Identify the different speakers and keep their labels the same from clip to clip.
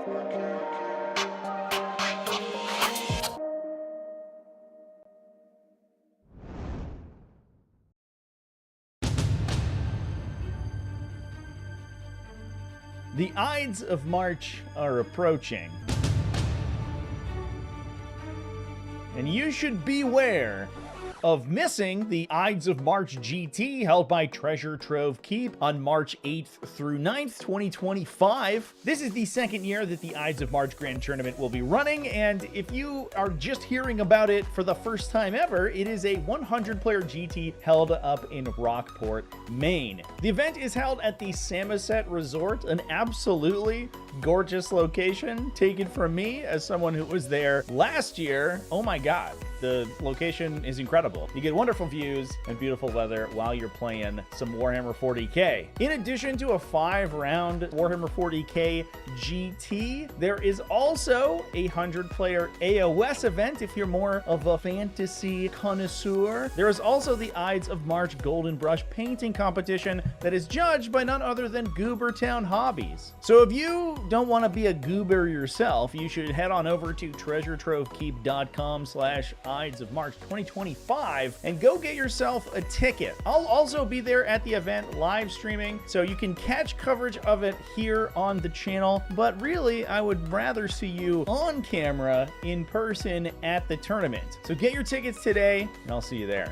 Speaker 1: The Ides of March are approaching, and you should beware of missing the Ides of March GT held by Treasure Trove Keep on March 8th through 9th, 2025. This is the second year that the Ides of March Grand Tournament will be running, and if you are just hearing about it for the first time ever, it is a 100-player GT held up in Rockport, Maine. The event is held at the Samoset Resort, an absolutely gorgeous location, taken from me as someone who was there last year. Oh my god. The location is incredible. You get wonderful views and beautiful weather while you're playing some Warhammer 40k. In addition to a 5-round Warhammer 40k GT, there is also a 100-player AOS event if you're more of a fantasy connoisseur. There is also the Ides of March Golden Brush painting competition that is judged by none other than Goobertown Hobbies. So if you don't want to be a goober yourself, you should head on over to treasuretrovekeep.com/Ides of March 2025 and go get yourself a ticket. I'll also be there at the event live streaming, so you can catch coverage of it here on the channel, but really I would rather see you on camera in person at the tournament. So get your tickets today and I'll see you there.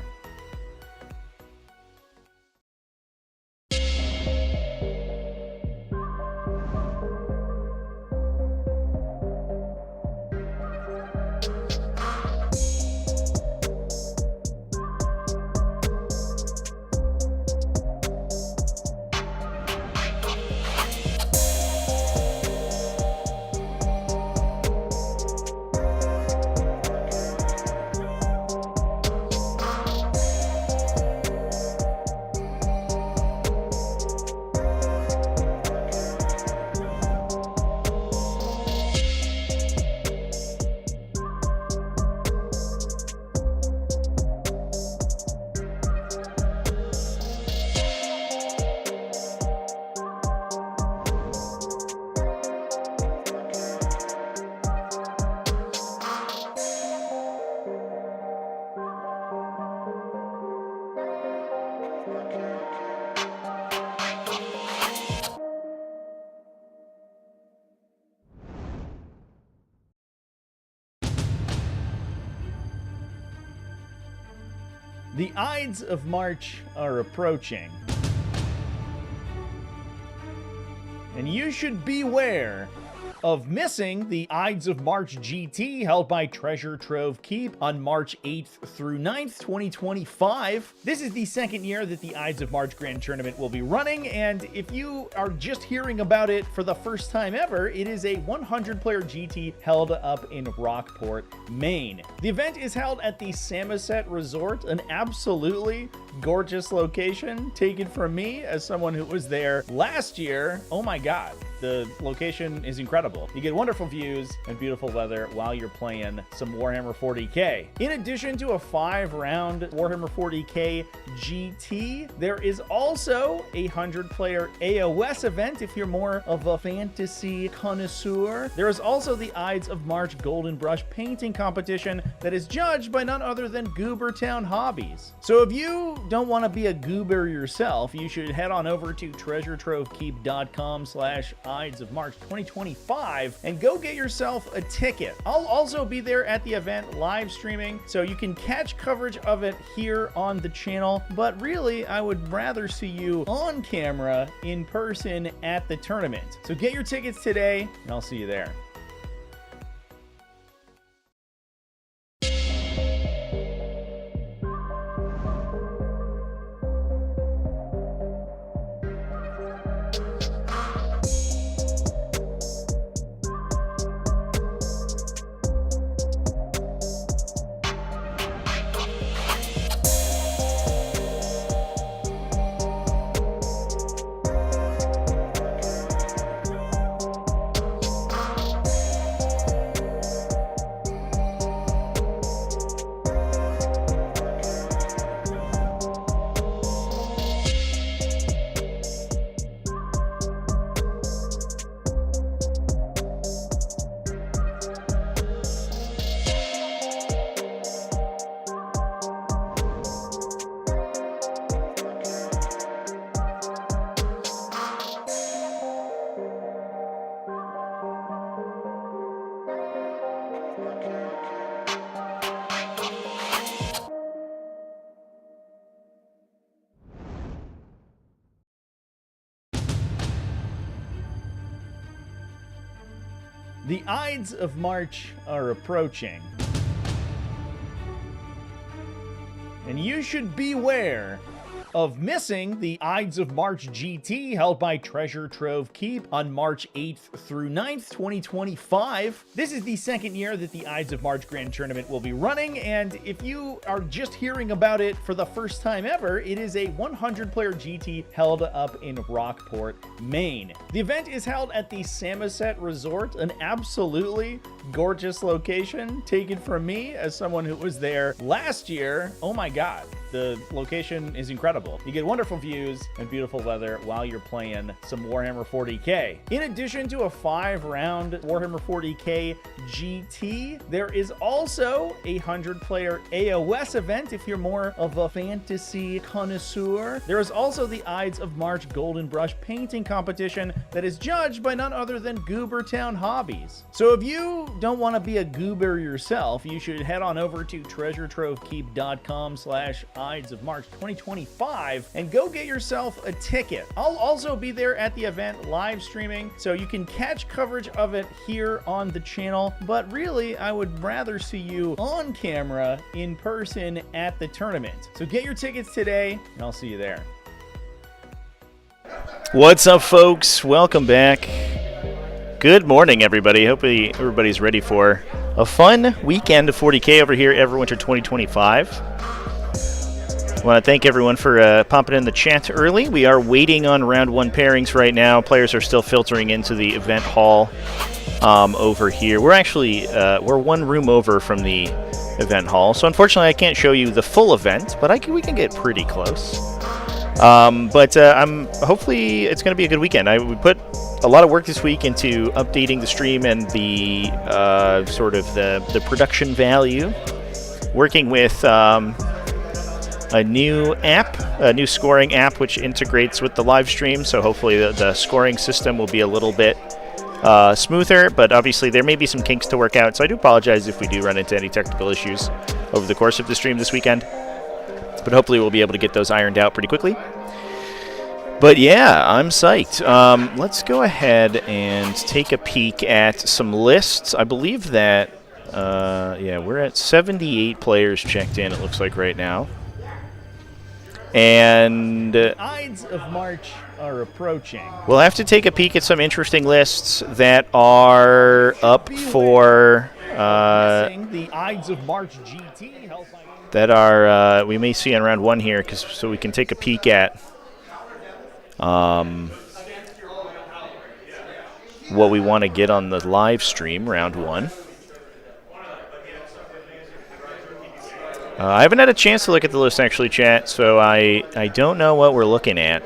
Speaker 1: The Ides of March are approaching, and you should beware of missing the Ides of March GT held by Treasure Trove Keep on March 8th through 9th, 2025. This is the second year that the Ides of March Grand Tournament will be running, and if you are just hearing about it for the first time ever, it is a 100-player GT held up in Rockport, Maine. The event is held at the Samoset Resort, an absolutely gorgeous location, taken from me as someone who was there last year. Oh my god. The location is incredible. You get wonderful views and beautiful weather while you're playing some Warhammer 40k. In addition to a 5-round Warhammer 40k GT, there is also a 100-player AOS event if you're more of a fantasy connoisseur. There is also the Ides of March Golden Brush painting competition that is judged by none other than Goobertown Hobbies. So if you don't want to be a goober yourself, you should head on over to treasuretrovekeep.com/Ides of March 2025 and go get yourself a ticket. I'll also be there at the event live streaming, so you can catch coverage of it here on the channel, but really I would rather see you on camera in person at the tournament. So get your tickets today and I'll see you there. The Ides of March are approaching. And you should beware of missing the Ides of March GT held by Treasure Trove Keep on March 8th through 9th, 2025. This is the second year that the Ides of March Grand Tournament will be running, and if you are just hearing about it for the first time ever, it is a 100-player GT held up in Rockport, Maine. The event is held at the Samoset Resort, an absolutely gorgeous location taken from me as someone who was there last year. Oh my god. The location is incredible. You get wonderful views and beautiful weather while you're playing some Warhammer 40k. In addition to a 5-round Warhammer 40k GT, there is also a 100-player AOS event if you're more of a fantasy connoisseur. There is also the Ides of March Golden Brush painting competition that is judged by none other than Goobertown Hobbies. So if you don't want to be a goober yourself, you should head on over to treasuretrovekeep.com/Ides of March 2025 and go get yourself a ticket. I'll also be there at the event live streaming, so you can catch coverage of it here on the channel, but really I would rather see you on camera in person at the tournament. So get your tickets today and I'll see you there.
Speaker 2: What's up, folks? Welcome back. Good morning, everybody. Hopefully everybody's ready for a fun weekend of 40k over here, Everwinter 2025. I want to thank everyone for popping in the chat early. We are waiting on round 1 pairings right now. Players are still filtering into the event hall over here. We're actually we're one room over from the event hall, so unfortunately I can't show you the full event, but we can get pretty close. Hopefully it's going to be a good weekend. We put a lot of work this week into updating the stream and the sort of the production value, working with a new app, a new scoring app, which integrates with the live stream. So hopefully the scoring system will be a little bit smoother, but obviously there may be some kinks to work out. So I do apologize if we do run into any technical issues over the course of the stream this weekend, but hopefully we'll be able to get those ironed out pretty quickly. But yeah, I'm psyched. Let's go ahead and take a peek at some lists. I believe that, yeah, we're at 78 players checked in, it looks like right now. And
Speaker 1: the Ides of March are approaching.
Speaker 2: We'll have to take a peek at some interesting lists that are up for
Speaker 1: the Ides of March GT
Speaker 2: that are we may see in round 1 here, so we can take a peek at what we want to get on the live stream round 1. I haven't had a chance to look at the list, actually, chat, so I don't know what we're looking at.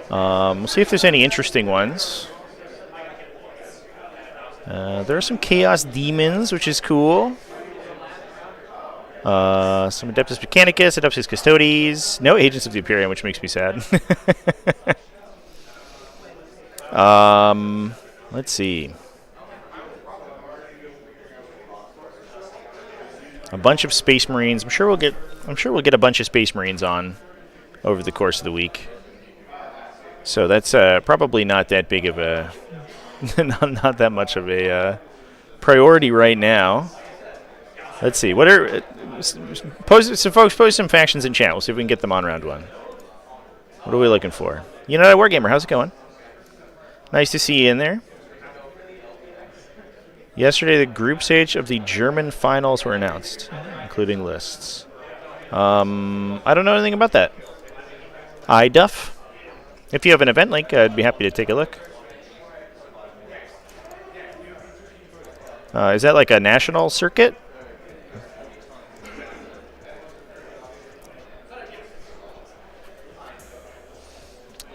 Speaker 2: We'll see if there's any interesting ones. There are some Chaos Demons, which is cool. Some Adeptus Mechanicus, Adeptus Custodes. No Agents of the Imperium, which makes me sad. Let's see. A bunch of Space Marines. I'm sure we'll get a bunch of Space Marines on over the course of the week. So that's probably not that big of a not that much of a priority right now. Let's see. What are some folks post some factions in chat. We'll see if we can get them on round 1. What are we looking for? United Wargamer, how's it going? Nice to see you in there. Yesterday, the group stage of the German finals were announced, including lists. I don't know anything about that. iDuff. If you have an event link, I'd be happy to take a look. Is that like a national circuit?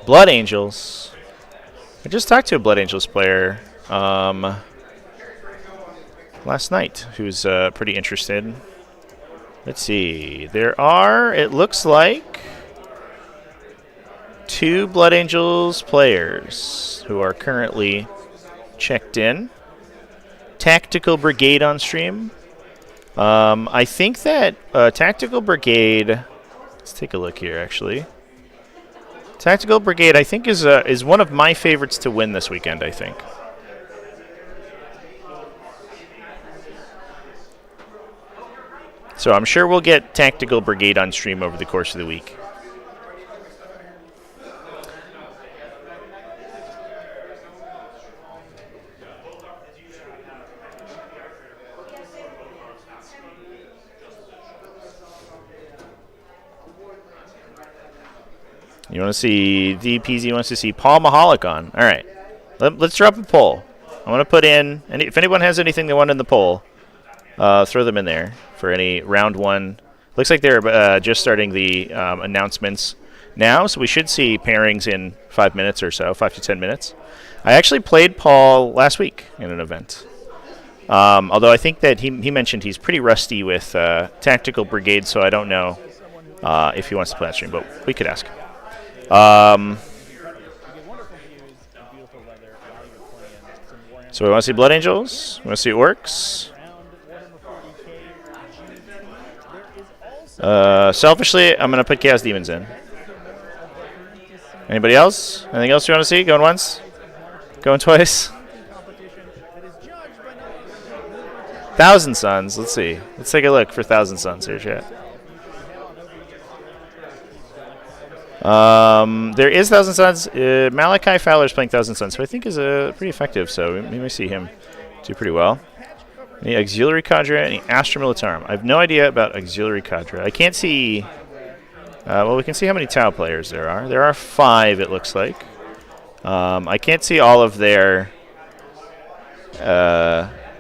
Speaker 2: Blood Angels. I just talked to a Blood Angels player last night who's pretty interested. Let's see. There are, it looks like, 2 Blood Angels players who are currently checked in. Tactical Brigade on stream. I think that Tactical Brigade, let's take a look here actually. Tactical Brigade, I think, is one of my favorites to win this weekend, I think. So I'm sure we'll get Tactical Brigade on stream over the course of the week. You want to see DPZ wants to see Paul Mahalik on. All right. Let's drop a poll. I want to put in, and if anyone has anything they want in the poll, throw them in there for any round one. Looks like they're just starting the announcements now, so we should see pairings in 5 minutes or so, 5 to 10 minutes. I actually played Paul last week in an event. Although I think that he mentioned he's pretty rusty with Tactical Brigade, so I don't know if he wants to play on stream, but we could ask. So we want to see Blood Angels. We want to see Orks. Selfishly, I'm going to put Chaos Demons in. Anybody else? Anything else you want to see? Going once? Going twice? Thousand Suns. Let's see. Let's take a look for Thousand Suns here, chat. There is Thousand Suns. Malachi Fowler is playing Thousand Suns, who I think is pretty effective, so we may see him do pretty well. Any Auxiliary Cadre, any Astra Militarum. I have no idea about Auxiliary Cadre. I can't see... well, we can see how many Tau players there are. There are 5, it looks like. I can't see all of their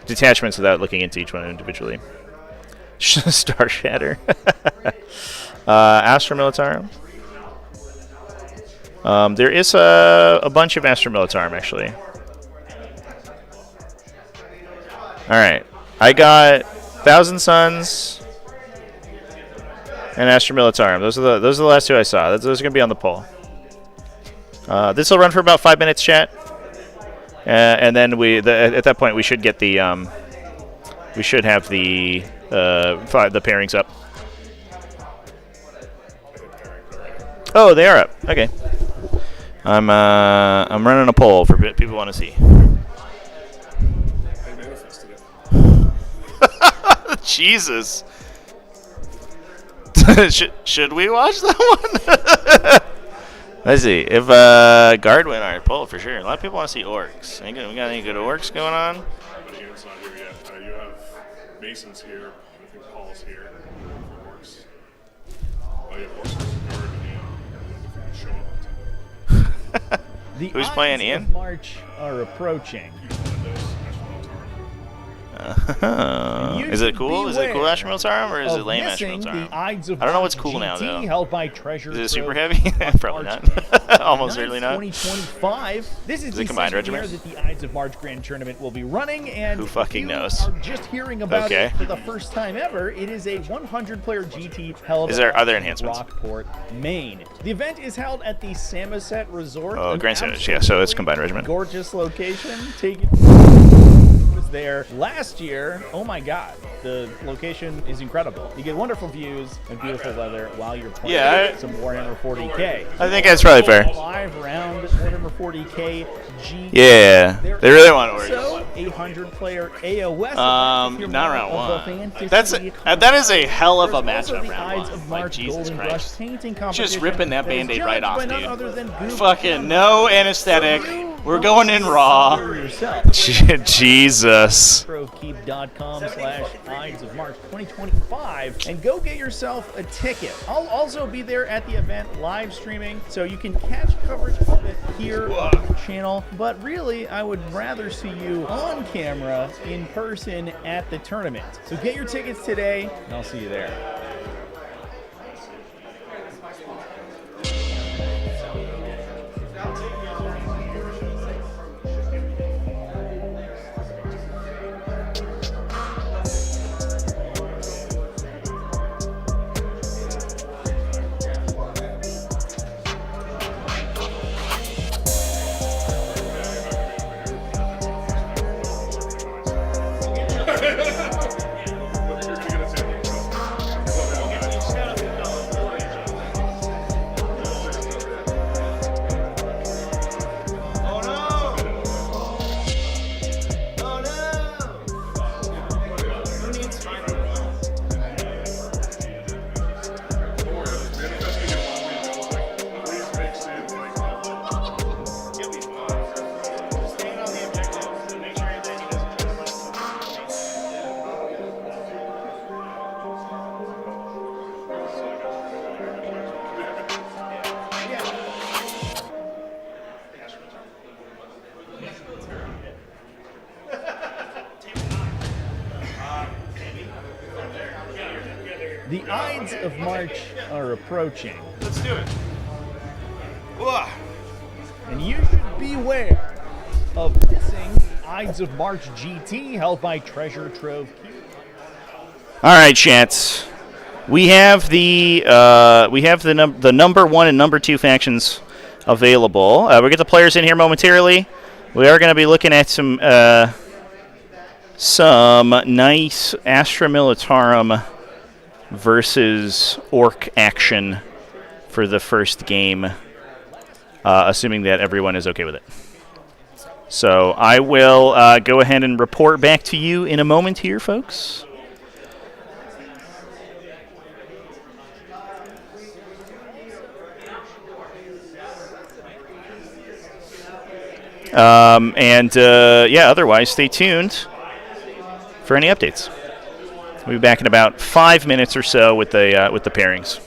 Speaker 2: detachments without looking into each one individually. Star Shatter. Astra Militarum. There is a bunch of Astra Militarum, actually. Alright. I got Thousand Suns and Astra Militarum. Those are the last 2 I saw. Those are going to be on the poll. This will run for about 5 minutes, chat. And then at that point we should get the we should have the pairings up. Oh, they are up. Okay. I'm running a poll for people who want to see. Jesus. should we watch that one? Let's see. If Guard win our poll for sure. A lot of people want to see Orks. We got any good Orks going on?
Speaker 3: Unit's not here yet. You have Masons here. I think Paul's here for Orks. Oh, yeah, Orks is Guard and show up.
Speaker 1: The
Speaker 2: Who's playing Ian?
Speaker 1: Of March are approaching.
Speaker 2: Is it cool? Is it cool Astra Militarum or is it lame Astra Militarum? I don't know what's cool now though.
Speaker 1: Held by Treasure
Speaker 2: Is it super heavy? Probably not. Almost certainly not.
Speaker 1: 2025. This is
Speaker 2: the combined regiment
Speaker 1: that the Ides of March Grand Tournament will be running, and
Speaker 2: who fucking knows?
Speaker 1: Are just hearing about it for the first time ever. It is a 100-player GT held.
Speaker 2: Is there other enhancements?
Speaker 1: Rockport, Maine. The event is held at the Samoset Resort.
Speaker 2: Oh, Grand Samoset. Yeah, so it's combined regiment.
Speaker 1: Gorgeous location. Take it. Was there last year. Oh my god, the location is incredible. You get wonderful views and beautiful weather while you're playing some Warhammer 40k.
Speaker 2: I think that's probably fair.
Speaker 1: 5-round Warhammer 40k G.
Speaker 2: Yeah, they really want to work.
Speaker 1: So 800-player AOS.
Speaker 2: Not round 1. That is a hell of a matchup round 1. Like Jesus Christ, just ripping that Band-Aid right off, dude. Fucking no anesthetic. We're going in raw. Jesus.
Speaker 1: Trovekeep.com/Ides of March 2025 and go get yourself a ticket. I'll also be there at the event live streaming, so you can catch coverage of it here on the channel. But really, I would rather see you on camera in person at the tournament. So get your tickets today, and I'll see you there. The Ides of March are approaching.
Speaker 2: Let's do it. Whoa.
Speaker 1: And you should beware of missing the Ides of March GT held by Treasure Trove Keep.
Speaker 2: All right, chats. We have the number 1 and number 2 factions available. We'll get the players in here momentarily. We are going to be looking at some nice Astra Militarum versus Ork action for the first game, assuming that everyone is okay with it. So I will go ahead and report back to you in a moment here, folks. Yeah, otherwise, stay tuned for any updates. We'll be back in about 5 minutes or so with the pairings.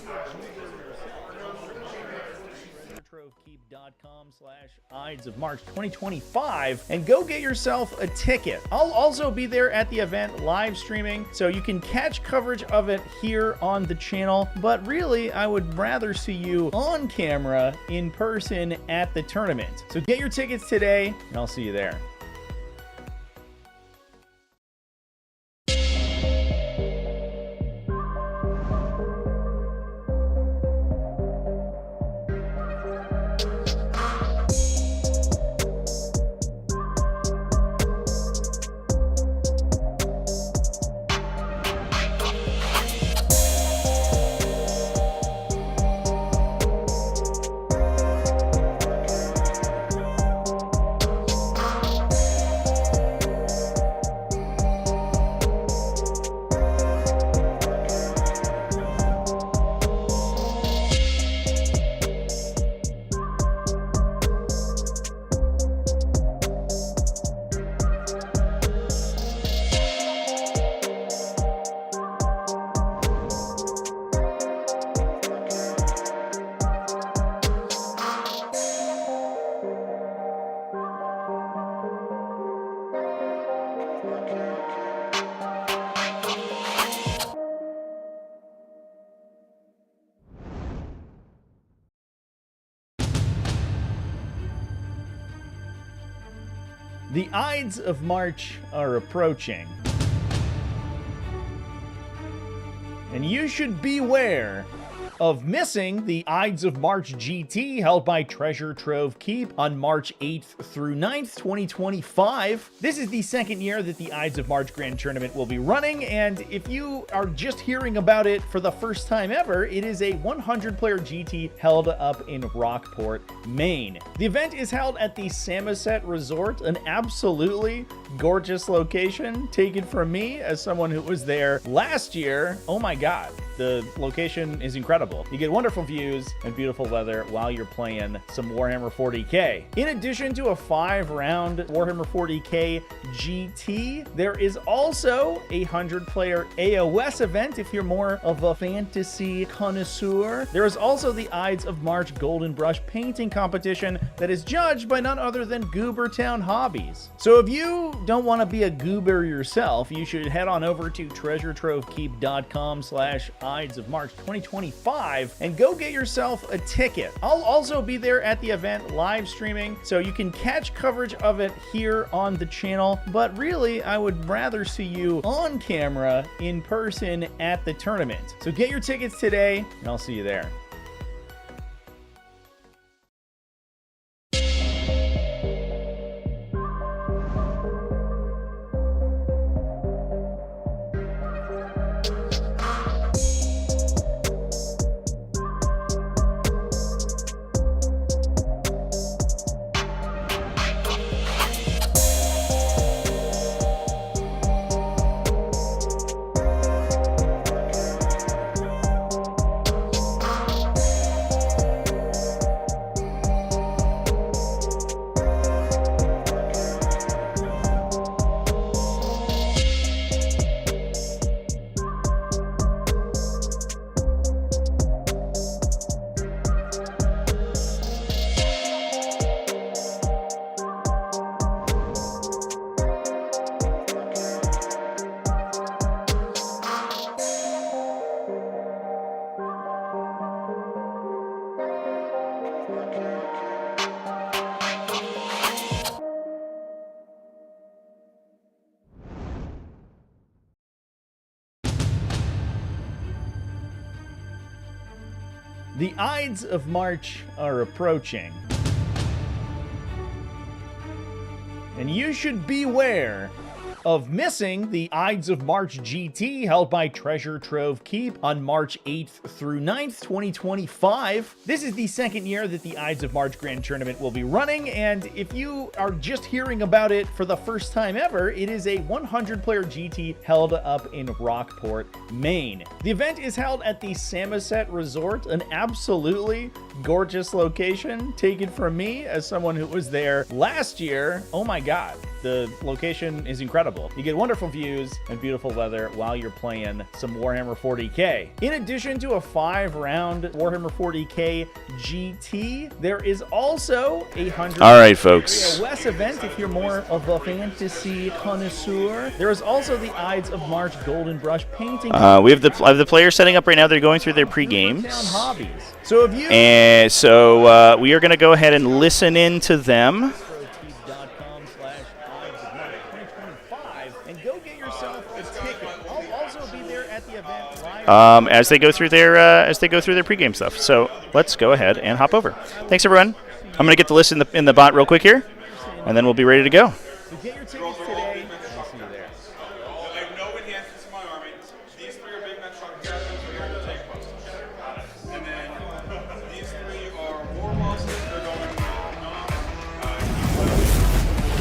Speaker 1: Ides of March 2025, and go get yourself a ticket. I'll also be there at the event live streaming, so you can catch coverage of it here on the channel, but really I would rather see you on camera in person at the tournament. So get your tickets today, and I'll see you there. The Ides of March are approaching, and you should beware of missing the Ides of March GT held by Treasure Trove Keep on March 8th through 9th, 2025. This is the second year that the Ides of March Grand Tournament will be running, and if you are just hearing about it for the first time ever, it is a 100-player GT held up in Rockport, Maine. The event is held at the Samoset Resort, an absolutely gorgeous location taken from me as someone who was there last year. Oh my god, the location is incredible. You get wonderful views and beautiful weather while you're playing some Warhammer 40k. In addition to a 5-round Warhammer 40k GT, there is also a 100-player AOS event if you're more of a fantasy connoisseur. There is also the Ides of March Golden Brush painting competition that is judged by none other than Goobertown Hobbies. So if you don't want to be a goober yourself, you should head on over to treasuretrovekeep.com/Ides of March 2025 and go get yourself a ticket. I'll also be there at the event live streaming, so you can catch coverage of it here on the channel, but really I would rather see you on camera in person at the tournament. So get your tickets today, and I'll see you there. The Ides of March are approaching. And you should beware of missing the Ides of March GT held by Treasure Trove Keep on March 8th through 9th, 2025. This is the second year that the Ides of March Grand Tournament will be running, and if you are just hearing about it for the first time ever, it is a 100-player GT held up in Rockport, Maine. The event is held at the Samoset Resort, an absolutely gorgeous location, taken from me as someone who was there last year. Oh my god. The location is incredible. You get wonderful views and beautiful weather while you're playing some Warhammer 40k. In addition to a 5-round Warhammer 40k GT, there is also a 100
Speaker 2: All right, folks.
Speaker 1: West event if you're more of a fantasy connoisseur. There is also the Ides of March Golden Brush painting.
Speaker 2: We have the players setting up right now. They're going through their pre-games.
Speaker 1: Hobbies. So if you
Speaker 2: And so we are going to go ahead and listen in to them. As they go through their pregame stuff. So let's go ahead and hop over. Thanks, everyone. I'm gonna get the list in the bot real quick here, and then we'll be ready to go.
Speaker 1: So get your tickets today. I'll see you there.
Speaker 4: I have no enhancements to my army. These 3 are big metal truck captains. We are tank busters. And then these 3 are war bosses. They're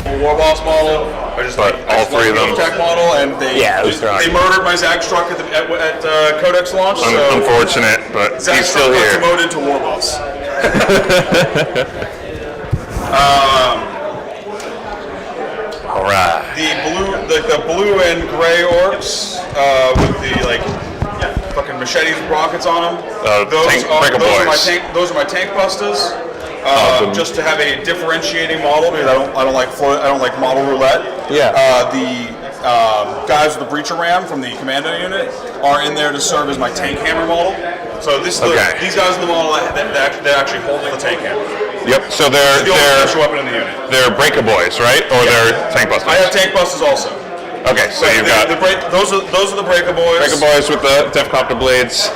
Speaker 4: going war boss model. I just
Speaker 5: But all 3 of them.
Speaker 4: Tech model, and they murdered my Zag Struck at Codex launch. So
Speaker 5: Unfortunate, but
Speaker 4: Zag
Speaker 5: he's still here.
Speaker 4: promoted to war boss.
Speaker 5: All right.
Speaker 4: The blue and gray orcs with the fucking machetes with rockets on them. Those are my tank busters. Just to have a differentiating model, because I don't like model roulette.
Speaker 5: Yeah.
Speaker 4: The guys with the breacher ram from the commando unit are in there to serve as my tank hammer model. So these guys in the model that actually hold the tank hammer.
Speaker 5: Yep. So they're
Speaker 4: the only special weapon in the unit.
Speaker 5: They're breaker boys, right? Or they're tank busters.
Speaker 4: I have tank busters also.
Speaker 5: Okay, so you've got
Speaker 4: those are the breaker boys.
Speaker 5: breaker boys with the Defcopter blades.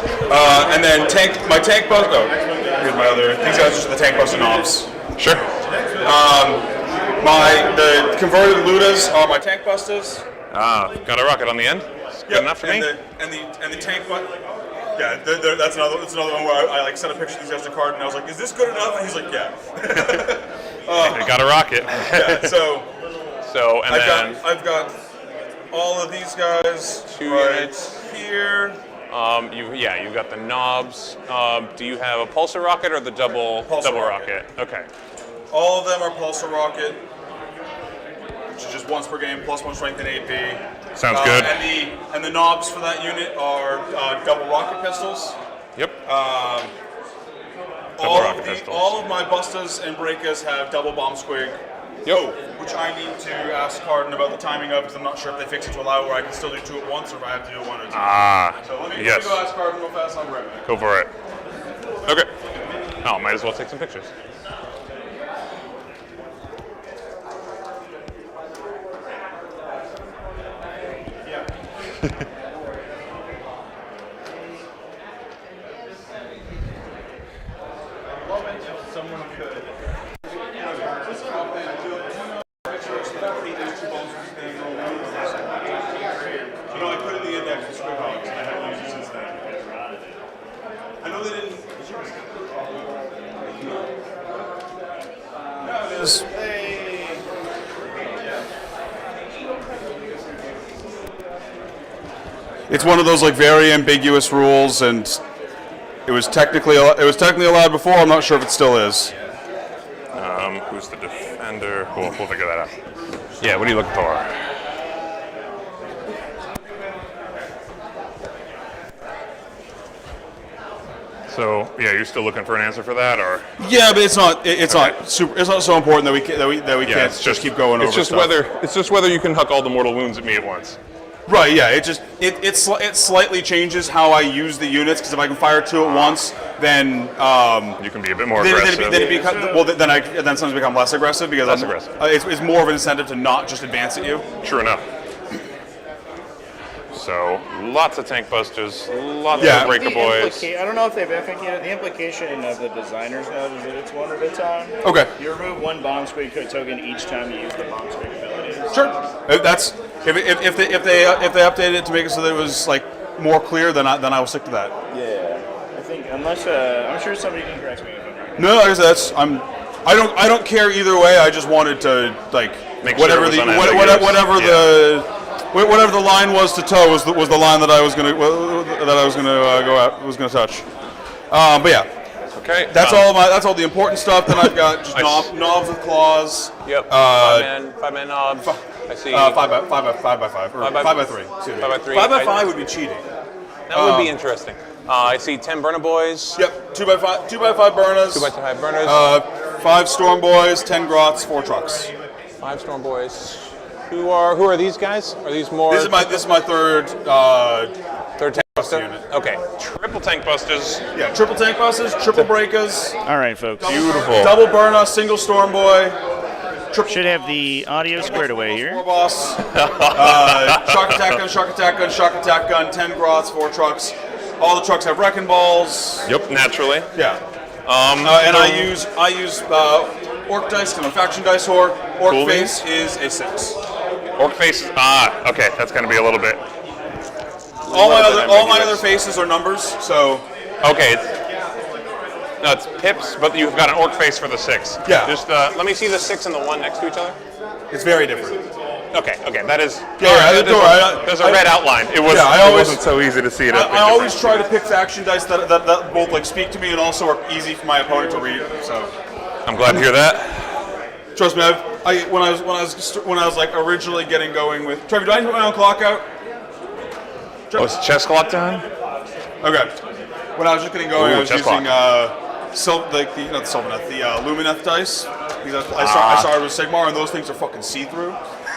Speaker 4: And then my tank buster. Oh, here's my other. These guys are just the tank buster knobs.
Speaker 5: Sure.
Speaker 4: The converted Ludas are my tank busters.
Speaker 5: Got a rocket on the end. Good enough for me.
Speaker 4: And the tank butt. Yeah, that's another one where I set a picture of these guys to card, and I was like, "Is this good enough?" And he's like, "Yeah."
Speaker 5: They got a rocket.
Speaker 4: Yeah. So
Speaker 5: then
Speaker 4: I've got all of these guys
Speaker 5: 2
Speaker 4: right
Speaker 5: units
Speaker 4: here.
Speaker 5: You've got the knobs. Do you have a pulsar rocket or the double rocket? Okay.
Speaker 4: All of them are pulsar rocket, which is just once per game, plus 1 strength and AP.
Speaker 5: Sounds good.
Speaker 4: And the knobs for that unit are double rocket pistols.
Speaker 5: Yep.
Speaker 4: All of my busters and breakers have double bomb squig. Which I need to ask Carden about the timing of, because I'm not sure if they fix it to allow where I can still do 2 at once, or if I have to do 1 or 2. So let me go ask Carden real fast. I'll be right back.
Speaker 5: Go for it. Okay. Oh, might as well take some pictures.
Speaker 4: I put in the index for Squid Hogs, and I haven't used it since then. I know they didn't. There it is. It's one of those very ambiguous rules, and it was technically allowed before. I'm not sure if it still is.
Speaker 5: Who's the defender? We'll figure that out. Yeah, what are you looking for? So you're still looking for an answer for that, or?
Speaker 4: Yeah, but it's not so important that we can't just keep going over stuff.
Speaker 5: It's just whether you can huck all the mortal wounds at me at once.
Speaker 4: Right. Yeah. It slightly changes how I use the units, because if I can fire 2 at once, then
Speaker 5: you can be a bit more aggressive.
Speaker 4: Then sometimes become less aggressive, because it's more of an incentive to not just advance at you.
Speaker 5: True enough. So lots of tank busters, lots of breaker boys.
Speaker 2: I don't know if they've FAQ'd the implication of the designer's note is that it's one at a time.
Speaker 4: Okay.
Speaker 2: You remove one bomb squig token each time you use the bomb squig ability.
Speaker 4: Sure. That's if they updated it to make it so that it was like more clear, then I will stick to that.
Speaker 2: Yeah. I think unless I'm sure somebody can correct me if I'm wrong.
Speaker 4: No, like I said, I don't care either way. I just wanted to like
Speaker 5: Make
Speaker 4: whatever
Speaker 5: sure
Speaker 4: the whatever the line was to toe was the line that I was gonna touch. But yeah.
Speaker 5: Okay.
Speaker 4: That's all the important stuff. Then I've got just knobs with claws.
Speaker 5: Yep. Five man knobs. I see.
Speaker 4: 5 by 5 or 5 by 3.
Speaker 5: 5 by 3.
Speaker 4: 5 by 5 would be cheating.
Speaker 5: That would be interesting. I see 10 burner boys.
Speaker 4: Yep. 2 by 5 burners.
Speaker 5: 2 by 5 burners.
Speaker 4: 5 storm boys. 10 grots. 4 trucks.
Speaker 5: 5 storm boys. Who are these guys? Are these more?
Speaker 4: This is my third
Speaker 5: tank buster
Speaker 4: unit.
Speaker 5: Okay. Triple tank busters.
Speaker 4: Yeah. Triple tank busters. Triple breakers.
Speaker 2: All right, folks.
Speaker 5: Beautiful.
Speaker 4: Double burner. Single storm boy.
Speaker 2: Should have the audio squared away here.
Speaker 4: 4 boss. Shock attack gun. Shock attack gun. Shock attack gun. 10 grots. 4 trucks. All the trucks have wrecking balls.
Speaker 5: Yep. Naturally.
Speaker 4: Yeah. And I use orc dice because I'm a faction dice whore. Orc
Speaker 5: Cool.
Speaker 4: face is a 6.
Speaker 5: Orc faces. Okay. That's going to be a little bit.
Speaker 4: All my other faces are numbers. So.
Speaker 5: Okay. It's pips, but you've got an orc face for the 6.
Speaker 4: Yeah.
Speaker 5: Just let me see the 6 and the 1 next to each other.
Speaker 4: It's very different.
Speaker 5: Okay. That is. There's a red outline. It wasn't so easy to see it.
Speaker 4: I always try to pick faction dice that both like speak to me and also are easy for my opponent to read. So.
Speaker 5: I'm glad to hear that.
Speaker 4: Trust me, when I was like originally getting going with Trevor, do I put my own clock out?
Speaker 5: Oh, it's chess clock time?
Speaker 4: Okay. When I was just getting going, I was
Speaker 5: chess
Speaker 4: using
Speaker 5: clock.
Speaker 4: the Lumineth dice. Because I started with Sigmar, and those things are fucking see-through.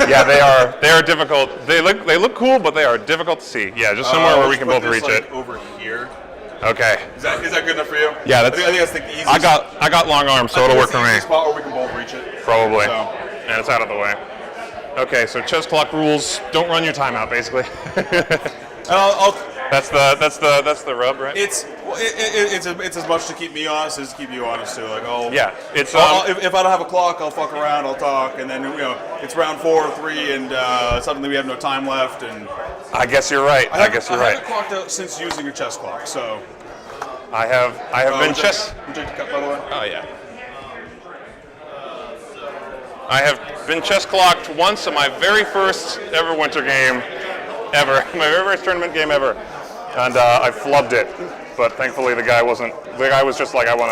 Speaker 5: Yeah, they are difficult. They look cool, but they are difficult to see. Yeah, just somewhere where we can both reach it.
Speaker 4: Over here.
Speaker 5: Okay.
Speaker 4: Is that good enough for you?
Speaker 5: Yeah,
Speaker 4: I think that's the easiest.
Speaker 5: I got long arms, so it'll work for me.
Speaker 4: Spot where we can both reach it.
Speaker 5: Probably.
Speaker 4: So.
Speaker 5: And it's out of the way. Okay, so chess clock rules. Don't run your timeout, basically.
Speaker 4: And
Speaker 5: That's the rub, right?
Speaker 4: It's as much to keep me honest as to keep you honest too. Like
Speaker 5: it's
Speaker 4: if I don't have a clock, I'll fuck around, I'll talk, and then it's round 4 or 3, and suddenly we have no time left. And
Speaker 5: I guess you're right. I
Speaker 4: haven't clocked out since using a chess clock, so
Speaker 5: I have been chess.
Speaker 4: Would you take the cup, by the way?
Speaker 5: Oh yeah. I have been chess clocked once in my very first Everwinter game ever, my very first tournament game ever, and I flubbed it. But thankfully, the guy was just like, I want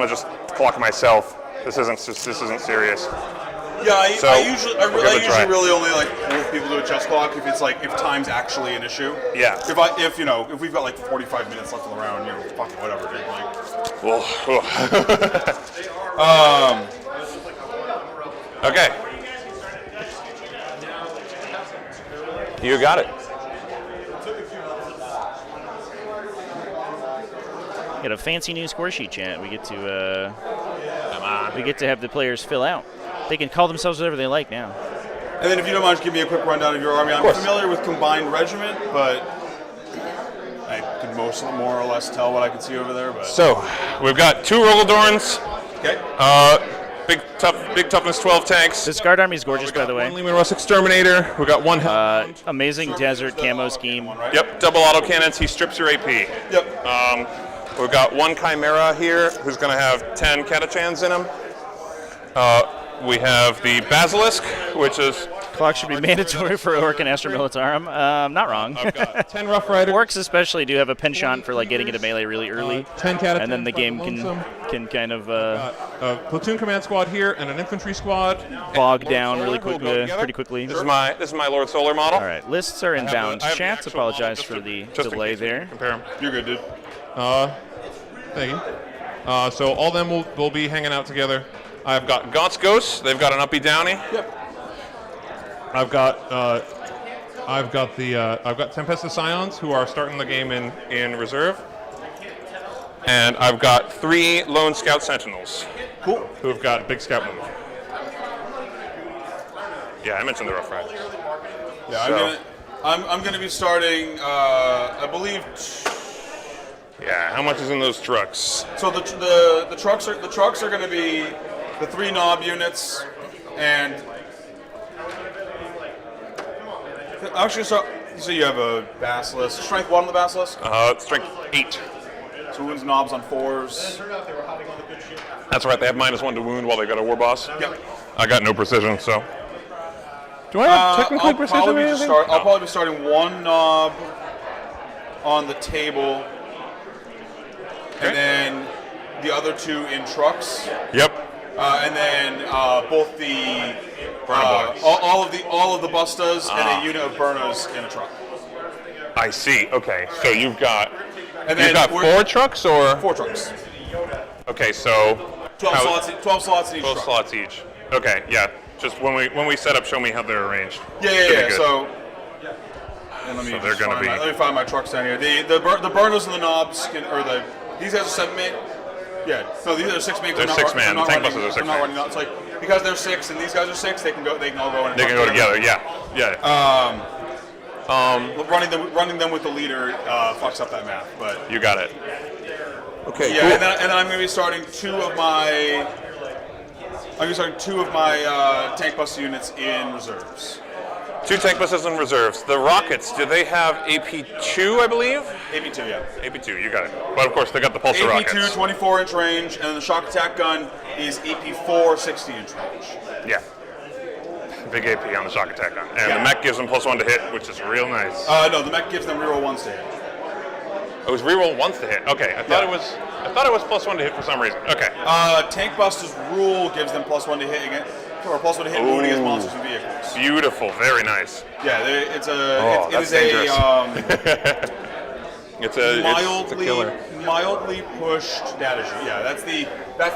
Speaker 5: to just clock myself. This isn't serious.
Speaker 4: Yeah, I usually really only like if people do a chess clock if time's actually an issue.
Speaker 5: Yeah.
Speaker 4: If we've got like 45 minutes left in the round, fucking whatever, dude.
Speaker 5: Okay. You got it.
Speaker 2: Got a fancy new score sheet, chat. We get to have the players fill out. They can call themselves whatever they like now.
Speaker 4: And then if you don't mind, just give me a quick rundown of your army. I'm familiar with Combined Regiment, but I could more or less tell what I could see over there. But
Speaker 5: so we've got 2 Rogaldorns.
Speaker 4: Okay.
Speaker 5: Big toughness 12 tanks.
Speaker 2: This guard army is gorgeous, by the way.
Speaker 5: 1 Lehman Russ Exterminator. We got 1
Speaker 2: amazing desert camo scheme.
Speaker 4: Right?
Speaker 5: Yep, double auto cannons. He strips your AP.
Speaker 4: Yep.
Speaker 5: We've got 1 Chimera here who's going to have 10 Catachans in him. We have the Basilisk, which is...
Speaker 2: Clock should be mandatory for Orc and Astra Militarum. Not wrong.
Speaker 5: I've got 10 Rough Riders.
Speaker 2: Orcs especially do have a penchant for getting into melee really early.
Speaker 5: 10 Catachans.
Speaker 2: And then the game can kind of...
Speaker 5: a platoon command squad here and an infantry squad.
Speaker 2: Bog down really pretty quickly.
Speaker 5: This is my Lord Solar model.
Speaker 2: All right, lists are inbound. Chats, apologize for the delay there.
Speaker 5: Compare them.
Speaker 4: You're good, dude.
Speaker 5: Thank you. So all them will be hanging out together. I've got Gaunt's Ghosts. They've got an Uppy Downy.
Speaker 4: Yep.
Speaker 5: I've got Tempestus Scions who are starting the game in reserve. And I've got 3 Lone Scout Sentinels.
Speaker 4: Cool.
Speaker 5: Who've got big scout move. Yeah, I mentioned the Rough Riders.
Speaker 4: Yeah,
Speaker 5: So,
Speaker 4: I'm going to be starting, I believe.
Speaker 5: Yeah. How much is in those trucks?
Speaker 4: So the trucks are going to be the 3 knob units, and actually, so you have a basilisk. Strength 1 on the basilisk.
Speaker 5: Strength 8.
Speaker 4: So wounds knobs on 4s.
Speaker 5: That's right. They have -1 to wound while they got a war boss.
Speaker 4: Yep.
Speaker 5: I got no precision, so. Do I have technically precision?
Speaker 4: I'll probably be starting 1 knob on the table, and then the other 2 in trucks.
Speaker 5: Yep.
Speaker 4: And then both the all of the bustas and a unit of burnas in a truck.
Speaker 5: I see. Okay, so you've got 4 trucks or
Speaker 4: 4 trucks.
Speaker 5: Okay, so
Speaker 4: 12 slots in each
Speaker 5: 12
Speaker 4: truck.
Speaker 5: slots each. Okay, yeah. Just when we set up, show me how they're arranged.
Speaker 4: Yeah. So, and let me find my trucks down here. The burners and the knobs these guys are 7-man. Yeah, no, these are 6-man.
Speaker 5: They're 6-man. The tank buses are 6-man.
Speaker 4: It's like because they're 6 and these guys are 6, they can all go in.
Speaker 5: They can go together. Yeah.
Speaker 4: Running them with the leader fucks up that math, but
Speaker 5: you got it. Okay.
Speaker 4: Yeah,
Speaker 5: cool.
Speaker 4: and then I'm going to be starting 2 of my tank bus units in reserves.
Speaker 5: 2 tank buses in reserves. The rockets, do they have AP2, I believe?
Speaker 4: AP2, yeah.
Speaker 5: AP2, you got it. But of course, they got the pulsar rockets.
Speaker 4: AP2, 24-inch range, and then the shock attack gun is AP4, 60-inch range.
Speaker 5: Yeah. Big AP on the shock attack gun. And the mech gives them +1 to hit, which is real nice.
Speaker 4: No, the mech gives them reroll 1s to hit.
Speaker 5: It was reroll 1s to hit. Okay, I thought it was +1 to hit for some reason. Okay.
Speaker 4: Tank Buster's rule gives them +1 to hit again, or +1 to hit moving against monsters and vehicles.
Speaker 5: Beautiful, very nice.
Speaker 4: Yeah, it is
Speaker 5: a
Speaker 4: mildly pushed data sheet. Yeah, that's the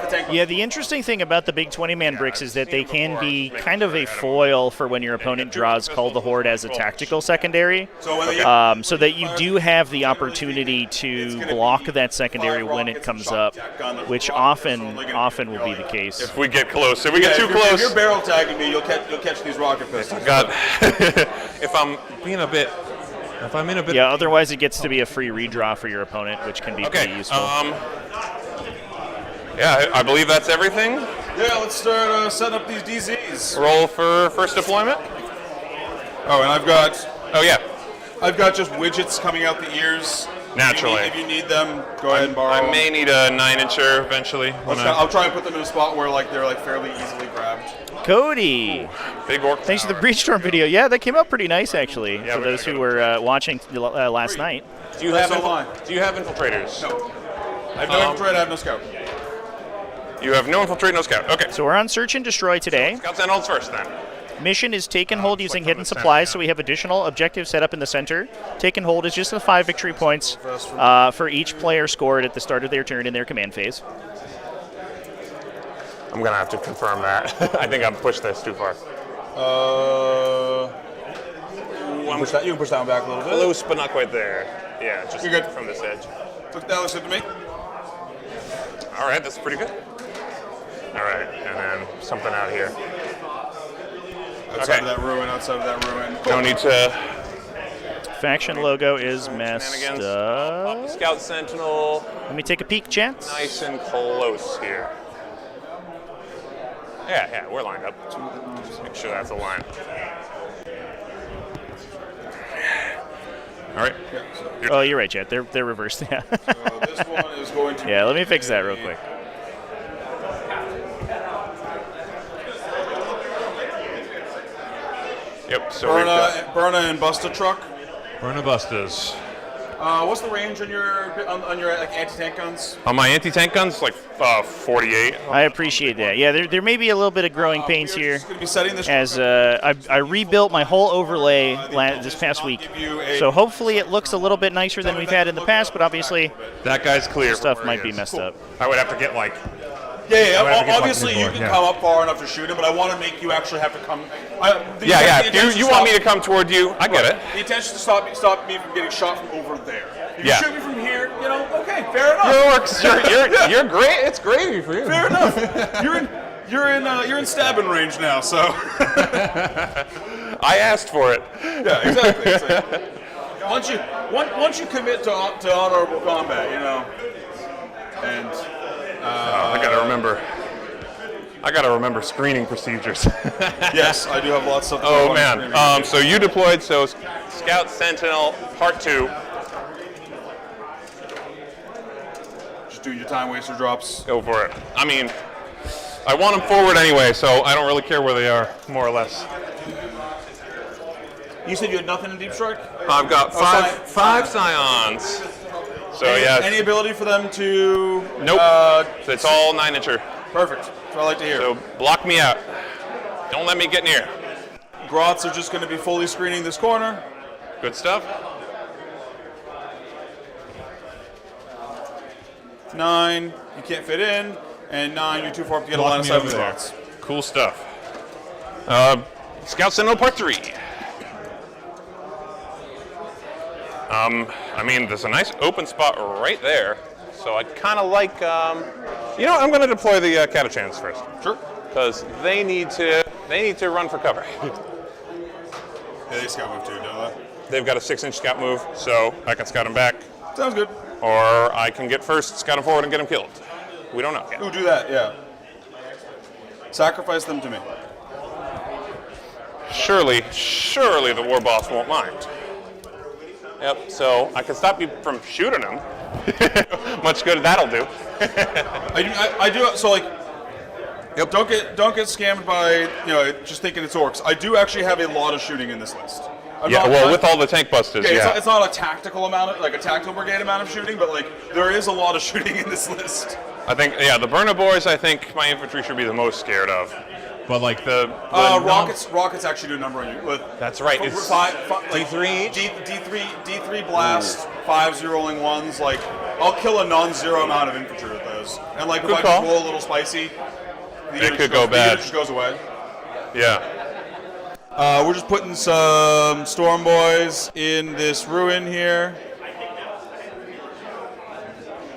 Speaker 4: tank.
Speaker 2: Yeah, the interesting thing about the big 20-man bricks is that they can be kind of a foil for when your opponent draws Call the Horde as a tactical secondary, so that you do have the opportunity to block that secondary when it comes up, which often will be the case.
Speaker 5: If we get close, if we get too close.
Speaker 4: If you're barrel tagging me, you'll catch these rocket pistols.
Speaker 5: If I'm in a bit.
Speaker 2: Yeah, otherwise it gets to be a free redraw for your opponent, which can be pretty useful.
Speaker 5: Yeah, I believe that's everything.
Speaker 4: Yeah, let's start setting up these DZs.
Speaker 5: Roll for first deployment.
Speaker 4: Oh, and I've got just widgets coming out the ears.
Speaker 5: Naturally.
Speaker 4: If you need them, go ahead and borrow.
Speaker 5: I may need a 9-incher eventually.
Speaker 4: I'll try and put them in a spot where they're fairly easily grabbed.
Speaker 2: Cody,
Speaker 5: big orc.
Speaker 2: Thanks for the Breachstorm video. Yeah, that came out pretty nice actually. For those who were watching last night.
Speaker 5: Do you have infiltrators?
Speaker 4: No. I have no infiltrate. I have no scout.
Speaker 5: You have no infiltrate, no scout. Okay.
Speaker 2: So we're on search and destroy today.
Speaker 5: Scouts and holds first then.
Speaker 2: Mission is take and hold using hidden supplies, so we have additional objectives set up in the center. Take and hold is just the 5 victory points for each player scored at the start of their turn in their command phase.
Speaker 5: I'm going to have to confirm that. I think I've pushed this too far.
Speaker 4: You can push that one back a little bit.
Speaker 5: Close, but not quite there. Yeah, just
Speaker 4: You're good.
Speaker 5: From this edge.
Speaker 4: That looks good to me.
Speaker 5: All right, that's pretty good. All right, and then something out here.
Speaker 4: Outside of that ruin.
Speaker 5: Cool. No need to.
Speaker 2: Faction logo is messed up.
Speaker 5: Scout Sentinel.
Speaker 2: Let me take a peek, gents.
Speaker 5: Nice and close here. Yeah, we're lined up. Just make sure that's a line. All right.
Speaker 2: Oh, you're right, Jet. They're reversed. Yeah.
Speaker 4: So this one is going to.
Speaker 2: Yeah, let me fix that real quick.
Speaker 5: Yep. So
Speaker 4: Burna and Busta truck.
Speaker 5: Burna Bustas.
Speaker 4: What's the range on your anti-tank guns?
Speaker 5: On my anti-tank guns, 48.
Speaker 2: I appreciate that. Yeah, there may be a little bit of growing pains here, as I rebuilt my whole overlay this past week. So hopefully it looks a little bit nicer than we've had in the past, but obviously
Speaker 5: that guy's clear.
Speaker 2: Stuff might be messed up.
Speaker 5: I would have to get
Speaker 4: Yeah, obviously you can come up far enough to shoot him, but I want to make you actually have to come.
Speaker 5: You want me to come toward you? I get it.
Speaker 4: The intention is to stop me from getting shot from over there. If you shoot me from here, okay, fair enough.
Speaker 5: You're great. It's gravy for you.
Speaker 4: Fair enough. You're in stabbing range now, so.
Speaker 5: I asked for it.
Speaker 4: Yeah, exactly. It's like, once you commit to honorable combat, you know, and
Speaker 5: I gotta remember screening procedures.
Speaker 4: yes, I do have lots of.
Speaker 5: Oh man. So you deployed. So Scout Sentinel Part 2.
Speaker 4: Just doing your time waster drops.
Speaker 5: Go for it. I mean, I want them forward anyway, so I don't really care where they are, more or less.
Speaker 4: You said you had nothing in Deep Strike?
Speaker 5: I've got five Scions. So yeah.
Speaker 4: Any ability for them to?
Speaker 5: Nope. It's all 9-incher.
Speaker 4: Perfect. That's what I like to hear.
Speaker 5: So block me out. Don't let me get near.
Speaker 4: Grots are just going to be fully screening this corner.
Speaker 5: Good stuff.
Speaker 4: 9, you can't fit in, and 9, you're too far up to get a line of sight with Grots.
Speaker 5: Cool stuff. Scout Sentinel Part 3. I mean, there's a nice open spot right there, so I kind of like, you know, I'm going to deploy the Catachans first.
Speaker 4: Sure.
Speaker 5: Because they need to run for cover.
Speaker 4: Yeah, they scout move too, don't they?
Speaker 5: They've got a 6-inch scout move, so I can scout them back.
Speaker 4: Sounds good.
Speaker 5: Or I can get first, scout them forward, and get them killed. We don't know yet.
Speaker 4: Ooh, do that, yeah. Sacrifice them to me.
Speaker 5: Surely the war boss won't mind. Yep, so I can stop you from shooting them. Much good that'll do.
Speaker 4: I do, so like, yep. Don't get scammed by, you know, just thinking it's orcs. I do actually have a lot of shooting in this list.
Speaker 5: With all the tank busters, yeah.
Speaker 4: It's not a tactical amount, like a tactical brigade amount of shooting, but like, there is a lot of shooting in this list.
Speaker 5: I think, yeah, the burner boys, I think my infantry should be the most scared of. But like the
Speaker 4: rockets actually do a number on you.
Speaker 5: That's right. It's D3 each?
Speaker 4: D3 blast, 5 rolling ones. Like, I'll kill a non-zero amount of infantry with those. And like, if I just roll a little spicy,
Speaker 5: it could go bad.
Speaker 4: It just goes away.
Speaker 5: Yeah.
Speaker 4: We're just putting some storm boys in this ruin here.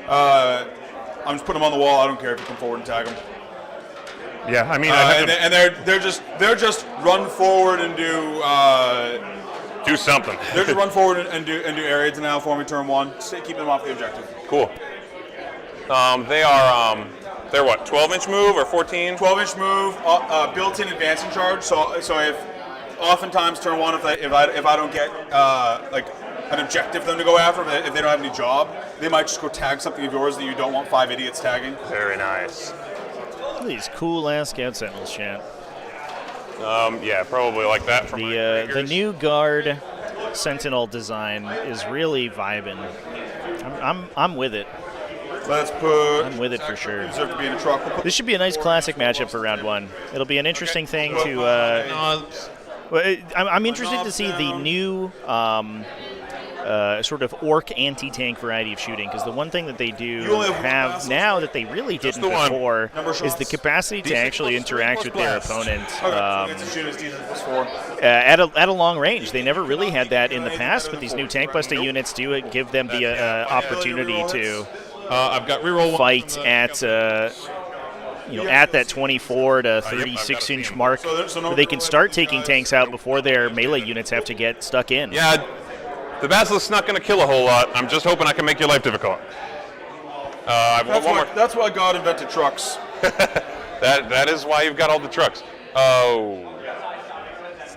Speaker 4: I'm just putting them on the wall. I don't care if you come forward and tag them.
Speaker 5: Yeah, I mean,
Speaker 4: and they're just run forward and
Speaker 5: do something.
Speaker 4: They're just run forward and do area denial for me turn 1. Keep them off the objective.
Speaker 5: Cool. They're what, 12-inch move or 14?
Speaker 4: 12-inch move, built-in advancing charge. So if oftentimes turn 1, if I don't get like an objective for them to go after, if they don't have any job, they might just go tag something of yours that you don't want 5 idiots tagging.
Speaker 5: Very nice.
Speaker 2: These cool ass Scout Sentinels, chat.
Speaker 5: Yeah, probably like that from
Speaker 2: the new guard Sentinel design is really vibing. I'm with it. I'm with it for sure.
Speaker 4: Deserve to be in a truck.
Speaker 2: This should be a nice classic matchup for round 1. It'll be an interesting thing to. I'm interested to see the new sort of orc anti-tank variety of shooting, because the one thing that they do have now that they really didn't before is the capacity to actually interact with their opponent at a long range. They never really had that in the past, but these new tank buster units do give them the opportunity to
Speaker 5: I've got reroll
Speaker 2: fight at at that 24 to 36-inch mark, where they can start taking tanks out before their melee units have to get stuck in.
Speaker 5: Yeah, the Basilisk's not going to kill a whole lot. I'm just hoping I can make your life difficult.
Speaker 4: That's why God invented trucks.
Speaker 5: That is why you've got all the trucks. Oh,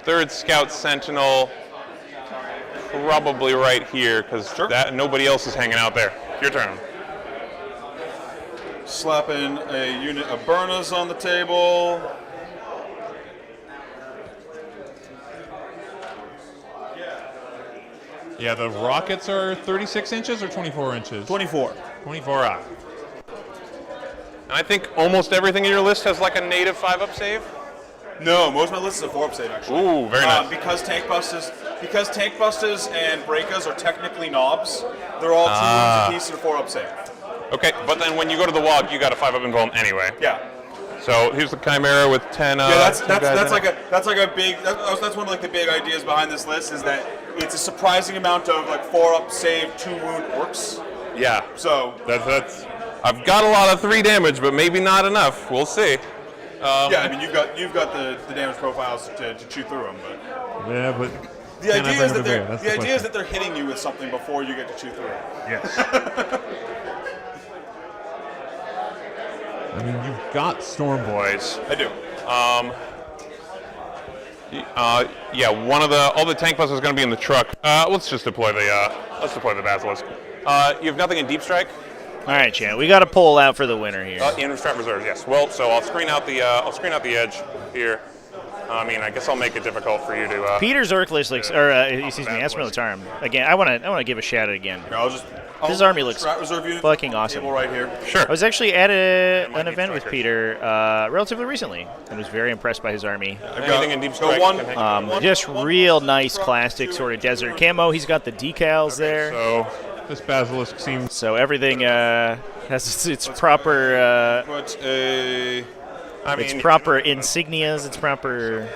Speaker 5: 3rd Scout Sentinel, probably right here, because nobody else is hanging out there. Your turn.
Speaker 4: Slapping a unit of burners on the table.
Speaker 6: Yeah, the rockets are 36 inches or 24 inches?
Speaker 4: 24.
Speaker 6: 24 out.
Speaker 5: And I think almost everything in your list has like a native 5-up save.
Speaker 4: No, most of my list is a 4-up save actually.
Speaker 5: Ooh, very nice.
Speaker 4: Because tank busters and breakers are technically knobs. They're all 2 wounds apiece and a 4-up save.
Speaker 5: Okay, but then when you go to the WOG, you got a 5-up invuln anyway.
Speaker 4: Yeah.
Speaker 5: So here's the Chimera with 10.
Speaker 4: Yeah, that's like a big. That's one of like the big ideas behind this list is that it's a surprising amount of like 4-up save 2-wound orcs.
Speaker 5: Yeah.
Speaker 4: So
Speaker 5: that's. I've got a lot of 3 damage, but maybe not enough. We'll see.
Speaker 4: Yeah, I mean you've got the damage profiles to chew through them, but
Speaker 6: Yeah, but
Speaker 4: the
Speaker 6: can I
Speaker 4: idea is
Speaker 6: bring
Speaker 4: that
Speaker 6: them to bear? That's the
Speaker 4: they're hitting you with something before you get to chew through it.
Speaker 6: Yes. I mean, you've got Storm Boys.
Speaker 4: I do.
Speaker 5: Yeah, all the tank busters is going to be in the truck. Let's just deploy the Basilisk. You have nothing in deep strike.
Speaker 2: All right, Chan. We got to pull out for the winner here.
Speaker 5: In strat reserves, yes. Well, so I'll screen out the edge here. I mean, I guess I'll make it difficult for you to.
Speaker 2: Peter's Orc list looks, or excuse me, Astra Militarum. Again, I want to give a shout out again. His army looks fucking awesome.
Speaker 4: Right here.
Speaker 5: Sure.
Speaker 2: I was actually at an event with Peter relatively recently and was very impressed by his army.
Speaker 5: Anything in deep strike.
Speaker 2: Just real nice classic sort of desert camo. He's got the decals there.
Speaker 5: So
Speaker 6: This Basilisk seems...
Speaker 2: So everything has its proper... it's proper insignias, it's proper...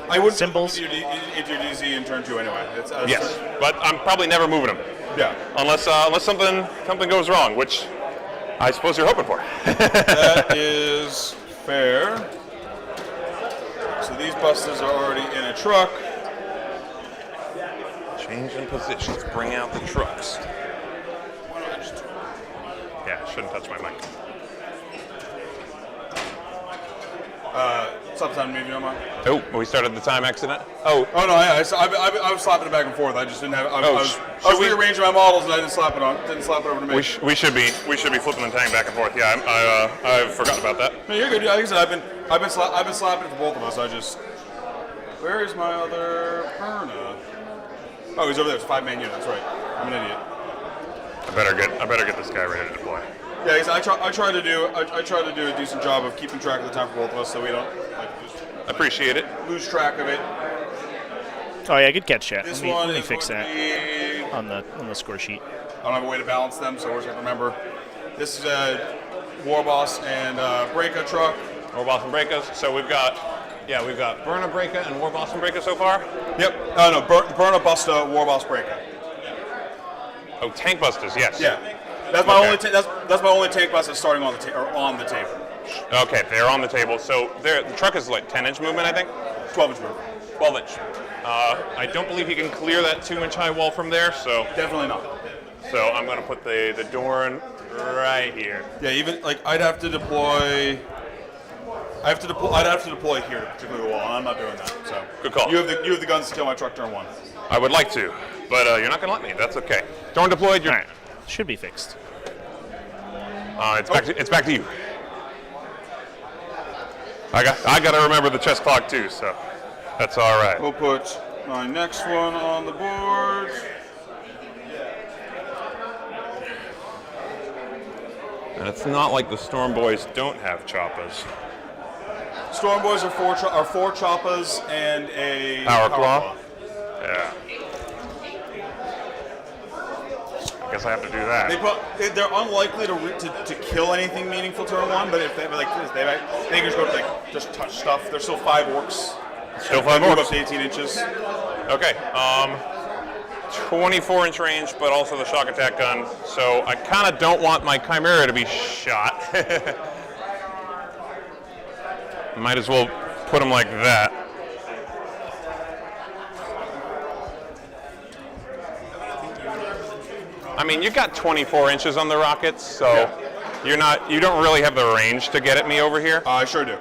Speaker 4: I would
Speaker 2: symbols.
Speaker 4: into your DZ in turn 2 anyway.
Speaker 5: Yes, but I'm probably never moving them.
Speaker 4: Yeah.
Speaker 5: Unless something goes wrong, which I suppose you're hoping for.
Speaker 4: That is fair. So these buses are already in a truck.
Speaker 5: Change in positions. Bring out the trucks. Yeah, shouldn't touch my mic.
Speaker 4: Sometime maybe on mine.
Speaker 5: Oh, we started the time accident.
Speaker 4: Oh no! I was slapping it back and forth. I just didn't have. I was rearranging my models and I didn't slap it over to me.
Speaker 5: We should be flipping the tank back and forth. Yeah, I forgot about that.
Speaker 4: No, you're good. Like I said, I've been slapping it for both of us. Where is my other Perna? Oh, he's over there. It's 5-man unit. That's right. I'm an idiot.
Speaker 5: I better get this guy ready to deploy.
Speaker 4: Yeah, I try to do a decent job of keeping track of the time for both of us, so we don't
Speaker 5: appreciate it.
Speaker 4: Lose track of it.
Speaker 2: Oh yeah, good catch, chat.
Speaker 4: This
Speaker 2: Let me fix that on the score sheet.
Speaker 4: I don't have a way to balance them, so we're just gonna remember. This is a Warboss and Breaka truck.
Speaker 5: Warboss and Breaka. So we've got Burna Breaka and Warboss and Breaka so far.
Speaker 4: Yep. No, Burna Busta, Warboss Breaka.
Speaker 5: Oh, tank busters, yes.
Speaker 4: Yeah. That's my only tank bus that's starting on the table.
Speaker 5: Okay, they're on the table. So the truck is like 10-inch movement, I think.
Speaker 4: 12-inch movement.
Speaker 5: 12-inch. I don't believe he can clear that 2-inch high wall from there. So
Speaker 4: definitely not.
Speaker 5: So I'm going to put the door in right here.
Speaker 4: Yeah, even like I'd have to deploy here to particularly the wall, and I'm not doing that. So
Speaker 5: good call.
Speaker 4: You have the guns to kill my truck turn 1.
Speaker 5: I would like to, but you're not going to let me. That's okay. Door deployed.
Speaker 2: All right. Should be fixed.
Speaker 5: It's back to you. I got to remember the chess clock too, so that's all right.
Speaker 4: We'll put my next one on the board.
Speaker 5: And it's not like the Storm Boys don't have choppas.
Speaker 4: Storm Boys are four choppas and a
Speaker 5: Power Claw. Yeah. I guess I have to do that.
Speaker 4: They're unlikely to kill anything meaningful turn 1, but if they have they can just go just touch stuff. There's still 5 orcs.
Speaker 5: Still 5 orcs.
Speaker 4: Up to 18 inches.
Speaker 5: Okay. 24-inch range, but also the shock attack gun. So I kind of don't want my Chimera to be shot. Might as well put him like that. I mean, you've got 24 inches on the rockets, so you don't really have the range to get at me over here.
Speaker 4: I sure do.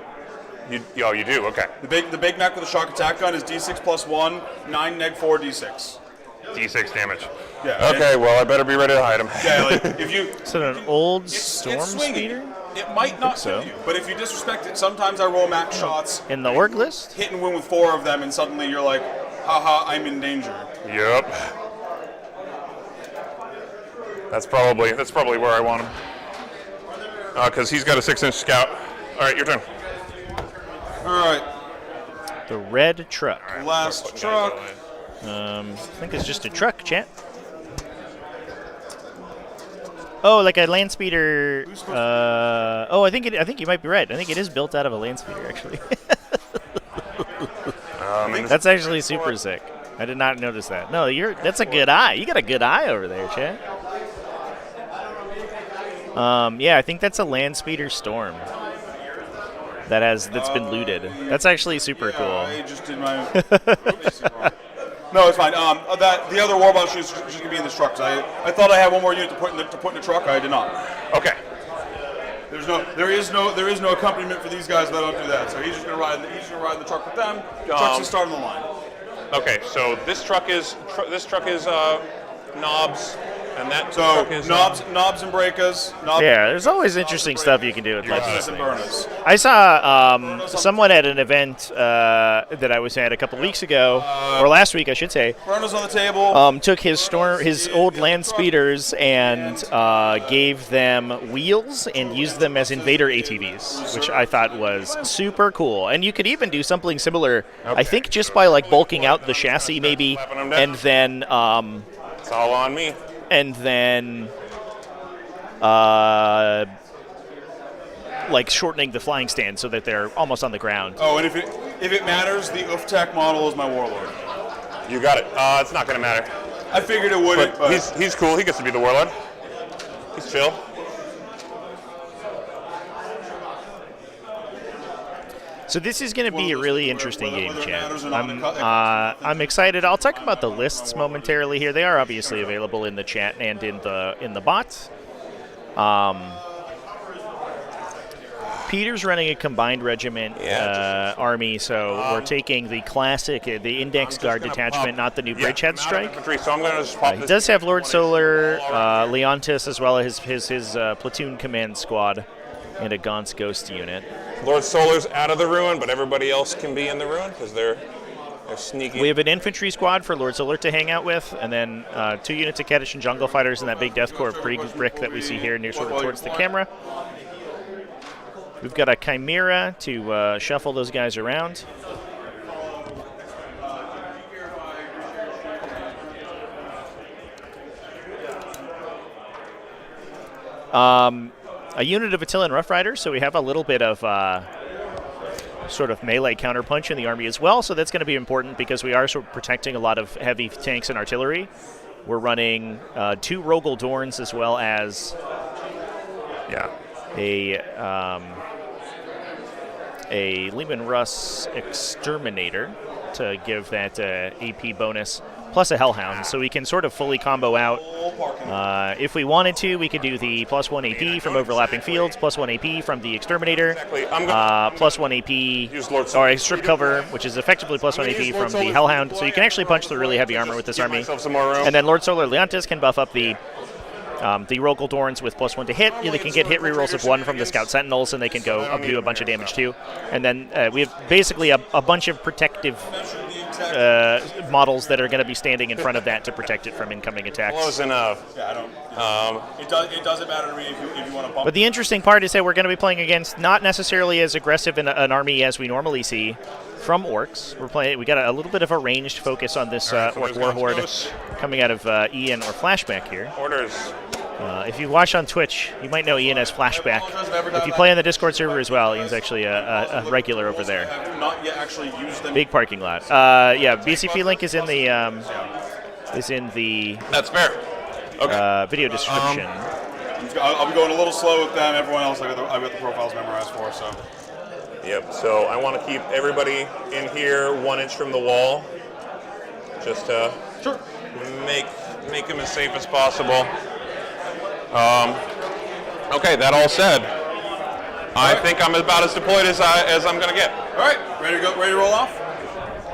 Speaker 5: You do. Okay.
Speaker 4: The big Mac with the shock attack gun is D6 plus 1, 9 neg 4 D6.
Speaker 5: D6 damage.
Speaker 4: Yeah.
Speaker 5: Okay. Well, I better be ready to hide him.
Speaker 4: Yeah. Like if you.
Speaker 2: Is it an old storm speeder?
Speaker 4: It might not kill you, but if you disrespect it, sometimes I roll max shots.
Speaker 2: In the orc list?
Speaker 4: Hit and win with 4 of them, and suddenly you're like, haha, I'm in danger.
Speaker 5: Yep. That's probably where I want him. Because he's got a 6-inch scout. All right, your turn.
Speaker 4: All right.
Speaker 2: The red truck.
Speaker 4: Right, last truck.
Speaker 2: I think it's just a truck, chat. Oh, like a land speeder. I think you might be right. I think it is built out of a land speeder, actually. That's actually super sick. I did not notice that. No, that's a good eye. You got a good eye over there, chat. Yeah, I think that's a land speeder storm. that's been looted. That's actually super cool.
Speaker 4: I just did my. No, it's fine. The other Warboss is just gonna be in this truck. I thought I had one more unit to put in the truck. I did not.
Speaker 5: Okay.
Speaker 4: There is no accompaniment for these guys that don't do that. So he's just gonna ride in the truck with them. Truck's the start of the line.
Speaker 5: Okay, so this truck is knobs, and that truck is
Speaker 4: knobs and breakers.
Speaker 2: Yeah, there's always interesting stuff you can do with
Speaker 4: Legends and burners.
Speaker 2: I saw someone at an event that I was at a couple weeks ago, or last week, I should say.
Speaker 4: Burners on the table.
Speaker 2: Took his old land speeders and gave them wheels and used them as invader ATVs, which I thought was super cool. And you could even do something similar, I think, just by like bulking out the chassis maybe, and then
Speaker 5: it's all on me.
Speaker 2: And then like shortening the flying stand so that they're almost on the ground.
Speaker 4: Oh, and if it matters, the UFTAC model is my warlord.
Speaker 5: You got it. It's not going to matter.
Speaker 4: I figured it wouldn't, but
Speaker 5: he's cool. He gets to be the warlord. He's chill.
Speaker 2: So this is going to be a really interesting game, Chad. I'm excited. I'll talk about the lists momentarily here. They are obviously available in the chat and in the bot. Peter's running a combined regiment army, so we're taking the classic, the Index Guard detachment, not the new Bridgehead Strike.
Speaker 5: So I'm gonna just pop
Speaker 2: He does have Lord Solar, Leontis, as well as his platoon command squad, and a Gaunt's Ghost unit.
Speaker 5: Lord Solar's out of the ruin, but everybody else can be in the ruin because they're sneaky.
Speaker 2: We have an infantry squad for Lord Solar to hang out with, and then 2 units of Kaddish and Jungle Fighters and that big Death Corps brick that we see here near sort of towards the camera. We've got a Chimera to shuffle those guys around. A unit of Attilan Rough Riders, so we have a little bit of sort of melee counterpunch in the army as well, so that's going to be important because we are sort of protecting a lot of heavy tanks and artillery. We're running 2 Rogel Dorns as well as a Lehman Russ Exterminator to give that AP bonus, plus a Hellhound, so we can sort of fully combo out. If we wanted to, we could do the +1 AP from overlapping fields, +1 AP from the Exterminator, +1 AP, or Strip Cover, which is effectively +1 AP from the Hellhound, so you can actually punch through really heavy armor with this army. And then Lord Solar Leontis can buff up the Rogel Dorns with +1 to hit. They can get hit rerolls of 1 from the Scout Sentinels, and they can go up to a bunch of damage too. And then we have basically a bunch of protective models that are going to be standing in front of that to protect it from incoming attacks.
Speaker 5: Close enough.
Speaker 4: Yeah, I don't. It doesn't matter to me if you want to bump.
Speaker 2: But the interesting part is that we're going to be playing against not necessarily as aggressive an army as we normally see from Orks. We got a little bit of a ranged focus on this Orc Warhorde coming out of Ian or Flashback here.
Speaker 5: Orders.
Speaker 2: If you watch on Twitch, you might know Ian as Flashback. If you play on the Discord server as well, Ian's actually a regular over there.
Speaker 4: Not yet actually used them.
Speaker 2: Big parking lot. Yeah, BCP link is in the
Speaker 5: That's fair. Okay.
Speaker 2: Video description.
Speaker 4: I'll be going a little slow with them. Everyone else, I've got the profiles memorized for. So.
Speaker 5: Yep. So I want to keep everybody in here 1 inch from the wall, just to make them as safe as possible. Okay, that all said, I think I'm about as deployed as I'm going to get.
Speaker 4: All right, ready to go? Ready to roll off?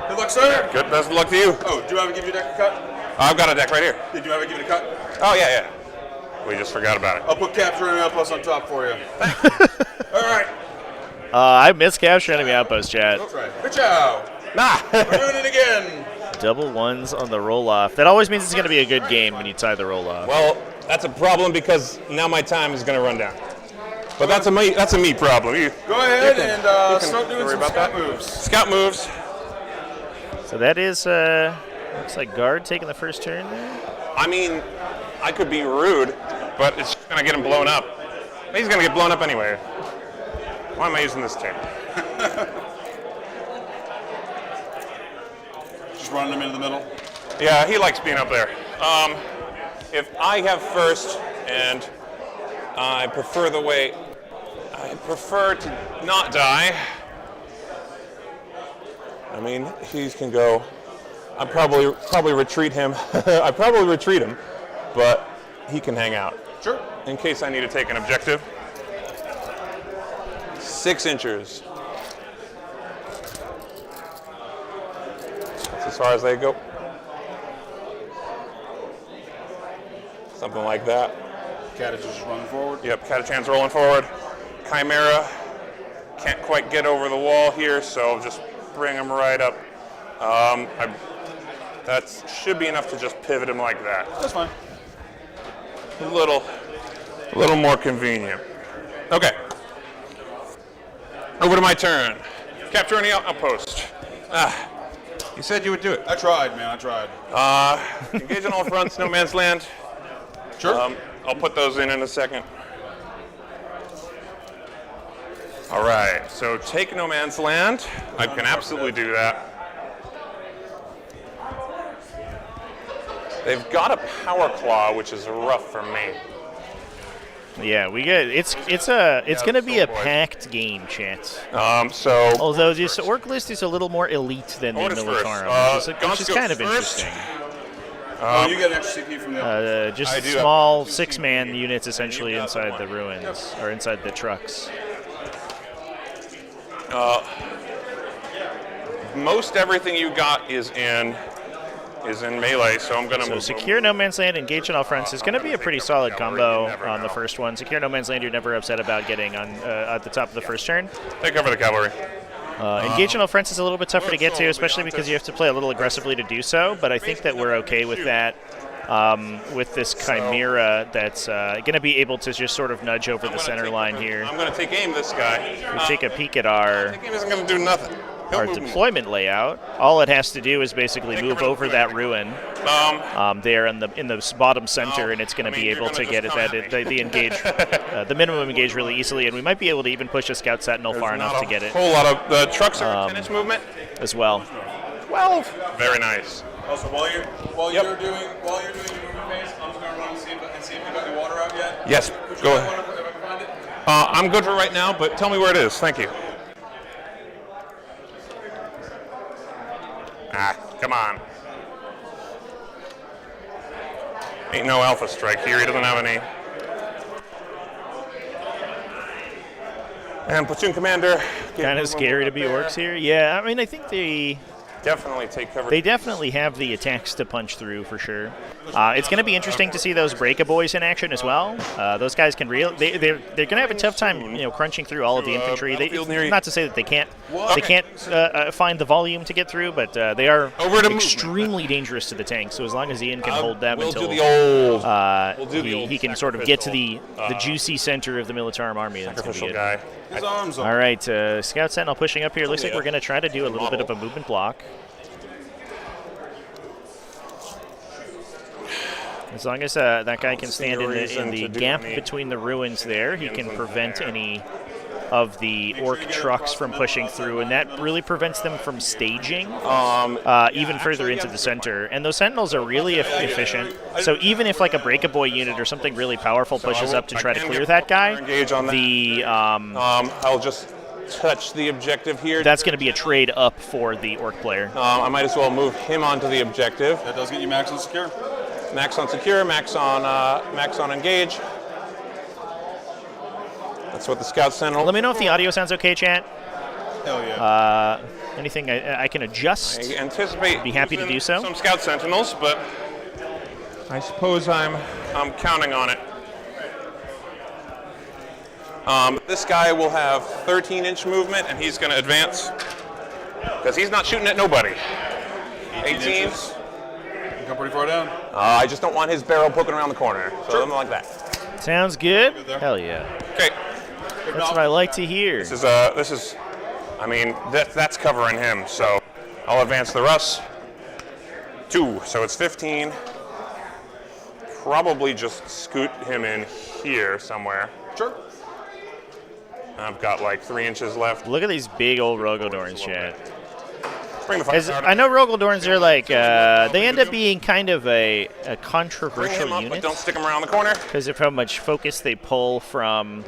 Speaker 4: Good luck, sir.
Speaker 5: Good, best of luck to you.
Speaker 4: Oh, do I have to give you a deck to cut?
Speaker 5: I've got a deck right here.
Speaker 4: Did you have to give it a cut?
Speaker 5: Oh, yeah. We just forgot about it.
Speaker 4: I'll put Capture Enemy Outpost on top for you. All right.
Speaker 2: I missed Capture Enemy Outpost, chat.
Speaker 4: Good job. We're doing it again.
Speaker 2: Double 1s on the roll-off. That always means it's going to be a good game when you tie the roll-off.
Speaker 5: Well, that's a problem because now my time is going to run down. But that's a me problem.
Speaker 4: Go ahead and start doing some scout moves.
Speaker 5: Scout moves.
Speaker 2: So that is, looks like Guard taking the first turn there.
Speaker 5: I mean, I could be rude, but it's going to get him blown up. He's going to get blown up anyway. Why am I using this turn?
Speaker 4: Just running him into the middle?
Speaker 5: Yeah, he likes being up there. If I have first, and I prefer the way I prefer to not die. I mean, he can go. I'd probably retreat him. I'd probably retreat him, but he can hang out.
Speaker 4: Sure.
Speaker 5: In case I need to take an objective. 6 inches. That's as far as they go. Something like that.
Speaker 4: Catachan's just running forward.
Speaker 5: Yep, Catachan's rolling forward. Chimera can't quite get over the wall here, so I'll just bring him right up. That should be enough to just pivot him like that.
Speaker 4: That's fine.
Speaker 5: A little more convenient. Okay. Over to my turn. Capture any outpost.
Speaker 6: You said you would do it.
Speaker 4: I tried, man. I tried.
Speaker 5: Engage on all fronts, no man's land.
Speaker 4: Sure.
Speaker 5: I'll put those in a second. All right, so take no man's land. I can absolutely do that. They've got a power claw, which is rough for me.
Speaker 2: Yeah, we get it's gonna be a packed game, chat.
Speaker 5: So
Speaker 2: Although this orc list is a little more elite than the Militarum, which is kind of interesting.
Speaker 4: You get an extra CP from the
Speaker 2: Just small 6-man units essentially inside the ruins or inside the trucks.
Speaker 5: Most everything you got is in melee, so I'm gonna move.
Speaker 2: Secure no man's land, engage on all fronts is going to be a pretty solid combo on the first one. Secure no man's land, you're never upset about getting on at the top of the first turn.
Speaker 5: Take cover the cavalry.
Speaker 2: Engage on all fronts is a little bit tougher to get to, especially because you have to play a little aggressively to do so. But I think that we're okay with that. With this Chimera that's going to be able to just sort of nudge over the center line here.
Speaker 5: I'm going to take aim this guy.
Speaker 2: We take a peek at our
Speaker 5: Take aim isn't going to do nothing.
Speaker 2: our deployment layout. All it has to do is basically move over that ruin there in the bottom center, and it's going to be able to get the engage, the minimum engage really easily, and we might be able to even push a scout sentinel far enough to get it.
Speaker 5: A whole lot of the trucks are 10-inch movement
Speaker 2: as well.
Speaker 5: 12. Very nice.
Speaker 4: Also, while you're doing your movement phase, I'm just gonna run and see if you got any water out yet.
Speaker 5: Yes. Go ahead.
Speaker 4: If I can find it.
Speaker 5: I'm good for right now, but tell me where it is. Thank you. Come on. Ain't no alpha strike here. He doesn't have any. And platoon commander.
Speaker 2: Kind of scary to be orcs here. Yeah, I mean, I think they
Speaker 5: definitely take cover.
Speaker 2: They definitely have the attacks to punch through for sure. It's going to be interesting to see those break-a-boys in action as well. Those guys can they're going to have a tough time, crunching through all of the infantry. Not to say that they can't find the volume to get through, but they are extremely dangerous to the tanks. So as long as Ian can hold them until he can sort of get to the juicy center of the Militarum army, that's going to be it.
Speaker 5: Guy.
Speaker 4: His arms
Speaker 2: All right, Scout Sentinel pushing up here. Looks like we're going to try to do a little bit of a movement block. As long as that guy can stand in the gap between the ruins there, he can prevent any of the orc trucks from pushing through, and that really prevents them from staging even further into the center. And those sentinels are really efficient, so even if like a break-a-boy unit or something really powerful pushes up to try to clear that guy,
Speaker 5: I'll just touch the objective here.
Speaker 2: That's going to be a trade up for the orc player.
Speaker 5: I might as well move him onto the objective.
Speaker 4: That does get you max on secure.
Speaker 5: Max on secure, max on engage. That's what the Scout Sentinel.
Speaker 2: Let me know if the audio sounds okay, chat.
Speaker 4: Hell yeah.
Speaker 2: Anything I can adjust.
Speaker 5: I anticipate.
Speaker 2: Be happy to do so.
Speaker 5: Some Scout Sentinels, but I suppose I'm counting on it. This guy will have 13-inch movement, and he's going to advance because he's not shooting at nobody. 18.
Speaker 4: Come pretty far down.
Speaker 5: I just don't want his barrel poking around the corner. So something like that.
Speaker 2: Sounds good. Hell yeah.
Speaker 5: Okay.
Speaker 2: That's what I like to hear.
Speaker 5: This is I mean, that's covering him. So I'll advance the Russ. 2, so it's 15. Probably just scoot him in here somewhere.
Speaker 4: Sure.
Speaker 5: I've got like 3 inches left.
Speaker 2: Look at these big old Rogodorns, chat.
Speaker 5: Bring the fire
Speaker 2: I know Rogodorns are like, they end up being kind of a controversial
Speaker 5: Bring him up,
Speaker 2: unit.
Speaker 5: but don't stick him around the corner.
Speaker 2: Because of how much focus they pull from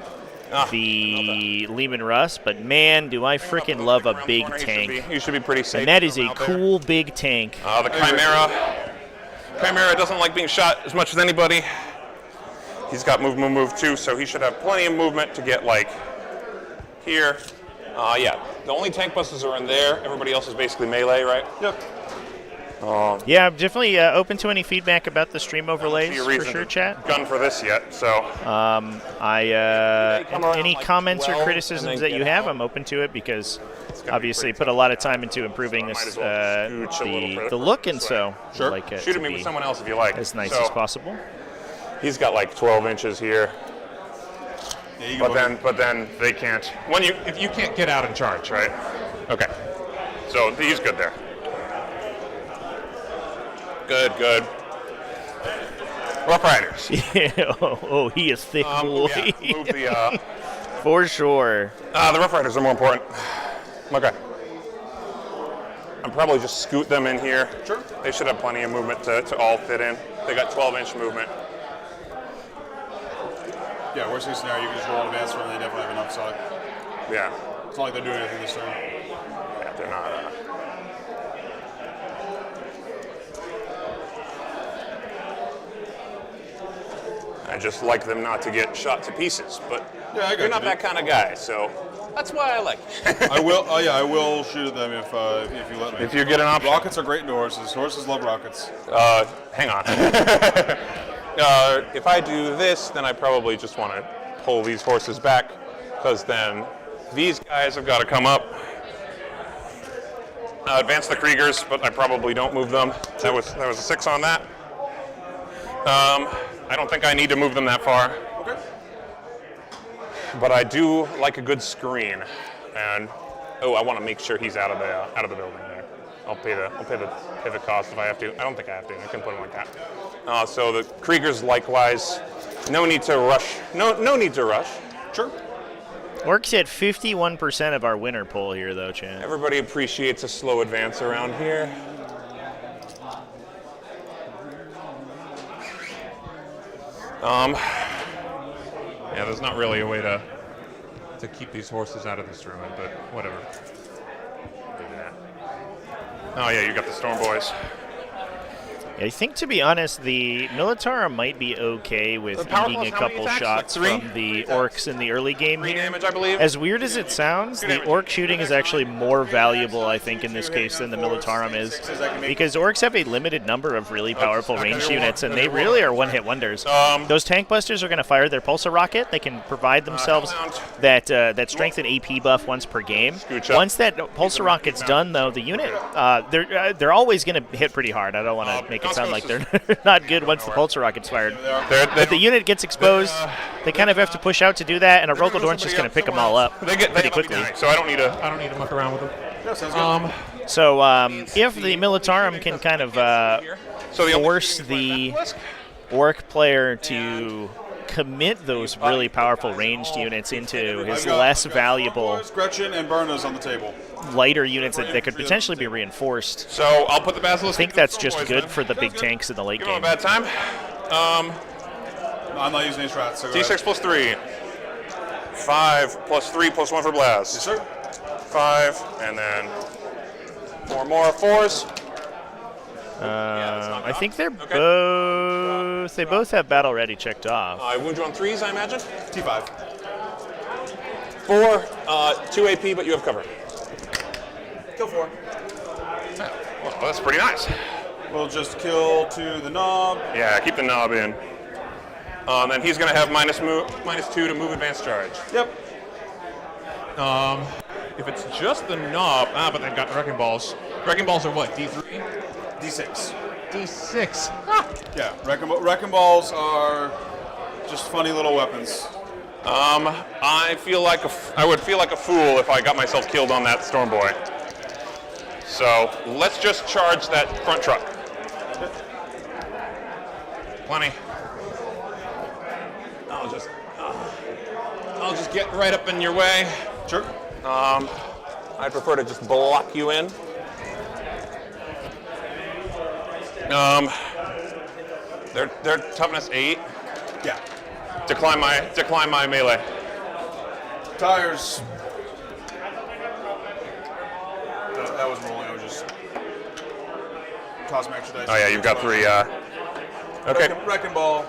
Speaker 2: the Lehman Russ, but man, do I freaking love a big tank.
Speaker 5: You should be pretty safe.
Speaker 2: And that is a cool big tank.
Speaker 5: The Chimera. Chimera doesn't like being shot as much as anybody. He's got move too, so he should have plenty of movement to get like here. Yeah, the only tank busters are in there. Everybody else is basically melee, right?
Speaker 4: Yep.
Speaker 2: Yeah, I'm definitely open to any feedback about the stream overlays for sure, chat.
Speaker 5: Gun for this yet, so.
Speaker 2: Any comments or criticisms that you have, I'm open to it because obviously put a lot of time into improving this the look, and so
Speaker 5: sure.
Speaker 2: like it
Speaker 5: shoot
Speaker 2: to
Speaker 5: at me
Speaker 2: be
Speaker 5: with someone else if you like.
Speaker 2: as nice as possible.
Speaker 5: He's got like 12 inches here. Yeah, but then they can't.
Speaker 6: If you can't get out and charge,
Speaker 5: right? Okay. So he's good there. Good. Rough Riders.
Speaker 2: Yeah, he is thick, boy.
Speaker 5: Yeah, move the.
Speaker 2: For sure.
Speaker 5: The Rough Riders are more important. Okay. I'm probably just scoot them in here.
Speaker 4: Sure.
Speaker 5: They should have plenty of movement to all fit in. They got 12-inch movement.
Speaker 4: Yeah, worst case scenario, you can just roll an advance run and they definitely have enough side.
Speaker 5: Yeah.
Speaker 4: It's not like they're doing anything this turn.
Speaker 5: Yeah, they're not. I just like them not to get shot to pieces, but you're not that kind of guy, so that's why I like it.
Speaker 4: I will shoot at them if you let me.
Speaker 5: If you get an option.
Speaker 4: Rockets are great into horses. Horses love rockets.
Speaker 5: Hang on. If I do this, then I probably just want to pull these horses back, because then these guys have got to come up. Advance the Kriegers, but I probably don't move them. That was a 6 on that. I don't think I need to move them that far.
Speaker 4: Okay.
Speaker 5: But I do like a good screen, and I want to make sure he's out of the building there. I'll pay the cost if I have to. I don't think I have to. I can put him like that. So the Kriegers likewise. No need to rush. No need to rush.
Speaker 4: Sure.
Speaker 2: Orks at 51% of our winner pool here, though, Chan.
Speaker 5: Everybody appreciates a slow advance around here.
Speaker 6: Yeah, there's not really a way to keep these horses out of this room, but whatever.
Speaker 5: Oh yeah, you got the Storm Boys.
Speaker 2: I think, to be honest, the Militarum might be okay with eating a couple shots from the Orks in the early game
Speaker 5: 3
Speaker 2: here.
Speaker 5: damage, I believe.
Speaker 2: As weird as it sounds, the Orc shooting is actually more valuable, I think, in this case than the Militarum is, because Orcs have a limited number of really powerful ranged units, and they really are one-hit wonders. Those tank busters are going to fire their pulsar rocket. They can provide themselves that strength and AP buff once per game. Once that pulsar rocket's done, though, the unit they're always going to hit pretty hard. I don't want to make it sound like they're not good once the pulsar rocket's fired. But the unit gets exposed, they kind of have to push out to do that, and a Rogodorn's just going to pick them all up pretty quickly.
Speaker 5: So I don't need to
Speaker 6: muck around with them.
Speaker 4: Yeah, sounds good.
Speaker 2: So if the Militarum can kind of force the Orc player to commit those really powerful ranged units into his less valuable
Speaker 4: Gretchen and Berna's on the table.
Speaker 2: lighter units that could potentially be reinforced.
Speaker 5: So I'll put the Basilisk.
Speaker 2: I think that's just good for the big tanks in the late
Speaker 5: game.
Speaker 2: game.
Speaker 5: A bad time.
Speaker 4: I'm not using any strats. So
Speaker 5: D6 plus 3. 5 plus 3 plus 1 for blast.
Speaker 4: Yes, sir.
Speaker 5: 5, and then 4 more 4s.
Speaker 2: I think they're both. They both have battle ready checked off.
Speaker 5: I wound you on 3s, I imagine.
Speaker 4: T5.
Speaker 5: 4, 2 AP, but you have cover.
Speaker 4: Kill 4.
Speaker 5: Well, that's pretty nice.
Speaker 4: We'll just kill to the knob.
Speaker 5: Yeah, keep the knob in. Then he's going to have -2 to move advanced charge.
Speaker 4: Yep.
Speaker 6: If it's just the knob, but they've got wrecking balls. Wrecking balls are what? D3?
Speaker 4: D6.
Speaker 6: D6.
Speaker 4: Yeah, wrecking balls are just funny little weapons.
Speaker 5: I would feel like a fool if I got myself killed on that Storm Boy. So let's just charge that front truck. Plenty. I'll just get right up in your way.
Speaker 4: Sure.
Speaker 5: I'd prefer to just block you in. They're toughness 8.
Speaker 4: Yeah.
Speaker 5: Decline my melee.
Speaker 4: Tires. That was rolling. I was just tossing extra dice.
Speaker 5: Oh yeah, you've got 3. Okay.
Speaker 4: Wrecking ball.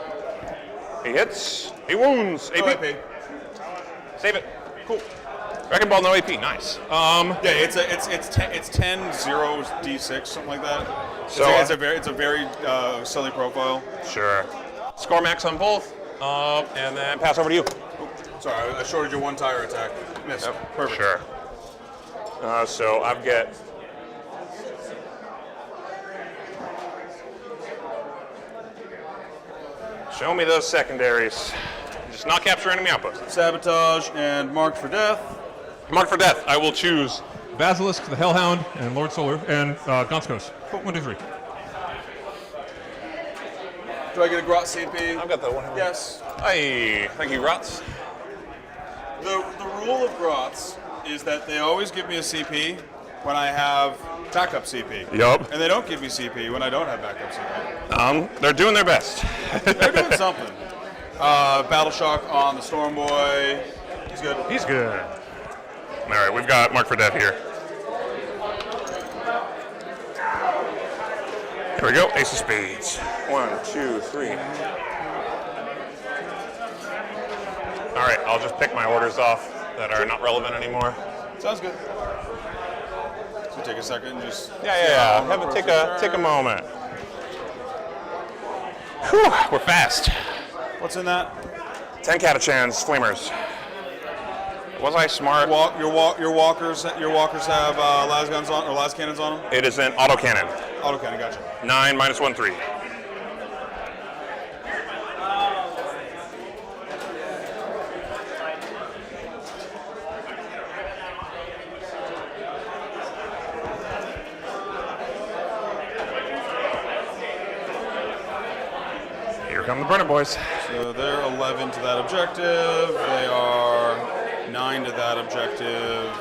Speaker 5: He hits. He wounds.
Speaker 4: No
Speaker 5: AP.
Speaker 4: AP.
Speaker 5: Save it. Cool. Wrecking ball, no AP. Nice.
Speaker 4: Yeah, it's 10 0 D6 something like that.
Speaker 5: So
Speaker 4: it's a very silly profile.
Speaker 5: Sure. Score max on both, and then pass over to you.
Speaker 4: Sorry, I shorted you 1 tire attack. Missed.
Speaker 5: Yep.
Speaker 4: Perfect.
Speaker 5: Sure. So I've got. Show me those secondaries. Just not capture enemy outposts.
Speaker 4: Sabotage and marked for death.
Speaker 5: Mark for death. I will choose.
Speaker 6: Basilisk, the Hellhound, and Lord Solar, and Gonskos. 1, 2, 3.
Speaker 4: Do I get a Grot CP?
Speaker 5: I've got the one.
Speaker 4: Yes.
Speaker 5: Hey, thank you, Rots.
Speaker 4: The rule of Grots is that they always give me a CP when I have backup CP.
Speaker 5: Yup.
Speaker 4: And they don't give me CP when I don't have backup CP.
Speaker 5: They're doing their best.
Speaker 4: They're doing something. Battle Shock on the Storm Boy. He's good.
Speaker 5: He's good. All right, we've got Mark for Death here. Here we go. Ace of Spades. 1, 2, 3. All right, I'll just pick my orders off that are not relevant anymore.
Speaker 4: Sounds good. So take a second and just...
Speaker 5: Yeah. Have a take a moment. Whew, we're fast.
Speaker 4: What's in that?
Speaker 5: 10 Catachans, Flamers. Was I smart?
Speaker 4: Your walkers have las guns on or las cannons on them.
Speaker 5: It is an autocannon.
Speaker 4: Autocannon, gotcha.
Speaker 5: 9 minus 1, 3. Here come the Burner Boys.
Speaker 4: So they're 11 to that objective. They are 9 to that objective.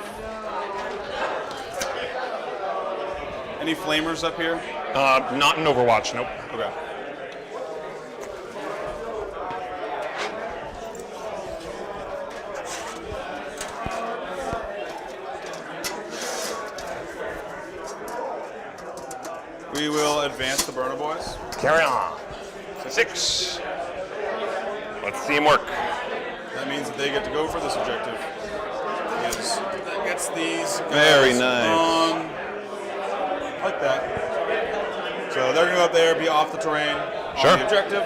Speaker 4: Any flamers up here?
Speaker 5: Not in Overwatch, nope.
Speaker 4: Okay. We will advance the Burner Boys.
Speaker 5: Carry on. 6. Let's see him work.
Speaker 4: That means that they get to go for this objective. Because that gets these guys
Speaker 5: Very nice.
Speaker 4: on like that. So they're going to go up there, be off the terrain
Speaker 5: Sure.
Speaker 4: on the objective.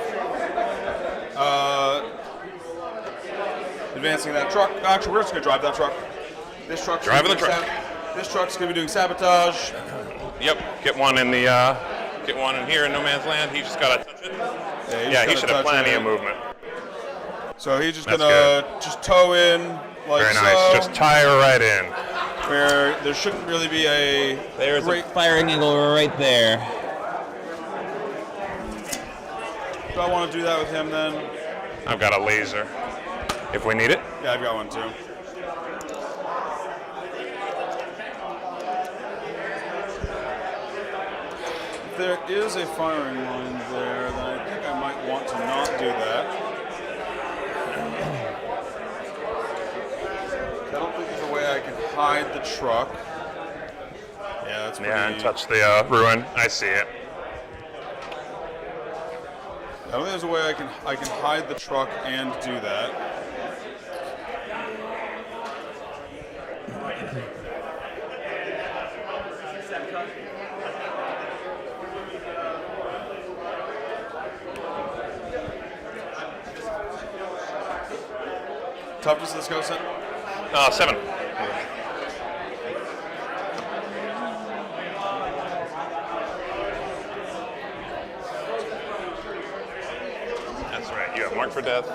Speaker 4: Advancing that truck. Actually, we're just going to drive that truck. This truck's
Speaker 5: Driving the truck.
Speaker 4: This truck's going to be doing sabotage.
Speaker 5: Yep. Get one in here in No Man's Land. He just got to touch it. Yeah, he should have plenty of movement.
Speaker 4: So he's just
Speaker 5: That's
Speaker 4: gonna just tow in like
Speaker 5: Very nice.
Speaker 4: so,
Speaker 5: Just tie her right in.
Speaker 4: where there shouldn't really be a
Speaker 7: There's
Speaker 4: great.
Speaker 7: a firing angle right there.
Speaker 4: Do I want to do that with him then?
Speaker 5: I've got a laser. If we need it.
Speaker 4: Yeah, I've got one too. There is a firing line there that I think I might want to not do that. I don't think there's a way I can hide the truck. Yeah, that's pretty...
Speaker 5: Yeah, and touch the ruin. I see it.
Speaker 4: I don't think there's a way I can hide the truck and do that. Toughness, let's go, set.
Speaker 5: 7. That's right. You have Mark for Death.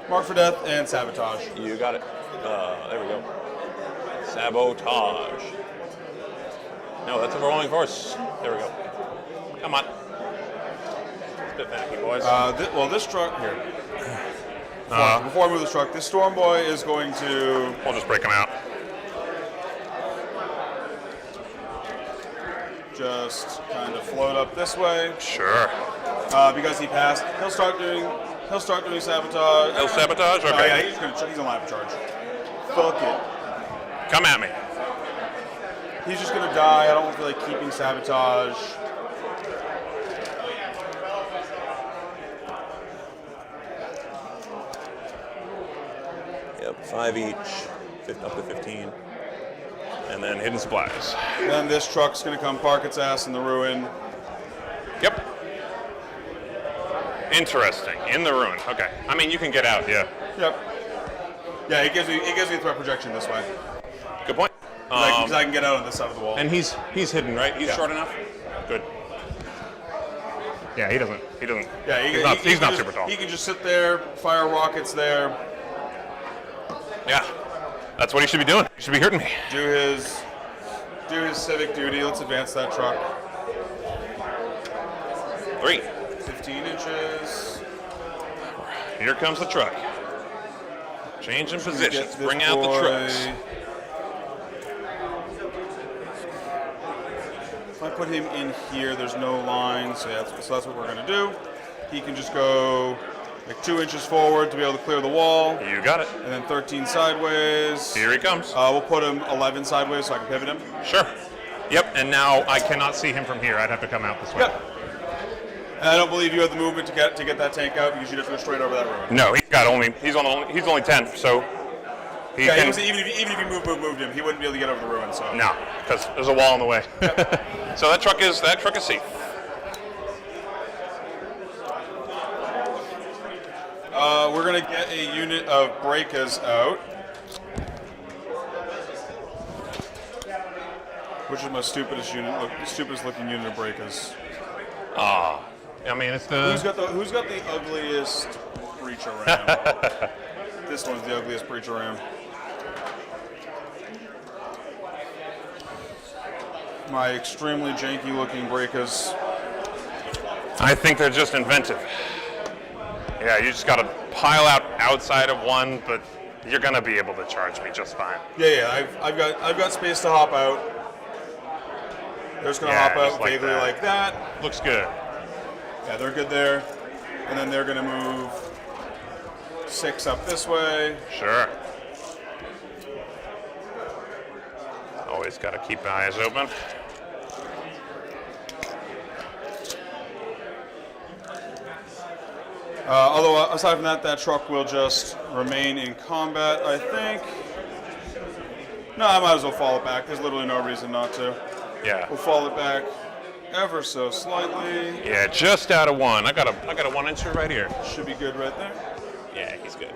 Speaker 4: Mark for death and sabotage.
Speaker 5: You got it. There we go. Sabotage. No, that's a rolling force. There we go. Come on. It's a bit finicky, boys.
Speaker 4: This truck here. Before I move this truck, this Storm Boy is going to.
Speaker 5: We'll just break him out.
Speaker 4: Just kind of float up this way.
Speaker 5: Sure.
Speaker 4: Because he passed, he'll start doing sabotage.
Speaker 5: No sabotage?
Speaker 4: Oh
Speaker 5: Okay.
Speaker 4: yeah, he's in line for charge. fuck it.
Speaker 5: Come at me.
Speaker 4: He's just gonna die. I don't feel like keeping sabotage.
Speaker 5: Yep, 5 each, up to 15. And then hidden supplies.
Speaker 4: Then this truck's gonna come park its ass in the ruin.
Speaker 5: Yep. Interesting. In the ruin. Okay. I mean, you can get out. Yeah.
Speaker 4: Yep. Yeah, it gives me threat projection this way.
Speaker 5: Good point.
Speaker 4: Because I can get out on this side of the wall.
Speaker 5: And he's hidden, right? He's short enough. Good. Yeah, he doesn't.
Speaker 4: Yeah,
Speaker 5: he's not super tall.
Speaker 4: He can just sit there, fire rockets there.
Speaker 5: Yeah. That's what he should be doing. He should be hurting me.
Speaker 4: Do his civic duty. Let's advance that truck.
Speaker 5: 3.
Speaker 4: 15 inches.
Speaker 5: Here comes the truck. Change in positions.
Speaker 4: Get this
Speaker 5: Bring out the
Speaker 4: boy.
Speaker 5: trucks.
Speaker 4: If I put him in here, there's no line, so that's what we're going to do. He can just go like 2 inches forward to be able to clear the wall.
Speaker 5: You got it.
Speaker 4: And then 13 sideways.
Speaker 5: Here he comes.
Speaker 4: We'll put him 11 sideways so I can pivot him.
Speaker 5: Sure. Yep, and now I cannot see him from here. I'd have to come out this way.
Speaker 4: Yep. And I don't believe you have the movement to get that tank out because you'd have to go straight over that ruin.
Speaker 5: No, he's only 10, so he can.
Speaker 4: Even if you moved him, he wouldn't be able to get over the ruin. So
Speaker 5: No, because there's a wall in the way. So that truck is safe.
Speaker 4: We're gonna get a unit of breakers out. Which is my stupidest looking unit of breakers?
Speaker 6: I mean, it's the...
Speaker 4: Who's got the ugliest breacher ram? This one's the ugliest breacher ram. My extremely janky looking breakers.
Speaker 5: I think they're just inventive. Yeah, you just got to pile out outside of one, but you're gonna be able to charge me just fine.
Speaker 4: Yeah. I've got space to hop out. They're just gonna hop out vaguely like that.
Speaker 5: Looks good.
Speaker 4: Yeah, they're good there. And then they're gonna move 6 up this way.
Speaker 5: Sure. Always got to keep my eyes open.
Speaker 4: Although aside from that truck will just remain in combat, I think. No, I might as well fall it back. There's literally no reason not to.
Speaker 5: Yeah.
Speaker 4: We'll fall it back ever so slightly.
Speaker 5: Yeah, just out of 1. I got a 1-incher right here.
Speaker 4: Should be good right there.
Speaker 5: Yeah, he's good.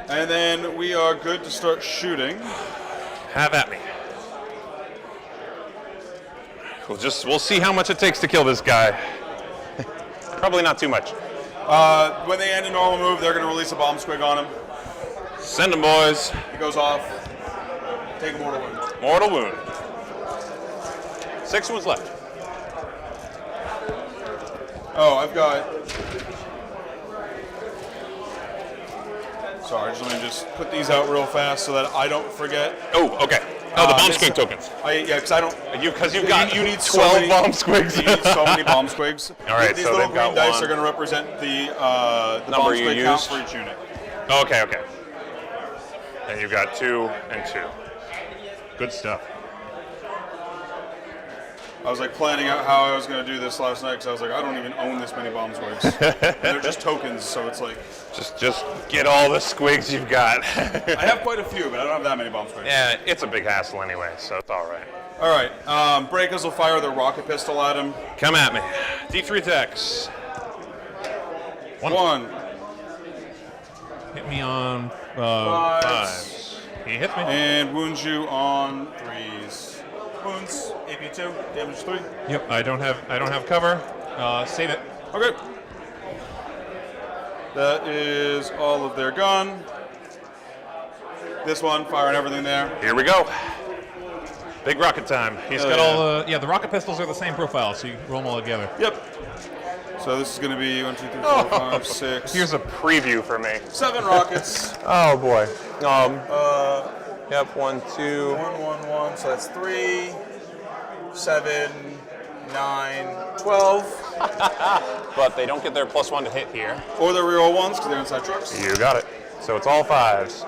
Speaker 4: And then we are good to start shooting.
Speaker 5: Have at me. We'll see how much it takes to kill this guy. Probably not too much.
Speaker 4: When they end a normal move, they're going to release a bomb squig on him.
Speaker 5: Send him, boys.
Speaker 4: He goes off. Take a mortal wound.
Speaker 5: Mortal wound. 6 wounds left.
Speaker 4: Oh, I've got... Sorry, let me just put these out real fast so that I don't forget.
Speaker 5: Oh, okay. Oh, the bomb squig tokens.
Speaker 4: Yeah, because I don't...
Speaker 5: Because you need 12
Speaker 4: so
Speaker 5: bomb squigs.
Speaker 4: You need so many bomb squigs.
Speaker 5: All right,
Speaker 4: these
Speaker 5: so
Speaker 4: little
Speaker 5: they've got
Speaker 4: green dice
Speaker 5: one.
Speaker 4: are going to represent the bomb squig count for each unit.
Speaker 5: Okay. And you've got 2 and 2. Good stuff.
Speaker 4: I was like planning out how I was going to do this last night because I was like, I don't even own this many bomb squigs. They're just tokens, so it's like...
Speaker 5: Just get all the squigs you've got.
Speaker 4: I have quite a few, but I don't have that many bomb squigs.
Speaker 5: Yeah, it's a big hassle anyway, so it's all right.
Speaker 4: All right, breakers will fire their rocket pistol at him.
Speaker 5: Come at me. D3 attacks.
Speaker 4: 1.
Speaker 6: Hit me on
Speaker 4: 5s.
Speaker 5: He hits me.
Speaker 4: And wounds you on 3s. Wounds, AP2, damage 3.
Speaker 6: Yep, I don't have cover. Save it.
Speaker 4: Okay. That is all of their gun. This one, firing everything there.
Speaker 5: Here we go. Big rocket time.
Speaker 6: He's got all the rocket pistols are the same profile, so you roll them all together.
Speaker 4: Yep. So this is going to be 1, 2, 3, 4, 5, 6.
Speaker 5: Here's a preview for me.
Speaker 4: 7 rockets.
Speaker 5: Oh boy. Yep, 1, 2.
Speaker 4: 1, 1, 1. So that's 3, 7, 9, 12.
Speaker 5: But they don't get their +1 to hit here.
Speaker 4: Or the reroll ones because they're inside trucks.
Speaker 5: You got it. So it's all 5s.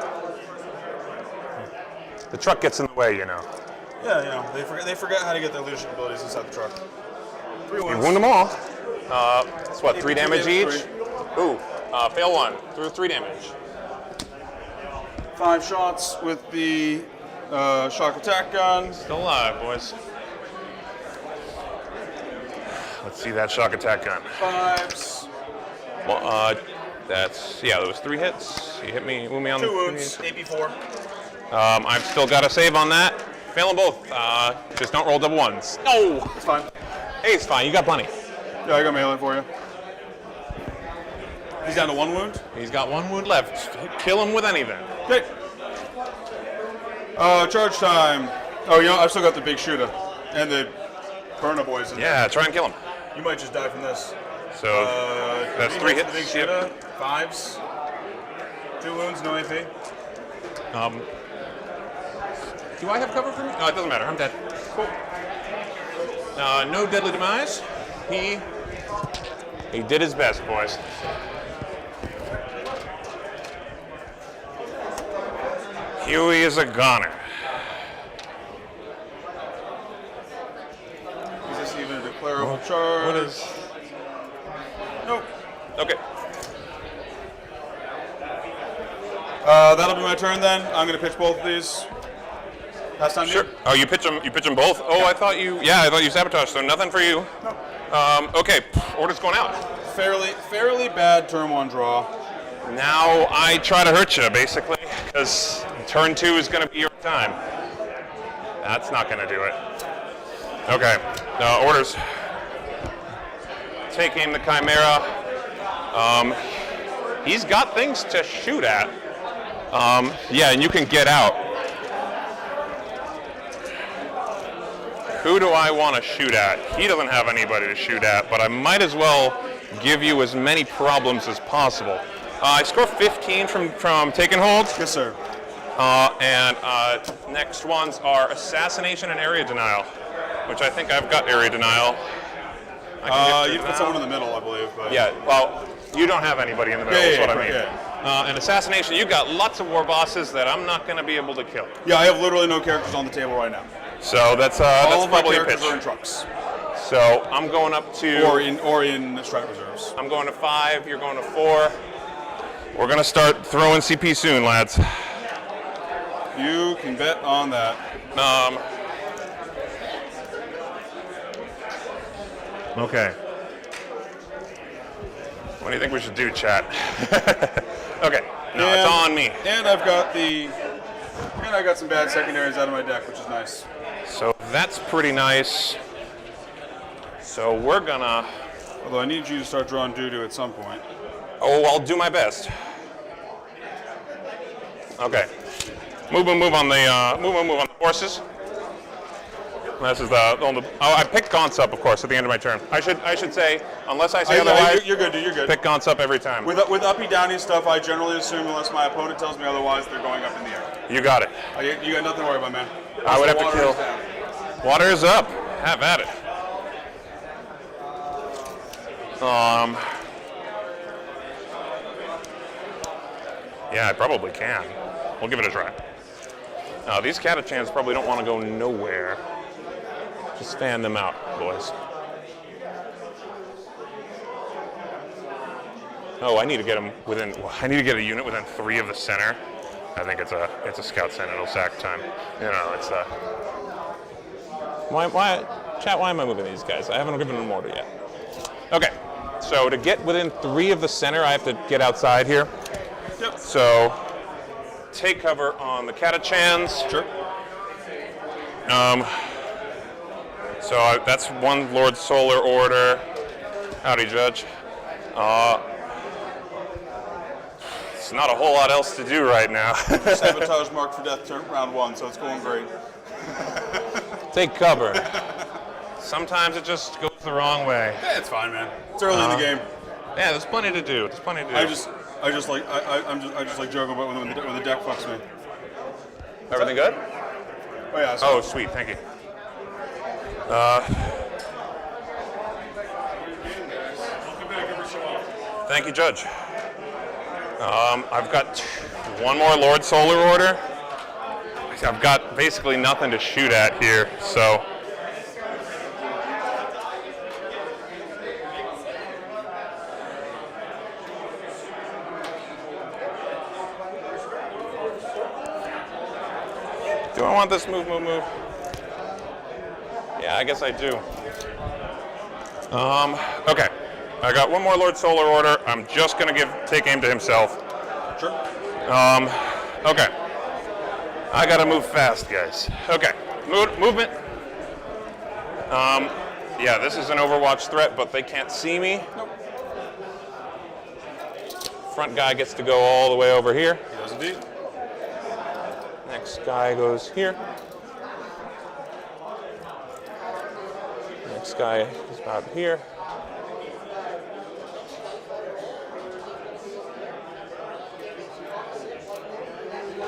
Speaker 5: The truck gets in the way, you know.
Speaker 4: Yeah, you know, they forget how to get their leadership abilities inside the truck. 3
Speaker 5: You
Speaker 4: wounds.
Speaker 5: wound them all. It's what, 3 damage each?
Speaker 4: 3.
Speaker 5: Ooh, fail 1. Through 3 damage.
Speaker 4: 5 shots with the shock attack gun.
Speaker 5: Still alive, boys. Let's see that shock attack gun.
Speaker 4: 5s.
Speaker 5: Well, that's, yeah, those 3 hits. You hit me, wound me on
Speaker 4: 2 wounds. AP4.
Speaker 5: I've still got a save on that. Fail them both. Just don't roll double 1s. No!
Speaker 4: It's fine.
Speaker 5: Hey, it's fine. You got plenty.
Speaker 4: Yeah, I got melee for you. He's down to 1 wound.
Speaker 5: He's got 1 wound left. Kill him with anything.
Speaker 4: Okay. Charge time. Oh, you know, I've still got the big shooter and the burner boys.
Speaker 5: Yeah, try and kill him.
Speaker 4: You might just die from this.
Speaker 5: So that's 3 hits.
Speaker 4: The big shooter. 5s. 2 wounds, no AP.
Speaker 5: Do I have cover for me? No, it doesn't matter. I'm dead. Cool. No deadly demise. He did his best, boys. Huey is a goner.
Speaker 4: Is this even a declarable charge?
Speaker 5: What is?
Speaker 4: Nope.
Speaker 5: Okay.
Speaker 4: That'll be my turn then. I'm gonna pitch both of these. Last time.
Speaker 5: Sure. Oh, you pitch them. You pitch them both. Oh, I thought you. Yeah, I thought you sabotaged. So nothing for you.
Speaker 4: No.
Speaker 5: Okay. Order's going out.
Speaker 4: Fairly bad turn 1 draw.
Speaker 5: Now I try to hurt you, basically, because turn 2 is going to be your time. That's not going to do it. Okay. Orders. Take aim the Chimera. He's got things to shoot at. Yeah, and you can get out. Who do I want to shoot at? He doesn't have anybody to shoot at, but I might as well give you as many problems as possible. I score 15 from taking holds.
Speaker 4: Yes, sir.
Speaker 5: And next ones are assassination and area denial, which I think I've got area denial.
Speaker 4: You put someone in the middle, I believe. But.
Speaker 5: Yeah, well, you don't have anybody in the middle, is what I mean.
Speaker 4: Yeah.
Speaker 5: And assassination, you got lots of war bosses that I'm not going to be able to kill.
Speaker 4: Yeah, I have literally no characters on the table right now.
Speaker 5: So that's
Speaker 4: all of my
Speaker 5: probably a
Speaker 4: characters
Speaker 5: pitch.
Speaker 4: are in trucks.
Speaker 5: So I'm going up to...
Speaker 4: Or in strat reserves.
Speaker 5: I'm going to 5, you're going to 4. We're going to start throwing CP soon, lads.
Speaker 4: You can bet on that.
Speaker 5: Okay. What do you think we should do, chat? Okay, it's on me.
Speaker 4: And I've got I got some bad secondaries out of my deck, which is nice.
Speaker 5: So that's pretty nice. So we're gonna...
Speaker 4: Although I need you to start drawing doo-doo at some point.
Speaker 5: Oh, I'll do my best. Okay. Move on the horses. This is I pick Gaunts up, of course, at the end of my turn. I should say, unless I say otherwise.
Speaker 4: You're good, dude. You're good.
Speaker 5: Pick Gaunts up every time.
Speaker 4: With uppy downy stuff, I generally assume, unless my opponent tells me otherwise, they're going up in the air.
Speaker 5: You got it.
Speaker 4: You got nothing to worry about, man.
Speaker 5: I would have to kill. Water is up. Have at it. Yeah, I probably can. We'll give it a try. These Catachans probably don't want to go nowhere. Just fan them out, boys. Oh, I need to get them within. I need to get a unit within 3 of the center. I think it's a scout sentinel sack time. It's Why, chat? Why am I moving these guys? I haven't given them order yet. Okay, so to get within 3 of the center, I have to get outside here.
Speaker 4: Yep.
Speaker 5: So take cover on the Catachans.
Speaker 4: Sure.
Speaker 5: So that's 1 Lord Solar Order. Howdy, Judge. It's not a whole lot else to do right now.
Speaker 4: Sabotage marked for death turn round 1, so it's going great.
Speaker 5: Take cover. Sometimes it just goes the wrong way.
Speaker 4: Yeah, it's fine, man. It's early in the game.
Speaker 5: Yeah, there's plenty to do.
Speaker 4: I just like joking about when the deck fucks me.
Speaker 5: Everything good?
Speaker 4: Oh yeah.
Speaker 5: Oh, sweet. Thank you. Thank you, Judge. I've got one more Lord Solar Order. I've got basically nothing to shoot at here, so. Do I want this move? Yeah, I guess I do. Okay. I got one more Lord Solar Order. I'm just gonna take aim to himself.
Speaker 4: Sure.
Speaker 5: Okay. I gotta move fast, guys. Okay. Movement. Yeah, this is an Overwatch threat, but they can't see me.
Speaker 4: Nope.
Speaker 5: Front guy gets to go all the way over here.
Speaker 4: He does indeed.
Speaker 5: Next guy goes here. Next guy is about here.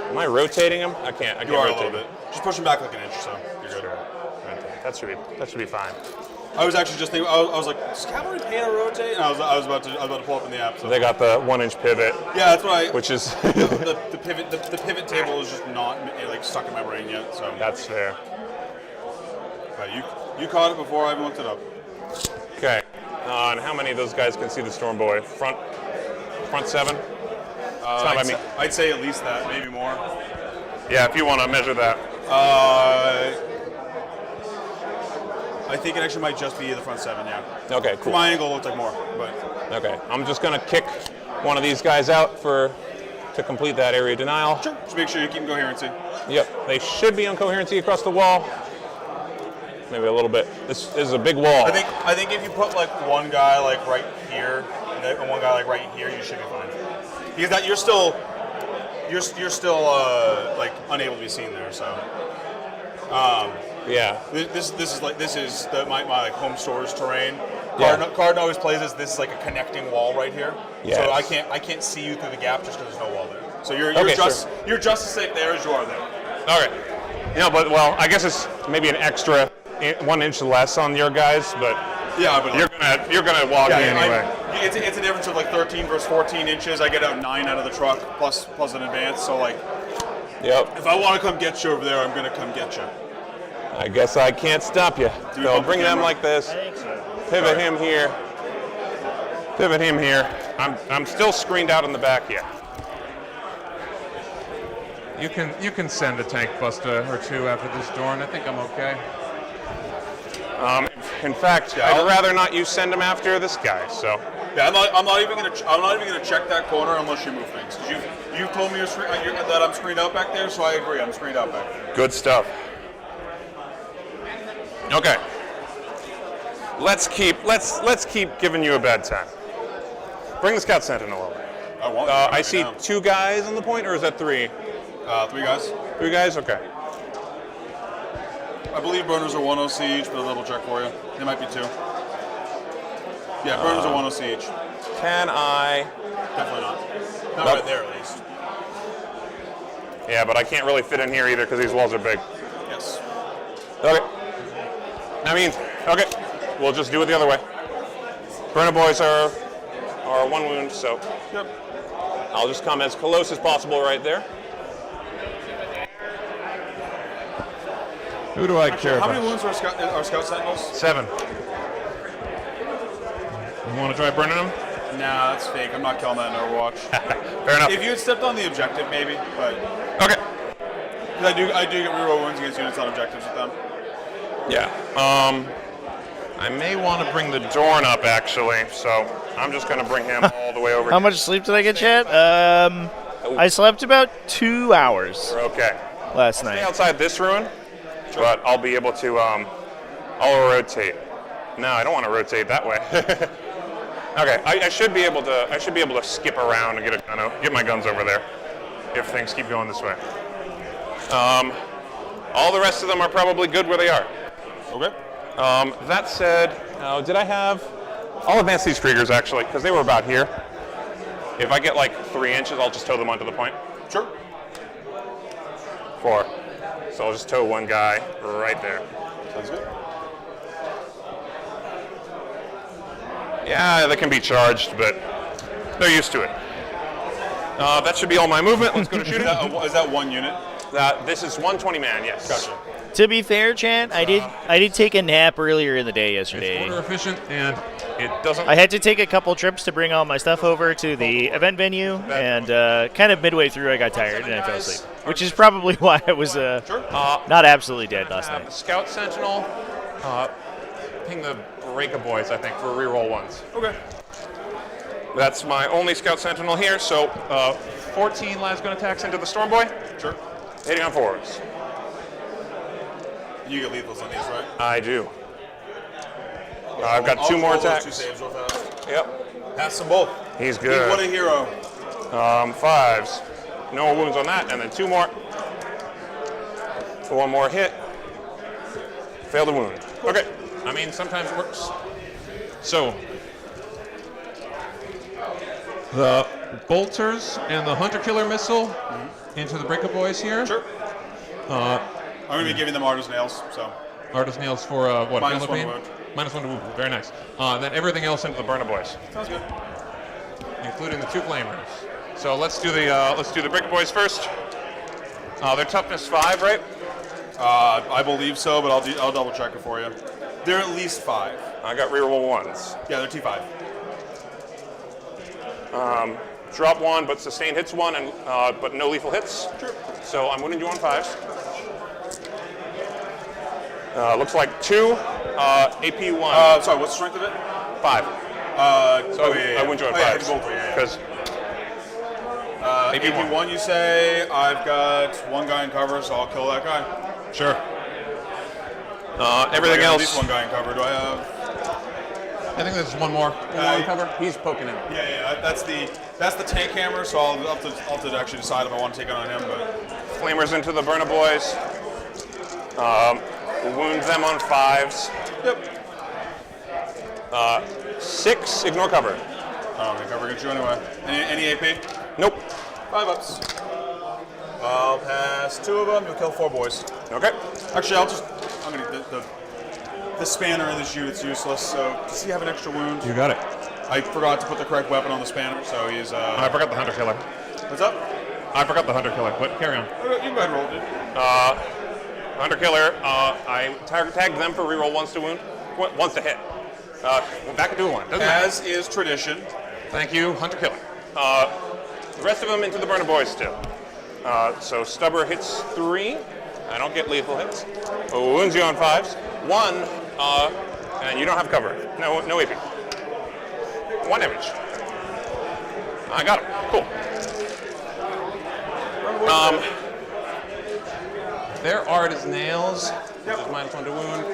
Speaker 5: Am I rotating him? I can't.
Speaker 4: You are a little bit. Just push him back like an inch, so you're good.
Speaker 5: Sure. That should be fine.
Speaker 4: I was actually just thinking. I was like, does cavalry pay to rotate? And I was about to pull up in the app. So.
Speaker 5: They got the 1-inch pivot.
Speaker 4: Yeah, that's what I.
Speaker 5: Which is
Speaker 4: the pivot table is just not like stuck in my brain yet. So
Speaker 5: that's fair.
Speaker 4: But you caught it before I even looked it up.
Speaker 5: Okay. And how many of those guys can see the Storm Boy? Front 7. It's not by me.
Speaker 4: I'd say at least that, maybe more.
Speaker 5: Yeah, if you want to measure that.
Speaker 4: I think it actually might just be the front 7, yeah.
Speaker 5: Okay, cool.
Speaker 4: From my angle, it looks like more, but.
Speaker 5: Okay, I'm just gonna kick one of these guys out to complete that area denial.
Speaker 4: Sure. Just make sure you keep coherency.
Speaker 5: Yep, they should be on coherency across the wall. Maybe a little bit. This is a big wall.
Speaker 4: I think if you put like one guy like right here and one guy like right here, you should be fine. Because that you're still like unable to be seen there. So.
Speaker 5: Yeah.
Speaker 4: This is my like home store's terrain.
Speaker 5: Yeah.
Speaker 4: Cardin always plays this. This is like a connecting wall right here.
Speaker 5: Yes.
Speaker 4: So I can't see you through the gap just because there's no wall there. So you're just as safe there as you are there.
Speaker 5: Okay. But I guess it's maybe an extra 1 inch less on your guys, but
Speaker 4: yeah, but
Speaker 5: you're gonna walk me anyway.
Speaker 4: It's a difference of like 13 versus 14 inches. I get out 9 out of the truck plus an advance. So like,
Speaker 5: yep.
Speaker 4: If I want to come get you over there, I'm gonna come get you.
Speaker 5: I guess I can't stop you. So bring them like this. Pivot him here. Pivot him here. I'm still screened out in the back here.
Speaker 6: You can send a tank buster or two after this door, and I think I'm okay.
Speaker 5: In fact, I'd rather not you send him after this guy. So.
Speaker 4: Yeah, I'm not even gonna check that corner unless you move things. You've told me that I'm screened out back there, so I agree. I'm screened out back there.
Speaker 5: Good stuff. Okay. Let's keep giving you a bad time. Bring the Scout Sentinel over. I see 2 guys on the point, or is that 3?
Speaker 4: 3 guys.
Speaker 5: 3 guys? Okay.
Speaker 4: I believe burners are 1-0 each, but a little check for you. They might be 2. Yeah, burners are 1-0 each.
Speaker 5: Can I?
Speaker 4: Definitely not. Not right there, at least.
Speaker 5: Yeah, but I can't really fit in here either because these walls are big.
Speaker 4: Yes.
Speaker 5: Okay. Okay. We'll just do it the other way. Burner boys are 1 wound, so.
Speaker 4: Yep.
Speaker 5: I'll just come as close as possible right there.
Speaker 6: Who do I care about?
Speaker 4: How many wounds are Scout Sentinels?
Speaker 5: 7. You want to try burning them?
Speaker 4: Nah, that's fake. I'm not killing that in Overwatch.
Speaker 5: Fair enough.
Speaker 4: If you had stepped on the objective, maybe, but.
Speaker 5: Okay.
Speaker 4: I do get reroll wounds against units on objectives with them.
Speaker 5: Yeah. I may want to bring the Dorn up, actually, so I'm just going to bring him all the way over.
Speaker 2: How much sleep did I get, Chad? I slept about 2 hours.
Speaker 5: Okay.
Speaker 2: Last
Speaker 5: night.
Speaker 2: night.
Speaker 5: Stay outside this ruin, but I'll be able to, I'll rotate. No, I don't want to rotate that way. Okay, I should be able to skip around and get my guns over there if things keep going this way. All the rest of them are probably good where they are.
Speaker 4: Okay.
Speaker 5: That said, did I have? I'll advance these Kriegers actually because they were about here. If I get like 3 inches, I'll just tow them onto the point.
Speaker 4: Sure.
Speaker 5: 4. So I'll just tow one guy right there.
Speaker 4: Sounds good.
Speaker 5: Yeah, they can be charged, but they're used to it. That should be all my movement. Let's go to shooting.
Speaker 4: Is that one unit?
Speaker 5: This is 120 man, yes.
Speaker 4: Gotcha.
Speaker 2: To be fair, Chan, I did take a nap earlier in the day yesterday.
Speaker 6: It's order efficient, and
Speaker 5: It doesn't.
Speaker 2: I had to take a couple trips to bring all my stuff over to the event venue, and kind of midway through I got tired and I fell asleep, which is probably why I was not absolutely dead last night.
Speaker 5: Scout Sentinel, ping the Breaka Boys, I think, for reroll ones.
Speaker 4: Okay.
Speaker 5: That's my only Scout Sentinel here, so 14 Lasgun attacks into the Storm Boy.
Speaker 4: Sure.
Speaker 5: Hitting on 4s.
Speaker 4: You get lethals on these, right?
Speaker 5: I do. I've got 2 more attacks.
Speaker 4: 2 saves real fast.
Speaker 5: Yep.
Speaker 4: Pass them both.
Speaker 5: He's good.
Speaker 4: What a hero.
Speaker 5: 5s. No wounds on that, and then 2 more. 1 more hit. Failed the wound. Okay. I mean, sometimes it works. So,
Speaker 6: the bolters and the hunter killer missile into the Breaka Boys here.
Speaker 4: Sure. I'm going to be giving them Artist Nails, so.
Speaker 6: Artist Nails for what?
Speaker 4: -1
Speaker 6: pain?
Speaker 4: wound.
Speaker 6: -1 wound. Very nice. Then everything else into the Burna Boys,
Speaker 4: Sounds good.
Speaker 6: including the 2 flamers.
Speaker 5: so let's do the Breaka Boys first. Their toughness 5, right?
Speaker 4: I believe so, but I'll double check it for you. They're at least 5.
Speaker 5: I got reroll 1s.
Speaker 4: Yeah, they're T5.
Speaker 5: Drop 1, but sustain hits 1, and but no lethal hits.
Speaker 4: Sure.
Speaker 5: So I'm winning you on 5s. Looks like 2, AP 1.
Speaker 4: Sorry, what's the strength of it?
Speaker 5: 5. So I win you on 5s.
Speaker 4: Yeah.
Speaker 5: Because
Speaker 4: AP 1, you say. I've got 1 guy in cover, so I'll kill that guy.
Speaker 5: sure. Everything
Speaker 4: I got
Speaker 5: else.
Speaker 4: At least 1 guy in cover. Do I have?
Speaker 6: I think there's one more. Cover. He's poking him.
Speaker 4: Yeah. That's the tank hammer. So I'll have to actually decide if I want to take it on him. But
Speaker 5: Flamers into the Burna Boys. Wound them on 5s.
Speaker 4: yep.
Speaker 5: 6, ignore cover.
Speaker 4: I don't think cover against you anyway. Any AP?
Speaker 5: Nope.
Speaker 4: 5 ups. I'll pass 2 of them. You'll kill 4 boys.
Speaker 5: Okay.
Speaker 4: Actually, I'm gonna the spanner in this unit's useless. So does he have an extra wound?
Speaker 6: You got it.
Speaker 4: I forgot to put the correct weapon on the spanner, so he's.
Speaker 5: I forgot the Hunter Killer.
Speaker 4: What's up?
Speaker 5: I forgot the Hunter Killer, but carry on.
Speaker 4: You can go ahead and roll, dude.
Speaker 5: Hunter Killer, I tagged them for reroll 1s to wound. 1s to hit. Back into 1. Doesn't matter.
Speaker 4: As is tradition.
Speaker 5: Thank you, Hunter Killer. The rest of them into the Burna Boys still. So Stubber hits 3. I don't get lethal hits. Wounds you on 5s. 1, and you don't have cover. No AP. 1 damage. I got him. Cool.
Speaker 6: Their art is nails, which is -1 to wound.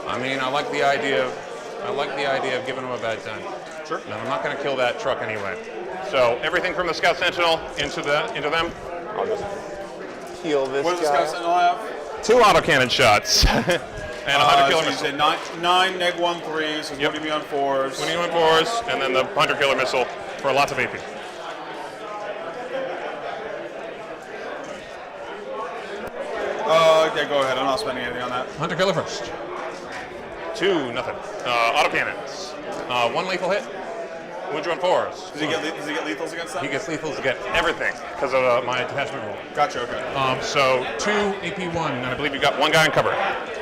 Speaker 6: I mean, I like the idea of giving them a bad time.
Speaker 4: Sure.
Speaker 6: And I'm not going to kill that truck anyway.
Speaker 5: So everything from the Scout Sentinel into them. I'll just heal this
Speaker 4: What does the
Speaker 5: guy.
Speaker 4: Scout Sentinel have?
Speaker 5: 2 autocannon shots. And a Hunter Killer
Speaker 4: So you
Speaker 5: missile.
Speaker 4: say 9 neg 1 3s, so
Speaker 5: Yep.
Speaker 4: 20 on 4s.
Speaker 5: 20 on 4s, and then the Hunter Killer missile for lots of AP.
Speaker 4: Okay, go ahead. I'm not spending anything on that.
Speaker 6: Hunter killer first.
Speaker 5: 2, nothing. Autocannons. 1 lethal hit. Wound you on 4s.
Speaker 4: Does he get lethals against that?
Speaker 5: He gets lethals to get everything because of my detachment rule.
Speaker 4: Gotcha. Okay.
Speaker 5: So
Speaker 6: 2 AP1.
Speaker 5: I believe you got 1 guy in cover.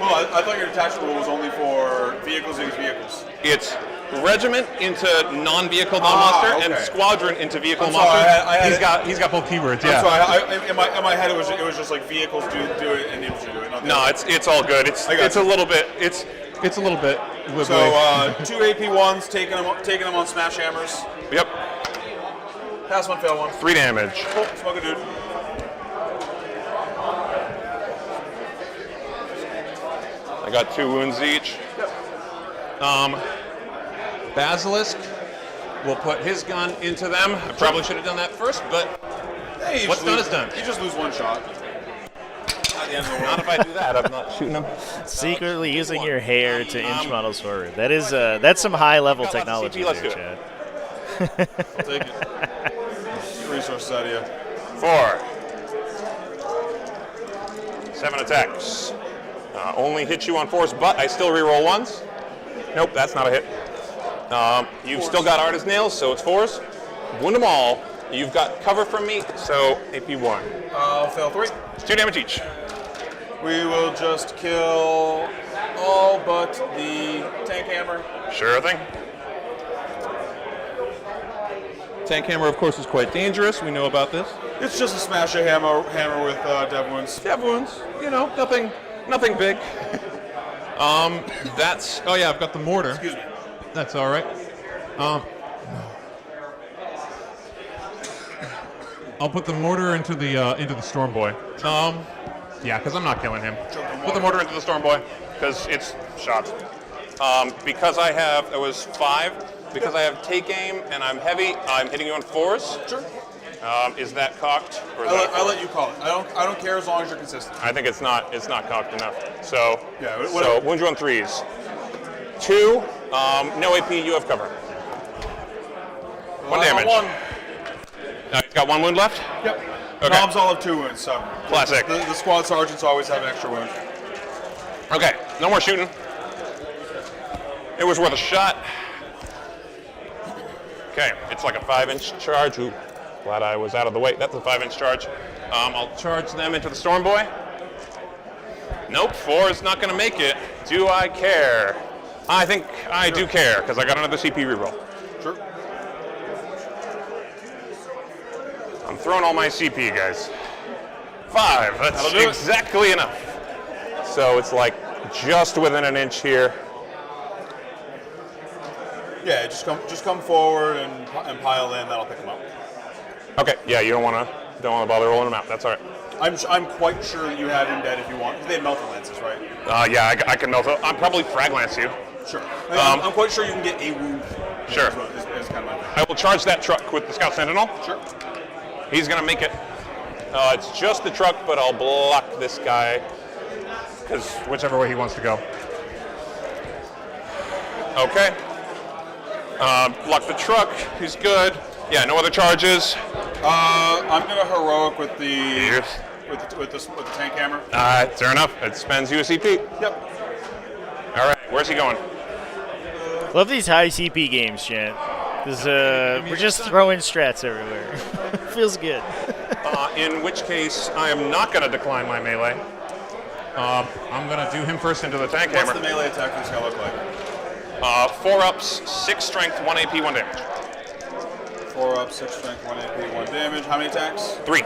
Speaker 4: Well, I thought your detachment rule was only for vehicles against vehicles.
Speaker 5: It's regiment into non-vehicle non-monster and
Speaker 4: okay.
Speaker 5: squadron into vehicle
Speaker 4: I'm sorry,
Speaker 5: monster.
Speaker 4: I had
Speaker 6: He's got both keywords.
Speaker 4: I'm
Speaker 6: Yeah.
Speaker 4: sorry. In my head, it was just like vehicles do it and infantry do it. Not the
Speaker 5: No,
Speaker 4: other.
Speaker 5: it's all good. It's
Speaker 4: I got
Speaker 5: a
Speaker 4: you.
Speaker 5: little bit. It's
Speaker 6: It's a little bit wibbly.
Speaker 4: So 2 AP1s, taking them on smash hammers.
Speaker 5: yep.
Speaker 4: Pass 1, fail 1.
Speaker 5: 3 damage.
Speaker 4: Cool. Smoke a dude.
Speaker 5: I got 2 wounds each.
Speaker 6: Basilisk will put his gun into them. I probably should have done that first, but
Speaker 4: Hey, you
Speaker 6: What's
Speaker 4: just
Speaker 6: done
Speaker 4: lose-
Speaker 6: is done.
Speaker 4: You just lose 1 shot. At the end of the
Speaker 5: Not
Speaker 4: world.
Speaker 5: if I do that. I'm not shooting them.
Speaker 2: Secretly using your hair to inch models forward. That's some high level
Speaker 5: Got lots of
Speaker 2: technology
Speaker 5: CP, let's
Speaker 2: there,
Speaker 5: do it.
Speaker 2: Chad.
Speaker 4: I'll take it. Get resources out of you.
Speaker 5: 4. 7 attacks. Only hit you on 4s, but I still reroll 1s. Nope, that's not a hit. You've still got Artist Nails, so it's 4s. Wound them all.
Speaker 6: You've got cover from me, so AP1.
Speaker 4: I'll fail 3.
Speaker 5: It's 2 damage each.
Speaker 4: We will just kill all but the tank hammer.
Speaker 5: Sure thing.
Speaker 6: Tank hammer, of course, is quite dangerous. We know about this.
Speaker 4: It's just a smash a hammer with dev wounds.
Speaker 6: Dev wounds, you know, nothing big. That's. Oh yeah, I've got the mortar.
Speaker 4: Excuse me.
Speaker 6: That's all right. I'll put the mortar into the Storm Boy. Yeah, because I'm not killing him.
Speaker 5: Put the mortar into the Storm Boy, because it's shot. Because I have, it was 5. Because I have take aim and I'm heavy, I'm hitting you on 4s.
Speaker 4: Sure.
Speaker 5: Is that cocked? Or is
Speaker 4: I'll let you call it. I don't care as long as you're consistent.
Speaker 5: I think it's not cocked enough. So
Speaker 4: Yeah,
Speaker 5: so wound you on 3s. 2, no AP, you have cover. 1 damage.
Speaker 4: 1.
Speaker 5: He's got 1 wound left?
Speaker 4: Yep.
Speaker 5: Okay.
Speaker 4: Knobs all have 2 wounds, so.
Speaker 5: Classic.
Speaker 4: The squad sergeants always have an extra wound.
Speaker 5: Okay, no more shooting. It was worth a shot. Okay, it's like a 5-inch charge. Ooh, glad I was out of the way. That's a 5-inch charge. I'll charge them into the Storm Boy. Nope, 4 is not going to make it. Do I care? I think I do care, because I got another CP reroll.
Speaker 4: Sure.
Speaker 5: I'm throwing all my CP, guys. 5, that's exactly enough. So it's like just within an inch here.
Speaker 4: Yeah, just come forward and pile in. That'll pick them up.
Speaker 5: Okay, yeah, you don't want to bother rolling them out. That's all right.
Speaker 4: I'm quite sure that you have him dead if you want. They have melter lances, right?
Speaker 5: Yeah, I can melt. I'm probably frag lance you.
Speaker 4: Sure. I'm quite sure you can get a wound.
Speaker 5: Sure.
Speaker 4: Is kind of my thing.
Speaker 5: I will charge that truck with the Scout Sentinel.
Speaker 4: Sure.
Speaker 5: He's gonna make it. It's just the truck, but I'll block this guy, because whichever way he wants to go. Okay. Block the truck. He's good. Yeah, no other charges.
Speaker 4: I'm gonna heroic with the with the tank hammer.
Speaker 5: Fair enough. It spends USCP.
Speaker 4: Yep.
Speaker 5: All right. Where's he going?
Speaker 2: Love these high CP games, Jan. Because we're just throwing strats everywhere. Feels good.
Speaker 5: In which case, I am not going to decline my melee. I'm going to do him first into the tank hammer.
Speaker 4: What's the melee attack this gonna look like?
Speaker 5: 4 ups, 6 strength, 1 AP, 1 damage.
Speaker 4: 4 up, 6 strength, 1 AP, 1 damage. How many attacks?
Speaker 5: 3.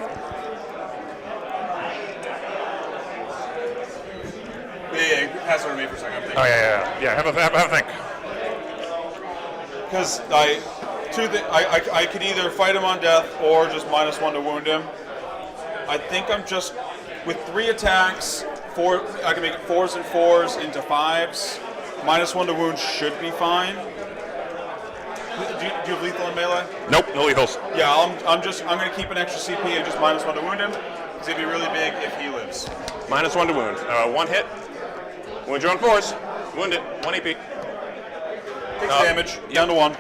Speaker 4: Yeah, pass it over to me for a second. I'm thinking.
Speaker 5: Oh, yeah. Have a think.
Speaker 4: Because I could either fight him on death or just -1 to wound him. I think I'm just with 3 attacks. 4. I can make it 4s and 4s into 5s. -1 to wound should be fine. Do you have lethal in melee?
Speaker 5: Nope, no lethals.
Speaker 4: Yeah, I'm gonna keep an extra CP and just -1 to wound him. Because it'd be really big if he lives.
Speaker 5: -1 to wound. 1 hit. Wound you on 4s. Wound it. 1 AP.
Speaker 4: Takes damage. Down to 1.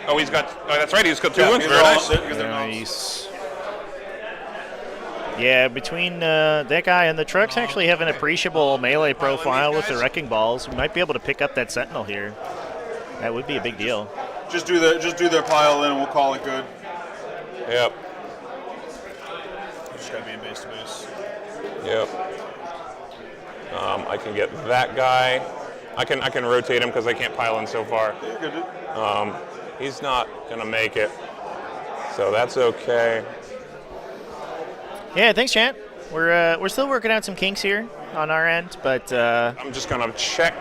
Speaker 5: Oh, he's got. Oh, that's right. He's got 2 wounds. Very nice.
Speaker 2: Nice. Yeah, between that guy and the trucks actually have an appreciable melee profile with the wrecking balls. We might be able to pick up that sentinel here. That would be a big deal.
Speaker 4: Just do their pile in and we'll call it good.
Speaker 5: Yep.
Speaker 4: Just gotta be in base to base.
Speaker 5: Yep. I can get that guy. I can rotate him because I can't pile in so far.
Speaker 4: Yeah, you're good, dude.
Speaker 5: He's not gonna make it, so that's okay.
Speaker 2: Yeah, thanks, Chant. We're still working out some kinks here on our end, but
Speaker 5: I'm just gonna check.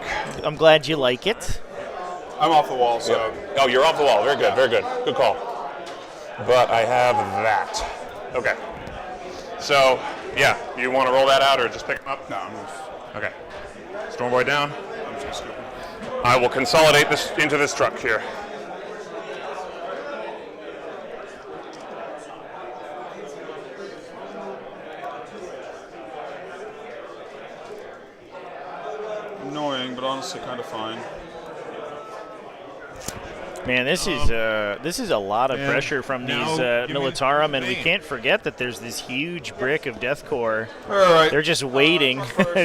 Speaker 2: I'm glad you like it.
Speaker 4: I'm off the wall, so.
Speaker 5: Yep. Oh, you're off the wall. Very good. Very good. Good call. But I have that. Okay. So, yeah, you want to roll that out or just pick him up?
Speaker 4: No, I'm just.
Speaker 5: Okay. Storm Boy down.
Speaker 4: I'm just scooping.
Speaker 5: I will consolidate this into this truck here.
Speaker 4: Annoying, but honestly kind of fine.
Speaker 2: Man, this is a lot of pressure from these Militarum, and we can't forget that there's this huge brick of Deathcore.
Speaker 4: All right.
Speaker 2: They're just waiting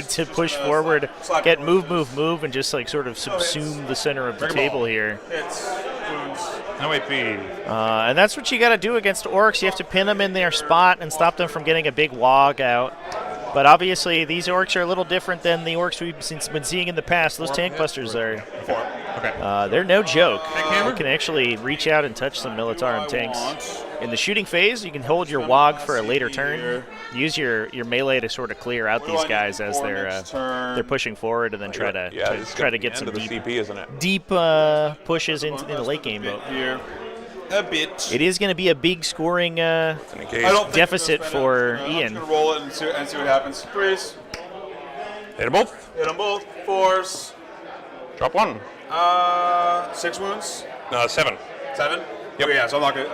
Speaker 2: to push forward, get move, and just like sort of subsume the center of the table here.
Speaker 4: It's wounds.
Speaker 5: No AP.
Speaker 2: And that's what you got to do against Orks. You have to pin them in their spot and stop them from getting a big wog out. But obviously, these Orks are a little different than the Orks we've been seeing in the past. Those tank busters are, they're no joke. You can actually reach out and touch some Militarum tanks. In the shooting phase, you can hold your wog for a later turn. Use your melee to sort of clear out these guys as they're pushing forward, and then try to get some deep pushes in the late game.
Speaker 4: A bit.
Speaker 2: It is going to be a big scoring deficit for Ian.
Speaker 4: I'm going to roll it and see what happens. 3s.
Speaker 5: Hit them both.
Speaker 4: Hit them both. 4s.
Speaker 5: Drop 1.
Speaker 4: 6 wounds.
Speaker 5: 7.
Speaker 4: 7.
Speaker 5: Yep.
Speaker 4: Okay, yeah. So I'm not going.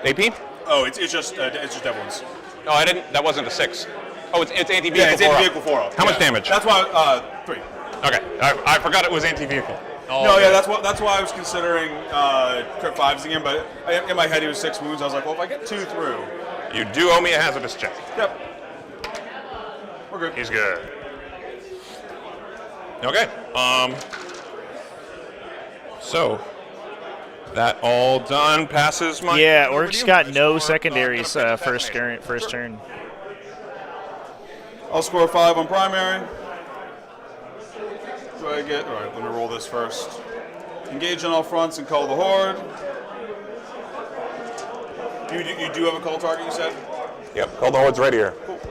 Speaker 5: AP?
Speaker 4: Oh, it's just dev wounds.
Speaker 5: No, I didn't. That wasn't a 6. Oh, it's anti-vehicle.
Speaker 4: Yeah, it's anti-vehicle 4.
Speaker 5: How much damage?
Speaker 4: That's why 3.
Speaker 5: Okay, I forgot it was anti-vehicle. Oh,
Speaker 4: no,
Speaker 5: okay.
Speaker 4: yeah, that's why I was considering crit 5s again, but in my head it was 6 wounds. I was like, well, if I get 2 through.
Speaker 5: You do owe me a hazardous check.
Speaker 4: Yep. We're good.
Speaker 5: He's good. Okay. So that all done. Passes my.
Speaker 2: Yeah, Orcs got no secondaries first turn.
Speaker 4: I'll score 5 on primary. Do I get? All right, let me roll this first. Engage on all fronts and call the horde. You do have a call target, you said?
Speaker 5: Yep, call the horde's right here.
Speaker 4: Cool. Do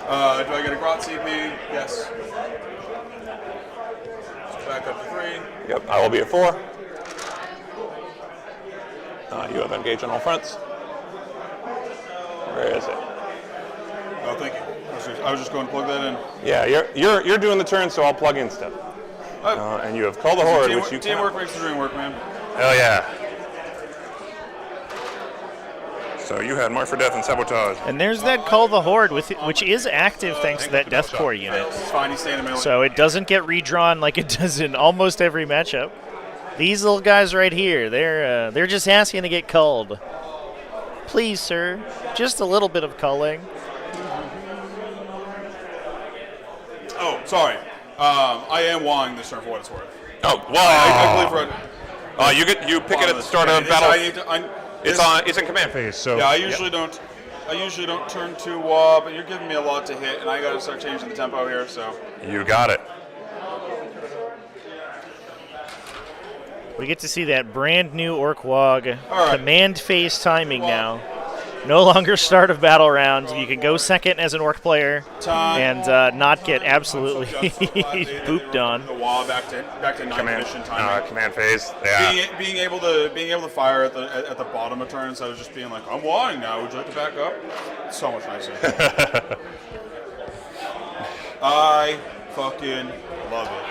Speaker 4: I get a Grot CP? Yes. So back up to 3.
Speaker 5: Yep, I will be at 4. You have engage on all fronts. Where is it?
Speaker 4: Oh, thank you. I was just going to plug that in.
Speaker 5: Yeah, you're doing the turn, so I'll plug in stuff. And you have called the horde, which you
Speaker 4: teamwork makes the dream work, man.
Speaker 5: Hell yeah. So you had Mark for Death and Sabotage.
Speaker 2: And there's that Call the Horde, which is active thanks to that Death Core unit.
Speaker 4: It's fine, he's staying in the middle.
Speaker 2: So it doesn't get redrawn like it does in almost every matchup. These little guys right here, they're just asking to get culled. Please, sir, just a little bit of culling.
Speaker 4: Oh, sorry. I am wawing this turn for what it's worth.
Speaker 5: Oh, wow.
Speaker 4: I believe for
Speaker 5: you pick it at the start of battle. It's in command phase, so.
Speaker 4: Yeah, I usually don't turn 2 wah, but you're giving me a lot to hit, and I got to start changing the tempo here. So.
Speaker 5: You got it.
Speaker 2: We get to see that brand new Orc Wog
Speaker 4: right.
Speaker 2: command phase timing now. No longer start of battle round. You can go second as an Orc player and not get absolutely pooped on.
Speaker 4: The wall back to Intermission timing.
Speaker 5: Command phase. Yeah.
Speaker 4: Being able to fire at the bottom of turn instead of just being like, I'm wawing now. Would you like to back up? It's so much nicer. I fucking love it.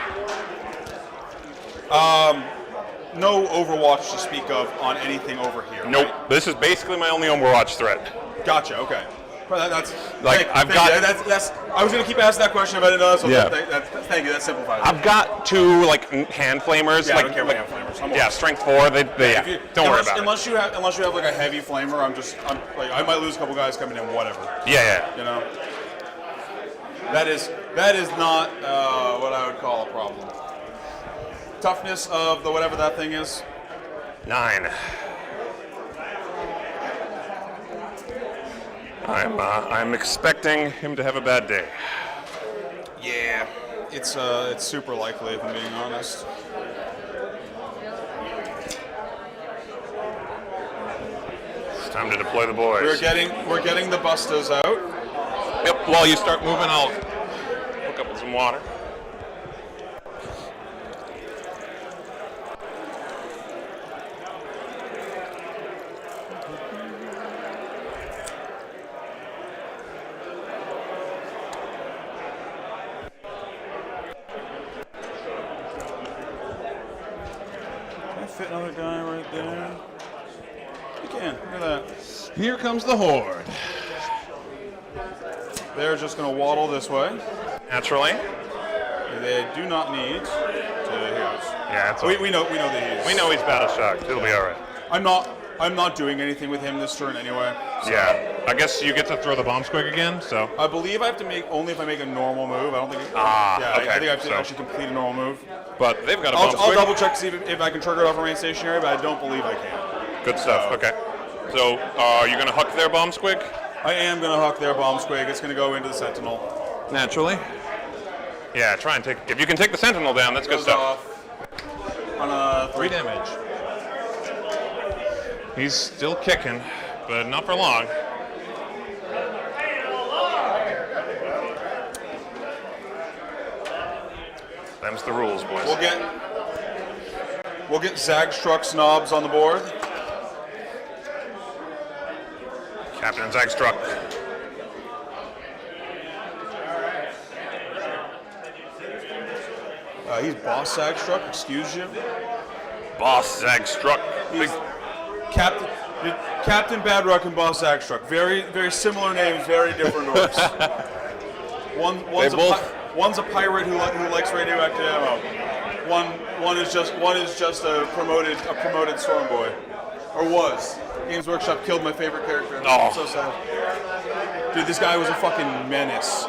Speaker 4: No Overwatch to speak of on anything over here.
Speaker 5: Nope.
Speaker 4: Right?
Speaker 5: This is basically my only Overwatch threat.
Speaker 4: Gotcha. Okay. Well, that's
Speaker 5: like
Speaker 4: I was gonna keep asking that question, but I didn't know. So
Speaker 5: yeah.
Speaker 4: Thank you. That simplifies it.
Speaker 5: I've got 2 like hand flamers.
Speaker 4: Yeah,
Speaker 5: like,
Speaker 4: I don't care about hand flamers.
Speaker 5: Yeah, strength 4. Don't worry about it.
Speaker 4: Unless you have like a heavy flamer, I'm like I might lose a couple guys coming in. Whatever.
Speaker 5: Yeah.
Speaker 4: You know. That is not what I would call a problem. Toughness of the whatever that thing is.
Speaker 5: 9. I'm expecting him to have a bad day.
Speaker 4: Yeah, it's super likely if I'm being honest.
Speaker 5: It's time to deploy the boys.
Speaker 4: We're getting the bustas out.
Speaker 5: Yep. While you start moving, I'll hook up with some water.
Speaker 4: Fit another guy right there. You can. Look at that.
Speaker 5: Here comes the horde.
Speaker 4: They're just going to waddle this way.
Speaker 5: Naturally.
Speaker 4: They do not need to hear us.
Speaker 5: Yeah, that's
Speaker 4: we know that he is.
Speaker 5: We know he's battle shocked. It'll be all right.
Speaker 4: I'm not I'm not doing anything with him this turn anyway. So.
Speaker 5: Yeah, I guess you get to throw the bomb squig again, so.
Speaker 4: I believe I have to make only if I make a normal move. I don't think.
Speaker 5: Okay.
Speaker 4: I think I have to actually complete a normal move.
Speaker 5: But they've got a bomb squig.
Speaker 4: I'll double check to see if I can trigger it off remain stationary, but I don't believe I can.
Speaker 5: Good stuff. Okay. So, are you going to huck their bomb squig?
Speaker 4: I am going to huck their bomb squig. It's going to go into the Sentinel.
Speaker 6: Naturally.
Speaker 5: Yeah, try and take. If you can take the Sentinel down, that's good stuff.
Speaker 4: On a
Speaker 6: 3 damage.
Speaker 5: He's still kicking, but not for long. Them's the rules, boys.
Speaker 4: We'll get Zagstruck snobs on the board.
Speaker 5: Captain Zagstruck.
Speaker 4: He's Boss Zagstruck, excuse you.
Speaker 5: Boss Zagstruck.
Speaker 4: He's Captain Badrock and Boss Zagstruck. Very, very similar names, very different orcs. One's a pirate who likes radioactive ammo. One is just a promoted storm boy, or was. Games Workshop killed my favorite character.
Speaker 5: Oh.
Speaker 4: I'm so sad. Dude, this guy was a fucking menace.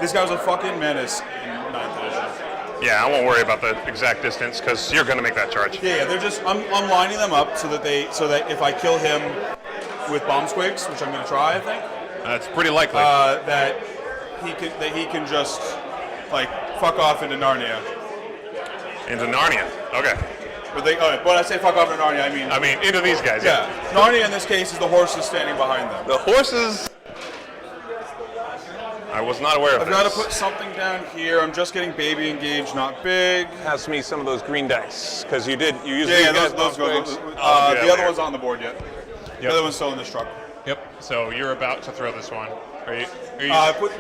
Speaker 4: This guy was a fucking menace in 9th edition.
Speaker 5: Yeah, I won't worry about the exact distance because you're going to make that charge.
Speaker 4: Yeah, they're just. I'm lining them up so that if I kill him with bomb squigs, which I'm going to try, I think.
Speaker 5: That's pretty likely.
Speaker 4: That he can just like fuck off into Narnia.
Speaker 5: Into Narnia. Okay.
Speaker 4: But when I say fuck off into Narnia,
Speaker 5: I mean into these guys.
Speaker 4: Yeah. Narnia in this case is the horses standing behind them.
Speaker 5: The horses. I was not aware of
Speaker 4: I've got to put something down here. I'm just getting baby engaged, not big.
Speaker 6: Pass me some of those green dice, because you used
Speaker 4: those go. The other one's on the board yet.
Speaker 5: Yep.
Speaker 4: The other one's still in this truck.
Speaker 5: Yep. So you're about to throw this one. Are you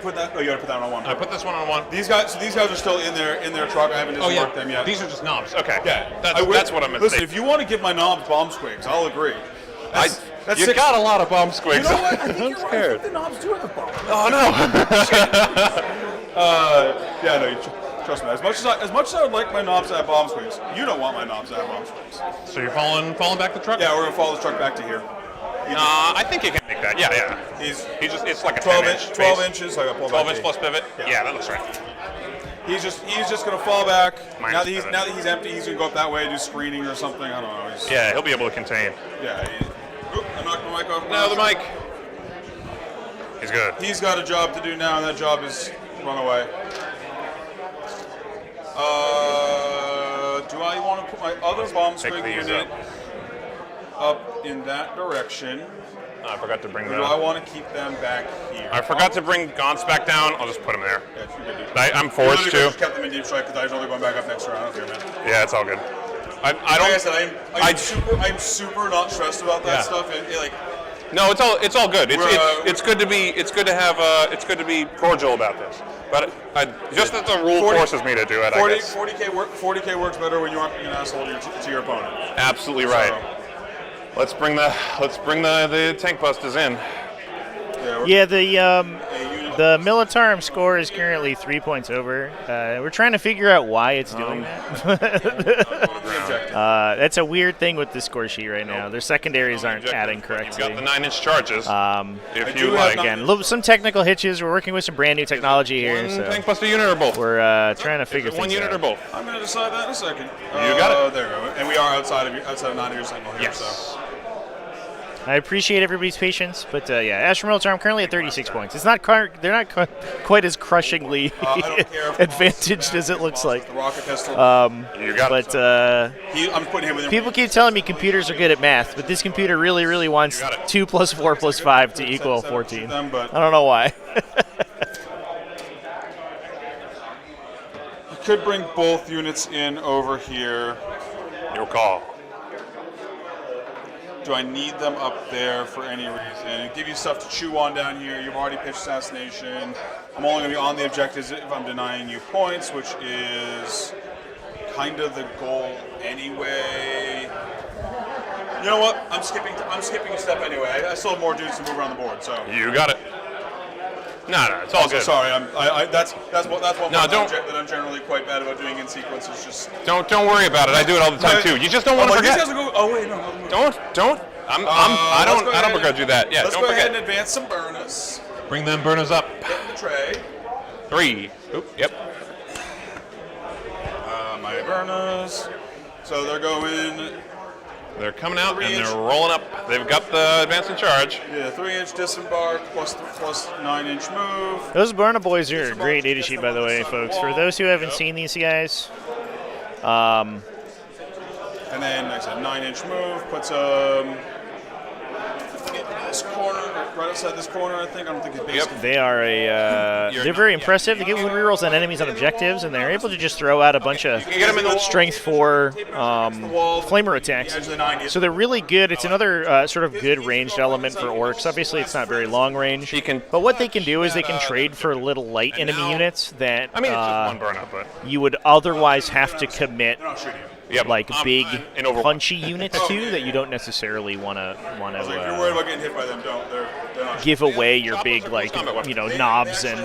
Speaker 4: put that. Oh, you gotta put that on one.
Speaker 5: I put this one on one.
Speaker 4: These guys are still in their truck. I haven't marked them yet.
Speaker 5: These are just knobs. Okay.
Speaker 4: Yeah.
Speaker 5: That's what I'm mistaken.
Speaker 4: Listen, if you want to give my knobs bomb squigs, I'll agree.
Speaker 5: You got a lot of bomb squigs.
Speaker 4: You know what? I think
Speaker 5: I'm
Speaker 4: you're
Speaker 5: scared.
Speaker 4: right. I think the knobs do have bomb.
Speaker 5: Oh
Speaker 4: No. Trust me. As much as I would like my knobs to have bomb squigs, you don't want my knobs to have bomb squigs.
Speaker 5: So you're falling back the truck?
Speaker 4: Yeah, we're gonna follow this truck back to here.
Speaker 5: I think you can make that. Yeah. It's like a
Speaker 4: 12 inches. So I got pulled
Speaker 5: 12
Speaker 4: back
Speaker 5: inch plus pivot. Yeah, that looks right.
Speaker 4: He's just gonna fall back. Now
Speaker 5: Minus
Speaker 4: that he's empty, he's gonna go up that way, do screening or something. I don't know.
Speaker 5: Yeah, he'll be able to contain.
Speaker 4: Yeah. I knocked the mic off.
Speaker 5: No, the mic. He's good.
Speaker 4: He's got a job to do now, and that job is run away. Do I want to put my other bomb squig unit up in that direction?
Speaker 5: I forgot to bring
Speaker 4: Or
Speaker 5: that
Speaker 4: do
Speaker 5: up.
Speaker 4: I want to keep them back here?
Speaker 5: I forgot to bring Gaunts back down. I'll just put them there.
Speaker 4: Yeah, you can do.
Speaker 5: I'm forced to.
Speaker 4: Just kept them in deep strike because I was only going back up next round. I don't care, man.
Speaker 5: Yeah, it's all good. I
Speaker 4: Like I
Speaker 5: don't.
Speaker 4: said, I'm super not stressed about that stuff.
Speaker 5: No, it's all good. It's good to be cordial about this. But just that the rule forces me to do it.
Speaker 4: 40k works better when you aren't being an asshole to your opponent.
Speaker 5: Absolutely right.
Speaker 4: So,
Speaker 5: Let's bring the tank busters in.
Speaker 2: Yeah, the Militarum score is currently 3 points over. We're trying to figure out why it's doing that. That's a weird thing with the score sheet right now. Their secondaries aren't adding correctly.
Speaker 5: You've got the 9-inch charges. If you
Speaker 2: like, again, some technical hitches. We're working with some brand new technology here.
Speaker 5: One
Speaker 2: So
Speaker 5: tank buster unit or both?
Speaker 2: we're trying to figure things
Speaker 5: One unit
Speaker 2: out.
Speaker 5: or both?
Speaker 4: I'm going to decide that in a second.
Speaker 5: You got it.
Speaker 4: There we go. And we are outside of 9 years Sentinel here.
Speaker 5: Yes.
Speaker 4: So.
Speaker 2: I appreciate everybody's patience, but yeah, Astra Militarum currently at 36 points. It's not they're not quite as crushingly advantaged as it looks like.
Speaker 4: The rocket pistol.
Speaker 5: You got
Speaker 2: but
Speaker 4: I'm putting him with him.
Speaker 2: people keep telling me computers are good at math, but this computer really wants 2 + 4 + 5 to equal 14. I don't know why.
Speaker 4: I could bring both units in over here.
Speaker 5: Your call.
Speaker 4: Do I need them up there for any reason? Give you stuff to chew on down here. You've already pitched assassination. I'm only going to be on the objectives if I'm denying you points, which is kind of the goal anyway. You know what? I'm skipping a step anyway. I still have more dudes to move around the board, so.
Speaker 5: You got it. No, it's all good.
Speaker 4: Sorry, that's one
Speaker 5: No,
Speaker 4: that I'm generally quite bad about doing in sequence. Is just
Speaker 5: don't worry about it. I do it all the time too. You just don't want to forget.
Speaker 4: These guys will go, oh wait, no.
Speaker 5: Don't. I don't begrudge you that. Yeah,
Speaker 4: let's
Speaker 5: don't
Speaker 4: go
Speaker 5: forget.
Speaker 4: ahead and advance some burners.
Speaker 6: Bring them burners up.
Speaker 4: Get in the tray.
Speaker 5: 3. Oop, yep.
Speaker 4: My burners. So they're going.
Speaker 5: They're coming out and they're rolling up. They've got the advance and charge.
Speaker 4: Yeah, 3-inch disembark plus 9-inch move.
Speaker 2: Those Burner Boys are a great data sheet, by the way, folks. For those who haven't seen these guys,
Speaker 4: and then, like I said, 9-inch move puts this corner, right outside this corner, I think. I don't think it's big.
Speaker 2: they are they're very impressive. They get wound rerolls on enemies on objectives, and they're able to just throw out a bunch of strength 4 flamer attacks. So they're really good. It's another sort of good ranged element for Orks. Obviously, it's not very long range. But what they can do is they can trade for little light enemy units that
Speaker 5: I mean, it's just one burn up, but
Speaker 2: you would otherwise have to commit like big
Speaker 5: Overwatch.
Speaker 2: punchy units to that you don't necessarily want to
Speaker 4: If you're worried about getting hit by them, they're not
Speaker 2: give away your big knobs and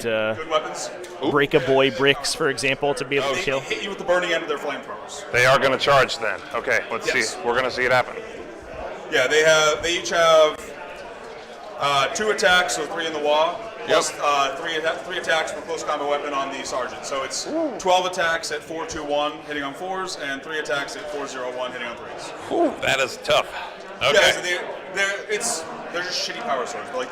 Speaker 4: good weapons.
Speaker 2: break-a-boy bricks, for example, to be able to kill.
Speaker 4: They hit you with the burning end of their flamethrowers.
Speaker 5: they are going to charge then. Okay, let's see. We're going to see it happen.
Speaker 4: Yeah, they each have 2 attacks, so 3 in the wall. Plus 3 attacks for close combat weapon on the sergeant. So it's 12 attacks at 4-2-1 hitting on 4s, and 3 attacks at 4-0-1 hitting on 3s.
Speaker 5: Ooh, that is tough. Okay.
Speaker 4: Yeah, so they're just shitty power swords. But like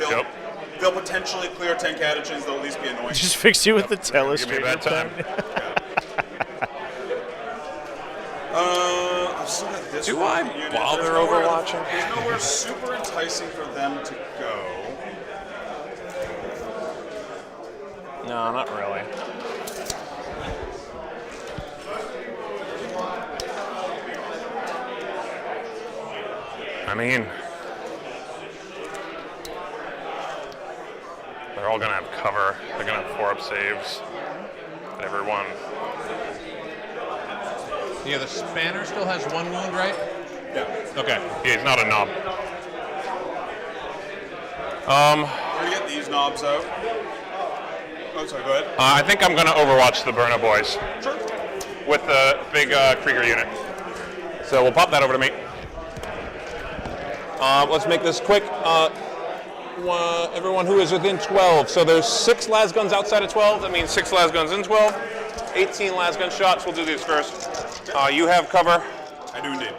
Speaker 4: they'll potentially clear 10 catechins. They'll at least be annoying.
Speaker 2: Just fix you with the telestrator.
Speaker 5: Give me a bad time.
Speaker 4: I've still got this
Speaker 5: Do
Speaker 4: one
Speaker 5: I
Speaker 4: unit.
Speaker 5: bother
Speaker 4: There's nowhere-
Speaker 5: overwatching?
Speaker 4: There's nowhere super enticing for them to go.
Speaker 5: No, not really. I mean, they're all going to have cover. They're going to have 4-up saves. Everyone.
Speaker 6: Yeah, the Spanner still has 1 wound, right?
Speaker 4: Yeah.
Speaker 6: Okay.
Speaker 5: Yeah, he's not a knob.
Speaker 4: We're gonna get these knobs out. Oh, sorry, go ahead.
Speaker 5: I think I'm going to overwatch the Burna Boys
Speaker 4: Sure.
Speaker 5: with the big Krieger unit. So we'll pop that over to me.
Speaker 6: Let's make this quick. Everyone who is within 12. So there's 6 lasguns outside of 12.
Speaker 5: That means 6 lasguns in 12. 18 lasgun shots. We'll do these first. You have cover.
Speaker 4: I do indeed.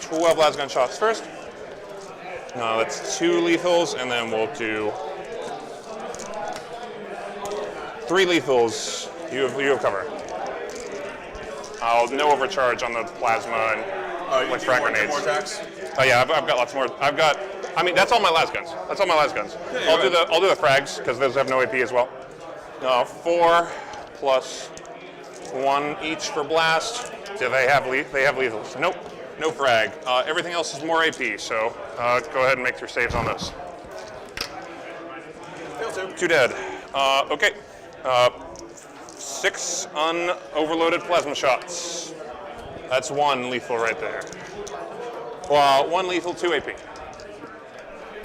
Speaker 5: 12 lasgun shots first. That's 2 lethals, and then we'll do 3 lethals. You have cover. No overcharge on the plasma and like frag grenades.
Speaker 4: More attacks?
Speaker 5: Oh yeah, I've got lots more. I mean, that's all my lasguns. That's all my lasguns.
Speaker 4: Yeah,
Speaker 5: I'll do the frags because those have no AP as well. 4 plus 1 each for blast. Do they have lethals? Nope. No frag. Everything else is more AP, so go ahead and make your saves on those. 2 dead. Okay. 6 unoverloaded plasma shots. That's 1 lethal right there. 1 lethal, 2 AP.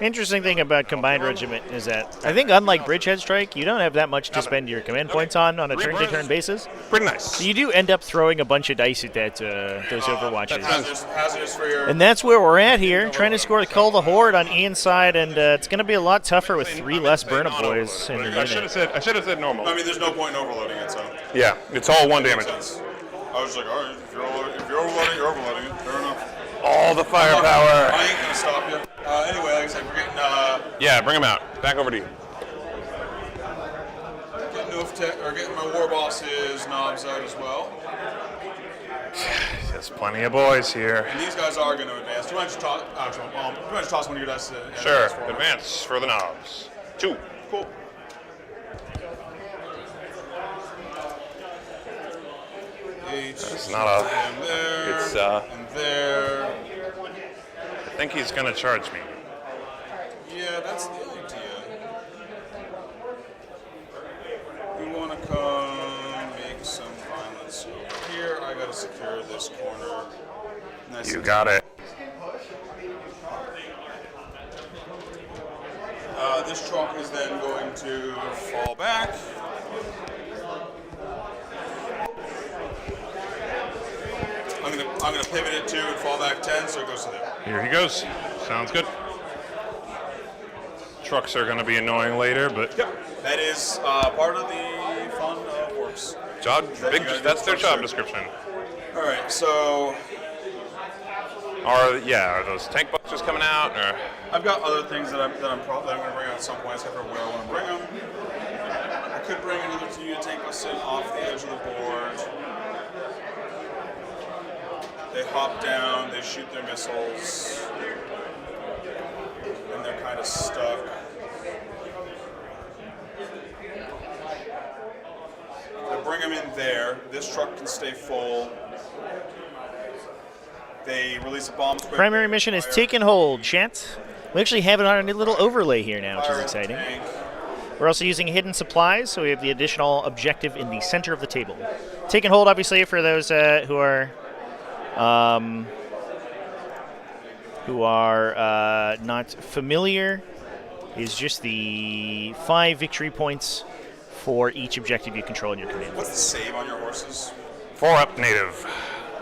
Speaker 2: Interesting thing about Combined Regiment is that I think unlike Bridgehead Strike, you don't have that much to spend your command points on a turn-to-turn basis.
Speaker 5: Pretty nice.
Speaker 2: So you do end up throwing a bunch of dice at that those Overwatches.
Speaker 4: Hazardous for your...
Speaker 2: And that's where we're at here, trying to score the Cull of the Horde on Ian's side, and it's going to be a lot tougher with 3 less Burna Boys in your
Speaker 5: I should have said normal.
Speaker 4: I mean, there's no point in overloading it, so...
Speaker 5: Yeah, it's all 1 damage.
Speaker 4: Makes sense. I was just like, all right, if you're overloading, you're overloading it. Fair enough.
Speaker 5: All the firepower.
Speaker 4: I ain't gonna stop you. Anyway, like I said, we're getting
Speaker 5: Yeah, bring them out. Back over to you.
Speaker 4: getting my war boss's knobs out as well.
Speaker 5: There's plenty of boys here.
Speaker 4: And these guys are going to advance. Do you want to toss one of your dice to
Speaker 5: Sure.
Speaker 4: advance for me?
Speaker 5: Advance for the knobs. 2.
Speaker 4: Cool.
Speaker 5: It's not a.
Speaker 4: There,
Speaker 5: It's
Speaker 4: and there.
Speaker 5: I think he's gonna charge me.
Speaker 4: Yeah, that's the idea. We want to come make some violence over here. I gotta secure this corner. Nice.
Speaker 5: You got it.
Speaker 4: This truck is then going to fall back. I'm gonna pivot it 2 and fall back 10, so it goes to there.
Speaker 5: Here he goes. Sounds good. Trucks are going to be annoying later, but
Speaker 4: Yep. That is part of the fun of Orks.
Speaker 5: that's their job description.
Speaker 4: All right, so
Speaker 5: Are those tank boxes coming out? Or
Speaker 4: I've got other things that I'm going to bring out at some point, except for where I want to bring them. I could bring another 2-unit tank bus in off the edge of the board. They hop down, they shoot their missiles, and they're kind of stuck. I bring them in there. This truck can stay full. They release a bomb.
Speaker 2: Primary mission is taken hold, chat. We actually have it on a new little overlay here now, which is exciting. We're also using hidden supplies, so we have the additional objective in the center of the table. Taken hold, obviously, for those who are not familiar, is just the 5 victory points for each objective you control in your command.
Speaker 4: What's the save on your horses?
Speaker 5: 4-up native,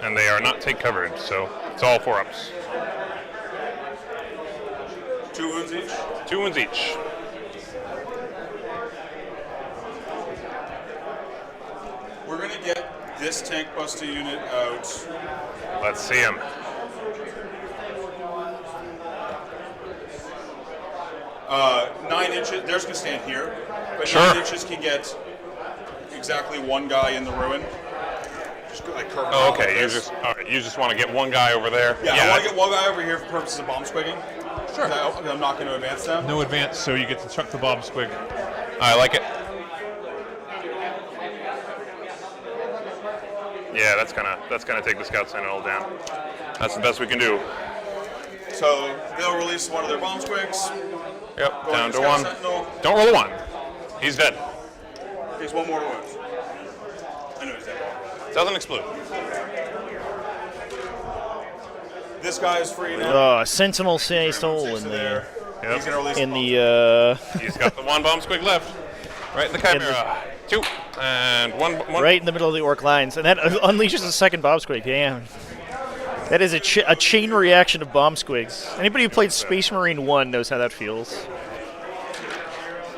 Speaker 5: and they are not take covered, so it's all 4-ups.
Speaker 4: 2 wounds each?
Speaker 5: 2 wounds each.
Speaker 4: We're going to get this tank buster unit out.
Speaker 5: Let's see him.
Speaker 4: Uh, 9 inches, they're just going to stand here. But
Speaker 5: Sure.
Speaker 4: 9 inches can get exactly 1 guy in the ruin. Just like curve it
Speaker 5: Oh,
Speaker 4: out
Speaker 5: okay.
Speaker 4: like this.
Speaker 5: You just want to get 1 guy over there.
Speaker 4: Yeah, I want to get 1 guy over here for purposes of bomb squigging.
Speaker 6: Sure.
Speaker 4: I'm not going to advance them.
Speaker 6: No advance, so you get to chuck the bomb squig.
Speaker 5: I like it. Yeah, that's gonna take the scout sentinel down. That's the best we can do.
Speaker 4: So they'll release 1 of their bomb squigs.
Speaker 5: Yep,
Speaker 4: Go
Speaker 5: down
Speaker 4: ahead,
Speaker 5: to
Speaker 4: Scout
Speaker 5: 1.
Speaker 4: Sentinel.
Speaker 5: Don't roll a 1. He's dead.
Speaker 4: Takes 1 more to wound. I know he's dead.
Speaker 5: Doesn't explode.
Speaker 4: This guy is free now.
Speaker 2: Sentinel say stole in the
Speaker 5: Yep.
Speaker 4: He's going to release
Speaker 2: in
Speaker 4: bomb.
Speaker 2: the
Speaker 5: He's got the 1 bomb squig left. Right in the chimera. 2 and 1.
Speaker 2: right in the middle of the orc lines, and that unleashes a second bomb squig. Damn. That is a chain reaction of bomb squigs. Anybody who played Space Marine 1 knows how that feels.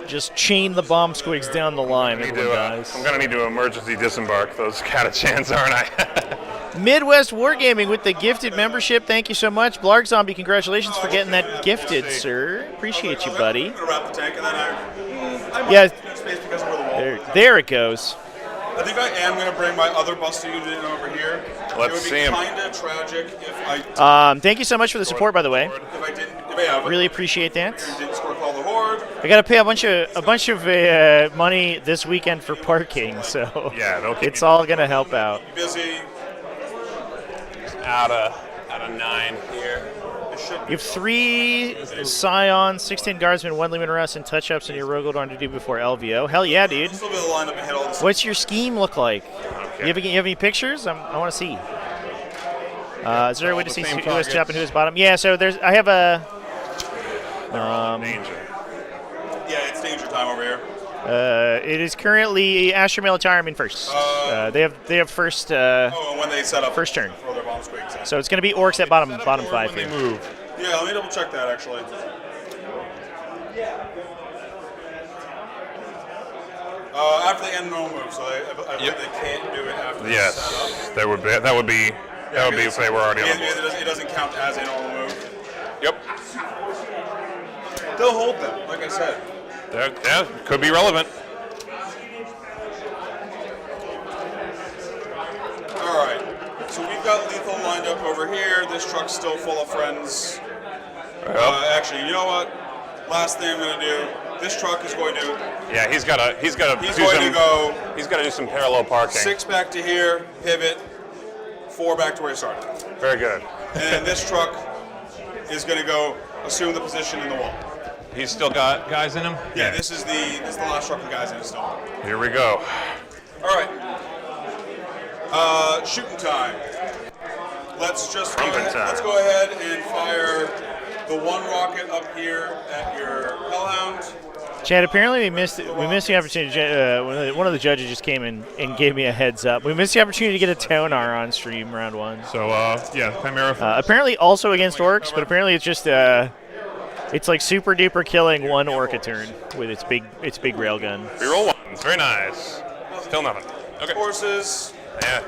Speaker 2: Just chain the bomb squigs down the line. Everyone dies.
Speaker 5: I'm gonna need to emergency disembark those catachans, aren't I?
Speaker 2: Midwest Wargaming with the gifted membership. Thank you so much. Blarg Zombie, congratulations for getting that gifted, sir. Appreciate you, buddy.
Speaker 4: I'm going to wrap the tank and then I
Speaker 2: Yeah,
Speaker 4: might space because of where the wall.
Speaker 2: there it goes.
Speaker 4: I think I am going to bring my other buster unit in over here.
Speaker 5: Let's see him.
Speaker 4: It would be kind of tragic if I
Speaker 2: Thank you so much for the support, by the way. Really appreciate that.
Speaker 4: didn't score call the horde.
Speaker 2: I got to pay a bunch of money this weekend for parking, so
Speaker 5: Yeah, they'll keep
Speaker 2: it's
Speaker 5: you
Speaker 2: all gonna help out.
Speaker 4: Busy.
Speaker 5: out of 9 here.
Speaker 4: It should
Speaker 2: You have 3 Scions, 16 Guardsmen, 1 Luminous, and touch-ups in your Rogue on to do before LVO. Hell yeah, dude.
Speaker 4: still be able to line up and hit all this.
Speaker 2: What's your scheme look like?
Speaker 5: Okay.
Speaker 2: You have any pictures? I want to see. Is there a way to
Speaker 5: the
Speaker 2: see
Speaker 5: same
Speaker 2: who is top
Speaker 5: targets.
Speaker 2: and who is bottom? Yeah, so I have a.
Speaker 5: Danger.
Speaker 4: Yeah, it's danger time over here.
Speaker 2: It is currently Astra Militarum in first. They have first
Speaker 4: And when they set up
Speaker 2: first turn.
Speaker 4: throw their bomb squigs in.
Speaker 2: So it's going to be Orks at bottom 5
Speaker 5: When
Speaker 2: here.
Speaker 5: they move.
Speaker 4: Yeah, let me double check that actually. After the end no move, so I believe they can't do it after the
Speaker 5: Yes,
Speaker 4: setup.
Speaker 5: that would be if they were already on the board.
Speaker 4: It doesn't count as a normal move.
Speaker 5: Yep.
Speaker 4: They'll hold them, like I said.
Speaker 5: Yeah, could be relevant.
Speaker 4: All right, so we've got lethal lined up over here. This truck's still full of friends. Actually, you know what? Last thing I'm going to do. This truck is going to.
Speaker 5: Yeah, he's got to
Speaker 4: He's going to go
Speaker 5: He's got to do some parallel parking.
Speaker 4: 6 back to here, pivot, 4 back to where he started.
Speaker 5: Very good.
Speaker 4: And this truck is going to go assume the position in the wall.
Speaker 5: He's still got
Speaker 6: Guys in him?
Speaker 4: Yeah, this is the last truck the guy's in his stone.
Speaker 5: Here we go.
Speaker 4: All right. Shooting time. Let's just
Speaker 5: Trumpet time.
Speaker 4: Let's go ahead and fire the one rocket up here at your Hellhound.
Speaker 2: Chad, apparently we missed the opportunity. One of the judges just came in and gave me a heads up. We missed the opportunity to get a Tonar on stream round 1.
Speaker 5: So, yeah, Chimera.
Speaker 2: Apparently also against Orks, but apparently it's just it's like super duper killing one Orc a turn with its big railgun.
Speaker 5: Reroll 1. Very nice. Still nothing. Okay.
Speaker 4: Horses.
Speaker 5: Yeah.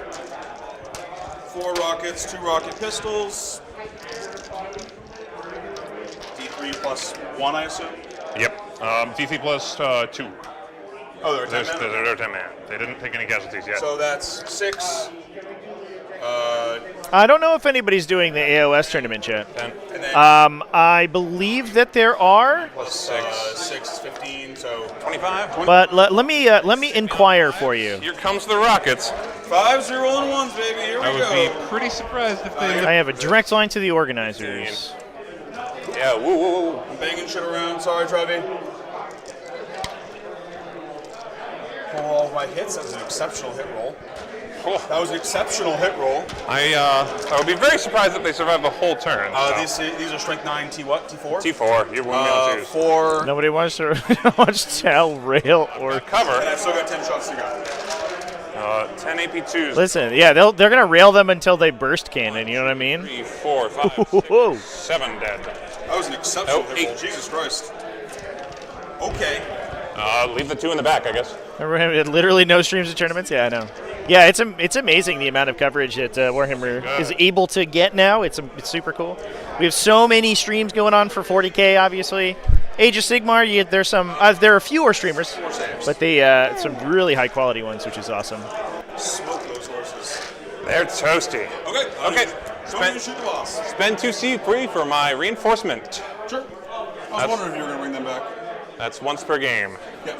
Speaker 4: 4 rockets, 2 rocket pistols. D3 plus 1, I assume.
Speaker 5: Yep. DC plus 2.
Speaker 4: Oh, they're 10 man?
Speaker 5: They're 10 man. They didn't take any casualties yet.
Speaker 4: So that's 6.
Speaker 2: I don't know if anybody's doing the AOS tournament yet.
Speaker 5: 10.
Speaker 4: And then
Speaker 2: I believe that there are,
Speaker 4: plus 6, 15, so
Speaker 5: 25.
Speaker 2: but let me inquire for you.
Speaker 5: Here comes the rockets.
Speaker 4: 5 0 and 1s, baby. Here we
Speaker 6: I would
Speaker 4: go.
Speaker 6: be pretty surprised if they.
Speaker 2: I have a direct line to the organizers.
Speaker 5: Yeah, woo, woo, woo.
Speaker 4: I'm banging shit around. Sorry, Trevi. Oh, my hits. That was an exceptional hit roll.
Speaker 5: Cool.
Speaker 4: That was an exceptional hit roll.
Speaker 5: I would be very surprised if they survive the whole turn.
Speaker 4: These are strength 9, T what? T4?
Speaker 5: T4. You're 1 meal 2s.
Speaker 4: 4.
Speaker 2: Nobody wants to watch Tal rail or
Speaker 5: Cover.
Speaker 4: And I still got 10 shots to go.
Speaker 5: 10 AP2s.
Speaker 2: listen. Yeah, they're gonna rail them until they burst cannon. You know what I mean?
Speaker 5: 3, 4, 5,
Speaker 2: Whoa.
Speaker 5: 6, 7 dead.
Speaker 4: That was an exceptional
Speaker 5: Oh,
Speaker 4: hit roll.
Speaker 5: 8.
Speaker 4: Jesus Christ. Okay.
Speaker 5: Leave the 2 in the back, I guess.
Speaker 2: Remember, literally no streams of tournaments. Yeah, I know. Yeah, it's amazing the amount of coverage that Warhammer is able to get now. It's super cool. We have so many streams going on for 40k. Obviously, Age of Sigmar. There are fewer streamers, but they some really high quality ones, which is awesome.
Speaker 4: Smoke those horses.
Speaker 5: They're toasty.
Speaker 4: Okay.
Speaker 5: Okay.
Speaker 4: Show me to shoot the boss.
Speaker 5: Spend 2 C3 for my reinforcement.
Speaker 4: Sure. I was wondering if you were going to bring them back.
Speaker 5: That's once per game.
Speaker 4: Yep.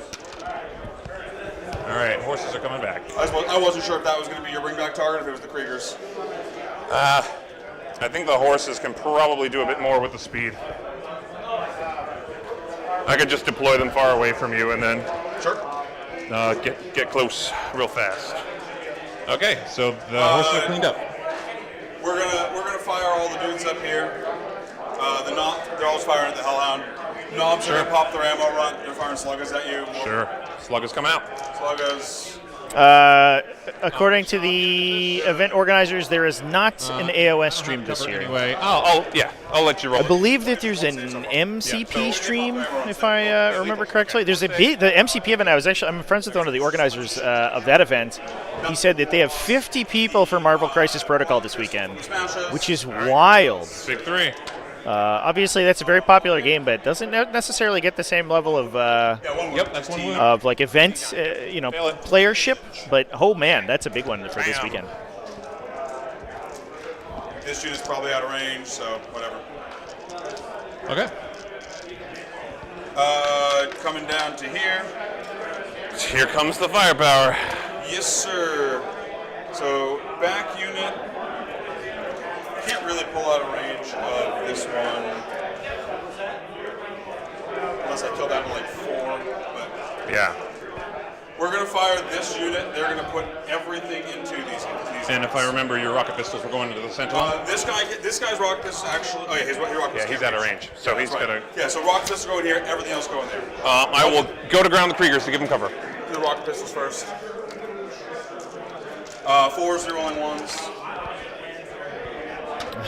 Speaker 5: All right, horses are coming back.
Speaker 4: I wasn't sure if that was going to be your bring back target, if it was the Kriegers.
Speaker 5: I think the horses can probably do a bit more with the speed. I could just deploy them far away from you and then
Speaker 4: Sure.
Speaker 5: get close real fast.
Speaker 6: Okay, so the horses are cleaned up.
Speaker 4: We're gonna fire all the dudes up here. They're always firing at the Hellhound. Knobs are gonna pop their ammo run. They're firing sluggas at you.
Speaker 5: Sure. Sluggers come out.
Speaker 4: Sluggas.
Speaker 2: According to the event organizers, there is not an AOS stream this year.
Speaker 6: Anyway,
Speaker 5: Oh, yeah. I'll let you roll.
Speaker 2: I believe that there's an MCP stream, if I remember correctly. There's the MCP event. I'm friends with one of the organizers of that event. He said that they have 50 people for Marvel Crisis Protocol this weekend, which is wild.
Speaker 5: Big 3.
Speaker 2: Obviously, that's a very popular game, but doesn't necessarily get the same level of
Speaker 5: Yep, that's 1 wound.
Speaker 2: of like event, playership. But oh man, that's a big one for this weekend.
Speaker 4: This dude is probably out of range, so whatever.
Speaker 6: okay.
Speaker 4: Coming down to here.
Speaker 5: Here comes the firepower.
Speaker 4: Yes, sir. So back unit. Can't really pull out of range of this one. Unless I kill down to like 4. But
Speaker 5: Yeah.
Speaker 4: we're going to fire this unit. They're going to put everything into these
Speaker 5: And if I remember, your rocket pistols were going into the center one?
Speaker 4: this guy's rocket pistol actually. Oh yeah, his rocket pistol.
Speaker 5: Yeah, he's out of range. So he's
Speaker 4: Right.
Speaker 5: going to...
Speaker 4: Yeah, so rocket pistol go in here. Everything else go in there.
Speaker 5: I will go to ground the Kriegers to give him cover.
Speaker 4: Do the rocket pistols first. 4s, they're rolling 1s.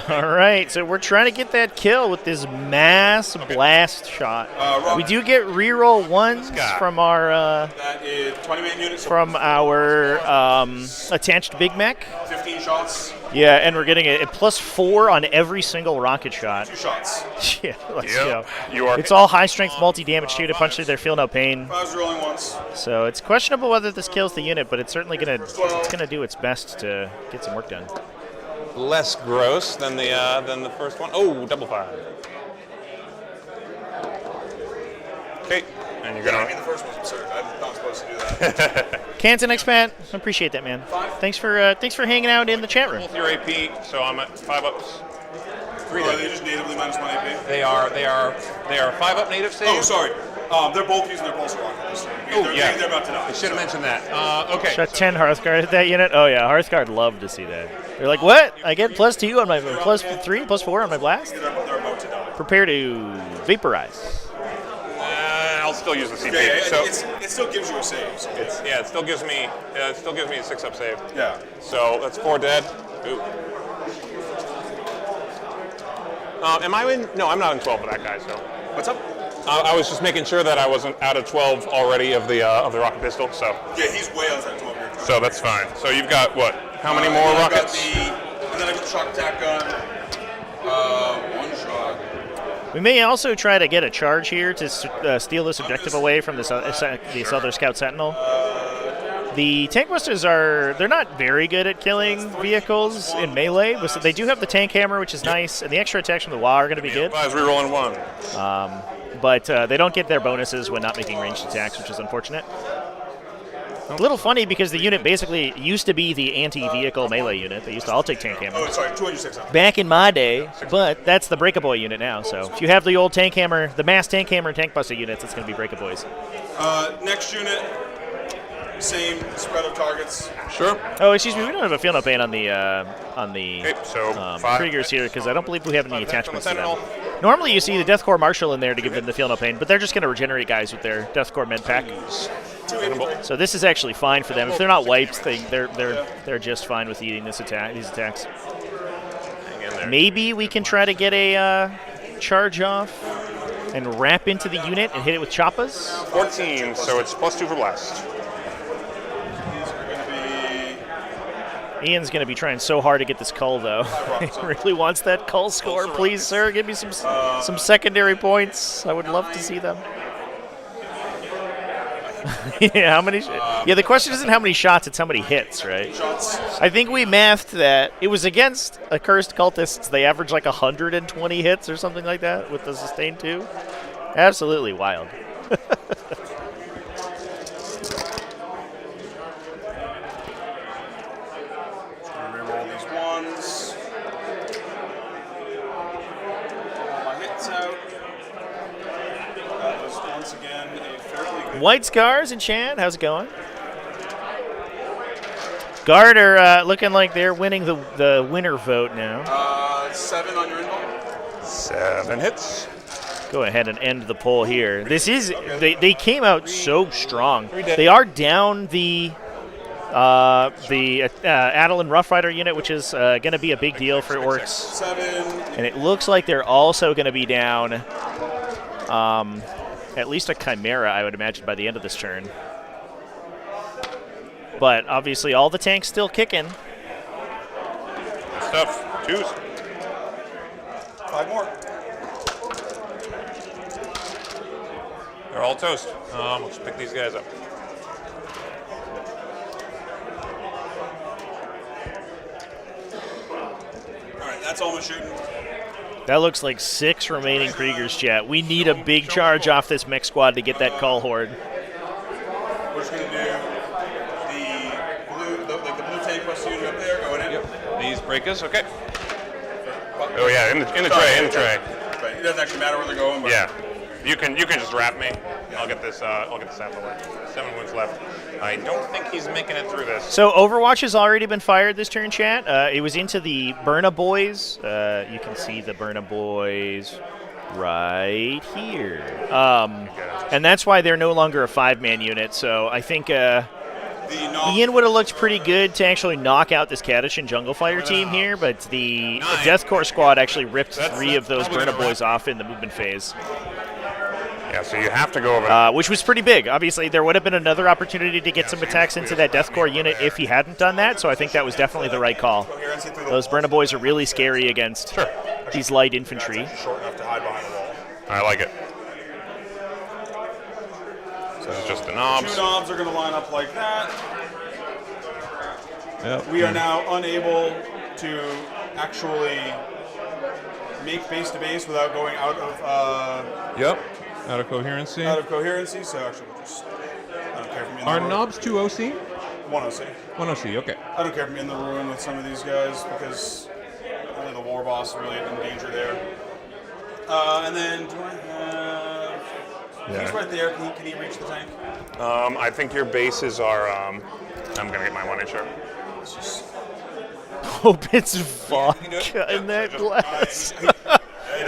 Speaker 2: All right, so we're trying to get that kill with this mass blast shot. We do get reroll 1s from our
Speaker 4: That is 20-man units.
Speaker 2: attached Big Mech.
Speaker 4: 15 shots.
Speaker 2: Yeah, and we're getting a +4 on every single rocket shot.
Speaker 4: 2 shots.
Speaker 2: Yeah, let's
Speaker 5: Yep.
Speaker 2: go.
Speaker 5: You are...
Speaker 2: It's all high strength multi-damage too to punch through there, feel no pain.
Speaker 4: 5s rolling 1s.
Speaker 2: So it's questionable whether this kills the unit, but it's certainly gonna do its best to get some work done.
Speaker 6: Less gross than the first one. Oh, double fire.
Speaker 5: Okay. And you're
Speaker 4: I
Speaker 5: going
Speaker 4: mean,
Speaker 5: to...
Speaker 4: the first one's absurd. I'm not supposed to do that.
Speaker 2: Canton Expand, appreciate that, man. Thanks for hanging out in the chat room.
Speaker 5: Both your AP, so I'm at 5 ups.
Speaker 4: Are they just natively -1 AP?
Speaker 6: They are 5 up native saves.
Speaker 4: Oh, sorry. They're both using their pulsar rockets. They're about to die.
Speaker 6: I should have mentioned that. Okay.
Speaker 2: Shot 10 Hearthguard at that unit. Oh yeah, Hearthguard loved to see that. They're like, what? I get +2 on my +3, +4 on my blast?
Speaker 4: They're about to die.
Speaker 2: Prepare to vaporize.
Speaker 5: I'll still use the CP.
Speaker 4: Yeah,
Speaker 5: so
Speaker 4: it still gives you a save. So.
Speaker 5: it still gives me a 6-up save.
Speaker 4: Yeah.
Speaker 5: So that's 4 dead. Ooh. Am I in? No, I'm not in 12 for that guy. So.
Speaker 4: What's up?
Speaker 5: I was just making sure that I wasn't out of 12 already of the rocket pistol. So.
Speaker 4: Yeah, he's way outside 12 here.
Speaker 5: So that's fine. So you've got what? How many more rockets?
Speaker 4: And then I got the shock attack gun. 1 shot.
Speaker 2: We may also try to get a charge here to steal this objective away from this other Scout Sentinel. The tank busters they're not very good at killing vehicles in melee, but they do have the tank hammer, which is nice, and the extra attacks from the WA are going to be good.
Speaker 5: Advise rerolling 1.
Speaker 2: But they don't get their bonuses when not making ranged attacks, which is unfortunate. A little funny because the unit basically used to be the anti-vehicle melee unit. They used to all take tank hammer.
Speaker 4: Oh, sorry, 206.
Speaker 2: Back in my day, but that's the Breakaboy unit now. So if you have the old tank hammer, the mass tank hammer and tank buster units, it's going to be Breakaboys.
Speaker 4: Next unit, same spread of targets.
Speaker 5: Sure.
Speaker 2: Oh, excuse me, we don't have a field paint on the
Speaker 5: Okay, so 5
Speaker 2: Kriegers here because I don't believe we have any
Speaker 5: 5 attacks
Speaker 2: attachments
Speaker 5: from
Speaker 2: to
Speaker 5: the
Speaker 2: them.
Speaker 5: Sentinel.
Speaker 2: Normally you see the Deathcore Marshal in there to give them the field no pain, but they're just going to regenerate guys with their Deathcore med pack. So this is actually fine for them. If they're not wiped, they're just fine with eating these attacks.
Speaker 5: Hang in there.
Speaker 2: Maybe we can try to get a charge off and wrap into the unit and hit it with choppas.
Speaker 5: 14, so it's +2 for blast.
Speaker 2: Ian's going to be trying so hard to get this cull, though. He really wants that cull score. Please, sir, give me some secondary points. I would love to see them. Yeah, how many? Yeah, the question isn't how many shots; it's how many hits, right? I think we mathed that it was against accursed cultists. They average like 120 hits or something like that with the sustain 2. Absolutely wild.
Speaker 4: Reroll these ones. My hits out. That was once again a fairly good.
Speaker 2: White Scars and Chan, how's it going? Guard are looking like they're winning the winner vote now.
Speaker 4: 7 on your invuln.
Speaker 5: 7 hits.
Speaker 2: Go ahead and end the poll here. This is they came out so strong. They are down the Adelan Rough Rider unit, which is going to be a big deal for Orks.
Speaker 4: 7.
Speaker 2: And it looks like they're also going to be down at least a Chimera, I would imagine, by the end of this turn. But obviously all the tanks still kicking.
Speaker 5: Good stuff. Choose.
Speaker 4: 5 more.
Speaker 5: They're all toast. Let's pick these guys up.
Speaker 4: All right, that's all my shooting.
Speaker 2: That looks like 6 remaining Kriegers, chat. We need a big charge off this mech squad to get that call horde.
Speaker 4: We're just gonna do the blue tank plus unit up there going in.
Speaker 6: Yep. These breakers, okay.
Speaker 5: Oh yeah, in the tray.
Speaker 4: But it doesn't actually matter where they're going. But
Speaker 5: Yeah. You can just wrap me. I'll get this out of the way. 7 wounds left. I don't think he's making it through this.
Speaker 2: So Overwatch has already been fired this turn, chat. It was into the Burna Boys. You can see the Burna Boys right here. And that's why they're no longer a 5-man unit. So I think Ian would have looked pretty good to actually knock out this Kadishan Jungle Fire team here, but the Deathcore squad actually ripped 3 of those Burna Boys off in the movement phase.
Speaker 5: Yeah, so you have to go over.
Speaker 2: Which was pretty big. Obviously, there would have been another opportunity to get some attacks into that Deathcore unit if he hadn't done that, so I think that was definitely the right call. Those Burna Boys are really scary against these light infantry.
Speaker 4: short enough to hide behind the wall.
Speaker 5: I like it. So it's just the knobs.
Speaker 4: 2 knobs are going to line up like that.
Speaker 6: Yep.
Speaker 4: We are now unable to actually make base to base without going out of
Speaker 6: Yep. Out of coherency.
Speaker 4: coherency. So actually, we'll just I don't care if I'm in the
Speaker 6: Are
Speaker 4: ruin.
Speaker 6: knobs 2 OC?
Speaker 4: 1 OC.
Speaker 6: 1 OC, okay.
Speaker 4: I don't care if I'm in the ruin with some of these guys because only the war boss is really in danger there. And then do I have? He's right there. Can he reach the tank?
Speaker 5: I think your bases are. I'm gonna get my 1-incher.
Speaker 4: Let's just.
Speaker 2: Hope it's vodka in that glass.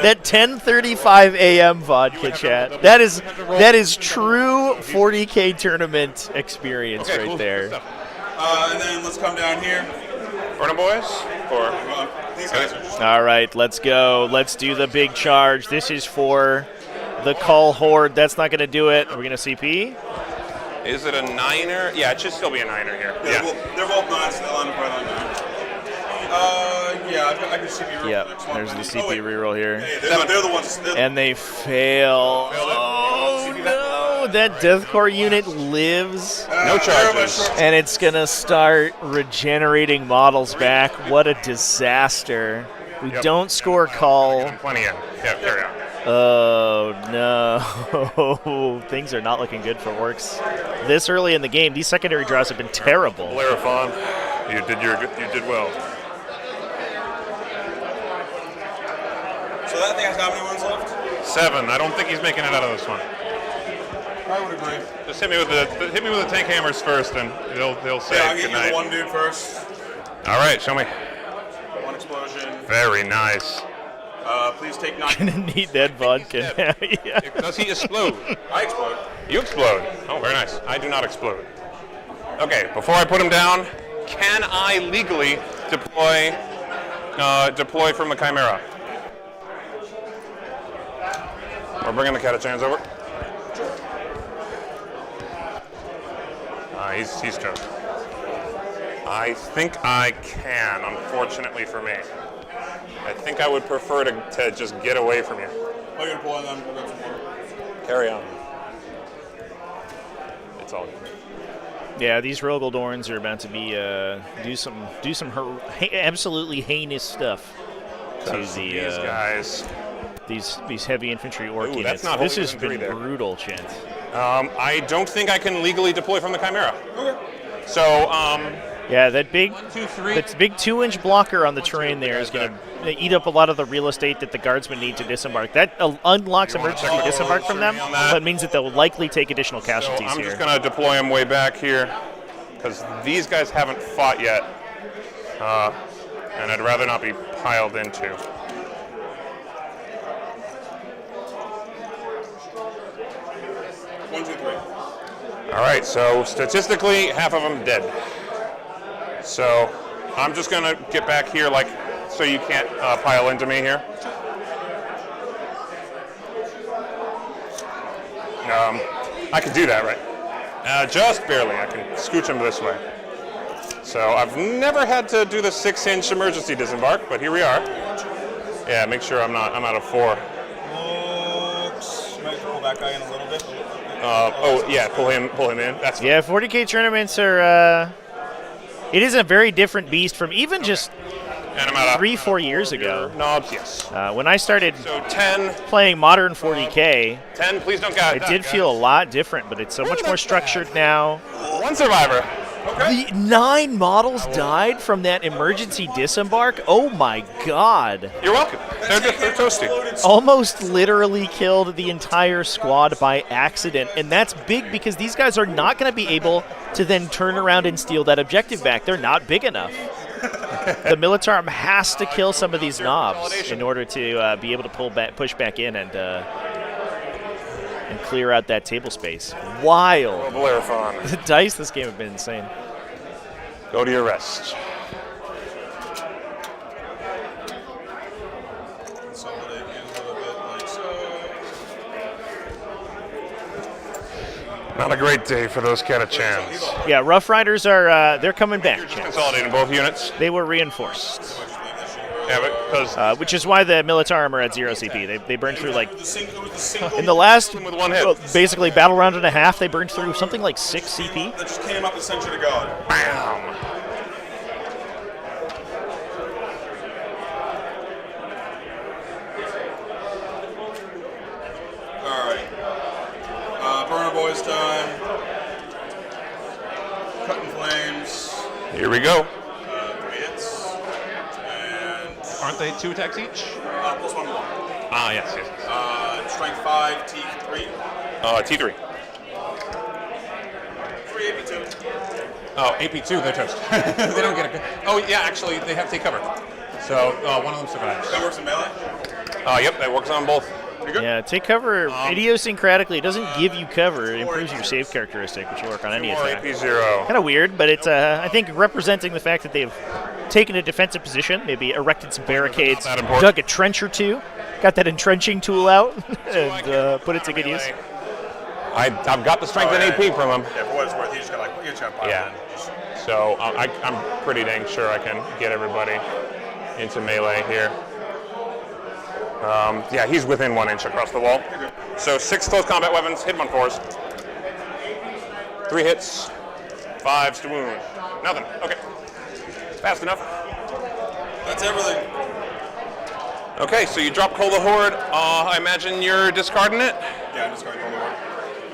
Speaker 2: That 10:35 a.m. vodka chat. That is true 40k tournament experience right there.
Speaker 4: And then let's come down here.
Speaker 5: Burner boys? Or
Speaker 4: These guys are just...
Speaker 2: All right, let's go. Let's do the big charge. This is for the Cull Horde. That's not going to do it. Are we going to CP?
Speaker 5: is it a 9er? Yeah, it should still be a 9er here.
Speaker 4: Yeah, they're both 9s, so they'll line up right on 9. Yeah, I can CP reroll
Speaker 2: Yep,
Speaker 4: the next one.
Speaker 2: there's the CP reroll here.
Speaker 4: Hey, they're the ones.
Speaker 2: And they fail. Oh, no. That Death Core unit lives.
Speaker 5: No charges.
Speaker 2: And it's going to start regenerating models back. What a disaster. We don't score call.
Speaker 5: Plenty in. Yeah, carry on.
Speaker 2: Oh, no. Things are not looking good for Orks. This early in the game, these secondary draws have been terrible.
Speaker 5: Larafon, you did well.
Speaker 4: So that thing has how many wounds left?
Speaker 5: 7. I don't think he's making it out of this one.
Speaker 4: I would agree.
Speaker 5: Just hit me with the tank hammers first, and they'll say
Speaker 4: Yeah, I'm
Speaker 5: good
Speaker 4: getting
Speaker 5: night.
Speaker 4: the one dude first.
Speaker 5: All right, show me.
Speaker 4: One explosion.
Speaker 5: Very nice.
Speaker 4: Please take 9.
Speaker 2: Gonna need that vodka now. Yeah.
Speaker 5: Does he explode?
Speaker 4: I explode.
Speaker 5: You explode. Oh, very nice. I do not explode. Okay, before I put him down, can I legally deploy from the Chimera? We're bringing the Catachans over. He's choked. I think I can, unfortunately for me. I think I would prefer to just get away from you.
Speaker 4: Oh, you're pulling them. We'll get some more.
Speaker 5: Carry on. It's all good.
Speaker 2: Yeah, these Rogaldorns are about to be do some absolutely heinous stuff to
Speaker 5: These guys.
Speaker 2: these heavy infantry Orc
Speaker 5: Ooh,
Speaker 2: units.
Speaker 5: that's not
Speaker 2: This
Speaker 5: holding
Speaker 2: has
Speaker 5: infantry
Speaker 2: been
Speaker 5: there.
Speaker 2: brutal, Chant.
Speaker 5: I don't think I can legally deploy from the Chimera.
Speaker 4: Okay.
Speaker 5: So,
Speaker 2: Yeah, that big
Speaker 6: 1, 2, 3.
Speaker 2: that big 2-inch blocker on the terrain there is going to eat up a lot of the real estate that the guardsmen need to disembark. That unlocks
Speaker 5: You wanna
Speaker 2: emergency
Speaker 5: check
Speaker 2: disembark from them,
Speaker 5: on that?
Speaker 2: but means that they'll likely take additional
Speaker 5: so
Speaker 2: casualties
Speaker 5: I'm
Speaker 2: here.
Speaker 5: just going to deploy him way back here because these guys haven't fought yet, and I'd rather not be piled into.
Speaker 4: One, two, three.
Speaker 5: All right, so statistically, half of them dead. So I'm just going to get back here, like, so you can't pile into me here. I can do that, right? Just barely. I can scooch them this way. So I've never had to do the 6-inch emergency disembark, but here we are. Yeah, make sure I'm out of 4.
Speaker 4: Looks. Might pull that guy in a little bit.
Speaker 5: Oh yeah, pull him in. That's
Speaker 2: Yeah, 40k tournaments are. It is a very different beast from even just
Speaker 5: and I'm out of
Speaker 2: 3-4 years ago.
Speaker 5: knobs. Yes.
Speaker 2: When I started
Speaker 5: So 10.
Speaker 2: playing modern 40k,
Speaker 5: 10. Please don't get.
Speaker 2: it did feel a lot different, but it's so much more structured now.
Speaker 5: One survivor.
Speaker 2: The 9 models died from that emergency disembark. Oh my god.
Speaker 5: You're welcome. They're toasty.
Speaker 2: Almost literally killed the entire squad by accident. And that's big because these guys are not going to be able to then turn around and steal that objective back. They're not big enough. The Militarum has to kill some of these knobs in order to be able to push back in and clear out that table space. Wild.
Speaker 5: Bellerophon.
Speaker 2: The dice this game have been insane.
Speaker 5: Go to your rest.
Speaker 4: Consolidate in a little bit like so.
Speaker 5: Not a great day for those Catachans.
Speaker 2: Yeah, Rough Riders are they're coming back.
Speaker 5: Just
Speaker 2: Chance.
Speaker 5: consolidating both units.
Speaker 2: They were reinforced,
Speaker 5: Yeah, because
Speaker 2: which is why the Militarum are at 0 CP. They burned through like
Speaker 4: It was the single
Speaker 2: in the last
Speaker 5: with one hit.
Speaker 2: basically battle round and a half. They burned through something like 6 CP.
Speaker 4: that just came up and sent you to God.
Speaker 5: bam.
Speaker 4: Alright. Burner Boys time. Cutting Flames.
Speaker 5: Here we go.
Speaker 4: 3 hits. And
Speaker 6: Aren't they 2 attacks each?
Speaker 4: plus 1 more.
Speaker 5: Ah, yes.
Speaker 4: Strength 5, T3.
Speaker 5: T3.
Speaker 4: 3 AP2.
Speaker 6: Oh, AP2, they're toast. They don't get a. Oh, yeah, actually, they have to take cover. So one of them survives.
Speaker 4: That works in melee?
Speaker 5: Yep, that works on both.
Speaker 2: Yeah, take cover idiosyncratically. It doesn't give you cover. It improves your save characteristic, which will work on any attack.
Speaker 5: AP0.
Speaker 2: Kind of weird, but it's, I think, representing the fact that they've taken a defensive position, maybe erected some barricades, dug a trench or two, got that entrenching tool out, and put it to good use.
Speaker 5: I've got the strength and AP from him.
Speaker 4: Yeah, for what it's worth, you just got like, get your pile
Speaker 5: Yeah.
Speaker 4: in.
Speaker 5: So I'm pretty dang sure I can get everybody into melee here. Yeah, he's within 1 inch across the wall. So 6 close combat weapons, hit him on 4s. 3 hits, 5s to wound. Nothing. Okay. Fast enough.
Speaker 4: That's everything.
Speaker 5: Okay, so you drop Cold the Horde. I imagine you're discarding it?
Speaker 4: Yeah, I'm just going to go over.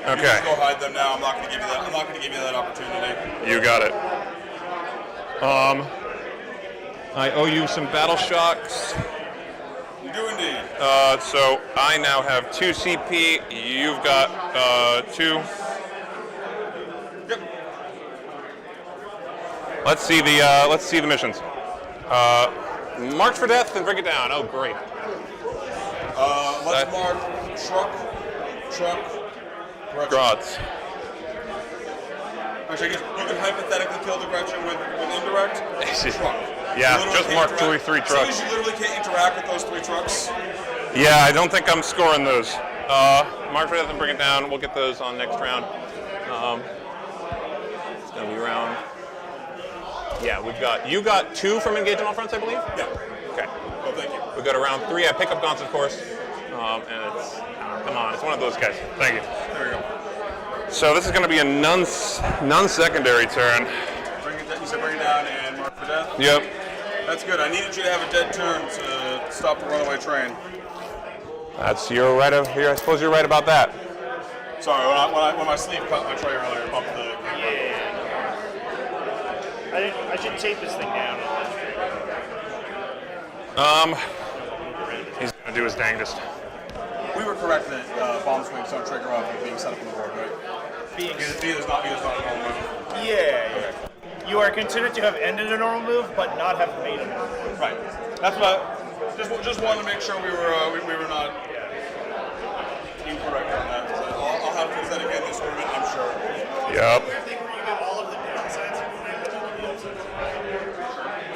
Speaker 5: Okay.
Speaker 4: You just go hide them now. I'm not going to give you that. I'm not going to give you that opportunity.
Speaker 5: You got it. I owe you some battle shocks.
Speaker 4: You do indeed.
Speaker 5: So I now have 2 CP. You've got 2.
Speaker 4: Yep.
Speaker 5: Let's see the missions. March for death and bring it down. Oh, great.
Speaker 4: Let's mark truck.
Speaker 5: Grots.
Speaker 4: Actually, I guess you can hypothetically kill the Gretchen with indirect. Truck.
Speaker 5: Yeah, just mark 3 trucks.
Speaker 4: So you literally can't interact with those 3 trucks.
Speaker 5: Yeah, I don't think I'm scoring those. March for death and bring it down. We'll get those on next round. It's gonna be round. Yeah, you got 2 from engagement on fronts, I believe.
Speaker 4: Yeah.
Speaker 5: Okay.
Speaker 4: Well, thank you.
Speaker 5: We go to round 3. I pick up Gaunt's, of course. And it's come on, it's one of those guys. Thank you.
Speaker 4: There you go.
Speaker 5: So this is going to be a non-secondary turn.
Speaker 4: You said bring it down and mark for death?
Speaker 5: Yep.
Speaker 4: That's good. I needed you to have a dead turn to stop the runaway train.
Speaker 5: You're right. I suppose you're right about that.
Speaker 4: Sorry, when my sleeve cut my tray earlier, it bumped the camera.
Speaker 2: I should tape this thing down.
Speaker 5: He's going to do his dangest.
Speaker 4: We were correct that bomb swings don't trigger off of being set up on the board, right? Being is not a normal move.
Speaker 1: Yeah. You are considered to have ended a normal move, but not have made a normal move.
Speaker 4: Right. That's what. Just wanted to make sure we were not incorrect on that. So I'll have to say that again this tournament, I'm sure.
Speaker 5: Yep.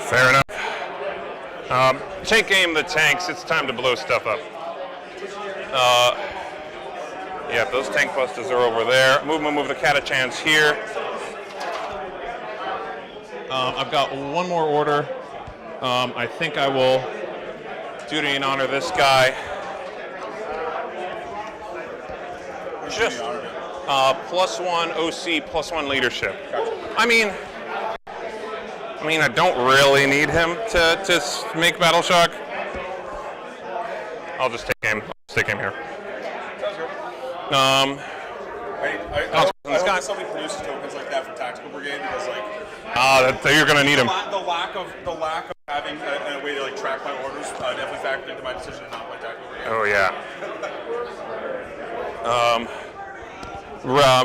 Speaker 5: Fair enough. Take aim the tanks. It's time to blow stuff up. Yeah, those tank busters are over there. Move the Catachans here. I've got one more order. I think I will duty and honor this guy. Just +1 OC, +1 leadership. I mean, I don't really need him to make battle shock. I'll just take aim. Stick him here.
Speaker 4: I hope somebody produces tokens like that for Tactical Brigade because
Speaker 5: you're gonna need him.
Speaker 4: The lack of having a way to like track my orders definitely factored into my decision to not play Tactical Brigade.
Speaker 5: Oh yeah.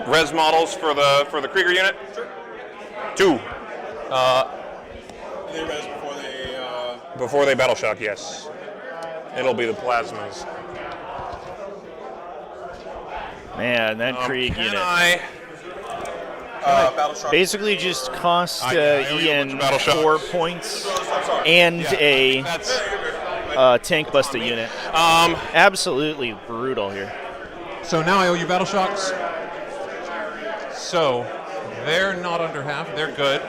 Speaker 5: Res models for the Krieger unit.
Speaker 4: Sure.
Speaker 5: 2.
Speaker 4: They res
Speaker 5: Before they battle shock, yes. It'll be the plasmas.
Speaker 2: Man, that Krieg unit.
Speaker 4: battle shock.
Speaker 2: Basically just cost Ian 4 points and a tank buster unit. Absolutely brutal here.
Speaker 6: So now I owe you battle shocks. So they're not under half. They're good.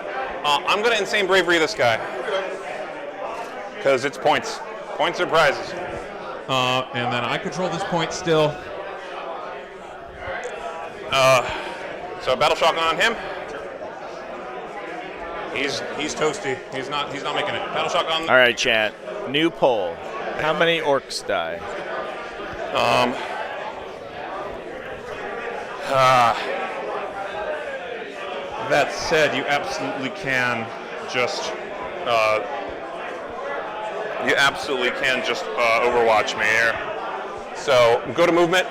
Speaker 5: I'm gonna insane bravery this guy. Because it's points. Points are prizes.
Speaker 6: And then I control this point still.
Speaker 5: So battle shock on him. He's toasty. He's not making it. Battle shock on.
Speaker 2: All right, chat. New poll. How many orcs die?
Speaker 5: That said, you absolutely can just Overwatch me here. So go to movement.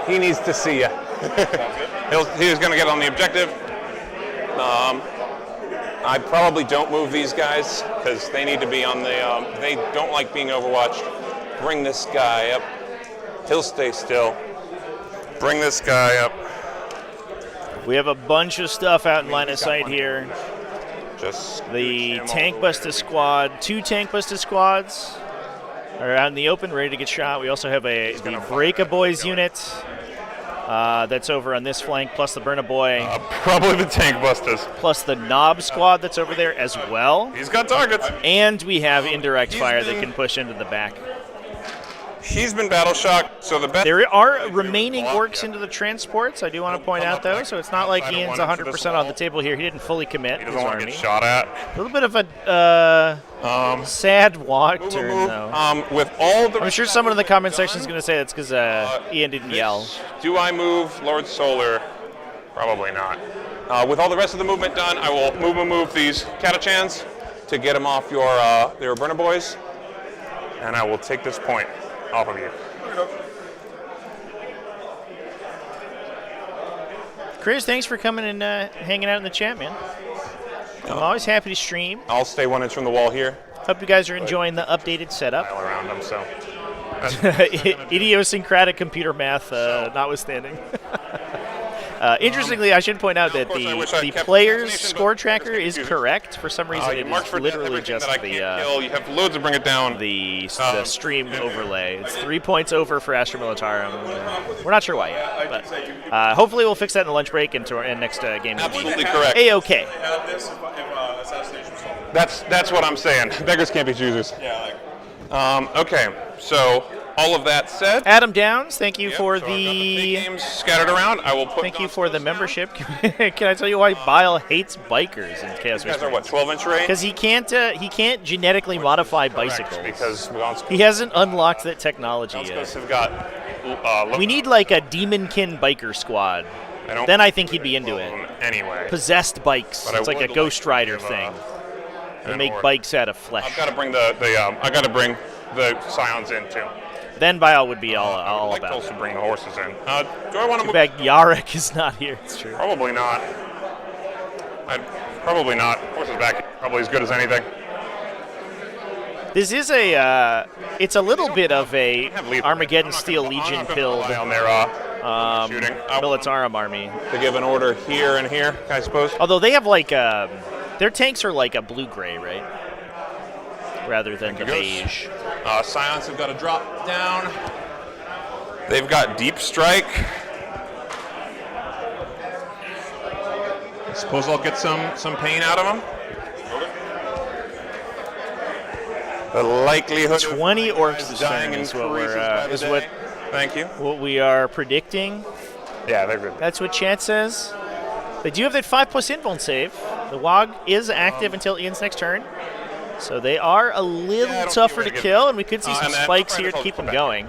Speaker 5: He needs to see you. He's going to get on the objective.
Speaker 6: I probably don't move these guys because they need to be on the. They don't like being overwatched. Bring this guy up. He'll stay still. Bring this guy up.
Speaker 2: We have a bunch of stuff out in line of sight here.
Speaker 6: Just
Speaker 2: the Tank Buster Squad, 2 Tank Buster Squads are out in the open, ready to get shot. We also have the Break-A-Boys unit that's over on this flank, plus the Burn-A-Boy.
Speaker 5: Probably the Tank Busters.
Speaker 2: Plus the Knob Squad that's over there as well.
Speaker 5: He's got targets.
Speaker 2: And we have indirect fire that can push into the back.
Speaker 6: He's been battle shocked, so the best.
Speaker 2: There are remaining Orks into the transports. I do want to point out, though, so it's not like Ian's 100% on the table here. He didn't fully commit.
Speaker 5: He doesn't want to get shot at.
Speaker 2: A little bit of a sad walk turn, though.
Speaker 6: With all the.
Speaker 2: I'm sure someone in the comment section is going to say that's because Ian didn't yell.
Speaker 6: Do I move Lord Solar? Probably not. With all the rest of the movement done, I will move these Catachans to get them off your burner boys, and I will take this point off of you.
Speaker 2: Chris, thanks for coming and hanging out in the chat, man. I'm always happy to stream.
Speaker 6: I'll stay 1 inch from the wall here.
Speaker 2: Hope you guys are enjoying the updated setup.
Speaker 6: All around them, so.
Speaker 2: Idiosyncratic computer math notwithstanding. Interestingly, I should point out that the player's score tracker is correct. For some reason, it is literally just
Speaker 6: you have loads to bring it down.
Speaker 2: the stream overlay. It's 3 points over for Astra Militarum. We're not sure why yet, but hopefully we'll fix that in the lunch break and next game.
Speaker 6: Absolutely correct.
Speaker 2: A-okay.
Speaker 6: That's what I'm saying. Beggars can't be choosers.
Speaker 4: Yeah.
Speaker 6: Okay, so all of that said,
Speaker 2: Adam Downs, thank you for
Speaker 6: so I've got the
Speaker 2: the.
Speaker 6: games scattered around. I will put.
Speaker 2: Thank you for the membership. Can I tell you why Bile hates bikers in Chaos?
Speaker 6: These guys are what, 12-inch range?
Speaker 2: Because he can't genetically modify bicycles.
Speaker 6: Because
Speaker 2: he hasn't unlocked that technology yet.
Speaker 6: have got.
Speaker 2: We need like a Demonkin biker squad. Then I think he'd be into it.
Speaker 6: Anyway.
Speaker 2: Possessed bikes. It's like a Ghost Rider thing. They make bikes out of flesh.
Speaker 6: I've got to bring the Scions in too.
Speaker 2: Then Bile would be all
Speaker 6: I'd
Speaker 2: about
Speaker 6: also
Speaker 2: it.
Speaker 6: bring the horses in. Do I want to
Speaker 2: Too
Speaker 6: move?
Speaker 2: bad Yarek is not here. It's true.
Speaker 6: Probably not. Probably not. Horses back probably as good as anything.
Speaker 2: This is it's a little bit of a Armageddon Steel Legion pilled
Speaker 6: down there. Shooting.
Speaker 2: Militarum army.
Speaker 6: To give an order here and here, I suppose.
Speaker 2: Although they have like their tanks are like a blue-gray, right? Rather than the beige.
Speaker 6: Scions have got to drop down. They've got deep strike. I suppose I'll get some pain out of them. The likelihood
Speaker 2: 20 orcs
Speaker 6: of
Speaker 2: this
Speaker 6: dying
Speaker 2: turn is what
Speaker 6: increases by the day. Thank you.
Speaker 2: What we are predicting.
Speaker 6: Yeah, they're good.
Speaker 2: That's what chat says. They do have that 5+ invuln save. The WOG is active until Ian's next turn. So they are a little tougher to kill, and we could see some spikes here to keep them going.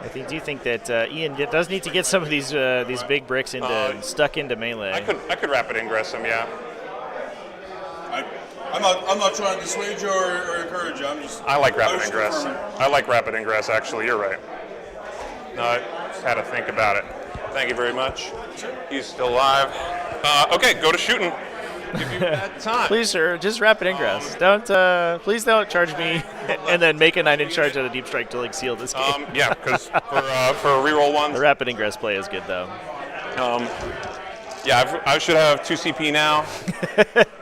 Speaker 2: I do think that Ian does need to get some of these big bricks stuck into melee.
Speaker 6: I could rapid ingress them, yeah.
Speaker 4: I'm not trying to dissuade you or encourage you.
Speaker 6: I like rapid ingress. I like rapid ingress, actually. You're right. No, I just had to think about it. Thank you very much. He's still alive. Okay, go to shooting. Give you that time.
Speaker 2: Please, sir, just rapid ingress. Please don't charge me and then make a 9-inch charge out of deep strike to like seal this game.
Speaker 6: Yeah, because for reroll ones.
Speaker 2: The rapid ingress play is good though.
Speaker 6: Yeah, I should have 2 CP now.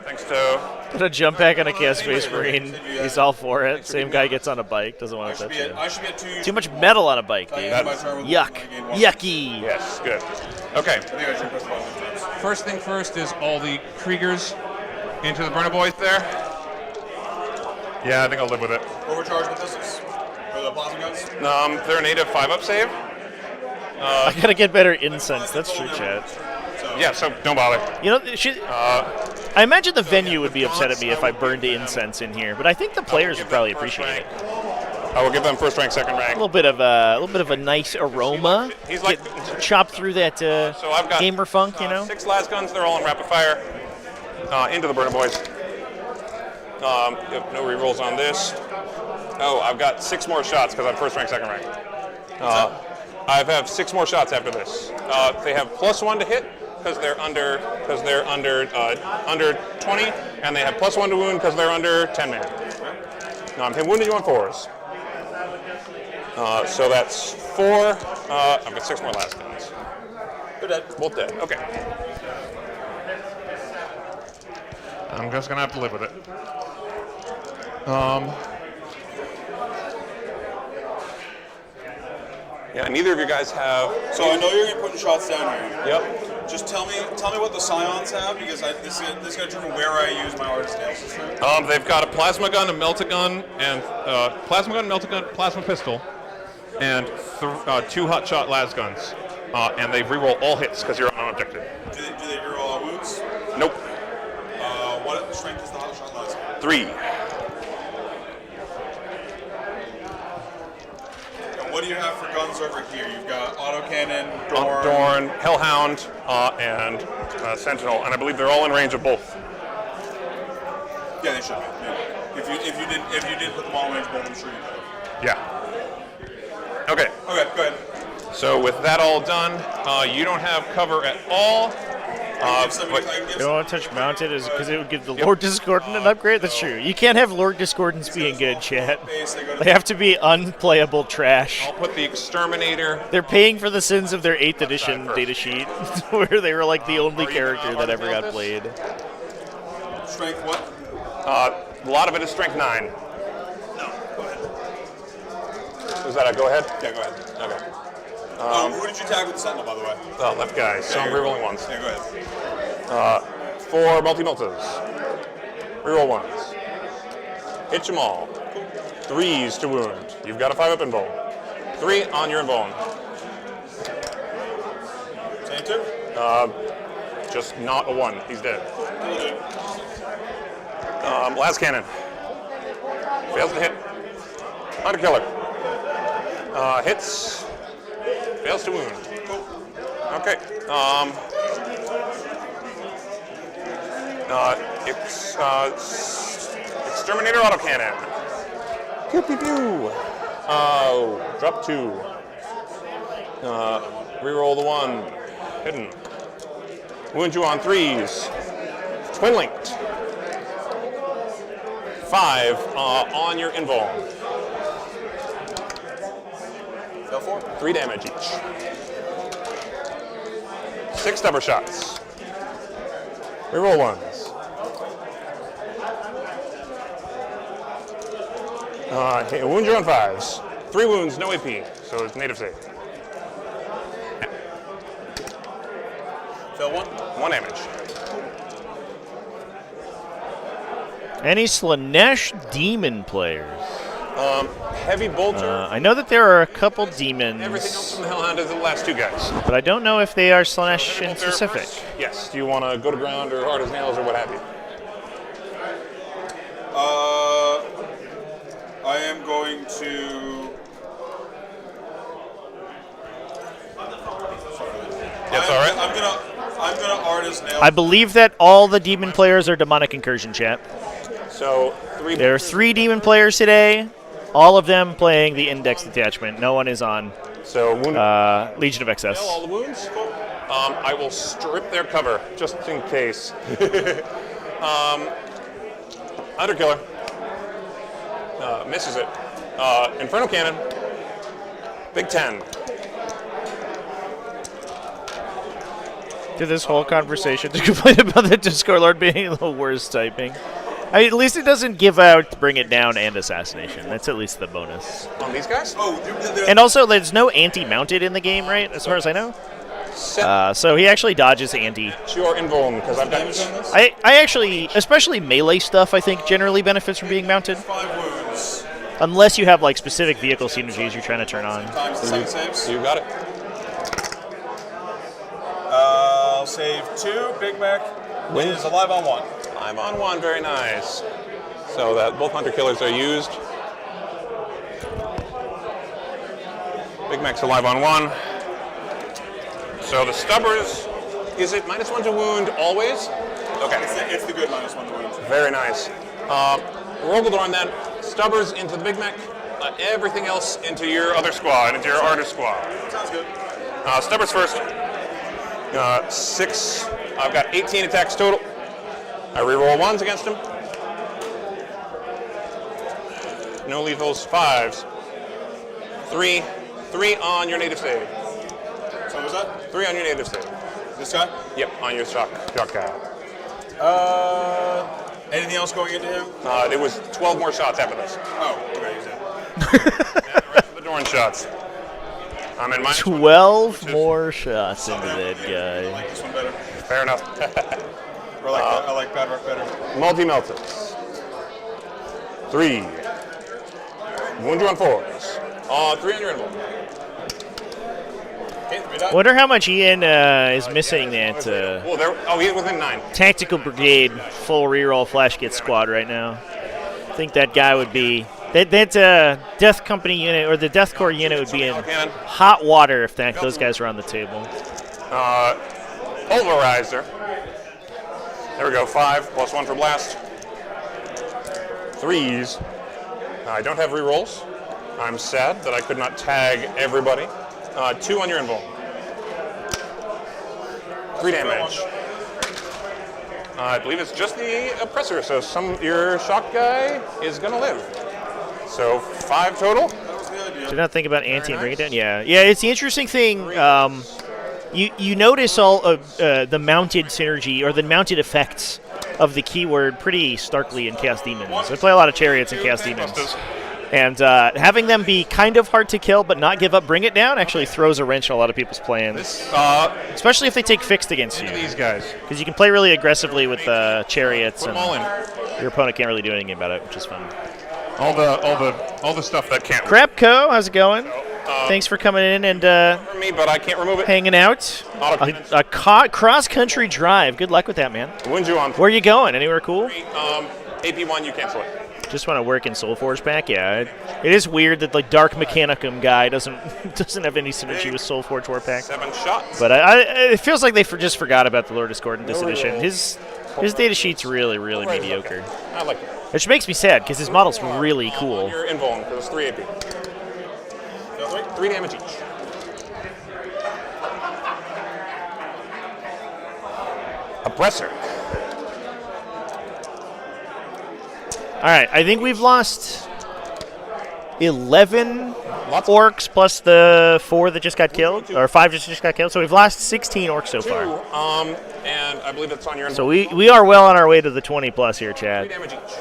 Speaker 6: Thanks to.
Speaker 2: Put a jump pack on a Chaos Space Marine. He's all for it. Same guy gets on a bike. Doesn't want to touch it.
Speaker 4: I should be at 2.
Speaker 2: Too much metal on a bike, dude. Yuck. Yucky.
Speaker 6: Yes, good. Okay.
Speaker 5: First thing first is all the Kriegers into the burner boys there.
Speaker 6: Yeah, I think I'll live with it.
Speaker 4: Overcharge with this for the plasma guns?
Speaker 6: They're a native 5-up save.
Speaker 2: I gotta get better incense. That's true, chat.
Speaker 6: Yeah, so don't bother.
Speaker 2: You know, I imagine the venue would be upset at me if I burned incense in here, but I think the players would probably appreciate it.
Speaker 6: I will give them first rank, second rank.
Speaker 2: A little bit of a nice aroma.
Speaker 6: He's like
Speaker 2: chop through that
Speaker 6: so I've got,
Speaker 2: gamer funk, you know.
Speaker 6: 6 las guns. They're all in rapid fire. Into the burner boys. No rerolls on this. Oh, I've got 6 more shots because I'm first rank, second rank. I have 6 more shots after this. They have +1 to hit, because they're under under 20, and they have +1 to wound because they're under 10 man. No, I'm wounding you on 4s. So that's 4. I've got 6 more last guns.
Speaker 4: They're dead.
Speaker 6: Both dead. Okay. I'm just gonna have to live with it. Yeah, neither of you guys have.
Speaker 4: So I know you're gonna put shots down here.
Speaker 6: Yep.
Speaker 4: Just tell me what the Scions have, because this is gonna determine where I use my Artist Nail system.
Speaker 6: They've got a plasma gun, a melt-a-gun, and plasma gun, melt-a-gun, plasma pistol, and 2 hot shot las guns. And they reroll all hits because you're on objective.
Speaker 4: Do they reroll all wounds?
Speaker 6: Nope.
Speaker 4: What strength is the hot shot las gun?
Speaker 6: 3.
Speaker 4: What do you have for guns over here? You've got autocannon, Dorn.
Speaker 6: Dorn, Hellhound, and Sentinel, and I believe they're all in range of both.
Speaker 4: Yeah, they should be. Yeah. If you did put them all in range of both, I'm sure you could.
Speaker 6: Yeah. Okay.
Speaker 4: Okay, go ahead.
Speaker 6: So with that all done, you don't have cover at all.
Speaker 2: You don't want to touch mounted because it would give the Lord Discordant an upgrade? That's true. You can't have Lord Discordants being good, chat. They have to be unplayable trash.
Speaker 6: I'll put the Exterminator.
Speaker 2: They're paying for the sins of their 8th edition datasheet, where they were like the only character that ever got played.
Speaker 4: Strength what?
Speaker 6: A lot of it is strength 9.
Speaker 4: No, go ahead.
Speaker 6: Was that a go ahead?
Speaker 4: Yeah, go ahead.
Speaker 6: Okay.
Speaker 4: Who did you tag with the Sentinel, by the way?
Speaker 6: Oh, left guy. So I'm rerolling ones.
Speaker 4: Yeah, go ahead.
Speaker 6: 4 multi-meltas. Reroll 1s. Hit them all. 3s to wound. You've got a 5 up in bone. 3 on your bone.
Speaker 4: Same 2?
Speaker 6: Just not a 1. He's dead. Last cannon. Fails to hit. Hunter killer. Hits. Fails to wound. Okay. Exterminator autocannon. Pew pew pew. Drop 2. Reroll the 1. Hidden. Wound you on 3s. Twin linked. 5 on your invuln.
Speaker 4: Fell 4.
Speaker 6: 3 damage each. 6 stubber shots. Reroll 1s. Wound you on 5s. 3 wounds, no AP, so it's native save.
Speaker 4: Fell 1.
Speaker 6: 1 damage.
Speaker 2: Any Slanesh demon players?
Speaker 6: Heavy bolter.
Speaker 2: I know that there are a couple demons,
Speaker 6: Everything else from the Hellhound is the last 2 guys.
Speaker 2: but I don't know if they are Slanesh in specific.
Speaker 6: Yes. Do you want to go to ground or hard as nails or what have you?
Speaker 4: I am going to.
Speaker 6: That's all right.
Speaker 4: I'm gonna artist nail.
Speaker 2: I believe that all the demon players are demonic incursion, chat.
Speaker 6: So 3.
Speaker 2: There are 3 demon players today, all of them playing the index detachment. No one is on
Speaker 6: So wound.
Speaker 2: Legion of Excess.
Speaker 6: All the wounds. I will strip their cover just in case. Underkiller. Misses it. Inferno Cannon. Big 10.
Speaker 2: To this whole conversation to complain about the Discord Lord being the worst typing. At least it doesn't give out Bring It Down and Assassination. That's at least the bonus.
Speaker 6: On these guys?
Speaker 4: Oh,
Speaker 2: And also, there's no anti-mounted in the game, right? As far as I know. So he actually dodges anti.
Speaker 6: It's your invuln because I've got
Speaker 4: damage on this?
Speaker 2: I actually, especially melee stuff, I think generally benefits from being mounted.
Speaker 4: 5 wounds.
Speaker 2: Unless you have like specific vehicle synergies you're trying to turn on.
Speaker 4: Times the 7 saves.
Speaker 6: You got it.
Speaker 4: I'll save 2. Big Mac is alive on 1.
Speaker 6: I'm on 1. Very nice. So that both hunter killers are used. Big Mac's alive on 1. So the stubbers, is it -1 to wound always? Okay.
Speaker 4: It's the good -1 to wound.
Speaker 6: Very nice. Rogaldorn then. Stubbers into the Big Mac. Everything else into your other squad, into your artist squad.
Speaker 4: Sounds good.
Speaker 6: Stubbers first. 6. I've got 18 attacks total. I reroll 1s against him. No lethals. 5s. 3. 3 on your native save.
Speaker 4: So what was that?
Speaker 6: 3 on your native save.
Speaker 4: This guy?
Speaker 6: Yep, on your shock guy.
Speaker 4: Anything else going into him?
Speaker 6: There was 12 more shots after this.
Speaker 4: Oh, okay, he's dead.
Speaker 6: And the rest of the Dorn shots. I'm in minus
Speaker 2: 12 more shots into that
Speaker 4: I
Speaker 2: guy.
Speaker 4: like this one better.
Speaker 6: Fair enough.
Speaker 4: I like Bad Rock better.
Speaker 6: Multi-melters. 3. Wound you on 4s. 3 on your invuln.
Speaker 2: Wonder how much Ian is missing that
Speaker 6: He's within 9.
Speaker 2: Tactical Brigade full reroll flash get squad right now. I think that guy would be that Death Company unit or the Death Corps unit would be in hot water if those guys were on the table.
Speaker 6: Pulverizer. There we go. 5 plus 1 for blast. 3s. I don't have rerolls. I'm sad that I could not tag everybody. 2 on your invuln. 3 damage. I believe it's just the oppressor, so your shock guy is gonna live. So 5 total.
Speaker 2: Did not think about anti and bring it down. Yeah. It's the interesting thing. You notice all of the mounted synergy or the mounted effects of the keyword pretty starkly in Chaos Demons. I play a lot of chariots in Chaos Demons. And having them be kind of hard to kill but not give up bring it down actually throws a wrench in a lot of people's plans. Especially if they take fixed against you.
Speaker 6: These guys.
Speaker 2: Because you can play really aggressively with chariots and
Speaker 6: all in.
Speaker 2: your opponent can't really do anything about it, which is fun.
Speaker 6: All the stuff that can't.
Speaker 2: Crapco, how's it going? Thanks for coming in and
Speaker 6: For me, but I can't remove it.
Speaker 2: hanging out. A cross-country drive. Good luck with that, man.
Speaker 6: Wound you on.
Speaker 2: Where are you going? Anywhere cool?
Speaker 6: AP1, you cancel it.
Speaker 2: Just want to work in Soulforge back. Yeah, it is weird that the Dark Mechanicum guy doesn't have any synergy with Soulforge Warpack.
Speaker 6: 7 shots.
Speaker 2: But it feels like they just forgot about the Lord Discordant this edition. His data sheet's really mediocre.
Speaker 6: Okay. I like it.
Speaker 2: Which makes me sad because his model's really cool.
Speaker 6: You're invuln because it's 3 AP. 3 damage each. Oppressor.
Speaker 2: All right, I think we've lost 11 orcs plus the 4 that just got killed, or 5 just got killed. So we've lost 16 orcs so far.
Speaker 6: And I believe that's on your.
Speaker 2: So we are well on our way to the 20 plus here, Chad.
Speaker 6: 3 damage each.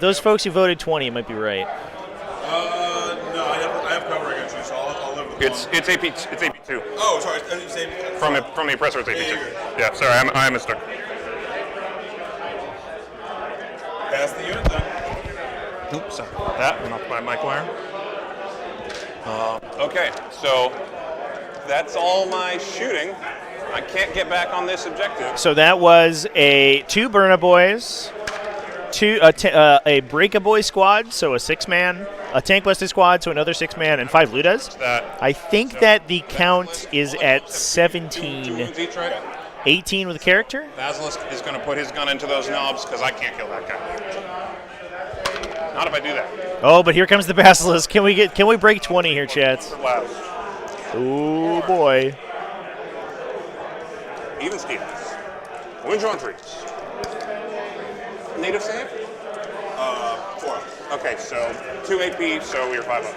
Speaker 2: Those folks who voted 20 might be right.
Speaker 4: No, I have cover against you, so I'll live with
Speaker 6: It's AP. It's AP2.
Speaker 4: Oh, sorry. It's AP.
Speaker 6: From the oppressor, it's AP2. Yeah, sorry, I mistook.
Speaker 4: Pass the unit then.
Speaker 6: Oops, sorry about that. Went off my mic wire. Okay, so that's all my shooting. I can't get back on this objective.
Speaker 2: So that was 2 Burna Boys, a Break-A-Boy squad, so a 6-man, a Tank Busted squad, so another 6-man, and 5 Ludas. I think that the count is at 17.
Speaker 6: Each, right?
Speaker 2: 18 with a character?
Speaker 6: Basilisk is going to put his gun into those knobs because I can't kill that guy. Not if I do that.
Speaker 2: Oh, but here comes the Basilisk. Can we break 20 here, chats? Oh boy.
Speaker 6: Even Stevens. Wound you on 3s. Native save?
Speaker 4: 4.
Speaker 6: Okay, so 2 AP, so we're 5 up.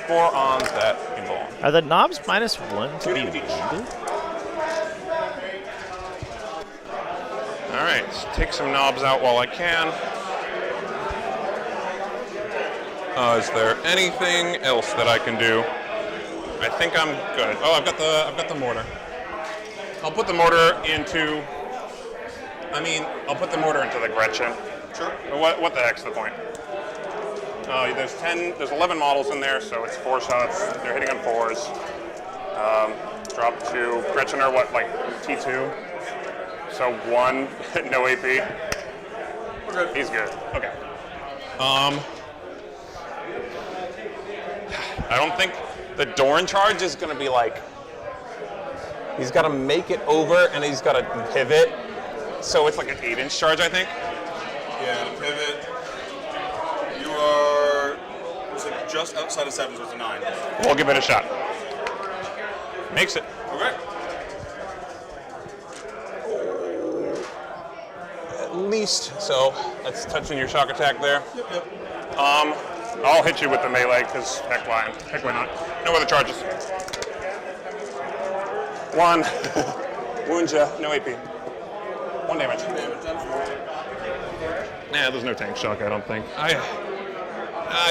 Speaker 6: 4 on that invuln.
Speaker 2: Are the knobs -1 to be wounded?
Speaker 6: All right, let's take some knobs out while I can. Is there anything else that I can do? I think I'm good. Oh, I've got the mortar. I'll put the mortar into. I'll put the mortar into the Gretchen.
Speaker 4: Sure.
Speaker 6: What the heck's the point? There's 11 models in there, so it's 4 shots. They're hitting on 4s. Drop 2. Gretchen are what, like T2? So 1, no AP.
Speaker 4: We're good.
Speaker 6: He's good. Okay. I don't think the Dorn charge is going to be like. He's got to make it over and he's got to pivot. So it's like an 8-inch charge, I think.
Speaker 4: Yeah, pivot. You are just outside of 7, so it's a 9.
Speaker 6: We'll give it a shot. Makes it.
Speaker 4: Okay.
Speaker 6: At least. So that's touching your shock attack there.
Speaker 4: Yep.
Speaker 6: I'll hit you with the melee because heck why not? No other charges. 1. Wounds you. No AP. 1 damage. Nah, there's no tank shock, I don't think. I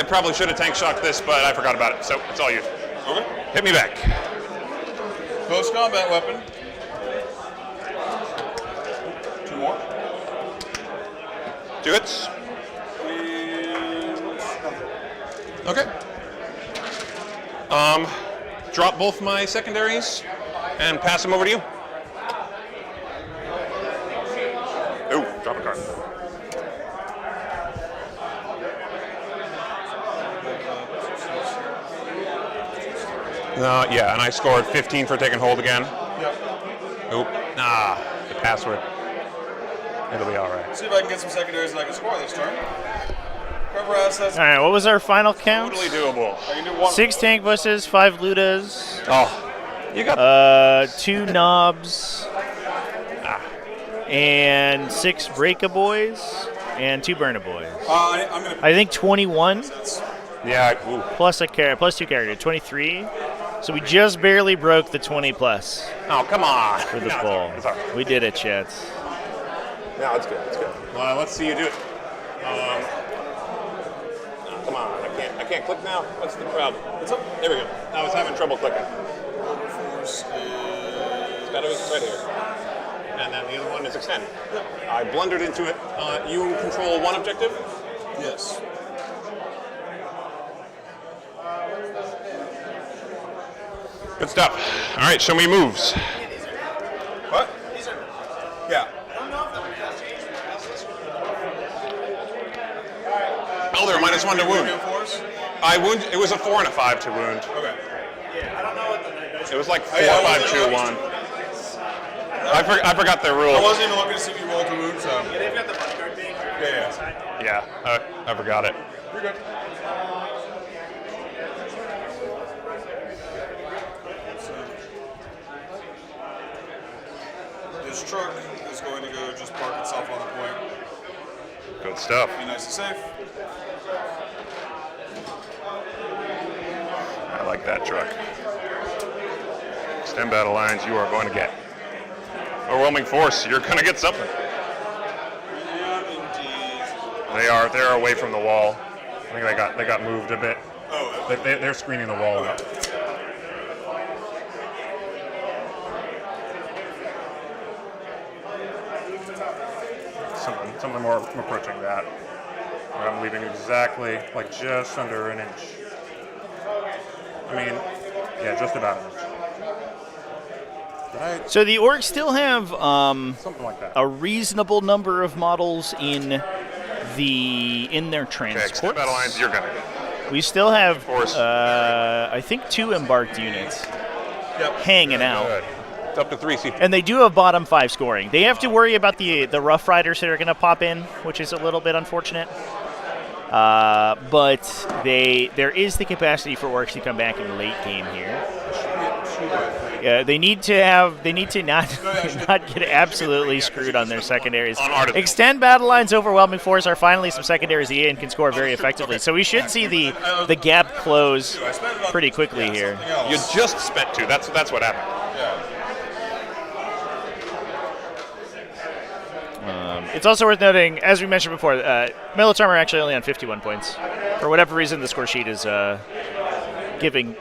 Speaker 6: probably should have tank shocked this, but I forgot about it, so it's all you.
Speaker 4: Okay.
Speaker 6: Hit me back.
Speaker 4: Close combat weapon. 2 more.
Speaker 6: 2 hits. Okay. Drop both my secondaries and pass them over to you. Ooh, drop a card. Yeah, and I scored 15 for taking hold again.
Speaker 4: Yep.
Speaker 6: Oop, the password. It'll be all right.
Speaker 4: See if I can get some secondaries and I can score this turn. Cover assets.
Speaker 2: All right, what was our final count?
Speaker 6: Totally doable.
Speaker 4: I can do 1.
Speaker 2: 6 tank buses, 5 ludas,
Speaker 6: Oh, you got
Speaker 2: 2 knobs, and 6 breaka boys, and 2 burner boys.
Speaker 4: I'm gonna.
Speaker 2: I think 21
Speaker 6: Yeah. Ooh.
Speaker 2: plus 2 character, 23. So we just barely broke the 20 plus
Speaker 6: Oh, come on.
Speaker 2: for the
Speaker 6: No,
Speaker 2: full.
Speaker 6: It's all right.
Speaker 2: We did it, chats.
Speaker 6: No, it's good. It's good. Well, let's see you do it. Come on. I can't click now. What's the problem?
Speaker 4: What's up?
Speaker 6: There we go. I was having trouble clicking.
Speaker 4: Force
Speaker 6: It's got to be right here. And then the other one is extend. I blundered into it. You control 1 objective?
Speaker 4: Yes.
Speaker 6: Good stuff. All right, show me moves.
Speaker 4: What? Yeah.
Speaker 6: Oh, they're -1 to wound.
Speaker 4: Force?
Speaker 6: I wound. It was a 4 and a 5 to wound.
Speaker 4: Okay.
Speaker 6: It was like 4,
Speaker 4: yeah,
Speaker 6: 5, 2, 1. I forgot their
Speaker 4: I
Speaker 6: rules.
Speaker 4: wasn't even looking to see if you rolled the wound, so. Yeah,
Speaker 8: They've got the bodyguard thing.
Speaker 4: yeah.
Speaker 6: Yeah, I forgot it.
Speaker 4: You're good. This truck is going to go just park itself on the point.
Speaker 6: Good stuff.
Speaker 4: Be nice and safe.
Speaker 6: I like that truck. Extend battle lines, you are going to get. Overwhelming force, you're going to get something.
Speaker 4: Yeah, indeed.
Speaker 6: They're away from the wall. I think they got moved a bit.
Speaker 4: Oh,
Speaker 6: They're screening the wall now. Something more approaching that. Where I'm leaving exactly, like just under an inch. I mean, yeah, just about an inch. Did I?
Speaker 2: So the Orks still have
Speaker 6: Something like that.
Speaker 2: a reasonable number of models in their
Speaker 6: Okay,
Speaker 2: transports.
Speaker 6: extend battle lines, you're gonna get.
Speaker 2: We still have,
Speaker 6: course.
Speaker 2: I think, 2 embarked units hanging out.
Speaker 6: Good. It's up to 3 CP.
Speaker 2: And they do have bottom 5 scoring. They have to worry about the Rough Riders that are going to pop in, which is a little bit unfortunate. But there is the capacity for Orks to come back in the late game here. They need to not get absolutely screwed on their secondaries. Extend battle lines, overwhelming force are finally some secondaries the and can score very effectively. So we should see the gap close pretty quickly here.
Speaker 6: You just spent 2. That's what happened.
Speaker 2: It's also worth noting, as we mentioned before, Militarum are actually only on 51 points. For whatever reason, the score sheet is giving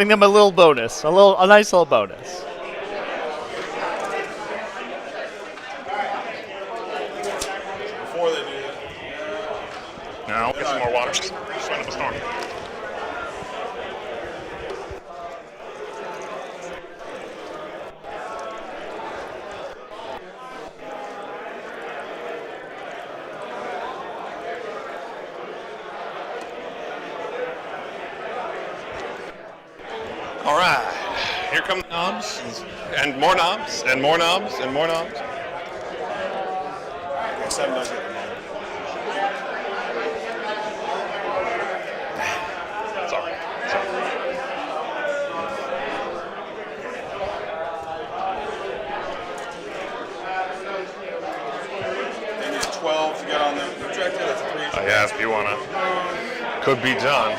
Speaker 2: them a little bonus, a nice little bonus.
Speaker 4: Before they do that.
Speaker 6: Now, get some more water. Sign up a storm. All right, here come knobs, and more knobs, and more knobs, and more knobs.
Speaker 4: Yes, I'm not good at the moment.
Speaker 6: It's all right. It's all right.
Speaker 4: to get on the projector. That's a 3-inch.
Speaker 5: Oh, yeah, if you want to. Could be done.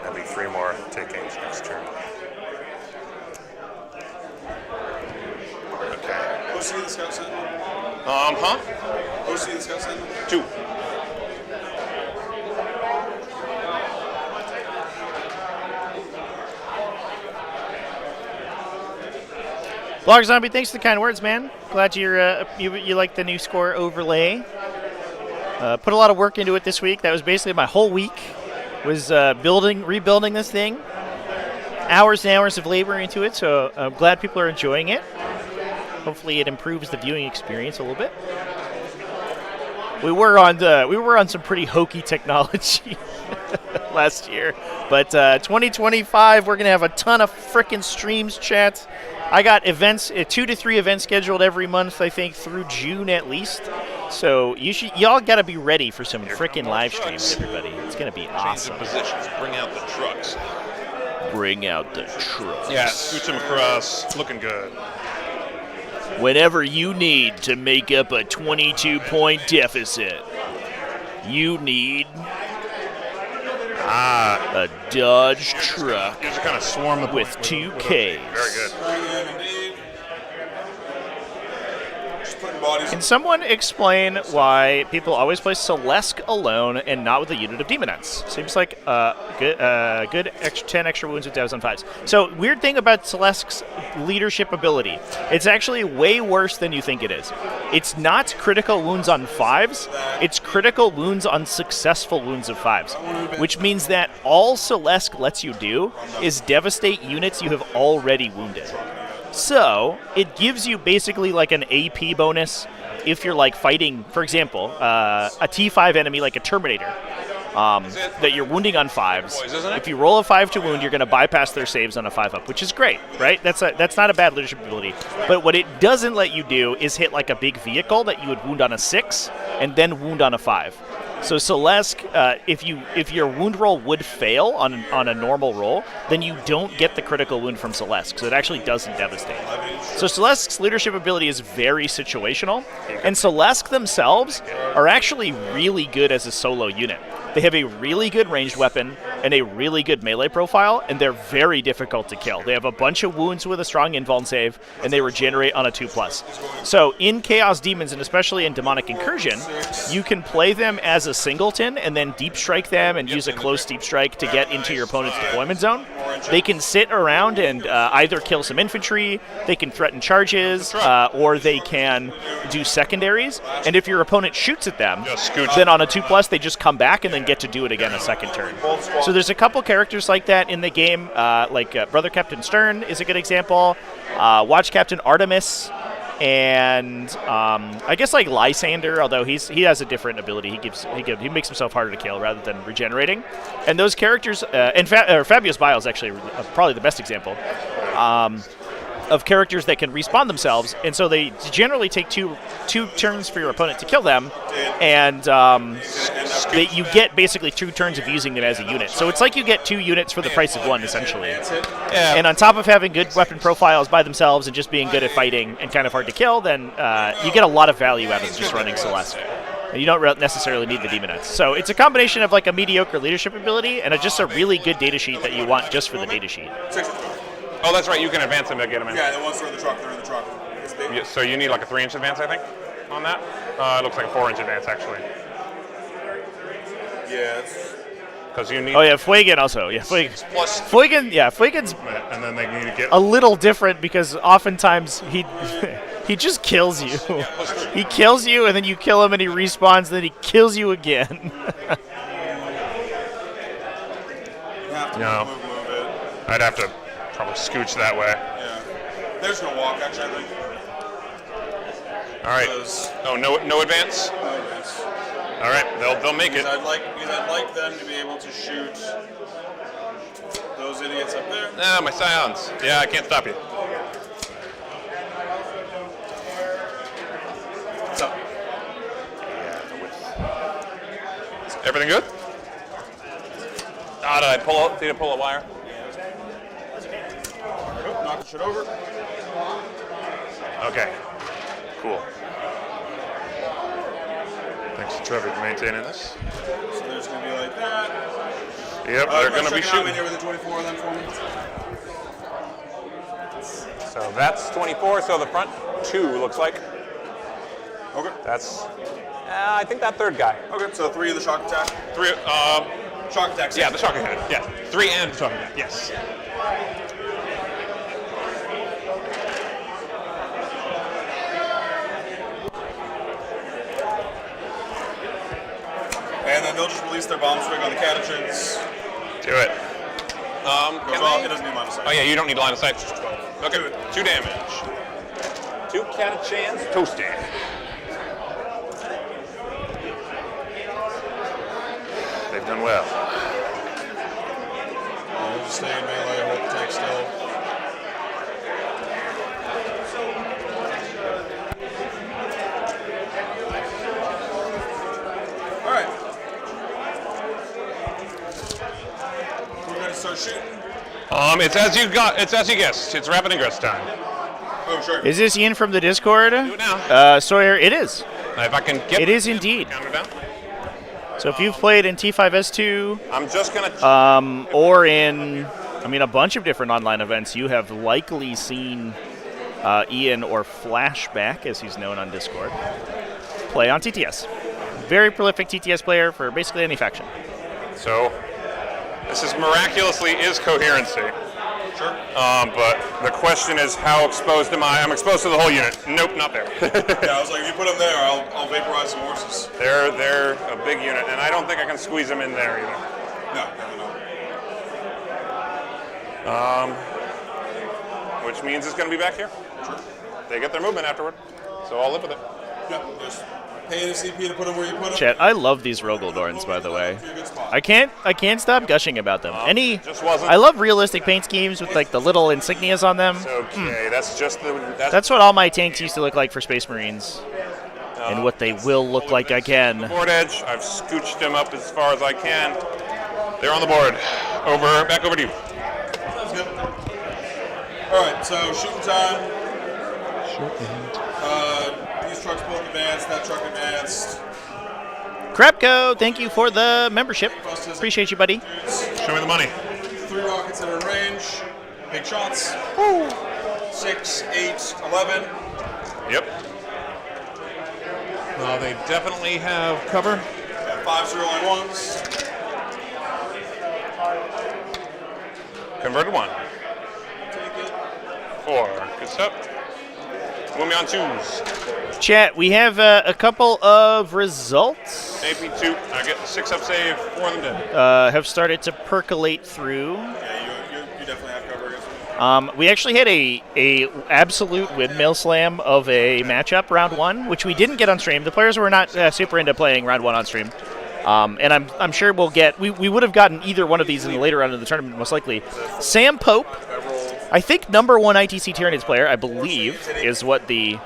Speaker 5: That'd be 3 more takings next turn. Okay.
Speaker 4: OC the Scout Sentinel?
Speaker 5: Huh?
Speaker 4: OC the Scout Sentinel?
Speaker 5: 2.
Speaker 2: Blogger Zombie, thanks for the kind words, man. Glad you like the new score overlay. Put a lot of work into it this week. That was basically my whole week. Was rebuilding this thing. Hours and hours of labor into it. So I'm glad people are enjoying it. Hopefully, it improves the viewing experience a little bit. We were on some pretty hokey technology last year, but 2025 we're gonna have a ton of frickin' streams, chat. I got events, 2 to 3 events scheduled every month, I think, through June at least. So y'all gotta be ready for some frickin' live streams, everybody. It's gonna be awesome.
Speaker 6: Change the positions. Bring out the trucks.
Speaker 2: Bring out the trucks.
Speaker 6: Yeah, scooch them across. Looking good.
Speaker 2: Whenever you need to make up a 22-point deficit, you need a Dodge truck
Speaker 5: These are kind of swarm
Speaker 2: with 2 Ks.
Speaker 5: Very good.
Speaker 4: Indeed. Just putting bodies.
Speaker 2: Can someone explain why people always play Celesk alone and not with a unit of Demonettes? Seems like good 10 extra wounds with devs on 5s. So, weird thing about Celesk's leadership ability. It's actually way worse than you think it is. It's not critical wounds on 5s. It's critical wounds on successful wounds of 5s. Which means that all Celesk lets you do is devastate units you have already wounded. So, it gives you basically like an AP bonus if you're like fighting, for example, a T5 enemy like a Terminator that you're wounding on 5s. If you roll a 5 to wound, you're going to bypass their saves on a 5-up, which is great, right? That's not a bad leadership ability. But what it doesn't let you do is hit like a big vehicle that you would wound on a 6 and then wound on a 5. So Celesk, if your wound roll would fail on a normal roll, then you don't get the critical wound from Celesk, so it actually doesn't devastate. So Celesk's leadership ability is very situational, and Celesk themselves are actually really good as a solo unit. They have a really good ranged weapon and a really good melee profile, and they're very difficult to kill. They have a bunch of wounds with a strong invuln save, and they regenerate on a 2+. So in Chaos Demons, and especially in Demonic Incursion, you can play them as a singleton and then deep strike them and use a close deep strike to get into your opponent's deployment zone. They can sit around and either kill some infantry, they can threaten charges, or they can do secondaries. And if your opponent shoots at them, then on a 2+, they just come back and then get to do it again a second turn. So there's a couple characters like that in the game, like Brother Captain Stern is a good example, Watch Captain Artemis, and I guess like Lysander, although he has a different ability. He makes himself harder to kill rather than regenerating. And those characters, and Fabius Bile is actually probably the best example of characters that can respawn themselves, and so they generally take two turns for your opponent to kill them, and you get basically 2 turns of using them as a unit. So it's like you get 2 units for the price of 1, essentially. Yeah. And on top of having good weapon profiles by themselves and just being good at fighting and kind of hard to kill, then you get a lot of value out of just running Celeste. And you don't necessarily need the Demonettes. So it's a combination of like a mediocre leadership ability and just a really good datasheet that you want just for the datasheet.
Speaker 5: Oh, that's right. You can advance them to get them in.
Speaker 4: Yeah, the ones that are in the truck, they're in the truck.
Speaker 5: Yeah, so you need like a 3-inch advance, I think, on that? It looks like a 4-inch advance, actually.
Speaker 4: Yeah,
Speaker 5: because you need...
Speaker 2: Oh, yeah, Fuegan also. Yeah, Fuegan, yeah, Fuegan's
Speaker 5: and then they need to get...
Speaker 2: a little different because oftentimes he just kills you. He kills you, and then you kill him, and he respawns, and then he kills you again.
Speaker 5: No. I'd have to probably scooch that way.
Speaker 4: Yeah. They're just going to walk, actually, I think.
Speaker 5: All right. Oh, no advance?
Speaker 4: No advance.
Speaker 5: All right, they'll make it.
Speaker 4: I'd like them to be able to shoot those idiots up there.
Speaker 5: Nah, my scions. Yeah, I can't stop you.
Speaker 4: What's up?
Speaker 5: Yeah, the width.
Speaker 6: Everything good? Ah, did I pull a wire?
Speaker 4: Nope, knock the shit over.
Speaker 6: Okay. Cool. Thanks to Trevor for maintaining this.
Speaker 4: So there's going to be like that.
Speaker 6: Yep, they're going to be shooting.
Speaker 4: Here with the 24 of them for me.
Speaker 6: So that's 24, so the front 2 looks like.
Speaker 4: Okay.
Speaker 6: That's, I think that third guy.
Speaker 4: Okay, so 3 of the shock attack.
Speaker 6: 3,
Speaker 4: Shock attack.
Speaker 6: yeah, the shock attack, yeah. 3 and shock attack, yes.
Speaker 4: And then they'll just release their bomb swing on the catachans.
Speaker 6: Do it.
Speaker 4: Goes off, it doesn't need line of sight.
Speaker 6: Oh yeah, you don't need line of sight.
Speaker 4: Just 12.
Speaker 6: Okay, 2 damage. 2 catachans toasted. They've done well.
Speaker 4: We'll just stay in melee, hold the tank still. Alright. We're going to start shooting.
Speaker 6: It's as you guessed. It's rapid ingress time.
Speaker 4: Oh, sure.
Speaker 2: Is this Ian from the Discord?
Speaker 6: Do it now.
Speaker 2: Sawyer, it is.
Speaker 6: If I can get
Speaker 2: It is indeed.
Speaker 6: counter down.
Speaker 2: So if you've played in T5S2
Speaker 6: I'm just gonna
Speaker 2: or in, a bunch of different online events, you have likely seen Ian, or Flashback, as he's known on Discord, play on TTS. Very prolific TTS player for basically any faction.
Speaker 6: So this is miraculously is coherency.
Speaker 4: Sure.
Speaker 6: But the question is, how exposed am I? I'm exposed to the whole unit. Nope, not there.
Speaker 4: Yeah, I was like, if you put them there, I'll vaporize some horses.
Speaker 6: They're a big unit, and I don't think I can squeeze them in there either.
Speaker 4: No, definitely not.
Speaker 6: Which means it's going to be back here.
Speaker 4: Sure.
Speaker 6: They get their movement afterward, so I'll live with it.
Speaker 4: Yeah, just pay an CP to put them where you put them.
Speaker 2: Chat, I love these Rogaldorns, by the way. I can't stop gushing about them.
Speaker 6: Just wasn't.
Speaker 2: I love realistic paint schemes with like the little insignias on them.
Speaker 6: Okay, that's just the.
Speaker 2: That's what all my tanks used to look like for Space Marines, and what they will look like again.
Speaker 6: Board edge. I've scooched them up as far as I can. They're on the board. Back over to you.
Speaker 4: Sounds good. All right, so shooting time. These trucks both advanced. That truck advanced.
Speaker 2: Crapco, thank you for the membership. Appreciate you, buddy.
Speaker 6: Show me the money.
Speaker 4: 3 rockets that are in range. Big shots. 6, 8, 11.
Speaker 6: Yep. They definitely have cover.
Speaker 4: 5 0 1s.
Speaker 6: Converted 1.
Speaker 4: Take it.
Speaker 6: 4. Good stuff. Move me on 2s.
Speaker 2: Chat, we have a couple of results.
Speaker 6: AP 2. I get 6 up save. 4 of them dead.
Speaker 2: Have started to percolate through.
Speaker 4: Yeah, you definitely have cover against me.
Speaker 2: We actually had a absolute windmill slam of a matchup round 1, which we didn't get on stream. The players were not super into playing round 1 on stream. And I'm sure we'll get we would have gotten either one of these in the later round of the tournament, most likely. Sam Pope, I think #1 ITC Tyranids player, I believe, is what the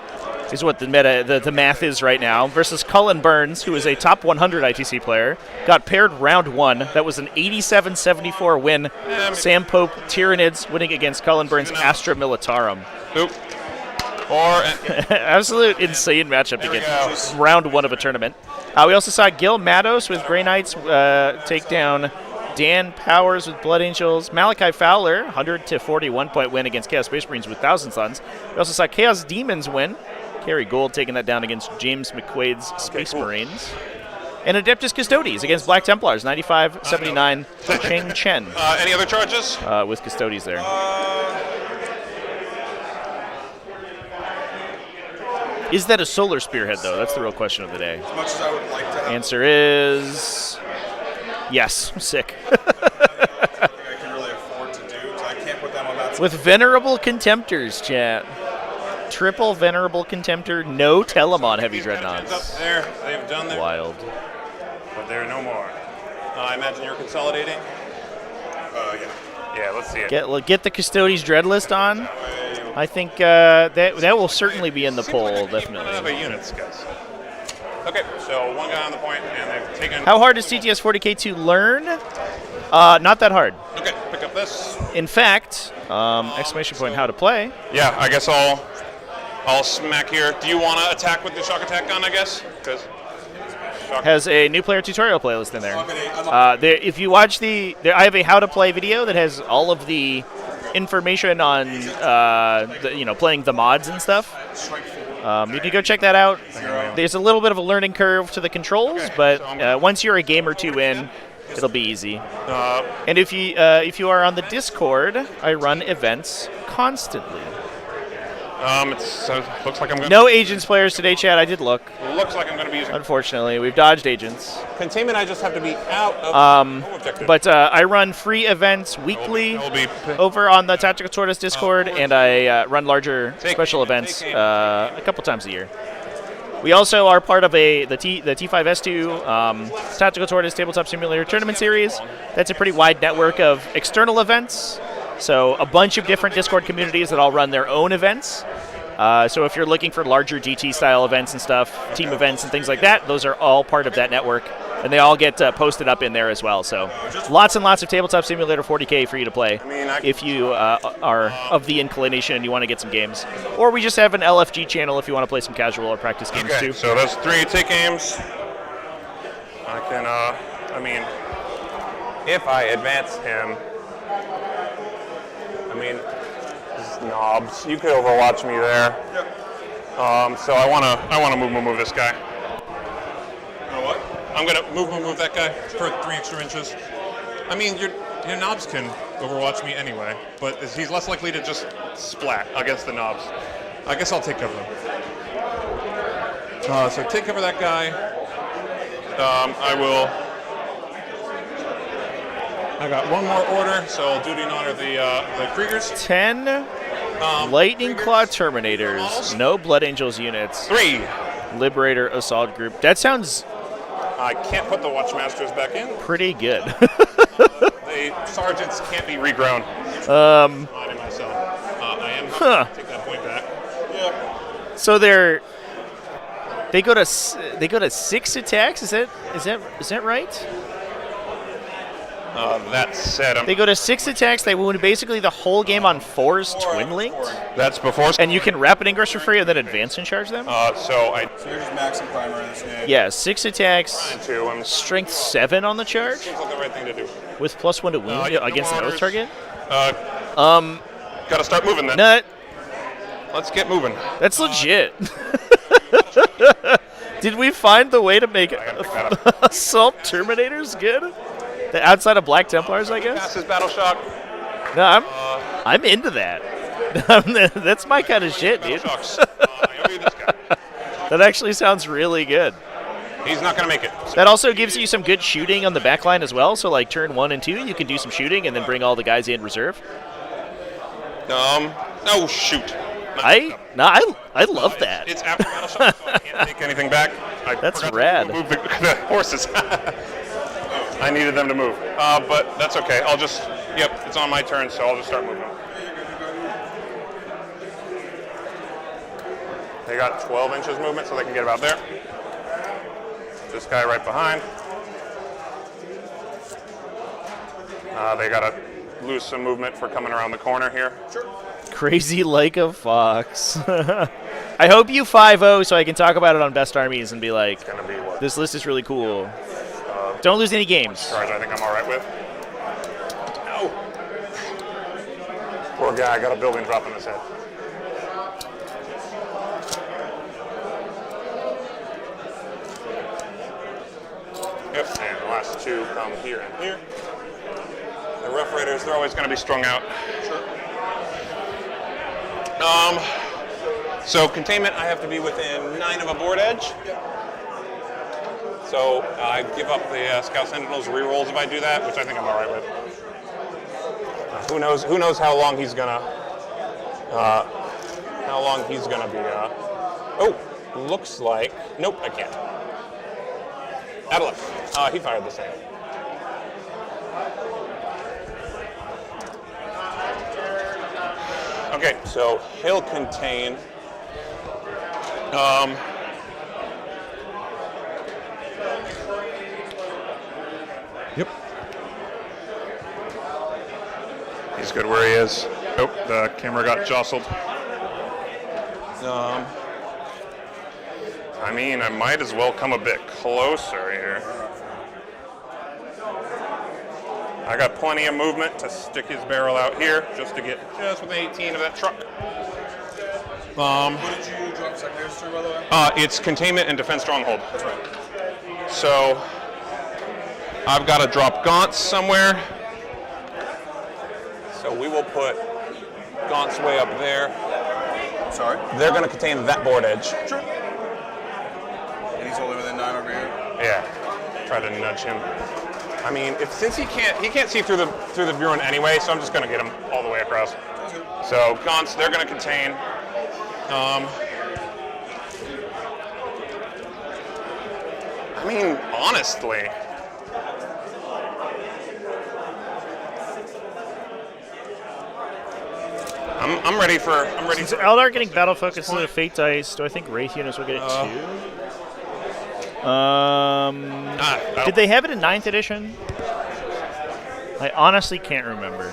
Speaker 2: math is right now, versus Cullen Burns, who is a top 100 ITC player. Got paired round 1. That was an 87-74 win. Sam Pope Tyranids winning against Cullen Burns Astra Militarum.
Speaker 6: Oop. Or
Speaker 2: absolute insane matchup again. Round 1 of a tournament. We also saw Gil Matos with Grey Knights take down Dan Powers with Blood Angels. Malachi Fowler, 100-41 point win against Chaos Space Marines with Thousand Suns. We also saw Chaos Demons win. Kerry Gould taking that down against James McQuaid's Space Marines. And Adeptus Custodes against Black Templars, 95-79 Cheng Chen.
Speaker 6: Any other charges?
Speaker 2: With Custodes there. Is that a solar spearhead, though? That's the real question of the day.
Speaker 4: As much as I would like to have.
Speaker 2: Answer is yes. Sick.
Speaker 4: I can really afford to do, so I can't put them on that.
Speaker 2: With Venerable Contemptors, chat. Triple Venerable Contemptor, no Telemon Heavy Dreadnoughts.
Speaker 6: Up there, they've done their.
Speaker 2: Wild.
Speaker 6: But there are no more. I imagine you're consolidating.
Speaker 4: Yeah.
Speaker 6: Yeah, let's see it.
Speaker 2: Get the Custodes Dread list on. I think that will certainly be in the poll, definitely.
Speaker 6: Have a units, guys. Okay, so one guy on the point, and they've taken...
Speaker 2: How hard is TTS 40k to learn? Not that hard.
Speaker 6: Okay, pick up this.
Speaker 2: In fact, exclamation point, how to play.
Speaker 6: Yeah, I guess I'll smack here. Do you want to attack with the shock attack gun, I guess? Because
Speaker 2: has a new player tutorial playlist in there. If you watch I have a how to play video that has all of the information on playing the mods and stuff. You can go check that out. There's a little bit of a learning curve to the controls, but once you're a game or two in, it'll be easy. And if you are on the Discord, I run events constantly.
Speaker 6: It looks like I'm going.
Speaker 2: No agents players today, Chad. I did look.
Speaker 6: Looks like I'm going to be using.
Speaker 2: Unfortunately, we've dodged agents.
Speaker 6: Containment. I just have to be out of objective.
Speaker 2: But I run free events weekly over on the TacticalTortoise Discord, and I run larger special events a couple times a year. We also are part of the T5S2 TacticalTortoise Tabletop Simulator Tournament Series. That's a pretty wide network of external events. So a bunch of different Discord communities that all run their own events. So if you're looking for larger DT-style events and stuff, team events and things like that, those are all part of that network. And they all get posted up in there as well. So lots and lots of Tabletop Simulator 40k for you to play if you are of the inclination and you want to get some games. Or we just have an LFG channel if you want to play some casual or practice games too.
Speaker 6: So those 3 take aims. I can, if I advance him, these knobs. You could overwatch me there. Yep. So I wanna move this guy.
Speaker 4: You know what?
Speaker 6: I'm gonna move that guy for 3 extra inches. Your knobs can overwatch me anyway, but he's less likely to just splat against the knobs. I guess I'll take cover of him. So take cover of that guy. I got one more order, so I'll duty and honor the Kriegers.
Speaker 2: 10 Lightning Claw Terminators, no Blood Angels units.
Speaker 6: 3
Speaker 2: Liberator Assault Group. That sounds...
Speaker 6: I can't put the Watchmasters back in.
Speaker 2: Pretty good.
Speaker 6: The sergeants can't be regrown. I myself. I am going to take that point back. Yeah.
Speaker 2: So they go to 6 attacks. Is that right?
Speaker 6: That said,
Speaker 2: they go to 6 attacks. They wound basically the whole game on 4s twin-linked.
Speaker 6: That's before.
Speaker 2: And you can rapid ingress for free and then advance and charge them?
Speaker 4: So you're just maxing primary this game.
Speaker 2: Yeah, 6 attacks, strength 7 on the charge.
Speaker 6: Seems like the right thing to do.
Speaker 2: With +1 to wound against the nose target?
Speaker 6: Gotta start moving then.
Speaker 2: Nut.
Speaker 6: Let's get moving.
Speaker 2: That's legit. Did we find the way to make Assault Terminators good? Outside of Black Templars, I guess?
Speaker 6: Passes Battle Shock.
Speaker 2: No, I'm into that. That's my kind of shit, dude. That actually sounds really good.
Speaker 6: He's not going to make it.
Speaker 2: That also gives you some good shooting on the back line as well. So, like, turn 1 and 2, you can do some shooting and then bring all the guys in reserve.
Speaker 6: Oh, shoot.
Speaker 2: I love that.
Speaker 6: It's after Battle Shock, so I can't take anything back.
Speaker 2: That's rad.
Speaker 6: Move the horses. I needed them to move, but that's okay. It's on my turn, so I'll just start moving. They got 12 inches movement, so they can get about there. This guy right behind. They got to lose some movement for coming around the corner here.
Speaker 4: Sure.
Speaker 2: Crazy like a fox. I hope you 5-0 so I can talk about it on Best Armies and be like, this list is really cool. Don't lose any games.
Speaker 6: Charge I think I'm all right with. No. Poor guy, got a building drop on his head. Yep, and the last 2 come here and here. The Rough Raiders, they're always going to be strung out. Sure. So containment, I have to be within 9 of a board edge. So I give up the Scout Sentinels rerolls if I do that, which I think I'm all right with. Who knows how long he's gonna be. Looks like nope, I can't. Out of luck. He fired the same. Okay, so he'll contain.
Speaker 5: Yep. He's good where he is. Oh, the camera got jostled. I mean, I might as well come a bit closer here. I got plenty of movement to stick his barrel out here, just to get just within 18 of that truck.
Speaker 4: What did you drop secondary to, by the way?
Speaker 5: It's containment and defense stronghold.
Speaker 4: That's right.
Speaker 5: So I've got to drop gaunts somewhere. So we will put gaunts way up there.
Speaker 4: Sorry?
Speaker 5: They're going to contain that board edge.
Speaker 4: Sure. And he's only within 9 over here?
Speaker 5: Yeah. Try to nudge him. I mean, since he can't see through the Buren anyway, so I'm just going to get him all the way across. So gaunts, they're going to contain. I mean, honestly, I'm ready for.
Speaker 2: Since Eldar getting battle focus to the Fate Dice, do I think Wraith units will get it too? Did they have it in 9th edition? I honestly can't remember.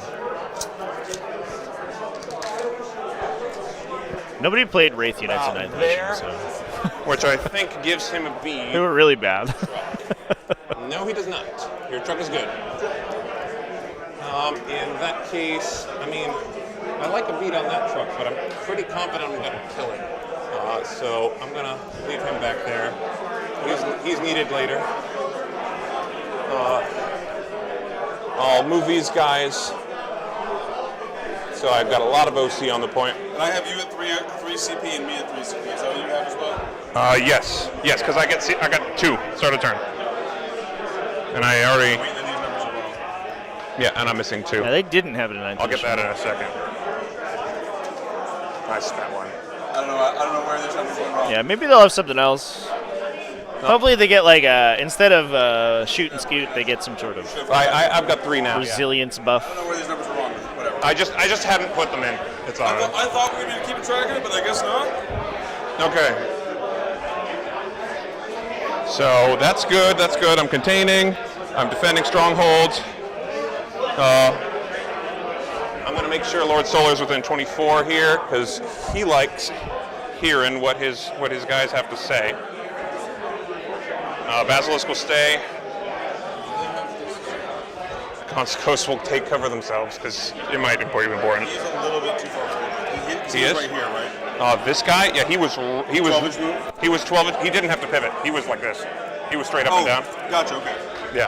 Speaker 2: Nobody played Wraith units in 9th edition, so.
Speaker 5: Which I think gives him a B.
Speaker 2: They were really bad.
Speaker 5: No, he does not. Your truck is good. In that case, I mean, I like a beat on that truck, but I'm pretty confident I'm going to kill it. So I'm going to leave him back there. He's needed later. I'll move these guys. So I've got a lot of OC on the point.
Speaker 4: And I have you at 3 CP and me at 3 CP. Is that what you have as well?
Speaker 5: Yes, because I got 2 start of turn. And I already.
Speaker 4: Wait, then these numbers are wrong.
Speaker 5: Yeah, and I'm missing 2.
Speaker 2: Yeah, they didn't have it in 9th
Speaker 5: I'll get
Speaker 2: edition.
Speaker 5: that in a second. I spent 1.
Speaker 4: I don't know where these numbers went wrong.
Speaker 2: Yeah, maybe they'll have something else. Hopefully they get like instead of shoot and scoot, they get some sort of
Speaker 5: I've got 3 now.
Speaker 2: resilience buff.
Speaker 4: I don't know where these numbers are wrong. Whatever.
Speaker 5: I just hadn't put them in. It's all right.
Speaker 4: I thought we were going to keep track of it, but I guess not.
Speaker 5: Okay. So that's good. That's good. I'm containing. I'm defending strongholds. I'm going to make sure Lord Solar's within 24 here because he likes hearing what his guys have to say. Basilisk will stay. Coast will take cover themselves because it might be important.
Speaker 4: He's a little bit too far forward.
Speaker 5: He is
Speaker 4: right here, right?
Speaker 5: This guy, yeah, he was
Speaker 4: 12 inch move?
Speaker 5: He was 12 inch. He didn't have to pivot. He was like this. He was straight up and down.
Speaker 4: Gotcha. Okay.
Speaker 5: Yeah.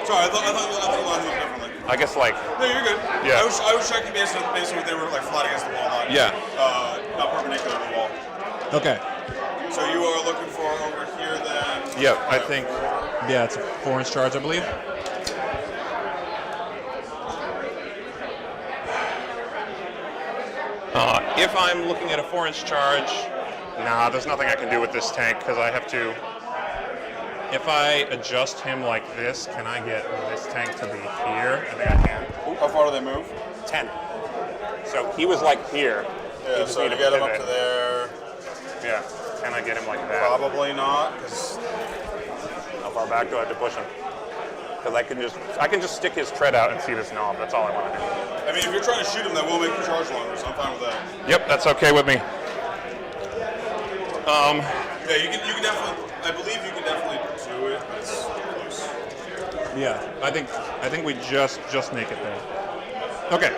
Speaker 4: Sorry, I thought you lined them up differently.
Speaker 5: I guess like.
Speaker 4: No, you're good.
Speaker 5: Yeah.
Speaker 4: I was checking based on what they were like flat against the wall, not perpendicular to the wall.
Speaker 7: Okay.
Speaker 4: So you are looking for over here then?
Speaker 5: Yeah, I think.
Speaker 7: Yeah, it's a 4-inch charge, I believe.
Speaker 5: If I'm looking at a 4-inch charge, nah, there's nothing I can do with this tank because I have to. If I adjust him like this, can I get this tank to be here? I think I can.
Speaker 4: How far do they move?
Speaker 5: 10. So he was like here.
Speaker 4: Yeah, so to get him up to there.
Speaker 5: Yeah. Can I get him like that?
Speaker 4: Probably not, because.
Speaker 5: How far back do I have to push him? Because I can just stick his tread out and see this knob. That's all I want to do.
Speaker 4: I mean, if you're trying to shoot him, that will make the charge longer, so I'm fine with that.
Speaker 5: Yep, that's okay with me.
Speaker 4: Yeah, you can definitely. I believe you can definitely do it. It's close.
Speaker 5: Yeah, I think we just make it there. Okay.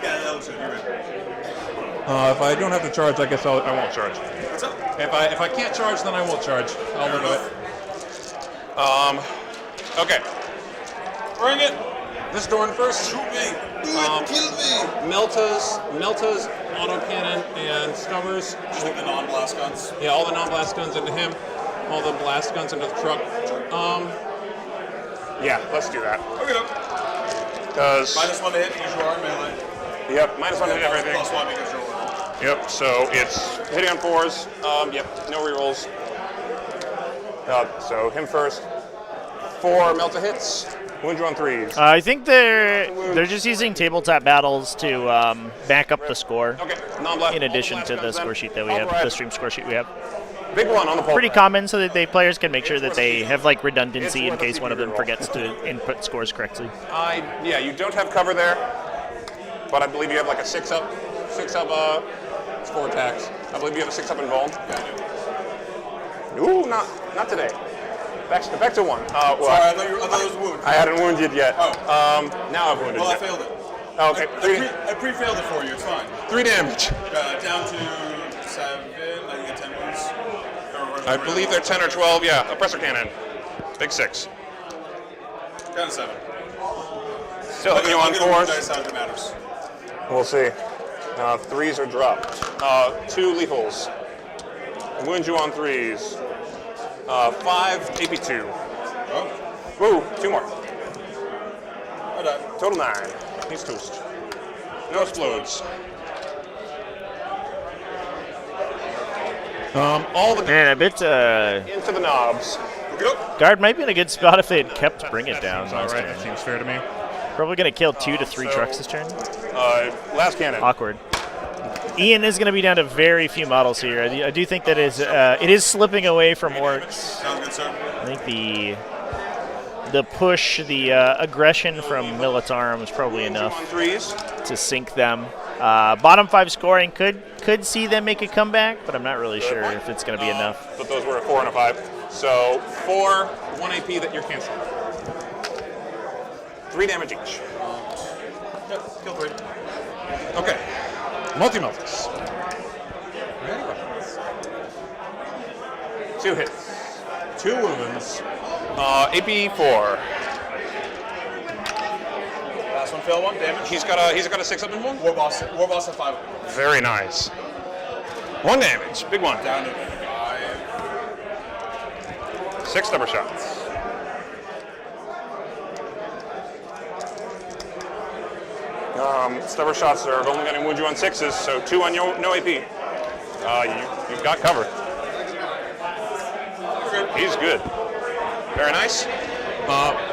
Speaker 4: Yeah, that looks good. You're right.
Speaker 5: If I don't have to charge, I guess I won't charge.
Speaker 4: What's up?
Speaker 5: If I can't charge, then I won't charge. I'll live with it. Okay.
Speaker 4: Bring it.
Speaker 5: This Dorn first.
Speaker 4: Shoot me. Kill me.
Speaker 5: Meltas, autocannon, and Stubbers.
Speaker 4: Just like the non-blast guns.
Speaker 5: Yeah, all the non-blast guns into him. All the blast guns into the truck. Yeah, let's do that.
Speaker 4: Okay.
Speaker 5: Because
Speaker 4: -1 to hit because you are in melee.
Speaker 5: Yep, -1 to hit everything.
Speaker 4: +1 because you're one.
Speaker 5: Yep, so it's hitting on 4s. Yep, no rerolls. So him first. 4 Melta hits. Wound you on 3s.
Speaker 2: I think they're just using tabletop battles to back up the score.
Speaker 5: Okay, non-blast.
Speaker 2: In addition to the score sheet that we have, the stream score sheet we have.
Speaker 6: Big one on the pole.
Speaker 2: Pretty common, so that players can make sure that they have like redundancy in case one of them forgets to input scores correctly.
Speaker 6: Yeah, you don't have cover there, but I believe you have like a 6-up. It's 4 attacks. I believe you have a 6-up involved.
Speaker 4: Yeah, I do.
Speaker 6: Ooh, not today. Back to 1.
Speaker 4: Sorry, I thought it was wounded.
Speaker 6: I hadn't wounded yet.
Speaker 4: Oh.
Speaker 6: Now I've wounded.
Speaker 4: Well, I
Speaker 6: it.
Speaker 4: failed it.
Speaker 6: Oh, okay.
Speaker 4: I pre-failed it for you. It's fine.
Speaker 6: 3 damage.
Speaker 4: Down to 7. I get 10 wounds.
Speaker 6: I believe they're 10 or 12. Yeah, oppressor cannon. Big 6.
Speaker 4: Down to 7.
Speaker 6: Still hitting you on 4s.
Speaker 4: How it matters.
Speaker 6: We'll see. 3s are dropped. 2 lethals. Wound you on 3s. 5 AP2.
Speaker 4: Oh.
Speaker 6: Woo, 2 more.
Speaker 4: I died.
Speaker 6: Total 9. He's toast. No explodes. All the
Speaker 2: Man, I bet
Speaker 6: into the knobs.
Speaker 2: guard might be in a good spot if they had kept Bring It Down.
Speaker 7: All right, that seems fair to me.
Speaker 2: Probably going to kill 2 to 3 trucks this turn.
Speaker 6: Last cannon.
Speaker 2: Awkward. Ian is going to be down to very few models here. I do think that it is slipping away from Orks.
Speaker 4: Sounds good, sir.
Speaker 2: I think the push, the aggression from Militarum is probably enough
Speaker 6: On 3s.
Speaker 2: to sink them. Bottom 5 scoring could see them make a comeback, but I'm not really sure if it's going to be enough.
Speaker 6: But those were a 4 and a 5. So 4, 1 AP that you're canceling. 3 damage each.
Speaker 4: Yep, kill 3.
Speaker 6: Okay. Multi-melts. 2 hits. 2 wounds. AP 4.
Speaker 4: Last one failed 1 damage.
Speaker 6: He's got a 6-up in 1.
Speaker 4: War boss at 5.
Speaker 6: Very nice. 1 damage. Big one.
Speaker 4: Down to 5.
Speaker 6: 6 stubber shots. Stubber shots are only going to wound you on 6s, so 2 on your no AP. You've got cover. He's good. Very nice.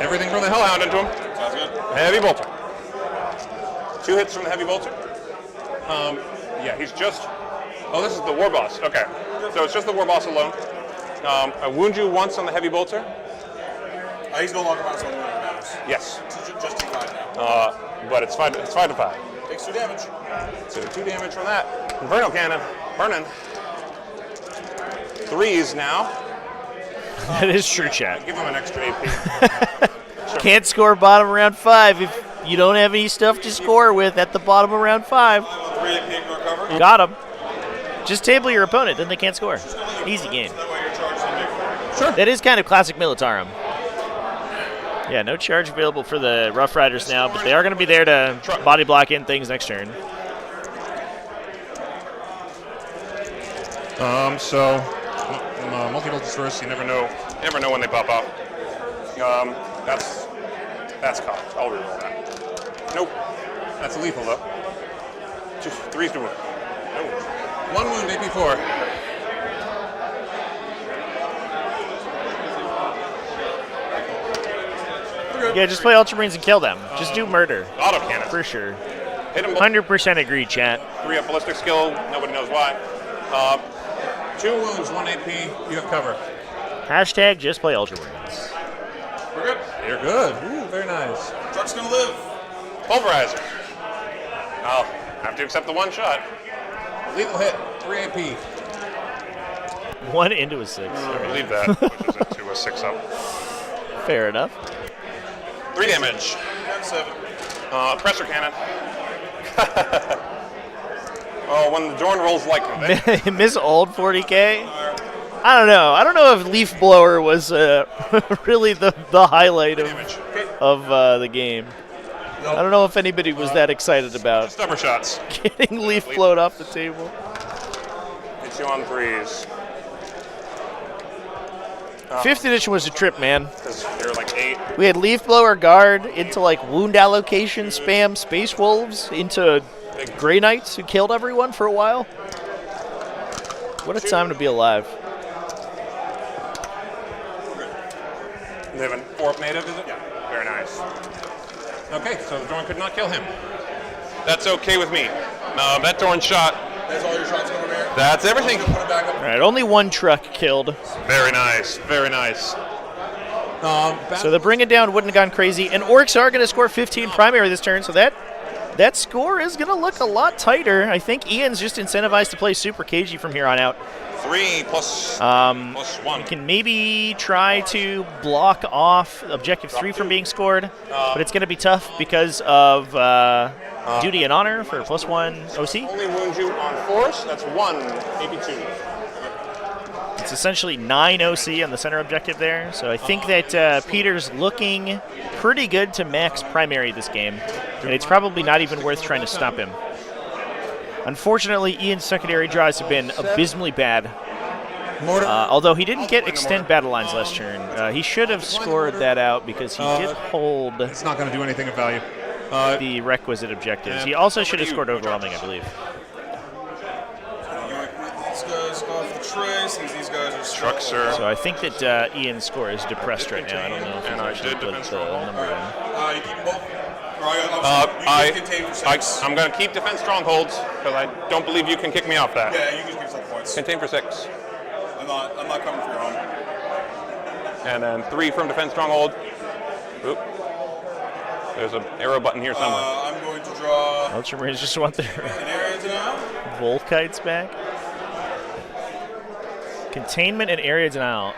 Speaker 6: Everything from the Hellhound into him.
Speaker 4: Sounds good.
Speaker 6: Heavy bolter. 2 hits from the heavy bolter. Yeah, he's just. Oh, this is the war boss. Okay, so it's just the war boss alone. I wound you once on the heavy bolter.
Speaker 4: He's no longer minus 1 when it matters.
Speaker 6: Yes.
Speaker 4: Just T5 now.
Speaker 6: But it's 5 to 5.
Speaker 4: Takes 2 damage.
Speaker 6: So 2 damage from that. Inferno cannon, burning. 3s now.
Speaker 2: That is true, chat.
Speaker 6: Give him an extra AP.
Speaker 2: Can't score bottom of round 5 if you don't have any stuff to score with at the bottom of round 5.
Speaker 4: 3 AP can recover.
Speaker 2: Got him. Just table your opponent, then they can't score. Easy game.
Speaker 4: That way you're charged on me.
Speaker 6: Sure.
Speaker 2: That is kind of classic Militarum. Yeah, no charge available for the Rough Riders now, but they are going to be there to body block in things next turn.
Speaker 6: So multi-voltage first. You never know when they pop up. That's cocked. I'll reroll that. Nope. That's lethal though. 3s to wound. Nope. 1 wound, AP 4.
Speaker 2: Yeah, just play Ultramarines and kill them. Just do murder.
Speaker 6: Auto cannon.
Speaker 2: For sure.
Speaker 6: Hit him.
Speaker 2: 100% agree, chat.
Speaker 6: 3-up ballistic skill. Nobody knows why. 2 wounds, 1 AP. You have cover.
Speaker 2: Hashtag just play Ultramarines.
Speaker 4: We're good.
Speaker 6: You're good. Ooh, very nice.
Speaker 4: Truck's gonna live.
Speaker 6: Pulverizer. I'll have to accept the 1 shot. Lethal hit. 3 AP.
Speaker 2: 1 into a 6.
Speaker 6: I believe that, which is into a 6-up.
Speaker 2: Fair enough.
Speaker 6: 3 damage.
Speaker 4: Down to 7.
Speaker 6: Pressure cannon. Oh, when the Dorn rolls like that.
Speaker 2: Miss Old 40k? I don't know. I don't know if Leaf Blower was really the highlight of the game. I don't know if anybody was that excited about
Speaker 6: Stubber shots.
Speaker 2: getting Leaf Blowed off the table.
Speaker 6: Hit you on 3s.
Speaker 2: 5th edition was a trip, man.
Speaker 6: Because you're like 8.
Speaker 2: We had Leaf Blower Guard into like wound allocation spam Space Wolves into Grey Knights who killed everyone for a while. What a time to be alive.
Speaker 6: They have a 4-up native, is it? Yeah. Very nice. Okay, so the Dorn could not kill him. That's okay with me. That Dorn shot.
Speaker 4: That's all your shots over there?
Speaker 6: That's everything.
Speaker 2: All right, only one truck killed.
Speaker 6: Very nice. Very nice.
Speaker 2: So the Bring It Down wouldn't have gone crazy. And Orks are going to score 15 primary this turn, so that score is going to look a lot tighter. I think Ian's just incentivized to play super cagey from here on out.
Speaker 6: 3 plus 1.
Speaker 2: You can maybe try to block off Objective 3 from being scored, but it's going to be tough because of Duty and Honor for +1 OC.
Speaker 6: Only wound you on force. That's 1 AP2.
Speaker 2: It's essentially 9 OC on the center objective there, so I think that Peter's looking pretty good to max primary this game, and it's probably not even worth trying to stop him. Unfortunately, Ian's secondary draws have been abysmally bad, although he didn't get extend battle lines last turn. He should have scored that out because he did hold
Speaker 7: It's not going to do anything of value.
Speaker 2: the requisite objectives. He also should have scored overwhelming, I believe.
Speaker 4: These guys off the tray since these guys are
Speaker 6: Truck, sir.
Speaker 2: So I think that Ian's score is depressed right now. I don't know if
Speaker 6: And I
Speaker 2: he's actually
Speaker 6: did
Speaker 2: put
Speaker 6: defense
Speaker 2: the
Speaker 6: stronghold.
Speaker 2: number in.
Speaker 4: You keep both. You can contain for 6.
Speaker 6: I'm going to keep defense strongholds because I don't believe you can kick me off that.
Speaker 4: Yeah, you can give 6 points.
Speaker 6: Contain for 6.
Speaker 4: I'm not coming for your home.
Speaker 6: And then 3 from defense stronghold. Oop. There's an arrow button here somewhere.
Speaker 4: I'm going to draw
Speaker 2: Ultramarines just want their
Speaker 4: an area to now.
Speaker 2: Volkites back. Containment and area denial.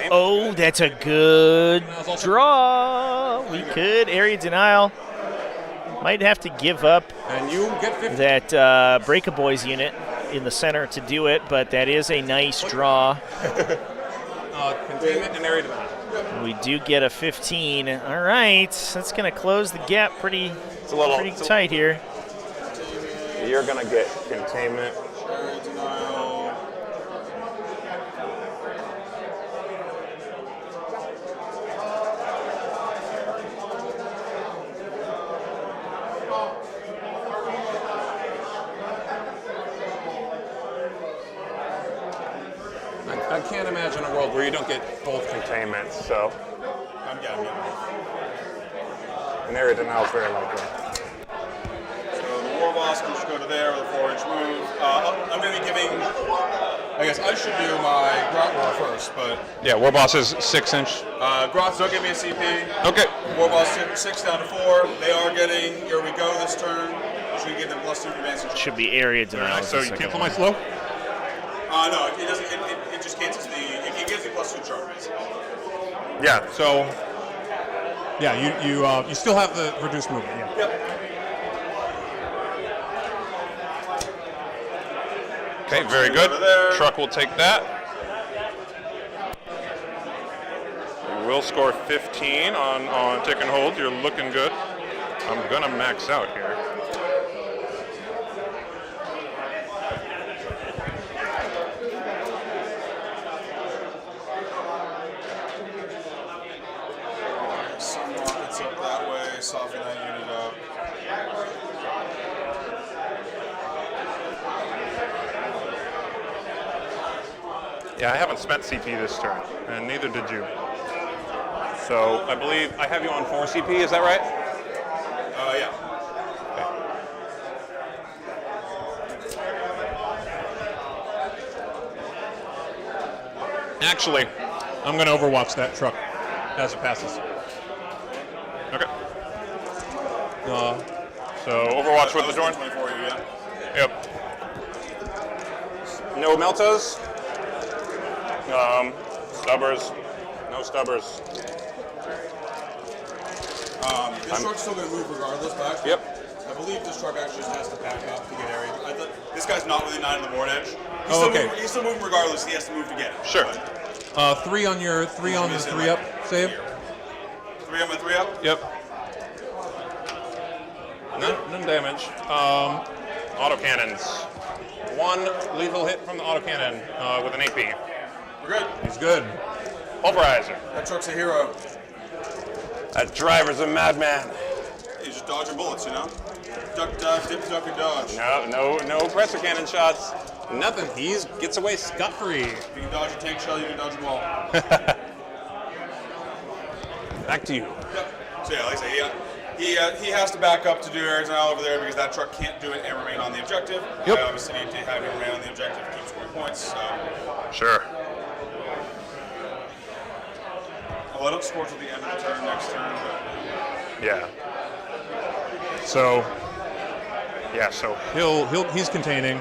Speaker 2: Oh, that's a good draw. We could area denial. Might have to give up
Speaker 7: And you get 50.
Speaker 2: that Break-A-Boys unit in the center to do it, but that is a nice draw.
Speaker 6: Containment and area denial.
Speaker 2: We do get a 15. All right, that's going to close the gap pretty tight here.
Speaker 6: You're going to get containment.
Speaker 4: Area denial.
Speaker 6: I can't imagine a world where you don't get both containments, so
Speaker 4: I'm getting both.
Speaker 6: an area denial is very likely.
Speaker 4: So the War Boss can just go to there with a 4-inch move. I'm going to be giving. I guess I should do my Grot War first, but
Speaker 6: Yeah, War Boss is 6-inch.
Speaker 4: Grots don't give me a CP.
Speaker 6: Okay.
Speaker 4: War Boss 6 down to 4. They are getting Here We Go this turn. Should we give them +2 advantage?
Speaker 2: Should be area denial.
Speaker 6: So you cancel my slow?
Speaker 4: No, it doesn't. It just cancels the. It gives you +2 charge, basically.
Speaker 6: Yeah, so
Speaker 7: Yeah, you still have the reduced movement. Yeah.
Speaker 4: Yep.
Speaker 6: okay, very good.
Speaker 4: Over there.
Speaker 6: Truck will take that. You will score 15 on tick and hold. You're looking good. I'm gonna max out here.
Speaker 4: Some rockets up that way, soften that unit up.
Speaker 6: Yeah, I haven't spent CP this turn, and neither did you. So I believe I have you on 4 CP, is that right?
Speaker 4: Yeah.
Speaker 6: Actually,
Speaker 7: I'm going to overwatch that truck as it passes.
Speaker 6: okay. So Overwatch with the Dorn?
Speaker 4: 24, yeah.
Speaker 6: Yep. No Meltas. Stubbers. No Stubbers.
Speaker 4: This truck's still going to move regardless, but actually,
Speaker 6: Yep.
Speaker 4: I believe this truck actually just has to back up to get area. This guy's not really 9 on the board edge. He's still moving regardless. He has to move to get it.
Speaker 6: Sure.
Speaker 7: 3 on your 3 on the 3 up save.
Speaker 4: 3 on my 3 up?
Speaker 6: Yep. None damage. Autocannons. 1 lethal hit from the autocannon with an AP.
Speaker 4: We're good.
Speaker 7: He's good.
Speaker 6: Pulverizer.
Speaker 4: That truck's a hero.
Speaker 6: That driver's a madman.
Speaker 4: He's just dodging bullets, you know? Duck, dodge, dip, duck, and dodge.
Speaker 6: No presser cannon shots. Nothing. He gets away scot-free.
Speaker 4: If you can dodge a tank shell, you can dodge a wall.
Speaker 6: Back to you.
Speaker 4: Yep. So yeah, like I say, He has to back up to do air denial over there because that truck can't do it and remain on the objective.
Speaker 6: Yep.
Speaker 4: I obviously need to have him remain on the objective to keep scoring points. So.
Speaker 6: Sure.
Speaker 4: I'll let him score till the end of the turn next turn. But...
Speaker 6: Yeah. So
Speaker 7: he's containing.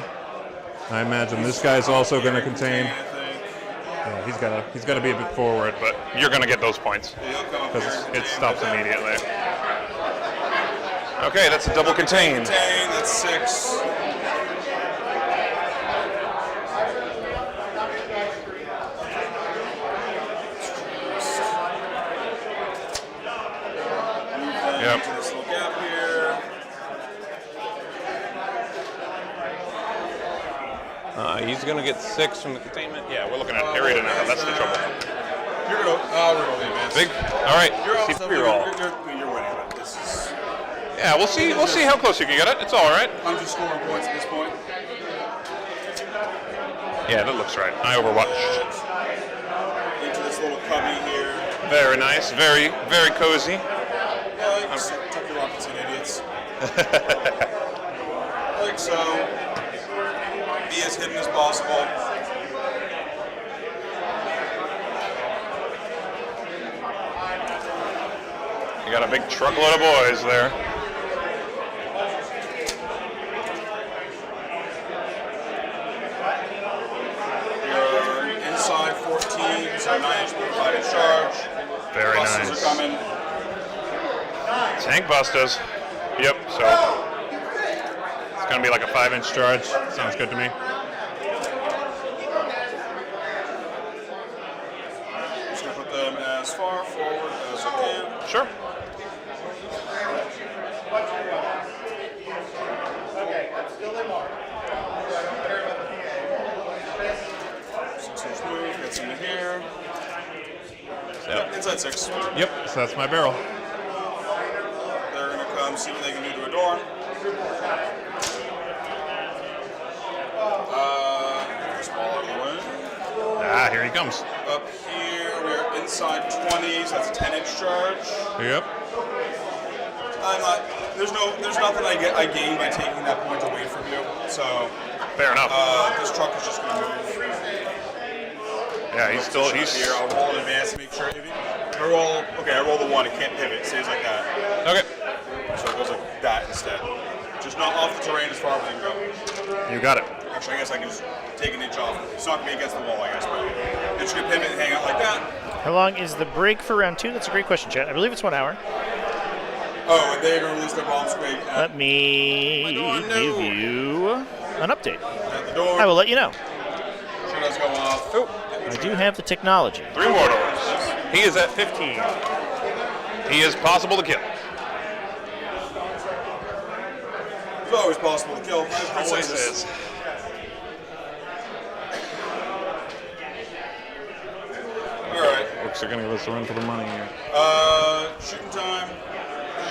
Speaker 7: I imagine this guy's also going to contain. Yeah, he's got to be a bit forward, but
Speaker 6: you're going to get those points
Speaker 7: because it stops immediately.
Speaker 6: Okay, that's a double contain.
Speaker 4: That's 6.
Speaker 6: Yep.
Speaker 4: This little gap here.
Speaker 6: He's going to get 6 from the containment. Yeah, we're looking at area denial. That's the trouble.
Speaker 4: You're going to roll the advance.
Speaker 6: Big. All right.
Speaker 4: You're
Speaker 6: C3 roll.
Speaker 4: You're winning, but this is...
Speaker 6: Yeah, we'll see. We'll see how close you can get it. It's all right.
Speaker 4: I'm just scoring points at this point.
Speaker 6: Yeah, that looks right. I overwatched.
Speaker 4: Into this little cubby here.
Speaker 6: Very nice. Very, very cozy.
Speaker 4: Yeah, you just tuck your rockets in, idiots. Like so. Be as hidden as possible.
Speaker 6: You got a big truckload of boys there.
Speaker 4: You're inside 14, so 9-inch move, 5-inch charge.
Speaker 6: Very
Speaker 4: Busters
Speaker 6: nice.
Speaker 4: are coming.
Speaker 6: Tank busters. Yep, so it's going to be like a 5-inch charge. Sounds good to me.
Speaker 4: Just going to put them as far forward as I can.
Speaker 6: Sure.
Speaker 4: Gets into here.
Speaker 6: Yep.
Speaker 4: Inside 6.
Speaker 7: Yep, so that's my barrel.
Speaker 4: They're going to come see what they can do to adorn. Just ball out of the way.
Speaker 6: Ah, here he comes.
Speaker 4: Up here, we're inside 20, so that's a 10-inch charge.
Speaker 7: Yep.
Speaker 4: I'm not. There's nothing I gain by taking that point away from you. So.
Speaker 6: Fair enough.
Speaker 4: This truck is just going to move.
Speaker 6: Yeah, he's
Speaker 4: here. I'll roll in advance to make sure. I roll the 1. It can't pivot. It stays like that.
Speaker 6: Okay.
Speaker 4: So it goes like that instead. Just not off the terrain as far as we can go.
Speaker 6: You got it.
Speaker 4: Actually, I guess I can just take an inch off. It's not going to be against the wall, I guess, but it's going to pivot and hang out like that.
Speaker 2: How long is the break for round 2? That's a great question, Chad. I believe it's 1 hour.
Speaker 4: Oh, and they're going to release their bomb squig.
Speaker 2: Let me give you an update.
Speaker 4: At the door.
Speaker 2: I will let you know.
Speaker 4: Sure does go off.
Speaker 6: Oh.
Speaker 2: I do have the technology.
Speaker 6: 3 mortars. He is at 15. He is possible to kill.
Speaker 4: It's always possible to kill.
Speaker 6: Always is.
Speaker 4: Alright.
Speaker 7: Orks are going to give us a run for the money here.
Speaker 4: Shooting time.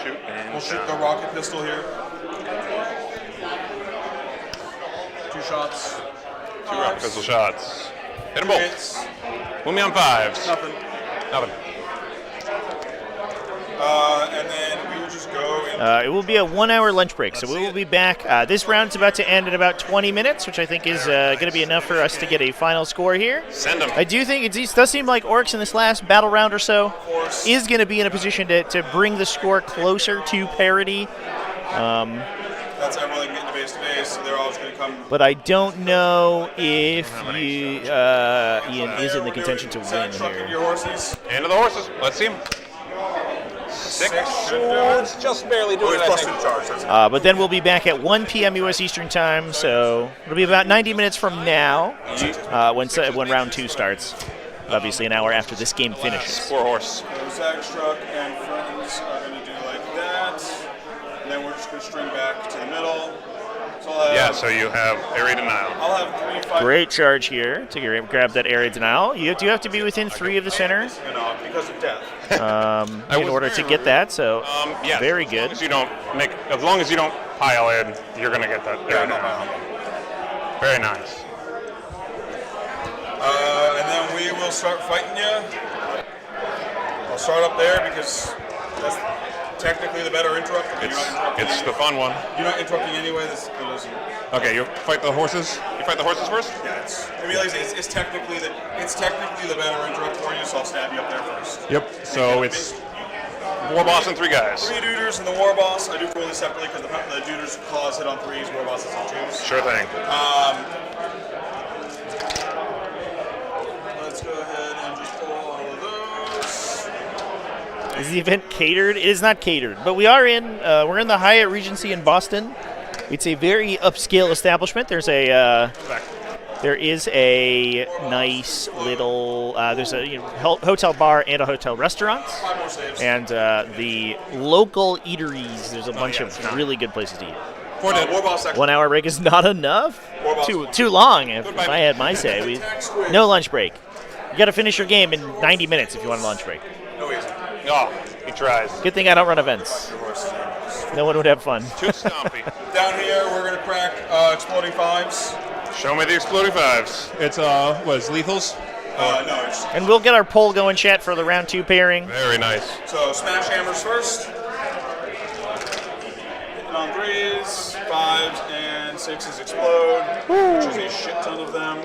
Speaker 6: Shoot and
Speaker 4: We'll shoot the rocket pistol here. 2 shots.
Speaker 6: 2 rocket pistol shots. Hit them both.
Speaker 4: Hits.
Speaker 6: Put me on 5s.
Speaker 4: Nothing.
Speaker 6: Nothing.
Speaker 4: And then we will just go in.
Speaker 2: It will be a 1 hour lunch break, so we will be back. This round's about to end in about 20 minutes, which I think is going to be enough for us to get a final score here.
Speaker 6: Send them.
Speaker 2: I do think it does seem like Orks in this last battle round or so is going to be in a position to bring the score closer to parity.
Speaker 4: That's everyone getting to base, so they're always going to come.
Speaker 2: But I don't know if Ian is in the contention to win here.
Speaker 4: Your horses.
Speaker 6: Into the horses. Let's see him. 6 swords, just barely doing it, I think.
Speaker 2: But then we'll be back at 1 p.m. U.S. Eastern Time, so it'll be about 90 minutes from now when round 2 starts. Obviously, an hour after this game finishes.
Speaker 6: 4 horse.
Speaker 4: Zag's truck and friends are going to do like that. And then we're just going to string back to the middle. So
Speaker 6: So you have area denial.
Speaker 4: I'll have 3 5.
Speaker 2: Great charge here to grab that area denial. You do have to be within 3 of the center
Speaker 4: Because of death.
Speaker 2: in order to get that, so
Speaker 6: Yeah,
Speaker 2: very good.
Speaker 6: As long as you don't pile in, you're going to get that area denial. Very nice.
Speaker 4: And then we will start fighting you. I'll start up there because technically the better interrupt.
Speaker 6: It's the fun one.
Speaker 4: You're not interrupting anyway.
Speaker 6: Okay, you fight the horses. You fight the horses first.
Speaker 4: Yeah, like I say, it's technically the better interrupt for you. So I'll stab you up there first.
Speaker 6: Yep. So it's war boss and 3 guys.
Speaker 4: 3 duders and the war boss. I do roll these separately because the duders claws hit on 3s, war boss hits on 2s.
Speaker 6: Sure thing.
Speaker 4: Let's go ahead and just pull all of those.
Speaker 2: Is the event catered? It is not catered, but we're in the Hyatt Regency in Boston. It's a very upscale establishment. There is a nice little there's a hotel bar and a hotel restaurant, and the local eateries. There's a bunch of really good places to eat. 1 hour break is not enough. Too long. If I had my say, no lunch break. You got to finish your game in 90 minutes if you want a lunch break.
Speaker 4: No easy.
Speaker 6: Oh, he tries.
Speaker 2: Good thing I don't run events. No one would have fun.
Speaker 6: Too stompy.
Speaker 4: Down here, we're gonna crack exploding 5s.
Speaker 6: Show me the exploding 5s.
Speaker 7: It's what is lethals?
Speaker 4: No, it's
Speaker 2: And we'll get our poll going, chat, for the round 2 pairing.
Speaker 6: Very nice.
Speaker 4: so smash hammers first. Hitting on 3s, 5s, and 6s explode, which is a shit ton of them.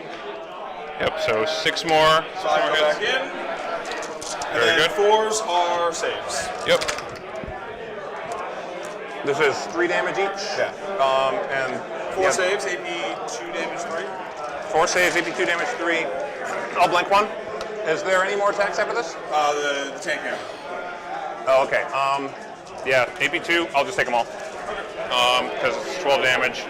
Speaker 6: Yep. So 6 more.
Speaker 4: 5 go back in.
Speaker 6: Very
Speaker 4: And
Speaker 6: good.
Speaker 4: 4s are saves.
Speaker 6: Yep. This is 3 damage each.
Speaker 4: Yeah.
Speaker 6: And
Speaker 4: 4 saves, AP 2 damage 3.
Speaker 6: 4 saves, 82 damage 3. I'll blink 1. Is there any more attacks after this?
Speaker 4: The tank hammer.
Speaker 6: Oh, okay. Yeah, AP 2. I'll just take them all. Because it's 12 damage.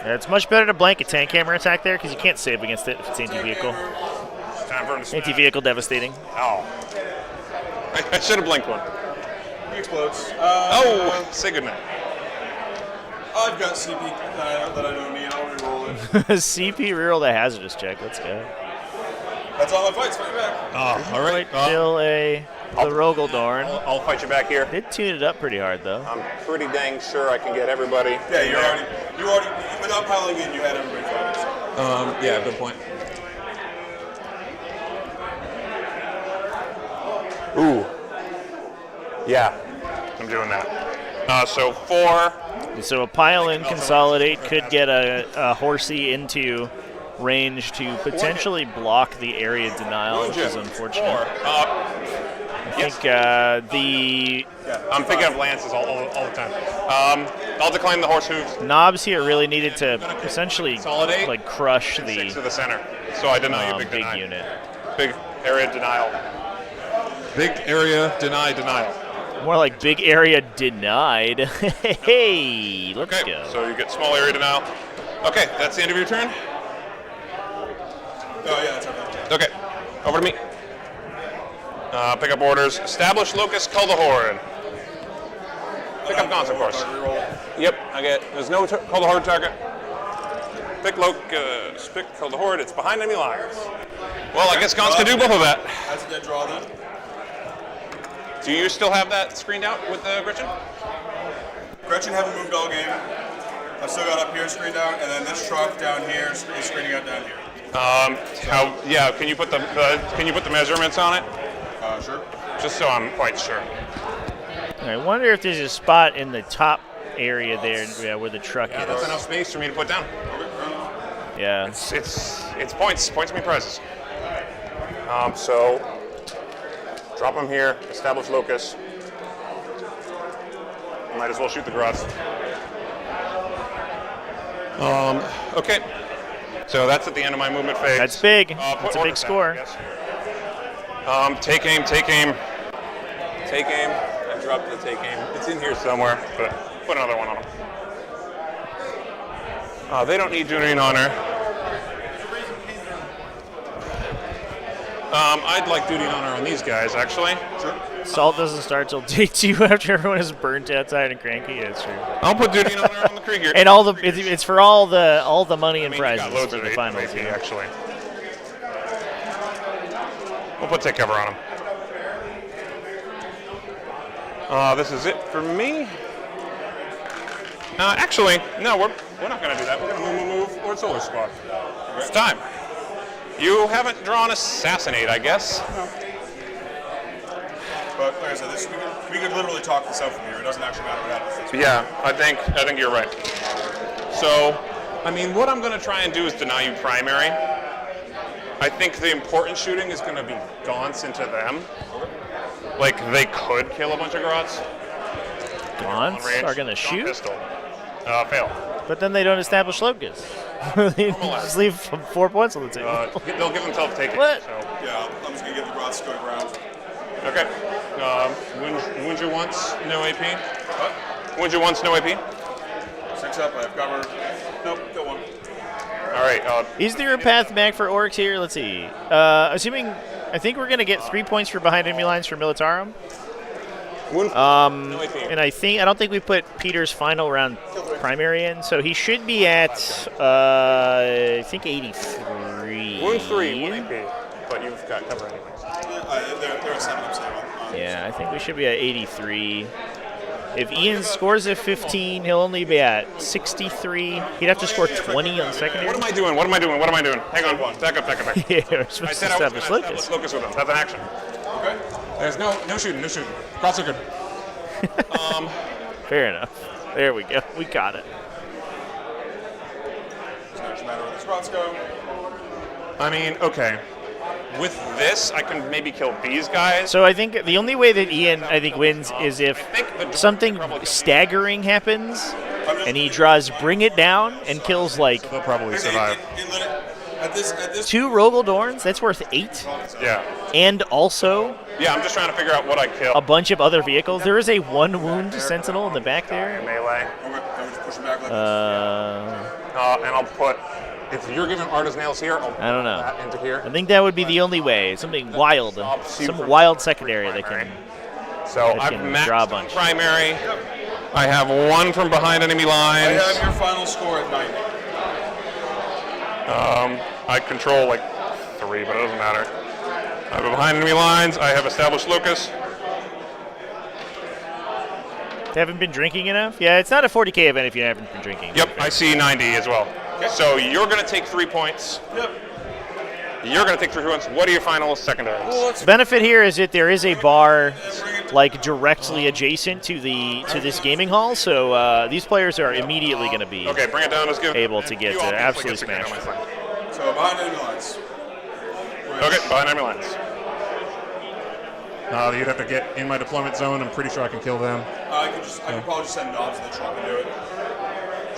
Speaker 2: Yeah, it's much better to blank a tank hammer attack there because you can't save against it if it's anti-vehicle.
Speaker 6: Time for him to smash.
Speaker 2: Anti-vehicle devastating.
Speaker 6: Oh. I should have blinked 1.
Speaker 4: He explodes.
Speaker 6: Oh, say goodnight.
Speaker 4: I've got CP that I don't need. I'll reroll it.
Speaker 2: CP reroll the hazardous check. Let's go.
Speaker 4: That's all my fights. Fight back.
Speaker 7: Oh, all right.
Speaker 2: Still the Rogaldorn.
Speaker 6: I'll fight you back here.
Speaker 2: Did tune it up pretty hard though.
Speaker 6: I'm pretty dang sure I can get everybody.
Speaker 4: Yeah, you already, without piling in, you had everybody fighting. So.
Speaker 7: Yeah, good point.
Speaker 6: Ooh. Yeah, I'm doing that. So 4.
Speaker 2: So a pile in consolidate could get a horsey into range to potentially block the area denial, which is unfortunate.
Speaker 6: 4.
Speaker 2: I think
Speaker 6: I'm thinking of lances all the time. I'll decline the horse hooves.
Speaker 2: Knobs here really needed to essentially like crush
Speaker 6: 6
Speaker 2: the
Speaker 6: to the center. So I deny you big deny.
Speaker 2: unit.
Speaker 6: Big area denial.
Speaker 7: Big area denial.
Speaker 2: More like big area denied. Hey, let's
Speaker 6: Okay,
Speaker 2: go.
Speaker 6: so you get small area denial. Okay, that's the end of your turn.
Speaker 4: Oh yeah, that's okay.
Speaker 6: Okay, over to me. Pick up orders. Establish locus, cull the horde. Pick up guns, of course. Yep, I get. There's no cull the horde target. Pick locus, pick cull the horde. It's behind enemy lines. Well, I guess guns can do both of that.
Speaker 4: That's a dead draw then.
Speaker 6: Do you still have that screened out with Gretchen?
Speaker 4: Gretchen haven't moved all game. I've still got up here screened out, and then this truck down here is screening out down here.
Speaker 6: Yeah. Can you put the measurements on it?
Speaker 4: Sure.
Speaker 6: Just so I'm quite sure.
Speaker 2: I wonder if there's a spot in the top area there where the truck
Speaker 6: Yeah,
Speaker 2: is.
Speaker 6: that's enough space for me to put down.
Speaker 2: Yeah.
Speaker 6: It's points me prizes. So drop them here. Establish locus. Might as well shoot the grots. Okay. So that's at the end of my movement phase.
Speaker 2: That's big.
Speaker 6: Put
Speaker 2: That's a big
Speaker 6: orders down,
Speaker 2: score.
Speaker 6: I guess. Take aim. Take aim. I dropped the take aim. It's in here somewhere, but put another one on them. They don't need duty and honor. I'd like duty and honor on these guys, actually. Sure.
Speaker 2: Salt doesn't start till day 2 after everyone is burnt outside and cranky. Yeah, that's true.
Speaker 6: I'll put duty and honor on the Krieger.
Speaker 2: And it's for all the money and prizes
Speaker 6: loads
Speaker 2: for
Speaker 6: of
Speaker 2: the
Speaker 6: it,
Speaker 2: finals.
Speaker 6: maybe,
Speaker 2: Yeah.
Speaker 6: actually. We'll put take cover on him. This is it for me. Actually, no, we're not going to do that. We're going to move Lord Solar Squad. It's time. You haven't drawn Assassinate, I guess.
Speaker 4: But like I said, we could literally talk this out from here. It doesn't actually matter what happens.
Speaker 6: Yeah, I think you're right. So, I mean, what I'm going to try and do is deny you primary. I think the important shooting is going to be gaunts into them. Like, they could kill a bunch of grots.
Speaker 2: Gaunts are going to shoot?
Speaker 6: Pistol. Fail.
Speaker 2: But then they don't establish locus. They just leave 4 points on the table.
Speaker 6: They'll give themselves taking.
Speaker 2: What?
Speaker 6: So.
Speaker 4: Yeah, I'm just going to give the grots to go around.
Speaker 6: Okay. Wound you once, no AP.
Speaker 4: What?
Speaker 6: Wound you once, no AP.
Speaker 4: 6 up, I have cover. Nope, got 1.
Speaker 6: All right.
Speaker 2: Is there a path back for Orks here? Let's see. I think we're going to get 3 points for behind enemy lines for Militarum.
Speaker 6: No AP.
Speaker 2: And I don't think we put Peter's final round primary in, so he should be at, I think 83.
Speaker 6: Wound 3, 1 AP, but you've got cover anyways.
Speaker 4: They're a 7 up, 7.
Speaker 2: Yeah, I think we should be at 83. If Ian scores at 15, he'll only be at 63. He'd have to score 20 on secondary.
Speaker 6: What am I doing? Hang on. Back up.
Speaker 2: Yeah, we're supposed
Speaker 6: I
Speaker 2: to
Speaker 6: said I was
Speaker 2: establish
Speaker 6: going to
Speaker 2: locus.
Speaker 6: establish locus with them. That's an action.
Speaker 4: Okay.
Speaker 7: There's no shooting. Grots are good.
Speaker 2: Fair enough. There we go. We got it.
Speaker 4: Doesn't actually matter where the grots go.
Speaker 6: I mean, okay. With this, I can maybe kill these guys.
Speaker 2: So I think the only way that Ian, wins is if something staggering happens and he draws Bring It Down and kills like
Speaker 7: They'll probably survive.
Speaker 4: At this
Speaker 2: 2 Rogaldorns. That's worth 8.
Speaker 6: Yeah.
Speaker 2: And also
Speaker 6: Yeah, I'm just trying to figure out what I kill.
Speaker 2: a bunch of other vehicles. There is a 1 wound sentinel in the back there.
Speaker 6: Melee.
Speaker 4: I'm just pushing back like
Speaker 6: And I'll put... If you're giving artist nails here, I'll put
Speaker 2: I don't know.
Speaker 6: that into here.
Speaker 2: I think that would be the only way. Something wild. Some wild secondary that can...
Speaker 6: So
Speaker 2: that
Speaker 6: I've
Speaker 2: can
Speaker 6: maxed
Speaker 2: draw a
Speaker 6: on
Speaker 2: bunch.
Speaker 6: primary. I have 1 from behind enemy
Speaker 4: I
Speaker 6: lines.
Speaker 4: have your final score at 90.
Speaker 6: I control like 3, but it doesn't matter. I have behind enemy lines. I have established locus.
Speaker 2: They haven't been drinking enough? Yeah, it's not a 40k event if you haven't been drinking.
Speaker 6: Yep, I see 90 as well. So you're going to take 3 points.
Speaker 4: Yep.
Speaker 6: You're going to take 3 points. What are your final secondaries?
Speaker 2: The benefit here is that there is a bar like directly adjacent to this gaming hall, so these players are immediately going to be
Speaker 6: Okay, bring it down. Let's give
Speaker 2: able to get
Speaker 6: you obviously
Speaker 2: absolutely
Speaker 6: get to
Speaker 2: smashed.
Speaker 6: get on my thing.
Speaker 4: So behind enemy lines.
Speaker 6: Okay, behind enemy lines.
Speaker 7: You'd have to get in my deployment zone. I'm pretty sure I can kill them.
Speaker 4: I could probably just send knobs in the truck and do it.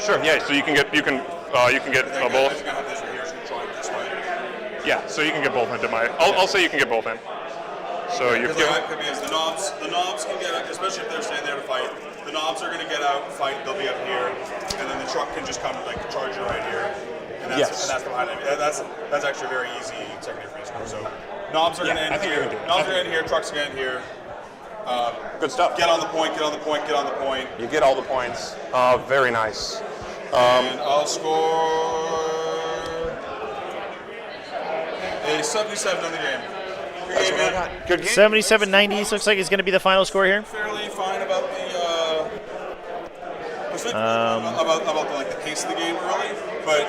Speaker 6: Sure. Yeah. So you can get both.
Speaker 4: I think I have this right here, so I'm trying this way.
Speaker 6: Yeah. So you can get both into my. I'll say you can get both in. So you've
Speaker 4: Because
Speaker 6: given.
Speaker 4: because the knobs can get out, especially if they're staying there to fight. The knobs are going to get out, fight. They'll be up here, and then the truck can just come like charge you right here. And that's behind it. That's actually a very easy secondary for you to score. So knobs are going to end here. Knobs are going to end here. Trucks are going to end here.
Speaker 6: Good stuff.
Speaker 4: Get on the point. Get on the point. Get on the point.
Speaker 6: You get all the points. Very nice.
Speaker 4: And I'll score a 77 in the game. Good game, man.
Speaker 6: Good game.
Speaker 2: 77-90 looks like it's going to be the final score here.
Speaker 4: Fairly fine about the. I was thinking about like the pace of the game early, but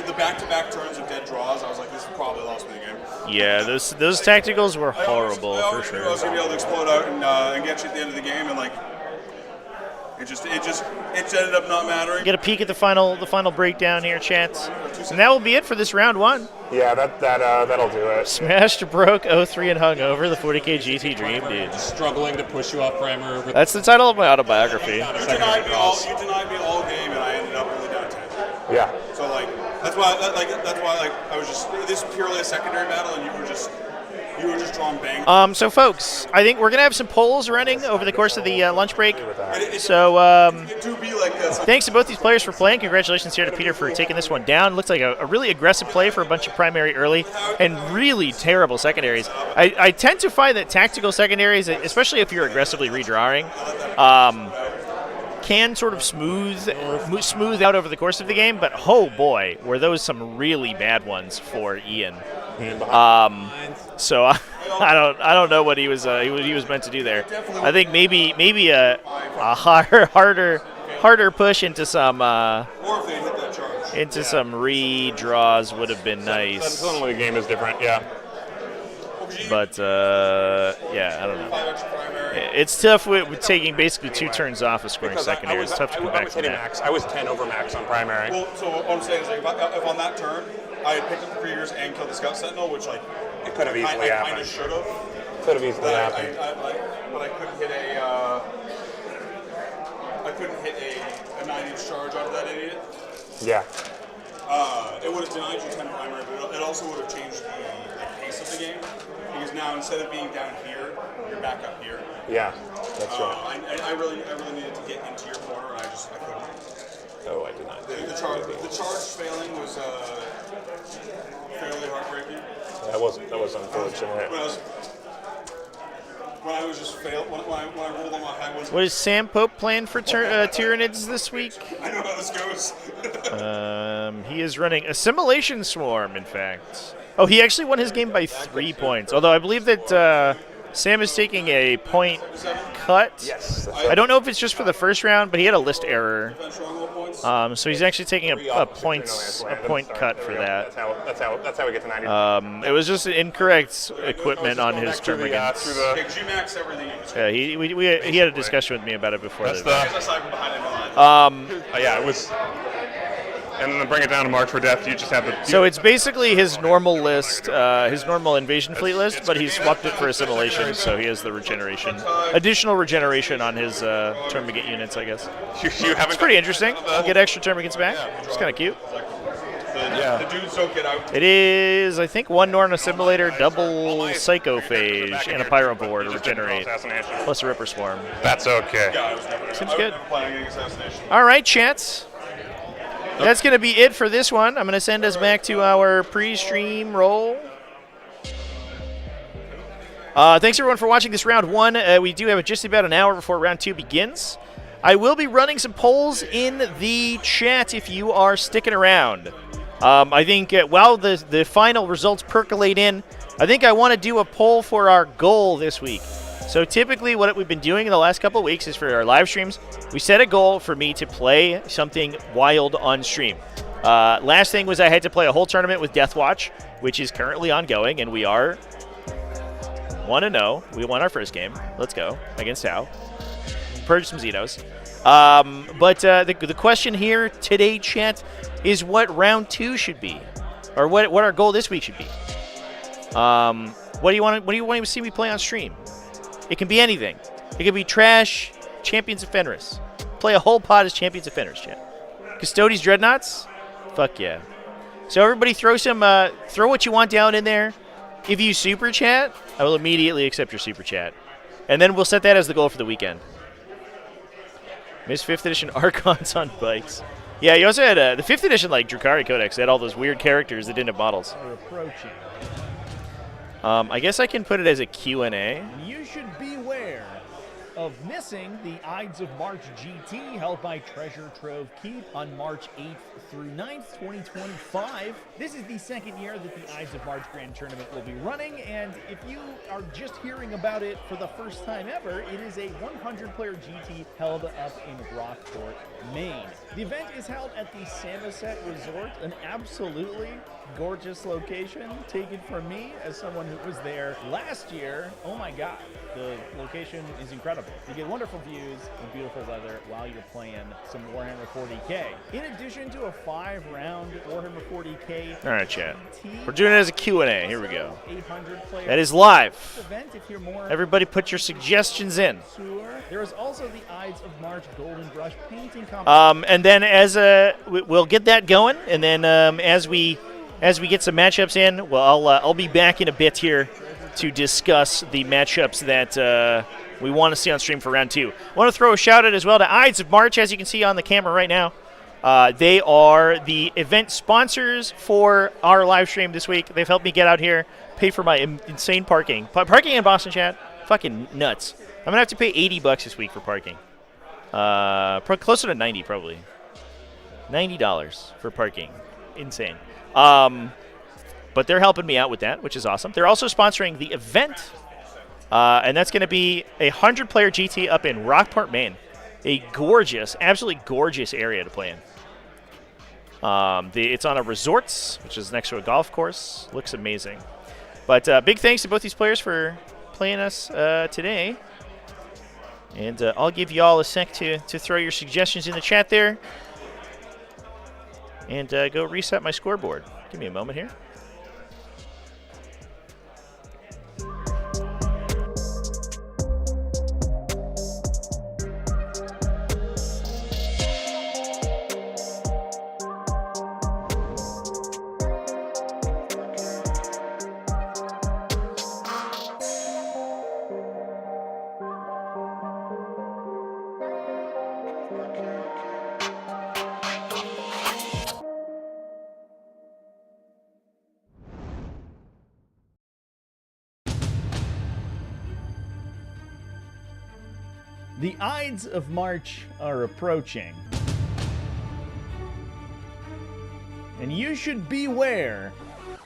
Speaker 4: the back-to-back turns of dead draws, I was like, this is probably lost me the game.
Speaker 2: Yeah, those tacticals were horrible
Speaker 4: I
Speaker 2: for
Speaker 4: always knew I was
Speaker 2: sure.
Speaker 4: gonna be able to explode out and get you at the end of the game, and like it ended up not mattering.
Speaker 2: Get a peek at the final breakdown here, chats. And that will be it for this round 1.
Speaker 6: Yeah, that'll do it.
Speaker 2: Smashed, broke, 0-3, and hung over the 40k GT dream, dude.
Speaker 7: Struggling to push you off primer.
Speaker 2: That's the title of my autobiography.
Speaker 4: You denied me all game, and I ended up only down 10.
Speaker 6: Yeah.
Speaker 4: So like that's why I was just this is purely a secondary battle, and you were just drawing bang.
Speaker 2: So folks, I think we're gonna have some polls running over the course of the lunch break. So
Speaker 4: It do be like this.
Speaker 2: thanks to both these players for playing. Congratulations here to Peter for taking this one down. Looks like a really aggressive play for a bunch of primary early and really terrible secondaries. I tend to find that tactical secondaries, especially if you're aggressively redrawing, can sort of smooth out over the course of the game. But oh boy, were those some really bad ones for Ian. So I don't know what he was meant to do there. I think maybe a harder push into some
Speaker 4: Or if they hit that charge.
Speaker 2: some redraws would have been nice.
Speaker 6: Suddenly the game is different. Yeah.
Speaker 4: Well,
Speaker 2: But, yeah, I don't know. It's tough with taking basically 2 turns off of scoring secondary. It's tough to come back from that.
Speaker 6: Max. I was 10 over max on primary.
Speaker 4: Well, so what I'm saying is, like, if on that turn I had picked up the Kriegers and killed the Scout Sentinel, which like
Speaker 6: it could have easily happened.
Speaker 4: I kind of should have.
Speaker 6: Could have easily happened.
Speaker 4: But I couldn't hit a 9-inch charge out of that idiot.
Speaker 6: Yeah.
Speaker 4: It would have denied you 10 primary, but it also would have changed the pace of the game. Because now instead of being down here, you're back up here.
Speaker 6: Yeah, that's right.
Speaker 4: I really needed to get into your corner, and I couldn't.
Speaker 6: Oh, I did not.
Speaker 4: The charge failing was fairly heartbreaking.
Speaker 6: That was unfortunate.
Speaker 4: When I was just failed, when I rolled on my high was.
Speaker 2: What is Sam Pope playing for Tyranids this week?
Speaker 4: I know how this goes.
Speaker 2: He is running Assimilation Swarm, in fact. Oh, he actually won his game by 3 points. Although I believe that Sam is taking a point cut.
Speaker 6: Yes.
Speaker 2: I don't know if it's just for the first round, but he had a list error. So he's actually taking a point cut for that.
Speaker 6: That's how we get to 90.
Speaker 2: It was just incorrect equipment on his termagants. Yeah, he had a discussion with me about it before.
Speaker 6: Yeah, it was. And then to bring it down to March for Death, you just have the.
Speaker 2: So it's basically his normal list, his normal invasion fleet list, but he swapped it for assimilation, so he has the regeneration, additional regeneration on his termagant units, I guess. It's pretty interesting. Get extra termagants back. It's kind of cute.
Speaker 4: The dudes don't get out.
Speaker 2: It is, I think, 1 Norn Assimilator, double Psychophage, and a Pyro Board to regenerate, plus a Ripper Swarm.
Speaker 6: That's okay.
Speaker 2: Seems good. All right, chats. That's going to be it for this one. I'm going to send us back to our pre-stream roll. Thanks, everyone, for watching this round 1. We do have just about an hour before round 2 begins. I will be running some polls in the chat if you are sticking around. I think while the final results percolate in, I think I want to do a poll for our goal this week. So typically what we've been doing in the last couple of weeks is for our live streams, we set a goal for me to play something wild on stream. Last thing was I had to play a whole tournament with Deathwatch, which is currently ongoing, and we are 1-0. We won our first game. Let's go against Tau. Purge some Zetos. But the question here today, chat, is what round 2 should be, or what our goal this week should be. What do you want to see me play on stream? It can be anything. It can be trash, Champions of Fenris. Play a whole pod as Champions of Fenris, chat. Custodes Dreadnoughts? Fuck yeah. So everybody throw what you want down in there. If you super chat, I will immediately accept your super chat. And then we'll set that as the goal for the weekend. Miss 5th edition Archons on bikes. Yeah, you also had the 5th edition like Drukhari Codex. They had all those weird characters that didn't have models.
Speaker 1: We're approaching.
Speaker 2: I guess I can put it as a Q&A.
Speaker 1: You should beware of missing the Ides of March GT held by Treasure Trove Keep on March 8th through 9th, 2025. This is the second year that the Ides of March Grand Tournament will be running, and if you are just hearing about it for the first time ever, it is a 100-player GT held up in Rockport, Maine. The event is held at the Samoset Resort, an absolutely gorgeous location, taken from me as someone who was there last year. Oh my god, the location is incredible. You get wonderful views and beautiful weather while you're playing some Warhammer 40k. In addition to a 5-round Warhammer 40k
Speaker 2: all right, chat. We're doing it as a Q&A. Here we go.
Speaker 1: 800-player
Speaker 2: that is live.
Speaker 1: Event, if you're more
Speaker 2: everybody put your suggestions in.
Speaker 1: There is also the Ides of March Golden Brush painting competition.
Speaker 2: And then as we'll get that going, and then as we get some matchups in, well, I'll be back in a bit here to discuss the matchups that we want to see on stream for round 2. I want to throw a shout out as well to Ides of March, as you can see on the camera right now. They are the event sponsors for our live stream this week. They've helped me get out here, pay for my insane parking. Parking in Boston, chat, fucking nuts. I'm gonna have to pay $80 this week for parking. Closer to 90 probably. $90 for parking, insane. But they're helping me out with that, which is awesome. They're also sponsoring the event, and that's going to be a 100-player GT up in Rockport, Maine. A gorgeous, absolutely gorgeous area to play in. It's on a resort, which is next to a golf course. Looks amazing. But big thanks to both these players for playing us today. And I'll give you all a sec to throw your suggestions in the chat there. And go reset my scoreboard. Give me a moment here.
Speaker 1: The Ides of March are approaching, and you should beware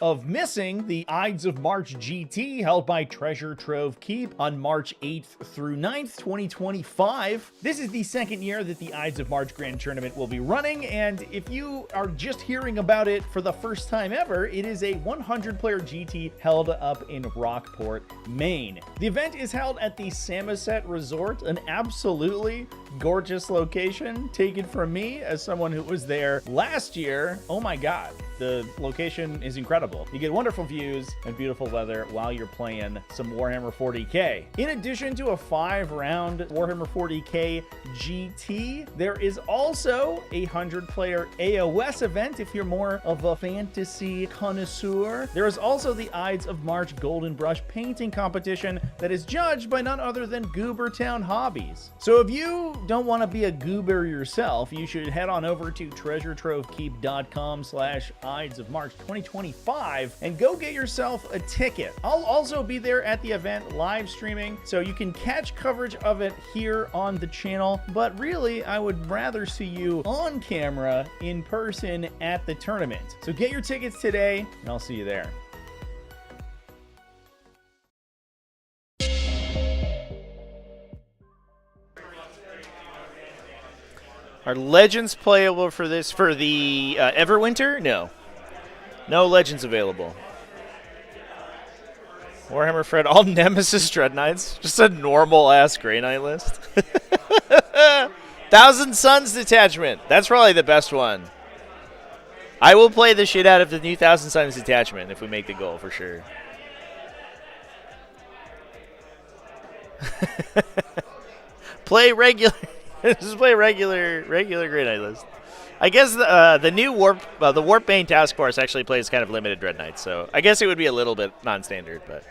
Speaker 1: of missing the Ides of March GT held by Treasure Trove Keep on March 8th through 9th, 2025. This is the second year that the Ides of March Grand Tournament will be running, and if you are just hearing about it for the first time ever, it is a 100-player GT held up in Rockport, Maine. The event is held at the Samoset Resort, an absolutely gorgeous location taken from me as someone who was there last year. Oh my god, the location is incredible. You get wonderful views and beautiful weather while you're playing some Warhammer 40k. In addition to a 5-round Warhammer 40k GT, there is also a 100-player AOS event if you're more of a fantasy connoisseur. There is also the Ides of March Golden Brush painting competition that is judged by none other than Goobertown Hobbies. So if you don't want to be a goober yourself, you should head on over to treasuretrovekeep.com/Ides of March 2025 and go get yourself a ticket. I'll also be there at the event live streaming, so you can catch coverage of it here on the channel, but really I would rather see you on camera in person at the tournament. So get your tickets today and I'll see you there.
Speaker 2: Are Legends playable for this, for the Everwinter? No. No Legends available. Warhammer Fred, all Nemesis Dread Knights. Just a normal-ass Grey Knight list. Thousand Suns Detachment. That's probably the best one. I will play the shit out of the new Thousand Suns Detachment if we make the goal, for sure. Play regular... Just play regular Grey Knight list. I guess the new the Warpbane Task Force actually plays kind of limited Dread Knights, so I guess it would be a little bit non-standard. But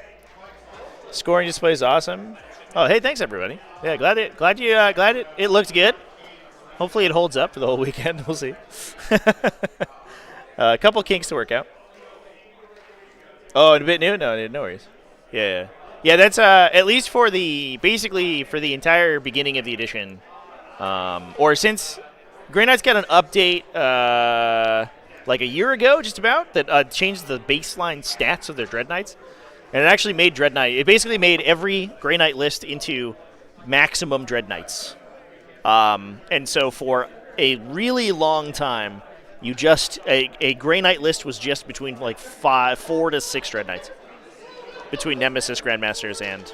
Speaker 2: scoring display is awesome. Oh, hey, thanks everybody. Yeah, glad it looked good. Hopefully it holds up for the whole weekend. We'll see. A couple kinks to work out. Oh, and a bit new? No worries. Yeah. That's at least for basically for the entire beginning of the edition. Or since Grey Knight's got an update like a year ago, just about, that changed the baseline stats of their Dread Knights. And it actually made Dread Knight, it basically made every Grey Knight list into maximum Dread Knights. And so for a really long time, a Grey Knight list was just between like 4 to 6 Dread Knights. Between Nemesis Grandmasters and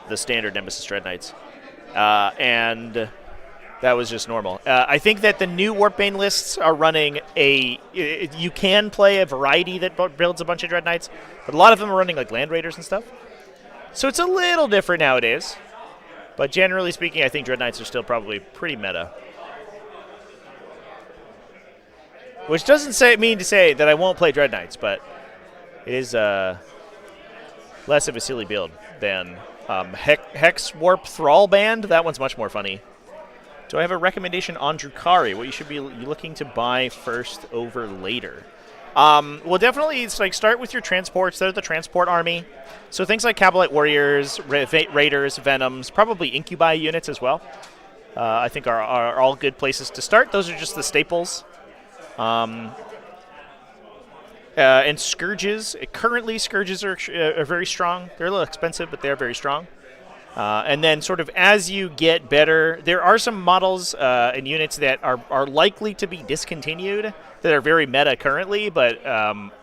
Speaker 2: the standard Nemesis Dread Knights. And that was just normal. I think that the new Warpbane lists are running you can play a variety that builds a bunch of Dread Knights, but a lot of them are running like Land Raiders and stuff. So it's a little different nowadays. But generally speaking, I think Dread Knights are still probably pretty meta. Which doesn't mean to say that I won't play Dread Knights, but it is less of a silly build than Hex Warp Thrall Band. That one's much more funny. Do I have a recommendation on Drukhari? What you should be looking to buy first over later? Well, definitely it's like start with your transports. They're the transport army. So things like Cabalite Warriors, Raiders, Venoms, probably Incubi units as well. I think are all good places to start. Those are just the staples. And Scourges. Currently, Scourges are very strong. They're a little expensive, but they're very strong. And then sort of as you get better, there are some models and units that are likely to be discontinued that are very meta currently, but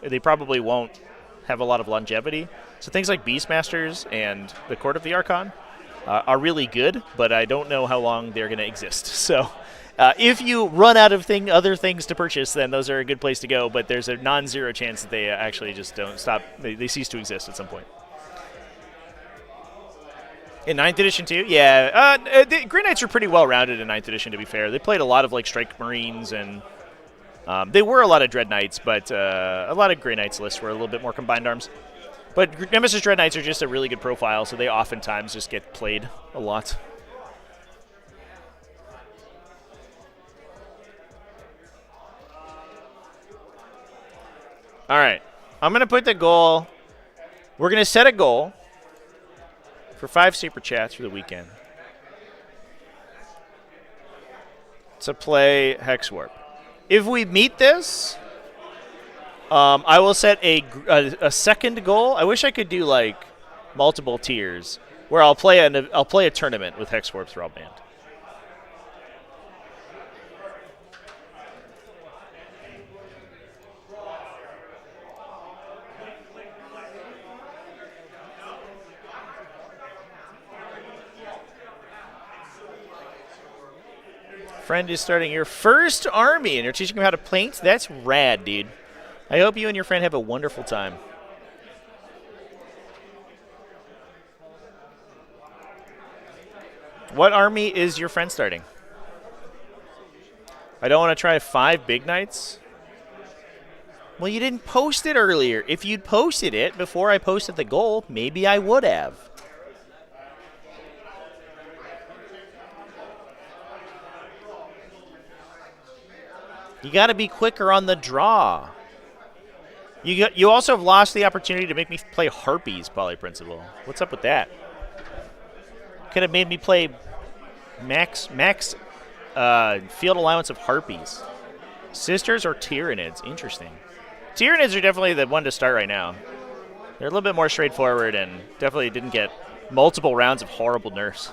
Speaker 2: they probably won't have a lot of longevity. So things like Beastmasters and the Court of the Archon are really good, but I don't know how long they're going to exist. So if you run out of other things to purchase, then those are a good place to go, but there's a non-zero chance that they actually just don't stop. They cease to exist at some point. In 9th edition too? Yeah. The Grey Knights are pretty well-rounded in 9th edition, to be fair. They played a lot of like Strike Marines, and they were a lot of Dread Knights, but a lot of Grey Knights lists were a little bit more combined arms. But Nemesis Dread Knights are just a really good profile, so they oftentimes just get played a lot. All right. I'm going to put the goal. We're going to set a goal for 5 Super Chats for the weekend to play Hex Warp. If we meet this, I will set a second goal. I wish I could do like multiple tiers where I'll play a tournament with Hex Warp Thrall Band. Friend is starting your first army, and you're teaching him how to paint? That's rad, dude. I hope you and your friend have a wonderful time. What army is your friend starting? I don't want to try 5 Big Knights. Well, you didn't post it earlier. If you'd posted it before I posted the goal, maybe I would have. You got to be quicker on the draw. You also have lost the opportunity to make me play Harpies, Polyprinciple. What's up with that? Could have made me play max field allowance of Harpies. Sisters or Tyranids? Interesting. Tyranids are definitely the one to start right now. They're a little bit more straightforward and definitely didn't get multiple rounds of horrible nerfs.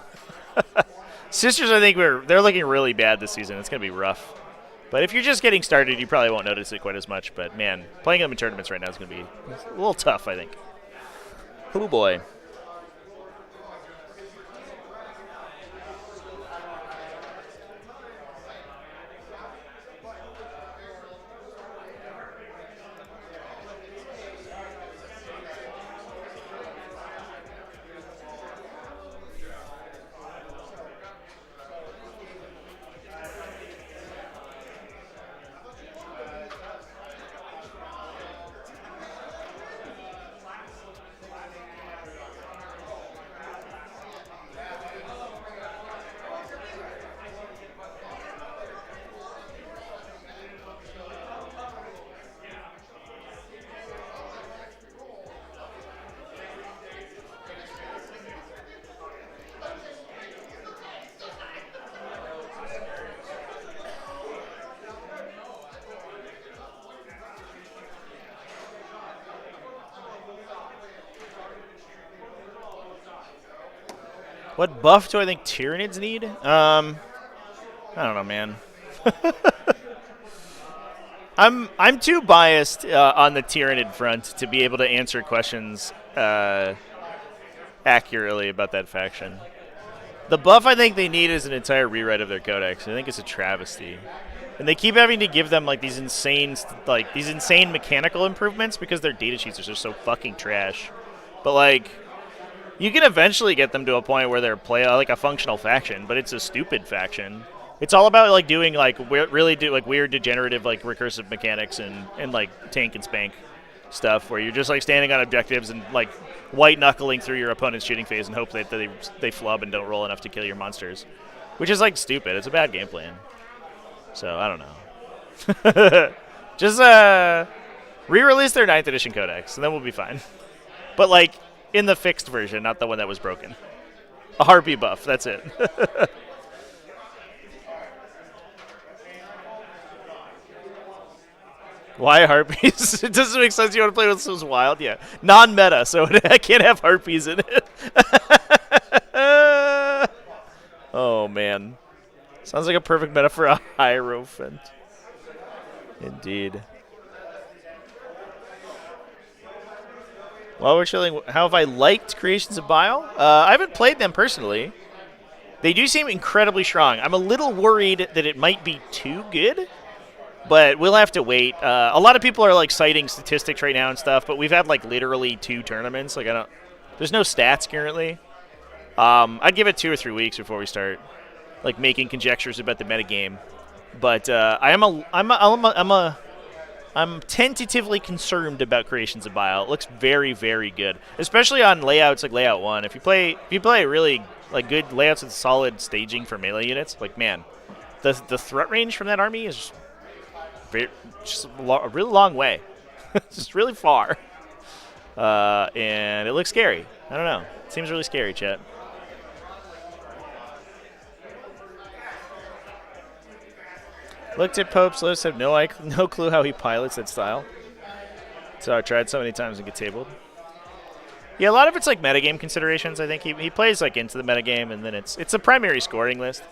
Speaker 2: Sisters, I think they're looking really bad this season. It's going to be rough. But if you're just getting started, you probably won't notice it quite as much. But, man, playing them in tournaments right now is going to be a little tough, I think. Oh, boy. What buff do I think Tyranids need? I don't know, man. I'm too biased on the Tyranid front to be able to answer questions accurately about that faction. The buff I think they need is an entire rewrite of their codex. I think it's a travesty. And they keep having to give them like these insane mechanical improvements because their data sheets are just so fucking trash. But like, you can eventually get them to a point where they're like a functional faction, but it's a stupid faction. It's all about like doing like weird degenerative like recursive mechanics and like tank and spank stuff where you're just like standing on objectives and like white knuckling through your opponent's shooting phase and hope that they flub and don't roll enough to kill your monsters, which is like stupid. It's a bad game plan. So I don't know. Just re-release their 9th edition codex and then we'll be fine. But like in the fixed version, not the one that was broken. A Harpy buff, that's it. Why Harpies? It doesn't make sense. You want to play with some wild? Yeah. Non-meta, so I can't have Harpies in it. Oh, man. Sounds like a perfect meta for a Hierophant. Indeed. While we're chilling, how have I liked Creations of Bile? I haven't played them personally. They do seem incredibly strong. I'm a little worried that it might be too good, but we'll have to wait. A lot of people are like citing statistics right now and stuff, but we've had like literally 2 tournaments. Like there's no stats currently. I'd give it 2 or 3 weeks before we start like making conjectures about the metagame. But I'm tentatively concerned about Creations of Bile. It looks very, very good, especially on layouts like Layout 1. If you play really like good layouts with solid staging for melee units, like man, the threat range from that army is just a really long way. It's just really far, and it looks scary. I don't know. It seems really scary, chat. Looked at Pope's list, have no clue how he pilots that style. So I tried so many times and get tabled. Yeah, a lot of it's like metagame considerations. I think he plays like into the metagame, and then it's a primary scoring list.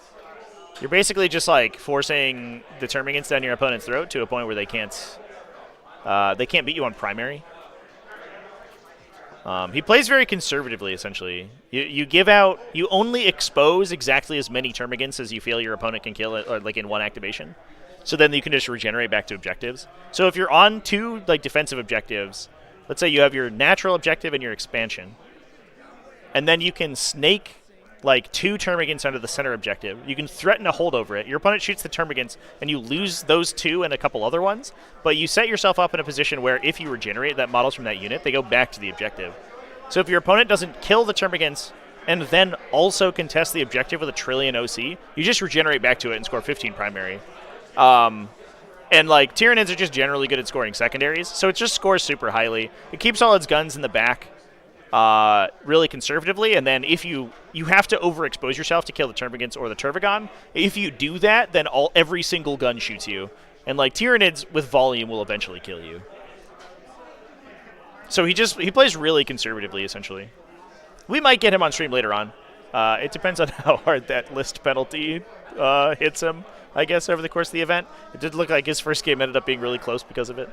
Speaker 2: You're basically just like forcing the termagants down your opponent's throat to a point where they can't beat you on primary. He plays very conservatively, essentially. You only expose exactly as many termagants as you feel your opponent can kill it, or like in one activation. So then you can just regenerate back to objectives. So if you're on 2 like defensive objectives, let's say you have your natural objective and your expansion, and then you can snake like 2 termagants under the center objective. You can threaten a hold over it. Your opponent shoots the termagants, and you lose those 2 and a couple other ones. But you set yourself up in a position where if you regenerate that models from that unit, they go back to the objective. So if your opponent doesn't kill the termagants and then also contest the objective with a trillion OC, you just regenerate back to it and score 15 primary. And like Tyranids are just generally good at scoring secondaries, so it just scores super highly. It keeps all its guns in the back really conservatively, and then if you have to overexpose yourself to kill the termagants or the Turvagon. If you do that, then every single gun shoots you, and like Tyranids with volume will eventually kill you. So he plays really conservatively, essentially. We might get him on stream later on. It depends on how hard that list penalty hits him, I guess, over the course of the event. It did look like his first game ended up being really close because of it.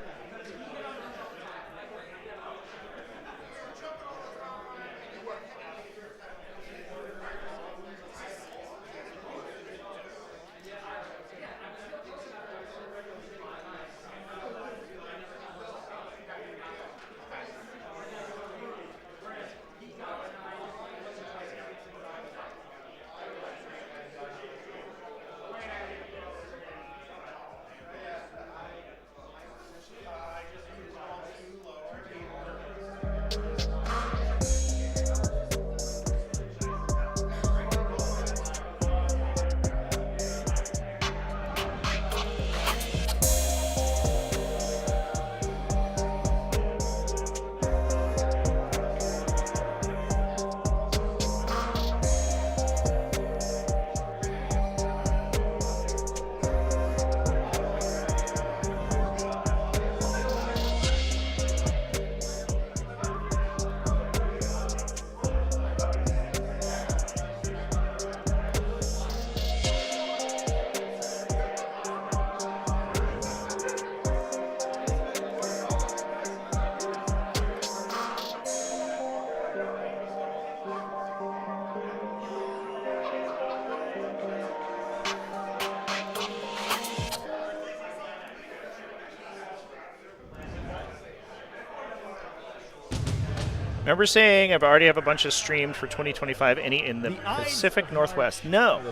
Speaker 2: Remember saying I've already have a bunch of streamed for 2025 in the Pacific Northwest? No.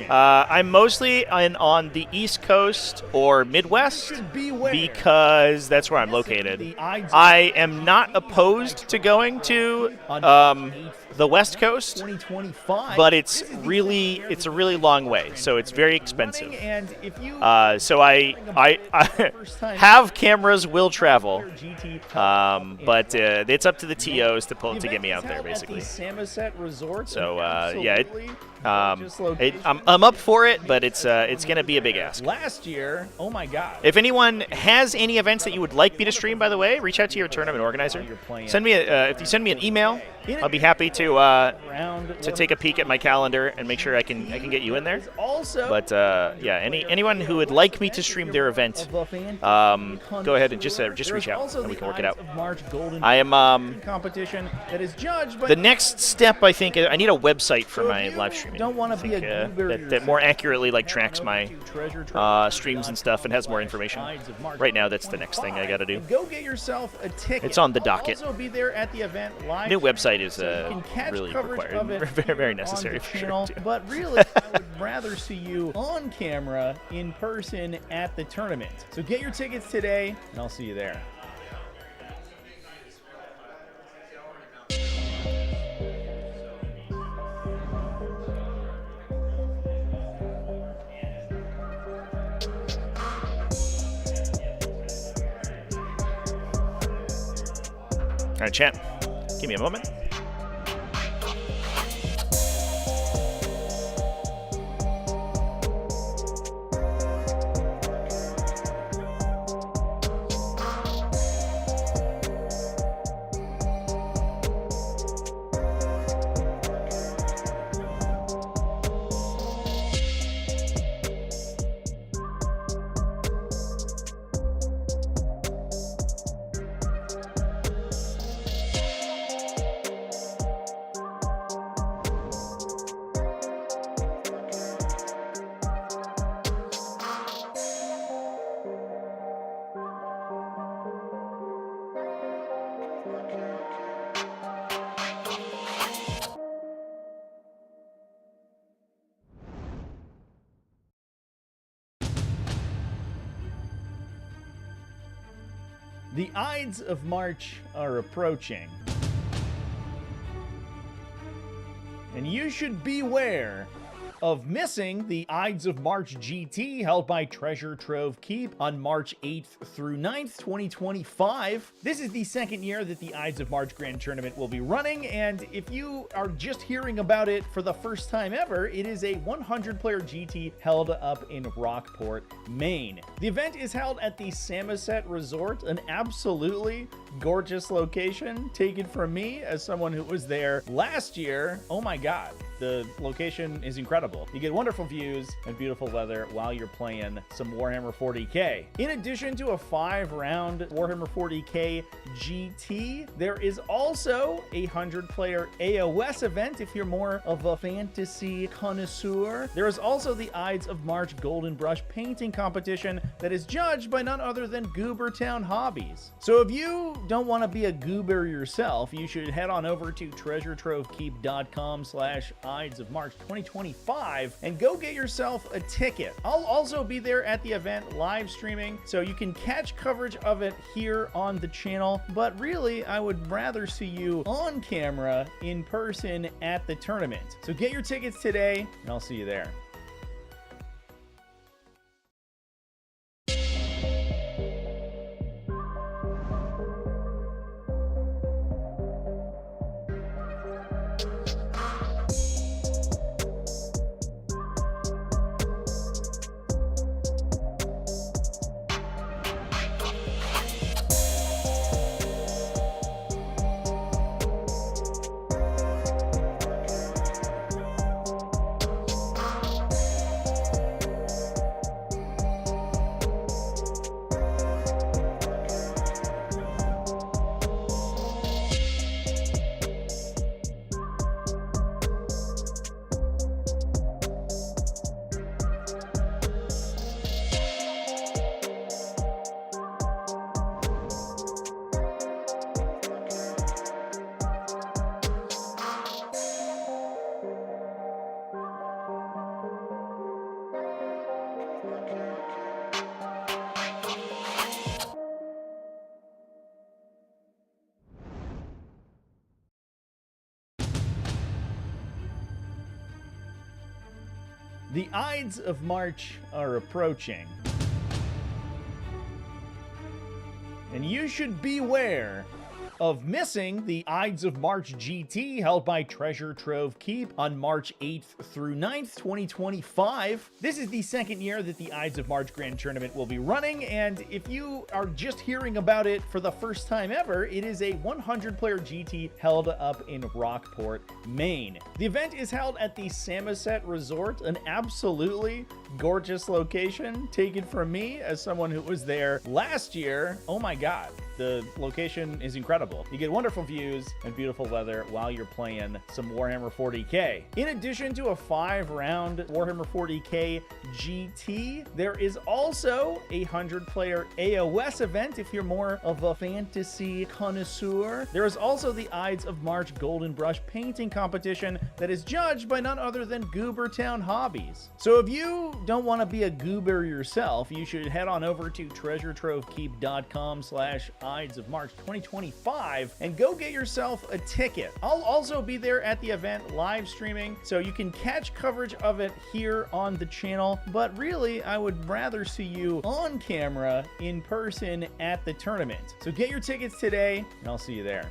Speaker 2: I'm mostly on the East Coast or Midwest because that's where I'm located. I am not opposed to going to the West Coast, but it's a really long way, so it's very expensive. So I have cameras, will travel, but it's up to the TOs to get me out there, basically. So yeah, I'm up for it, but it's gonna be a big ask.
Speaker 1: Last year, oh my god!
Speaker 2: If anyone has any events that you would like me to stream, by the way, reach out to your tournament organizer. Send me if you send me an email, I'll be happy to take a peek at my calendar and make sure I can get you in there. But yeah, anyone who would like me to stream their event, go ahead and just reach out and we can work it out. I am the next step. I think I need a website for my live streaming. That more accurately tracks my streams and stuff and has more information. Right now, that's the next thing I got to do.
Speaker 1: Go get yourself a ticket.
Speaker 2: It's on the docket.
Speaker 1: Also be there at the event live.
Speaker 2: New website is really required, very necessary for sure.
Speaker 1: But really, I would rather see you on camera in person at the tournament. So get your tickets today, and I'll see you there.
Speaker 2: All right, chat. Give me a moment.
Speaker 1: The Ides of March are approaching, and you should beware of missing the Ides of March GT held by Treasure Trove Keep on March 8th through 9th, 2025. This is the second year that the Ides of March Grand Tournament will be running, and if you are just hearing about it for the first time ever, it is a 100-player GT held up in Rockport, Maine. The event is held at the Samoset Resort, an absolutely gorgeous location taken from me as someone who was there last year. Oh my god. The location is incredible. You get wonderful views and beautiful weather while you're playing some Warhammer 40k. In addition to a 5-round Warhammer 40k GT, there is also a 100-player AOS event if you're more of a fantasy connoisseur. There is also the Ides of March Golden Brush painting competition that is judged by none other than Goobertown Hobbies. So if you don't want to be a goober yourself, you should head on over to treasuretrovekeep.com/Ides of March 2025 and go get yourself a ticket. I'll also be there at the event live streaming, so you can catch coverage of it here on the channel, but really I would rather see you on camera in person at the tournament. So get your tickets today, and I'll see you there. The Ides of March are approaching, and you should beware of missing the Ides of March GT held by Treasure Trove Keep on March 8th through 9th, 2025. This is the second year that the Ides of March Grand Tournament will be running, and if you are just hearing about it for the first time ever, it is a 100-player GT held up in Rockport, Maine. The event is held at the Samoset Resort, an absolutely gorgeous location taken from me as someone who was there last year. Oh my god, the location is incredible. You get wonderful views and beautiful weather while you're playing some Warhammer 40k. In addition to a 5-round Warhammer 40k GT, there is also a 100-player AOS event if you're more of a fantasy connoisseur. There is also the Ides of March Golden Brush painting competition that is judged by none other than Goobertown Hobbies. So if you don't want to be a goober yourself, you should head on over to treasuretrovekeep.com/Ides of March 2025 and go get yourself a ticket. I'll also be there at the event live streaming, so you can catch coverage of it here on the channel, but really I would rather see you on camera in person at the tournament. So get your tickets today and I'll see you there.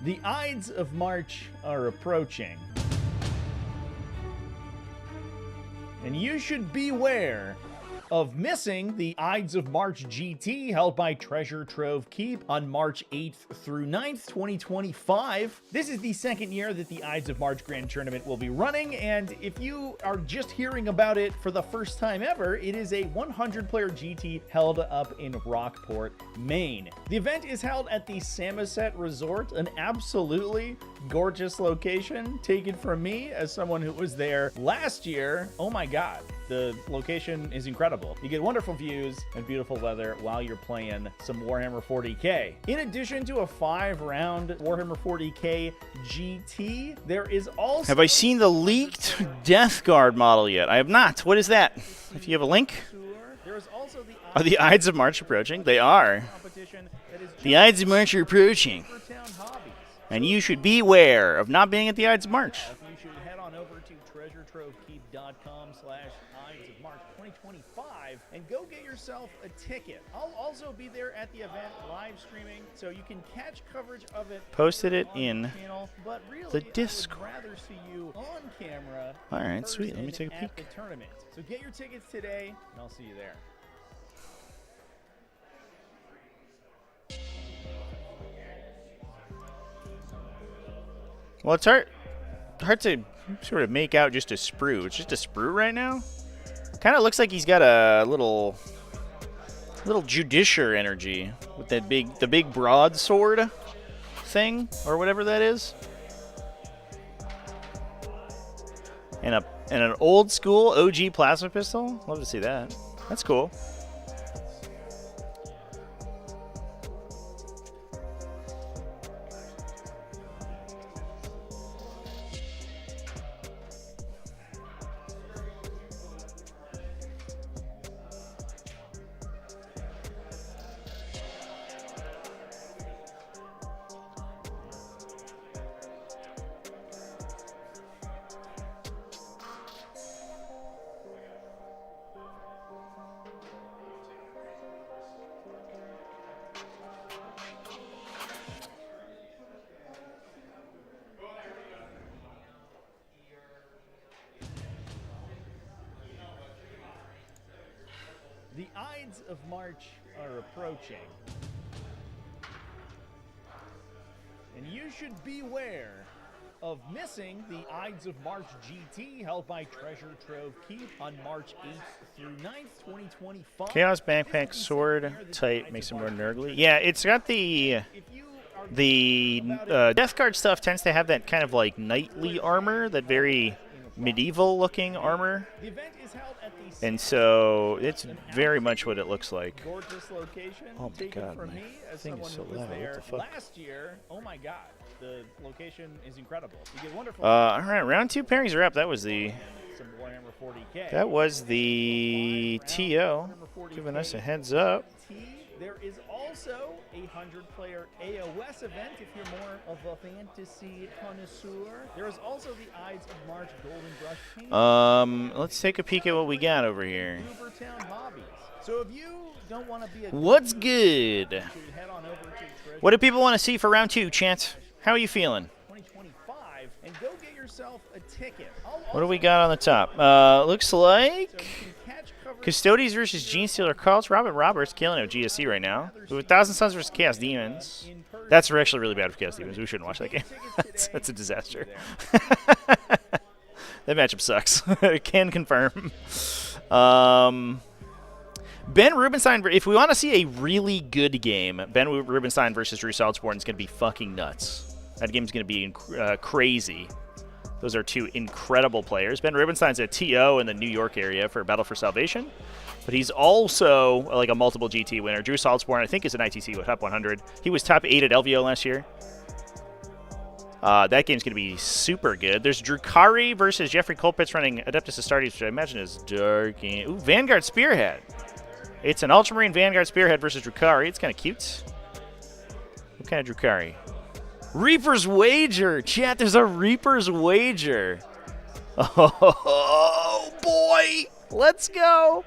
Speaker 1: The Ides of March are approaching, and you should beware of missing the Ides of March GT held by Treasure Trove Keep on March 8th through 9th, 2025. This is the second year that the Ides of March Grand Tournament will be running, and if you are just hearing about it for the first time ever, it is a 100-player GT held up in Rockport, Maine. The event is held at the Samoset Resort, an absolutely gorgeous location taken from me as someone who was there last year. Oh my god, the location is incredible. You get wonderful views and beautiful weather while you're playing some Warhammer 40k. In addition to a 5-round Warhammer 40k GT, there is also...
Speaker 2: Have I seen the leaked Death Guard model yet? I have not. What is that? If you have a link? Are the Ides of March approaching? They are. The Ides of March are approaching. And you should beware of not being at the Ides of March.
Speaker 1: You should head on over to treasuretrovekeep.com/Ides of March 2025 and go get yourself a ticket. I'll also be there at the event live streaming, so you can catch coverage of it.
Speaker 2: Posted it in
Speaker 1: channel, but really,
Speaker 2: the Discord.
Speaker 1: I would rather see you on camera.
Speaker 2: All right, sweet. Let me take a peek.
Speaker 1: At the tournament. So get your tickets today, and I'll see you there.
Speaker 2: Well, it's hard to sort of make out just a sprue. It's just a sprue right now. Kind of looks like he's got a little Judiciar energy with that the big broadsword thing or whatever that is, and an old school OG plasma pistol. Love to see that. That's cool.
Speaker 1: The Ides of March are approaching. And you should beware of missing the Ides of March GT held by Treasure Trove Keep on March 8th through 9th, 2025.
Speaker 2: Chaos Backpack Sword type makes it more nerdly. Yeah, it's got the Death Guard stuff tends to have that kind of like knightly armor, that very medieval looking armor.
Speaker 1: The event is held at the
Speaker 2: And so it's very much what it looks like.
Speaker 1: gorgeous location.
Speaker 2: Oh my
Speaker 1: taken
Speaker 2: God,
Speaker 1: from
Speaker 2: my
Speaker 1: me as
Speaker 2: thing is
Speaker 1: someone
Speaker 2: so
Speaker 1: who was
Speaker 2: loud. What
Speaker 1: there
Speaker 2: the fuck?
Speaker 1: last year. Oh my God, the location is incredible. You get wonderful.
Speaker 2: All right, round 2 pairings are up. That was the
Speaker 1: Some Warhammer 40k.
Speaker 2: TO giving us a heads up.
Speaker 1: There is also a 100-player AOS event if you're more of a fantasy connoisseur. There is also the Ides of March Golden Brush paint.
Speaker 2: Let's take a peek at what we got over here.
Speaker 1: Ubertown Hobbies. So if you don't want to be a
Speaker 2: What's good?
Speaker 1: you should head on over to Treasure
Speaker 2: What do people want to see for round 2, Chance? How are you feeling?
Speaker 1: 2025 and go get yourself a ticket.
Speaker 2: What do we got on the top? Looks like Custodies versus Gene Stealer Cults. Robin Roberts killing it with GSC right now. With Thousand Suns versus Chaos Demons. That's actually really bad for Chaos Demons. We shouldn't watch that game. That's a disaster. That matchup sucks. Can confirm. Ben Rubenstein, if we want to see a really good game, Ben Rubenstein versus Drew Saltzborn is going to be fucking nuts. That game's going to be crazy. Those are two incredible players. Ben Rubenstein's a TO in the New York area for Battle for Salvation, but he's also like a multiple GT winner. Drew Saltzborn, I think, is an ITC with top 100. He was top 8 at LVO last year. That game's going to be super good. There's Drukhari versus Jeffrey Colpitz running Adeptus Astartes, which I imagine is dark. Ooh, Vanguard Spearhead. It's an Ultramarine Vanguard Spearhead versus Drukhari. It's kind of cute. What kind of Drukhari? Reaper's Wager. Chat, there's a Reaper's Wager. Oh, boy. Let's go.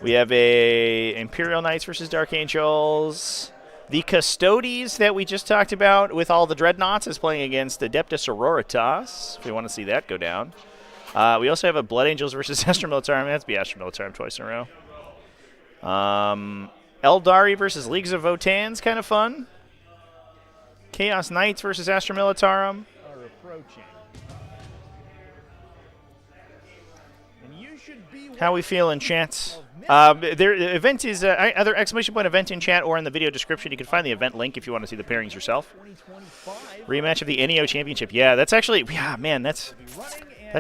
Speaker 2: We have a Imperial Knights versus Dark Angels. The Custodies that we just talked about with all the Dreadnoughts is playing against Adeptus Sororitas, if you want to see that go down. We also have a Blood Angels versus Astra Militarum. That's be Astra Militarum twice in a row. Eldari versus Leagues of Votan's kind of fun. Chaos Knights versus Astra Militarum.
Speaker 1: are approaching. And you should be
Speaker 2: How we feeling, Chance? Their event is either exclamation point event in chat or in the video description. You can find the event link if you want to see the pairings yourself.
Speaker 1: 2025
Speaker 2: Rematch of the NEO Championship. Yeah, that's actually, yeah, man, that's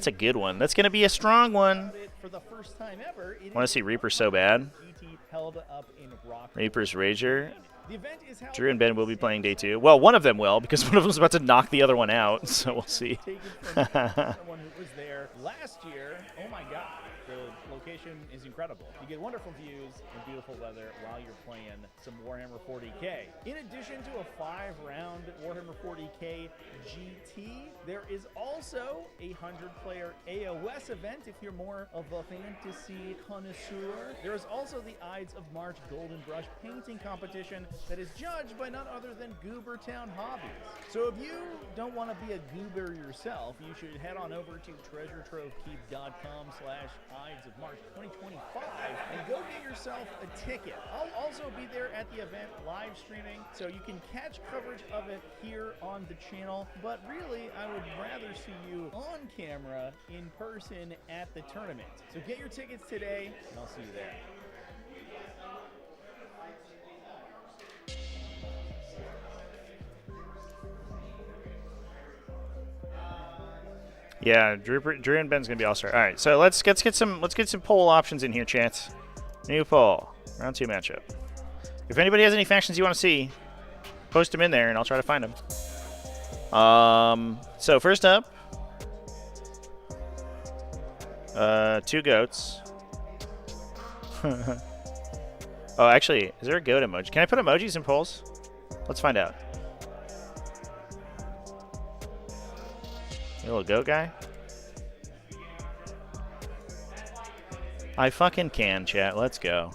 Speaker 2: a good one. That's going to be a strong one.
Speaker 1: for the first time ever.
Speaker 2: Want to see Reaper so bad.
Speaker 1: GT held up in Rock.
Speaker 2: Reaper's Rager.
Speaker 1: The event is held
Speaker 2: Drew and Ben will be playing day 2. Well, one of them will, because one of them's about to knock the other one out, so we'll see.
Speaker 1: taken from someone who was there last year. Oh my God, the location is incredible. You get wonderful views and beautiful weather while you're playing some Warhammer 40k. In addition to a 5-round Warhammer 40k GT, there is also a 100-player AOS event if you're more of a fantasy connoisseur. There is also the Ides of March Golden Brush painting competition that is judged by none other than Goobertown Hobbies. So if you don't want to be a goober yourself, you should head on over to treasuretrovekeep.com/Ides of March 2025 and go get yourself a ticket. I'll also be there at the event live streaming, so you can catch coverage of it here on the channel. But really, I would rather see you on camera in person at the tournament. So get your tickets today, and I'll see you there.
Speaker 2: Yeah, Drew and Ben's gonna be all-star. All right, so let's get some poll options in here, chat. New poll, round 2 matchup. If anybody has any factions you want to see, post them in there, and I'll try to find them. So first up, 2 goats. Oh, actually, is there a goat emoji? Can I put emojis in polls? Let's find out. You little goat guy? I fucking can, chat. Let's go.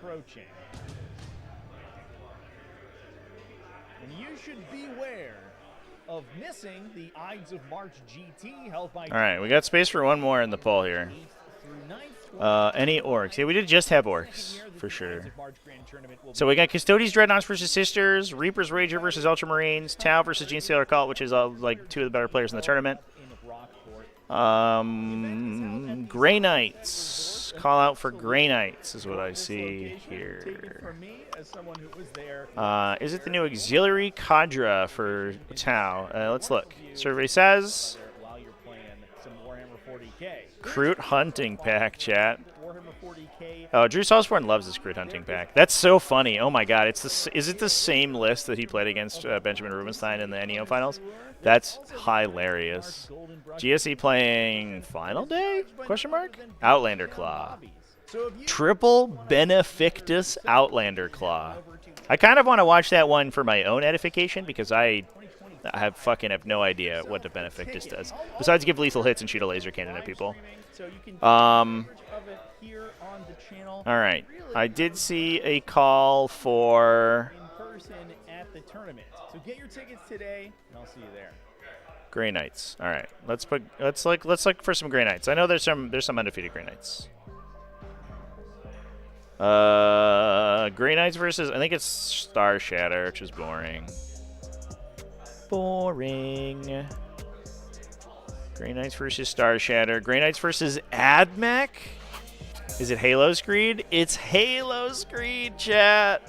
Speaker 1: approaching. And you should beware of missing the Ides of March GT held by...
Speaker 2: All right, we got space for one more in the poll here. Any orcs? Yeah, we did just have orcs, for sure. So we got Custodes Dreadnoughts versus Sisters, Reaper's Rager versus Ultramarines, Tau versus Genestealer Cult, which is like two of the better players in the tournament. Grey Knights. Call out for Grey Knights is what I see here. Is it the new Auxiliary Cadre for Tau? Let's look. Survey says... Crude Hunting Pack, chat. Oh, Drew Salzborn loves this Crude Hunting Pack. That's so funny. Oh my god, is it the same list that he played against Benjamin Rubenstein in the NEO finals? That's hilarious. GSE playing Final Day? Question mark? Outlander Claw. Triple Benefictus Outlander Claw. I kind of want to watch that one for my own edification because I have no idea what the Benefictus does. Besides give lethal hits and shoot a laser cannon at people. Alright. I did see a call for... So get your tickets today, and I'll see you there. Grey Knights. Alright. Let's look for some Grey Knights. I know there's some undefeated Grey Knights. Grey Knights versus... I think it's Star Shatter, which is boring. Boring. Grey Knights versus Star Shatter. Grey Knights versus AdMech. Is it Halo Screed? It's Halo Screed, chat.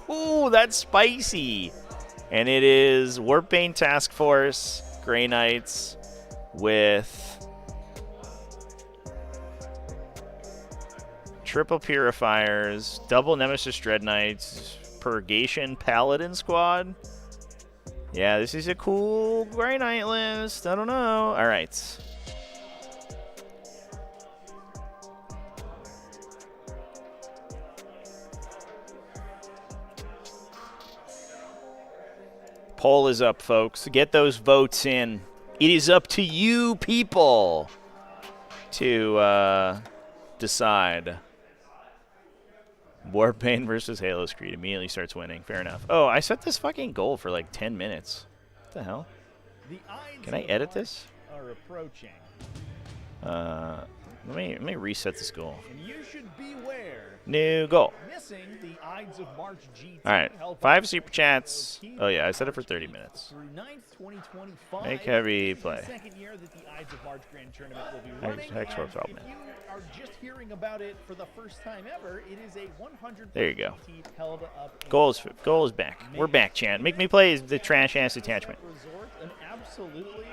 Speaker 2: Ooh, that's spicy. And it is Warpbane Task Force, Grey Knights with triple Purifiers, double Nemesis Dread Knights, Purgation Paladin Squad. Yeah, this is a cool Grey Knight list. I don't know. All right. Poll is up, folks. Get those votes in. It is up to you people to decide. Warpaint versus Halo Screed immediately starts winning. Fair enough. Oh, I set this fucking goal for like 10 minutes. What the hell? Can I edit this?
Speaker 1: Are approaching.
Speaker 2: Let me reset this goal.
Speaker 1: And you should beware.
Speaker 2: New goal.
Speaker 1: Missing the Ides of March GT.
Speaker 2: All right, 5 super chats. Oh yeah, I set it for 30 minutes.
Speaker 1: Through 9th, 2025.
Speaker 2: Make heavy play.
Speaker 1: Second year that the Ides of March Grand Tournament will be running.
Speaker 2: Hex Warp
Speaker 1: If you are just hearing about it for the first time ever, it is a 100.
Speaker 2: There you go.
Speaker 1: Held up
Speaker 2: Goal is back. We're back, chat. Make me play the trash ass attachment.
Speaker 1: Resort, an absolutely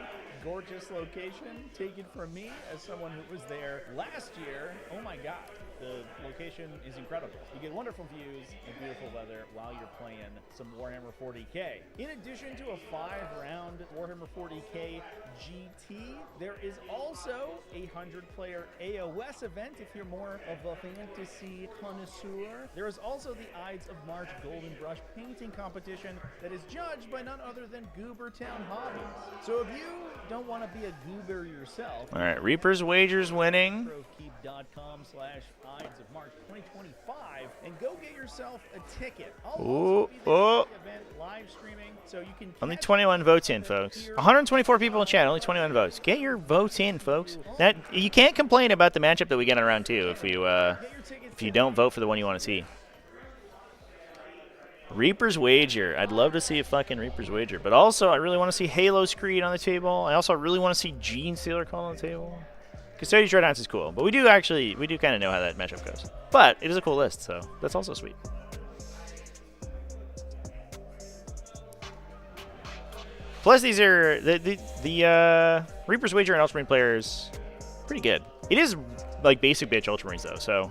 Speaker 1: gorgeous location. Taken from me as someone who was there last year. Oh my god. The location is incredible. You get wonderful views and beautiful weather while you're playing some Warhammer 40k. In addition to a 5-round Warhammer 40k GT, there is also a 100-player AOS event if you're more of a fantasy connoisseur. There is also the Ides of March Golden Brush painting competition that is judged by none other than Goobertown Hobbies. So if you don't want to be a goober yourself,
Speaker 2: all right, Reaper's Wagers winning.
Speaker 1: Ides of March 2025 and go get yourself a ticket.
Speaker 2: Ooh,
Speaker 1: event live streaming so you can
Speaker 2: only 21 votes in, folks. 124 people in chat, only 21 votes. Get your votes in, folks. That you can't complain about the matchup that we get in round 2 if you don't vote for the one you want to see. Reaper's Wager. I'd love to see a fucking Reaper's Wager, but also I really want to see Halo Screed on the table. I also really want to see Genestealer Call on the table. Custodes Dreadnoughts is cool, but we do kind of know how that matchup goes. But it is a cool list, so that's also sweet. Plus, these are the Reaper's Wager and Ultramarine players pretty good. It is like basic bitch Ultramarines though, so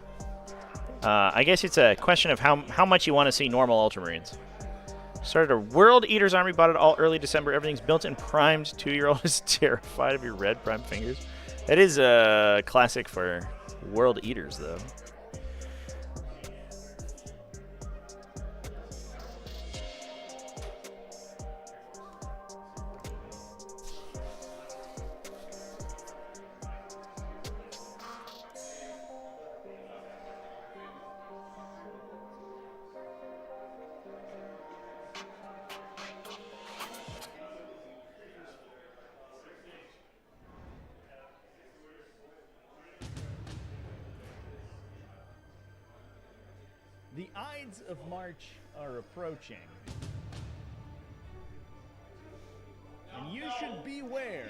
Speaker 2: I guess it's a question of how much you want to see normal Ultramarines. Started a World Eater's Army, bought it all early December. Everything's built and primed. 2-year-old is terrified of your red prime fingers. That is a classic for World Eaters, though.
Speaker 1: The Ides of March are approaching. And you should beware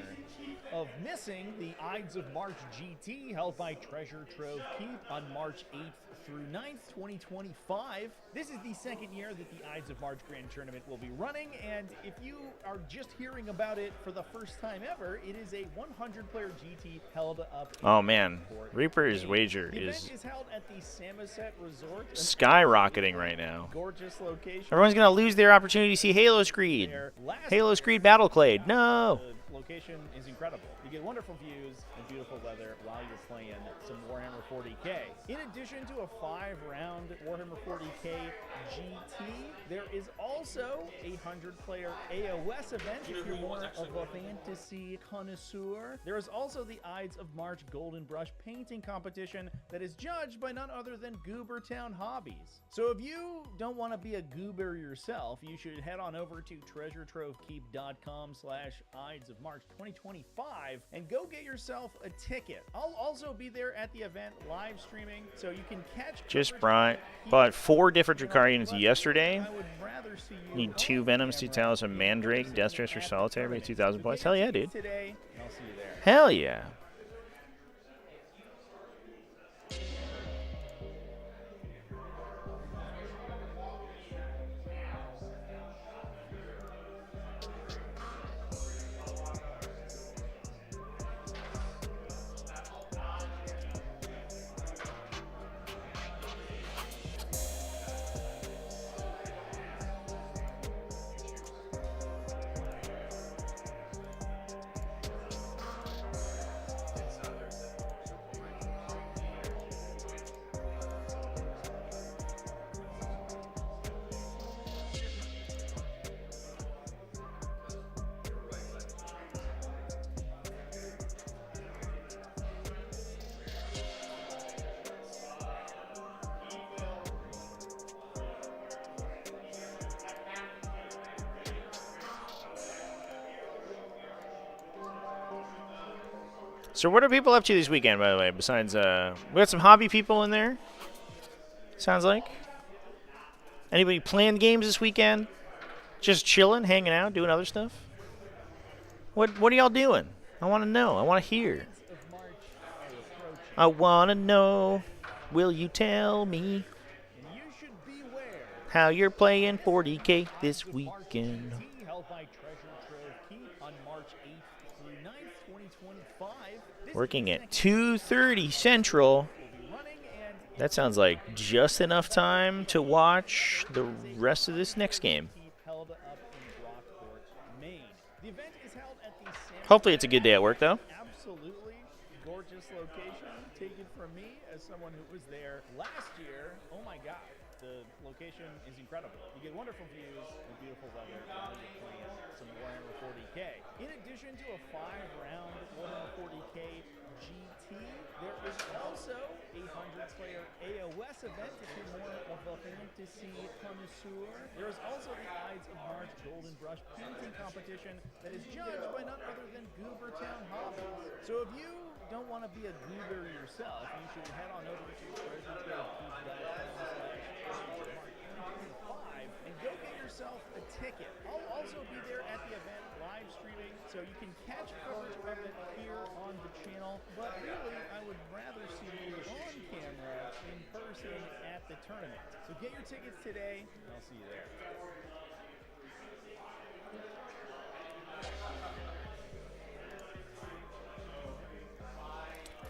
Speaker 1: of missing the Ides of March GT held by Treasure Trove Keep on March 8th through 9th, 2025. This is the second year that the Ides of March Grand Tournament will be running, and if you are just hearing about it for the first time ever, it is a 100-player GT held up.
Speaker 2: Oh man, Reaper's wager
Speaker 1: the
Speaker 2: is
Speaker 1: event is held at the Samoset Resort,
Speaker 2: skyrocketing right now.
Speaker 1: Gorgeous location.
Speaker 2: Everyone's gonna lose their opportunity to see Halo Screed. Halo Screed Battleclade. No.
Speaker 1: The location is incredible. You get wonderful views and beautiful weather while you're playing some Warhammer 40k. In addition to a 5-round Warhammer 40k GT, there is also a 100-player AOS event if you're more of a fantasy connoisseur. There is also the Ides of March Golden Brush painting competition that is judged by none other than Goobertown Hobbies. So if you don't want to be a goober yourself, you should head on over to treasuretrovekeep.com/Ides of March 2025 and go get yourself a ticket. I'll also be there at the event live streaming, so you can catch.
Speaker 2: Just bought 4 different Drukhari units yesterday.
Speaker 1: I would rather see you
Speaker 2: Need 2 Venoms, 2 Talus, a Mandrake, Death Dresser, Solitaire, maybe 2,000 points. Hell yeah, dude.
Speaker 1: today, and I'll see you there.
Speaker 2: Hell yeah. So what are people up to this weekend, by the way, besides, we got some hobby people in there, sounds like. Anybody playing games this weekend? Just chilling, hanging out, doing other stuff? What are y'all doing? I want to know. I want to hear. I want to know. Will you tell me how you're playing 40k this weekend? Working at 2:30 Central. That sounds like just enough time to watch the rest of this next game. Hopefully it's a good day at work, though.
Speaker 1: Absolutely gorgeous location. Take it from me as someone who was there last year. Oh my God, the location is incredible. You get wonderful views and beautiful weather while you're playing some Warhammer 40k. In addition to a 5-round Warhammer 40k GT, there is also a 100-player AOS event if you're more of a fantasy connoisseur. There is also the Ides of March Golden Brush painting competition that is judged by none other than Goobertown Hobbies. So if you don't want to be a goober yourself, you should head on over to treasuretrovekeep.com/March and go get yourself a ticket. I'll also be there at the event live streaming, so you can catch coverage of it here on the channel. But really, I would rather see you on camera in person at the tournament. So get your tickets today, and I'll see you there.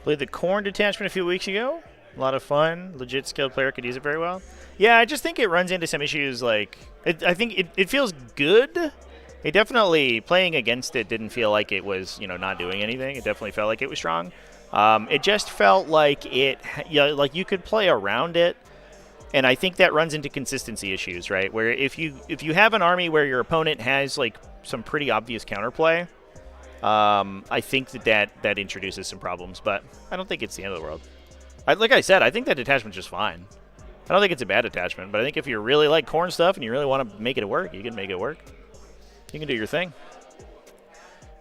Speaker 2: Played the Corn detachment a few weeks ago. A lot of fun. Legit skilled player could use it very well. Yeah, I just think it runs into some issues. Like, I think it feels good. It definitely, playing against it didn't feel like it was, not doing anything. It definitely felt like it was strong. It just felt like like you could play around it. And I think that runs into consistency issues, right? Where if you have an army where your opponent has like some pretty obvious counterplay, I think that introduces some problems. But I don't think it's the end of the world. Like I said, I think that detachment's just fine. I don't think it's a bad detachment, but I think if you really like Corn stuff and you really want to make it work, you can make it work. You can do your thing.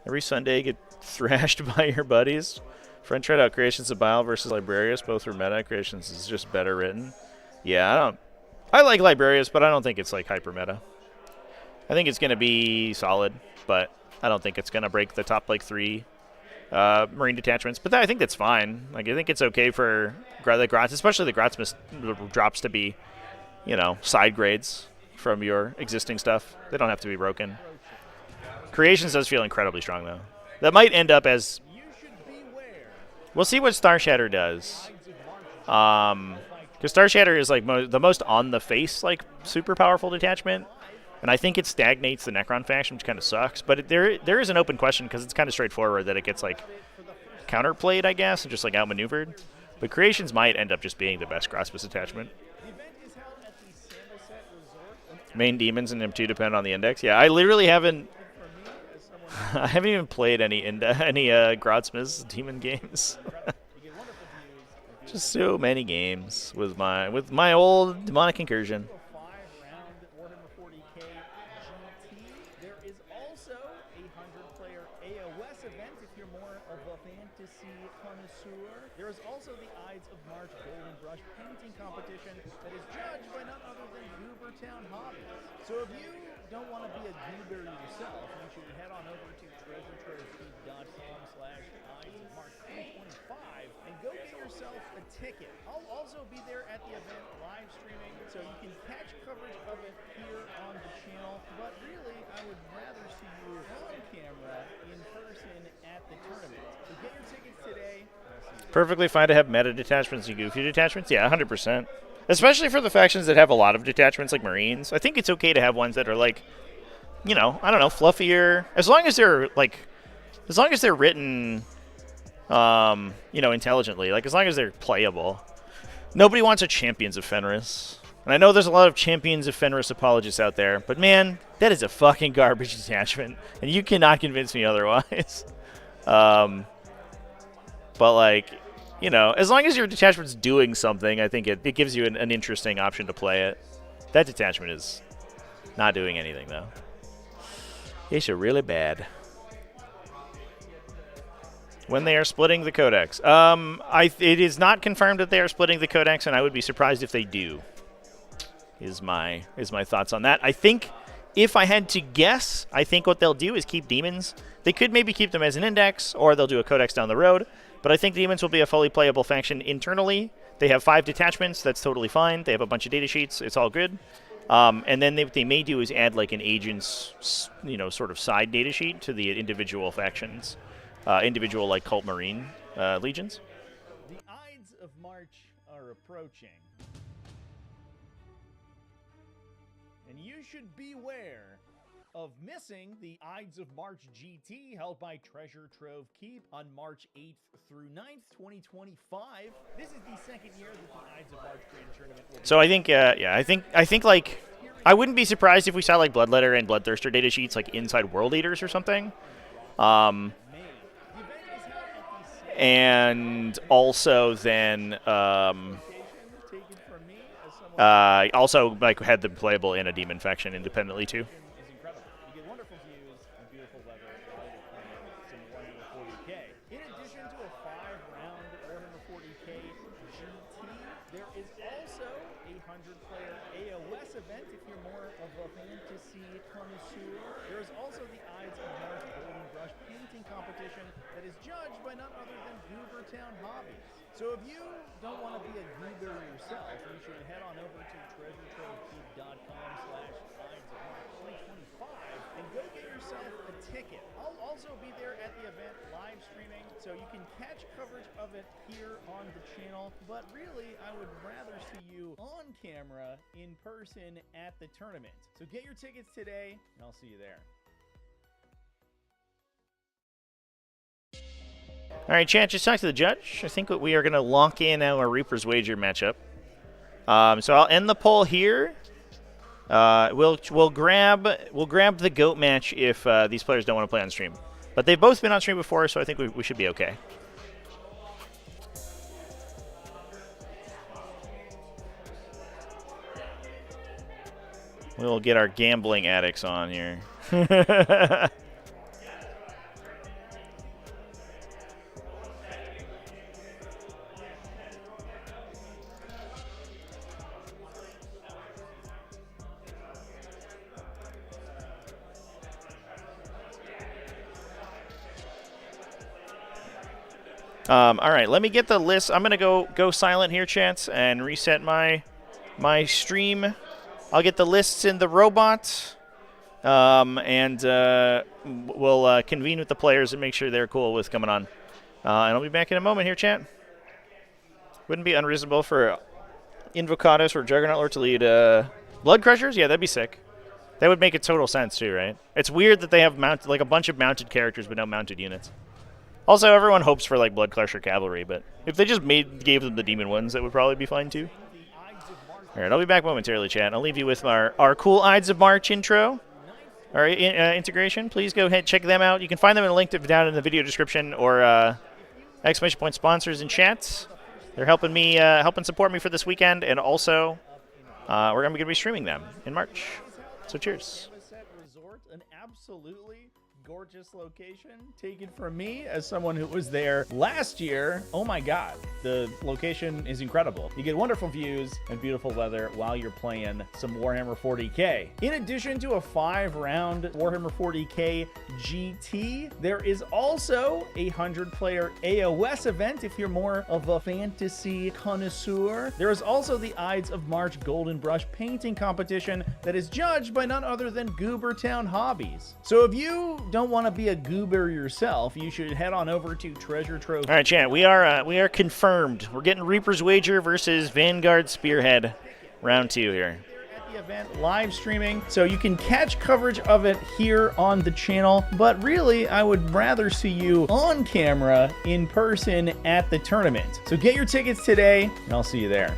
Speaker 2: Every Sunday, get thrashed by your buddies. Friend tried out Creations of Bile versus Librarius. Both were meta. Creations is just better written. Yeah, I like Librarius, but I don't think it's like hyper meta. I think it's going to be solid, but I don't think it's going to break the top like 3 Marine detachments. But I think that's fine. Like I think it's okay for the Grats, especially the Gratsmith drops to be, you know, side grades from your existing stuff. They don't have to be broken. Creations does feel incredibly strong though. That might end up as. We'll see what Star Shatter does. Because Star Shatter is like the most on the face like super powerful detachment, and I think it stagnates the Necron faction, which kind of sucks. But there is an open question because it's kind of straightforward that it gets like counterplayed, I guess, and just like outmaneuvered. But Creations might end up just being the best Graspus attachment. Main demons and M2 depend on the index. Yeah, I literally haven't. I haven't even played any Gratsmith's demon games. Just so many games with my old demonic incursion.
Speaker 1: Warhammer 40k GT. There is also a 100-player AOS event if you're more of a fantasy connoisseur. There is also the Ides of March Golden Brush painting competition that is judged by none other than Goobertown Hobbies. So if you don't want to be a goober yourself, you should head on over to treasuretrophy.com/Ides of March 2025 and go get yourself a ticket. I'll also be there at the event live streaming, so you can catch coverage of it here on the channel. But really, I would rather see you on camera in person at the tournament. So get your tickets today.
Speaker 2: Perfectly fine to have meta detachments and goofy detachments. Yeah, 100%. Especially for the factions that have a lot of detachments like Marines. I think it's okay to have ones that are like, you know, I don't know, fluffier. As long as they're written, you know, intelligently. Like as long as they're playable. Nobody wants a Champions of Fenris. And I know there's a lot of Champions of Fenris apologists out there, but man, that is a fucking garbage detachment, and you cannot convince me otherwise. But like, you know, as long as your detachment's doing something, I think it gives you an interesting option to play it. That detachment is not doing anything, though. It's really bad. When they are splitting the Codex. It is not confirmed that they are splitting the Codex, and I would be surprised if they do. Is my thoughts on that. I think, if I had to guess, I think what they'll do is keep demons. They could maybe keep them as an index, or they'll do a Codex down the road. But I think demons will be a fully playable faction internally. They have 5 detachments. That's totally fine. They have a bunch of data sheets. It's all good. And then what they may do is add like an agent's, you know, sort of side data sheet to the individual factions, individual like cult marine legions.
Speaker 1: The Ides of March are approaching, and you should beware of missing the Ides of March GT held by Treasure Trove Keep on March 8th through 9th, 2025. This is the second year that the Ides of March Grand Tournament will be.
Speaker 2: So I think, yeah, I think like, I wouldn't be surprised if we saw like Bloodletter and Bloodthirster data sheets like inside World Eaters or something. And also then, also like had them playable in a demon faction independently too.
Speaker 1: In addition to a 5-round Warhammer 40k GT, there is also a 100-player AOS event if you're more of a fantasy connoisseur. There is also the Ides of March Golden Brush painting competition that is judged by none other than Goobertown Hobbies. So if you don't want to be a goober yourself, you should head on over to treasuretrophy.com/Ides of March 2025 and go get yourself a ticket. I'll also be there at the event live streaming, so you can catch coverage of it here on the channel. But really, I would rather see you on camera in person at the tournament. So get your tickets today, and I'll see you there.
Speaker 2: All right, chat, just talk to the judge. I think we are going to lock in our Reaper's Wager matchup. So I'll end the poll here. We'll grab the GOAT match if these players don't want to play on stream. But they've both been on stream before, so I think we should be okay. We'll get our gambling addicts on here. All right, let me get the list. I'm going to go silent here, chat, and reset my stream. I'll get the lists in the robot, and we'll convene with the players and make sure they're cool with coming on. And I'll be back in a moment here, chat. Wouldn't be unreasonable for Invocatus or Juggernaut Lord to lead Blood Crushers? Yeah, that'd be sick. That would make a total sense too, right? It's weird that they have a bunch of mounted characters but no mounted units. Also, everyone hopes for like Blood Crusher Cavalry, but if they just gave them the demon ones, that would probably be fine too. All right, I'll be back momentarily, chat. I'll leave you with our cool Ides of March intro, our integration. Please go ahead and check them out. You can find them in a link down in the video description or exclamation point sponsors and chats. They're helping me, support me for this weekend, and also we're going to be streaming them in March. So cheers.
Speaker 1: An absolutely gorgeous location, taken from me as someone who was there last year. Oh my god, the location is incredible. You get wonderful views and beautiful weather while you're playing some Warhammer 40k. In addition to a 5-round Warhammer 40k GT, there is also a 100-player AOS event if you're more of a fantasy connoisseur. There is also the Ides of March Golden Brush painting competition that is judged by none other than Goobertown Hobbies. So if you don't want to be a goober yourself, you should head on over to Treasure Trove.
Speaker 2: All right, chat, we are confirmed. We're getting Reaper's Wager versus Vanguard Spearhead round 2 here.
Speaker 1: At the event, live streaming, so you can catch coverage of it here on the channel, but really I would rather see you on camera in person at the tournament. So get your tickets today and I'll see you there.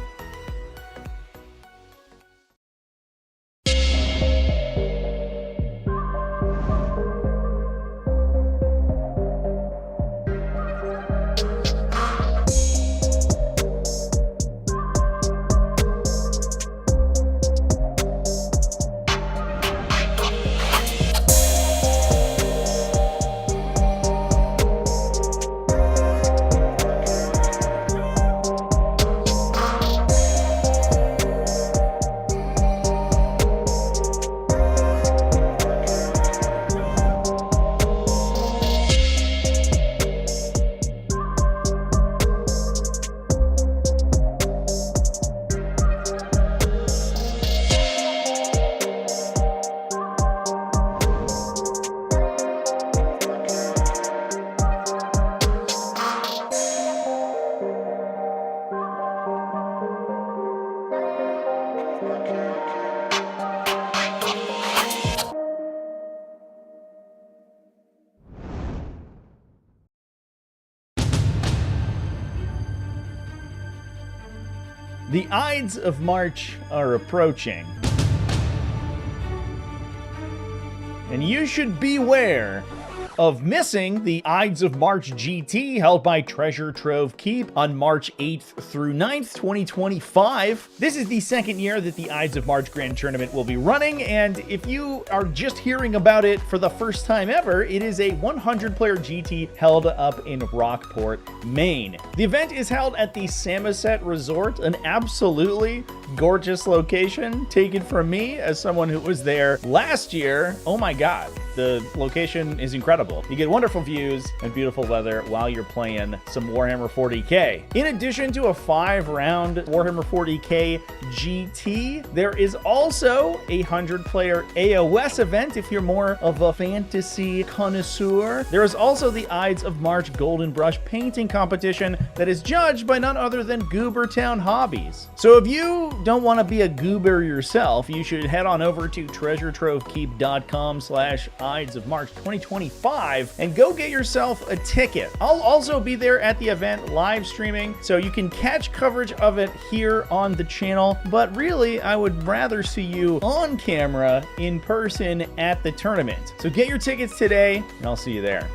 Speaker 1: The Ides of March are approaching, and you should beware of missing the Ides of March GT held by Treasure Trove Keep on March 8th through 9th, 2025. This is the second year that the Ides of March Grand Tournament will be running, and if you are just hearing about it for the first time ever, it is a 100-player GT held up in Rockport, Maine. The event is held at the Samoset Resort, an absolutely gorgeous location, taken from me as someone who was there last year. Oh my god, the location is incredible. You get wonderful views and beautiful weather while you're playing some Warhammer 40k. In addition to a 5-round Warhammer 40k GT, there is also a 100-player AOS event if you're more of a fantasy connoisseur. There is also the Ides of March Golden Brush painting competition that is judged by none other than Goobertown Hobbies. So if you don't want to be a goober yourself, you should head on over to treasuretrovekeep.com/Ides of March 2025 and go get yourself a ticket. I'll also be there at the event live streaming, so you can catch coverage of it here on the channel, but really I would rather see you on camera in person at the tournament. So get your tickets today and I'll see you there.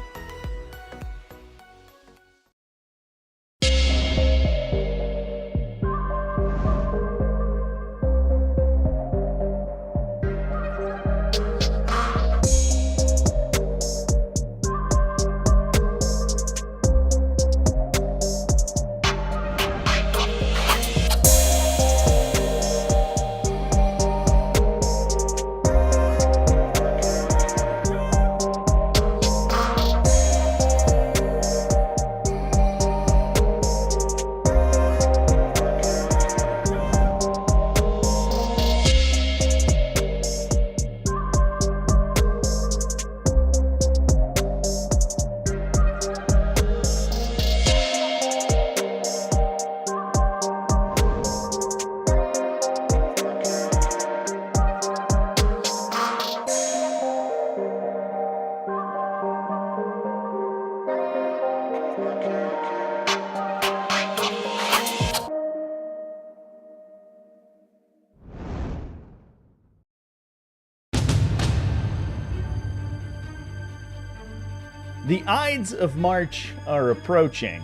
Speaker 1: The Ides of March are approaching.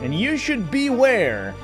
Speaker 1: And you should beware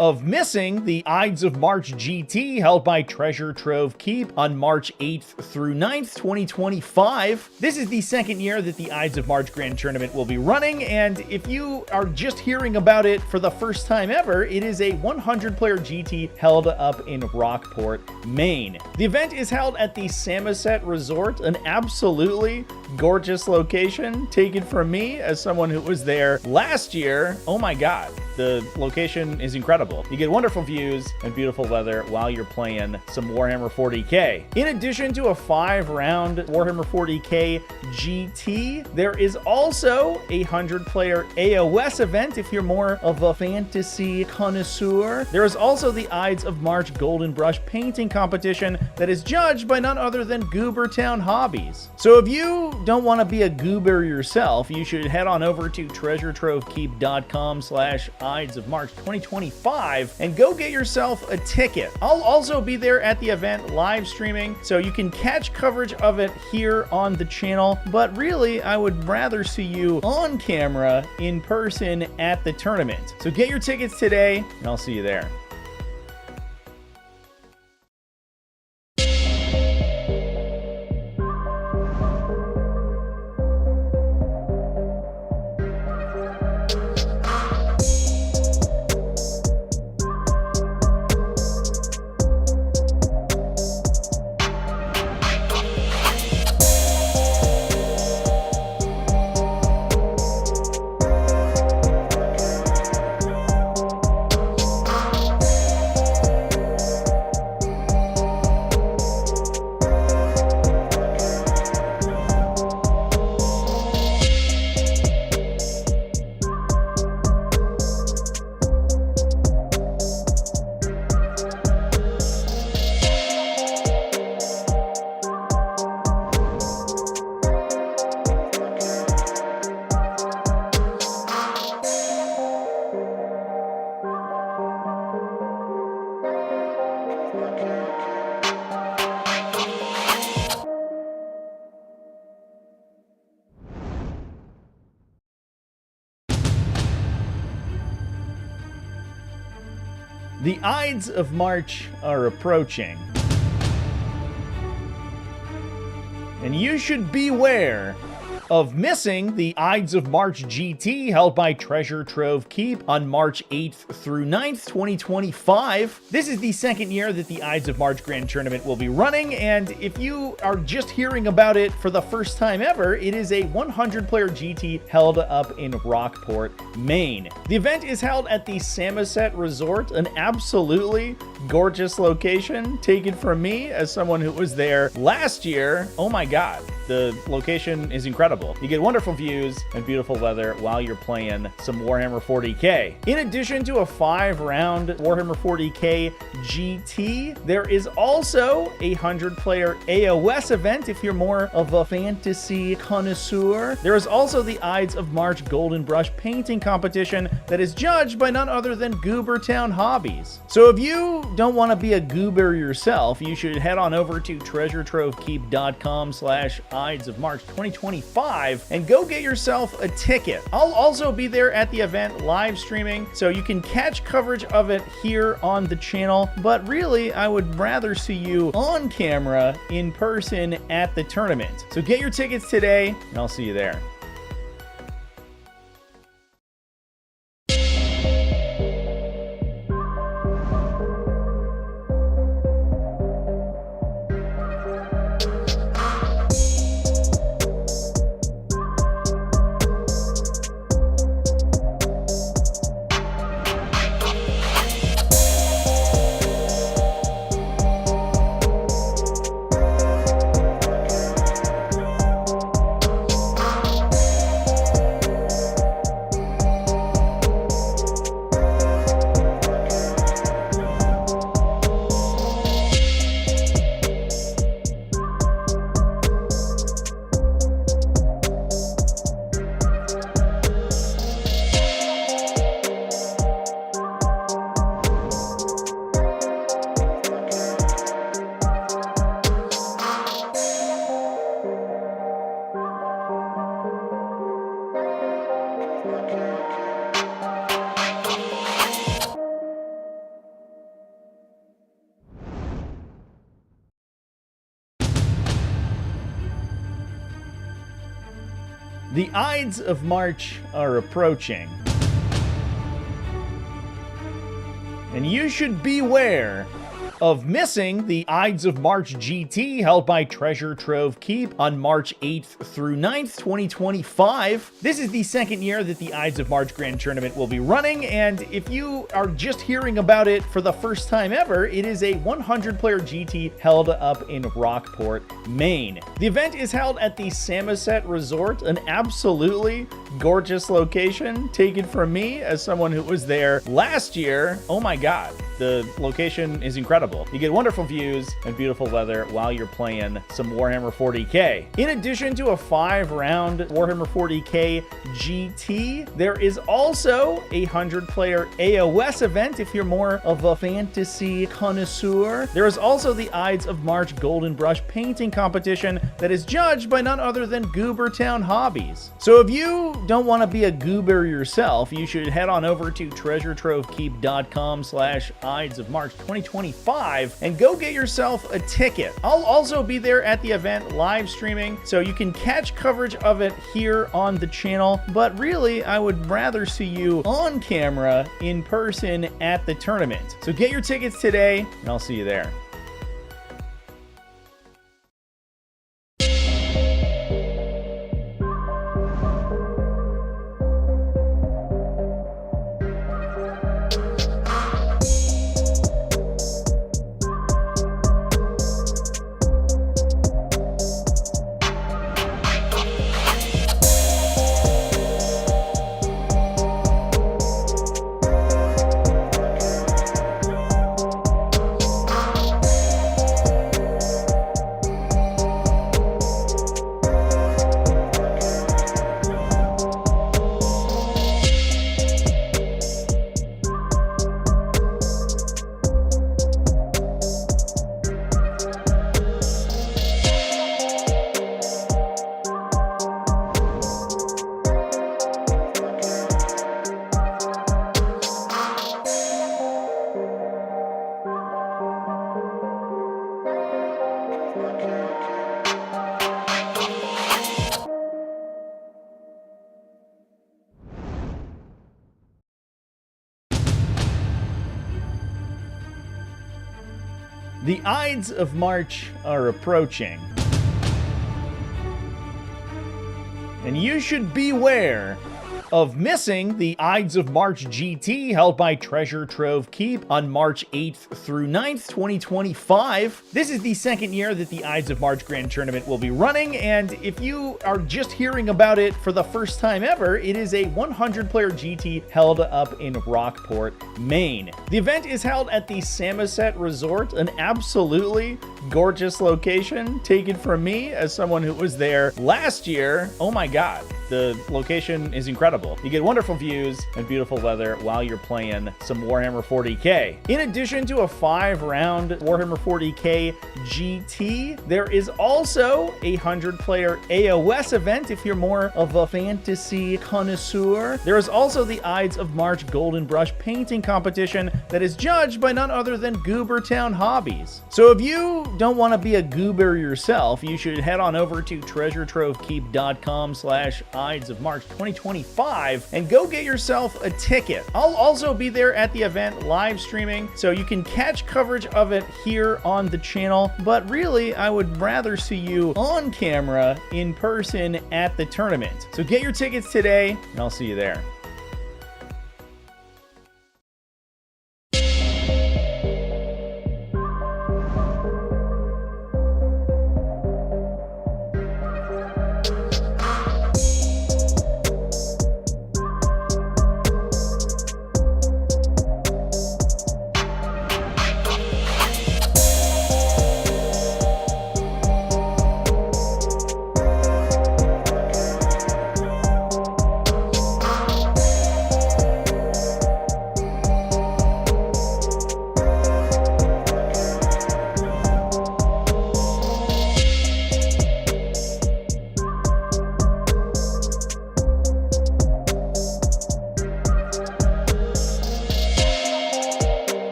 Speaker 1: of missing the Ides of March GT held by Treasure Trove Keep on March 8th through 9th, 2025. This is the second year that the Ides of March Grand Tournament will be running, and if you are just hearing about it for the first time ever, it is a 100-player GT held up in Rockport, Maine. The event is held at the Samoset Resort, an absolutely gorgeous location taken from me as someone who was there last year. Oh my god, the location is incredible. You get wonderful views and beautiful weather while you're playing some Warhammer 40k. In addition to a 5-round Warhammer 40k GT, there is also a 100-player AOS event if you're more of a fantasy connoisseur. There is also the Ides of March Golden Brush painting competition that is judged by none other than Goobertown Hobbies. So if you don't want to be a goober yourself, you should head on over to treasuretrovekeep.com/Ides of March 2025 and go get yourself a ticket. I'll also be there at the event live streaming, so you can catch coverage of it here on the channel, but really I would rather see you on camera in person at the tournament. So get your tickets today and I'll see you there. The Ides of March are approaching. And you should beware of missing the Ides of March GT held by Treasure Trove Keep on March 8th through 9th, 2025. This is the second year that the Ides of March Grand Tournament will be running, and if you are just hearing about it for the first time ever, it is a 100-player GT held up in Rockport, Maine. The event is held at the Samoset Resort, an absolutely gorgeous location taken from me as someone who was there last year. Oh my god, the location is incredible. You get wonderful views and beautiful weather while you're playing some Warhammer 40k. In addition to a 5-round Warhammer 40k GT, there is also a 100-player AOS event if you're more of a fantasy connoisseur. There is also the Ides of March Golden Brush painting competition that is judged by none other than Goobertown Hobbies. So if you don't want to be a goober yourself, you should head on over to treasuretrovekeep.com/Ides of March 2025 and go get yourself a ticket. I'll also be there at the event live streaming, so you can catch coverage of it here on the channel, but really I would rather see you on camera in person at the tournament. So get your tickets today and I'll see you there. The Ides of March are approaching, and you should beware of missing the Ides of March GT held by Treasure Trove Keep on March 8th through 9th, 2025. This is the second year that the Ides of March Grand Tournament will be running, and if you are just hearing about it for the first time ever, it is a 100-player GT held up in Rockport, Maine. The event is held at the Samoset Resort, an absolutely gorgeous location, taken from me as someone who was there last year. Oh my god. The location is incredible. You get wonderful views and beautiful weather while you're playing some Warhammer 40k. In addition to a 5-round Warhammer 40k GT, there is also a 100-player AOS event if you're more of a fantasy connoisseur. There is also the Ides of March Golden Brush painting competition that is judged by none other than Goobertown Hobbies. So if you don't want to be a goober yourself, you should head on over to treasuretrovekeep.com/Ides of March 2025 and go get yourself a ticket. I'll also be there at the event live streaming, so you can catch coverage of it here on the channel, but really I would rather see you on camera in person at the tournament. So get your tickets today and I'll see you there. The Ides of March are approaching, and you should beware of missing the Ides of March GT held by Treasure Trove Keep on March 8th through 9th, 2025. This is the second year that the Ides of March Grand Tournament will be running, and if you are just hearing about it for the first time ever, it is a 100-player GT held up in Rockport, Maine. The event is held at the Samoset Resort, an absolutely gorgeous location, taken from me as someone who was there last year. Oh my god. The location is incredible. You get wonderful views and beautiful weather while you're playing some Warhammer 40k. In addition to a 5-round Warhammer 40k GT, there is also a 100-player AOS event if you're more of a fantasy connoisseur. There is also the Ides of March Golden Brush painting competition that is judged by none other than Goobertown Hobbies. So if you don't want to be a goober yourself, you should head on over to treasuretrovekeep.com/Ides of March 2025 and go get yourself a ticket. I'll also be there at the event live streaming, so you can catch coverage of it here on the channel, but really I would rather see you on camera in person at the tournament. So get your tickets today and I'll see you there.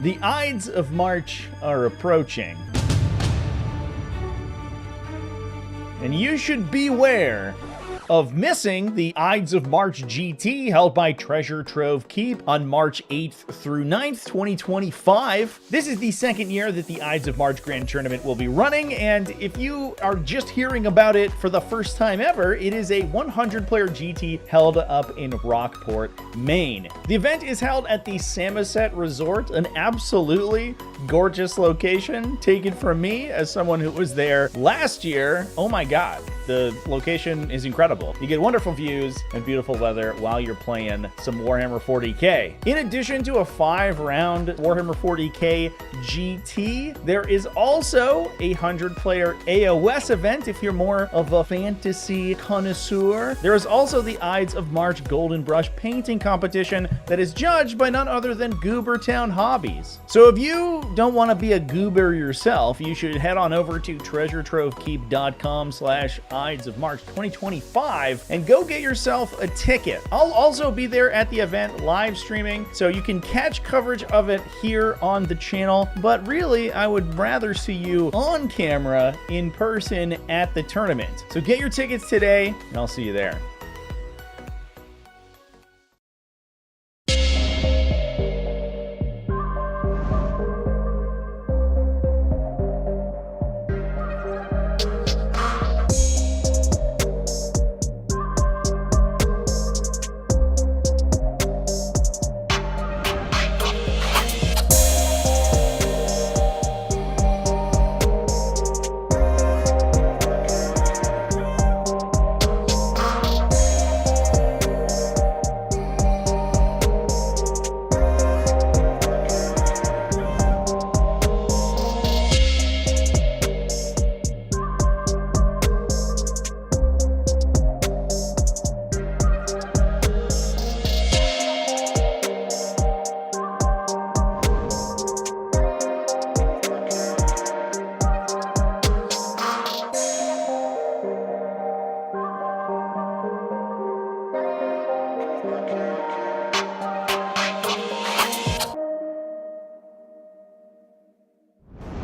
Speaker 1: The Ides of March are approaching. And you should beware of missing the Ides of March GT held by Treasure Trove Keep on March 8th through 9th, 2025. This is the second year that the Ides of March Grand Tournament will be running, and if you are just hearing about it for the first time ever, it is a 100-player GT held up in Rockport, Maine. The event is held at the Samoset Resort, an absolutely gorgeous location, taken from me as someone who was there last year. Oh my god, the location is incredible. You get wonderful views and beautiful weather while you're playing some Warhammer 40k. In addition to a 5-round Warhammer 40k GT, there is also a 100-player AOS event if you're more of a fantasy connoisseur. There is also the Ides of March Golden Brush painting competition that is judged by none other than Goobertown Hobbies. So if you don't want to be a goober yourself, you should head on over to treasuretrovekeep.com/Ides of March 2025 and go get yourself a ticket. I'll also be there at the event live streaming, so you can catch coverage of it here on the channel, but really I would rather see you on camera in person at the tournament. So get your tickets today and I'll see you there.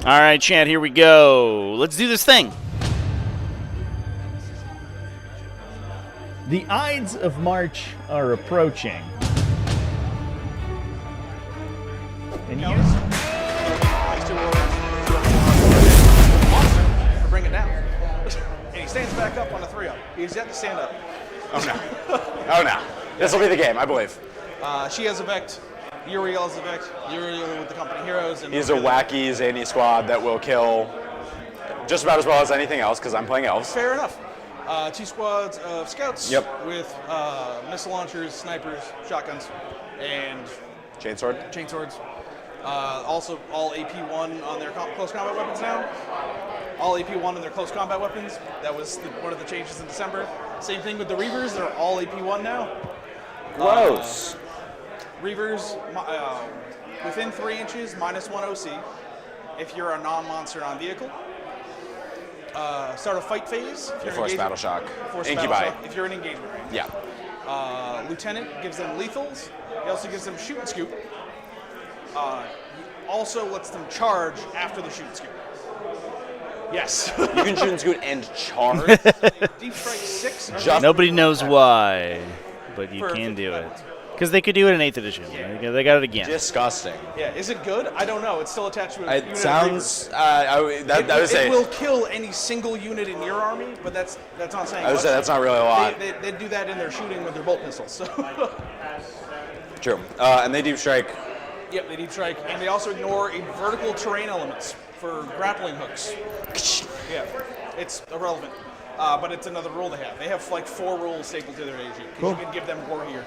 Speaker 2: All right, chat, here we go. Let's do this thing.
Speaker 1: The Ides of March are approaching. And you...
Speaker 8: Bring it down. And he stands back up on a 3-up. He's yet to stand up.
Speaker 9: Oh no. Oh no. This will be the game, I believe.
Speaker 8: She has a Vect. Uriel has a Vect. Uriel with the company heroes. And
Speaker 9: he's a wacky, zany squad that will kill just about as well as anything else because I'm playing elves.
Speaker 8: Fair enough. 2 squads of scouts with missile launchers, snipers, shotguns, and chainswords. Also, all AP1 on their close combat weapons now. All AP1 on their close combat weapons. That was one of the changes in December. Same thing with the Reavers. They're all AP1 now.
Speaker 9: Gross.
Speaker 8: Reavers, within 3 inches, -1 OC. If you're a non-monster non-vehicle. Start a fight phase.
Speaker 9: Force battle shock.
Speaker 8: Incubi. If you're in engagement range.
Speaker 9: Yeah.
Speaker 8: Lieutenant gives them lethals. He also gives them shoot and scoop. He also lets them charge after the shoot and scoop. Yes.
Speaker 9: You can shoot and scoot and charge?
Speaker 8: Deep strike 6.
Speaker 2: Nobody knows why, but you can do it. Because they could do it in 8th edition. Yeah. They got it again.
Speaker 9: Disgusting.
Speaker 8: Yeah, is it good? I don't know. It's still attached to a unit.
Speaker 9: It sounds.
Speaker 8: It will kill any single unit in your army, but that's not saying.
Speaker 9: I would say that's not really a lot.
Speaker 8: They do that in their shooting with their bolt pistols. So.
Speaker 9: True. And they deep strike.
Speaker 8: Yep, they deep strike, and they also ignore vertical terrain elements for grappling hooks. Yeah, it's irrelevant. But it's another rule they have. They have like 4 rules stapled to their AG. Cool. You can give them war gear.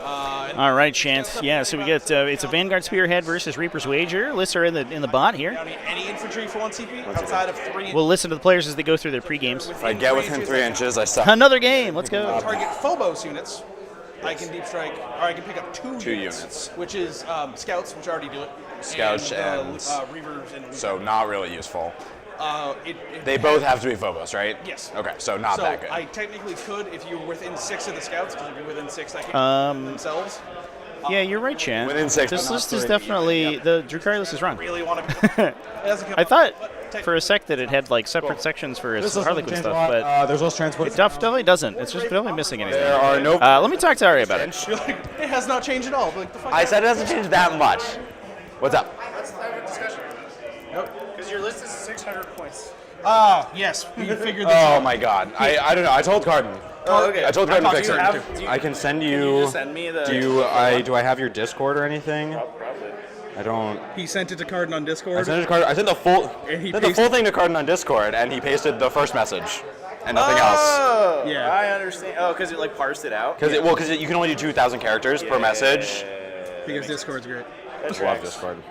Speaker 2: All right, Chance. Yeah, so we get it's a Vanguard Spearhead versus Reaper's Wager. Lists are in the bot here.
Speaker 8: Any infantry for 1 CP outside of 3.
Speaker 2: We'll listen to the players as they go through their pre-games.
Speaker 9: If I get within 3 inches, I stop.
Speaker 2: Another game. Let's go.
Speaker 8: Target Phobos units. I can deep strike, or I can pick up 2 units, which is scouts, which already do it.
Speaker 9: Scouts
Speaker 8: and Reavers and.
Speaker 9: So not really useful.
Speaker 8: They
Speaker 9: both have to be Phobos, right?
Speaker 8: Yes.
Speaker 9: Okay, so not that good.
Speaker 8: I technically could if you're within 6 of the scouts, because if you're within 6, I can themselves.
Speaker 2: Yeah, you're right, Chan.
Speaker 9: Within 6.
Speaker 2: This list is definitely the Drukhari list is wrong.
Speaker 8: Really want to.
Speaker 2: I thought for a sec that it had like separate sections for his Harlequin stuff, but
Speaker 9: there's less transport.
Speaker 2: it definitely doesn't. It's just definitely missing anything.
Speaker 9: There are no.
Speaker 2: Let me talk to Ari about it.
Speaker 8: It has not changed at all. Like, the fuck
Speaker 9: I said it hasn't changed that much. What's up?
Speaker 10: Let's have a discussion. Nope. Because your list is 600 points.
Speaker 8: Ah, yes. We figured this
Speaker 9: Oh
Speaker 8: out.
Speaker 9: my God. I don't know. I told Carden.
Speaker 10: Oh, okay.
Speaker 9: I told Carden to fix
Speaker 10: Do you
Speaker 9: it.
Speaker 10: have-
Speaker 9: I can send
Speaker 10: Can
Speaker 9: you.
Speaker 10: you just send me the?
Speaker 9: Do I have your Discord or anything?
Speaker 10: Probably.
Speaker 9: I don't.
Speaker 8: He sent it to Carden on Discord.
Speaker 9: I sent it to Carden. I sent the full.
Speaker 8: And he
Speaker 9: sent the full
Speaker 8: pasted-
Speaker 9: thing to Carden on Discord, and he pasted the first message, and nothing else.
Speaker 10: Oh,
Speaker 8: Yeah.
Speaker 10: I understand. Oh, because it like parsed it out.
Speaker 9: Because you can only do 2,000 characters per message.
Speaker 8: Because Discord's great.
Speaker 10: That's
Speaker 9: I love
Speaker 10: right.
Speaker 9: Discord.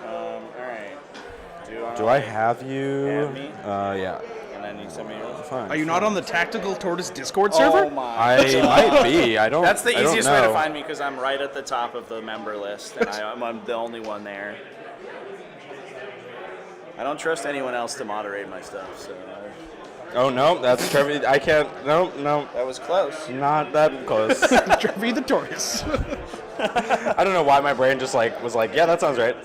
Speaker 10: All right.
Speaker 9: Do I have you?
Speaker 10: Add me?
Speaker 9: Yeah.
Speaker 10: And then you send me yours.
Speaker 9: Fine.
Speaker 8: Are you not on the Tactical Tortoise Discord server?
Speaker 10: Oh my.
Speaker 9: I might be. I don't.
Speaker 10: That's the
Speaker 9: I don't
Speaker 10: easiest way to
Speaker 9: know.
Speaker 10: find me because I'm right at the top of the member list, and I'm the only one there. I don't trust anyone else to moderate my stuff, so
Speaker 9: Oh no, that's Trevor. I can't. No,
Speaker 10: that was close.
Speaker 9: not that close.
Speaker 8: Trevor the Tortoise.
Speaker 9: I don't know why my brain just was like, yeah, that sounds right.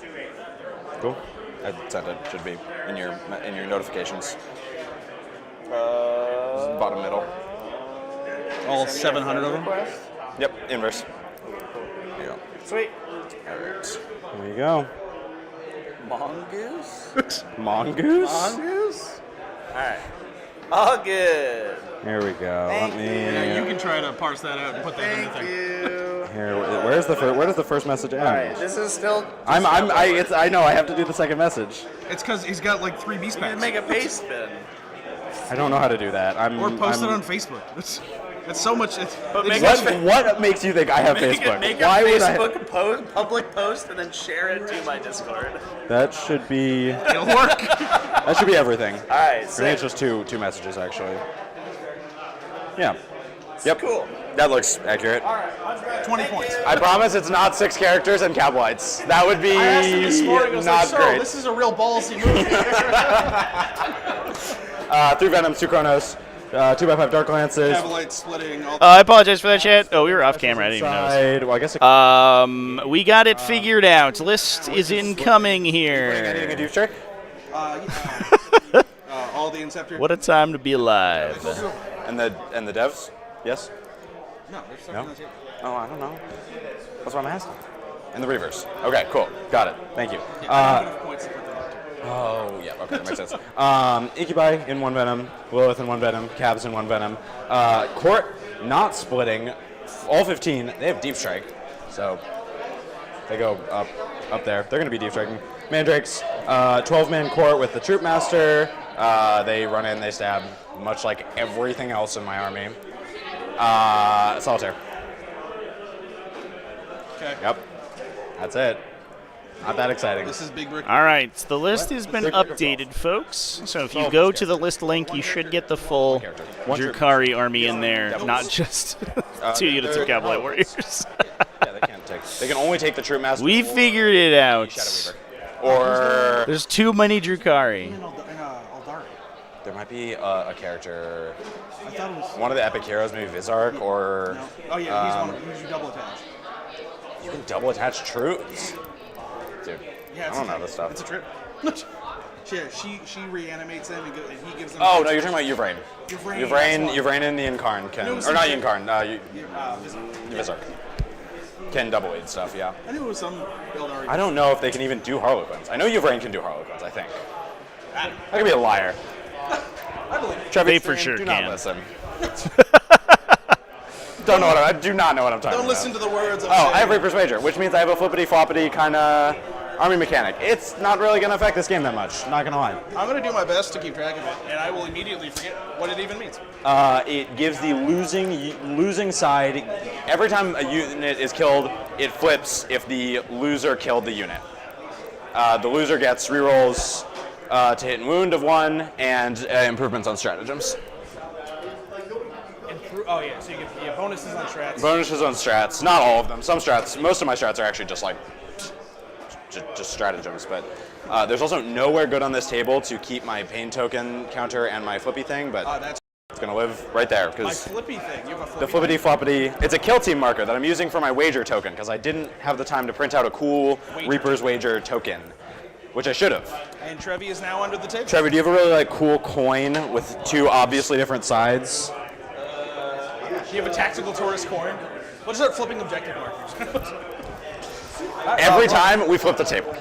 Speaker 9: Cool. I sent it. Should be in your notifications. Bottom middle.
Speaker 8: All 700 of them?
Speaker 9: Yep, inverse. There you go.
Speaker 10: Sweet.
Speaker 9: All right. There you go.
Speaker 10: Mongoose?
Speaker 9: Mongoose.
Speaker 10: Mongoose? Alright. All good.
Speaker 9: Here we go.
Speaker 10: Thank
Speaker 9: Let me.
Speaker 8: Yeah, you can try to parse that out and put that in the
Speaker 10: Thank
Speaker 8: thing.
Speaker 10: you.
Speaker 9: Here. Where does the first message end?
Speaker 10: Alright, this is still.
Speaker 9: I know. I have to do the second message.
Speaker 8: It's because he's got like 3 beast
Speaker 10: You can
Speaker 8: packs.
Speaker 10: make a paste spin.
Speaker 9: I don't know how to do that.
Speaker 8: Or post it on Facebook. It's so much.
Speaker 10: But make
Speaker 9: What makes you think I have Facebook?
Speaker 10: Make
Speaker 9: Why
Speaker 10: a
Speaker 9: would I?
Speaker 10: Facebook post, public post, and then share it to my Discord.
Speaker 9: That should be.
Speaker 8: It'll work.
Speaker 9: That should be everything.
Speaker 10: Alright,
Speaker 9: I think
Speaker 10: sick.
Speaker 9: it's just two messages actually. Yeah. Yep.
Speaker 10: Cool.
Speaker 9: That looks accurate.
Speaker 8: 20 points.
Speaker 9: I promise it's not 6 characters and cab lights. That would be
Speaker 8: I asked him this morning, I was
Speaker 9: not
Speaker 8: like, so,
Speaker 9: great.
Speaker 8: this is a real ballsy movie.
Speaker 9: 3 Venoms, 2 Chronos, 2x5 Dark Lances.
Speaker 8: Cavalites splitting. All
Speaker 2: I apologize for that, chat. Oh, we were off camera. I didn't even notice.
Speaker 9: Side. Well, I guess.
Speaker 2: We got it figured out. List is incoming
Speaker 9: Anything
Speaker 2: here.
Speaker 9: a douche trick?
Speaker 8: all the Inceptor.
Speaker 2: What a time to be alive.
Speaker 9: And the devs? Yes.
Speaker 8: No, there's something
Speaker 9: No?
Speaker 8: that's here.
Speaker 9: Oh, I don't know. That's what I'm asking. And the reverse. Okay, cool. Got it. Thank you.
Speaker 8: I don't have enough points to put them up to.
Speaker 9: Oh, yeah, okay, that makes sense. Incubi in 1 Venom, Lilith in 1 Venom, Cavs in 1 Venom. Court not splitting, all 15, they have Deep Strike, so they go up there. They're going to be Deep Striking. Mandrakes, 12-man Court with the Troop Master. They run in, they stab, much like everything else in my army. Solitaire.
Speaker 8: Okay.
Speaker 9: Yep, that's it. Not that exciting.
Speaker 8: This is Big Brick.
Speaker 2: All right, the list has been updated, folks. So if you go to the list link, you should get the full Drukhari army in there, not just 2 units of Cowboy Warriors.
Speaker 9: Yeah, they can't take. They can only take the Troop Master.
Speaker 2: We figured it out.
Speaker 9: Shadow Weaver. Or
Speaker 2: There's too many Drukhari.
Speaker 8: Aldari.
Speaker 9: there might be a character,
Speaker 8: I thought it was.
Speaker 9: one of the epic heroes, maybe Vizark, or
Speaker 8: No. Oh yeah, he's your double attach.
Speaker 9: you can double attach troops. Dude,
Speaker 8: Yeah,
Speaker 9: I don't know this stuff.
Speaker 8: It's a trip. Yeah, she reanimates them and he gives them.
Speaker 9: Oh no, you're talking about Yvraine.
Speaker 8: Yvraine,
Speaker 9: Yvraine and the Incarn can,
Speaker 8: It was
Speaker 9: or not
Speaker 8: some-
Speaker 9: Incarn,
Speaker 8: Vizark.
Speaker 9: Vizark. Can double aid stuff, yeah.
Speaker 8: I knew it was some Aldari.
Speaker 9: I don't know if they can even do Harlequins. I know Yvraine can do Harlequins, I think. I could be a liar.
Speaker 8: I believe it.
Speaker 9: Trevor,
Speaker 2: They for sure
Speaker 9: do
Speaker 2: can.
Speaker 9: not listen. I do not know what I'm talking
Speaker 8: Don't
Speaker 9: about.
Speaker 8: listen to the words.
Speaker 9: Oh, I have Reaper's which means I have a flippity-floppity kind of army mechanic. It's not really going to affect this game that much, not going to lie.
Speaker 8: I'm going to do my best to keep track of it, and I will immediately forget what it even means.
Speaker 9: It gives the losing side, every time a unit is killed, it flips if the loser killed the unit. The loser gets rerolls to hit and wound of 1, and improvements on stratagems.
Speaker 8: Oh yeah, so you get bonuses on strats.
Speaker 9: Bonuses on strats, not all of them. Some strats, most of my strats are actually just like just stratagems, but there's also nowhere good on this table to keep my pain token counter and my flippy thing, but
Speaker 8: That's
Speaker 9: It's going to live right there.
Speaker 8: My
Speaker 9: Because
Speaker 8: flippy thing. You have a
Speaker 9: the
Speaker 8: flippy
Speaker 9: flippity-floppity, it's a kill team marker that I'm using for my wager token because I didn't have the time to print out a cool Reaper's Wager token, which I should have.
Speaker 8: And Trevi is now under the table.
Speaker 9: Trevor, do you have a really cool coin with two obviously different sides?
Speaker 8: Do you have a TacticalTortoise coin? We'll just start flipping objective markers.
Speaker 9: Every time we flip the table.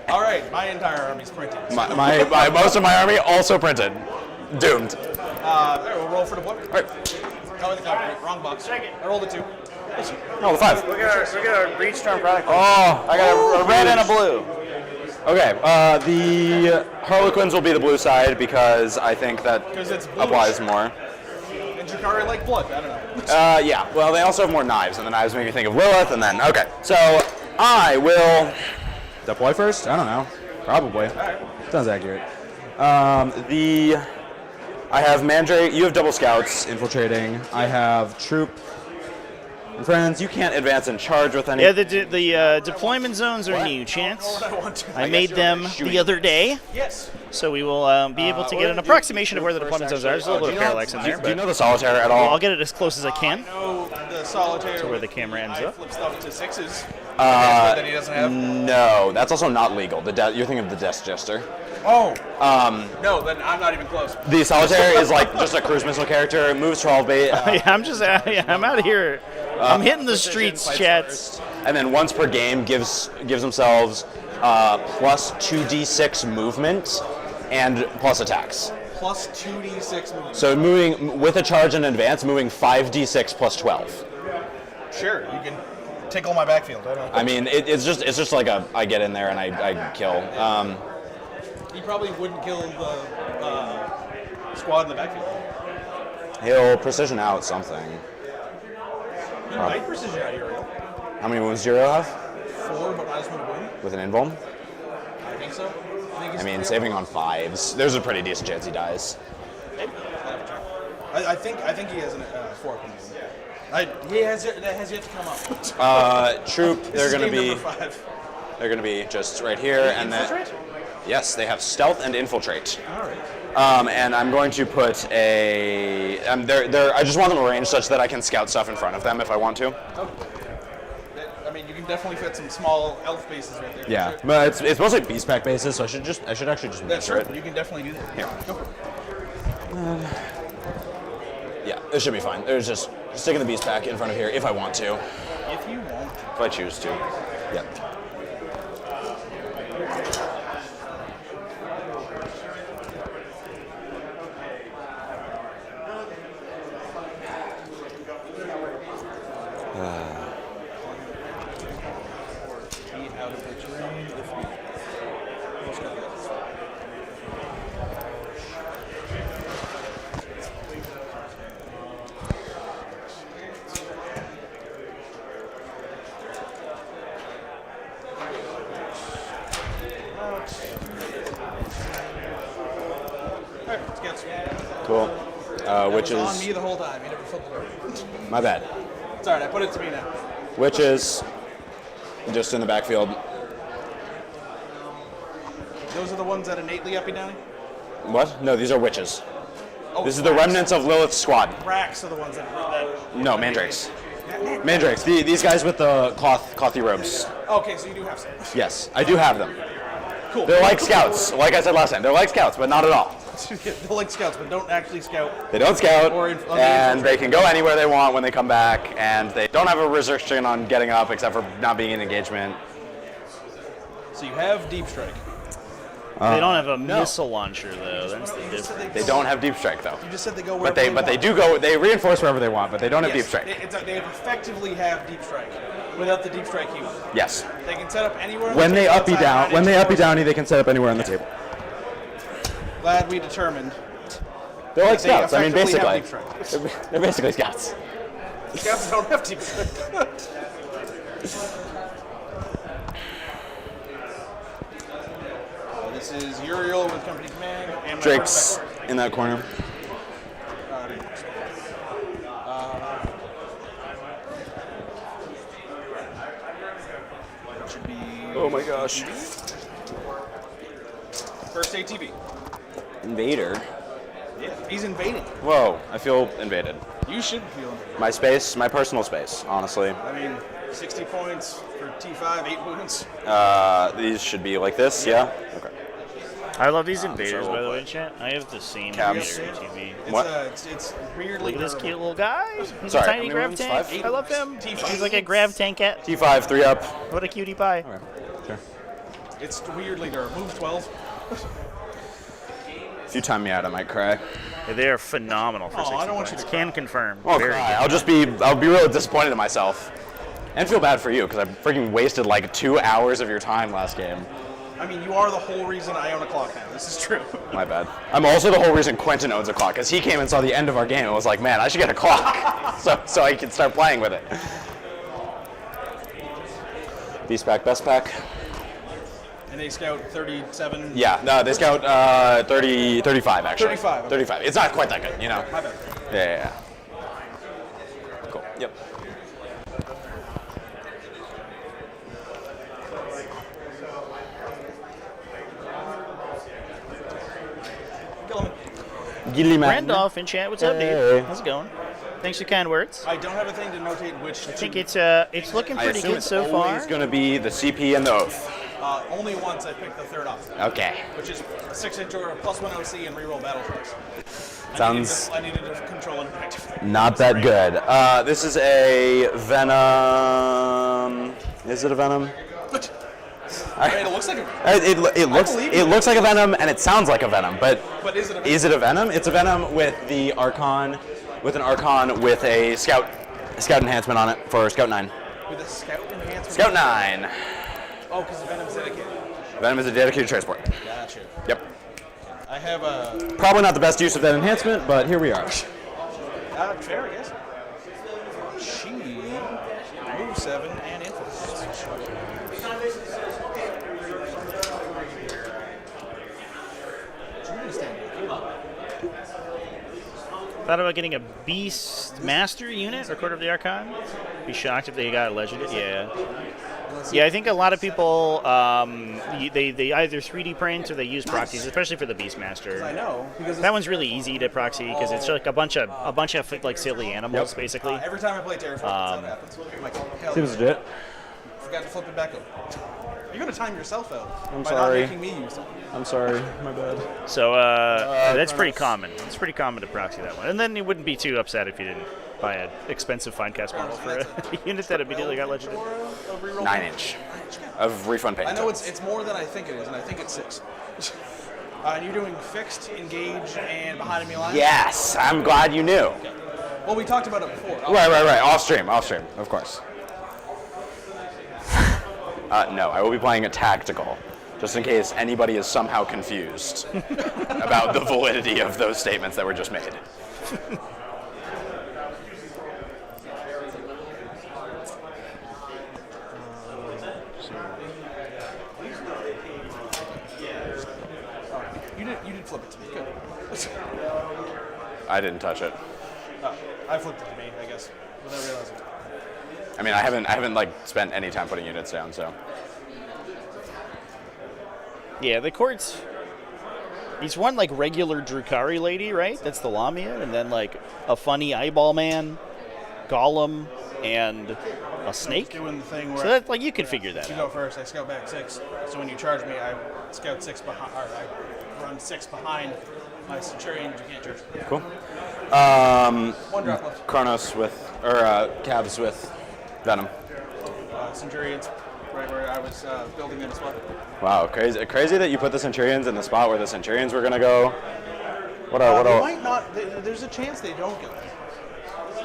Speaker 8: All right, my entire army's printed.
Speaker 9: Most of my army also printed. Doomed.
Speaker 8: All right, we'll roll for deployment.
Speaker 9: All right.
Speaker 8: Oh, wrong box. I rolled a 2.
Speaker 9: No, the 5.
Speaker 10: Look at our Breach Storm product.
Speaker 9: Oh,
Speaker 10: I got a red and a blue.
Speaker 9: Okay, the Harlequins will be the blue side because I think that
Speaker 8: it's
Speaker 9: applies more.
Speaker 8: And Drukhari like blood. I don't know.
Speaker 9: Yeah, well, they also have more knives, and the knives make me think of Lilith, and then, okay. So, I will deploy first? I don't know. Probably. Sounds accurate. I have Mandrake, you have double scouts infiltrating. I have troop. And friends, you can't advance and charge with any.
Speaker 2: Yeah, the deployment zones are new, Chance. I made them the other day.
Speaker 8: Yes.
Speaker 2: So we will be able to get an approximation of where the deployment zones are. There's a little bit of parallax in there.
Speaker 9: Do you know the solitaire at all?
Speaker 2: I'll get it as close as I can.
Speaker 8: No, the solitaire.
Speaker 2: To where the camera ends up.
Speaker 8: Flip stuff to 6s. That he doesn't have.
Speaker 9: No, that's also not legal. You're thinking of the Death Jester.
Speaker 8: Oh. No, then I'm not even close.
Speaker 9: The solitaire is like just a cruise missile character. It moves 12 bait.
Speaker 2: I'm out of here. I'm hitting the streets, chats.
Speaker 9: And then once per game gives themselves plus 2d6 movement and plus attacks.
Speaker 8: Plus 2d6 movement.
Speaker 9: So moving with a charge in advance, moving 5d6 plus 12.
Speaker 8: Sure, you can take all my backfield. I don't know.
Speaker 9: I mean, it's just like I get in there and I kill.
Speaker 8: He probably wouldn't kill the squad in the backfield.
Speaker 9: He'll precision out something.
Speaker 8: He might precision out Uriel.
Speaker 9: How many wounds do you have?
Speaker 8: 4, but minus 1 to wound.
Speaker 9: With an invuln?
Speaker 8: I think so.
Speaker 9: I mean, saving on 5s. There's a pretty decent chance he dies.
Speaker 8: Maybe. I think he has a 4 up in the He has yet to come up.
Speaker 9: Troop, they're going to be.
Speaker 8: Number 5.
Speaker 9: They're going to be just right here, and then. Yes, they have stealth and infiltrate.
Speaker 8: All right.
Speaker 9: And I'm going to put a. I just want them arranged such that I can scout stuff in front of them if I want to.
Speaker 8: Okay. I mean, you can definitely fit some small elf bases right there.
Speaker 9: Yeah, but it's mostly beast pack bases, so I should actually just measure it.
Speaker 8: You can definitely do that.
Speaker 9: Here.
Speaker 8: Go for it.
Speaker 9: Yeah, it should be fine. There's just sticking the beast pack in front of here if I want to.
Speaker 8: If you want.
Speaker 9: If I choose to. Yep. Cool. Which is
Speaker 8: on me the whole time. You never flipped it over.
Speaker 9: My bad.
Speaker 8: It's alright. I put it to me now.
Speaker 9: Which is just in the backfield.
Speaker 8: Those are the ones that innately uppy downy?
Speaker 9: What? No, these are witches.
Speaker 8: Oh,
Speaker 9: this is the remnants of Lilith's squad.
Speaker 8: Racks are the ones that.
Speaker 9: No, mandrakes. Mandrakes. These guys with the clothy robes.
Speaker 8: Okay, so you do have some.
Speaker 9: Yes, I do have them.
Speaker 8: Cool.
Speaker 9: They're like scouts. Like I said last time, they're like scouts, but not at all.
Speaker 8: They're like scouts, but don't actually scout.
Speaker 9: They don't scout,
Speaker 8: Or
Speaker 9: and they can go anywhere they want when they come back, and they don't have a restriction on getting up except for not being in engagement.
Speaker 8: So you have deep strike.
Speaker 2: They don't have a missile launcher though. That's the difference.
Speaker 9: They don't have deep strike though.
Speaker 8: You just said they go
Speaker 9: But
Speaker 8: wherever
Speaker 9: they do go. They reinforce wherever they want, but they don't have deep strike.
Speaker 8: They effectively have deep strike without the deep strike keyword.
Speaker 9: Yes.
Speaker 8: They can set up anywhere.
Speaker 9: When they uppy down, they can set up anywhere on the table.
Speaker 8: Glad we determined.
Speaker 9: They're like
Speaker 8: They
Speaker 9: scouts. I mean,
Speaker 8: effectively
Speaker 9: basically,
Speaker 8: have deep strike.
Speaker 9: they're basically scouts.
Speaker 8: Scouts don't have deep strike. This is Uriel with company command. And
Speaker 9: Drake's in that corner.
Speaker 8: Should be.
Speaker 9: Oh my gosh.
Speaker 8: First ATV.
Speaker 9: Invader.
Speaker 8: Yeah, he's invading.
Speaker 9: Whoa, I feel invaded.
Speaker 8: You should feel invaded.
Speaker 9: My space, my personal space, honestly.
Speaker 8: I mean, 60 points for T5, 8 wounds.
Speaker 9: These should be like this, yeah? Okay.
Speaker 2: I love these invaders,
Speaker 9: so
Speaker 2: by the
Speaker 9: we'll
Speaker 2: way, chat. I have the same
Speaker 9: Cabs.
Speaker 2: invader TV.
Speaker 9: What?
Speaker 8: It's weirdly
Speaker 2: Look at this
Speaker 8: durable.
Speaker 2: cute little guy. He's
Speaker 9: Sorry,
Speaker 2: a
Speaker 9: how
Speaker 2: tiny
Speaker 9: many
Speaker 2: grav
Speaker 9: wounds?
Speaker 2: tank.
Speaker 9: 5?
Speaker 2: I love him.
Speaker 8: T5.
Speaker 2: He's like a grav tank cat.
Speaker 9: T5, 3 up.
Speaker 2: What a cutie pie.
Speaker 9: Okay, sure.
Speaker 8: It's weirdly durable. Move 12.
Speaker 9: If you time me out, I might cry.
Speaker 2: Yeah, they are phenomenal for 60
Speaker 8: I don't want
Speaker 2: points.
Speaker 8: you to
Speaker 2: Can confirm.
Speaker 9: I'll
Speaker 2: Very
Speaker 9: cry.
Speaker 2: good.
Speaker 9: I'll be really disappointed in myself. And feel bad for you, because I freaking wasted like 2 hours of your time last game.
Speaker 8: I mean, you are the whole reason I own a clock now. This is true.
Speaker 9: My bad. I'm also the whole reason Quentin owns a clock, because he came and saw the end of our game and was like, man, I should get a clock. so I can start playing with it. Beast pack, best pack.
Speaker 8: And they scout 37.
Speaker 9: Yeah, no, they scout 35 actually.
Speaker 8: 35, okay.
Speaker 9: 35. It's not quite that good, you know?
Speaker 8: My bad.
Speaker 9: Yeah. Cool. Yep. Gilliman.
Speaker 2: Randolph in chat. What's up,
Speaker 9: Hey.
Speaker 2: dude? How's it going? Thanks for your kind words.
Speaker 8: I don't have a thing to notate which.
Speaker 2: I think it's looking
Speaker 9: I
Speaker 2: pretty
Speaker 9: assume
Speaker 2: good
Speaker 9: it's
Speaker 2: so far.
Speaker 9: always going to be the CP and the Oath.
Speaker 8: Only once I picked the third option.
Speaker 9: Okay.
Speaker 8: Which is 6-inch or +1 OC and reroll battle tricks.
Speaker 9: Sounds
Speaker 8: I needed to control and effectively.
Speaker 9: not that good. This is a Venom. Is it a Venom?
Speaker 8: I mean, it looks like a.
Speaker 9: It looks like a Venom and it sounds like a Venom, but
Speaker 8: But is it a?
Speaker 9: is it a Venom? It's a Venom with the Archon, with an Archon with a Scout enhancement on it for Scout 9.
Speaker 8: With a scout enhancement?
Speaker 9: Scout 9.
Speaker 8: Oh, because the Venom's dedicated.
Speaker 9: Venom is a dedicated transport.
Speaker 8: Gotcha.
Speaker 9: Yep.
Speaker 8: I have a.
Speaker 9: Probably not the best use of that enhancement, but here we are.
Speaker 8: Fair, I guess. She move 7 and influence.
Speaker 2: Thought about getting a Beast Master unit or Court of the Archon. Be shocked if they got a Legend. Yeah. Yeah, I think a lot of people they either 3D print or they use proxies, especially for the Beastmaster.
Speaker 8: I know because
Speaker 2: That one's really easy to proxy because it's like a bunch of like silly animals basically.
Speaker 8: every time I play Terraform, that's how it happens. I'm like, hell,
Speaker 9: Seems legit.
Speaker 8: forgot to flip it back up. You're gonna time yourself out by
Speaker 9: sorry.
Speaker 8: not making me use it.
Speaker 9: I'm sorry, my bad.
Speaker 2: So that's pretty common. It's pretty common to proxy that one, and then you wouldn't be too upset if you didn't buy an expensive Finecast model for a unit that immediately got legended.
Speaker 9: 9-inch of refund payment.
Speaker 8: I know it's more than I think it is, and I think it's 6. And you're doing fixed, engage, and behind enemy lines?
Speaker 9: Yes, I'm glad you knew.
Speaker 8: Well, we talked about it before.
Speaker 9: Right. Off stream, of course. No, I will be playing a tactical, just in case anybody is somehow confused about the validity of those statements that were just made.
Speaker 8: You did flip it to me. Good.
Speaker 9: I didn't touch it.
Speaker 8: I flipped it to me, I guess, without realizing.
Speaker 9: I mean, I haven't like spent any time putting units down, so.
Speaker 2: Yeah, the courts. He's one like regular Drukhari lady, right? That's the Lamia, and then like a funny eyeball man, Golem, and a snake.
Speaker 8: Doing the thing where
Speaker 2: So that like you could figure that
Speaker 8: you
Speaker 2: out.
Speaker 8: go first, I scout back 6. So when you charge me, I scout 6 behind, or I run 6 behind my Centurion. You can't charge.
Speaker 9: Cool.
Speaker 8: One drop left.
Speaker 9: Kronos Cabs with Venom.
Speaker 8: Centurions, right where I was building them as well.
Speaker 9: Wow, crazy that you put the Centurions in the spot where the Centurions were gonna go.
Speaker 8: They might not. There's a chance they don't go.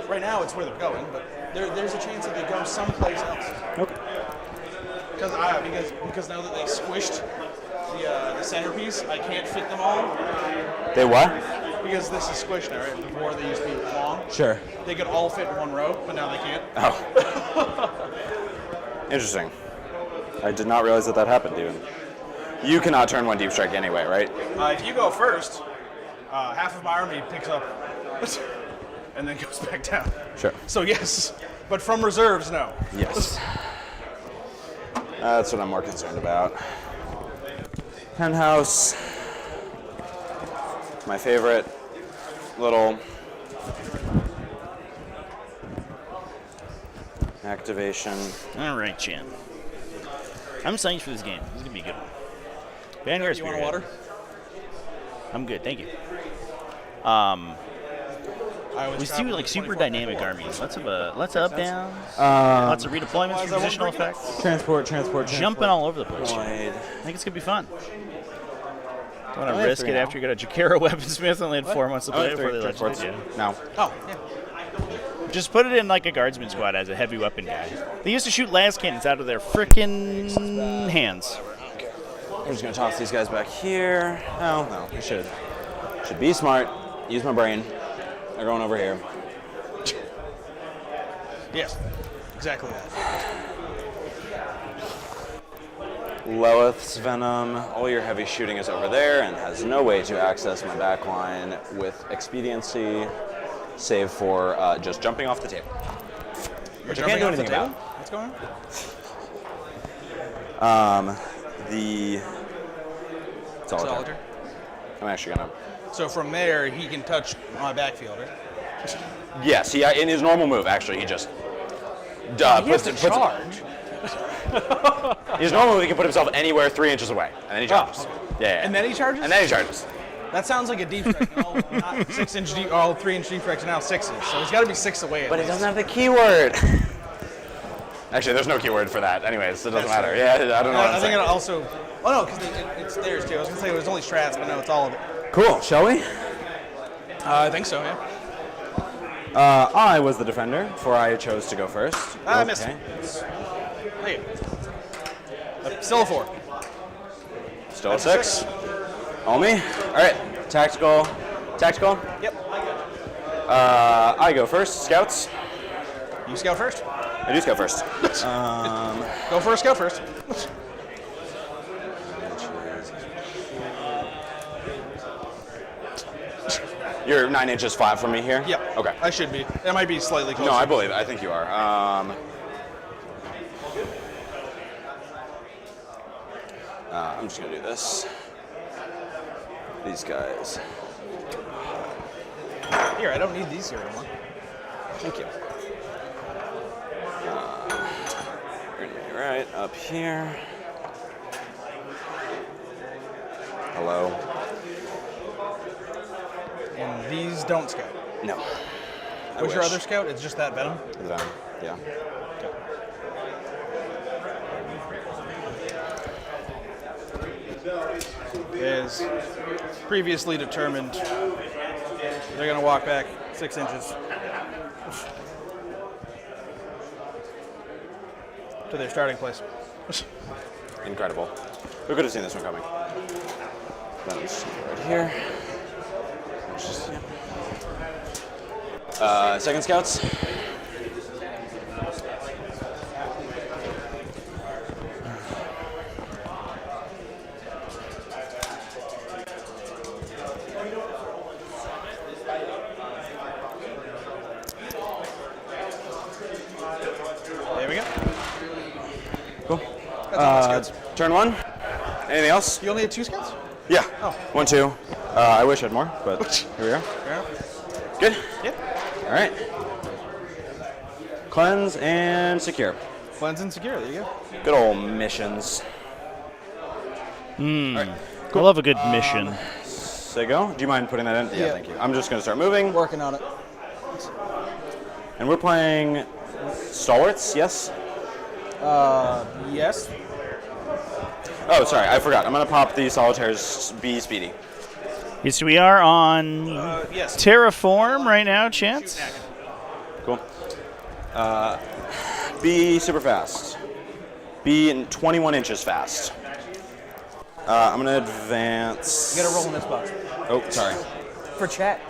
Speaker 8: Right now, it's where they're going, but there's a chance that they go someplace else.
Speaker 9: Okay.
Speaker 8: Because now that they squished the centerpiece, I can't fit them all.
Speaker 9: They what?
Speaker 8: Because this is squished now, right? Before they used to be long.
Speaker 9: Sure.
Speaker 8: They could all fit in one row, but now they can't.
Speaker 9: Oh. Interesting. I did not realize that happened, even. You cannot turn 1 deep strike anyway, right?
Speaker 8: If you go first, half of my army picks up and then goes back down.
Speaker 9: Sure.
Speaker 8: So yes, but from reserves, no.
Speaker 9: Yes. That's what I'm more concerned about. Penthouse. My favorite. little activation.
Speaker 2: All right, Chan. I'm excited for this game. This is going to be a good one. Vanguard
Speaker 8: You want
Speaker 2: Spearhead.
Speaker 8: water?
Speaker 2: I'm good, thank you. We do like super dynamic armies. Lots of up downs, lots of redeployments for positional effects.
Speaker 9: Transport.
Speaker 2: Jumping all over the place. I think it's gonna be fun. Don't want to risk it after you got a Jakara weaponsmith and only had 4 months to play before they let you do it.
Speaker 9: No.
Speaker 8: Oh, yeah.
Speaker 2: Just put it in like a guardsman squad as a heavy weapon guy. They used to shoot las cannons out of their frickin' hands.
Speaker 9: I'm just gonna toss these guys back here. No, I should be smart. Use my brain. They're going over here.
Speaker 8: Yes, exactly that.
Speaker 9: Lilith's Venom. All your heavy shooting is over there and has no way to access my backline with expediency, save for just jumping off the table. Which I can't do anything about.
Speaker 8: What's going
Speaker 9: on? The
Speaker 8: Solitaire.
Speaker 9: I'm actually gonna.
Speaker 8: So from there, he can touch my backfield, right?
Speaker 9: Yes, in his normal move, actually, he just puts it. His normal move, he can put himself anywhere 3 inches away, and then he charges. Yeah.
Speaker 8: And then he charges?
Speaker 9: And then he charges.
Speaker 8: That sounds like a deep strike. No, not 6 inch deep. All 3 inch deep strikes are now 6s. So he's got to be 6 away.
Speaker 9: But it doesn't have the keyword. Actually, there's no keyword for that. Anyways, it doesn't matter. Yeah, I don't know.
Speaker 8: I think it also. Oh no, because it's theirs too. I was gonna say it was only strats, but no, it's all of it.
Speaker 9: Cool. Shall we?
Speaker 8: I think so. Yeah.
Speaker 9: I was the defender, for I chose to go first.
Speaker 8: I missed. Hey. Still a 4.
Speaker 9: Still a 6. All me. All right. Tactical.
Speaker 8: Yep.
Speaker 9: I go first. Scouts.
Speaker 8: You scout first.
Speaker 9: I do scout first.
Speaker 8: Go first. Scout first.
Speaker 9: You're 9 inches flat from me here?
Speaker 8: Yep.
Speaker 9: Okay.
Speaker 8: I should be. It might be slightly closer.
Speaker 9: No, I believe it. I think you are. I'm just going to do this. These guys.
Speaker 8: Here, I don't need these here anymore. Thank you.
Speaker 9: You're going to be right up here. Hello.
Speaker 8: And these don't scout.
Speaker 9: No.
Speaker 8: What's your other scout? It's just that Venom?
Speaker 9: The Venom, yeah.
Speaker 8: Is previously determined they're going to walk back 6 inches to their starting place.
Speaker 9: Incredible. Who could have seen this one coming? Venom's right here. Second scouts.
Speaker 8: There we go.
Speaker 9: Cool.
Speaker 8: That's all my scouts.
Speaker 9: Turn 1. Anything else?
Speaker 8: You only had 2 scouts?
Speaker 9: Yeah.
Speaker 8: Oh.
Speaker 9: 1, 2. I wish I had more, but here we are.
Speaker 8: Yeah.
Speaker 9: Good?
Speaker 8: Yep.
Speaker 9: All right. Cleanse and secure.
Speaker 8: Cleanse and secure. There you go.
Speaker 9: Good old missions.
Speaker 2: All right. Cool. I love a good mission.
Speaker 9: Sego, do you mind putting that in?
Speaker 8: Yeah.
Speaker 9: Thank you. I'm just going to start moving.
Speaker 8: Working on it.
Speaker 9: And we're playing Stalwarts, yes?
Speaker 8: Yes.
Speaker 9: Oh, sorry, I forgot. I'm going to pop the Solitaire's B Speedy.
Speaker 2: Yes, we are on
Speaker 8: Yes.
Speaker 2: Terraform right now, Chance.
Speaker 9: Cool. B super fast. B in 21 inches fast. I'm going to advance.
Speaker 8: You got to roll in this box.
Speaker 9: Oh, sorry.
Speaker 8: For chat.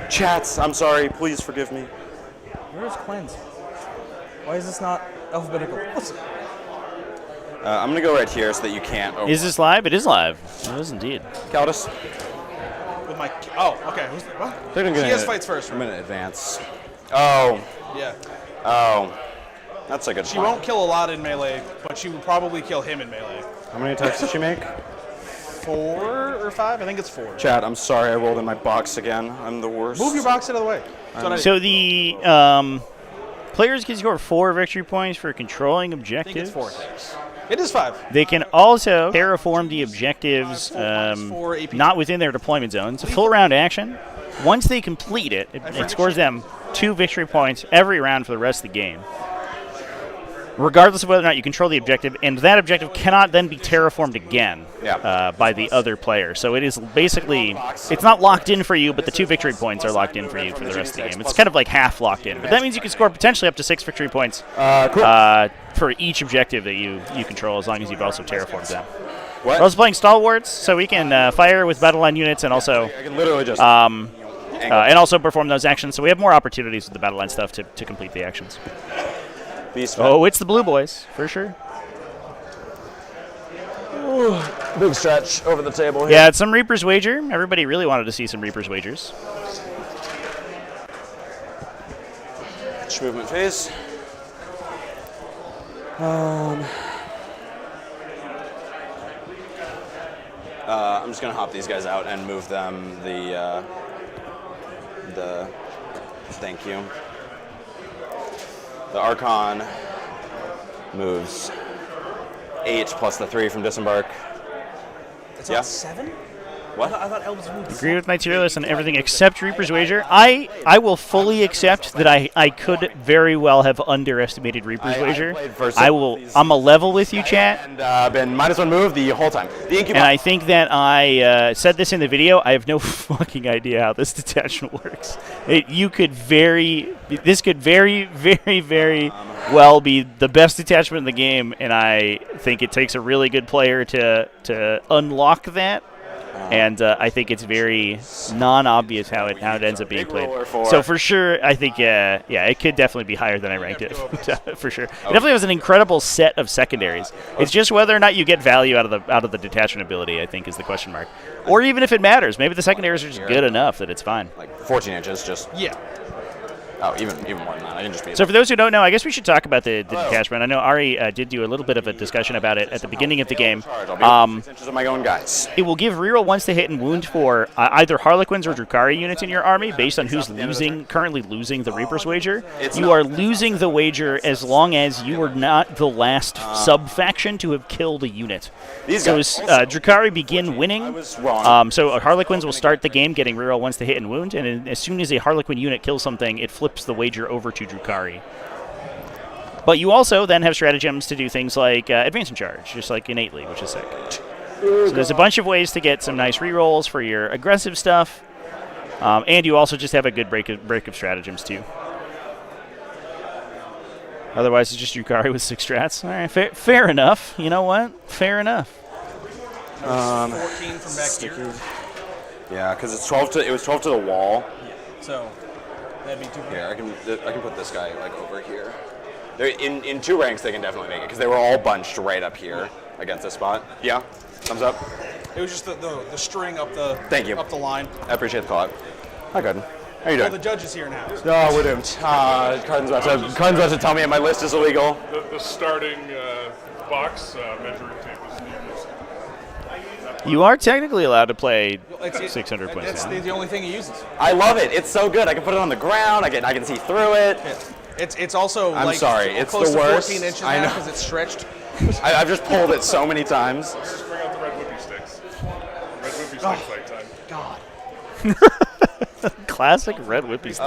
Speaker 9: Chats, I'm sorry. Please forgive me.
Speaker 8: Where's cleanse? Why is this not alphabetical?
Speaker 9: I'm going to go right here so that you can't. Oh.
Speaker 2: Is this live? It is live. It is indeed.
Speaker 9: Caldus.
Speaker 8: With my. Oh, okay. Who's the, what? She has fights first.
Speaker 9: I'm going to advance. Oh.
Speaker 8: Yeah.
Speaker 9: Oh. That's a good
Speaker 8: She won't kill a lot in melee, but she will probably kill him in melee.
Speaker 9: How many attacks does she make?
Speaker 8: 4 or 5. I think it's 4.
Speaker 9: Chat, I'm sorry I rolled in my box again. I'm the worst.
Speaker 8: Move your box out of the way.
Speaker 2: So the players can score 4 victory points for controlling
Speaker 8: I think
Speaker 2: objectives.
Speaker 8: it's 4 things. It is 5.
Speaker 2: They can also terraform the objectives
Speaker 8: four AP.
Speaker 2: not within their deployment zone. It's a full round action. Once they complete it, it scores them 2 victory points every round for the rest of the game, regardless of whether or not you control the objective, and that objective cannot then be terraformed again by the other player. So it is basically, it's not locked in for you, but the 2 victory points are locked in for you for the rest of the game. It's kind of like half locked in, but that means you can score potentially up to 6 victory points for each objective that you control, as long as you've also terraformed them. We're also playing Stalwarts, so we can fire with battle line units and also
Speaker 9: I can literally just
Speaker 2: and also perform those actions. So we have more opportunities with the battle line stuff to complete the actions. Oh, it's the blue boys, for sure.
Speaker 9: Ooh, big stretch over the table here.
Speaker 2: Yeah, it's some Reaper's Wager. Everybody really wanted to see some Reaper's Wagers.
Speaker 9: Movement phase. I'm just gonna hop these guys out and move them the thank you. The Archon moves 8 plus the 3 from Disembark.
Speaker 8: It's not 7?
Speaker 9: What?
Speaker 8: I thought elves moved.
Speaker 2: Agree with my tier list on everything except Reaper's Wager. I will fully accept that I could very well have underestimated Reaper's Wager. I'm a level with you, chat.
Speaker 9: And been -1 move the whole time.
Speaker 2: And I think that I said this in the video. I have no fucking idea how this detachment works. This could very, very, very well be the best detachment in the game, and I think it takes a really good player to unlock that. And I think it's very non-obvious how it ends up being played. So for sure, I think it could definitely be higher than I ranked it. For sure, it definitely has an incredible set of secondaries. It's just whether or not you get value out of the detachment ability, I think, is the question mark. Or even if it matters, maybe the secondaries are just good enough that it's fine.
Speaker 9: Like 14 inches, just Oh, even more than that. I can just be.
Speaker 2: So for those who don't know, I guess we should talk about the detachment. I know Ari did do a little bit of a discussion about it at the beginning of the game.
Speaker 9: 6 inches of my own guys.
Speaker 2: It will give reroll once to hit and wound for either Harlequins or Drukhari units in your army, based on who's currently losing the Reaper's Wager. You are losing the wager as long as you are not the last sub-faction to have killed a unit. So as Drukhari begin winning, so Harlequins will start the game getting reroll once to hit and wound, and as soon as a Harlequin unit kills something, it flips the wager over to Drukhari. But you also then have stratagems to do things like advance and charge, just like innately, which is sick. So there's a bunch of ways to get some nice rerolls for your aggressive stuff, and you also just have a good break of stratagems too. Otherwise, it's just Drukhari with 6 strats. All right, fair enough. You know what? Fair enough.
Speaker 8: 14 from back here.
Speaker 9: Yeah, because it's 12 to. It was 12 to the wall.
Speaker 8: Yeah. So that'd be 2.
Speaker 9: Here, I can put this guy like over here. They're in 2 ranks. They can definitely make it because they were all bunched right up here against this spot. Yeah, thumbs up.
Speaker 8: It was just the string up the.
Speaker 9: Thank you.
Speaker 8: Up the line.
Speaker 9: I appreciate the call out. Hi, Gordon. How you doing?
Speaker 8: Oh, the judge is here now.
Speaker 9: No, we're doomed. Carden's about to tell me my list is illegal.
Speaker 3: The starting box measuring tape is used.
Speaker 2: You are technically allowed to play 600 points.
Speaker 8: That's the only thing he uses.
Speaker 9: I love it. It's so good. I can put it on the ground. I can see through it.
Speaker 8: It's also
Speaker 9: I'm
Speaker 8: like
Speaker 9: sorry. It's
Speaker 8: close
Speaker 9: the worst.
Speaker 8: to 14 inches
Speaker 9: I
Speaker 8: now
Speaker 9: know
Speaker 8: because it's stretched.
Speaker 9: I've just pulled it so many times.
Speaker 3: Just bring out the red whippy sticks. Red whippy stick fight time.
Speaker 8: God.
Speaker 2: Classic red whippy sticks.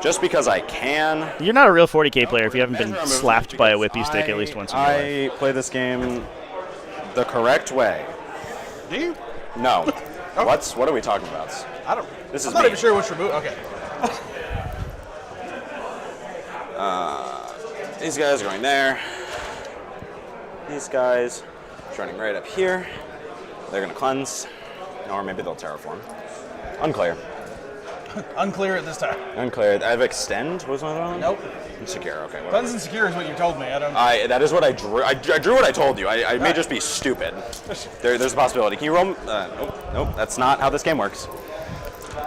Speaker 9: Just because I can.
Speaker 2: You're not a real 40k player if you haven't been slapped by a whippy stick at least once in your life.
Speaker 9: I play this game the correct way.
Speaker 8: Do you?
Speaker 9: No. What are we talking about?
Speaker 8: I don't.
Speaker 9: This is
Speaker 8: I'm not
Speaker 9: me.
Speaker 8: even sure which remove. Okay.
Speaker 9: These guys are going there. These guys running right up here. They're going to cleanse. Or maybe they'll terraform. Unclear.
Speaker 8: Unclear at this time.
Speaker 9: Unclear. I have extend. What was my other one?
Speaker 8: Nope.
Speaker 9: Secure. Okay. Whatever.
Speaker 8: Cleanse and secure is what you told me. I don't.
Speaker 9: That is what I drew. I drew what I told you. I may just be stupid. There's a possibility. Can you roll? Nope. That's not how this game works.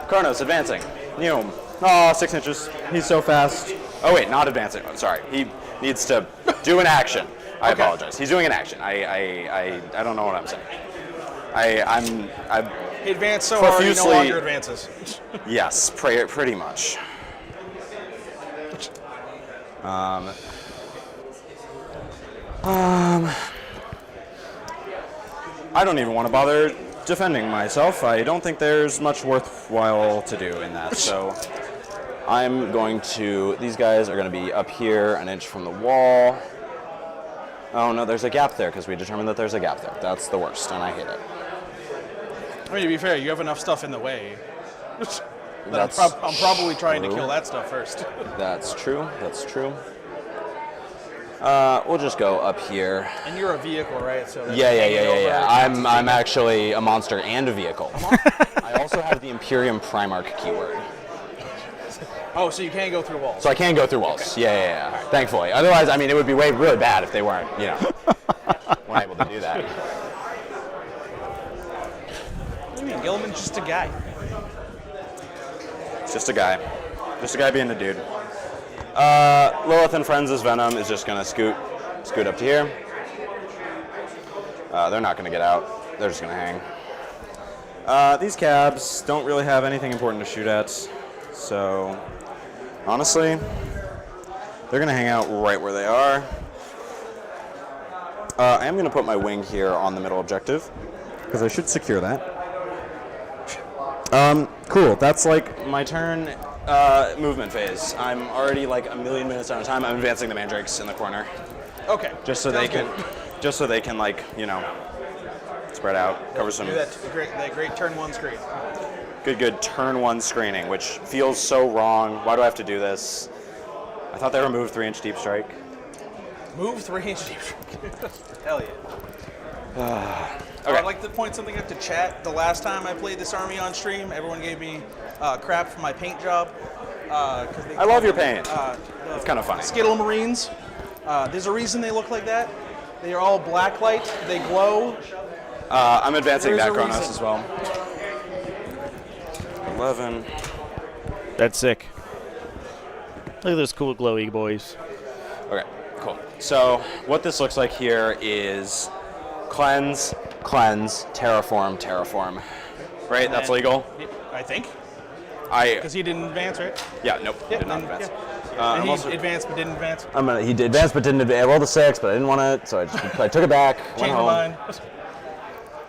Speaker 9: Kronos advancing. Neum. Oh, 6 inches. He's so fast. Oh wait, not advancing. I'm sorry. He needs to do an action. I apologize. He's doing an action. I don't know what I'm saying.
Speaker 8: He advanced so hard he no longer advances.
Speaker 9: Yes, pretty much. I don't even want to bother defending myself. I don't think there's much worthwhile to do in that, so I'm going to, these guys are going to be up here an inch from the wall. Oh no, there's a gap there because we determined that there's a gap there. That's the worst, and I hate it.
Speaker 8: I mean, to be fair, you have enough stuff in the way. I'm probably trying to kill that stuff first.
Speaker 9: That's true. That's true. We'll just go up here.
Speaker 8: And you're a vehicle, right? So
Speaker 9: Yeah. I'm actually a monster and a vehicle. I also have the Imperium Primarch keyword.
Speaker 8: Oh, so you can go through walls.
Speaker 9: So I can go through walls. Okay. Yeah. Right. Thankfully. Otherwise, I mean, it would be really bad if they weren't, weren't able to do that.
Speaker 8: What do you mean? Gilliman's just a guy.
Speaker 9: It's just a guy. Just a guy being a dude. Lilith and Friends' Venom is just gonna scoot up to here. They're not gonna get out. They're just gonna hang. These cabs don't really have anything important to shoot at, so honestly, they're gonna hang out right where they are. I am gonna put my wing here on the middle objective because I should secure that. Cool. That's like my turn. Movement phase. I'm already like a million minutes out of time. I'm advancing the mandrakes in the corner.
Speaker 8: Okay.
Speaker 9: Just so they can like, spread out, cover some.
Speaker 8: Do that great turn one screen.
Speaker 9: Good turn one screening, which feels so wrong. Why do I have to do this? I thought they removed 3-inch deep strike.
Speaker 8: Move 3-inch deep strike. Hell yeah.
Speaker 9: Okay.
Speaker 8: I'd like to point something out to chat. The last time I played this army on stream, everyone gave me crap for my paint job.
Speaker 9: I love your paint. It's kind of funny.
Speaker 8: Skittle Marines. There's a reason they look like that. They are all blacklight. They glow.
Speaker 9: I'm advancing that Kronos as well. 11.
Speaker 2: That's sick. Look at those cool glowy boys.
Speaker 9: Okay, cool. So what this looks like here is cleanse, terraform. Right? That's legal?
Speaker 8: I think. Because he didn't advance, right?
Speaker 9: Yeah, nope. He did not advance.
Speaker 8: Yeah. And he advanced but didn't advance.
Speaker 9: He did advance but didn't advance. I rolled a 6, but I didn't want to, so I took it back.
Speaker 8: Change my mind.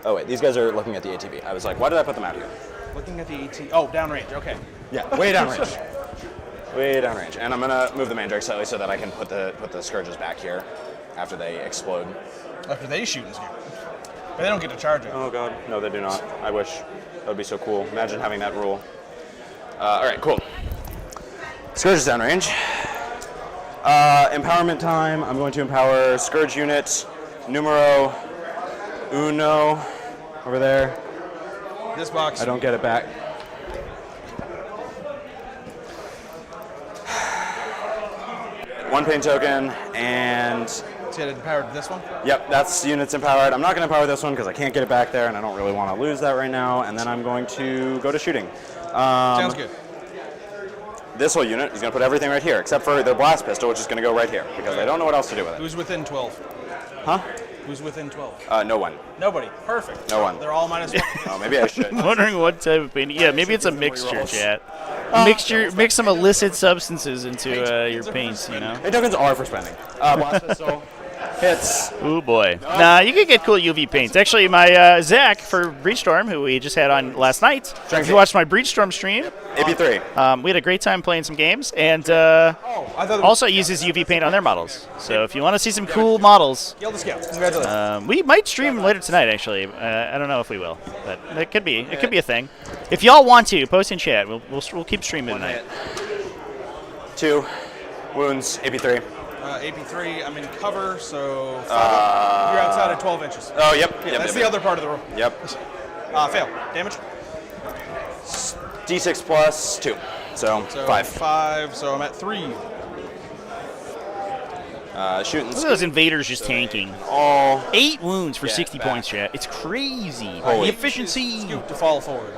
Speaker 9: Oh wait, these guys are looking at the ATV. I was like, why did I put them out here?
Speaker 8: Looking at the AT. Oh, downrange. Okay.
Speaker 9: Yeah, way downrange. Way downrange. And I'm gonna move the mandrakes slightly so that I can put the scourges back here after they explode.
Speaker 8: After they shoot and scourge. But they don't get to charge it.
Speaker 9: Oh god, no, they do not. I wish. That would be so cool. Imagine having that rule. All right, cool. Scourges downrange. Empowerment time. I'm going to empower Scourge unit numero uno over there.
Speaker 8: This box.
Speaker 9: I don't get it back. One paint token and.
Speaker 8: So you empowered this one?
Speaker 9: Yep, that's units empowered. I'm not going to empower this one because I can't get it back there and I don't really want to lose that right now. And then I'm going to go to shooting.
Speaker 8: Sounds good.
Speaker 9: This whole unit is going to put everything right here, except for their blast pistol, which is going to go right here, because I don't know what else to do with it.
Speaker 8: Who's within 12?
Speaker 9: Huh?
Speaker 8: Who's within 12?
Speaker 9: No one.
Speaker 8: Nobody. Perfect.
Speaker 9: No one.
Speaker 8: They're all -1.
Speaker 9: Oh, maybe I should.
Speaker 2: I'm wondering what type of paint. Yeah, maybe it's a mixture, chat. Mix some illicit substances into your paints, you know?
Speaker 9: Hey, tokens are for spending. Blast pistol. Hits.
Speaker 2: Ooh, boy. Nah, you can get cool UV paints. Actually, my Zach for Breachstorm, who we just had on last night, if you watched my Breachstorm stream,
Speaker 9: AP3.
Speaker 2: we had a great time playing some games, and also uses UV paint on their models. So if you want to see some cool models, we might stream later tonight, actually. I don't know if we will, but it could be. It could be a thing. If y'all want to, post in chat. We'll keep streaming tonight.
Speaker 9: 2 wounds, AP3.
Speaker 8: AP3, I'm in cover, so you're outside of 12 inches.
Speaker 9: Oh, yep.
Speaker 8: That's the other part of the room.
Speaker 9: Yep.
Speaker 8: Fail. Damage?
Speaker 9: D6 plus 2. So 5.
Speaker 8: 5, so I'm at 3.
Speaker 9: Shooting.
Speaker 2: Look at those invaders just tanking.
Speaker 9: Oh.
Speaker 2: 8 wounds for 60 points, chat. It's crazy. The efficiency.
Speaker 8: Scoot to fall forward.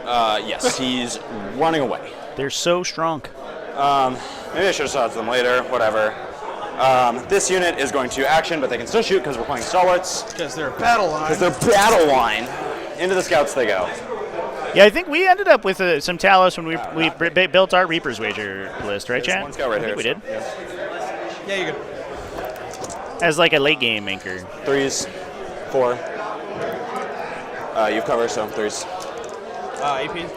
Speaker 9: Yes, he's running away.
Speaker 2: They're so strong.
Speaker 9: Maybe I should have saw them later. Whatever. This unit is going to action, but they can still shoot because we're playing stalwarts.
Speaker 8: Because they're battle line.
Speaker 9: Because they're battle line. Into the scouts they go.
Speaker 2: Yeah, I think we ended up with some Talos when we built our Reaper's Wager list, right, Chad?
Speaker 9: One scout right here.
Speaker 2: We did.
Speaker 8: Yeah, you good.
Speaker 2: As like a late game anchor.
Speaker 9: 3s, 4. You've covered, so 3s.
Speaker 8: AP,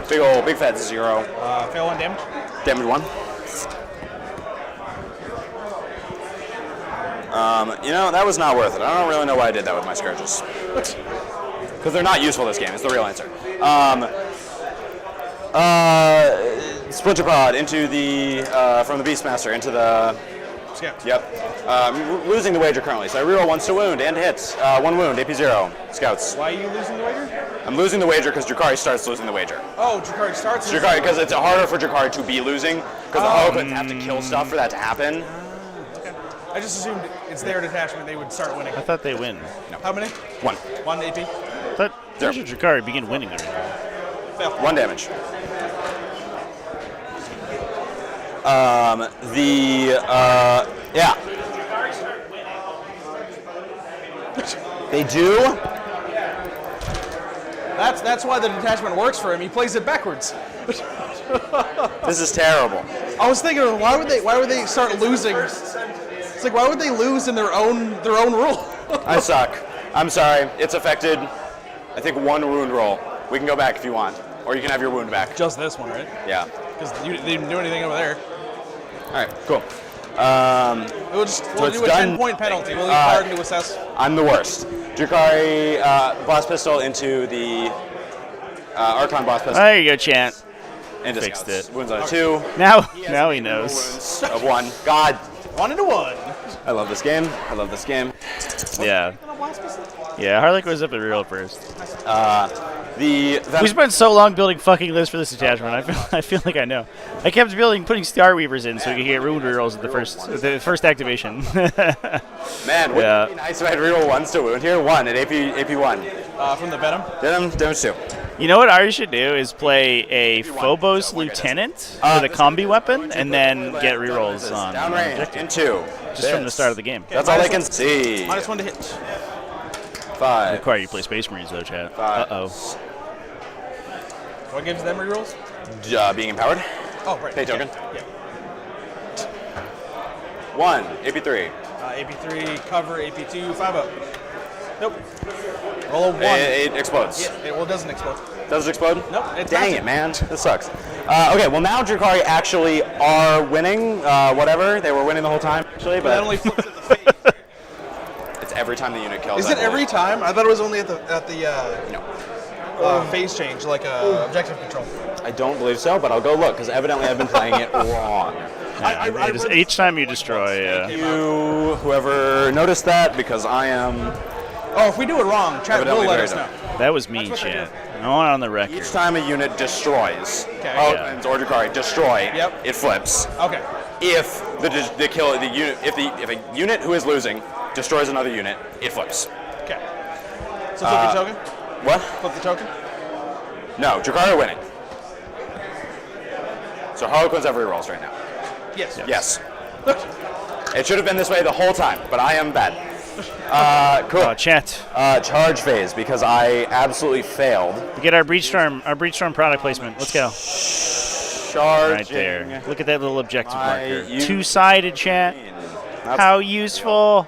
Speaker 8: 0.
Speaker 9: Big fat 0.
Speaker 8: Fail 1 damage.
Speaker 9: Damage 1. You know, that was not worth it. I don't really know why I did that with my Scourges. Because they're not useful this game, is the real answer. Splinter Pod into the, from the Beastmaster into the...
Speaker 8: Scout.
Speaker 9: Yep. Losing the wager currently, so I reroll 1 to wound and hits. 1 wound, AP 0. Scouts.
Speaker 8: Why are you losing the wager?
Speaker 9: I'm losing the wager because Drukhari starts losing the wager.
Speaker 8: Oh, Drukhari starts.
Speaker 9: Drukhari, because it's harder for Drukhari to be losing, because the Harlequins have to kill stuff for that to happen.
Speaker 8: Okay. I just assumed it's their detachment, they would start winning.
Speaker 2: I thought they win.
Speaker 9: No.
Speaker 8: How many?
Speaker 9: 1.
Speaker 8: 1 AP.
Speaker 2: I thought Drukhari begin winning already.
Speaker 8: Fail.
Speaker 9: 1 damage. Yeah. They do?
Speaker 8: That's why the detachment works for him. He plays it backwards.
Speaker 9: This is terrible.
Speaker 8: I was thinking, why would they start losing? It's like, why would they lose in their own rule?
Speaker 9: I suck. I'm sorry. It's affected, I think, 1 wound roll. We can go back if you want. Or you can have your wound back.
Speaker 8: Just this one, right?
Speaker 9: Yeah.
Speaker 8: Because they didn't do anything over there.
Speaker 9: All right, cool.
Speaker 8: We'll do a 10-point penalty. We'll leave Pardon to assess.
Speaker 9: I'm the worst. Drukhari, blast pistol into the Archon blast pistol.
Speaker 2: There you go, Chant.
Speaker 9: Into
Speaker 2: Fixed
Speaker 9: scouts.
Speaker 2: it.
Speaker 9: Wounds on 2.
Speaker 2: Now he knows.
Speaker 9: Wounds of 1. God.
Speaker 8: 1 into 1.
Speaker 9: I love this game. I love this game.
Speaker 2: Yeah. Yeah, Harlequin was up at real first.
Speaker 9: We
Speaker 2: spent so long building fucking lists for this attachment. I feel like I know. I kept putting Star Weavers in so we could get wound rerolls at the first activation.
Speaker 9: Man, wouldn't it be nice if I had reroll 1s to wound here? 1 at AP 1.
Speaker 8: From the Venom?
Speaker 9: Venom, damage 2.
Speaker 2: You know what Ari should do is play a Phobos Lieutenant with a combi weapon and then get rerolls on
Speaker 9: downrange in 2.
Speaker 2: Just from the start of the game.
Speaker 9: That's all I can see.
Speaker 8: -1 to hit.
Speaker 9: 5.
Speaker 2: Require you play Space Marines though, chat.
Speaker 9: 5.
Speaker 2: Uh-oh.
Speaker 8: What gives them rerolls?
Speaker 9: Being empowered.
Speaker 8: Oh, right.
Speaker 9: Pay token.
Speaker 8: Yeah.
Speaker 9: 1, AP3.
Speaker 8: AP3, cover, AP2, 5-0. Nope. Roll a 1.
Speaker 9: It explodes.
Speaker 8: Yeah, well, it doesn't explode.
Speaker 9: Does it explode?
Speaker 8: Nope.
Speaker 9: Dang it, man. This sucks. Okay, well now Drukhari actually are winning. Whatever. They were winning the whole time, actually, but...
Speaker 8: That only flips at the face.
Speaker 9: It's every time the unit kills.
Speaker 8: Is it every time? I thought it was only at the
Speaker 9: No.
Speaker 8: phase change, like objective control.
Speaker 9: I don't believe so, but I'll go look, because evidently I've been playing it wrong.
Speaker 2: Each time you destroy,
Speaker 9: You, whoever noticed that, because I am...
Speaker 8: Oh, if we do it wrong, chat will let us know.
Speaker 2: That was me, chat. I want it on the record.
Speaker 9: Each time a unit destroys,
Speaker 8: Okay.
Speaker 9: or Drukhari destroy,
Speaker 8: Yep.
Speaker 9: it flips.
Speaker 8: Okay.
Speaker 9: If if a unit who is losing destroys another unit, it flips.
Speaker 8: Okay. So flip your token?
Speaker 9: What?
Speaker 8: Flip the token?
Speaker 9: No, Drukhari are winning. So Harlequins have rerolls right now.
Speaker 8: Yes.
Speaker 9: Yes. It should have been this way the whole time, but I am bad. Cool.
Speaker 2: Chat.
Speaker 9: Charge phase, because I absolutely failed.
Speaker 2: We get our Breachstorm product placement. Let's go.
Speaker 9: Charging.
Speaker 2: Right there. Look at that little objective marker.
Speaker 9: You-
Speaker 2: Two-sided, chat. How useful.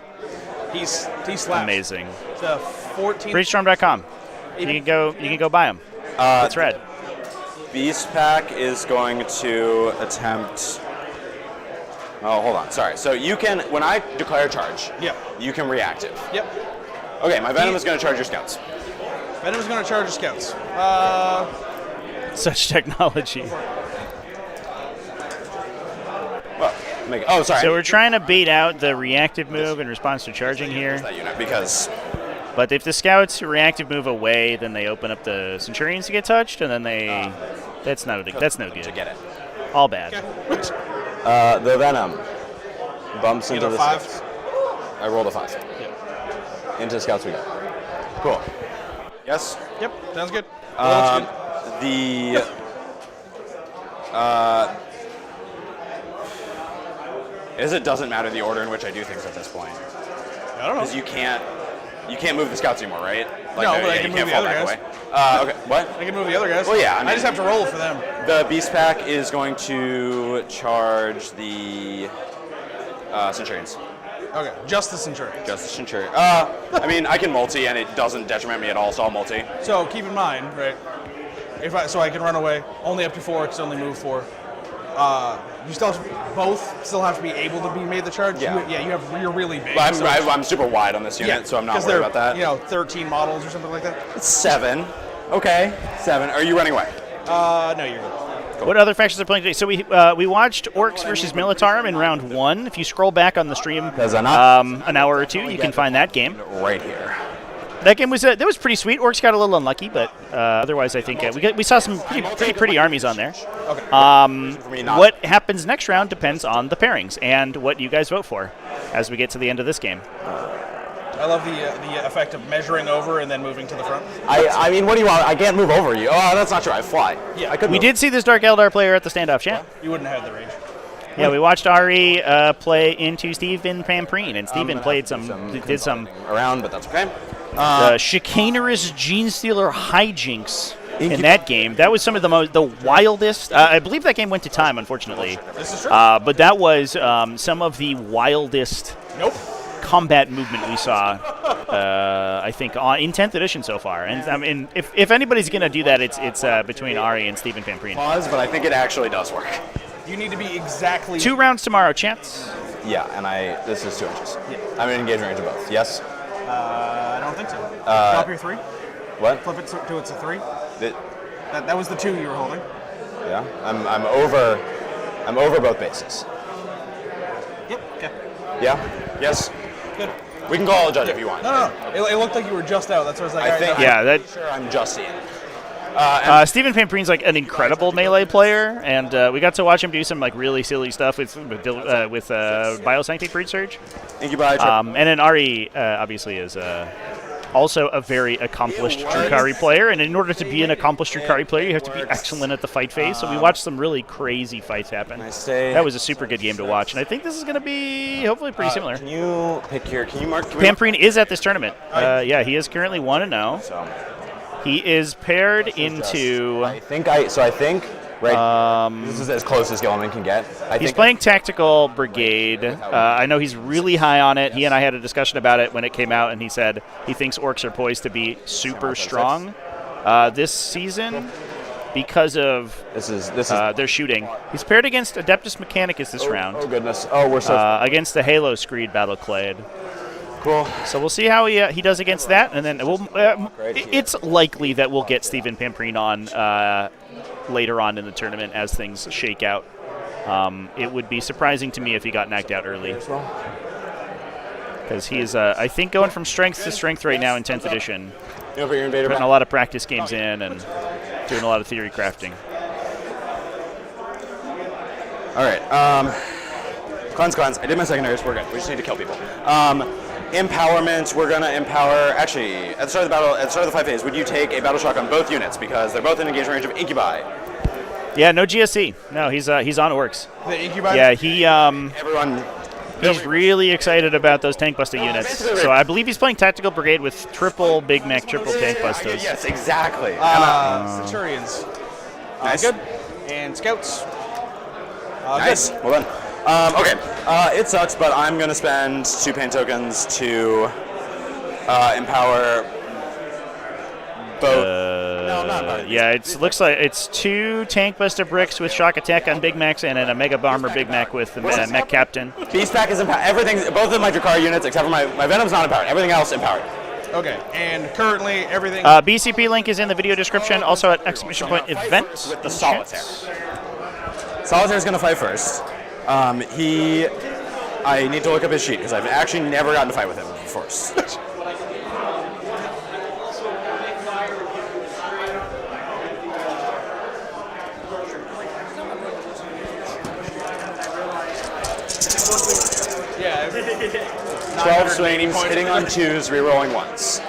Speaker 8: He slaps.
Speaker 2: Amazing.
Speaker 8: The 14th.
Speaker 2: Breachstorm.com. You can go buy them. It's red.
Speaker 9: Beast Pack is going to attempt... Oh, hold on. Sorry. So you can, when I declare charge, you can reactive.
Speaker 8: Yep.
Speaker 9: Okay, my Venom is going to charge your scouts.
Speaker 8: Venom is going to charge your scouts.
Speaker 2: Such technology.
Speaker 9: Oh, sorry.
Speaker 2: So we're trying to bait out the reactive move in response to charging here.
Speaker 9: That unit because...
Speaker 2: But if the scouts reactive move away, then they open up the Centurions to get touched, and then they... That's no good.
Speaker 9: To get it.
Speaker 2: All bad.
Speaker 9: The Venom bumps into the
Speaker 8: 5.
Speaker 9: 6. I rolled a 5.
Speaker 8: Yep.
Speaker 9: Into scouts we go. Cool. Yes?
Speaker 8: Yep, sounds good.
Speaker 9: is it doesn't matter the order in which I do things at this point.
Speaker 8: I don't know.
Speaker 9: Because you can't move the scouts anymore, right? Like,
Speaker 8: no, but I can move the other guys.
Speaker 9: Okay, what?
Speaker 8: I can move the other guys.
Speaker 9: Well, yeah. I mean,
Speaker 8: I just have to roll for them.
Speaker 9: The Beast Pack is going to charge the Centurions.
Speaker 8: Okay, just the Centurion.
Speaker 9: Just the Centurion. I mean, I can multi, and it doesn't detriment me at all, so I'll multi.
Speaker 8: So keep in mind, right? So I can run away only up to 4, because only move 4. You still have to, both still have to be able to be made the charge.
Speaker 9: Yeah.
Speaker 8: You're really big.
Speaker 9: But I'm super wide on this unit, so I'm not worried about that.
Speaker 8: 13 models or something like that.
Speaker 9: It's 7. Okay, 7. Are you running away?
Speaker 8: No, you're good.
Speaker 2: Cool. What other factions are playing today? So we watched Orks versus Militarum in round 1. If you scroll back on the stream an hour or two, you can find that game.
Speaker 9: Right here.
Speaker 2: That game was that was pretty sweet. Orcs got a little unlucky, but otherwise I think we saw some pretty armies on there.
Speaker 8: Okay.
Speaker 2: What happens next round depends on the pairings and what you guys vote for as we get to the end of this game.
Speaker 8: I love the effect of measuring over and then moving to the front.
Speaker 9: I mean, what do you want? I can't move over you. Oh, that's not true. I fly.
Speaker 8: Yeah,
Speaker 9: I could.
Speaker 2: We did see this Dark Eldar player at the standoff chat.
Speaker 8: You wouldn't have the range.
Speaker 2: Yeah, we watched Ari play into Stephen Pamprine, and Stephen played did some
Speaker 9: around, but that's okay.
Speaker 2: chicanerous Gene Stealer hijinks in that game. That was some of the wildest. I believe that game went to time, unfortunately.
Speaker 8: This is true.
Speaker 2: But that was some of the wildest
Speaker 8: Nope.
Speaker 2: combat movement we saw, I think, in 10th edition so far. And I mean, if anybody's going to do that, it's between Ari and Stephen Pamprine.
Speaker 9: Pause, but I think it actually does work.
Speaker 8: You need to be exactly
Speaker 2: 2 rounds tomorrow, chance.
Speaker 9: Yeah, and this is 2 inches. Yeah. I'm in engagement range of both. Yes?
Speaker 8: I don't think so. Drop your 3.
Speaker 9: What?
Speaker 8: Flip it to it's a 3.
Speaker 9: It,
Speaker 8: That was the 2 you were holding.
Speaker 9: yeah, I'm over both bases.
Speaker 8: Yep. Okay.
Speaker 9: Yeah? Yes?
Speaker 8: Good.
Speaker 9: We can call a judge if you want.
Speaker 8: No. It looked like you were just out. That's what I was like.
Speaker 9: I
Speaker 8: all right,
Speaker 9: think,
Speaker 8: no.
Speaker 2: Yeah, that.
Speaker 9: Sure, I'm just in.
Speaker 2: Stephen Pamprine's like an incredible melee player, and we got to watch him do some like really silly stuff with Biosanctity Breed Surge.
Speaker 9: Thank you, bye.
Speaker 2: And then Ari obviously is also a very accomplished Drukhari player, and in order to be an accomplished Drukhari player, you have to be excellent at the fight phase. So we watched some really crazy fights happen. That was a super good game to watch, and I think this is going to be hopefully pretty similar.
Speaker 9: Can you pick here? Can you mark?
Speaker 2: Pamprine is at this tournament. Yeah, he is currently 1-0.
Speaker 9: So.
Speaker 2: He is paired into.
Speaker 9: I think right. This is as close as Gilliman can get.
Speaker 2: He's playing Tactical Brigade. I know he's really high on it. He and I had a discussion about it when it came out, and he said he thinks Orks are poised to be super strong this season because of their shooting. He's paired against Adeptus Mechanicus this round.
Speaker 9: Oh goodness! Oh, we're so
Speaker 2: against the Halo Screed Battleclad.
Speaker 9: Cool.
Speaker 2: So we'll see how he does against that, and then it's likely that we'll get Stephen Pamprine on later on in the tournament as things shake out. It would be surprising to me if he got knocked out early, because he is, I think, going from strength to strength right now in 10th edition. Putting a lot of practice games in and doing a lot of theory crafting.
Speaker 9: All right. Cleanse. I did my secondaries. We're good. We just need to kill people. Empowerment, we're going to empower. Actually, at the start of the fight phase, would you take a battle shock on both units because they're both in engagement range of Incubi?
Speaker 2: Yeah, no GSC. No, he's on Orks.
Speaker 8: The Incubi?
Speaker 2: Yeah, he's really excited about those tank buster units. So I believe he's playing Tactical Brigade with triple Big Mac, triple tank busters.
Speaker 9: Yes, exactly.
Speaker 8: Centurions.
Speaker 9: Nice.
Speaker 8: Good. And Scouts.
Speaker 9: Nice.
Speaker 8: Good.
Speaker 9: Well done. Okay, it sucks, but I'm going to spend 2 pain tokens to empower both. No, not
Speaker 2: yeah, it looks like it's 2 tank buster bricks with shock attack on Big Macs, and then a Mega Bomber Big Mac with the Mech Captain.
Speaker 9: Beast Pack is empowered. Everything, both of my Drukhari units, except for my Venom's not empowered. Everything else empowered.
Speaker 8: Okay, and currently everything.
Speaker 2: BCP link is in the video description, also at exclamation point event.
Speaker 9: With the Solitaire. Solitaire's going to fight first. I need to look up his sheet because I've actually never gotten to fight with him first.
Speaker 8: Yeah.
Speaker 9: 12 swings, hitting on 2s, rerolling 1s.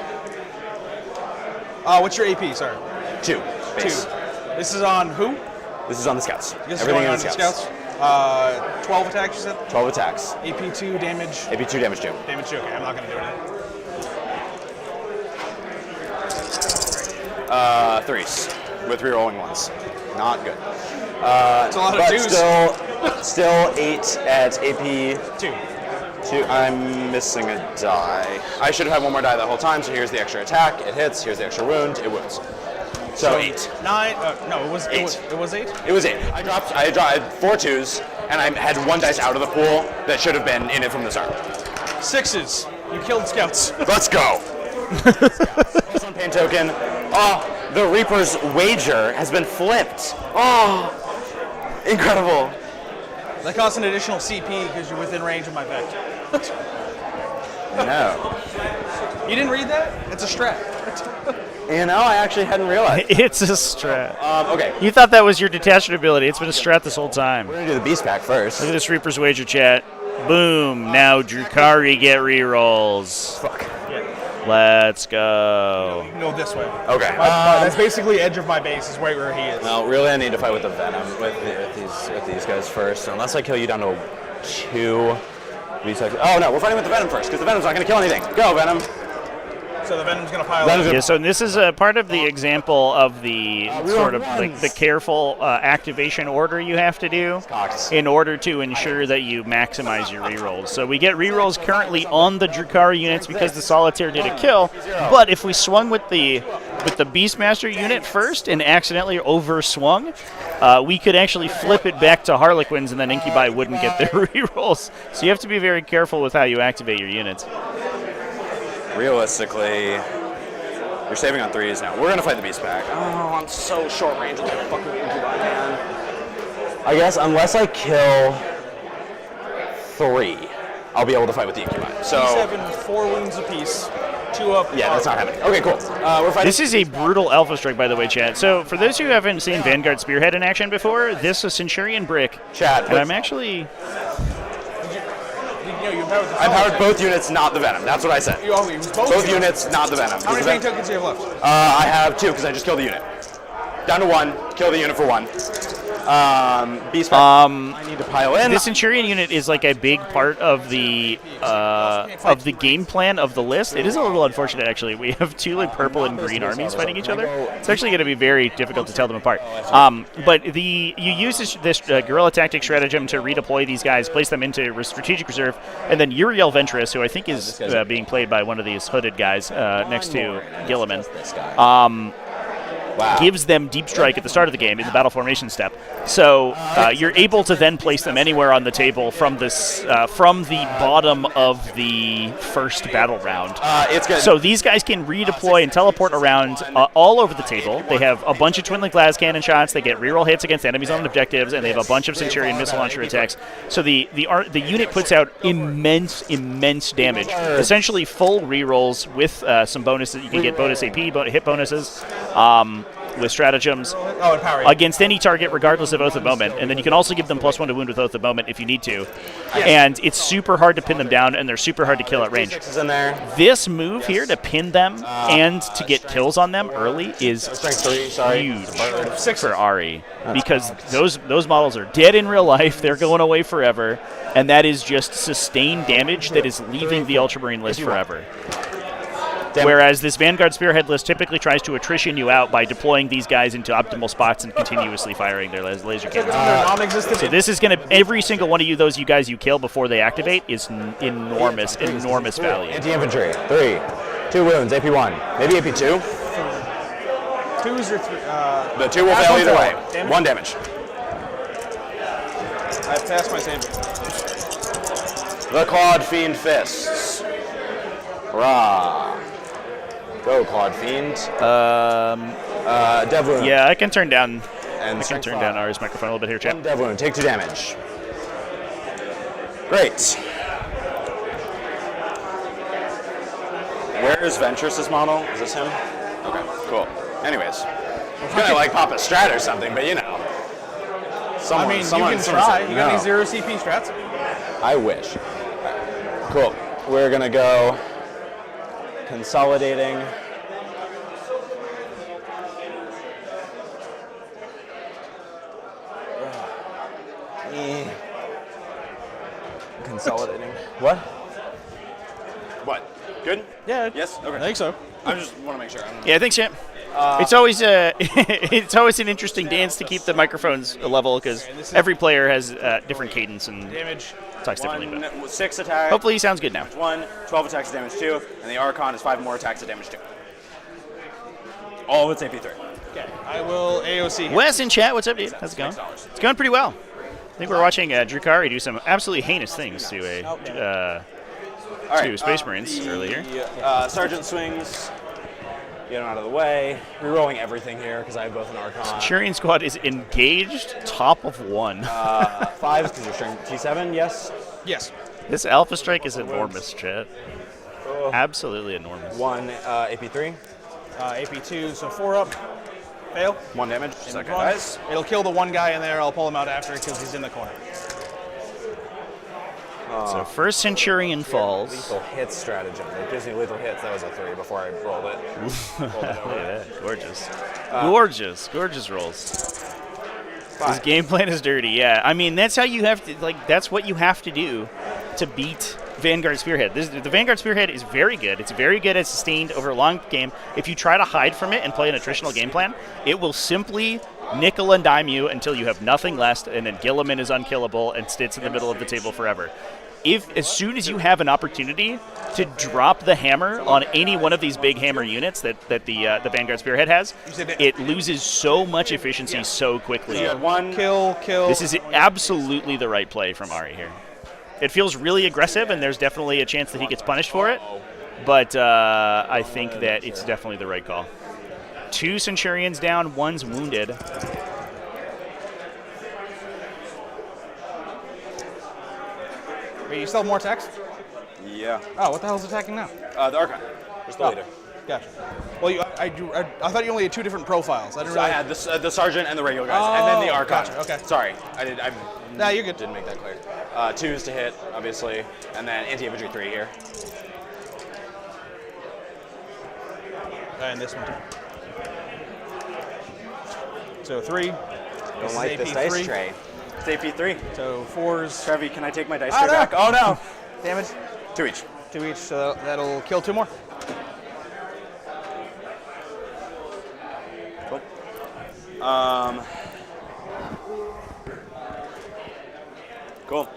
Speaker 8: What's your AP, sorry?
Speaker 9: 2. Base.
Speaker 8: 2. This is on who?
Speaker 9: This is on the Scouts.
Speaker 8: This
Speaker 9: Everything
Speaker 8: is
Speaker 9: on
Speaker 8: the
Speaker 9: the Scouts.
Speaker 8: 12 attacks, you said?
Speaker 9: 12 attacks.
Speaker 8: AP2 damage.
Speaker 9: AP2 damage 2.
Speaker 8: Damage 2, okay, I'm not going to do anything.
Speaker 9: 3s with rerolling ones. Not good.
Speaker 8: It's a lot of
Speaker 9: but
Speaker 8: twos.
Speaker 9: still 8 at AP
Speaker 8: 2.
Speaker 9: 2. I'm missing a die. I should have had one more die the whole time, so here's the extra attack. It hits. Here's the extra wound. It wounds. So
Speaker 8: 8. 9. No, it was 8. It was 8?
Speaker 9: It was 8. I dropped 4 2s, and I had 1 dice out of the pool that should have been in it from the start.
Speaker 8: 6s. You killed scouts.
Speaker 9: Let's go. Scouts. On pain token. Oh, the Reaper's wager has been flipped. Oh, incredible.
Speaker 8: That costs an additional CP because you're within range of my vect.
Speaker 9: No.
Speaker 8: You didn't read that? It's a strat.
Speaker 9: You know, I actually hadn't realized.
Speaker 2: It's a strat.
Speaker 9: Okay.
Speaker 2: You thought that was your detachment ability. It's been a strat this whole time.
Speaker 9: We're going to do the Beast Pack first.
Speaker 2: Look at this Reaper's Wager chat. Boom. Now Drukhari get rerolls.
Speaker 9: Fuck.
Speaker 2: Let's go.
Speaker 8: You can go this way.
Speaker 9: Okay.
Speaker 8: That's basically edge of my base is right where he is.
Speaker 9: No, really, I need to fight with the Venom with these guys first. So unless I kill you down to 2. Oh no, we're fighting with the Venom first because the Venom's not going to kill anything. Go Venom.
Speaker 8: So the Venom's going to pile up.
Speaker 2: Yeah, so this is a part of the example of the sort of like the careful activation order you have to do in order to ensure that you maximize your rerolls. So we get rerolls currently on the Drukhari units because the Solitaire did a kill, but if we swung with the Beastmaster unit first and accidentally overswung, we could actually flip it back to Harlequins and then Incubi wouldn't get their rerolls. So you have to be very careful with how you activate your units.
Speaker 9: Realistically, you're saving on 3s now. We're going to fight the Beast Pack. Oh, I'm so short range with the fucking Incubi, man. I guess unless I kill 3, I'll be able to fight with the Incubi. So
Speaker 8: 7, 4 wounds apiece. 2 up.
Speaker 9: Yeah, that's not happening. Okay, cool. We're fighting.
Speaker 2: This is a brutal Alpha Strike, by the way, Chad. So for those who haven't seen Vanguard Spearhead in action before, this is Centurion Brick.
Speaker 9: Chad,
Speaker 2: and I'm actually...
Speaker 9: I powered both units, not the Venom. That's what I said. Both units, not the Venom.
Speaker 8: How many pain tokens do you have left?
Speaker 9: I have 2 because I just killed the unit. Down to 1. Kill the unit for 1. Beast Pack. I need to pile in.
Speaker 2: This Centurion unit is like a big part of the game plan of the list. It is a little unfortunate, actually. We have 2 like purple and green armies fighting each other. It's actually going to be very difficult to tell them apart. But you use this guerrilla tactic stratagem to redeploy these guys, place them into strategic reserve, and then Uriel Ventress, who I think is being played by one of these hooded guys next to Gilliman. Gives them deep strike at the start of the game in the battle formation step. So you're able to then place them anywhere on the table from this from the bottom of the first battle round. So these guys can redeploy and teleport around all over the table. They have a bunch of twin link las cannon shots. They get reroll hits against enemies on objectives, and they have a bunch of Centurion missile launcher attacks. So the unit puts out immense damage. Essentially full rerolls with some bonuses. You can get bonus AP, hit bonuses. With stratagems against any target regardless of Oath of Moment, and then you can also give them +1 to wound with Oath of Moment if you need to. And it's super hard to pin them down, and they're super hard to kill at range. This move here to pin them and to get kills on them early is huge for Ari, because those models are dead in real life, they're going away forever, and that is just sustained damage that is leaving the Ultramarine list forever. Whereas this Vanguard Spearhead list typically tries to attrition you out by deploying these guys into optimal spots and continuously firing their laser cannons. So this is going to, every single one of you, those guys you kill before they activate is enormous value.
Speaker 9: Anti-infantry, 3. 2 wounds, AP 1. Maybe AP 2?
Speaker 8: 2s or 3?
Speaker 9: The 2 will fail either way. 1 damage.
Speaker 8: I passed my save.
Speaker 9: The Clawed Fiend Fists. Hurrah. Go, Clawed Fiend. Dev Wound.
Speaker 2: Yeah, I can turn down.
Speaker 9: And
Speaker 2: I can turn down Ari's microphone a little bit here, chat.
Speaker 9: 1 Dev Wound. Take 2 damage. Great. Where is Ventress's model? Is this him? Okay, cool. Anyways, I'm gonna like pop a strat or something, but you know.
Speaker 8: You can try. You got any 0 CP strats?
Speaker 9: I wish. Cool. We're gonna go. Consolidating. consolidating. What? What? Good?
Speaker 8: Yeah.
Speaker 9: Yes? Okay.
Speaker 8: I think so.
Speaker 9: I just want to make sure.
Speaker 2: Yeah, thanks, champ. It's always it's always an interesting dance to keep the microphones level because every player has different cadence and
Speaker 8: Damage.
Speaker 2: talks differently. But
Speaker 9: 6 attack.
Speaker 2: hopefully he sounds good now.
Speaker 9: 1, 12 attacks to damage 2, and the Archon is 5 more attacks to damage 2. All of its AP3.
Speaker 8: Okay. I will AOC him.
Speaker 2: Wes in chat, what's up, dude? How's it going? It's going pretty well. I think we're watching Drukhari do some absolutely heinous things to Space Marines earlier.
Speaker 9: Sergeant swings. Get him out of the way. Rerolling everything here because I have both an Archon.
Speaker 2: Centurion squad is engaged, top of 1.
Speaker 9: 5 because you're strength T7, yes?
Speaker 8: Yes.
Speaker 2: This Alpha Strike is enormous, chat. Absolutely enormous.
Speaker 9: 1 AP3.
Speaker 8: AP2, so 4 up. Fail.
Speaker 9: 1 damage.
Speaker 8: And
Speaker 9: Second
Speaker 8: run.
Speaker 9: dies.
Speaker 8: It'll kill the one guy in there. I'll pull him out after because he's in the corner.
Speaker 2: So first Centurion falls.
Speaker 9: Lethal hits stratagem. It gives me lethal hits. That was a 3 before I rolled it.
Speaker 2: Look at that. Gorgeous. Gorgeous rolls. His game plan is dirty, yeah. I mean, that's how you have to, that's what you have to do to beat Vanguard Spearhead. The Vanguard Spearhead is very good. It's very good at sustained over a long game. If you try to hide from it and play an attritional game plan, it will simply nickel and dime you until you have nothing left, and then Gilliman is unkillable and sits in the middle of the table forever. As soon as you have an opportunity to drop the hammer on any one of these big hammer units that the Vanguard Spearhead has, it loses so much efficiency so quickly.
Speaker 8: One kill.
Speaker 2: This is absolutely the right play from Ari here. It feels really aggressive, and there's definitely a chance that he gets punished for it, but I think that it's definitely the right call. 2 Centurions down, 1's wounded.
Speaker 8: Wait, you still have more attacks?
Speaker 9: Yeah.
Speaker 8: Oh, what the hell's attacking now?
Speaker 9: The Archon. Just the leader.
Speaker 8: Gotcha. Well, I thought you only had 2 different profiles. I didn't
Speaker 9: So
Speaker 8: really.
Speaker 9: I had the Sergeant and the regular guys, and then the Archon.
Speaker 8: Gotcha, okay.
Speaker 9: Sorry,
Speaker 8: Nah, you're good.
Speaker 9: Didn't make that clear. 2s to hit, obviously, and then anti-infantry 3 here.
Speaker 8: And this one too. So 3.
Speaker 9: Don't like this dice tray. It's AP3.
Speaker 8: So 4s.
Speaker 9: Trevi, can I take my dice tray back? Oh no!
Speaker 8: Damage.
Speaker 9: 2 each.
Speaker 8: 2 each, so that'll kill 2 more.
Speaker 9: Cool. Cool.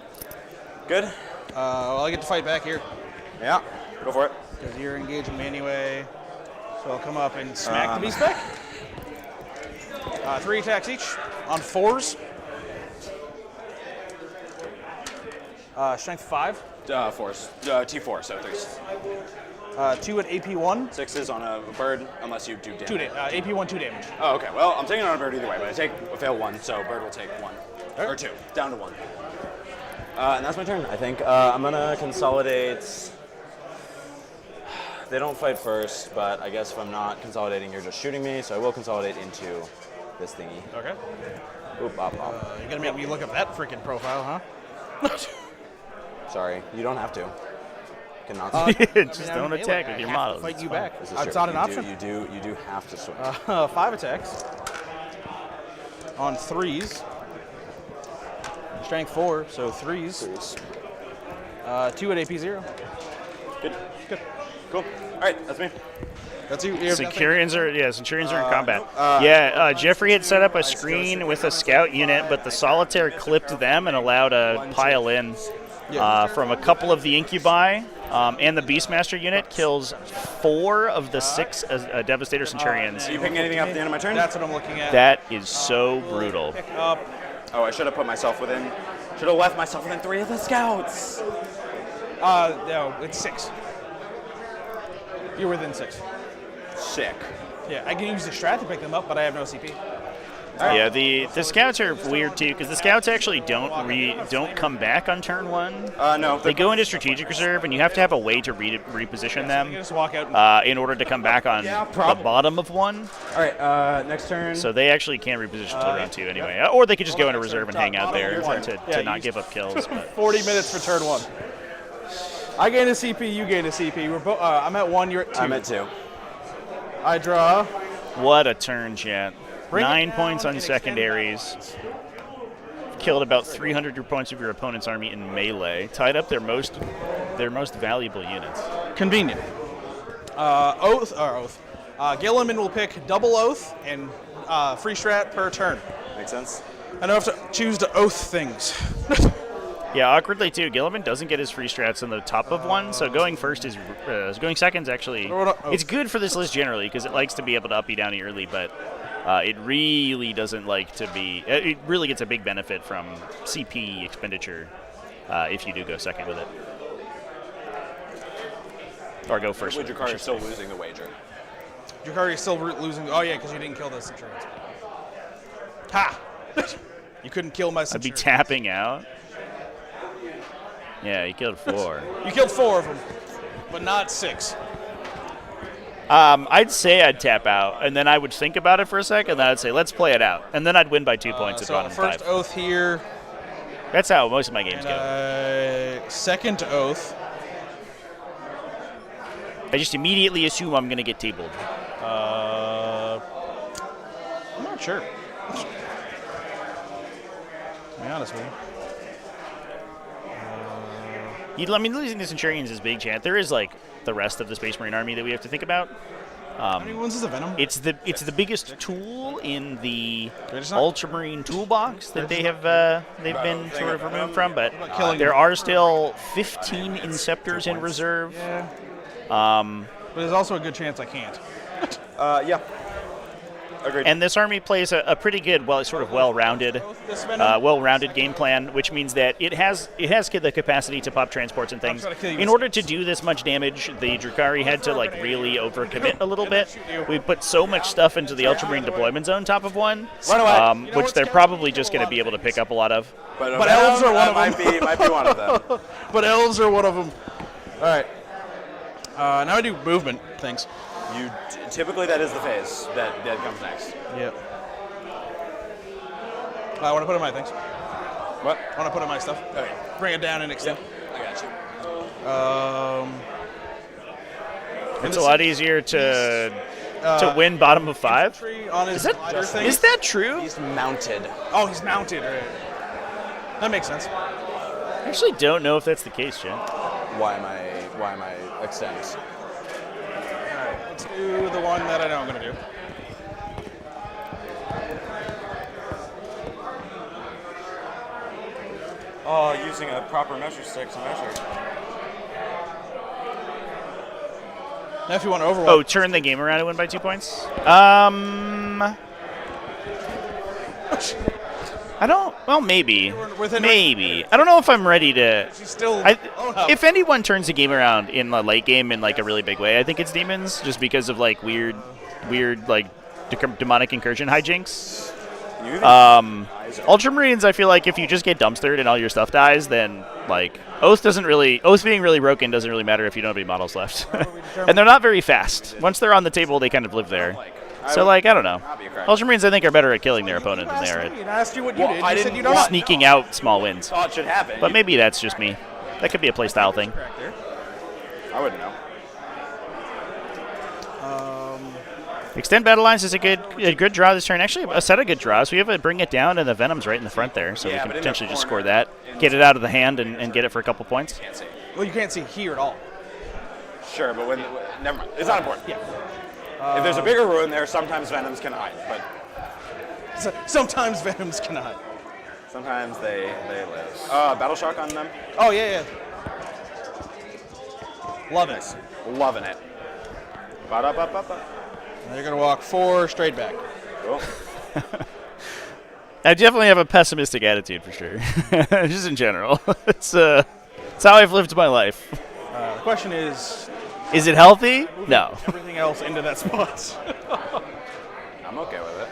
Speaker 9: Good?
Speaker 8: Well, I get to fight back here.
Speaker 9: Yeah. Go for it.
Speaker 8: Because you're engaging me anyway. So I'll come up and smack the beast back. 3 attacks each on 4s. Strength 5.
Speaker 9: 4s. T4, so 3s.
Speaker 8: 2 at AP1.
Speaker 9: 6s on a bird, unless you do damage.
Speaker 8: AP1, 2 damage.
Speaker 9: Oh, okay. Well, I'm taking it on a bird either way, but I fail 1, so bird will take 1.
Speaker 8: Right.
Speaker 9: Or 2. Down to 1. And that's my turn. I think I'm going to consolidate. They don't fight first, but I guess if I'm not consolidating, you're just shooting me, so I will consolidate into this thingy.
Speaker 8: Okay.
Speaker 9: Oop, bop, bop.
Speaker 8: You're going to make me look up that freaking profile, huh?
Speaker 9: Sorry, you don't have to. Cannot.
Speaker 2: Just don't attack with your models.
Speaker 8: Fight you back.
Speaker 9: This is
Speaker 8: It's
Speaker 9: true.
Speaker 8: not an option.
Speaker 9: You do have to swing.
Speaker 8: 5 attacks on 3s. Strength 4, so 3s. 2 at AP0.
Speaker 9: Good. Cool. All right, that's me.
Speaker 8: That's you.
Speaker 2: Centurions are in combat. Jeffrey had set up a screen with a scout unit, but the Solitaire clipped them and allowed a pile in from a couple of the Incubi, and the Beastmaster unit kills 4 of the 6 Devastator Centurions.
Speaker 9: Are you picking anything up at the end of my turn?
Speaker 8: That's what I'm looking at.
Speaker 2: That is so brutal.
Speaker 8: Pick up.
Speaker 9: Oh, I should have put myself within. Should have left myself within 3 of the scouts.
Speaker 8: No, it's 6. You're within 6.
Speaker 9: Sick.
Speaker 8: Yeah, I can use the strat to pick them up, but I have no CP.
Speaker 2: Yeah, the scouts are weird too because the scouts actually don't come back on turn 1.
Speaker 9: No.
Speaker 2: They go into strategic reserve, and you have to have a way to reposition them
Speaker 8: You just walk out.
Speaker 2: in order to come back on the bottom of 1.
Speaker 9: All right. Next turn.
Speaker 2: So they actually can't reposition until round 2 anyway, or they could just go into reserve and hang out there to not give up kills. But
Speaker 8: 40 minutes for turn 1. I gain a CP, you gain a CP. We're both. I'm at 1, you're at 2.
Speaker 9: I'm at 2.
Speaker 8: I draw.
Speaker 2: What a turn, chat. 9 points on secondaries. killed about 300 points of your opponent's army in melee, tied up their most valuable units.
Speaker 8: Convenient. Oath. Gilliman will pick double oath and free strat per turn.
Speaker 9: Makes sense.
Speaker 8: I don't have to choose to oath things.
Speaker 2: Yeah, awkwardly too. Gilliman doesn't get his free strats on the top of one, so going first is going second's actually. It's good for this list generally because it likes to be able to uppy downy early, but it really doesn't like to be. It really gets a big benefit from CP expenditure if you do go second with it, or go first.
Speaker 9: Drukhari still losing the wager.
Speaker 8: Drukhari is still losing. Oh yeah, because you didn't kill the Centurions. Ha! You couldn't kill my
Speaker 2: I'd be
Speaker 8: Centurions.
Speaker 2: tapping out. Yeah, you killed 4.
Speaker 8: You killed 4 of them, but not 6.
Speaker 2: I'd say I'd tap out, and then I would think about it for a second, and then I'd say, let's play it out. And then I'd win by 2 points at bottom 5.
Speaker 8: So first oath here.
Speaker 2: That's how most of my games go.
Speaker 8: Second oath.
Speaker 2: I just immediately assume I'm going to get tabled.
Speaker 8: I'm not sure. To be honest with you.
Speaker 2: I mean, losing the Centurions is big chance. There is like the rest of the Space Marine army that we have to think about.
Speaker 8: How many ones is the Venom?
Speaker 2: It's the biggest tool in the Ultramarine toolbox that they've been sort of removed from. But there are still 15 Inceptors in reserve.
Speaker 8: Yeah. But there's also a good chance I can't.
Speaker 9: Yeah. Agreed.
Speaker 2: And this army plays a pretty good, well-rounded game plan, which means that it has the capacity to pop transports and things. In order to do this much damage, the Drukhari had to like really overcommit a little bit. We put so much stuff into the Ultramarine deployment zone top of one, which they're probably just going to be able to pick up a lot of.
Speaker 9: But elves are one of them. Might be one of them.
Speaker 8: But elves are one of them. All right. Now I do movement things.
Speaker 9: Typically that is the phase that comes next.
Speaker 8: Yep. I want to put in my things.
Speaker 9: What?
Speaker 8: I want to put in my stuff.
Speaker 9: Okay.
Speaker 8: Bring it down and extend.
Speaker 9: Yep. I got you.
Speaker 2: It's a lot easier to win bottom of 5.
Speaker 8: Is
Speaker 2: that true?
Speaker 9: He's mounted.
Speaker 8: Oh, he's mounted. Right. That makes sense.
Speaker 2: I actually don't know if that's the case, Jen.
Speaker 9: Why am I extend?
Speaker 8: Let's do the one that I know I'm going to do.
Speaker 9: Oh, using a proper measure stick to measure.
Speaker 8: Now if you want to overwatch.
Speaker 2: Oh, turn the game around and win by 2 points? I don't. Well, maybe. Maybe. I don't know if I'm ready to. If anyone turns the game around in the late game in like a really big way, I think it's demons, just because of like weird like demonic incursion hijinks. Ultramarines, I feel like if you just get dumpstered and all your stuff dies, then like Oath being really broken doesn't really matter if you don't have any models left. And they're not very fast. Once they're on the table, they kind of live there. So, I don't know. Ultramarines, I think, are better at killing their opponent than they are
Speaker 8: I asked you what you did. You said you don't.
Speaker 2: sneaking out small wins.
Speaker 9: Thought it should happen.
Speaker 2: But maybe that's just me. That could be a playstyle thing.
Speaker 9: I wouldn't know.
Speaker 2: Extend battle lines is a good draw this turn. Actually, a set of good draws. We have a bring it down, and the Venom's right in the front there, so we can potentially just score that, get it out of the hand, and get it for a couple points.
Speaker 8: Well, you can't see here at all.
Speaker 9: Sure, but never mind. It's not important. Yeah. If there's a bigger ruin there, sometimes Venoms can hide, but
Speaker 8: sometimes Venoms can hide.
Speaker 9: Sometimes they live. Battle shock on them.
Speaker 8: Oh yeah. Love it.
Speaker 9: Loving it. Ba-da-ba-ba-ba.
Speaker 8: Now you're gonna walk 4 straight back.
Speaker 9: Cool.
Speaker 2: I definitely have a pessimistic attitude for sure, just in general. It's how I've lived my life.
Speaker 8: The question is
Speaker 2: it healthy? No.
Speaker 8: Everything else into that spot.
Speaker 9: I'm okay with it.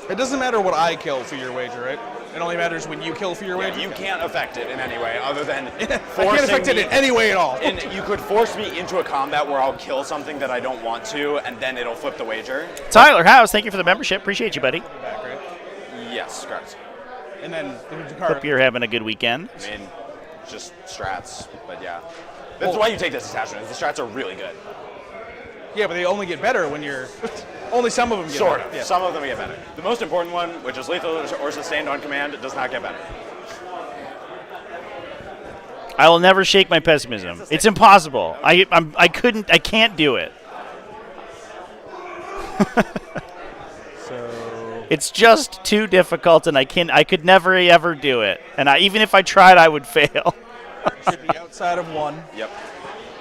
Speaker 8: It doesn't matter what I kill for your wager, right? It only matters when you kill for your wager.
Speaker 9: You can't affect it in any way other than
Speaker 8: I can't affect it in any way at all.
Speaker 9: And you could force me into a combat where I'll kill something that I don't want to, and then it'll flip the wager.
Speaker 2: Tyler House, thank you for the membership. Appreciate you, buddy.
Speaker 8: Back, right?
Speaker 9: Yes, correct.
Speaker 8: And then
Speaker 2: hope you're having a good weekend.
Speaker 9: I mean, just strats, but yeah. That's why you take this detachment. The strats are really good.
Speaker 8: Yeah, but they only get better when you're... only some of them get
Speaker 9: Sort
Speaker 8: better.
Speaker 9: of.
Speaker 8: Yeah.
Speaker 9: Some of them get better. The most important one, which is lethal or sustained on command, does not get better.
Speaker 2: I will never shake my pessimism. It's impossible. I can't do it. It's just too difficult, and I could never ever do it. And even if I tried, I would fail.
Speaker 8: Should be outside of 1.
Speaker 9: Yep.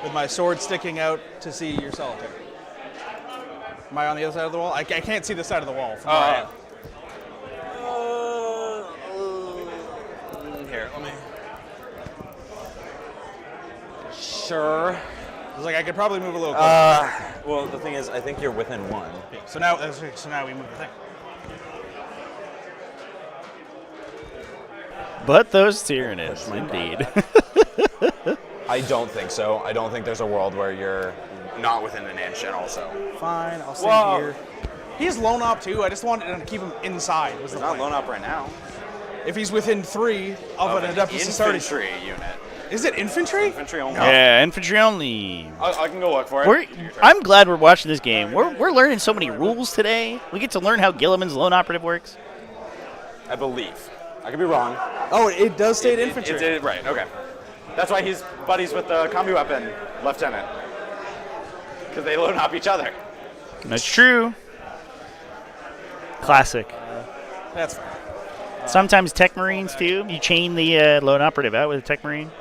Speaker 8: With my sword sticking out to see your solitaire. Am I on the other side of the wall? I can't see the side of the wall from where I am.
Speaker 9: Here, let me... Sure.
Speaker 8: It's like I could probably move a little closer.
Speaker 9: Well, the thing is, I think you're within 1.
Speaker 8: Yeah, so now we move the thing.
Speaker 2: But those Tyranids, indeed.
Speaker 9: I don't think so. I don't think there's a world where you're not within an inch and also.
Speaker 8: Fine, I'll stay here. He's lone op too. I just wanted to keep him inside. Was the
Speaker 9: He's not
Speaker 8: plan.
Speaker 9: lone op right now.
Speaker 8: If he's within 3 of an Adeptus Astartes.
Speaker 9: Infantry unit.
Speaker 8: Is it infantry?
Speaker 9: Infantry only.
Speaker 2: Yeah, infantry only.
Speaker 9: I can go look for it.
Speaker 2: I'm glad we're watching this game. We're learning so many rules today. We get to learn how Gilliman's lone operative works.
Speaker 9: I believe. I could be wrong.
Speaker 8: Oh, it does state infantry.
Speaker 9: Right, okay. That's why he's buddies with the combi weapon lieutenant. Because they load up each other.
Speaker 2: That's true. Classic.
Speaker 8: That's fine.
Speaker 2: Sometimes Tech Marines, too. You chain the lone operative out with a Tech Marine.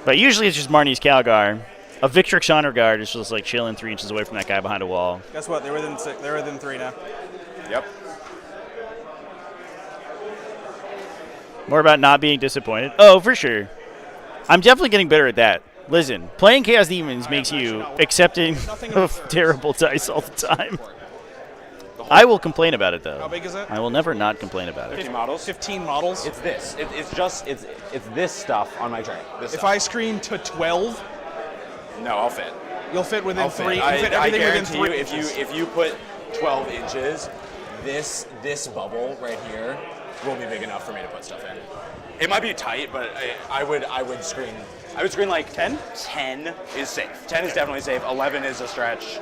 Speaker 2: But usually it's just Marnie's Calgar. A Victrix Honor Guard is just like chilling 3 inches away from that guy behind a wall.
Speaker 8: Guess what? They're within 6. They're within 3 now.
Speaker 9: Yep.
Speaker 2: More about not being disappointed. Oh, for sure. I'm definitely getting better at that. Listen, playing Chaos Demons makes you accepting of terrible dice all the time. I will complain about it, though.
Speaker 8: How big is it?
Speaker 2: I will never not complain about it.
Speaker 9: 15 models.
Speaker 8: 15 models.
Speaker 9: It's this. It's this stuff on my tray.
Speaker 8: If I screen to 12,
Speaker 9: no, I'll fit.
Speaker 8: You'll fit within 3.
Speaker 9: I
Speaker 8: You'll fit everything within 3
Speaker 9: you,
Speaker 8: inches.
Speaker 9: if you put 12 inches, this bubble right here will be big enough for me to put stuff in. It might be tight, but I would screen. I would screen like 10. 10 is safe. 10 is definitely safe. 11 is a stretch.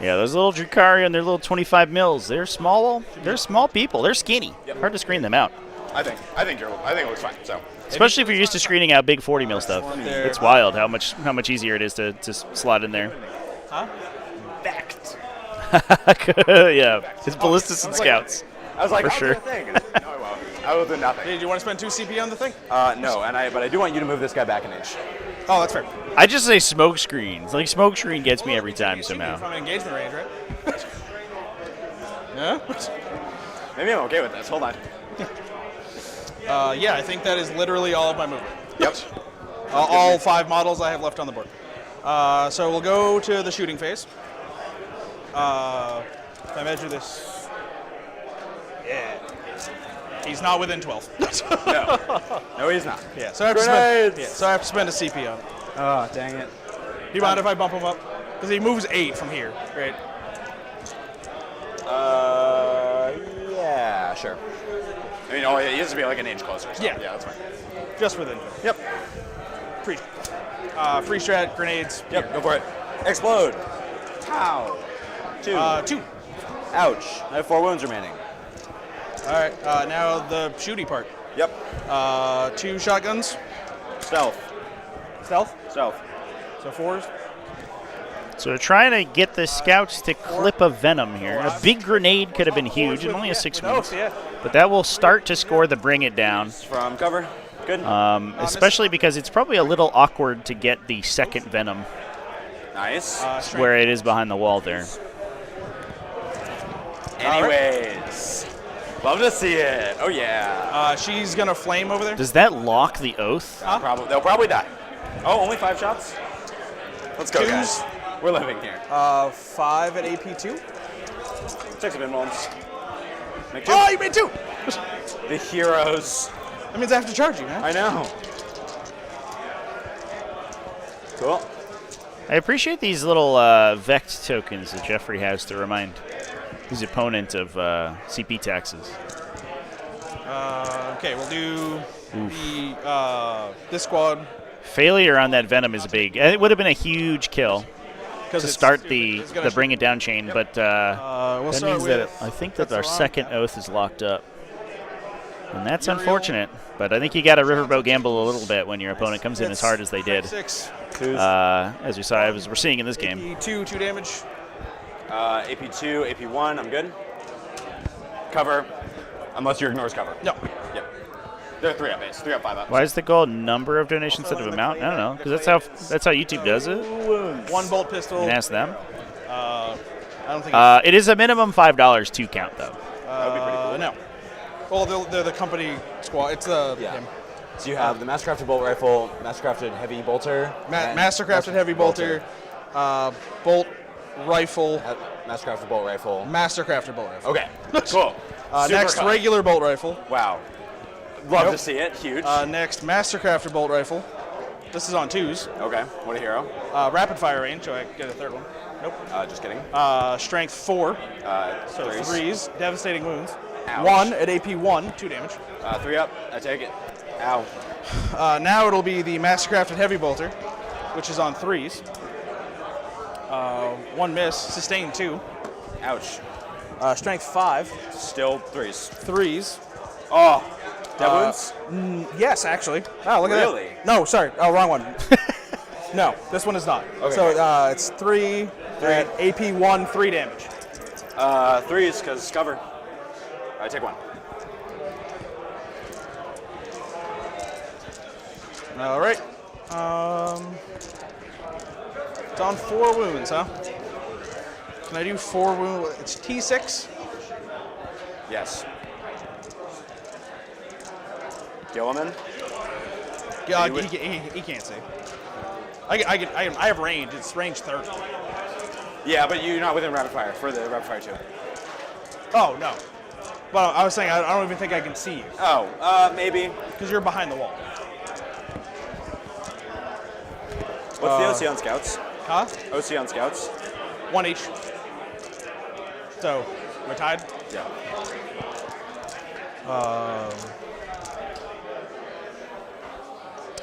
Speaker 2: Yeah, those little Drukhari and their little 25 mils, they're small. They're small people. They're skinny.
Speaker 9: Yep.
Speaker 2: Hard to screen them out.
Speaker 9: I think it looks fine. So.
Speaker 2: Especially if you're used to screening out big 40 mil stuff. It's wild how much easier it is to slot in there.
Speaker 8: Huh?
Speaker 9: Backed.
Speaker 2: Yeah, his ballistas and scouts.
Speaker 9: I was like,
Speaker 2: for
Speaker 9: I'll
Speaker 2: sure.
Speaker 9: do a thing. No, I won't. I will do nothing.
Speaker 8: Hey, do you want to spend 2 CP on the thing?
Speaker 9: No, but I do want you to move this guy back an inch.
Speaker 8: Oh, that's fair.
Speaker 2: I just say smoke screens. Like, smoke screen gets me every time somehow.
Speaker 8: From an engagement range, right? Yeah?
Speaker 9: Maybe I'm okay with this. Hold on.
Speaker 8: Yeah, I think that is literally all of my movement.
Speaker 9: Yep.
Speaker 8: All 5 models I have left on the board. So we'll go to the shooting phase. If I measure this, yeah, he's not within 12.
Speaker 9: No, he's not.
Speaker 8: Yeah, so I have to spend a CP on it.
Speaker 9: Oh, dang it.
Speaker 8: Do you mind if I bump him up? Because he moves 8 from here, right?
Speaker 9: Yeah, sure. I mean, he has to be like an inch closer. So
Speaker 8: Yeah.
Speaker 9: Yeah, that's fine.
Speaker 8: Just within.
Speaker 9: Yep.
Speaker 8: Free strat, grenades.
Speaker 9: Yep, go for it. Explode. Pow. 2.
Speaker 8: 2.
Speaker 9: Ouch. I have 4 wounds remaining.
Speaker 8: All right, now the shooty part.
Speaker 9: Yep.
Speaker 8: 2 shotguns.
Speaker 9: Stealth.
Speaker 8: Stealth?
Speaker 9: Stealth.
Speaker 8: So 4s.
Speaker 2: So trying to get the scouts to clip a venom here. A big grenade could have been huge. It only has 6 wounds.
Speaker 8: Yeah.
Speaker 2: But that will start to score the bring it down.
Speaker 9: From cover. Good.
Speaker 2: Especially because it's probably a little awkward to get the second venom
Speaker 9: Nice.
Speaker 2: where it is behind the wall there.
Speaker 9: Anyways. Love to see it. Oh, yeah.
Speaker 8: She's going to flame over there.
Speaker 2: Does that lock the oath?
Speaker 9: They'll probably die. Oh, only 5 shots? Let's go,
Speaker 8: 2s.
Speaker 9: guys. We're living here.
Speaker 8: 5 at AP2.
Speaker 9: Take some in-ones. Make 2.
Speaker 8: Oh, you made 2!
Speaker 9: The heroes.
Speaker 8: That means I have to charge you, man.
Speaker 9: I know. Cool.
Speaker 2: I appreciate these little Vect tokens that Jeffrey has to remind. his opponent of CP taxes.
Speaker 8: Okay, we'll do this squad.
Speaker 2: Failure on that Venom is big. It would have been a huge kill to start the bring it down chain, but that means that I think that our second oath is locked up. And that's unfortunate, but I think you got to riverboat gamble a little bit when your opponent comes in as hard as they did. As we saw, as we're seeing in this game.
Speaker 8: AP2, 2 damage.
Speaker 9: AP2, AP1, I'm good. Cover, unless you ignores cover.
Speaker 8: No.
Speaker 9: Yep. They're 3 up base, 3 up, 5 up.
Speaker 2: Why is the goal number of donations instead of amount? I don't know, because that's how YouTube does it.
Speaker 8: 1 bolt pistol.
Speaker 2: You can ask them.
Speaker 8: I don't think
Speaker 2: it is a minimum $5 to count, though.
Speaker 8: that would be pretty cool. No. Well, they're the company squad. It's the game.
Speaker 9: So you have the Mastercrafted Bolt Rifle, Mastercrafted Heavy Bolter.
Speaker 8: Mastercrafted Heavy Bolter, Bolt Rifle.
Speaker 9: Mastercrafted Bolt Rifle.
Speaker 8: Mastercrafted Bolt Rifle.
Speaker 9: Okay, cool.
Speaker 8: Next,
Speaker 9: cut.
Speaker 8: regular Bolt Rifle.
Speaker 9: Wow. Love to see it. Huge.
Speaker 8: Next, Mastercrafted Bolt Rifle. This is on 2s.
Speaker 9: Okay, what a hero.
Speaker 8: Rapid fire range, so I get a 3rd one. Nope.
Speaker 9: Just kidding.
Speaker 8: Strength 4. So
Speaker 9: 3s.
Speaker 8: 3s. Devastating wounds.
Speaker 9: Ouch.
Speaker 8: 1 at AP1, 2 damage.
Speaker 9: 3 up, I take it. Ow.
Speaker 8: Now it'll be the Mastercrafted Heavy Bolter, which is on 3s. 1 miss, sustained 2.
Speaker 9: Ouch.
Speaker 8: Strength 5.
Speaker 9: Still 3s.
Speaker 8: 3s.
Speaker 9: Oh, dead wounds?
Speaker 8: Yes, actually. Oh, look at
Speaker 9: Really?
Speaker 8: that. No, sorry. Oh, wrong one. No, this one is not.
Speaker 9: Okay.
Speaker 8: So it's 3 at AP1, 3 damage.
Speaker 9: 3s, because cover. I take 1.
Speaker 8: All right. It's on 4 wounds, huh? Can I do 4 wounds? It's T6.
Speaker 9: Yes. Gilliman?
Speaker 8: Yeah, he can't see. I have range. It's range 30.
Speaker 9: Yeah, but you're not within rapid fire for the rapid fire too.
Speaker 8: Oh no. Well, I was saying I don't even think I can see you.
Speaker 9: Oh, maybe.
Speaker 8: Because you're behind the wall.
Speaker 9: What's the OC on scouts?
Speaker 8: Huh?
Speaker 9: OC on scouts?
Speaker 8: 1 each. So, we're tied?
Speaker 9: Yeah.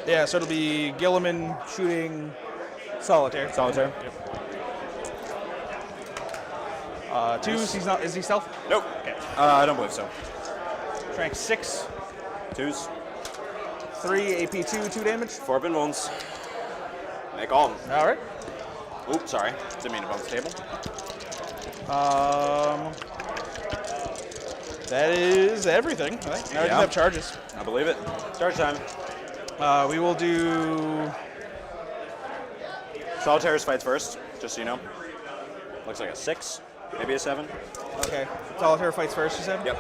Speaker 8: Yeah, so it'll be Gilliman shooting solitaire.
Speaker 9: Solitaire?
Speaker 8: Yep. 2s, he's not, is he stealth?
Speaker 9: Nope.
Speaker 8: Okay.
Speaker 9: I don't believe so.
Speaker 8: Strength 6.
Speaker 9: 2s.
Speaker 8: 3, AP2, 2 damage.
Speaker 9: 4 bin wounds. Make all.
Speaker 8: All right.
Speaker 9: Oops, sorry. Didn't mean to bump the table.
Speaker 8: That is everything. I think. Now we just have charges.
Speaker 9: I believe it. Charge time.
Speaker 8: We will do...
Speaker 9: Solitaires fights first, just so you know. Looks like a 6, maybe a 7.
Speaker 8: Okay. Solitaire fights first, you said?
Speaker 9: Yep.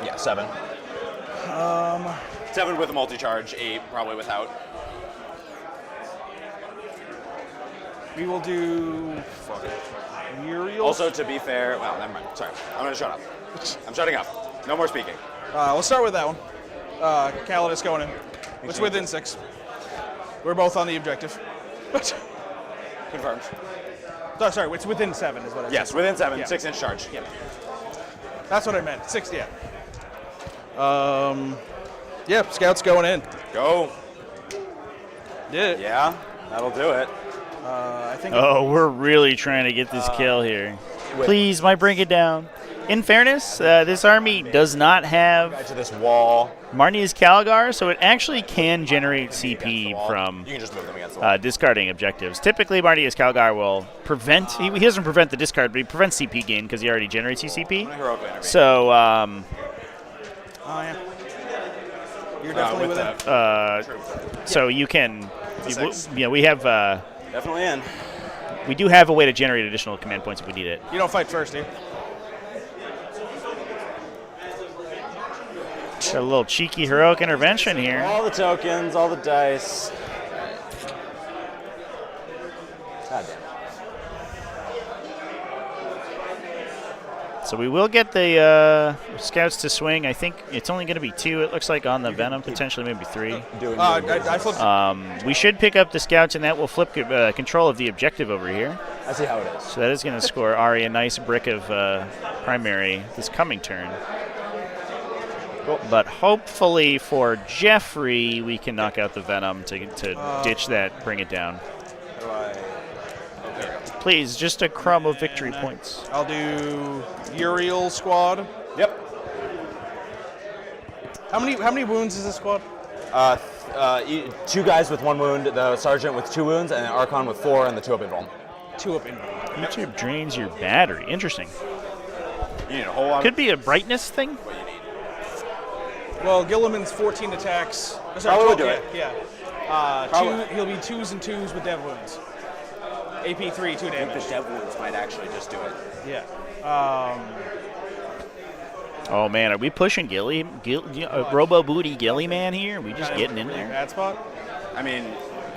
Speaker 9: Yeah, 7. 7 with a multi-charge, 8 probably without.
Speaker 8: We will do... Fuck it. Muriel.
Speaker 9: Also, to be fair, well, never mind. Sorry. I'm going to shut up. I'm shutting up. No more speaking.
Speaker 8: We'll start with that one. Calidus going in. It's within 6. We're both on the objective.
Speaker 9: Confirmed.
Speaker 8: Oh, sorry, it's within 7 is what I said.
Speaker 9: Yes, within 7.
Speaker 8: Yeah.
Speaker 9: 6-inch charge.
Speaker 8: Yeah. That's what I meant. 6, yeah. Yeah, scouts going in.
Speaker 9: Go.
Speaker 8: Did it.
Speaker 9: Yeah, that'll do it.
Speaker 8: I think.
Speaker 2: Oh, we're really trying to get this kill here. Please, might bring it down. In fairness, this army does not have
Speaker 9: to this wall.
Speaker 2: Marnia's Calgar, so it actually can generate CP from
Speaker 9: You can just move them against the wall.
Speaker 2: discarding objectives. Typically, Marnia's Calgar will prevent, he doesn't prevent the discard, but he prevents CP gain because he already generates CP. So,
Speaker 8: Oh, yeah. You're definitely with it.
Speaker 2: so you can, we have,
Speaker 9: Definitely in.
Speaker 2: we do have a way to generate additional command points if we need it.
Speaker 8: You don't fight first, do you?
Speaker 2: Got a little cheeky heroic intervention here.
Speaker 9: All the tokens, all the dice. God damn.
Speaker 2: So we will get the scouts to swing. I think it's only going to be 2. It looks like on the Venom, potentially maybe 3.
Speaker 8: I flipped.
Speaker 2: We should pick up the scouts, and that will flip control of the objective over here.
Speaker 9: I see how it is.
Speaker 2: So that is going to score Ari a nice brick of primary this coming turn. Cool. But hopefully for Jeffrey, we can knock out the Venom to ditch that, bring it down.
Speaker 9: How do I? Okay.
Speaker 2: Please, just a crumb of victory points.
Speaker 8: I'll do Uriel squad.
Speaker 9: Yep.
Speaker 8: How many wounds is this squad?
Speaker 9: 2 guys with 1 wound, the sergeant with 2 wounds, and an Archon with 4, and the 2 up invuln.
Speaker 8: 2 up invuln.
Speaker 2: YouTube drains your battery. Interesting.
Speaker 9: You need a whole lot.
Speaker 2: Could be a brightness thing.
Speaker 8: Well, Gilliman's 14 attacks.
Speaker 9: Probably will do it.
Speaker 8: Yeah. He'll be 2s and 2s with dev wounds. AP 3, 2 damage.
Speaker 9: The dev wounds might actually just do it.
Speaker 8: Yeah.
Speaker 2: Oh man, are we pushing Robo Booty Gilly Man here? Are we just getting in there?
Speaker 8: Bad spot.
Speaker 9: I mean,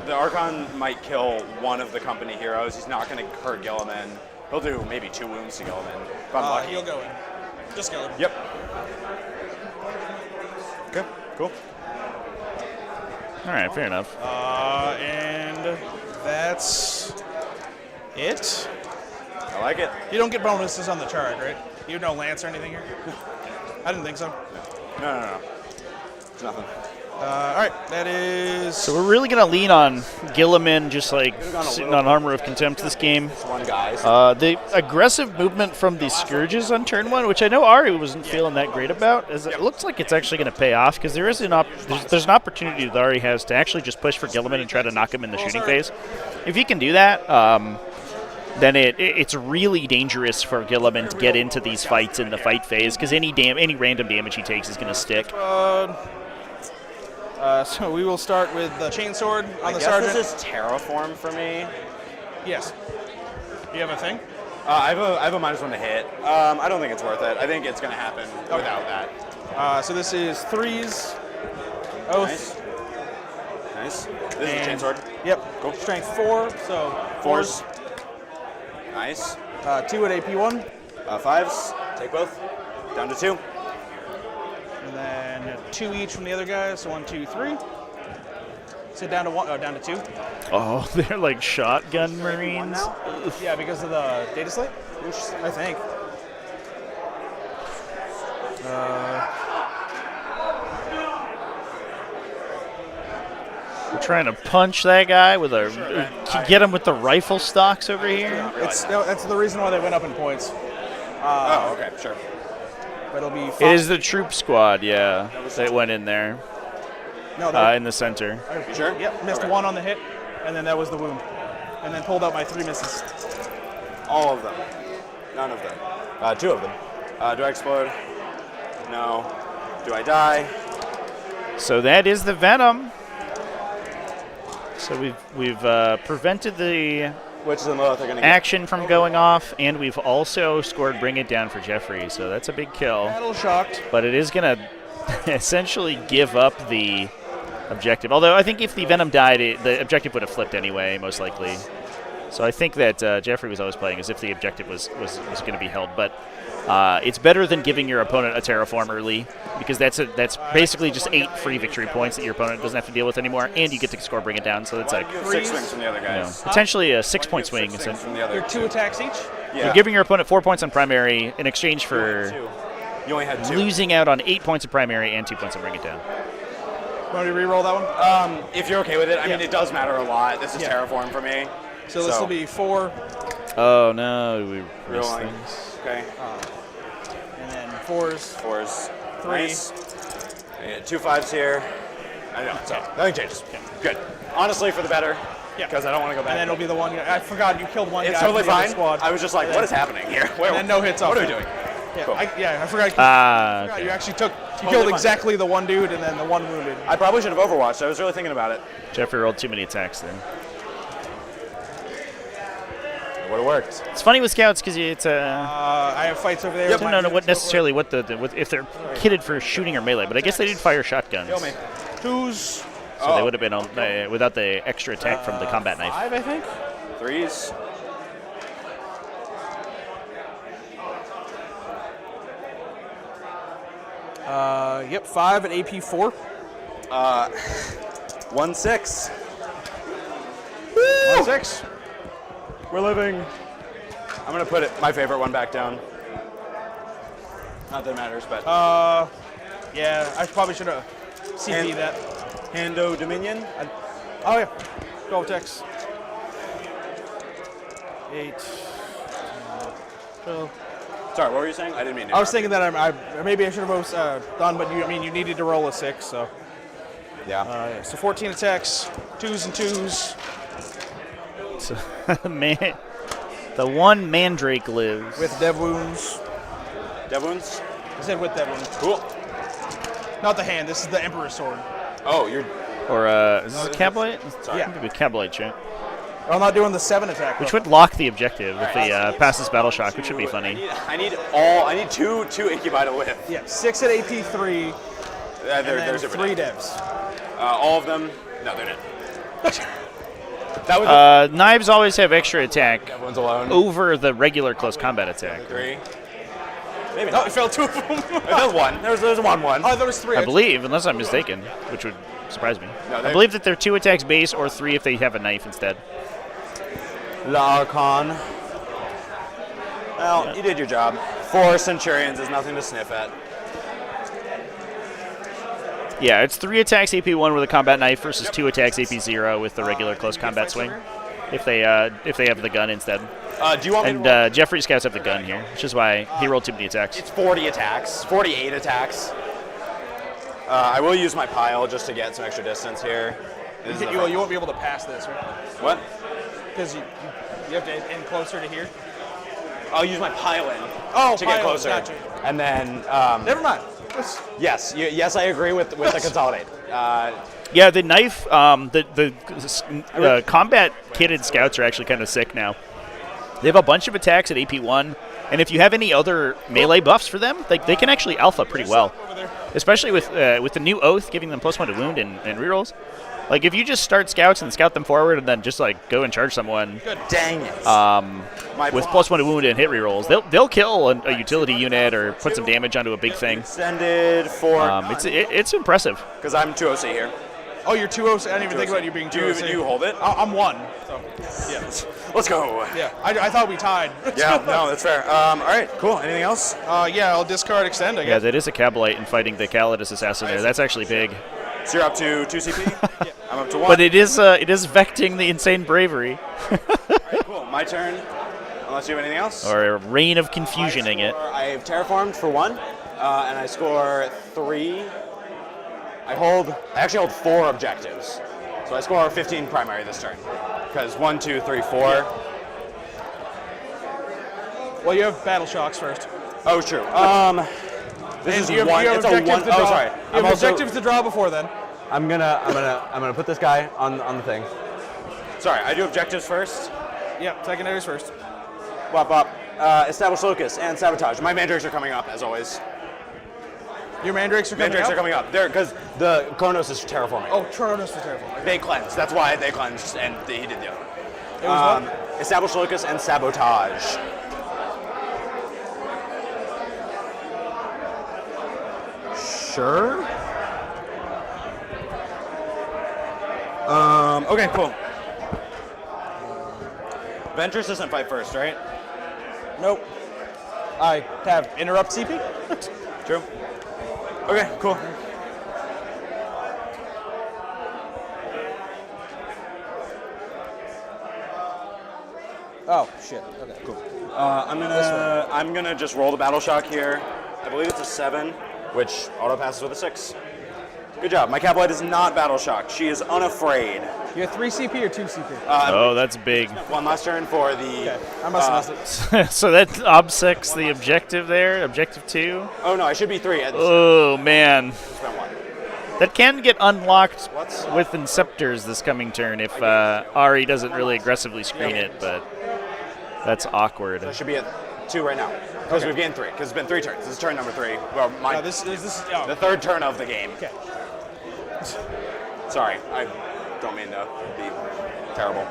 Speaker 9: the Archon might kill one of the company heroes. He's not going to hurt Gilliman. He'll do maybe 2 wounds to Gilliman. If I'm lucky.
Speaker 8: He'll go in. Just Gilliman.
Speaker 9: Yep. Okay, cool.
Speaker 2: All right, fair enough.
Speaker 8: And that's it.
Speaker 9: I like it.
Speaker 8: You don't get bonuses on the chart, right? You have no lance or anything here? I didn't think so.
Speaker 9: No. It's nothing.
Speaker 8: All right, that is...
Speaker 2: So we're really going to lean on Gilliman just like sitting on Armor of Contempt this game.
Speaker 9: It's 1 guy.
Speaker 2: The aggressive movement from the Scourges on turn 1, which I know Ari wasn't feeling that great about, is it looks like it's actually going to pay off because there is there's an opportunity that Ari has to actually just push for Gilliman and try to knock him in the shooting phase. If he can do that, then it's really dangerous for Gilliman to get into these fights in the fight phase because any random damage he takes is going to stick.
Speaker 8: So we will start with the chainsword on the
Speaker 9: guess
Speaker 8: sergeant.
Speaker 9: This is terraform for me.
Speaker 8: Yes. Do you have a thing?
Speaker 9: I have a -1 to hit. I don't think it's worth it. I think it's going to happen without that.
Speaker 8: So this is 3s. Oath.
Speaker 9: Nice. This is a chainsword.
Speaker 8: Yep. Cool. Strength 4, so
Speaker 9: 4s. Nice.
Speaker 8: 2 at AP1.
Speaker 9: 5s. Take both. Down to 2.
Speaker 8: And then 2 each from the other guys. So 1, 2, 3. So down to 1. Oh, down to 2.
Speaker 2: Oh, they're like shotgun Marines.
Speaker 8: Yeah, because of the data slate. I think.
Speaker 2: We're trying to punch that guy with get him with the rifle stocks over here.
Speaker 8: That's the reason why they went up in points.
Speaker 9: Okay, sure.
Speaker 8: But it'll be 5.
Speaker 2: It is the troop squad, yeah, that went in there.
Speaker 8: No,
Speaker 2: in the center.
Speaker 8: Sure. Yep. Missed 1 on the hit, and then that was the wound, and then pulled out my 3 misses.
Speaker 9: All of them. None of them. 2 of them. Do I explode? No. Do I die?
Speaker 2: So that is the Venom. So we've prevented the action from going off, and we've also scored Bring It Down for Jeffrey. So that's a big kill.
Speaker 8: Battle shocked.
Speaker 2: But it is going to essentially give up the objective. Although I think if the Venom died, the objective would have flipped anyway, most likely. So I think that Jeffrey was always playing as if the objective was going to be held. But it's better than giving your opponent a terraform early, because that's basically just 8 free victory points that your opponent doesn't have to deal with anymore, and you get to score Bring It Down. So that's like
Speaker 9: 6 swings from the other guys.
Speaker 2: Potentially a 6-point swing.
Speaker 8: You're 2 attacks each.
Speaker 9: Yeah.
Speaker 2: You're giving your opponent 4 points on primary in exchange for
Speaker 9: You only had 2.
Speaker 2: Losing out on 8 points of primary and 2 points of Bring It Down.
Speaker 8: Want me to re-roll that one?
Speaker 9: If you're okay with it. I mean, it does matter a lot. This is terraform for me.
Speaker 8: So this will be 4.
Speaker 2: Oh no, we missed
Speaker 9: Rolling.
Speaker 2: things.
Speaker 9: Okay.
Speaker 8: And then 4s.
Speaker 9: 3.
Speaker 8: Nice.
Speaker 9: 2 5s here. I know. So nothing changes. Yeah. Good. Honestly, for the better.
Speaker 8: Yeah.
Speaker 9: Because I don't want to go back.
Speaker 8: And then it'll be the one. I forgot you killed one guy.
Speaker 9: It's totally
Speaker 8: from the other
Speaker 9: fine.
Speaker 8: Squad.
Speaker 9: I was just like, what is happening here?
Speaker 8: And then no hits off.
Speaker 9: What are we doing?
Speaker 8: Yeah,
Speaker 9: Cool.
Speaker 8: I forgot.
Speaker 2: Okay.
Speaker 8: You actually killed exactly the one dude and then the one wounded.
Speaker 9: I probably should have overwatched. I was really thinking about it.
Speaker 2: Jeffrey rolled too many attacks there.
Speaker 9: It would have worked.
Speaker 2: It's funny with scouts because it's
Speaker 8: I have fights over there.
Speaker 2: I don't know what necessarily what if they're kitted for shooting or melee, but I guess they did fire shotguns.
Speaker 9: Kill me.
Speaker 8: 2s.
Speaker 2: So they would have been on, without the extra attack from the combat knife.
Speaker 8: 5, I think.
Speaker 9: 3s.
Speaker 8: Yep, 5 at AP 4.
Speaker 9: 1-6.
Speaker 8: 1-6.
Speaker 9: We're living. I'm gonna put my favorite one back down. Not that it matters, but.
Speaker 8: Yeah, I probably should have CP that.
Speaker 9: Hando Dominion.
Speaker 8: Oh yeah, go Tex. 8. 12.
Speaker 9: Sorry, what were you saying? I didn't mean to.
Speaker 8: I was thinking that maybe I should have done, but you needed to roll a 6, so.
Speaker 9: Yeah.
Speaker 8: So 14 attacks, 2s and 2s.
Speaker 2: So, man, the one Mandrake lives.
Speaker 8: With dev wounds.
Speaker 9: Dev wounds?
Speaker 8: I said with dev wounds.
Speaker 9: Cool.
Speaker 8: Not the hand, this is the Emperor's sword.
Speaker 9: Oh, you're.
Speaker 2: Or, is this a Cablite?
Speaker 9: Sorry.
Speaker 8: Yeah.
Speaker 2: Maybe a Cablite, chat.
Speaker 8: I'm not doing the 7 attack.
Speaker 2: Which would lock the objective if they pass this battle shock, which would be funny.
Speaker 9: I need two Incubi to live.
Speaker 8: Yeah, 6 at AP 3.
Speaker 9: There's
Speaker 8: 3 devs.
Speaker 9: All of them. No, they're not. That was
Speaker 2: Knives always have extra attack
Speaker 9: Everyone's alone.
Speaker 2: over the regular close combat attack.
Speaker 9: 3. Maybe
Speaker 8: No,
Speaker 9: not.
Speaker 8: it fell 2 of them.
Speaker 9: There's 1. There's 1.
Speaker 8: Oh, there was 3.
Speaker 2: I believe, unless I'm mistaken, which would surprise me.
Speaker 9: No,
Speaker 2: I believe that they're 2 attacks base or 3 if they have a knife instead.
Speaker 9: La Archon. Well, you did your job. 4 Centurions is nothing to sniff at.
Speaker 2: Yeah, it's 3 attacks AP1 with a combat knife versus 2 attacks AP0 with the regular close combat swing. If they have the gun instead.
Speaker 9: Do you want me
Speaker 2: And
Speaker 9: to roll?
Speaker 2: Jeffrey's scouts have the gun here, which is why he rolled too many attacks.
Speaker 9: It's 40 attacks. 48 attacks. I will use my pile just to get some extra distance here.
Speaker 8: You won't be able to pass this, right?
Speaker 9: What?
Speaker 8: Because you have to end closer to here.
Speaker 9: I'll use my pile in to get
Speaker 8: pile,
Speaker 9: closer.
Speaker 8: gotcha.
Speaker 9: And then,
Speaker 8: Never mind.
Speaker 9: yes, I agree with the consolidate.
Speaker 2: Yeah, the knife, the combat kitted scouts are actually kind of sick now. They have a bunch of attacks at AP1, and if you have any other melee buffs for them, they can actually alpha pretty well. Especially with the new oath giving them +1 to wound and rerolls. Like if you just start scouts and scout them forward and then just like go and charge someone.
Speaker 9: Good dang it.
Speaker 2: With +1 to wound and hit rerolls, they'll kill a utility unit or put some damage onto a big thing.
Speaker 9: Extended for.
Speaker 2: It's impressive.
Speaker 9: Because I'm 2OC here.
Speaker 8: Oh, you're 2-0. I didn't even think about you being 2-0.
Speaker 9: Do you hold it?
Speaker 8: I'm 1. So, yeah.
Speaker 9: Let's go.
Speaker 8: Yeah, I thought we tied.
Speaker 9: Yeah, no, that's fair. All right, cool. Anything else?
Speaker 8: Yeah, I'll discard extend, I
Speaker 2: Yeah,
Speaker 8: guess.
Speaker 2: that is a Cabalite and fighting the Calidus assassin there. That's actually big.
Speaker 9: So you're up to 2 CP? Yeah. I'm up to 1.
Speaker 2: But it is vecting the insane bravery.
Speaker 9: All right, cool. My turn. Unless you have anything else?
Speaker 2: Or a reign of confusioning it.
Speaker 9: I have terraformed for 1, and I score 3. I actually hold 4 objectives. So I score 15 primary this turn. Because 1, 2, 3, 4.
Speaker 8: Well, you have battle shocks first.
Speaker 9: Oh, true. This is
Speaker 8: you have,
Speaker 9: one.
Speaker 8: You have
Speaker 9: It's a
Speaker 8: objectives
Speaker 9: 1.
Speaker 8: to draw.
Speaker 9: Oh, sorry.
Speaker 8: You have objectives to draw before then.
Speaker 9: I'm gonna put this guy on the thing. Sorry, I do objectives first.
Speaker 8: Yep, secondaries first.
Speaker 9: Wop wop. Establish locus and sabotage. My mandrakes are coming up as always.
Speaker 8: Your mandrakes are coming
Speaker 9: Mandrakes
Speaker 8: up?
Speaker 9: are coming up. There, because the Kronos is terraforming.
Speaker 8: Oh, Kronos for terraforming.
Speaker 9: They cleansed. That's why they cleansed, and he did the other one.
Speaker 8: It was what?
Speaker 9: Establish locus and sabotage. Sure. Okay, cool. Ventress doesn't fight first, right?
Speaker 8: Nope. I have interrupt CP.
Speaker 9: True. Okay, cool.
Speaker 8: Oh shit. Okay, cool.
Speaker 9: I'm gonna just roll the battle shock here. I believe it's a 7, which auto passes with a 6. Good job. My Cabalite is not battle shocked. She is unafraid.
Speaker 8: You have 3 CP or 2 CP?
Speaker 2: Oh, that's big.
Speaker 9: One last turn for the.
Speaker 8: Okay, I must have missed it.
Speaker 2: So that obsects the objective there, objective 2.
Speaker 9: Oh no, I should be 3.
Speaker 2: Oh man,
Speaker 9: Spend 1.
Speaker 2: that can get unlocked with Inceptors this coming turn if Ari doesn't really aggressively screen it, but that's awkward.
Speaker 9: I should be at 2 right now. Because we've gained 3. Because it's been 3 turns. This is turn number 3. Well,
Speaker 8: This is
Speaker 9: the 3rd turn of the game.
Speaker 8: Okay.
Speaker 9: Sorry, I don't mean to be terrible.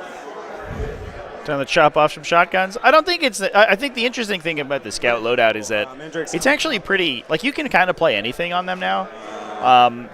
Speaker 2: Trying to chop off some shotguns. I don't think it's. I think the interesting thing about the scout loadout is that it's actually pretty. Like you can kind of play anything on them now.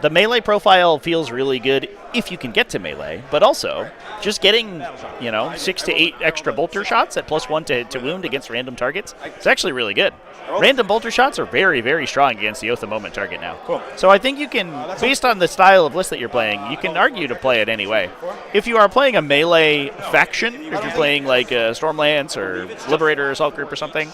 Speaker 2: The melee profile feels really good if you can get to melee, but also just getting 6 to 8 extra bolter shots at +1 to wound against random targets. It's actually really good. Random bolter shots are very, very strong against the Oath of Moment target now.
Speaker 9: Cool.
Speaker 2: So I think you can, based on the style of list that you're playing, you can argue to play it anyway. If you are playing a melee faction, if you're playing like a Stormlance or Liberator Assault Group or something,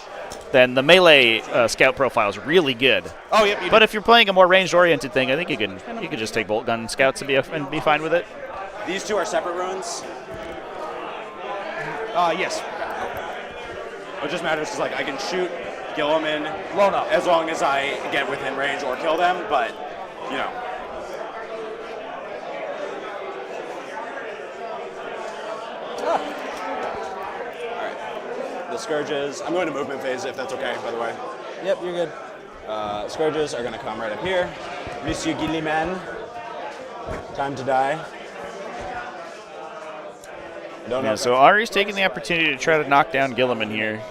Speaker 2: then the melee scout profile is really good.
Speaker 8: Oh, yep.
Speaker 2: But if you're playing a more ranged-oriented thing, I think you can just take bolt gun scouts and be fine with it.
Speaker 9: These two are separate runes?
Speaker 8: Yes.
Speaker 9: It just matters because like I can shoot Gilliman as long as I get within range or kill them, but Alright. The Scourges, I'm going to movement phase if that's okay, by the way.
Speaker 10: Yep, you're good.
Speaker 9: Scourges are going to come right up here. Monsieur Gilliman, time to die.
Speaker 2: Yeah, so Ari's taking the opportunity to try to knock down Gilliman here.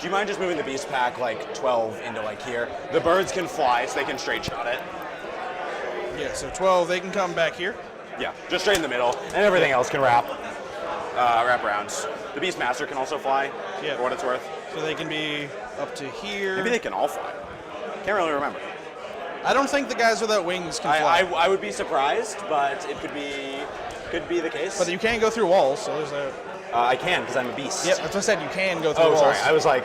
Speaker 9: Do you mind just moving the beast pack like 12 into like here? The birds can fly, so they can straight shot it.
Speaker 8: Yeah, so 12, they can come back here.
Speaker 9: Yeah, just straight in the middle, and everything else can wrap around. The Beastmaster can also fly, for what it's worth.
Speaker 8: So they can be up to here.
Speaker 9: Maybe they can all fly. Can't really remember.
Speaker 8: I don't think the guys without wings can fly.
Speaker 9: I would be surprised, but it could be the case.
Speaker 8: But you can't go through walls, so there's a...
Speaker 9: I can, because I'm a beast.
Speaker 8: Yep, that's what I said, you can go through walls.
Speaker 9: Oh, sorry, I was like...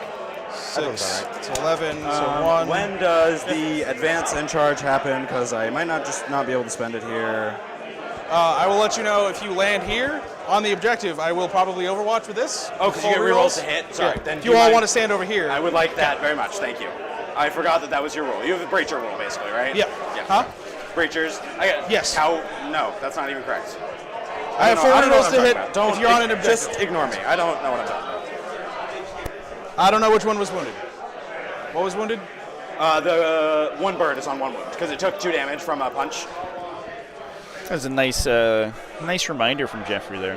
Speaker 8: 6 to 11, so 1.
Speaker 9: When does the advance and charge happen? Because I might not be able to spend it here.
Speaker 8: I will let you know if you land here on the objective. I will probably overwatch with this.
Speaker 9: Oh, because you get rerolls to hit? Sorry.
Speaker 8: Yeah.
Speaker 9: Then
Speaker 8: if you all want to stand over here.
Speaker 9: I would like that very much, thank you. I forgot that was your rule. You have a breacher rule, basically, right?
Speaker 8: Yeah. Huh?
Speaker 9: Breachers.
Speaker 8: Yes.
Speaker 9: No, that's not even correct.
Speaker 8: I have 4 rerolls to hit if you're on an objective.
Speaker 9: Just ignore me. I don't know what I'm talking about.
Speaker 8: I don't know which one was wounded. What was wounded?
Speaker 9: The one bird is on 1 wound, because it took 2 damage from a punch.
Speaker 2: That's a nice reminder from Jeffrey there.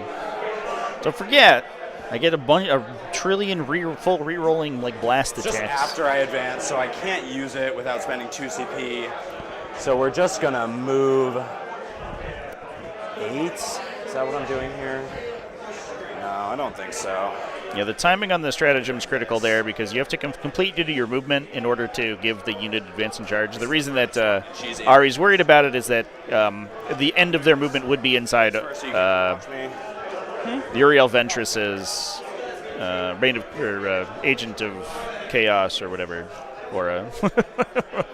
Speaker 2: Don't forget, I get a trillion full re-rolling like blast attacks.
Speaker 9: Just after I advance, so I can't use it without spending 2 CP. So we're just gonna move 8. Is that what I'm doing here? No, I don't think so.
Speaker 2: Yeah, the timing on the stratagem is critical there because you have to complete due to your movement in order to give the unit advance and charge. The reason that Ari's worried about it is that the end of their movement would be inside Uriel Ventress's Agent of Chaos or whatever, or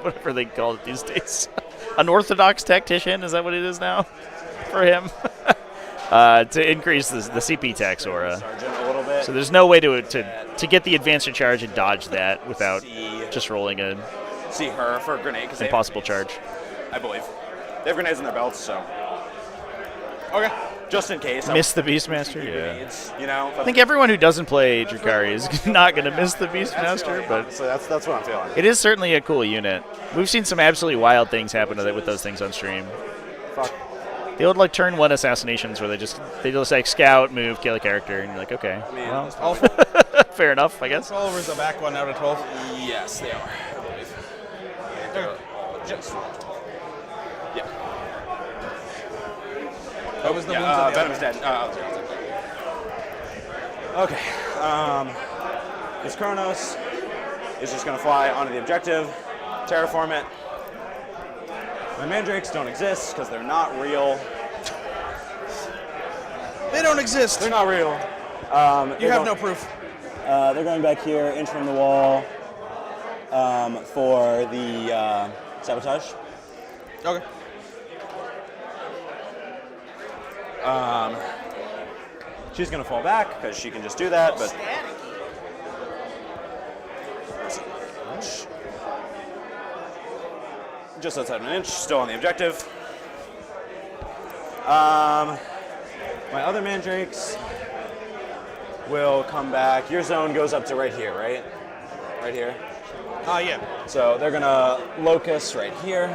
Speaker 2: whatever they call it these days. Unorthodox Tactician, is that what it is now for him? To increase the CP tax aura. So there's no way to get the advanced charge and dodge that without just rolling a
Speaker 9: see her for a grenade.
Speaker 2: Impossible charge.
Speaker 9: I believe. They have grenades in their belts, so. Okay. Just in case.
Speaker 2: Miss the Beastmaster? Yeah.
Speaker 9: Grenades, you know?
Speaker 2: I think everyone who doesn't play Drukhari is not going to miss the Beastmaster, but
Speaker 9: so that's what I'm feeling.
Speaker 2: It is certainly a cool unit. We've seen some absolutely wild things happen with those things on stream.
Speaker 9: Fuck.
Speaker 2: The old like turn 1 assassinations where they just like scout, move, kill a character, and you're like, okay, well, fair enough, I guess.
Speaker 8: Oliver's the back one out of 12.
Speaker 9: Yes, they are, I believe. Yeah.
Speaker 8: That was the ones on the
Speaker 9: Venom's dead. Okay. This Kronos is just going to fly onto the objective, terraform it. My mandrakes don't exist because they're not real.
Speaker 8: They don't exist.
Speaker 9: They're not real.
Speaker 8: You have no proof.
Speaker 9: They're going back here, inch from the wall, for the sabotage.
Speaker 8: Okay.
Speaker 9: She's going to fall back because she can just do that, but. Just outside of an inch, still on the objective. My other mandrakes will come back. Your zone goes up to right here, right? Right here?
Speaker 8: Yeah.
Speaker 9: So they're gonna locus right here.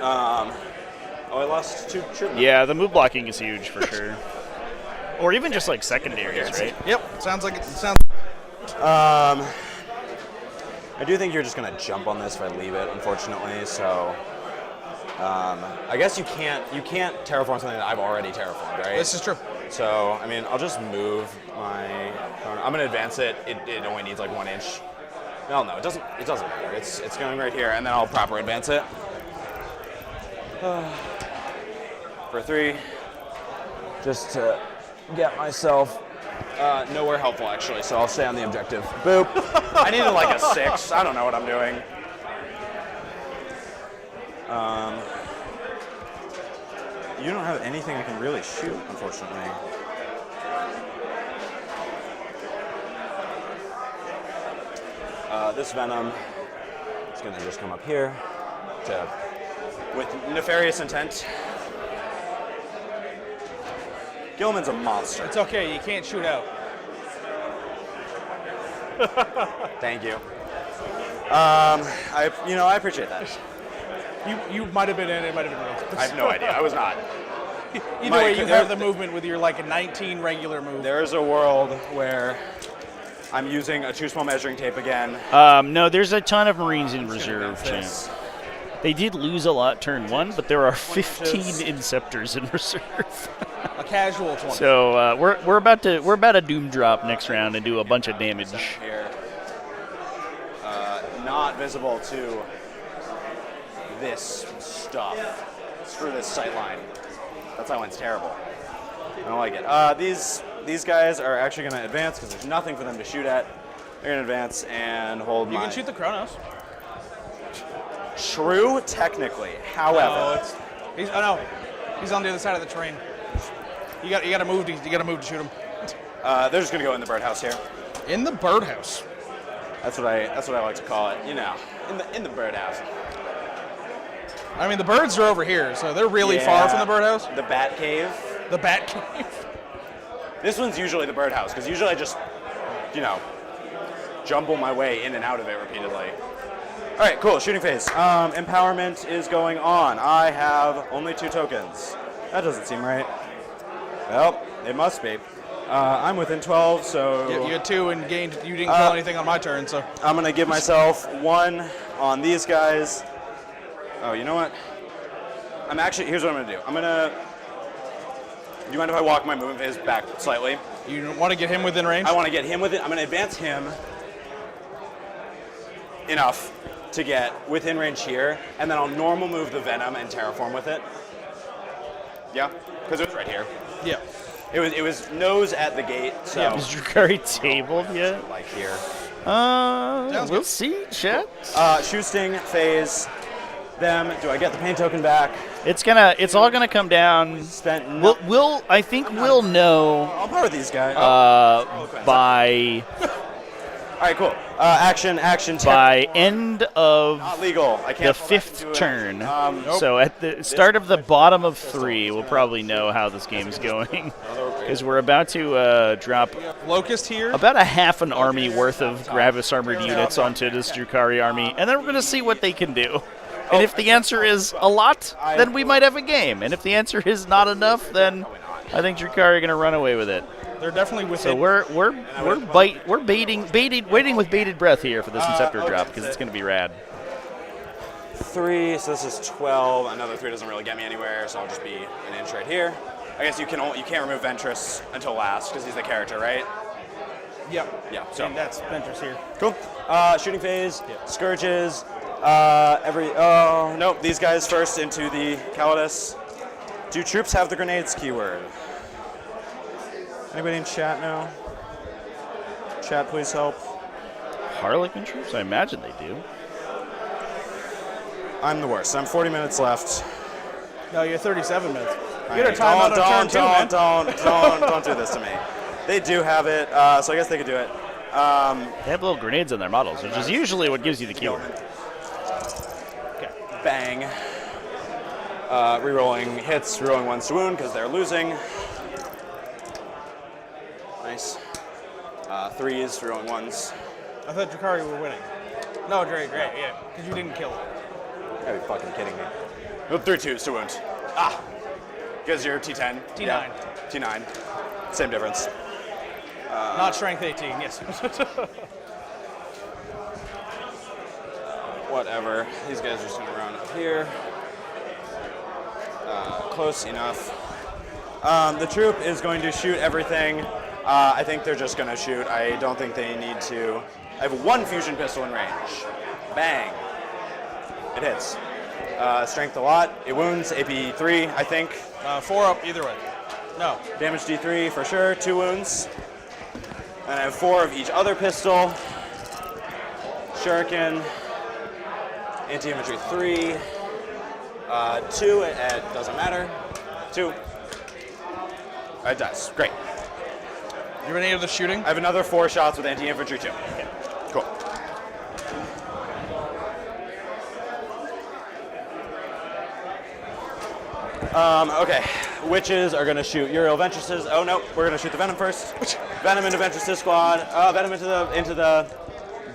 Speaker 9: Oh, I lost 2 troops.
Speaker 2: Yeah, the move blocking is huge for sure. Or even just like secondaries, right?
Speaker 8: Yep. Sounds like it. Sounds.
Speaker 9: I do think you're just gonna jump on this if I leave it, unfortunately. So, I guess you can't terraform something that I've already terraformed, right?
Speaker 8: This is true.
Speaker 9: So, I mean, I'll just move my. I'm gonna advance it. It only needs like 1 inch. No, it doesn't. It doesn't matter. It's going right here, and then I'll proper advance it. For 3, just to get myself nowhere helpful, actually, so I'll stay on the objective. Boop. I needed like a 6. I don't know what I'm doing. You don't have anything I can really shoot, unfortunately. This Venom is going to just come up here with nefarious intent. Gilman's a monster.
Speaker 8: It's okay. You can't shoot out.
Speaker 9: Thank you. I appreciate that.
Speaker 8: You might have been in. It might have been real.
Speaker 9: I have no idea. I was not.
Speaker 8: Either way, you have the movement with your like 19 regular move.
Speaker 9: There is a world where I'm using a 2 small measuring tape again.
Speaker 2: No, there's a ton of Marines in reserve, champ. They did lose a lot turn 1, but there are 15 Inceptors in reserve.
Speaker 8: A casual 20.
Speaker 2: So we're about to doom drop next round and do a bunch of damage.
Speaker 9: Here, not visible to this stuff. Screw this sightline. That sightline's terrible. I don't like it. These guys are actually going to advance because there's nothing for them to shoot at. They're going to advance and hold
Speaker 8: You can shoot the Kronos.
Speaker 9: True, technically. However,
Speaker 8: he's on the other side of the train. You got to move. You got to move to shoot him.
Speaker 9: they're just going to go in the birdhouse here.
Speaker 8: In the birdhouse.
Speaker 9: That's what I like to call it. You know, in the birdhouse.
Speaker 8: I mean, the birds are over here, so they're really far from the birdhouse.
Speaker 9: The bat cave.
Speaker 8: The bat cave.
Speaker 9: This one's usually the birdhouse, because usually I just, jumble my way in and out of it repeatedly. All right, cool. Shooting phase. Empowerment is going on. I have only 2 tokens. That doesn't seem right. Well, it must be. I'm within 12, so...
Speaker 8: Yeah, you had 2 and gained. You didn't kill anything on my turn, so...
Speaker 9: I'm going to give myself 1 on these guys. Oh, you know what? Here's what I'm going to do. Do you mind if I walk my movement phase back slightly?
Speaker 8: You want to get him within range?
Speaker 9: I want to get him within... I'm going to advance him enough to get within range here, and then I'll normal move the Venom and terraform with it. Yeah? Because it was right here.
Speaker 8: Yeah.
Speaker 9: It was nose at the gate, so...
Speaker 2: Yeah, is Drukhari tabled yet?
Speaker 9: Like here.
Speaker 2: We'll see, chat.
Speaker 9: Shooting phase them. Do I get the pain token back?
Speaker 2: It's all gonna come down. I think we'll know.
Speaker 9: I'll power these guys.
Speaker 2: By...
Speaker 9: All right, cool. Action.
Speaker 2: By end of
Speaker 9: not legal. I can't
Speaker 2: the 5th turn. So at the start of the bottom of 3, we'll probably know how this game's going. Because we're about to drop
Speaker 8: Locust here.
Speaker 2: About a half an army worth of Gravis armored units onto this Drukhari army, and then we're going to see what they can do. And if the answer is a lot, then we might have a game. And if the answer is not enough, then I think Drukhari are going to run away with it.
Speaker 8: They're definitely within.
Speaker 2: So we're waiting with bated breath here for this Inceptor drop because it's going to be rad.
Speaker 9: 3, so this is 12. Another 3 doesn't really get me anywhere, so I'll just be an inch right here. I guess you can't remove Ventress until last because he's the character, right?
Speaker 8: Yep.
Speaker 9: Yeah. So
Speaker 8: and that's Ventress here.
Speaker 9: Cool. Shooting phase. Yep. Scourges. Nope. These guys first into the Calidus. Do troops have the grenades keyword? Anybody in chat now? Chat, please help.
Speaker 2: Harlequin troops? I imagine they do.
Speaker 9: I'm the worst. I'm 40 minutes left.
Speaker 8: No, you're 37 minutes.
Speaker 9: You got a timeout on turn 2, don't do this to me. They do have it, so I guess they could do it.
Speaker 2: They have little grenades in their models, which is usually what gives you the keyword.
Speaker 9: Okay. Bang. Rerolling hits, rerolling 1s to wound because they're losing. Nice. 3s, rerolling 1s.
Speaker 8: I thought Drukhari were winning. No, great, yeah, because you didn't kill it.
Speaker 9: You gotta be fucking kidding me. Oh, 3/2 to wound. Ah, because you're T10.
Speaker 8: T9.
Speaker 9: Yeah. T9. Same difference.
Speaker 8: Not strength 18, yes.
Speaker 9: Whatever. These guys are just going to run up here. Close enough. The troop is going to shoot everything. I think they're just going to shoot. I don't think they need to. I have 1 fusion pistol in range. Bang. It hits. Strength a lot. It wounds. AP 3, I think.
Speaker 8: 4 up either way. No.
Speaker 9: Damage D3 for sure. 2 wounds. And I have 4 of each other pistol. Shuriken. Anti-infantry 3. 2, it doesn't matter. 2. It does. Great.
Speaker 8: You have any of the shooting?
Speaker 9: I have another 4 shots with anti-infantry 2. Okay. Cool. Okay. Witches are going to shoot Uriel Ventresses. Oh, no. We're going to shoot the Venom first. Venom into Ventresses squad. Venom into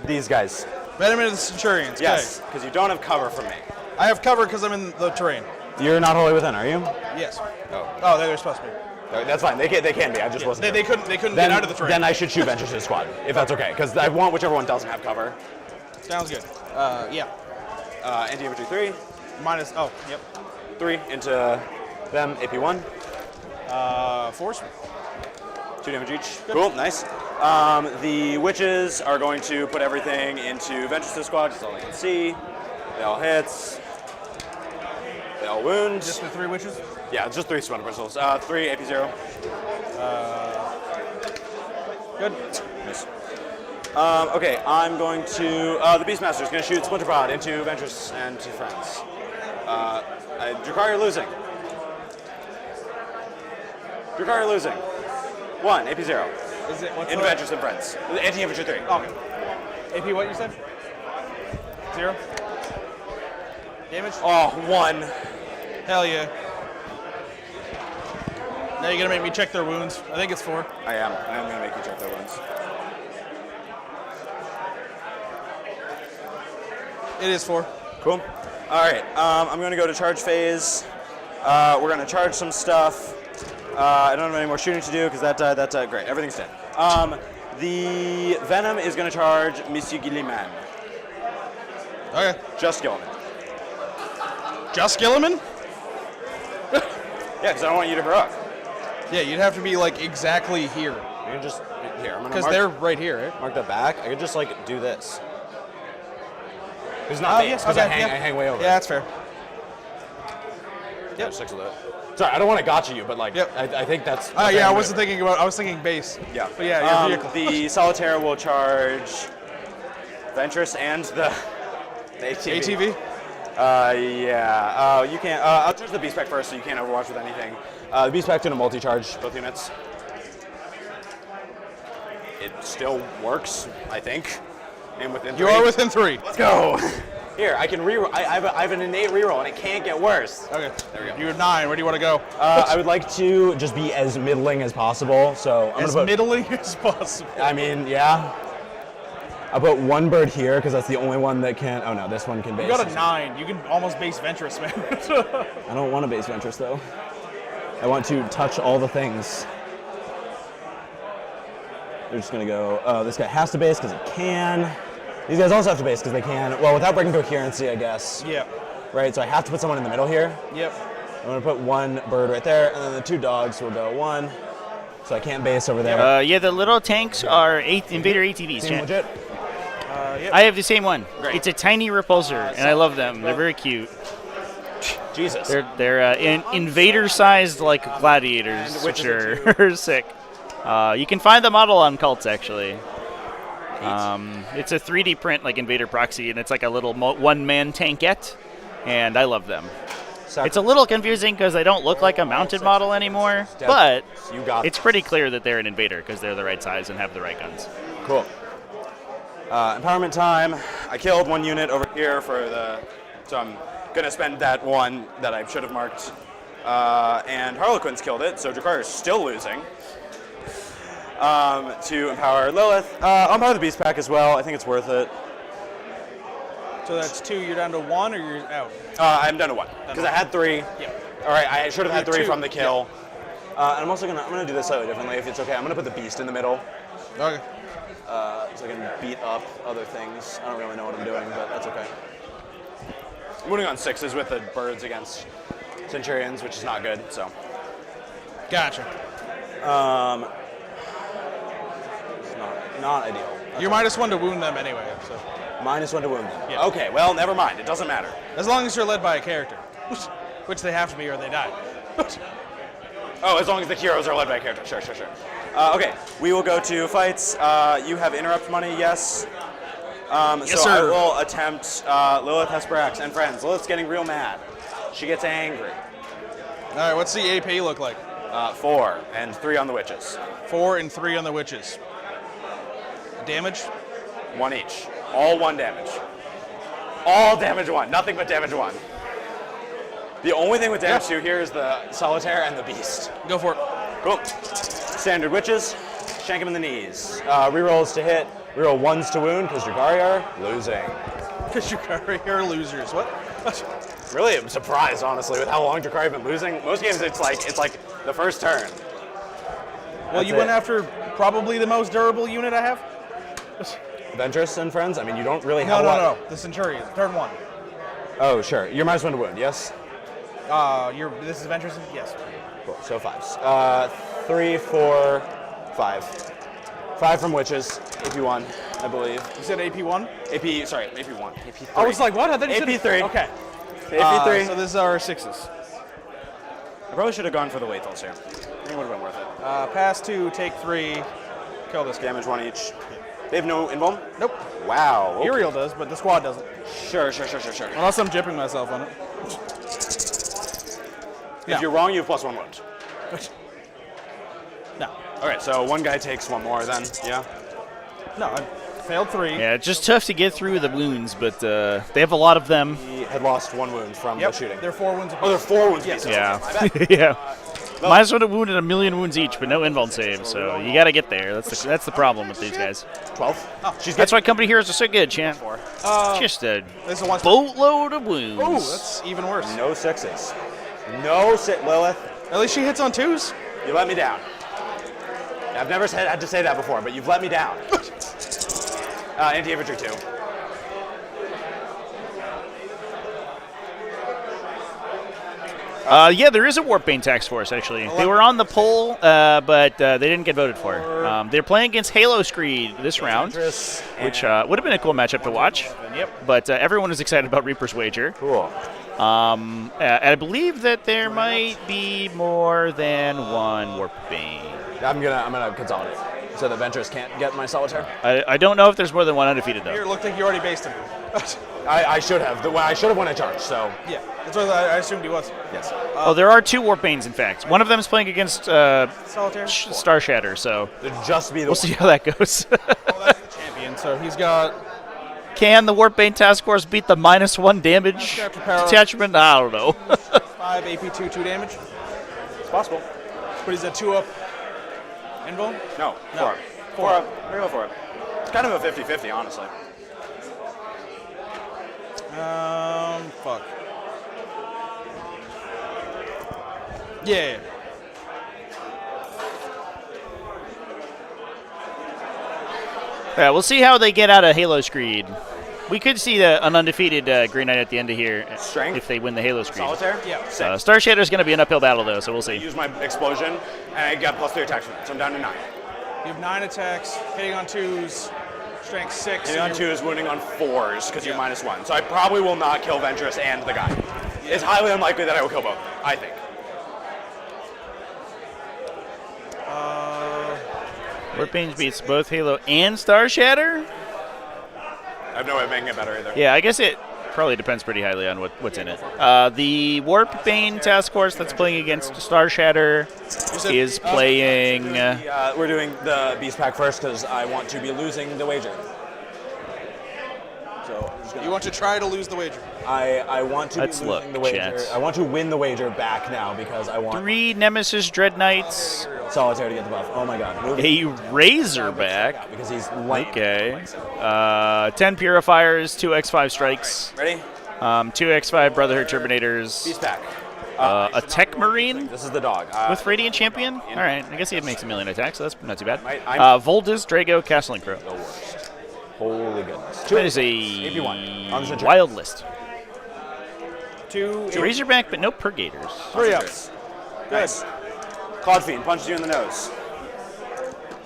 Speaker 9: these guys.
Speaker 8: Venom into the Centurions.
Speaker 9: Yes, because you don't have cover from me.
Speaker 8: I have cover because I'm in the terrain.
Speaker 9: You're not wholly within, are you?
Speaker 8: Yes.
Speaker 9: Oh,
Speaker 8: they're supposed to be.
Speaker 9: No, that's fine. They can be. I just wasn't.
Speaker 8: They couldn't get out of the terrain.
Speaker 9: Then I should shoot Ventresses squad, if that's okay, because I want whichever one doesn't have cover.
Speaker 8: Sounds good. Yeah.
Speaker 9: Anti-infantry 3.
Speaker 8: Minus. Oh, yep.
Speaker 9: 3 into them. AP 1.
Speaker 8: Force.
Speaker 9: 2 damage each. Good. Cool. Nice. The witches are going to put everything into Ventresses squad. That's all I can see. They all hits. They all wound.
Speaker 8: Just the 3 witches?
Speaker 9: Yeah, just 3 sweater pistols. 3 AP 0.
Speaker 8: Good.
Speaker 9: Nice. Okay, I'm going to. The Beastmaster is going to shoot Splinter Pod into Ventress and to friends. Drukhari losing. Drukhari losing. 1 AP 0.
Speaker 8: Is it what's
Speaker 9: in Ventress and friends. Anti-infantry 3.
Speaker 8: Okay. AP what you said? 0. Damage?
Speaker 9: Oh, 1.
Speaker 8: Hell yeah. Now you're gonna make me check their wounds. I think it's 4.
Speaker 9: I am. I am gonna make you check their wounds.
Speaker 8: It is 4.
Speaker 9: Cool. All right. I'm gonna go to charge phase. We're gonna charge some stuff. I don't have any more shooting to do because that died. That died. Great. Everything's dead. The Venom is gonna charge Monsieur Guilliman.
Speaker 8: Okay.
Speaker 9: Just Gilliman.
Speaker 8: Just Gilliman?
Speaker 9: Yeah, because I don't want you to heroic.
Speaker 8: Yeah, you'd have to be like exactly here.
Speaker 9: You can just here. I'm gonna
Speaker 8: because they're right here. Right?
Speaker 9: Mark the back. I could just like do this. It's not base because I hang way over.
Speaker 8: Yeah, that's fair.
Speaker 9: Yep. 6 of that. Sorry, I don't want to gotcha you, but like,
Speaker 8: yep.
Speaker 9: I think that's.
Speaker 8: Yeah, I wasn't thinking about. I was thinking base.
Speaker 9: Yeah.
Speaker 8: But yeah, your vehicle.
Speaker 9: The Solitaire will charge Ventress and the ATV. Yeah. You can't. I'll charge the Beast Pack first, so you can't overwatch with anything. The Beast Pack's gonna multi-charge both units. It still works, I think. And within 3.
Speaker 8: You are within 3.
Speaker 9: Let's go. Here, I can reroll. I have an innate reroll, and it can't get worse.
Speaker 8: Okay.
Speaker 9: There we go.
Speaker 8: You have 9. Where do you want to go?
Speaker 9: I would like to just be as middling as possible. So I'm
Speaker 8: as
Speaker 9: gonna put,
Speaker 8: middling as possible.
Speaker 9: I mean, yeah. I'll put 1 bird here because that's the only one that can. Oh no, this one can base.
Speaker 8: You got a 9. You can almost base Ventress, man.
Speaker 9: I don't want to base Ventress though. I want to touch all the things. They're just gonna go. Oh, this guy has to base because it can. These guys also have to base because they can. Well, without breaking coherency, I guess.
Speaker 8: Yeah.
Speaker 9: Right. So I have to put someone in the middle here.
Speaker 8: Yep.
Speaker 9: I'm gonna put 1 bird right there, and then the 2 dogs will go 1. So I can't base over there.
Speaker 2: Yeah, the little tanks are Invader ATVs.
Speaker 9: Seem legit.
Speaker 8: Yep.
Speaker 2: I have the same one.
Speaker 9: Great.
Speaker 2: It's a tiny repulsor, and I love them. They're very cute.
Speaker 9: Jesus.
Speaker 2: They're invader-sized like gladiators, which are sick. You can find the model on Cults actually. It's a 3D print like Invader Proxy, and it's like a little one-man tankette, and I love them. It's a little confusing because they don't look like a mounted model anymore, but it's pretty clear that they're an Invader because they're the right size and have the right guns.
Speaker 9: Cool. Empowerment time. I killed 1 unit over here so I'm gonna spend that 1 that I should have marked. And Harlequin's killed it, so Drukhari is still losing. To empower Lilith. I'll empower the Beast Pack as well. I think it's worth it.
Speaker 8: So that's 2. You're down to 1, or you're out?
Speaker 9: I'm down to 1 because I had 3.
Speaker 8: Yeah.
Speaker 9: All right, I should have had 3
Speaker 8: 2.
Speaker 9: from the kill. And I'm also gonna do this slightly differently if it's okay. I'm gonna put the beast in the middle.
Speaker 8: Okay.
Speaker 9: So I can beat up other things. I don't really know what I'm doing, but that's okay. I'm moving on 6s with the birds against Centurions, which is not good, so.
Speaker 8: Gotcha.
Speaker 9: It's not ideal.
Speaker 8: You're -1 to wound them anyway, so.
Speaker 9: -1 to wound them.
Speaker 8: Yeah.
Speaker 9: Okay, well, never mind. It doesn't matter.
Speaker 8: As long as you're led by a character, which they have to be or they die.
Speaker 9: Oh, as long as the heroes are led by a character. Sure. Okay, we will go to fights. You have interrupt money, yes.
Speaker 8: Yes,
Speaker 9: so
Speaker 8: sir.
Speaker 9: I will attempt Lilith Hesperax and friends. Lilith's getting real mad. She gets angry.
Speaker 8: All right, what's the AP look like?
Speaker 9: 4 and 3 on the witches.
Speaker 8: 4 and 3 on the witches. Damage?
Speaker 9: 1 each. All 1 damage. All damage 1. Nothing but damage 1. The only thing with damage 2 here is the solitaire and the beast.
Speaker 8: Go for it.
Speaker 9: Cool. Standard witches. Shank him in the knees. Rerolls to hit. Reroll 1s to wound because Drukhari are losing.
Speaker 8: Because you're losers. What?
Speaker 9: Really, I'm surprised, honestly, with how long Drukhari have been losing. Most games, it's like the first turn.
Speaker 8: Well, you went after probably the most durable unit I have.
Speaker 9: Ventress and friends. I mean, you don't really have.
Speaker 8: No. The Centurion, turn 1.
Speaker 9: Oh, sure. You're -1 to wound. Yes.
Speaker 8: This is Ventress. Yes.
Speaker 9: Cool. So 5s. 3, 4, 5. 5 from witches. AP1, I believe.
Speaker 8: You said AP1?
Speaker 9: Sorry, AP1. AP3.
Speaker 8: I was like, what? I thought you said
Speaker 9: AP3.
Speaker 8: Okay.
Speaker 9: AP3.
Speaker 8: So this is our 6s.
Speaker 9: I probably should have gone for the Waithels here. I think it would have been worth it.
Speaker 8: Pass 2, take 3, kill this guy.
Speaker 9: Damage 1 each. They have no invuln?
Speaker 8: Nope.
Speaker 9: Wow. Okay.
Speaker 8: Imperial does, but the squad doesn't.
Speaker 9: Sure.
Speaker 8: Unless I'm jipping myself on it.
Speaker 9: If you're wrong, you have +1 wound.
Speaker 8: No.
Speaker 9: Okay, so 1 guy takes 1 more then, yeah?
Speaker 8: No, I failed 3.
Speaker 2: Yeah, it's just tough to get through the wounds, but they have a lot of them.
Speaker 9: He had lost 1 wound from the shooting.
Speaker 8: They're 4 wounds.
Speaker 9: Oh, they're 4 wounds.
Speaker 8: Yes.
Speaker 2: Yeah. Yeah. -1 to wound and 1,000,000 wounds each, but no invuln save, so you got to get there. That's the problem with these guys.
Speaker 9: 12.
Speaker 8: Oh,
Speaker 2: That's why company heroes are so good, champ. Just a
Speaker 8: this is one.
Speaker 2: boatload of wounds.
Speaker 8: Oh, that's even worse.
Speaker 9: No 6s. No Lilith.
Speaker 8: At least she hits on 2s.
Speaker 9: You let me down. I've never had to say that before, but you've let me down. Anti-infantry 2.
Speaker 2: Yeah, there is a Warpbane task force, actually. They were on the poll, but they didn't get voted for. They're playing against Halo Screed this round, which would have been a cool matchup to watch.
Speaker 8: Yep.
Speaker 2: But everyone is excited about Reaper's Wager.
Speaker 9: Cool.
Speaker 2: I believe that there might be more than 1 Warpbane.
Speaker 9: I'm gonna consolidate so the Ventress can't get my solitaire.
Speaker 2: I don't know if there's more than 1 undefeated, though.
Speaker 8: Here, it looked like you already based him.
Speaker 9: I should have. I should have won a charge, so.
Speaker 8: Yeah, that's what I assumed he was.
Speaker 9: Yes.
Speaker 2: Oh, there are 2 Warpbanes, in fact. One of them is playing against
Speaker 8: Solitaire?
Speaker 2: Star Shatter, so
Speaker 9: It'd just be the
Speaker 2: we'll see how that goes.
Speaker 8: Well, that's the champion, so he's got...
Speaker 2: Can the Warpbane task force beat the -1 damage detachment? I don't know.
Speaker 8: 5 AP2, 2 damage.
Speaker 9: It's possible.
Speaker 8: But he's a 2-up invuln?
Speaker 9: No, 4 up. 4 up. We're going 4 up. It's kind of a 50-50, honestly.
Speaker 8: Fuck. Yeah.
Speaker 2: Yeah, we'll see how they get out of Halo Screed. We could see an undefeated Green Knight at the end of here
Speaker 9: Strength?
Speaker 2: if they win the Halo Screed.
Speaker 9: Solitaire?
Speaker 8: Yeah.
Speaker 2: Star Shatter is going to be an uphill battle, though, so we'll see.
Speaker 9: Use my explosion, and I got +3 attacks from it, so I'm down to 9.
Speaker 8: You have 9 attacks, hitting on 2s, strength 6.
Speaker 9: Hitting on 2s, wounding on 4s, because you're -1. So I probably will not kill Ventress and the guy. It's highly unlikely that I will kill both, I think.
Speaker 2: Warpbane beats both Halo and Star Shatter?
Speaker 9: I have no way of making it better either.
Speaker 2: Yeah, I guess it probably depends pretty highly on what's in it. The Warpbane task force that's playing against Star Shatter is playing...
Speaker 9: we're doing the Beast Pack first, because I want to be losing the wager. So I'm just gonna
Speaker 8: You want to try to lose the wager?
Speaker 9: I want to
Speaker 2: Let's
Speaker 9: be losing
Speaker 2: look,
Speaker 9: the wager.
Speaker 2: chat.
Speaker 9: I want to win the wager back now because I want
Speaker 2: 3 Nemesis Dread Knights.
Speaker 9: Solitaire to get the buff. Oh my god. Move
Speaker 2: A Razorback.
Speaker 9: because he's light.
Speaker 2: Okay. 10 Purifiers, 2 X5 Strikes,
Speaker 9: Ready?
Speaker 2: 2 X5 Brotherhood Terminators,
Speaker 9: Beast pack.
Speaker 2: a Tech Marine
Speaker 9: This is the dog.
Speaker 2: with Radiant Champion. All right, I guess he makes a million attacks, so that's not too bad.
Speaker 9: I'm-
Speaker 2: Voldas, Drago, Castling Crow.
Speaker 9: The worst. Holy goodness.
Speaker 2: That is
Speaker 9: AP1 on the
Speaker 2: a
Speaker 9: center.
Speaker 2: wild list.
Speaker 8: 2,
Speaker 2: Razorback, but no Purgators.
Speaker 8: 3 ups.
Speaker 9: Nice. Cloud Fiend punches you in the nose.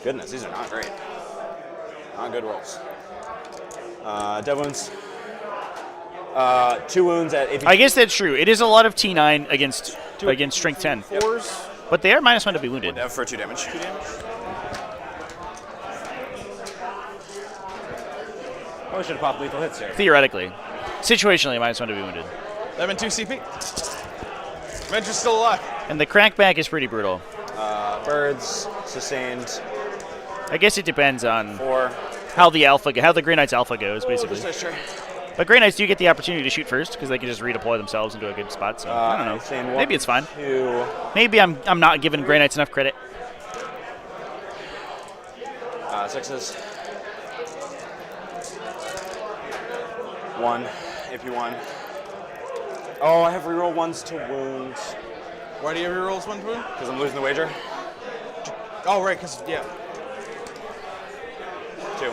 Speaker 9: Goodness, these are not great. Not good rolls. Dev wounds. 2 wounds at AP.
Speaker 2: I guess that's true. It is a lot of T9 against Strength 10.
Speaker 8: 4s.
Speaker 2: But they are -1 to be wounded.
Speaker 9: Dev for 2 damage. Probably should have popped lethal hits here.
Speaker 2: Theoretically. Situationally, -1 to be wounded.
Speaker 8: Lemon 2 CP. Venture's still alive.
Speaker 2: And the crackback is pretty brutal.
Speaker 9: Birds, sustained.
Speaker 2: I guess it depends on
Speaker 9: 4.
Speaker 2: how the Grey Knight's alpha goes, basically.
Speaker 9: Just sure.
Speaker 2: But Grey Knights do get the opportunity to shoot first because they can just redeploy themselves into a good spot. So I don't know.
Speaker 9: Saying 1,
Speaker 2: Maybe it's fine.
Speaker 9: 2.
Speaker 2: Maybe I'm not giving Grey Knights enough credit.
Speaker 9: 6s. 1. AP1. Oh, I have reroll 1s to wound.
Speaker 8: Why do you have your rolls 1 to wound?
Speaker 9: Because I'm losing the wager.
Speaker 8: Oh, right, because, yeah.
Speaker 9: 2.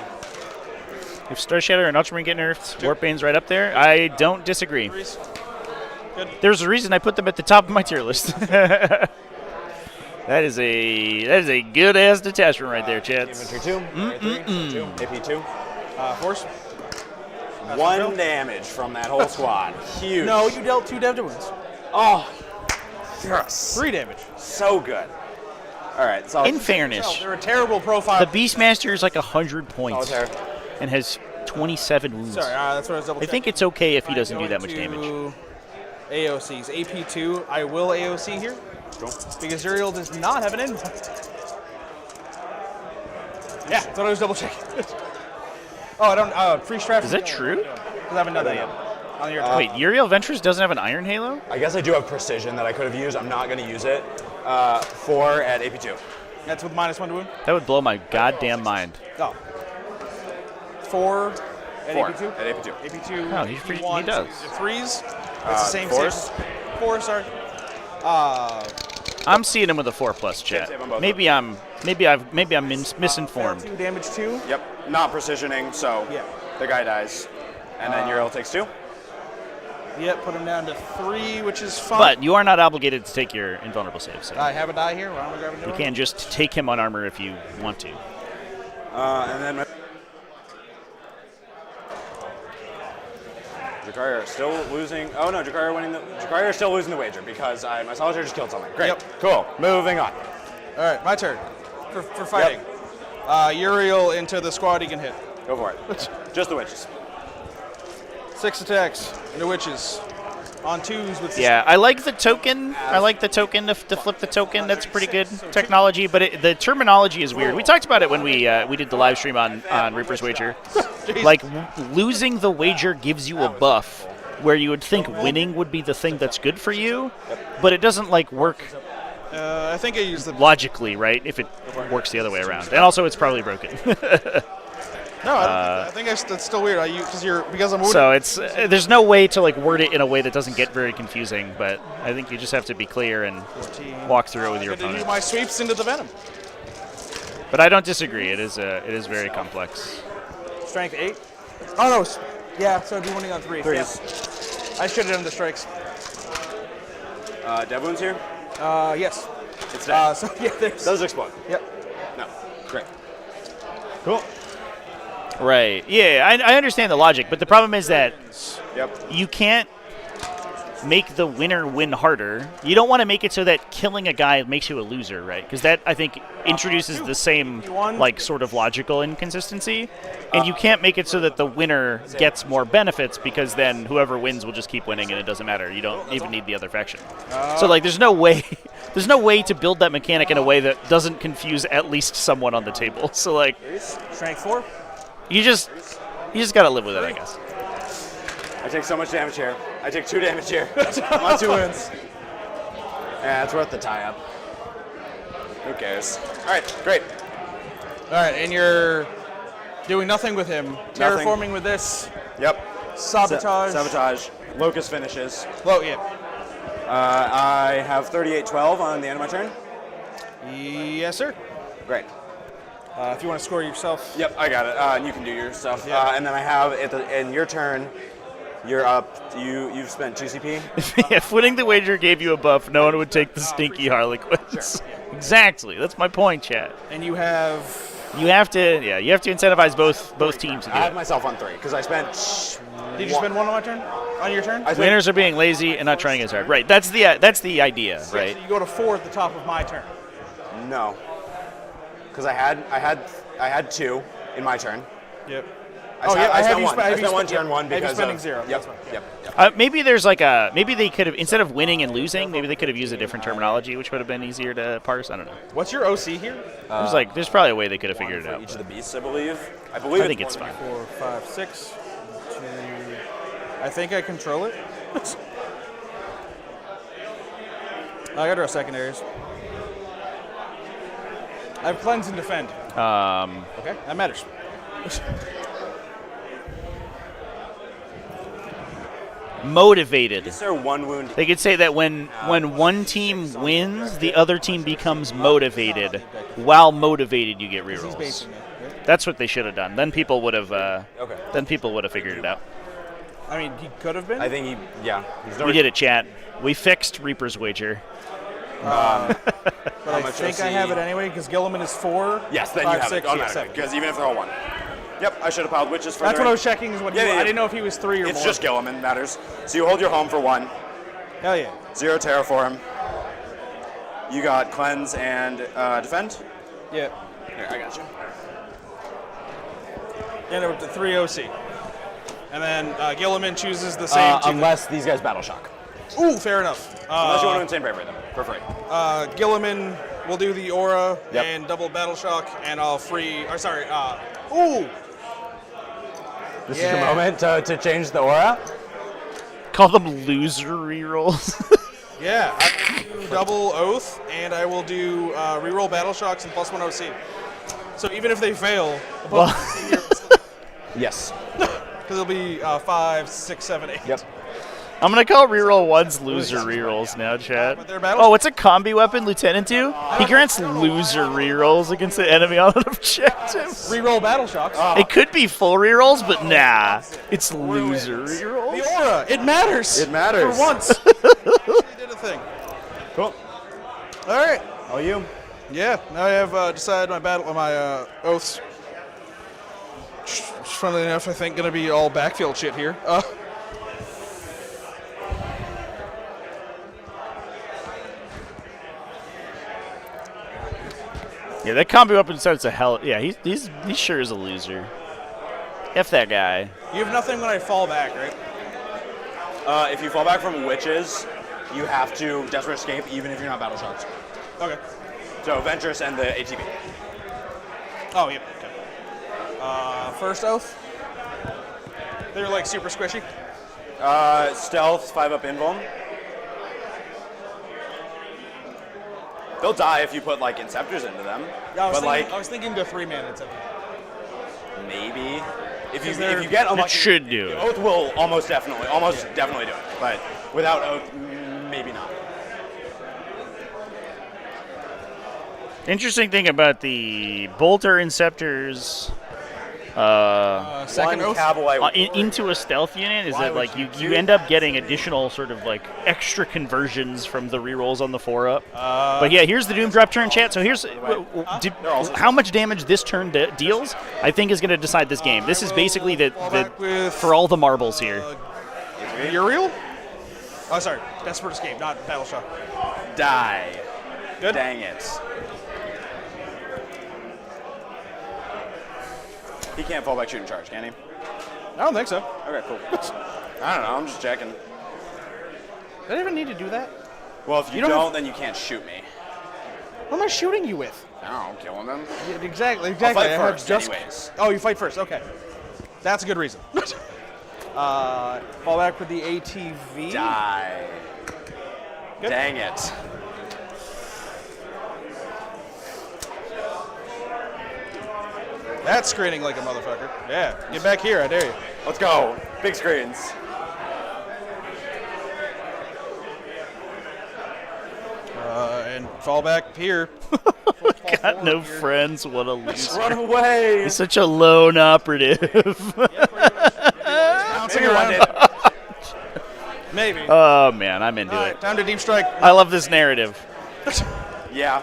Speaker 2: If Star Shatter and Ultramarine get nerfed, Warbane's right up there. I don't disagree.
Speaker 8: 3s. Good.
Speaker 2: There's a reason I put them at the top of my tier list. That is a good ass detachment right there, Chats.
Speaker 9: Infantry 2. 2. AP2.
Speaker 8: 4s.
Speaker 9: 1 damage from that whole squad. Huge.
Speaker 8: No, you dealt 2 dev wounds.
Speaker 9: Oh, yes.
Speaker 8: 3 damage.
Speaker 9: So good. All right. So
Speaker 2: In fairness,
Speaker 8: They're a terrible profile.
Speaker 2: the Beastmaster is like 100 points
Speaker 9: Solitaire.
Speaker 2: and has 27 wounds.
Speaker 8: Sorry, that's what I was double
Speaker 2: I think it's okay if he doesn't do that much damage.
Speaker 8: AOCs. AP2, I will AOC here.
Speaker 9: Cool.
Speaker 8: Because Uriel does not have an end. Yeah, that's what I was double checking. Oh, I don't, free strap.
Speaker 2: Is that true?
Speaker 8: Because I haven't done that yet. On your
Speaker 2: Wait, Uriel Ventures doesn't have an Iron Halo?
Speaker 9: I guess I do have precision that I could have used. I'm not going to use it. 4 at AP2.
Speaker 8: That's with -1 to wound?
Speaker 2: That would blow my goddamn mind.
Speaker 8: Oh. 4 at
Speaker 9: 4
Speaker 8: AP2?
Speaker 9: at AP2.
Speaker 8: AP2.
Speaker 2: Oh, he does.
Speaker 8: 3s. That's the same
Speaker 9: 4s.
Speaker 8: 4, sorry.
Speaker 2: I'm seeing him with a 4+ chat.
Speaker 9: save on both
Speaker 2: Maybe I'm misinformed.
Speaker 8: 2 damage 2.
Speaker 9: Yep. Not precisioning, so
Speaker 8: Yeah.
Speaker 9: the guy dies. And then Uriel takes 2.
Speaker 8: Yep, put him down to 3, which is fine.
Speaker 2: But you are not obligated to take your invulnerable save. So
Speaker 8: I have a die here. Why don't we grab a new
Speaker 2: you
Speaker 8: one?
Speaker 2: can just take him on armor if you want to.
Speaker 9: And then Drukhari are still losing. Oh no, Drukhari are winning. Drukhari are still losing the wager because my Solitaire just killed something. Great.
Speaker 8: Yep.
Speaker 9: Cool. Moving on.
Speaker 8: All right, my turn for fighting. Uriel into the squad he can hit.
Speaker 9: Go for it. Just the witches.
Speaker 8: 6 attacks into witches. On 2s with...
Speaker 2: Yeah, I like the token. I like the token to flip the token. That's pretty good technology, but the terminology is weird. We talked about it when we did the live stream on Reaper's Wager. Like, losing the wager gives you a buff where you would think winning would be the thing that's good for you, but it doesn't, like, work
Speaker 8: I think I used the...
Speaker 2: logically, right, if it works the other way around. And also, it's probably broken.
Speaker 8: No, I think that's still weird. Because I'm wounded.
Speaker 2: So it's there's no way to like word it in a way that doesn't get very confusing, but I think you just have to be clear and walk through it with your
Speaker 8: I'm gonna
Speaker 2: opponent.
Speaker 8: do my sweeps into the venom.
Speaker 2: But I don't disagree. It is very complex.
Speaker 8: Strength 8. Oh no, yeah. So I'd be winning on 3.
Speaker 9: 3s.
Speaker 8: Yeah. I should have done the strikes.
Speaker 9: Dev wounds here.
Speaker 8: Yes.
Speaker 9: It's dead.
Speaker 8: So yeah, there's.
Speaker 9: Those explode.
Speaker 8: Yep.
Speaker 9: No. Great. Cool.
Speaker 2: Right. Yeah, I understand the logic, but the problem is that you can't make the winner win harder. You don't want to make it so that killing a guy makes you a loser, right? Because that, I think, introduces the same, like, sort of logical inconsistency. And you can't make it so that the winner gets more benefits because then whoever wins will just keep winning and it doesn't matter. You don't even need the other faction. So, like, there's no way to build that mechanic in a way that doesn't confuse at least someone on the table. So, like,
Speaker 8: Strength 4.
Speaker 2: you just gotta live with it, I guess.
Speaker 9: I take so much damage here. I take 2 damage here. I'm on 2 wounds. Yeah, it's worth the tie-up. Who cares? All right, great.
Speaker 8: All right, and you're doing nothing with him.
Speaker 9: Nothing.
Speaker 8: Terraforming with this.
Speaker 9: Yep.
Speaker 8: Sabotage.
Speaker 9: Sabotage. Locust finishes.
Speaker 8: Well, yeah.
Speaker 9: I have 38-12 on the end of my turn.
Speaker 8: Yes, sir.
Speaker 9: Great.
Speaker 8: If you want to score yourself.
Speaker 9: Yep, I got it. And you can do your stuff.
Speaker 8: Yeah.
Speaker 9: And then I have in your turn, you're up. You've spent 2 CP.
Speaker 2: If winning the wager gave you a buff, no one would take the stinky Harlequins.
Speaker 8: Sure.
Speaker 2: Exactly. That's my point, chat.
Speaker 8: And you have.
Speaker 2: You have to incentivize both teams to do
Speaker 9: I have
Speaker 2: it.
Speaker 9: myself on 3 because I spent.
Speaker 8: Did you spend 1 on my turn? On your turn?
Speaker 2: Winners are being lazy and not trying as hard. Right. That's the idea. Right.
Speaker 8: So you go to 4 at the top of my turn.
Speaker 9: No. Because I had 2 in my turn.
Speaker 8: Yep.
Speaker 9: I spent 1. I spent 1 turn 1 because
Speaker 8: I have you spending 0.
Speaker 9: Yep.
Speaker 8: That's fine.
Speaker 9: Yep.
Speaker 2: Maybe they could have, instead of winning and losing, maybe they could have used a different terminology, which would have been easier to parse. I don't know.
Speaker 8: What's your OC here?
Speaker 2: There's probably a way they could have figured it
Speaker 9: For
Speaker 2: out.
Speaker 9: each of the beasts, I believe. I
Speaker 2: think it's fine.
Speaker 8: 4, 5, 6. 2. I think I control it. I got to draw secondaries. I have cleanse and defend. Okay, that matters.
Speaker 2: Motivated.
Speaker 9: Is there 1 wound?
Speaker 2: They could say that when one team wins, the other team becomes motivated. While motivated, you get rerolls. That's what they should have done. Then people would have. Then people would have figured it out.
Speaker 8: I mean, he could have been.
Speaker 9: I think
Speaker 2: We did it, chat. We fixed Reaper's Wager.
Speaker 8: But I think I have it anyway because Gilliman is 4.
Speaker 9: Yes, then
Speaker 8: 5,
Speaker 9: you have
Speaker 8: 6,
Speaker 9: it automatically. Because even if they're all 1. Yep, I should have piled witches for
Speaker 8: That's what I was checking. Is what
Speaker 9: Yeah,
Speaker 8: I didn't know if he was 3 or more.
Speaker 9: It's just Gilliman matters. So you hold your home for 1.
Speaker 8: Hell yeah.
Speaker 9: 0 terraform. You got cleanse and defend.
Speaker 8: Yeah.
Speaker 9: Here, I got you.
Speaker 8: And up to 3 OC. And then Gilliman chooses the same.
Speaker 9: Unless these guys battle shock.
Speaker 8: Ooh, fair enough.
Speaker 9: Unless you want to insane bravery them for free.
Speaker 8: Gilliman will do the aura and double battle shock, and I'll free. Or sorry. Ooh.
Speaker 9: This is your moment to change the aura.
Speaker 2: Call them loser rerolls.
Speaker 8: Yeah, I will do double oath, and I will do reroll battle shocks and +1 OC. So even if they fail,
Speaker 9: Yes.
Speaker 8: because it'll be 5, 6, 7, 8.
Speaker 9: Yep.
Speaker 2: I'm gonna call reroll 1's loser rerolls now, chat.
Speaker 8: But they're battle-
Speaker 2: Oh, what's a combi weapon, Lieutenant 2? He grants loser rerolls against the enemy on an objective.
Speaker 8: Reroll battle shocks.
Speaker 2: It could be full rerolls, but nah. It's loser rerolls.
Speaker 8: The aura, it matters.
Speaker 9: It matters.
Speaker 8: For once. They did a thing.
Speaker 9: Cool.
Speaker 8: All right.
Speaker 9: All you.
Speaker 8: Yeah, now I have decided my oaths. Funnily enough, I think gonna be all backfield shit here.
Speaker 2: Yeah, that combi weapon starts a hell. Yeah, he sure is a loser. F that guy.
Speaker 8: You have nothing when I fall back, right?
Speaker 9: If you fall back from witches, you have to desperate escape even if you're not battle shocked.
Speaker 8: Okay.
Speaker 9: So Ventress and the ATB.
Speaker 8: Oh, yep. Okay. First oath. They're like super squishy.
Speaker 9: Stealth, 5-up invuln. They'll die if you put like Inceptors into them.
Speaker 8: Yeah,
Speaker 9: I
Speaker 8: was thinking to 3-man Inceptor.
Speaker 9: Maybe. If you
Speaker 8: they're-
Speaker 9: get
Speaker 2: It
Speaker 9: unlucky,
Speaker 2: should do
Speaker 9: the
Speaker 2: it.
Speaker 9: Oath will almost definitely do it. But without Oath, maybe not.
Speaker 2: Interesting thing about the Bolter Inceptors
Speaker 8: Second oath.
Speaker 2: into a stealth unit is that like you end up getting additional sort of like extra conversions from the rerolls on the 4-up. But yeah, here's the Doom Drop turn, chat. So here's how much damage this turn deals. I think is going to decide this game. This is basically the for all the marbles here.
Speaker 8: Uriel? Oh, sorry. Desperate Escape, not Battle Shock.
Speaker 9: Die.
Speaker 8: Good.
Speaker 9: Dang it. He can't fall back shooting charge, can he?
Speaker 8: I don't think so.
Speaker 9: Okay, cool. I don't know. I'm just checking.
Speaker 8: Did I even need to do that?
Speaker 9: Well, if you
Speaker 8: don't
Speaker 9: don't, then you can't shoot me.
Speaker 8: What am I shooting you with?
Speaker 9: I don't know, killing them.
Speaker 8: Yeah, exactly.
Speaker 9: I'll fight
Speaker 8: I have
Speaker 9: first,
Speaker 8: just-
Speaker 9: anyways.
Speaker 8: Oh, you fight first. Okay. That's a good reason. Fall back with the ATV.
Speaker 9: Die.
Speaker 8: Good.
Speaker 9: Dang it.
Speaker 8: That's screening like a motherfucker. Yeah, get back here, I dare you.
Speaker 9: Let's go. Big screens.
Speaker 8: And fall back here.
Speaker 2: Got no friends, what a loser.
Speaker 9: Run away.
Speaker 2: He's such a lone operative.
Speaker 8: Bouncing around. Maybe.
Speaker 2: Oh, man, I'm into it.
Speaker 8: Time to deep strike.
Speaker 2: I love this narrative.
Speaker 9: Yeah.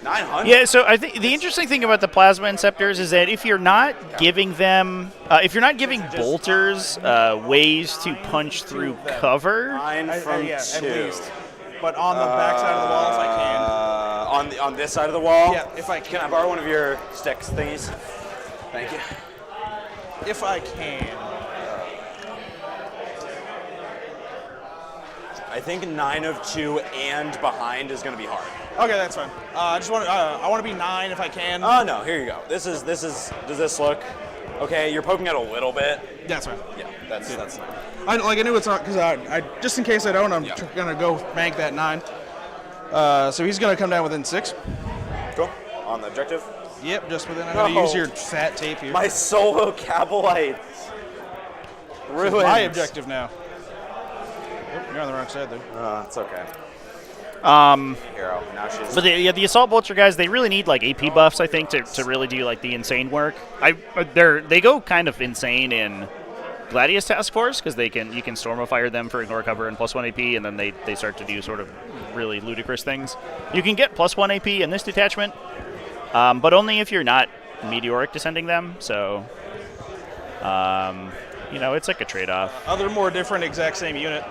Speaker 9: 900.
Speaker 2: Yeah, so I think the interesting thing about the Plasma Inceptors is that if you're not giving them, if you're not giving bolters ways to punch through cover,
Speaker 9: 9 from 2.
Speaker 8: At least. But on the back side of the wall, if I can.
Speaker 9: On this side of the wall?
Speaker 8: Yeah, if I can.
Speaker 9: Can I borrow one of your sticks thingies? Thank you.
Speaker 8: If I can.
Speaker 9: I think 9 of 2 and behind is going to be hard.
Speaker 8: Okay, that's fine. I want to be 9 if I can.
Speaker 9: Oh no, here you go. This is. Does this look okay? You're poking out a little bit.
Speaker 8: That's fine.
Speaker 9: Yeah, that's fine.
Speaker 8: I knew it's not because I just in case I don't, I'm gonna go bank that 9. So he's gonna come down within 6.
Speaker 9: Cool. On the objective.
Speaker 8: Yep, just within. I'm gonna use your fat tape here.
Speaker 9: My solo Cabalites.
Speaker 8: Ruined. My objective now. Oop, you're on the wrong side there.
Speaker 9: It's okay. Hero. Now she's.
Speaker 2: But the Assault Bolter guys, they really need like AP buffs, I think, to really do like the insane work. They go kind of insane in Gladius Task Force because you can Stormo Fire them for ignore cover and +1 AP, and then they start to do sort of really ludicrous things. You can get +1 AP in this detachment, but only if you're not meteoric descending them. So, it's like a trade-off.
Speaker 8: Other more different, exact same unit.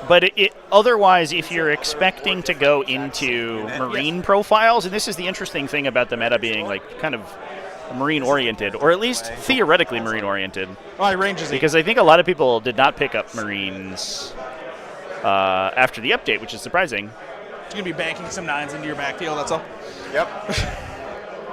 Speaker 2: But otherwise, if you're expecting to go into Marine profiles, and this is the interesting thing about the meta being like kind of Marine-oriented, or at least theoretically Marine-oriented.
Speaker 8: My range is
Speaker 2: because I think a lot of people did not pick up Marines after the update, which is surprising.
Speaker 8: You're going to be banking some 9s into your backfield, that's all.
Speaker 9: Yep.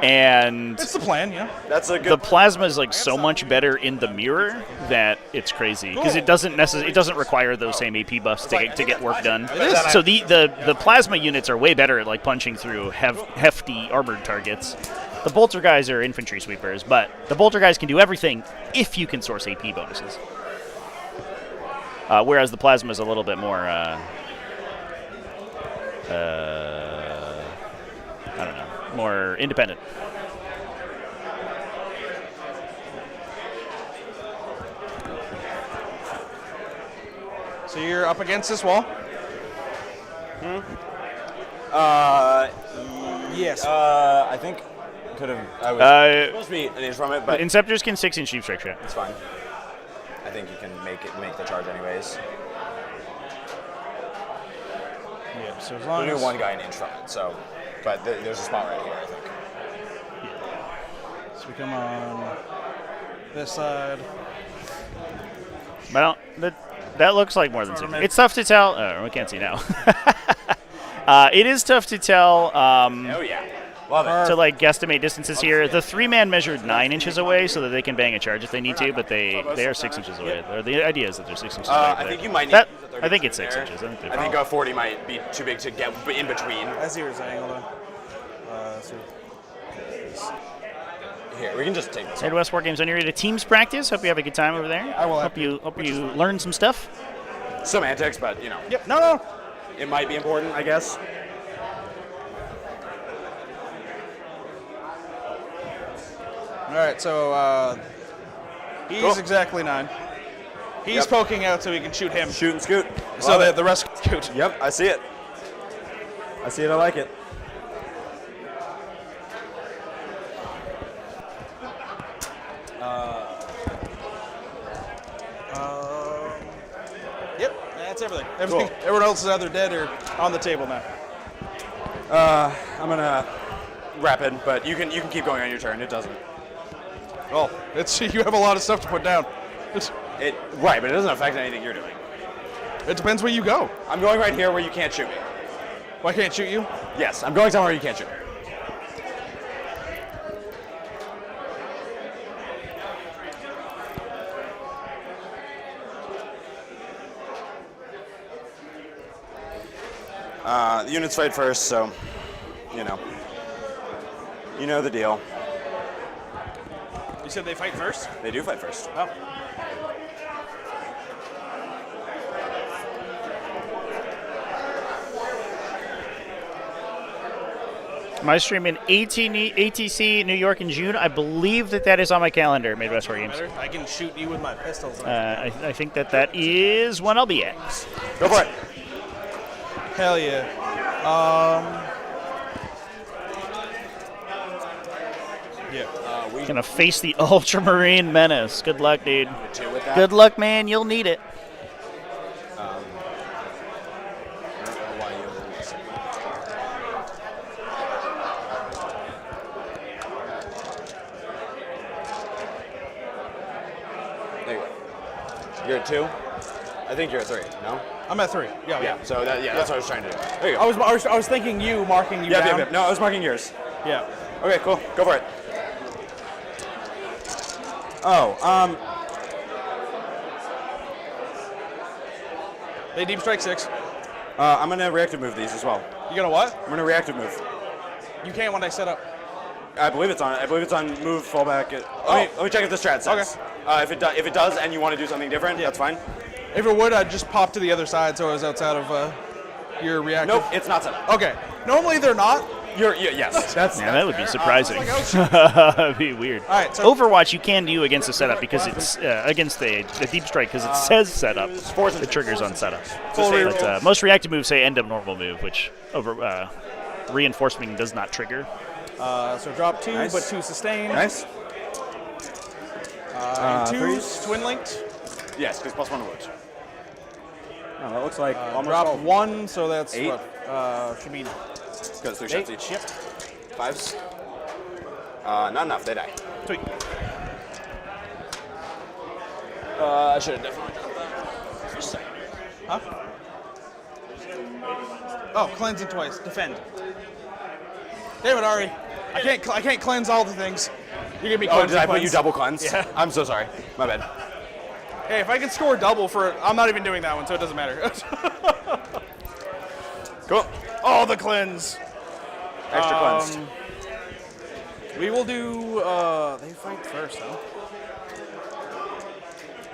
Speaker 2: And
Speaker 8: it's the plan, yeah.
Speaker 9: That's a good.
Speaker 2: The plasma is like so much better in the mirror that it's crazy because it doesn't require those same AP buffs to get work done. So the plasma units are way better at like punching through hefty armored targets. The bolter guys are infantry sweepers, but the bolter guys can do everything if you can source AP bonuses. Whereas the plasma is a little bit more I don't know, more independent.
Speaker 8: So you're up against this wall? Yes.
Speaker 9: I think could have. I was supposed to be an inch from it, but
Speaker 2: Inceptors can 6-inch deep strike shot.
Speaker 9: It's fine. I think you can make the charge anyways.
Speaker 8: Yeah. So as long
Speaker 9: as
Speaker 8: as
Speaker 9: one guy an inch from it, so. But there's a spot right here, I think.
Speaker 8: So we come on this side.
Speaker 2: Well, that looks like more than 6. It's tough to tell. Oh, we can't see now. It is tough to tell.
Speaker 9: Oh yeah, love it.
Speaker 2: To like guesstimate distances here. The 3-man measured 9 inches away so that they can bang a charge if they need to, but they are 6 inches away. Or the idea is that they're 6 inches away.
Speaker 9: I think you might need
Speaker 2: that. I think it's 6 inches.
Speaker 9: I think a 40 might be too big to get in between.
Speaker 8: I see what you're saying. Hold on.
Speaker 9: Here, we can just take this.
Speaker 2: Midwest War Games on your way to teams practice. Hope you have a good time over there.
Speaker 8: I will.
Speaker 2: Hope you learn some stuff.
Speaker 9: Some antics, but
Speaker 8: Yep. No.
Speaker 9: It might be important, I guess.
Speaker 8: All right. So he's exactly 9. He's poking out so we can shoot him.
Speaker 9: Shoot and scoot.
Speaker 8: So that the rest can scoot.
Speaker 9: Yep, I see it. I like it.
Speaker 8: Yep, that's everything. Cool. Everyone else is either dead or on the table now.
Speaker 9: I'm gonna rapid, but you can keep going on your turn. It doesn't.
Speaker 8: Oh, you have a lot of stuff to put down.
Speaker 9: Right, but it doesn't affect anything you're doing.
Speaker 8: It depends where you go.
Speaker 9: I'm going right here where you can't shoot me.
Speaker 8: Why can't shoot you?
Speaker 9: Yes, I'm going somewhere you can't shoot me. The units fight first, so, you know. You know the deal.
Speaker 8: You said they fight first?
Speaker 9: They do fight first.
Speaker 8: Oh.
Speaker 2: My stream in ATC New York in June. I believe that is on my calendar, Midwest War Games.
Speaker 8: I can shoot you with my pistols.
Speaker 2: I think that is when I'll be at.
Speaker 9: Go for it.
Speaker 8: Hell yeah.
Speaker 2: We're gonna face the Ultramarine menace. Good luck, dude. Good luck, man. You'll need it.
Speaker 9: There you go. You're at 2? I think you're at 3, no?
Speaker 8: I'm at 3. Yeah.
Speaker 9: So that's what I was trying to do. There you go.
Speaker 8: I was thinking you, marking you down.
Speaker 9: Yeah. No, I was marking yours.
Speaker 8: Yeah.
Speaker 9: Okay, cool. Go for it. Oh,
Speaker 8: They deep strike 6.
Speaker 9: I'm gonna reactive move these as well.
Speaker 8: You gonna what?
Speaker 9: I'm gonna reactive move.
Speaker 8: You can't when I set up.
Speaker 9: I believe it's on. Move fallback. Let me check if the strat says.
Speaker 8: Okay.
Speaker 9: If it does, and you want to do something different, that's fine.
Speaker 8: If it would, I'd just pop to the other side so I was outside of your reactive.
Speaker 9: Nope, it's not set up.
Speaker 8: Okay. Normally they're not.
Speaker 9: Yes.
Speaker 2: That would be surprising. That'd be weird.
Speaker 8: All right, so
Speaker 2: Overwatch you can do against the setup because it's against the deep strike because it says setup. The triggers on setup. But most reactive moves say end of normal move, which reinforcement does not trigger.
Speaker 8: So drop 2,
Speaker 9: Nice.
Speaker 8: but 2 sustain.
Speaker 9: Nice.
Speaker 8: Twos, twin linked.
Speaker 9: Yes, because +1 works. Oh, that looks like almost
Speaker 8: Drop
Speaker 9: all.
Speaker 8: 1, so that's
Speaker 9: 8.
Speaker 8: what? Should be
Speaker 9: Goes 3 shots
Speaker 8: 8.
Speaker 9: each.
Speaker 8: Yep.
Speaker 9: 5s. Not enough. They die.
Speaker 8: Sweet.
Speaker 9: I should have definitely done that. For a second.
Speaker 8: Huh? Oh, cleansing twice. Defend. Damn it, Ari. I can't cleanse all the things. You're gonna be
Speaker 9: Oh,
Speaker 8: cleansing
Speaker 9: did I put
Speaker 8: cleanse.
Speaker 9: you double cleanse?
Speaker 8: Yeah.
Speaker 9: I'm so sorry. My bad.
Speaker 8: Hey, if I can score double for, I'm not even doing that one, so it doesn't matter.
Speaker 9: Cool.
Speaker 8: Oh, the cleanse.
Speaker 9: Extra cleansed.
Speaker 8: We will do. They fight first, huh?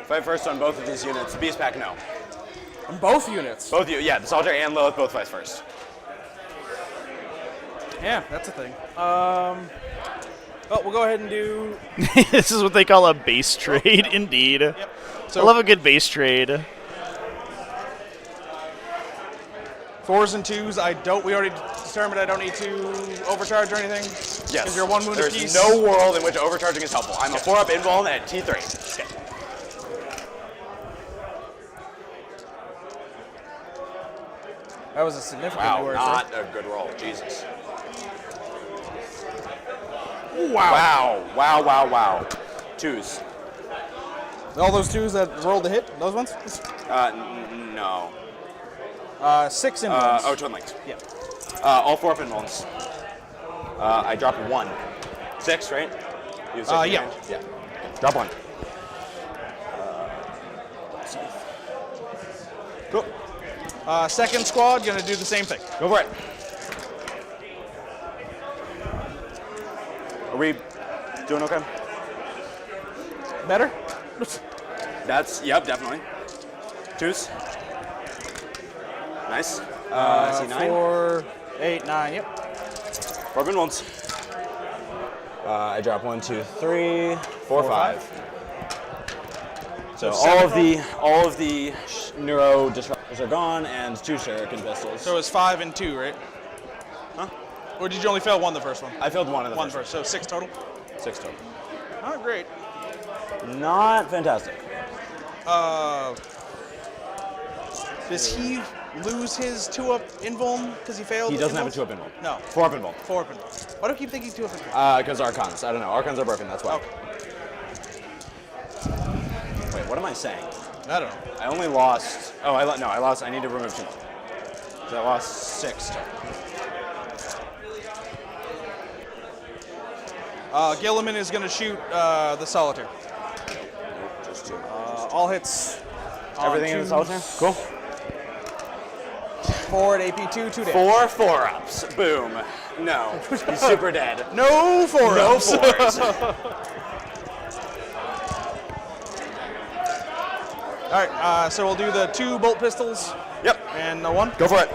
Speaker 9: Fight first on both of these units. Beast Pack, no.
Speaker 8: On both units.
Speaker 9: Both you, yeah. The Soldier and Lilith both fight first.
Speaker 8: Yeah, that's a thing. Oh, we'll go ahead and do.
Speaker 2: This is what they call a base trade, indeed.
Speaker 8: Yep. So
Speaker 2: I love a good base trade.
Speaker 8: 4s and 2s. We already determined I don't need to overcharge or anything.
Speaker 9: Yes.
Speaker 8: Because you're 1 wound
Speaker 9: There's
Speaker 8: apiece.
Speaker 9: no world in which overcharging is helpful. I'm a 4-up invuln at T3.
Speaker 8: Okay. That was a significant
Speaker 9: Wow,
Speaker 8: worse.
Speaker 9: not a good roll. Jesus.
Speaker 8: Wow.
Speaker 9: Wow. 2s.
Speaker 8: All those 2s that rolled the hit, those ones?
Speaker 9: No.
Speaker 8: 6 in ones.
Speaker 9: Twin linked.
Speaker 8: Yeah.
Speaker 9: All 4-up invulns. I dropped 1. 6, right? You have 6 in
Speaker 8: yeah.
Speaker 9: range? Yeah. Drop 1. Cool.
Speaker 8: Second squad, gonna do the same thing.
Speaker 9: Go for it. Are we doing okay?
Speaker 8: Better?
Speaker 9: Yep, definitely. 2s. Nice. I see 9.
Speaker 8: 4, 8, 9, yep.
Speaker 9: 4 invulns. I drop 1, 2, 3, 4, 5. So all of the neuro disruptors are gone, and 2 shuriken pistols.
Speaker 8: So it's 5 and 2, right?
Speaker 9: Huh?
Speaker 8: Or did you only fail 1 the first one?
Speaker 9: I failed 1 of the
Speaker 8: One
Speaker 9: first.
Speaker 8: first, so 6 total?
Speaker 9: 6 total.
Speaker 8: Not great.
Speaker 9: Not fantastic.
Speaker 8: Does he lose his 2-up invuln because he failed?
Speaker 9: He doesn't have a
Speaker 8: invulns?
Speaker 9: 2-up invuln.
Speaker 8: No.
Speaker 9: 4-up invuln.
Speaker 8: 4-up invuln. Why do I keep thinking 2-up invuln?
Speaker 9: Because Archons. I don't know. Archons are broken, that's why.
Speaker 8: Okay.
Speaker 9: Wait, what am I saying?
Speaker 8: I don't know.
Speaker 9: I only lost... Oh, I lost... I need to remove 2 more. So I lost 6 total.
Speaker 8: Gilliman is going to shoot the Solitaire.
Speaker 9: Just 2.
Speaker 8: All hits.
Speaker 9: Everything in the Solitaire? Cool.
Speaker 8: forward, AP2, 2 damage.
Speaker 9: 4 4-ups. Boom. No. He's super dead.
Speaker 8: No 4-ups.
Speaker 9: No 4s.
Speaker 8: All right, so we'll do the 2 bolt pistols.
Speaker 9: Yep.
Speaker 8: And the 1.
Speaker 9: Go for it.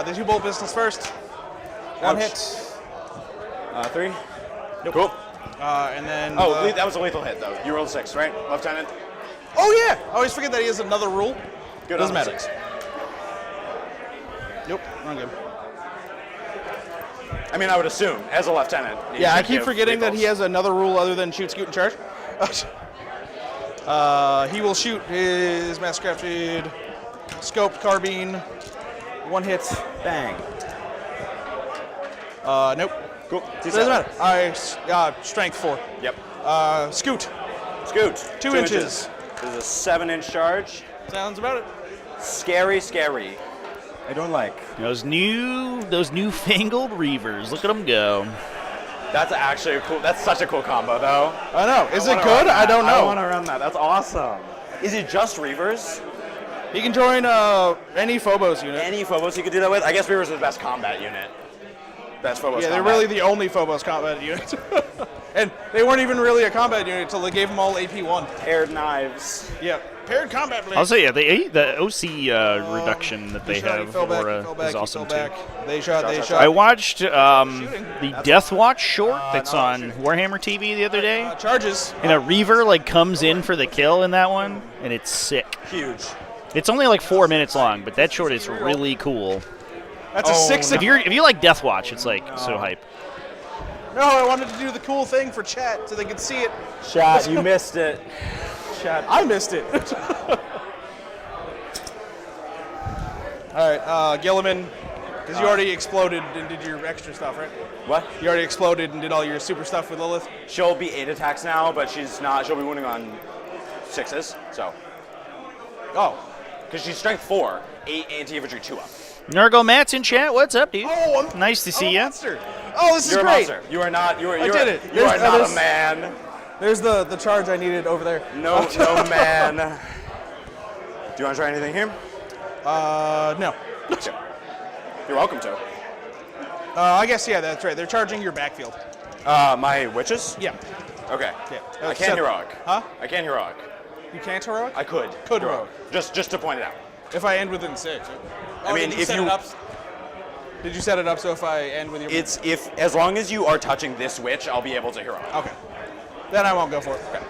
Speaker 8: The 2 bolt pistols first. 1 hit.
Speaker 9: 3. Nope. Cool.
Speaker 8: And then.
Speaker 9: Oh, that was a lethal hit, though. You rolled 6, right, Lieutenant?
Speaker 8: Oh, yeah. I always forget that he has another rule.
Speaker 9: Good.
Speaker 8: Doesn't
Speaker 9: on
Speaker 8: matter.
Speaker 9: 6.
Speaker 8: Nope, not good.
Speaker 9: I mean, I would assume, as a lieutenant.
Speaker 8: Yeah, I keep forgetting that he has another rule other than shoot, scoot, and charge. He will shoot his mass-crafted scoped carbine. 1 hit.
Speaker 9: Bang.
Speaker 8: Nope.
Speaker 9: Cool.
Speaker 8: Doesn't matter. Strength 4.
Speaker 9: Yep.
Speaker 8: Scoot.
Speaker 9: Scoot.
Speaker 8: 2 inches.
Speaker 9: There's a 7-inch charge.
Speaker 8: Sounds about it.
Speaker 9: Scary, scary. I don't like.
Speaker 2: Those newfangled Reavers. Look at them go.
Speaker 9: That's actually cool. That's such a cool combo, though.
Speaker 8: I know. Is it good? I don't know.
Speaker 9: I want to run that. That's awesome. Is it just Reavers?
Speaker 8: He can join any Phobos unit.
Speaker 9: Any Phobos you could do that with? I guess Reavers is the best combat unit. Best Phobos
Speaker 8: Yeah, they're
Speaker 9: combat.
Speaker 8: really the only Phobos combat unit. And they weren't even really a combat unit until they gave them all AP1.
Speaker 9: Paired knives.
Speaker 8: Yeah, paired combat blades.
Speaker 2: Also, yeah, the OC reduction that they have is awesome too.
Speaker 8: They shot.
Speaker 2: I watched the Death Watch short that's on Warhammer TV the other day.
Speaker 8: Charges.
Speaker 2: And a Reaver comes in for the kill in that one, and it's sick.
Speaker 9: Huge.
Speaker 2: It's only 4 minutes long, but that short is really cool.
Speaker 8: That's a 6.
Speaker 2: If you like Death Watch, it's so hype.
Speaker 8: No, I wanted to do the cool thing for chat so they could see it.
Speaker 9: Chat, you missed it.
Speaker 8: Chat, I missed it. All right, Gilliman, because you already exploded and did your extra stuff, right?
Speaker 9: What?
Speaker 8: You already exploded and did all your super stuff with Lilith?
Speaker 9: She'll be 8 attacks now, but she's not. She'll be wounding on 6s, so.
Speaker 8: Oh.
Speaker 9: Because she's strength 4, 8 anti-infantry 2-up.
Speaker 2: Nurgle Matt's in chat. What's up, dude?
Speaker 8: Oh,
Speaker 2: nice to see you.
Speaker 8: Oh, this is
Speaker 9: You're
Speaker 8: great.
Speaker 9: A monster. You are not. You are.
Speaker 8: I did it.
Speaker 9: You are not a man.
Speaker 8: There's the charge I needed over there.
Speaker 9: No, no man. Do you want to try anything here?
Speaker 8: No.
Speaker 9: You're welcome to.
Speaker 8: I guess, yeah, that's right. They're charging your backfield.
Speaker 9: My witches?
Speaker 8: Yeah.
Speaker 9: Okay.
Speaker 8: Yeah.
Speaker 9: I can't heroic.
Speaker 8: Huh?
Speaker 9: I can't heroic.
Speaker 8: You can't heroic?
Speaker 9: I could.
Speaker 8: Could heroic.
Speaker 9: Just to point it out.
Speaker 8: If I end within 6.
Speaker 9: I mean,
Speaker 8: if you... Did you set it up so if I end with your...
Speaker 9: It's as long as you are touching this witch, I'll be able to heroic.
Speaker 8: Okay. Then I won't go for it. Okay.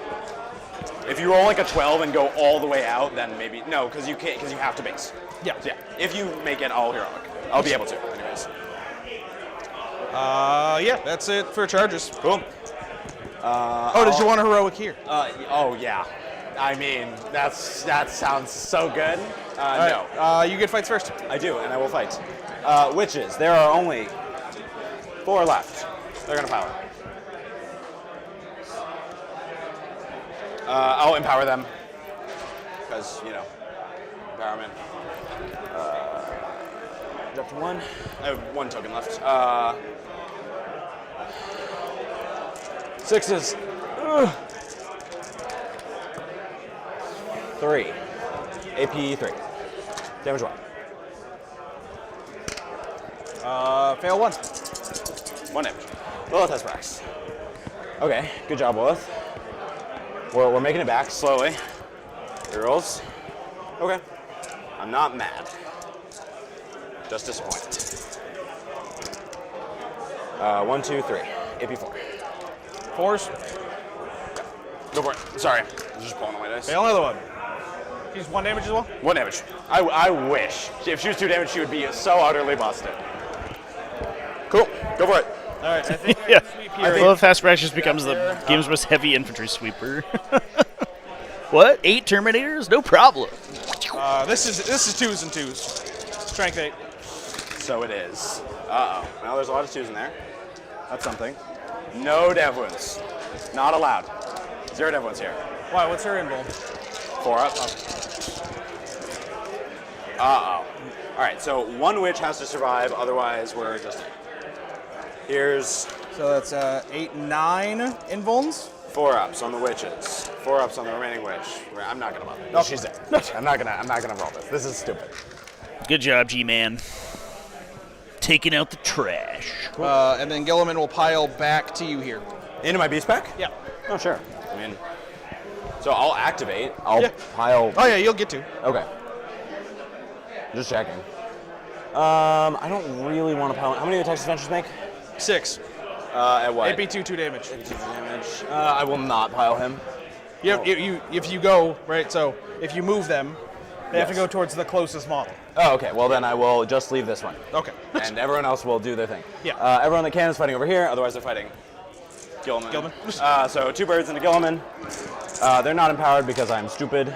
Speaker 9: If you roll a 12 and go all the way out, then maybe... No, because you can't, because you have to base.
Speaker 8: Yeah.
Speaker 9: So, yeah. If you make it all heroic, I'll be able to, anyways.
Speaker 8: Yeah, that's it for charges.
Speaker 9: Cool.
Speaker 8: Did you want a heroic here?
Speaker 9: Oh, yeah. I mean, that sounds so good.
Speaker 8: Right.
Speaker 9: No.
Speaker 8: You get fights first.
Speaker 9: I do, and I will fight. Witches, there are only 4 left. They're going to power. I'll empower them. Because, empowerment. Up to 1. I have 1 token left. 6s. 3. AP 3. Damage 1.
Speaker 8: Fail 1.
Speaker 9: 1 damage. Lilith has Brax. Okay, good job, Lilith. We're making it back slowly. It rolls. Okay. I'm not mad. Just disappointed. 1, 2, 3. AP 4.
Speaker 8: 4s.
Speaker 9: Go for it. Sorry. I was just pulling away dice.
Speaker 8: Fail another one. She's 1 damage as well?
Speaker 9: 1 damage. I wish. If she was 2 damage, she would be so utterly busted. Cool. Go for it.
Speaker 8: All right, I think
Speaker 2: Yeah.
Speaker 8: sweep here.
Speaker 2: Lilith Fast Brash just becomes the game's most heavy infantry sweeper. What? 8 Terminators? No problem.
Speaker 8: This is 2s and 2s. Strength 8.
Speaker 9: So it is. Uh-oh. Well, there's a lot of 2s in there. That's something. No dev wounds. Not allowed. 0 dev wounds here.
Speaker 8: Why? What's her invul?
Speaker 9: 4 up. Uh-oh. All right, so 1 witch has to survive, otherwise we're just... Here's...
Speaker 8: So that's 8, 9 invulns?
Speaker 9: 4 ups on the witches. 4 ups on the remaining witch. I'm not gonna bother. No, she's dead. I'm not gonna roll this. This is stupid.
Speaker 2: Good job, G-Man. taking out the trash.
Speaker 8: And then Gilliman will pile back to you here.
Speaker 9: Into my beast pack?
Speaker 8: Yeah.
Speaker 9: Oh, sure. I mean, so I'll activate. I'll pile.
Speaker 8: Oh, yeah, you'll get to.
Speaker 9: Okay. Just checking. I don't really want to pile. How many attacks does Ventures make?
Speaker 8: 6.
Speaker 9: At what?
Speaker 8: AP 2 damage.
Speaker 9: AP 2 damage. I will not pile him.
Speaker 8: If you go, right, so if you move them, they have to go towards the closest model.
Speaker 9: Oh, okay. Well, then I will just leave this one.
Speaker 8: Okay.
Speaker 9: And everyone else will do their thing.
Speaker 8: Yeah.
Speaker 9: Everyone that can is fighting over here. Otherwise, they're fighting Gilliman. So 2 birds into Gilliman. They're not empowered because I'm stupid.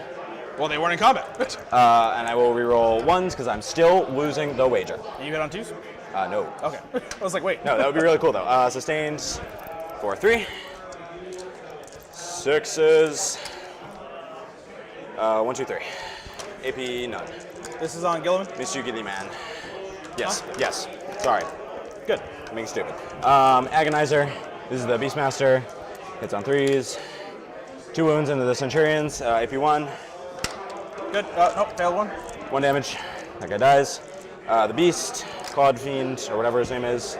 Speaker 8: Well, they weren't in combat.
Speaker 9: And I will reroll 1s because I'm still losing the wager.
Speaker 8: And you hit on 2s?
Speaker 9: No.
Speaker 8: Okay. I was like, wait.
Speaker 9: No, that would be really cool, though. Sustains for 3. 6s. 1, 2, 3. AP none.
Speaker 8: This is on Gilliman?
Speaker 9: Mr. Giddy Man. Yes. Huh? Yes. Sorry.
Speaker 8: Good.
Speaker 9: I'm being stupid. Agonizer. This is the Beastmaster. Hits on 3s. 2 wounds into the Centurions. AP 1.
Speaker 8: Good. Nope, failed 1.
Speaker 9: 1 damage. That guy dies. The Beast, Clawed Fiend, or whatever his name is.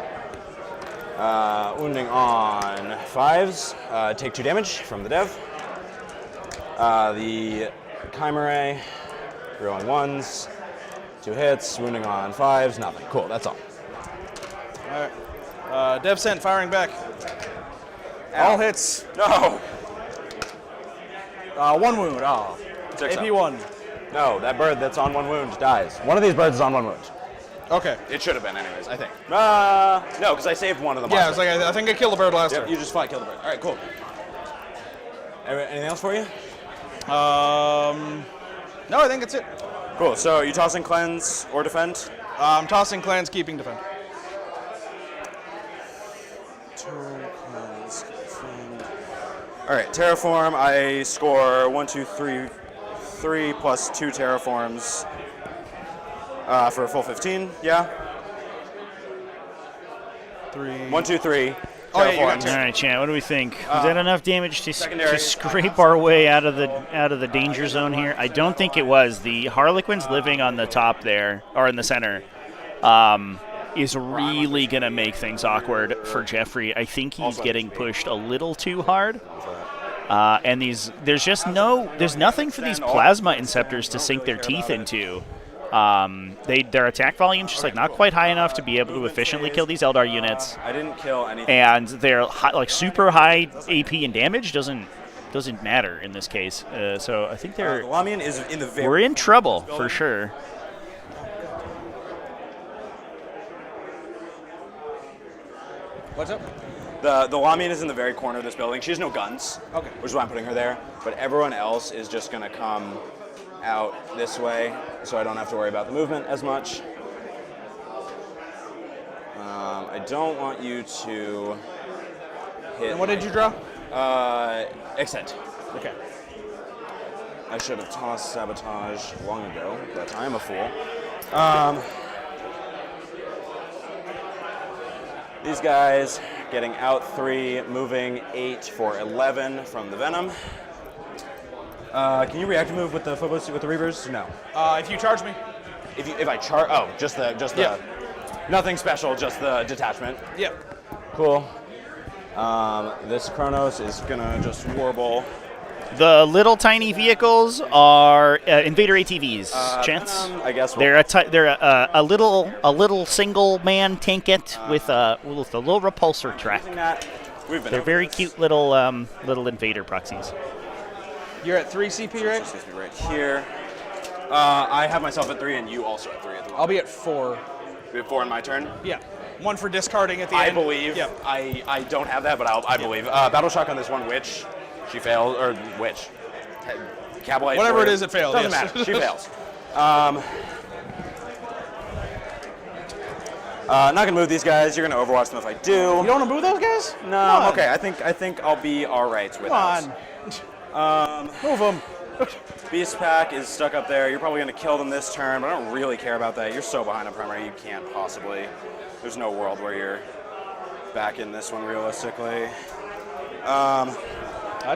Speaker 9: Wounding on 5s. Take 2 damage from the dev. The Chimera, rolling 1s. 2 hits. Wounding on 5s. Nothing. Cool, that's all.
Speaker 8: Alright. Dev sent, firing back. All hits.
Speaker 9: No!
Speaker 8: 1 wound. Oh. AP 1.
Speaker 9: No, that bird that's on 1 wound dies. One of these birds is on 1 wound.
Speaker 8: Okay.
Speaker 9: It should have been, anyways, I think. No, because I saved one of them.
Speaker 8: Yeah, it's like I think I killed a bird last turn.
Speaker 9: You just fought, killed the bird. All right, cool. Anything else for you?
Speaker 8: No, I think that's it.
Speaker 9: Cool. So you tossing cleanse or defend?
Speaker 8: I'm tossing cleanse, keeping defend.
Speaker 9: All right, terraform. I score 1, 2, 3 plus 2 terraforms for a full 15. Yeah.
Speaker 8: 3.
Speaker 9: 1, 2, 3.
Speaker 8: Oh, yeah, you got
Speaker 2: all right, Chan. What do we think? Is that enough damage to scrape our way out of the danger zone here? I don't think it was. The Harlequins living on the top there, or in the center, is really going to make things awkward for Jeffrey. I think he's getting pushed a little too hard. And there's nothing for these plasma inceptors to sink their teeth into. Their attack volume's just not quite high enough to be able to efficiently kill these Eldar units.
Speaker 9: I didn't kill anything.
Speaker 2: And their super high AP and damage doesn't matter in this case. So I think
Speaker 9: Lamian is in the very
Speaker 2: we're in trouble for sure.
Speaker 8: What's up?
Speaker 9: The Lamian is in the very corner of this building. She has no guns,
Speaker 8: okay,
Speaker 9: which is why I'm putting her there. But everyone else is just going to come out this way, so I don't have to worry about the movement as much. I don't want you to hit.
Speaker 8: And what did you draw?
Speaker 9: Extent.
Speaker 8: Okay.
Speaker 9: I should have tossed Sabotage long ago, but I am a fool. These guys getting out 3, moving 8 for 11 from the Venom. Can you react to move with the Phobos with the Reavers? No.
Speaker 8: If you charge me.
Speaker 9: If I charge, just the nothing special, just the detachment.
Speaker 8: Yep.
Speaker 9: Cool. This Kronos is gonna just warble.
Speaker 2: The little tiny vehicles are Invader ATVs. Chance?
Speaker 9: I guess
Speaker 2: they're a little single man tankette with a little repulsor track. They're very cute little Invader proxies.
Speaker 8: You're at 3 CP, right?
Speaker 9: Supposed to be right here. I have myself at 3, and you also at 3 at the moment.
Speaker 8: I'll be at 4.
Speaker 9: You have 4 in my turn?
Speaker 8: Yeah. 1 for discarding at the
Speaker 9: end.
Speaker 8: I
Speaker 9: believe.
Speaker 8: Yep.
Speaker 9: I don't have that, but I believe. Battle shock on this one, witch. She failed, or witch. Cabalite.
Speaker 8: Whatever it is, it failed.
Speaker 9: Doesn't matter. She fails. Not gonna move these guys. You're gonna overwatch them if I do.
Speaker 8: You don't want to move those guys?
Speaker 9: No. I'm okay. I think I'll be all right with
Speaker 8: Come on. Move them.
Speaker 9: Beast Pack is stuck up there. You're probably gonna kill them this turn, but I don't really care about that. You're so behind on primary, you can't possibly. There's no world where you're back in this one realistically.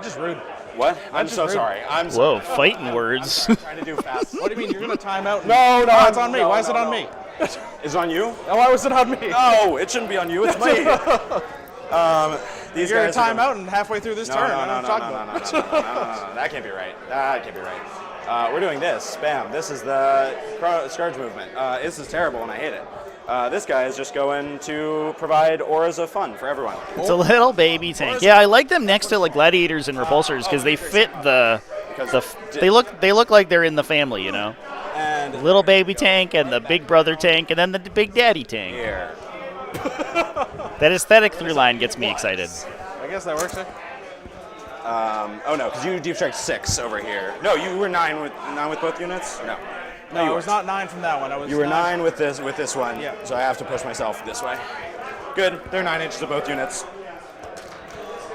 Speaker 8: Just rude.
Speaker 9: What? I'm
Speaker 8: just
Speaker 9: so
Speaker 8: rude.
Speaker 9: sorry. I'm
Speaker 2: Whoa,
Speaker 9: sorry.
Speaker 2: fighting words.
Speaker 9: I'm trying to do fast.
Speaker 8: What do you mean? You're gonna time out?
Speaker 9: No,
Speaker 8: Oh, it's on me.
Speaker 9: no,
Speaker 8: Why is it
Speaker 9: no,
Speaker 8: on
Speaker 9: no.
Speaker 8: me?
Speaker 9: Is it on you?
Speaker 8: Oh, why was it on me?
Speaker 9: No, it shouldn't be on you. It's me. These
Speaker 8: You're gonna
Speaker 9: guys
Speaker 8: time
Speaker 9: are
Speaker 8: out and halfway through this
Speaker 9: no,
Speaker 8: turn.
Speaker 9: no,
Speaker 8: I
Speaker 9: no,
Speaker 8: don't
Speaker 9: no,
Speaker 8: talk
Speaker 9: no,
Speaker 8: about
Speaker 9: no,
Speaker 8: it.
Speaker 9: no, no, no, no. That can't be right. That can't be right. We're doing this. Bam. This is the Scourge movement. This is terrible and I hate it. This guy is just going to provide auras of fun for everyone.
Speaker 2: It's a little baby tank. Yeah, I like them next to like gladiators and repulsors because they fit they look like they're in the family, you know.
Speaker 9: And
Speaker 2: Little baby tank and the big brother tank and then the big daddy tank.
Speaker 9: here.
Speaker 2: That aesthetic through line gets me excited.
Speaker 8: I guess that works.
Speaker 9: Oh no, because you deep strike 6 over here. No, you were 9 with both units. No.
Speaker 8: No,
Speaker 9: you
Speaker 8: I was
Speaker 9: weren't.
Speaker 8: not 9 from that one. I was.
Speaker 9: You were 9 with this one.
Speaker 8: Yeah.
Speaker 9: So I have to push myself this way. Good. They're 9 inches of both units.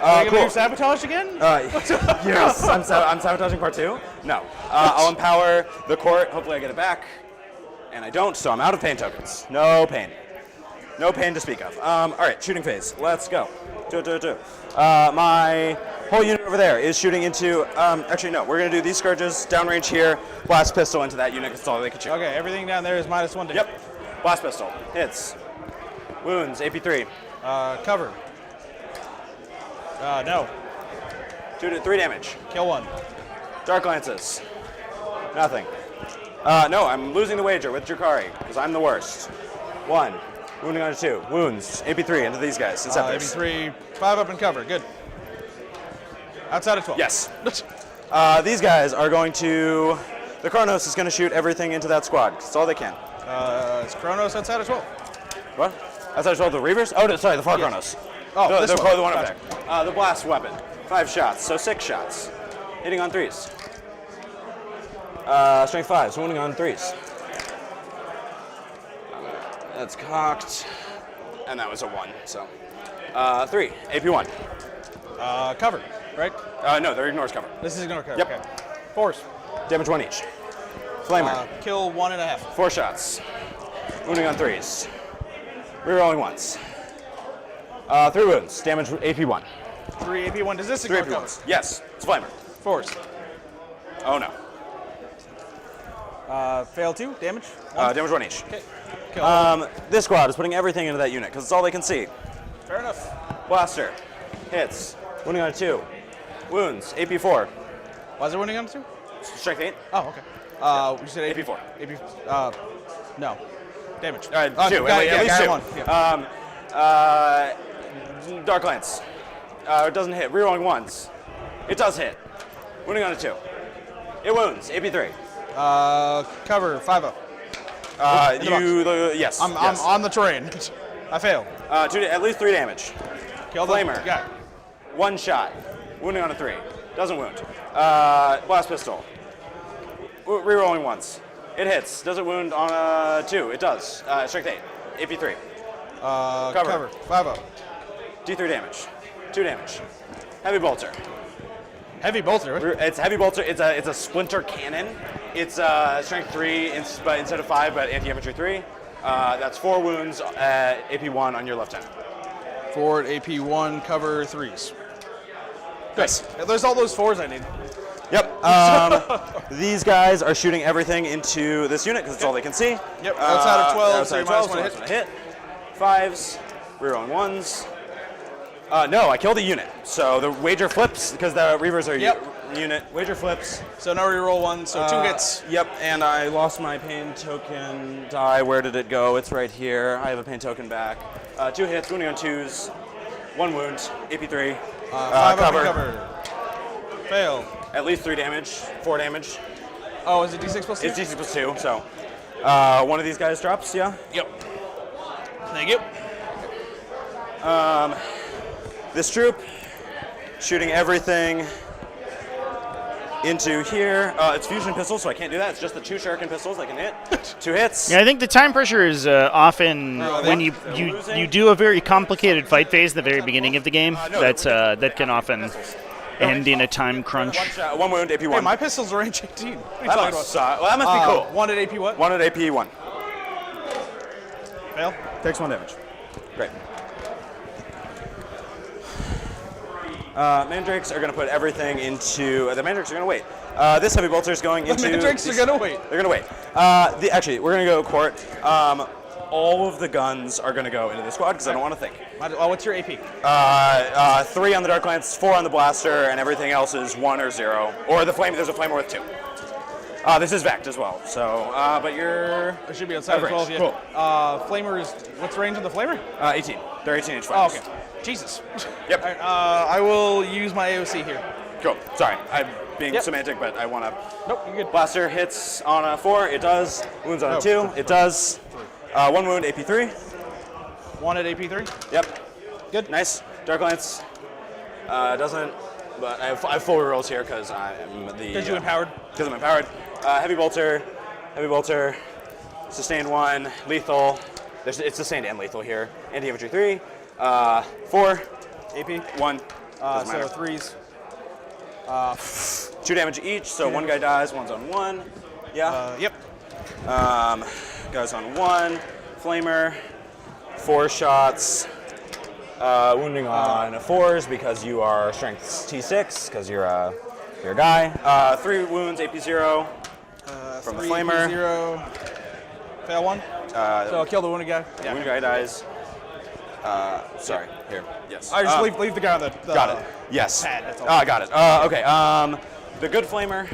Speaker 8: Are you gonna
Speaker 9: Cool.
Speaker 8: do sabotage again?
Speaker 9: Yes. I'm sabotaging part 2. No. I'll empower the court. Hopefully I get it back. And I don't, so I'm out of pain tokens. No pain. No pain to speak of. All right, shooting phase. Let's go. My whole unit over there is shooting into. Actually, no. We're gonna do these scourges downrange here. Blast pistol into that unit. That's all they can shoot.
Speaker 8: Okay, everything down there is -1 to hit.
Speaker 9: Yep. Blast pistol hits. Wounds. AP3.
Speaker 8: Cover. No.
Speaker 9: 2 to 3 damage.
Speaker 8: Kill 1.
Speaker 9: Dark lances. Nothing. No, I'm losing the wager with Drukhari because I'm the worst. 1. Wounding on to 2. Wounds. AP3 into these guys. Inceptors.
Speaker 8: AP3, 5 up and cover. Good. Outside of 12.
Speaker 9: Yes. These guys are going to. The Kronos is going to shoot everything into that squad. That's all they can.
Speaker 8: It's Kronos outside of 12.
Speaker 9: What? Outside of 12, the Reavers? Oh, no, sorry, the Far
Speaker 8: Yes.
Speaker 9: Kronos.
Speaker 8: Oh, this one.
Speaker 9: The one up
Speaker 8: Gotcha.
Speaker 9: there. The blast weapon. 5 shots, so 6 shots. Hitting on 3s. Strength 5, so wounding on 3s. That's cocked. And that was a 1, so. 3, AP1.
Speaker 8: Cover, right?
Speaker 9: No, they're ignores cover.
Speaker 8: This is ignore cover.
Speaker 9: Yep.
Speaker 8: Okay. Force.
Speaker 9: Damage 1 each. Flamer.
Speaker 8: Kill 1.5.
Speaker 9: 4 shots. Wounding on 3s. Rerolling once. 3 wounds. Damage AP1.
Speaker 8: 3 AP1. Does this
Speaker 9: 3
Speaker 8: ignore cover?
Speaker 9: AP1s. Yes, it's Flamer.
Speaker 8: Force.
Speaker 9: Oh no.
Speaker 8: Fail 2. Damage.
Speaker 9: Damage 1 each.
Speaker 8: Okay. Kill.
Speaker 9: This squad is putting everything into that unit because it's all they can see.
Speaker 8: Fair enough.
Speaker 9: Blaster. Hits. Wounding on 2. Wounds. AP4.
Speaker 8: Why is it wounding on 2?
Speaker 9: Strength 8.
Speaker 8: Oh, okay. You said
Speaker 9: AP4.
Speaker 8: No. Damage.
Speaker 9: 2.
Speaker 8: At
Speaker 9: At least 2.
Speaker 8: 1. Yeah.
Speaker 9: Dark Lance. It doesn't hit. Rerolling once. It does hit. Wounding on a 2. It wounds. AP3.
Speaker 8: Cover 5-0.
Speaker 9: Yes.
Speaker 8: I'm on the terrain. I failed.
Speaker 9: At least 3 damage.
Speaker 8: Kill the
Speaker 9: Flamer.
Speaker 8: guy.
Speaker 9: 1 shot. Wounding on a 3. Doesn't wound. Blast pistol. Rerolling once. It hits. Does it wound on a 2? It does. Strength 8. AP3.
Speaker 8: Cover 5-0.
Speaker 9: D3 damage. 2 damage. Heavy bolter.
Speaker 8: Heavy bolter.
Speaker 9: It's heavy bolter. It's a splinter cannon. It's strength 3 but instead of 5, but anti-infantry 3. That's 4 wounds. AP1 on your lieutenant.
Speaker 8: Forward AP1. Cover 3s.
Speaker 9: Nice.
Speaker 8: There's all those 4s I need.
Speaker 9: Yep. These guys are shooting everything into this unit because it's all they can see.
Speaker 8: Yep. Outside of 12, so
Speaker 9: outside
Speaker 8: you
Speaker 9: of
Speaker 8: might as
Speaker 9: 12,
Speaker 8: well
Speaker 9: so hit. 5s. Rerolling 1s. No, I killed a unit. So the wager flips because the Reavers are unit. Wager flips.
Speaker 8: So no reroll 1, so 2 hits.
Speaker 9: Yep, and I lost my pain token die. Where did it go? It's right here. I have a pain token back. 2 hits, wounding on 2s. 1 wound, AP3.
Speaker 8: 5
Speaker 9: cover.
Speaker 8: cover. Fail.
Speaker 9: At least 3 damage, 4 damage.
Speaker 8: Oh, is it D6 plus 2?
Speaker 9: It's D6 plus 2, so one of these guys drops, yeah?
Speaker 8: Yep. Thank you.
Speaker 9: This troop, shooting everything into here. It's fusion pistols, so I can't do that. It's just the 2 shuriken pistols I can hit. 2 hits.
Speaker 2: Yeah, I think the time pressure is often when you do a very complicated fight phase at the very beginning of the game. That can often end in a time crunch.
Speaker 9: 1 wound, AP1.
Speaker 8: Hey, my pistols are range 18. What are you
Speaker 9: That
Speaker 8: talking
Speaker 9: must,
Speaker 8: about?
Speaker 9: well, that must be cool.
Speaker 8: 1 at AP what?
Speaker 9: 1 at AP1.
Speaker 8: Fail.
Speaker 9: Takes 1 damage. Great. Mandrakes are going to put everything into... the Mandrakes are going to wait. This heavy bolter is going into...
Speaker 8: The Mandrakes are going to wait.
Speaker 9: They're going to wait. Actually, we're going to go court. All of the guns are going to go into the squad because I don't want to think.
Speaker 8: What's your AP?
Speaker 9: 3 on the Dark Lance, 4 on the Blaster, and everything else is 1 or 0. Or the Flame, there's a Flamer with 2. This is Vect as well, so, but you're...
Speaker 8: It should be outside of 12, yeah.
Speaker 9: Cool.
Speaker 8: Flamer is... What's the range of the Flamer?
Speaker 9: 18. They're 18-inch flamers.
Speaker 8: Oh, okay. Jesus.
Speaker 9: Yep.
Speaker 8: All right, I will use my AOC here.
Speaker 9: Cool. Sorry, I'm being semantic, but I want to...
Speaker 8: Nope, you're good.
Speaker 9: Blaster hits on a 4, it does. Wounds on a 2, it does. 1 wound, AP 3.
Speaker 8: 1 at AP 3?
Speaker 9: Yep.
Speaker 8: Good.
Speaker 9: Nice. Dark Lance doesn't, but I have full rerolls here because I'm the...
Speaker 8: Because you're empowered?
Speaker 9: Because I'm empowered. Heavy Bolter, Sustained 1, Lethal. It's Sustained and Lethal here. Anti-Infantry 3, 4, AP 1.
Speaker 8: So 3s.
Speaker 9: 2 damage each, so 1 guy dies, 1's on 1. Yeah?
Speaker 8: Yep.
Speaker 9: Guys on 1. Flamer, 4 shots. Wounding on 4s because you are strength T6, because you're a guy. 3 wounds, AP 0 from the Flamer.
Speaker 8: AP 0. Fail 1. So kill the wounded guy.
Speaker 9: Yeah. Wounded guy dies. Sorry, here. Yes.
Speaker 8: I just leave the guy on the
Speaker 9: got it. Yes.
Speaker 8: pad. That's all.
Speaker 9: Got it. Okay. The good Flamer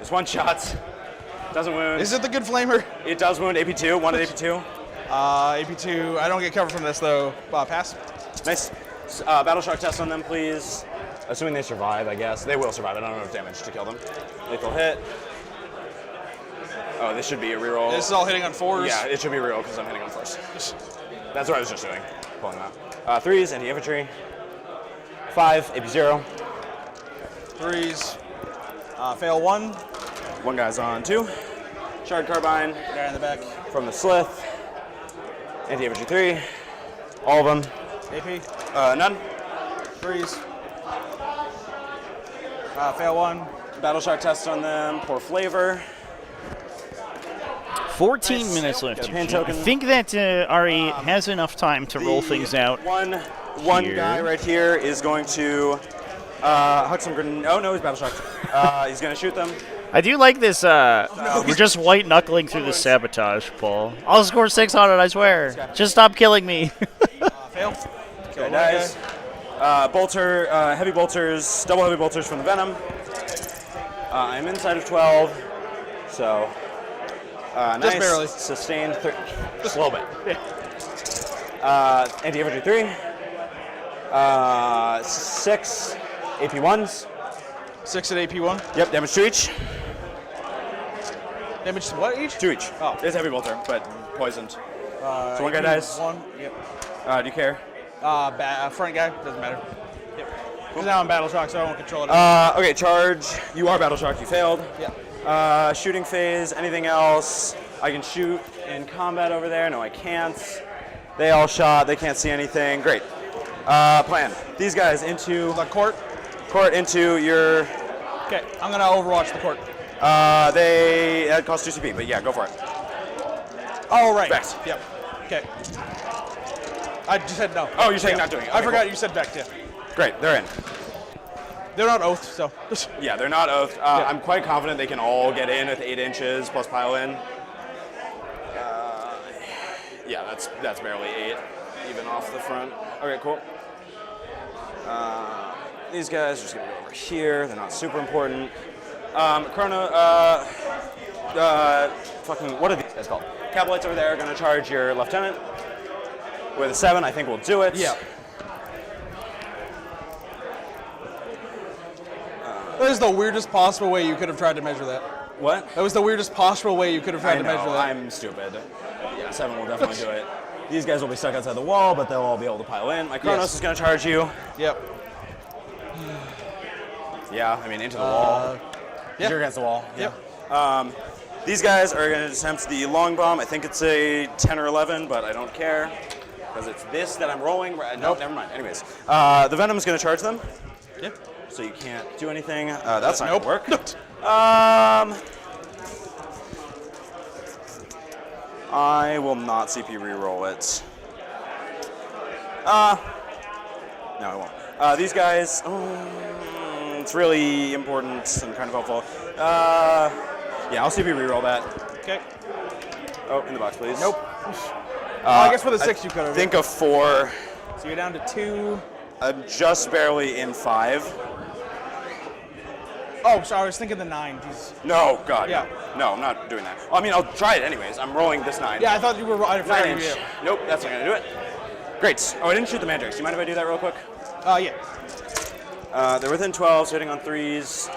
Speaker 9: is 1 shot. Doesn't wound.
Speaker 8: Is it the good Flamer?
Speaker 9: It does wound. AP 2. 1 at AP 2.
Speaker 8: AP 2. I don't get cover from this though. Pass.
Speaker 9: Nice. Battle shock test on them, please. Assuming they survive, I guess. They will survive. I don't know if damage to kill them. Lethal hit. Oh, this should be a reroll.
Speaker 8: This is all hitting on 4s.
Speaker 9: Yeah, it should be a reroll because I'm hitting on 4s. That's what I was just doing. Pulling them out. 3s, anti-infantry. 5, AP 0.
Speaker 8: 3s. Fail 1.
Speaker 9: 1 guy's on 2. Shard Carbine.
Speaker 8: Guy in the back.
Speaker 9: From the Slith. Anti-infantry 3. All of them.
Speaker 8: AP.
Speaker 9: None.
Speaker 8: 3s. Fail 1.
Speaker 9: Battle shock test on them. Poor flavor.
Speaker 2: 14 minutes left.
Speaker 9: Pain token.
Speaker 2: I think that Ari has enough time to roll things out.
Speaker 9: One guy right here is going to huck some grenades. Oh no, he's battle shocked. He's going to shoot them.
Speaker 2: I do like this. We're just white knuckling through the sabotage, Paul. I'll score 6 on it, I swear. Just stop killing me.
Speaker 8: Fail.
Speaker 9: Guy dies. Bolter, heavy bolters, double heavy bolters from the Venom. I'm inside of 12, so nice.
Speaker 8: Just barely.
Speaker 9: Sustained, just a little bit. Anti-infantry 3. 6 AP 1s.
Speaker 8: 6 at AP 1.
Speaker 9: Yep, damage to each.
Speaker 8: Damage to what each?
Speaker 9: 2 each.
Speaker 8: Oh.
Speaker 9: It's heavy bolter, but poisoned. So 1 guy dies.
Speaker 8: 1. Yep.
Speaker 9: Do you care?
Speaker 8: Front guy doesn't matter. Yep. Because now I'm battle shock, so I won't control it.
Speaker 9: Okay, charge. You are battle shocked. You failed.
Speaker 8: Yeah.
Speaker 9: Shooting phase. Anything else? I can shoot in combat over there. No, I can't. They all shot. They can't see anything. Great. Plan. These guys into
Speaker 8: the court.
Speaker 9: Court into your.
Speaker 8: Okay, I'm gonna overwatch the court.
Speaker 9: That costs 2 CP, but yeah, go for it.
Speaker 8: Oh right.
Speaker 9: Vex.
Speaker 8: Yep. Okay. I just said no.
Speaker 9: Oh, you're saying not doing it. Okay,
Speaker 8: I forgot
Speaker 9: cool.
Speaker 8: you said Vex. Yeah.
Speaker 9: Great, they're in.
Speaker 8: They're not oathed, so.
Speaker 9: Yeah, they're not oathed. I'm quite confident they can all get in with 8 inches plus pile in. Yeah, that's barely 8, even off the front. Okay, cool. These guys are just gonna go over here. They're not super important. Chrono, what are these guys called? Capelites over there are gonna charge your lieutenant with a 7. I think we'll do it.
Speaker 8: Yeah. That is the weirdest possible way you could have tried to measure that.
Speaker 9: What?
Speaker 8: That was the weirdest possible way you could have tried to measure that.
Speaker 9: I'm stupid. Yeah, 7 will definitely do it. These guys will be stuck outside the wall, but they'll all be able to pile in. My Chronos is going to charge you.
Speaker 8: Yep.
Speaker 9: Yeah, I mean, into the wall.
Speaker 8: Yep.
Speaker 9: You're against the wall.
Speaker 8: Yep.
Speaker 9: These guys are going to attempt the long bomb. I think it's a 10 or 11, but I don't care. Because it's this that I'm rolling. Nope, never mind. Anyways. The Venom's going to charge them.
Speaker 8: Yep.
Speaker 9: So you can't do anything. That's not going to work. I will not CP reroll it. No, I won't. These guys, it's really important and kind of helpful. Yeah, I'll see if you reroll that.
Speaker 8: Okay.
Speaker 9: Oh, in the box, please.
Speaker 8: Nope. I guess for the 6 you could have.
Speaker 9: Think of 4.
Speaker 8: So you're down to 2.
Speaker 9: I'm just barely in 5.
Speaker 8: Oh, sorry, I was thinking the 9. Jeez.
Speaker 9: No, God.
Speaker 8: Yeah.
Speaker 9: No, I'm not doing that. I mean, I'll try it anyways. I'm rolling this 9.
Speaker 8: Yeah, I thought you were. I
Speaker 9: 9 inch. Nope, that's not gonna do it. Great. Oh, I didn't shoot the Mandrakes. Do you mind if I do that real quick?
Speaker 8: Yeah.
Speaker 9: They're within 12, so hitting on 3s.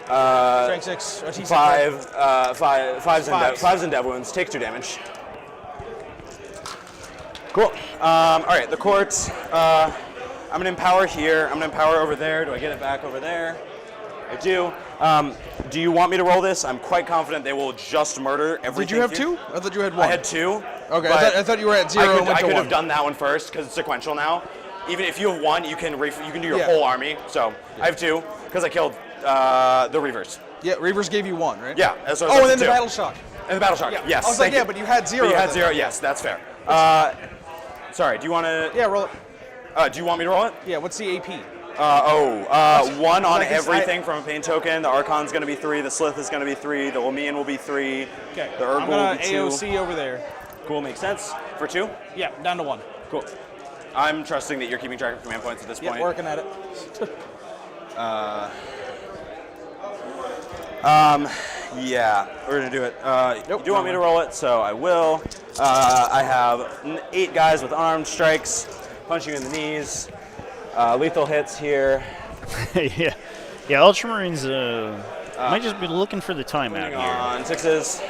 Speaker 8: Strength 6. Or T6.
Speaker 9: 5s and dev wounds. Take 2 damage. Cool. All right, the court. I'm gonna empower here. I'm gonna empower over there. Do I get it back over there? I do. Do you want me to roll this? I'm quite confident they will just murder everything.
Speaker 8: Did you have 2? I thought you had 1.
Speaker 9: I had 2.
Speaker 8: Okay, I thought you were at 0.
Speaker 9: I could have done that one first because it's sequential now. Even if you have 1, you can do your whole army. So I have 2 because I killed the Reavers.
Speaker 8: Yeah, Reavers gave you 1, right?
Speaker 9: Yeah. So
Speaker 8: and then the Battle Shock.
Speaker 9: And the Battle Shock.
Speaker 8: Yeah.
Speaker 9: Yes.
Speaker 8: I was like, yeah, but you had 0.
Speaker 9: But you had 0. Yes, that's fair. Sorry. Do you want to?
Speaker 8: Yeah, roll it.
Speaker 9: Do you want me to roll it?
Speaker 8: Yeah. What's the AP?
Speaker 9: 1 on
Speaker 8: like
Speaker 9: everything from a pain token. The Archon's going to be 3. The Slith is going to be 3. The Olmean will be 3.
Speaker 8: Okay.
Speaker 9: The Urgle
Speaker 8: I'm
Speaker 9: will
Speaker 8: gonna
Speaker 9: be 2.
Speaker 8: AOC over there.
Speaker 9: Cool. Makes sense. For 2?
Speaker 8: Yeah, down to 1.
Speaker 9: Cool. I'm trusting that you're keeping track of command points at this point.
Speaker 8: Yeah, working at it.
Speaker 9: Yeah, we're gonna do it.
Speaker 8: Nope,
Speaker 9: you do want me to roll it, so I will. I have 8 guys with armed strikes, punch you in the knees, lethal hits here.
Speaker 2: Yeah, Ultramarines might just be looking for the timeout here.
Speaker 9: On 6s.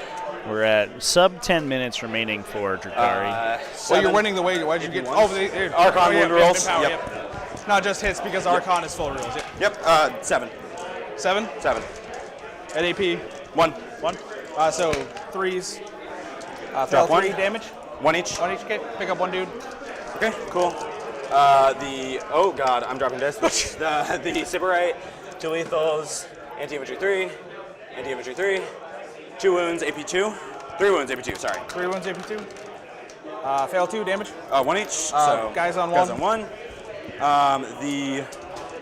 Speaker 2: We're at sub 10 minutes remaining for Drukhari.
Speaker 8: Well, you're winning the wager. Why'd you get?
Speaker 9: Archon wound rolls.
Speaker 8: Power,
Speaker 9: Yep.
Speaker 8: Not just hits because Archon is full rolls.
Speaker 9: Yep. 7.
Speaker 8: 7.
Speaker 9: 7.
Speaker 8: At AP.
Speaker 9: 1.
Speaker 8: 1. So 3s.
Speaker 9: Drop 1
Speaker 8: damage.
Speaker 9: 1 each.
Speaker 8: 1 each. Okay. Pick up 1 dude.
Speaker 9: Okay. Cool. Oh god, I'm dropping this. The Sybarite, 2 lethals, anti-infantry 3, anti-infantry 3, 2 wounds, AP 2, 3 wounds, AP 2. Sorry.
Speaker 8: 3 wounds, AP 2. Fail 2 damage.
Speaker 9: 1 each. So
Speaker 8: guys on 1.
Speaker 9: Guys on 1. The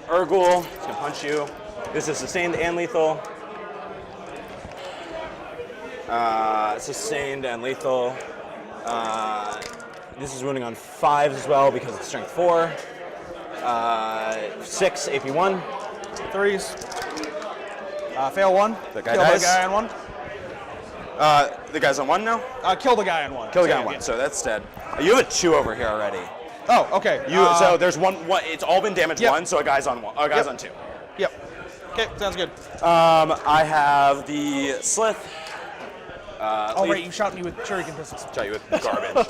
Speaker 9: Urgle is gonna punch you. This is sustained and lethal. Sustained and lethal. This is wounding on 5s as well because it's strength 4. 6 AP 1.
Speaker 8: 3s. Fail 1.
Speaker 9: The guy
Speaker 8: kill
Speaker 9: dies.
Speaker 8: the guy on 1.
Speaker 9: The guy's on 1 now?
Speaker 8: Kill the guy on 1.
Speaker 9: Kill the guy on 1, so that's dead. You have a 2 over here already.
Speaker 8: Oh, okay.
Speaker 9: So there's one. It's all been damage 1, so a guy's on 1. A guy's on 2.
Speaker 8: Yep. Okay, sounds good.
Speaker 9: I have the Slith.
Speaker 8: Right, you shot me with shuriken pistols.
Speaker 9: Shot you with garbage.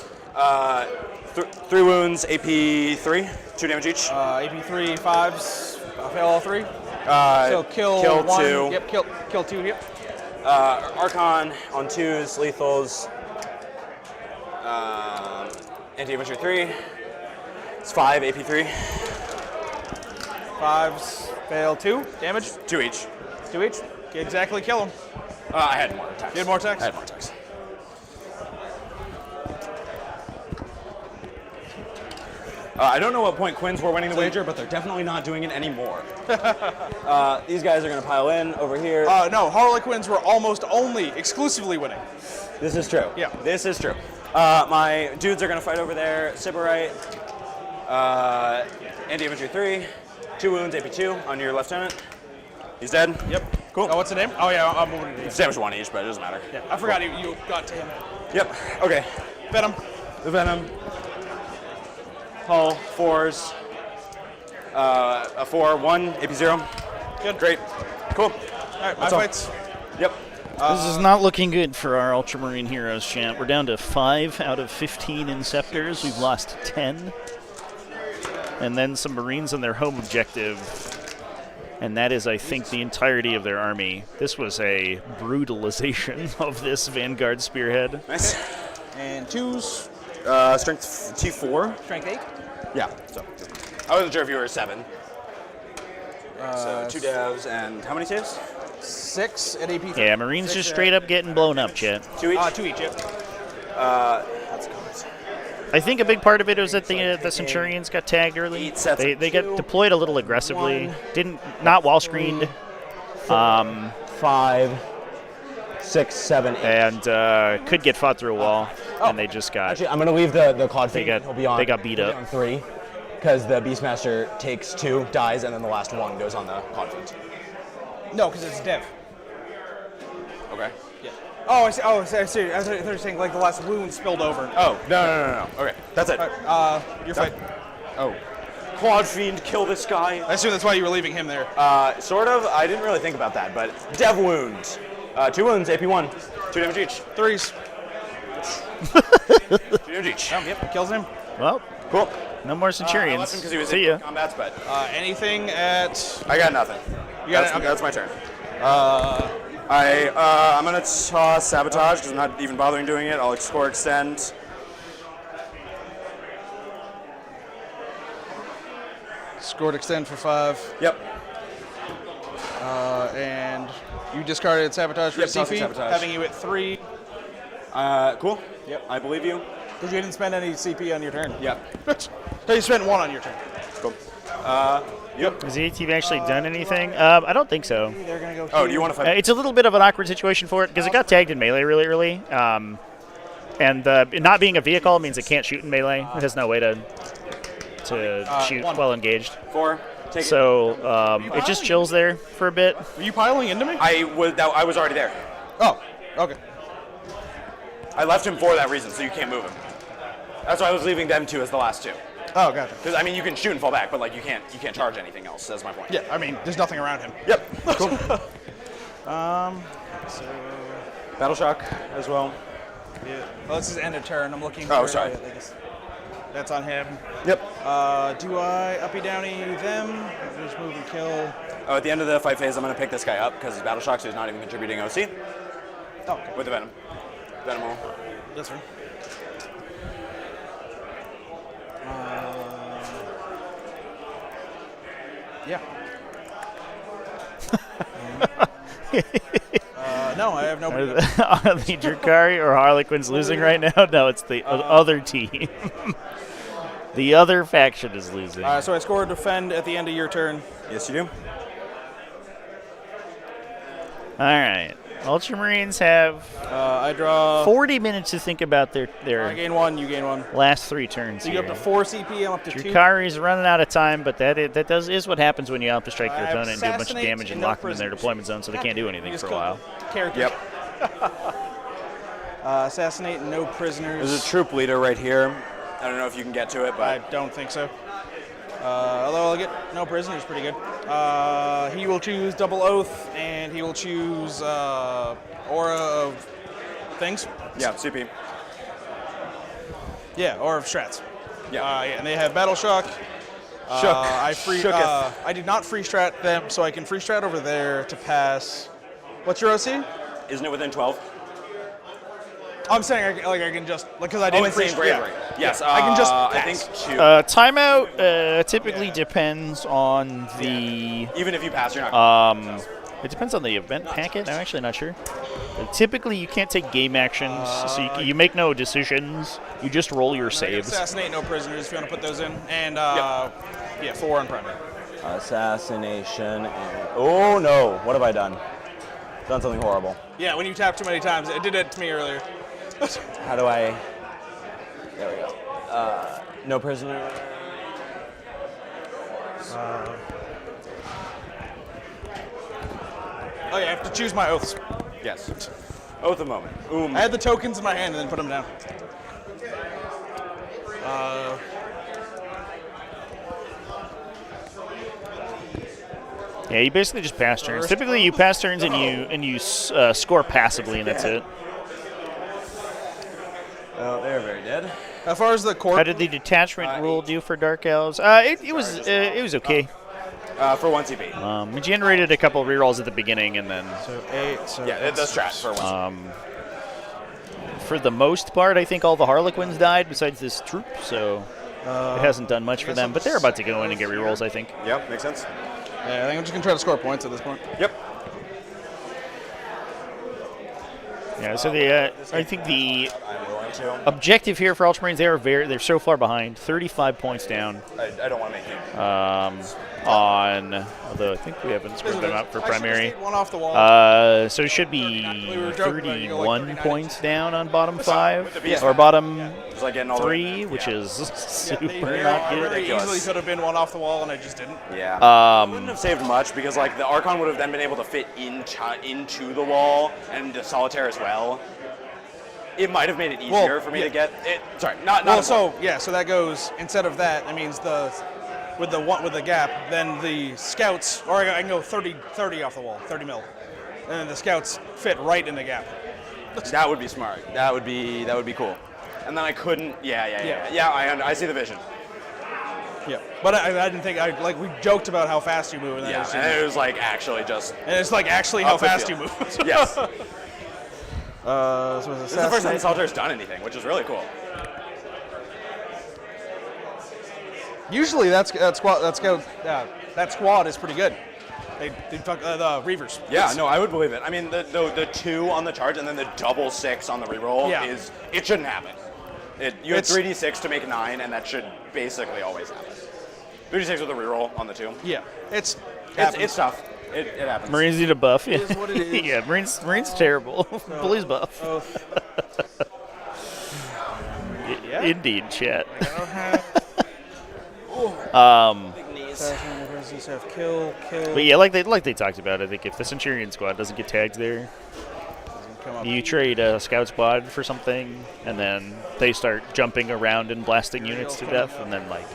Speaker 9: 3 wounds, AP 3, 2 damage each.
Speaker 8: AP 3, 5s. Fail all 3. So
Speaker 9: kill
Speaker 8: 1.
Speaker 9: 2.
Speaker 8: Yep, kill 2. Yep.
Speaker 9: Archon on 2s, lethals. Anti-infantry 3. It's 5, AP 3.
Speaker 8: 5s. Fail 2. Damage.
Speaker 9: 2 each.
Speaker 8: 2 each. Exactly kill him.
Speaker 9: I had more attacks.
Speaker 8: You had more attacks?
Speaker 9: I had more attacks. I don't know what point Quins were winning the wager, but they're definitely not doing it anymore. These guys are going to pile in over here.
Speaker 8: No, Harlequins were almost exclusively winning.
Speaker 9: This is true.
Speaker 8: Yeah.
Speaker 9: This is true. My dudes are going to fight over there. Sybarite, anti-infantry 3, 2 wounds, AP 2 on your lieutenant. He's dead.
Speaker 8: Yep.
Speaker 9: Cool.
Speaker 8: Oh, what's the name? Oh, yeah, I'm moving it.
Speaker 9: It's damage 1 each, but it doesn't matter.
Speaker 8: Yeah, I forgot you got to him.
Speaker 9: Yep. Okay.
Speaker 8: Venom.
Speaker 9: The Venom. Hull, 4s. A 4, 1, AP 0.
Speaker 8: Good.
Speaker 9: Great. Cool.
Speaker 8: All right, my fights.
Speaker 9: Yep.
Speaker 2: This is not looking good for our Ultramarine heroes, champ. We're down to 5 out of 15 Inceptors. We've lost 10. And then some Marines on their home objective. And that is, I think, the entirety of their army. This was a brutalization of this Vanguard Spearhead.
Speaker 9: Nice.
Speaker 8: And 2s.
Speaker 9: Strength T4.
Speaker 8: Strength 8.
Speaker 9: Yeah. So I wasn't sure if you were 7. So 2 devs and how many saves?
Speaker 8: 6 at AP.
Speaker 2: Yeah, Marines just straight up getting blown up, chat.
Speaker 9: 2 each?
Speaker 8: 2 each, yep.
Speaker 9: That's good.
Speaker 2: I think a big part of it was that the Centurions got tagged early. They got deployed a little aggressively. Not wall screened.
Speaker 9: 5, 6, 7, 8.
Speaker 2: And could get fought through a wall, and they just got.
Speaker 9: Actually, I'm going to leave the Cod feed.
Speaker 2: They got beat up.
Speaker 9: On 3, because the Beastmaster takes 2, dies, and then the last 1 goes on the Cod feed.
Speaker 8: No, because it's dev.
Speaker 9: Okay.
Speaker 8: Yeah. Oh, I see. Oh, I see. I thought you were saying like the last wound spilled over.
Speaker 9: Oh, no. Okay, that's it.
Speaker 8: You're fine.
Speaker 9: Oh. Quad Fiend, kill this guy.
Speaker 8: I assume that's why you were leaving him there.
Speaker 9: Sort of. I didn't really think about that, but Dev Wound. 2 wounds, AP 1. 2 damage each.
Speaker 8: 3s.
Speaker 9: 2 damage each.
Speaker 8: Yep, kills him.
Speaker 2: Well,
Speaker 9: cool.
Speaker 2: No more Centurions.
Speaker 9: I left him because he was
Speaker 2: See
Speaker 9: in
Speaker 2: ya.
Speaker 9: combats, but
Speaker 8: anything at...
Speaker 9: I got nothing.
Speaker 8: You got it? Okay.
Speaker 9: That's my turn. I'm gonna toss Sabotage because I'm not even bothering doing it. I'll score extend.
Speaker 8: Scored extend for 5.
Speaker 9: Yep.
Speaker 8: And you discarded Sabotage for CP, having you at 3.
Speaker 9: Cool. Yep. I believe you.
Speaker 8: Because you didn't spend any CP on your turn.
Speaker 9: Yep.
Speaker 8: So you spent 1 on your turn.
Speaker 9: Cool. Yep.
Speaker 2: Has the ATV actually done anything? I don't think so.
Speaker 8: They're gonna go.
Speaker 9: Oh, do you want to fight?
Speaker 2: It's a little bit of an awkward situation for it because it got tagged in melee really early, and not being a vehicle means it can't shoot in melee. It has no way to shoot
Speaker 8: 1.
Speaker 2: well engaged.
Speaker 9: 4. Take
Speaker 2: So it just chills there for a bit.
Speaker 8: Were you piling into me?
Speaker 9: I was already there.
Speaker 8: Oh, okay.
Speaker 9: I left him for that reason, so you can't move him. That's why I was leaving them 2 as the last 2.
Speaker 8: Oh, gotcha.
Speaker 9: Because I mean, you can shoot and fall back, but like you can't charge anything else. That's my point.
Speaker 8: Yeah, I mean, there's nothing around him.
Speaker 9: Yep. Cool.
Speaker 8: So
Speaker 9: Battle Shock as well.
Speaker 8: yeah. Well, this is end of turn. I'm looking.
Speaker 9: Oh,
Speaker 8: for,
Speaker 9: sorry.
Speaker 8: That's on him.
Speaker 9: Yep.
Speaker 8: Do I uppy downy them? Just move and kill.
Speaker 9: Oh, at the end of the fight phase, I'm going to pick this guy up because he's Battle Shock, so he's not even contributing OC.
Speaker 8: Oh, okay.
Speaker 9: With the Venom. Venom roll.
Speaker 8: That's right. Yeah. No, I have no.
Speaker 2: Are the Drukhari or Harlequins losing right now? No, it's the other team. The other faction is losing.
Speaker 8: So I score a defend at the end of your turn.
Speaker 9: Yes, you do.
Speaker 2: All right. Ultramarines have
Speaker 8: I draw
Speaker 2: 40 minutes to think about their
Speaker 8: I gain 1, you gain 1.
Speaker 2: last 3 turns.
Speaker 8: So you
Speaker 2: here.
Speaker 8: get up to 4 CP, I'm up to 2.
Speaker 2: Drukhari's running out of time, but that is what happens when you outstrike your opponent and do a bunch of
Speaker 8: assassinate
Speaker 2: damage and
Speaker 8: and no
Speaker 2: lock them in their
Speaker 8: prisoners.
Speaker 2: deployment zone so they can't do anything for a while.
Speaker 8: Characters.
Speaker 9: Yep.
Speaker 8: Assassinate, no prisoners.
Speaker 9: There's a troop leader right here. I don't know if you can get to it,
Speaker 8: I
Speaker 9: but
Speaker 8: don't think so. Although I'll get no prisoners, pretty good. He will choose Double Oath, and he will choose Aura of Things.
Speaker 9: yeah, CP.
Speaker 8: Yeah, Aura of Strats.
Speaker 9: Yeah.
Speaker 8: Yeah, and they have Battle Shock.
Speaker 9: Shook.
Speaker 8: I did not free strat them, so I can free strat over there to pass. What's your OC?
Speaker 9: Isn't it within 12?
Speaker 8: I'm saying I can just because I didn't free
Speaker 9: Insane Bravery.
Speaker 8: yeah.
Speaker 9: Yes.
Speaker 8: I can just
Speaker 9: I
Speaker 8: pass.
Speaker 9: think 2.
Speaker 2: Timeout typically depends on the.
Speaker 9: Even if you pass, you're not.
Speaker 2: It depends on the event packet. I'm actually not sure. But typically, you can't take game actions, so you make no decisions. You just roll your saves.
Speaker 8: Assassinate, no prisoners. If you want to put those in, and yeah, 4 on primary.
Speaker 9: Assassination. And, oh no! What have I done? Done something horrible.
Speaker 8: Yeah, when you tap too many times, it did it to me earlier.
Speaker 9: How do I? There we go. No prisoner.
Speaker 8: Oh yeah, I have to choose my oaths.
Speaker 9: Yes. Oath of moment.
Speaker 8: I had the tokens in my hand and then put them down.
Speaker 2: Yeah, you basically just pass turns. Typically, you pass turns and you score passively, and that's it.
Speaker 9: Oh, they're very dead.
Speaker 8: As far as the core,
Speaker 2: How did the detachment rule do for Dark Elves? It was okay.
Speaker 9: For 1 CP.
Speaker 2: We generated a couple rerolls at the beginning, and then
Speaker 8: so 8. So
Speaker 9: Yeah, it does strat for 1 CP.
Speaker 2: for the most part, I think all the Harlequins died besides this troop, so it hasn't done much for them. But they're about to go in and get rerolls, I think.
Speaker 9: Yep, makes sense.
Speaker 8: Yeah, I think I'm just gonna try to score points at this point.
Speaker 9: Yep.
Speaker 2: Yeah, so I think the
Speaker 9: the 2.
Speaker 2: Objective here for Ultramarines, they're so far behind, 35 points down.
Speaker 9: I don't want to make you.
Speaker 2: Although I think we haven't spread them out for primary.
Speaker 8: One off the wall.
Speaker 2: So it should be 31 points down on bottom 5 or bottom 3, which is super not good.
Speaker 8: Very easily could have been one off the wall, and I just didn't.
Speaker 9: Yeah. Wouldn't have saved much because like the Archon would have then been able to fit into the wall and into Solitaire as well. It might have made it easier for me to get it. Sorry, not.
Speaker 8: Well, so that goes instead of that. That means with the gap, then the scouts, or I can go 30 off the wall, 30 mil, and then the scouts fit right in the gap.
Speaker 9: That would be smart. That would be cool. And then I couldn't. Yeah. I see the vision.
Speaker 8: Yeah, but I didn't think we joked about how fast you move, and then
Speaker 9: it was like actually just.
Speaker 8: And it's like actually how fast you move.
Speaker 9: Yes.
Speaker 8: So
Speaker 9: this is the first time Solitaire's done anything, which is really cool.
Speaker 8: Usually that squad is pretty good. They fuck the Reavers.
Speaker 9: Yeah, no, I would believe it. I mean, the 2 on the charge and then the double 6 on the reroll it shouldn't happen. You had 3d6 to make 9, and that should basically always happen. 3d6 with a reroll on the 2.
Speaker 8: Yeah, it's
Speaker 9: tough. It happens.
Speaker 2: Marines need a buff.
Speaker 8: It is what it is.
Speaker 2: Yeah, Marines terrible. Blues buff. Indeed, chat. But yeah, like they talked about, I think if the Centurion squad doesn't get tagged there, you trade a scout squad for something, and then they start jumping around and blasting units to death, and then like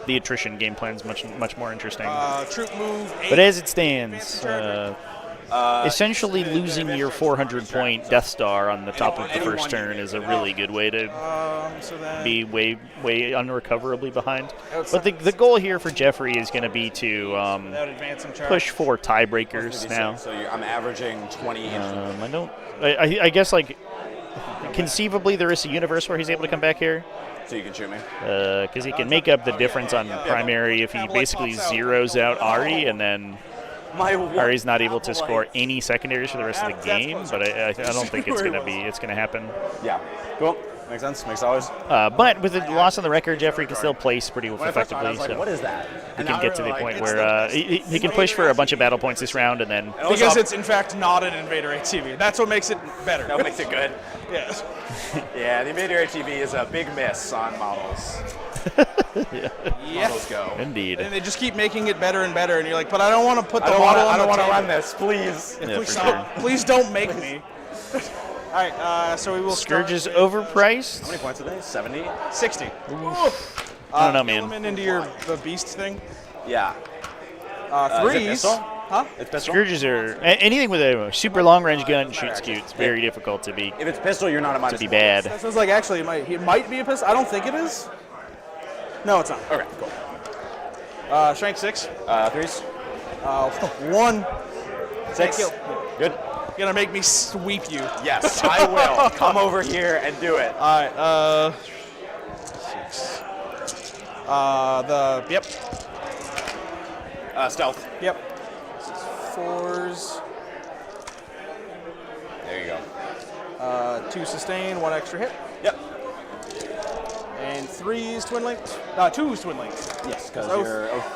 Speaker 2: the attrition game plan is much more interesting.
Speaker 8: Troop move 8.
Speaker 2: But as it stands, essentially losing your 400-point Death Star on the top of the first turn is a really good way to be way unrecoverably behind. But the goal here for Jeffrey is going to be to push for tiebreakers now.
Speaker 9: So I'm averaging 20.
Speaker 2: I guess like conceivably there is a universe where he's able to come back here.
Speaker 9: So you can shoot me?
Speaker 2: Because he can make up the difference on primary if he basically zeroes out Ari, and then Ari's not able to score any secondaries for the rest of the game. But I don't think it's going to happen.
Speaker 9: Yeah. Cool. Makes sense. Makes always.
Speaker 2: But with the loss on the record, Jeffrey can still place pretty effectively.
Speaker 9: I was like, what is that?
Speaker 2: He can get to the point where he can push for a bunch of battle points this round, and then
Speaker 8: because it's in fact not an Invader ATV. That's what makes it better.
Speaker 9: That makes it good.
Speaker 8: Yes.
Speaker 9: Yeah, the Invader ATV is a big miss on models. Models go.
Speaker 2: Indeed.
Speaker 8: And they just keep making it better and better, and you're like, but I don't want to put the model on the table.
Speaker 9: I don't want to run this, please.
Speaker 8: Please don't make me. All right, so we will
Speaker 2: Scourge is overpriced.
Speaker 9: How many points are they? 70?
Speaker 8: 60.
Speaker 2: I don't know, man.
Speaker 8: Element into the beast thing.
Speaker 9: Yeah.
Speaker 8: 3s. Huh?
Speaker 9: It's pistol?
Speaker 2: Scourges are anything with a super long range gun shoots cute. It's very difficult to be.
Speaker 9: If it's pistol, you're not a minus.
Speaker 2: To be bad.
Speaker 8: That sounds like actually it might be a pistol. I don't think it is. No, it's not.
Speaker 9: Okay, cool.
Speaker 8: Strength 6.
Speaker 9: 3s.
Speaker 8: 1.
Speaker 9: 6. Good.
Speaker 8: You're gonna make me sweep you.
Speaker 9: Yes, I will. Come over here and do it.
Speaker 8: All right. 6.
Speaker 9: Stealth.
Speaker 8: Yep. 4s.
Speaker 9: There you go.
Speaker 8: 2 sustain, 1 extra hit.
Speaker 9: Yep.
Speaker 8: And 3s twin linked. 2s twin linked.
Speaker 9: Yes, because you're oath.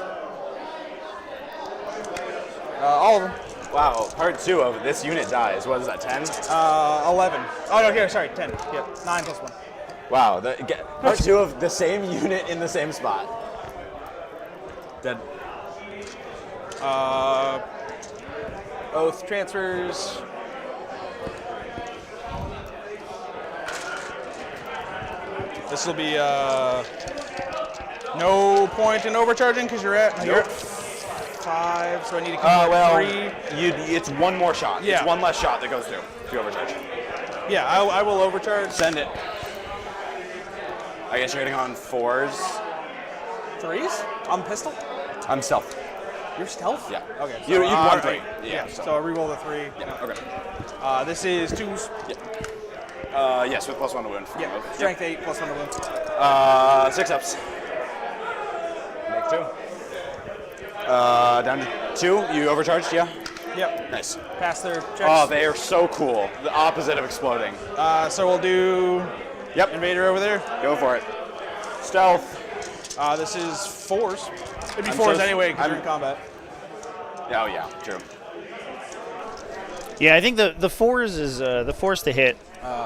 Speaker 8: All of them.
Speaker 9: Wow, part 2 of this unit dies. What is that, 10?
Speaker 8: 11. Oh, no, here, sorry, 10. Yep, 9 plus 1.
Speaker 9: Wow, part 2 of the same unit in the same spot. Dead.
Speaker 8: Oath transfers. This will be no point in overcharging because you're at 5, so I need to come
Speaker 9: well,
Speaker 8: 3.
Speaker 9: It's one more shot.
Speaker 8: Yeah.
Speaker 9: It's one less shot that goes through if you overcharge.
Speaker 8: Yeah, I will overcharge.
Speaker 9: Send it. I guess you're hitting on 4s.
Speaker 8: 3s? On pistol?
Speaker 9: I'm stealth.
Speaker 8: You're stealth?
Speaker 9: Yeah.
Speaker 8: Okay.
Speaker 9: So, you won 3.
Speaker 8: Yeah. So I reroll the 3.
Speaker 9: Yeah. Okay.
Speaker 8: This is 2s.
Speaker 9: Yeah. Yes, with +1 to wound.
Speaker 8: Yeah. Strength 8 +1 to wound.
Speaker 9: 6 ups. Make 2. Down to 2. You overcharged, yeah?
Speaker 8: Yep.
Speaker 9: Nice.
Speaker 8: Pass their checks.
Speaker 9: Oh, they are so cool. The opposite of exploding.
Speaker 8: So we'll do
Speaker 9: Yep.
Speaker 8: Invader over there.
Speaker 9: Go for it. Stealth.
Speaker 8: This is 4s. It'd be
Speaker 9: I'm
Speaker 8: 4s
Speaker 9: so-
Speaker 8: anyway because
Speaker 9: I'm-
Speaker 8: you're in combat.
Speaker 9: Oh yeah, true.
Speaker 2: Yeah, I think the 4s is the force to hit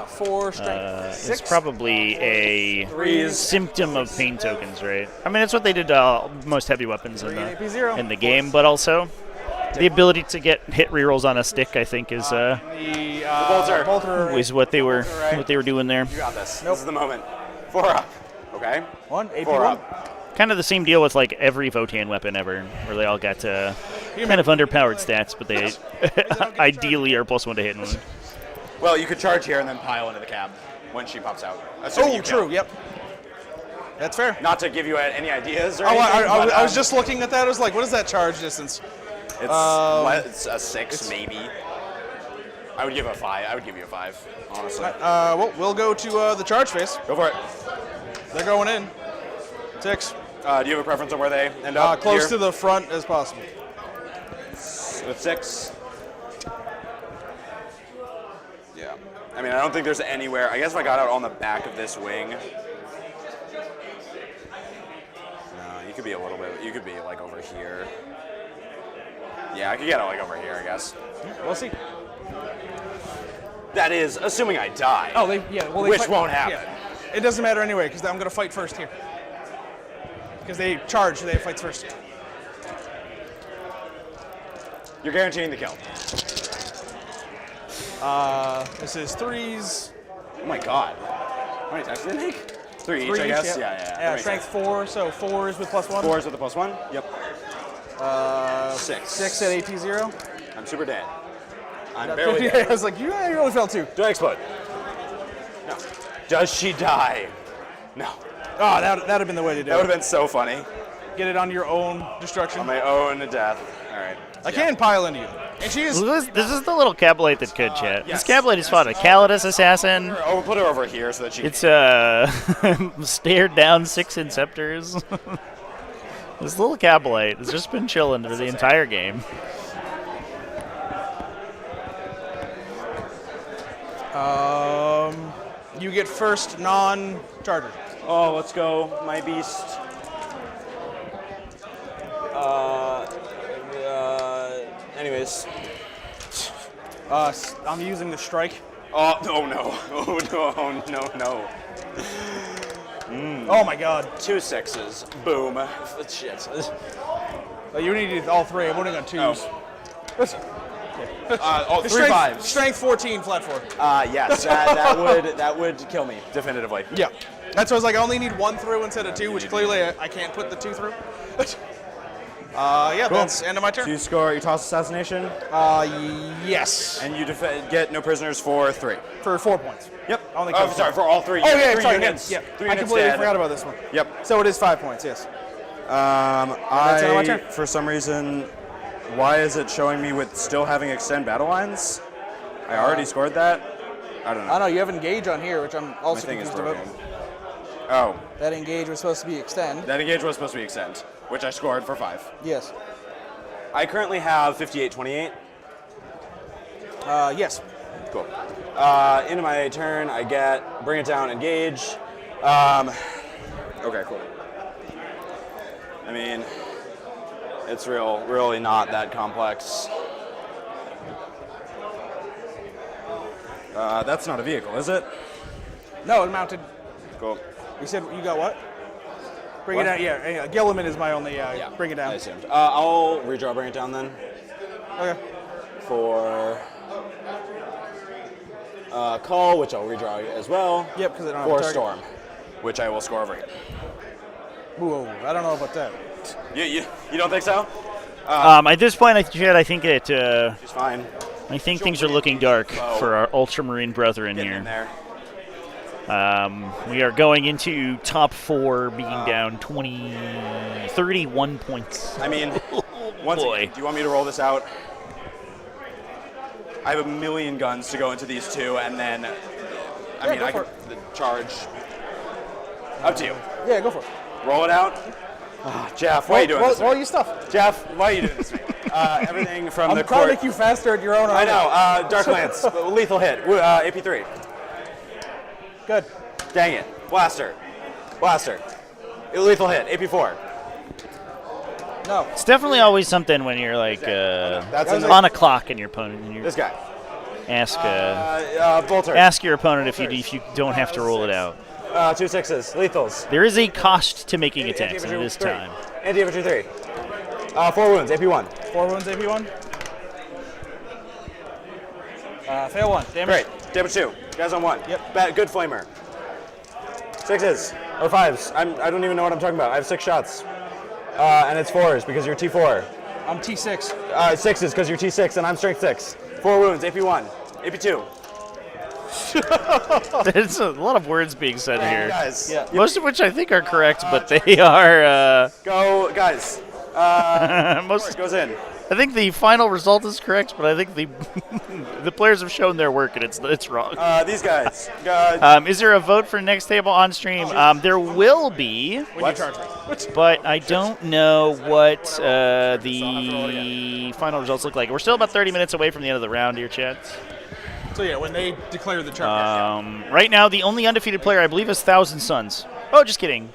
Speaker 8: 4 strength.
Speaker 2: is
Speaker 8: 6.
Speaker 2: probably a
Speaker 9: Threes.
Speaker 2: symptom of pain tokens, right? I mean, it's what they did to most heavy weapons in
Speaker 8: 3 and AP0.
Speaker 2: the game, but also the ability to get hit rerolls on a stick, I think, is
Speaker 8: The bolter.
Speaker 2: was what they were doing there.
Speaker 9: You got this. This is the moment. 4 up. Okay.
Speaker 8: 1 AP1.
Speaker 9: 4 up.
Speaker 2: Kind of the same deal with like every Votan weapon ever, where they all got kind of underpowered stats, but they ideally are +1 to hit and wound.
Speaker 9: Well, you could charge here and then pile into the cab when she pops out. Assuming
Speaker 8: Oh,
Speaker 9: you kill.
Speaker 8: true. Yep. That's fair.
Speaker 9: Not to give you any ideas or
Speaker 8: Oh,
Speaker 9: anything. but,
Speaker 8: I was just looking at that. I was like, what is that charge distance?
Speaker 9: It's a 6 maybe. I would give a 5. I would give you a 5, honestly.
Speaker 8: Well, we'll go to the charge phase.
Speaker 9: Go for it.
Speaker 8: They're going in. 6.
Speaker 9: Do you have a preference on where they end up?
Speaker 8: Close
Speaker 9: here?
Speaker 8: to the front as possible.
Speaker 9: With 6. Yeah. I mean, I don't think there's anywhere. I guess if I got out on the back of this wing. No, you could be a little bit. You could be like over here. Yeah, I could get out like over here, I guess.
Speaker 8: We'll see.
Speaker 9: That is, assuming I die.
Speaker 8: Oh, well,
Speaker 9: Which won't happen.
Speaker 8: Yeah. It doesn't matter anyway because I'm going to fight first here. Because they charge, they fight first.
Speaker 9: You're guaranteeing the kill.
Speaker 8: This is 3s.
Speaker 9: Oh my god. How many attacks did they make? 3 each, I guess. Yeah. That makes
Speaker 8: Strength
Speaker 9: sense.
Speaker 8: 4, so 4s with +1.
Speaker 9: 4s with a +1. Yep. 6.
Speaker 8: 6 at AP0.
Speaker 9: I'm super dead. I'm barely dead.
Speaker 8: I was like, you really fell too.
Speaker 9: Do I explode? No. Does she die? No.
Speaker 8: Oh, that would have been the way to do
Speaker 9: That would
Speaker 8: it.
Speaker 9: have been so funny.
Speaker 8: Get it on your own destruction.
Speaker 9: On my own death. All right.
Speaker 8: I can pile into you. And she is.
Speaker 2: This is the little Cabalite that could, chat.
Speaker 9: yes.
Speaker 2: This Cabalite is fought a Calidus assassin.
Speaker 9: Oh, we'll put her over here so that she.
Speaker 2: It's stared down 6 Inceptors. This little Cabalite has just been chilling for the entire game.
Speaker 8: You get first non-charger.
Speaker 9: Oh, let's go, my beast. Anyways.
Speaker 8: I'm using the strike.
Speaker 9: Oh no! Oh no!
Speaker 8: Oh my god.
Speaker 9: 2 6s. Boom. Shit.
Speaker 8: You needed all 3. I'm only on 2s.
Speaker 9: Oh, 3 5s.
Speaker 8: Strength 14, flat 4.
Speaker 9: Yes, that would kill me definitively.
Speaker 8: Yeah. That's why I was like, I only need 1 through instead of 2, which clearly I can't put the 2 through. Yeah, that's end of my turn.
Speaker 9: Do you score? You toss assassination,
Speaker 8: Yes.
Speaker 9: and you get no prisoners for 3.
Speaker 8: For 4 points.
Speaker 9: Yep.
Speaker 8: Only
Speaker 9: Oh,
Speaker 8: counts
Speaker 9: sorry, for all 3.
Speaker 8: Oh yeah,
Speaker 9: 3
Speaker 8: sorry.
Speaker 9: units.
Speaker 8: Yeah.
Speaker 9: 3
Speaker 8: I
Speaker 9: units
Speaker 8: completely
Speaker 9: dead.
Speaker 8: forgot about this one.
Speaker 9: Yep.
Speaker 8: So it is 5 points. Yes.
Speaker 9: That's
Speaker 8: my turn.
Speaker 9: for some reason, why is it showing me with still having extend battle lines? I already scored that. I don't know.
Speaker 8: I know you have engage on here, which I'm
Speaker 9: My
Speaker 8: also
Speaker 9: thing is
Speaker 8: confused
Speaker 9: broken.
Speaker 8: about.
Speaker 9: Oh,
Speaker 8: That engage was supposed to be extend.
Speaker 9: that engage was supposed to be extend, which I scored for 5.
Speaker 8: Yes.
Speaker 9: I currently have 58-28.
Speaker 8: Yes.
Speaker 9: Cool. Into my turn, I get bring it down, engage. Okay, cool. I mean, it's really not that complex. That's not a vehicle, is it?
Speaker 8: No, it mounted.
Speaker 9: Cool.
Speaker 8: You said you got what? Bring
Speaker 9: What?
Speaker 8: it down. Yeah. Gilliman is my only. Bring it
Speaker 9: I
Speaker 8: down.
Speaker 9: assumed. I'll redraw, bring it down then.
Speaker 8: Okay.
Speaker 9: For call, which I'll redraw as well.
Speaker 8: Yep, because I don't have
Speaker 9: For
Speaker 8: a target.
Speaker 9: storm, which I will score over here.
Speaker 8: Whoa, I don't know about that.
Speaker 9: You don't think so?
Speaker 2: At this point, I think it.
Speaker 9: She's fine.
Speaker 2: I think things are looking dark for our Ultramarine brethren
Speaker 9: Getting in
Speaker 2: here.
Speaker 9: there.
Speaker 2: We are going into top 4, being down 31 points.
Speaker 9: I mean, once
Speaker 2: boy.
Speaker 9: again, do you want me to roll this out? I have a million guns to go into these 2, and then, I
Speaker 8: go
Speaker 9: could
Speaker 8: for
Speaker 9: charge. Up to you.
Speaker 8: Yeah, go for it.
Speaker 9: Roll it out. Jeff, why are you doing this? to
Speaker 8: Roll
Speaker 9: me?
Speaker 8: your stuff.
Speaker 9: Jeff, why are you doing this to me? Everything from
Speaker 8: I'm
Speaker 9: the
Speaker 8: trying
Speaker 9: court.
Speaker 8: to make you faster at your own.
Speaker 9: I know. Dark Lance, lethal hit. AP3.
Speaker 8: Good.
Speaker 9: Dang it. Blaster. Blaster. Lethal hit. AP4.
Speaker 8: No.
Speaker 2: It's definitely always something when you're like on a clock and your opponent. And
Speaker 9: This guy.
Speaker 2: Ask
Speaker 9: Bolter.
Speaker 2: ask your opponent if you don't have to roll it out.
Speaker 9: 2 6s. Lethals.
Speaker 2: There is a cost to making attacks, and it is
Speaker 9: 3.
Speaker 2: time.
Speaker 9: Anti-infantry 3. 4 wounds. AP1.
Speaker 8: 4 wounds, AP1. Fail 1. Damage.
Speaker 9: Great. Damage 2. Guys on 1.
Speaker 8: Yep.
Speaker 9: Good flamer. 6s. Or 5s. I don't even know what I'm talking about. I have 6 shots. And it's 4s because you're T4.
Speaker 8: I'm T6.
Speaker 9: 6s because you're T6 and I'm strength 6. 4 wounds. AP1. AP2.
Speaker 2: There's a lot of words being said here.
Speaker 9: Guys.
Speaker 8: Yeah.
Speaker 2: Most of which I think are correct, but they are.
Speaker 9: Go, guys.
Speaker 2: Most
Speaker 9: Goes in.
Speaker 2: I think the final result is correct, but I think the the players have shown their work and it's wrong.
Speaker 9: These guys.
Speaker 2: Is there a vote for next table on stream? There will be,
Speaker 8: What?
Speaker 2: but I don't know what the final results look like. We're still about 30 minutes away from the end of the round here, chat.
Speaker 8: So yeah, when they declare the chart.
Speaker 2: Right now, the only undefeated player I believe is Thousand Suns. Oh, just kidding.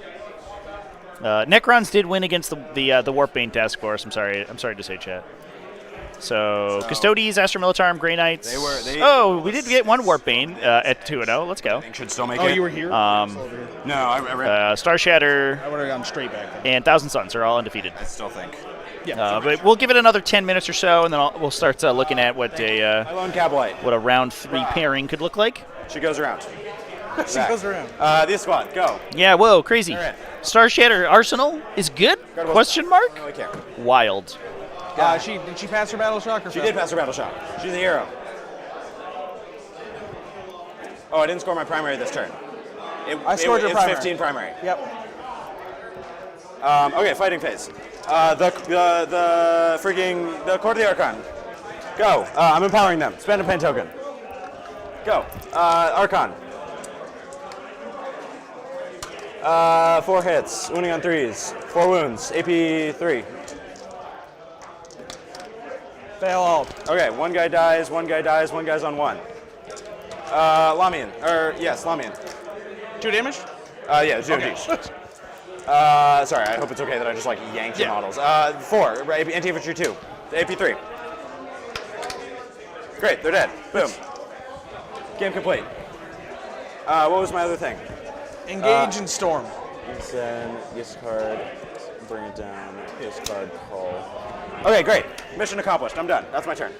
Speaker 2: Necrons did win against the Warpbane Task Force. I'm sorry to say, chat. So Custodes, Astra Militarum, Grey Knights. We did get one Warpbane at 2-0. Let's go.
Speaker 9: Should still make
Speaker 8: Oh,
Speaker 9: it.
Speaker 8: you were here?
Speaker 9: No, I read.
Speaker 2: Star Shatter
Speaker 8: I would have gone straight back then.
Speaker 2: and Thousand Suns are all undefeated.
Speaker 9: I still think.
Speaker 8: Yeah.
Speaker 2: But we'll give it another 10 minutes or so, and then we'll start looking at what
Speaker 9: I loan Cab White.
Speaker 2: what a round 3 pairing could look like.
Speaker 9: She goes around.
Speaker 8: She goes around.
Speaker 9: This squad, go.
Speaker 2: Yeah, whoa, crazy.
Speaker 9: All right.
Speaker 2: Star Shatter Arsenal is good? Question mark?
Speaker 9: No, I can't.
Speaker 2: Wild.
Speaker 8: Did she pass her battle shock or
Speaker 9: She did pass her battle shot. She's a hero. Oh, I didn't score my primary this turn.
Speaker 8: I scored your primary.
Speaker 9: It's 15 primary.
Speaker 8: Yep.
Speaker 9: Okay, fighting phase. The Court of the Archon. Go. I'm empowering them. Spend a pain token. Go. Archon. 4 hits. Wounding on 3s. 4 wounds. AP3.
Speaker 8: Fail all.
Speaker 9: Okay, one guy dies, one guy's on 1. Lamian. Yes, Lamian.
Speaker 8: 2 damage?
Speaker 9: Yeah, 2 each. Sorry, I hope it's okay that I just yanked your models. 4, right, anti-infantry 2. AP3. Great, they're dead. Boom. Game complete. What was my other thing?
Speaker 8: Engage and storm.
Speaker 9: Send, discard, bring it down, discard, call. Okay, great. Mission accomplished. I'm done. That's my turn.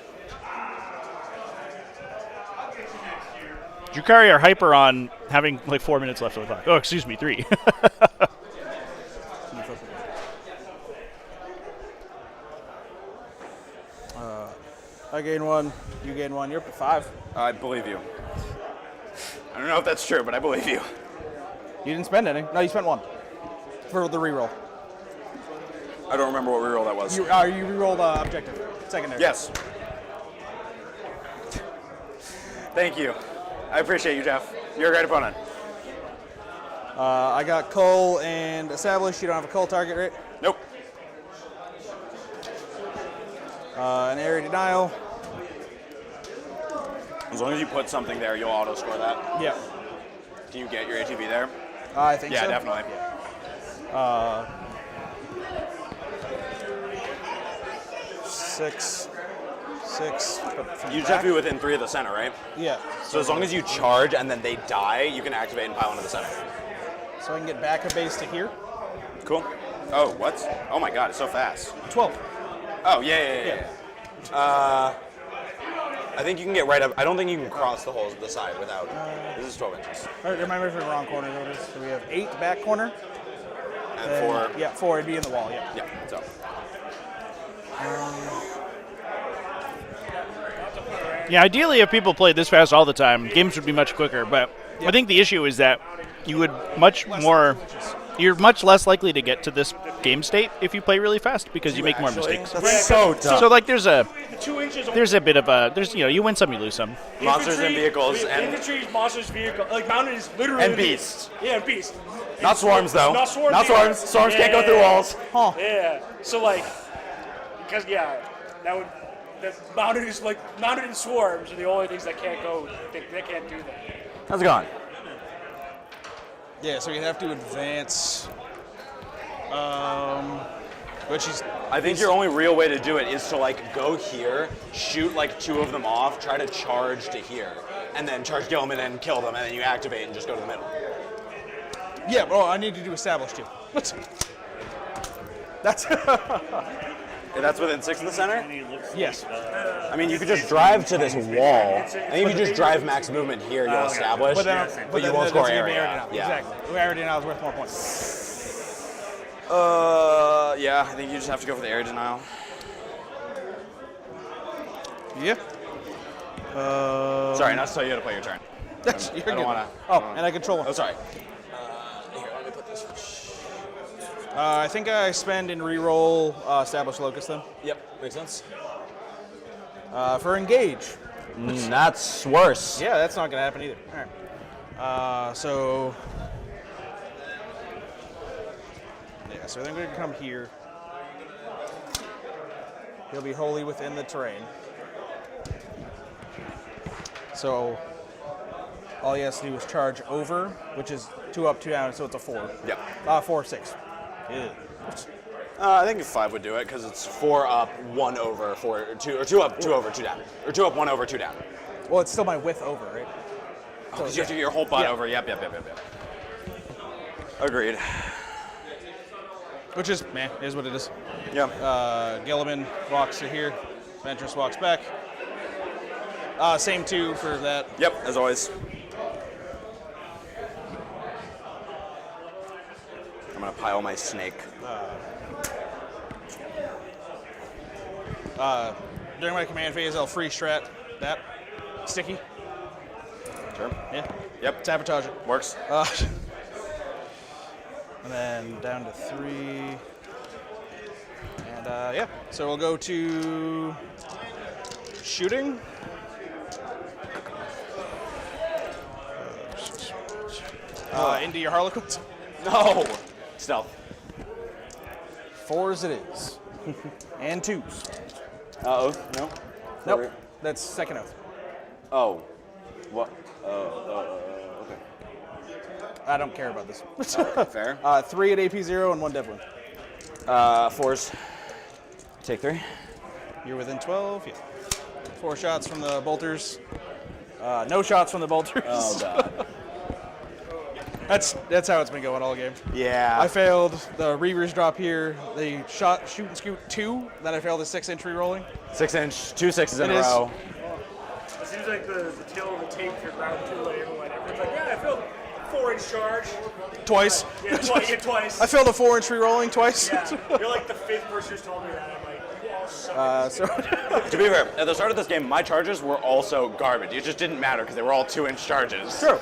Speaker 2: Drukhari are hyper on having 4 minutes left on the clock. Oh, excuse me, 3.
Speaker 8: I gain 1. You gain 1. You're up to 5.
Speaker 9: I believe you. I don't know if that's true, but I believe you.
Speaker 8: You didn't spend any. No, you spent 1 for the reroll.
Speaker 9: I don't remember what reroll that was.
Speaker 8: You rerolled objective. Secondary.
Speaker 9: Yes. Thank you. I appreciate you, Jeff. You're a great opponent.
Speaker 8: I got Cull and Established. You don't have a Cull target, right?
Speaker 9: Nope.
Speaker 8: An area denial.
Speaker 9: As long as you put something there, you'll auto score that.
Speaker 8: Yeah.
Speaker 9: Can you get your ATV there?
Speaker 8: I think so.
Speaker 9: Yeah, definitely.
Speaker 8: Six.
Speaker 9: You just have to be within 3 of the center, right?
Speaker 8: Yeah.
Speaker 9: So as long as you charge and then they die, you can activate and pile into the center.
Speaker 8: So I can get back a base to here.
Speaker 9: Cool. Oh, what? Oh my god, it's so fast.
Speaker 8: 12.
Speaker 9: Oh, yeah. I think you can get right up. I don't think you can cross the holes at the side without. This is 12 inches.
Speaker 8: All right, am I measuring the wrong corner? So we have 8 back corner.
Speaker 9: And 4.
Speaker 8: Yeah, 4. It'd be in the wall. Yeah.
Speaker 9: Yeah, so.
Speaker 2: Yeah, ideally, if people played this fast all the time, games would be much quicker. But I think the issue is that you would you're much less likely to get to this game state if you play really fast because you make more mistakes.
Speaker 9: That's so dumb.
Speaker 2: So there's a bit of a you win some, you lose some.
Speaker 9: Monsters and vehicles and
Speaker 11: infantry, monsters, vehicle, mounted is literally
Speaker 9: and beasts.
Speaker 11: Yeah, beasts.
Speaker 9: Not swarms though.
Speaker 11: Not swarms.
Speaker 9: Not swarms. Swarms can't go through walls.
Speaker 8: Huh.
Speaker 11: Yeah. So because that mounted and swarms are the only things that can't go. They can't do that.
Speaker 9: How's it going?
Speaker 8: Yeah, so you'd have to advance. Which is.
Speaker 9: I think your only real way to do it is to like go here, shoot like 2 of them off, try to charge to here, and then charge Gilman and kill them, and then you activate and just go to the middle.
Speaker 8: Yeah, well, I need to do establish too. That's.
Speaker 9: And that's within 6 of the center?
Speaker 8: Yes.
Speaker 9: I mean, you could just drive to this wall. I think if you just drive max movement here, you'll establish, but you won't score area.
Speaker 8: Yeah. Exactly. Area denial is worth more points.
Speaker 9: Yeah, I think you just have to go for the area denial.
Speaker 8: Yeah.
Speaker 9: Sorry, not to tell you how to play your turn.
Speaker 8: You're
Speaker 9: I don't want to.
Speaker 8: Oh, and I control one.
Speaker 9: Oh, sorry. Here, let me put this.
Speaker 8: I think I spend and reroll establish locus then.
Speaker 9: Yep, makes sense.
Speaker 8: For engage.
Speaker 9: That's worse.
Speaker 8: Yeah, that's not gonna happen either. All right. So they're gonna come here. He'll be wholly within the terrain. So all he has to do is charge over, which is 2 up, 2 down, so it's a 4.
Speaker 9: Yeah.
Speaker 8: 4, 6. Yeah.
Speaker 9: I think 5 would do it because it's 4 up, 1 over, 4 or 2 up, 2 over, 2 down, or 2 up, 1 over, 2 down.
Speaker 8: Well, it's still my width over, right?
Speaker 9: Oh, because you have to get your whole butt over. Yep. Agreed.
Speaker 8: Which is what it is.
Speaker 9: Yeah.
Speaker 8: Gilliman walks to here. Ventress walks back. Same 2 for that.
Speaker 9: Yep, as always. I'm gonna pile my snake.
Speaker 8: During my command phase, I'll free strat that. Sticky.
Speaker 9: Sure.
Speaker 8: Yeah.
Speaker 9: Yep.
Speaker 8: Sabotage it.
Speaker 9: Works.
Speaker 8: And then down to 3. And yeah. So we'll go to shooting. Into your Harlequins.
Speaker 9: No. Stealth.
Speaker 8: 4s it is. And 2s.
Speaker 9: Oath? No.
Speaker 8: Nope. That's second oath.
Speaker 9: Oh. What? Okay.
Speaker 8: I don't care about this.
Speaker 9: Fair.
Speaker 8: 3 at AP0 and 1 dev win.
Speaker 9: 4s. Take 3.
Speaker 8: You're within 12. Yeah. 4 shots from the bolters. No shots from the bolters.
Speaker 9: Oh god.
Speaker 8: That's how it's been going all game.
Speaker 9: Yeah.
Speaker 8: I failed the Reavers drop here. They shot shoot and scoot 2. Then I failed the 6-inch re-rolling.
Speaker 9: 6-inch, 2 6s in a
Speaker 8: It is.
Speaker 9: row.
Speaker 11: It seems like the tail of the tape for round 2 later or whatever. It's like, yeah, I failed 4-inch charge.
Speaker 8: Twice.
Speaker 11: Yeah, twice.
Speaker 8: I failed a 4-inch re-rolling twice.
Speaker 11: Yeah, you're like the 5th person who's told me that. I'm like, you all suck.
Speaker 9: To be fair, at the start of this game, my charges were also garbage. It just didn't matter because they were all 2-inch charges.
Speaker 8: True.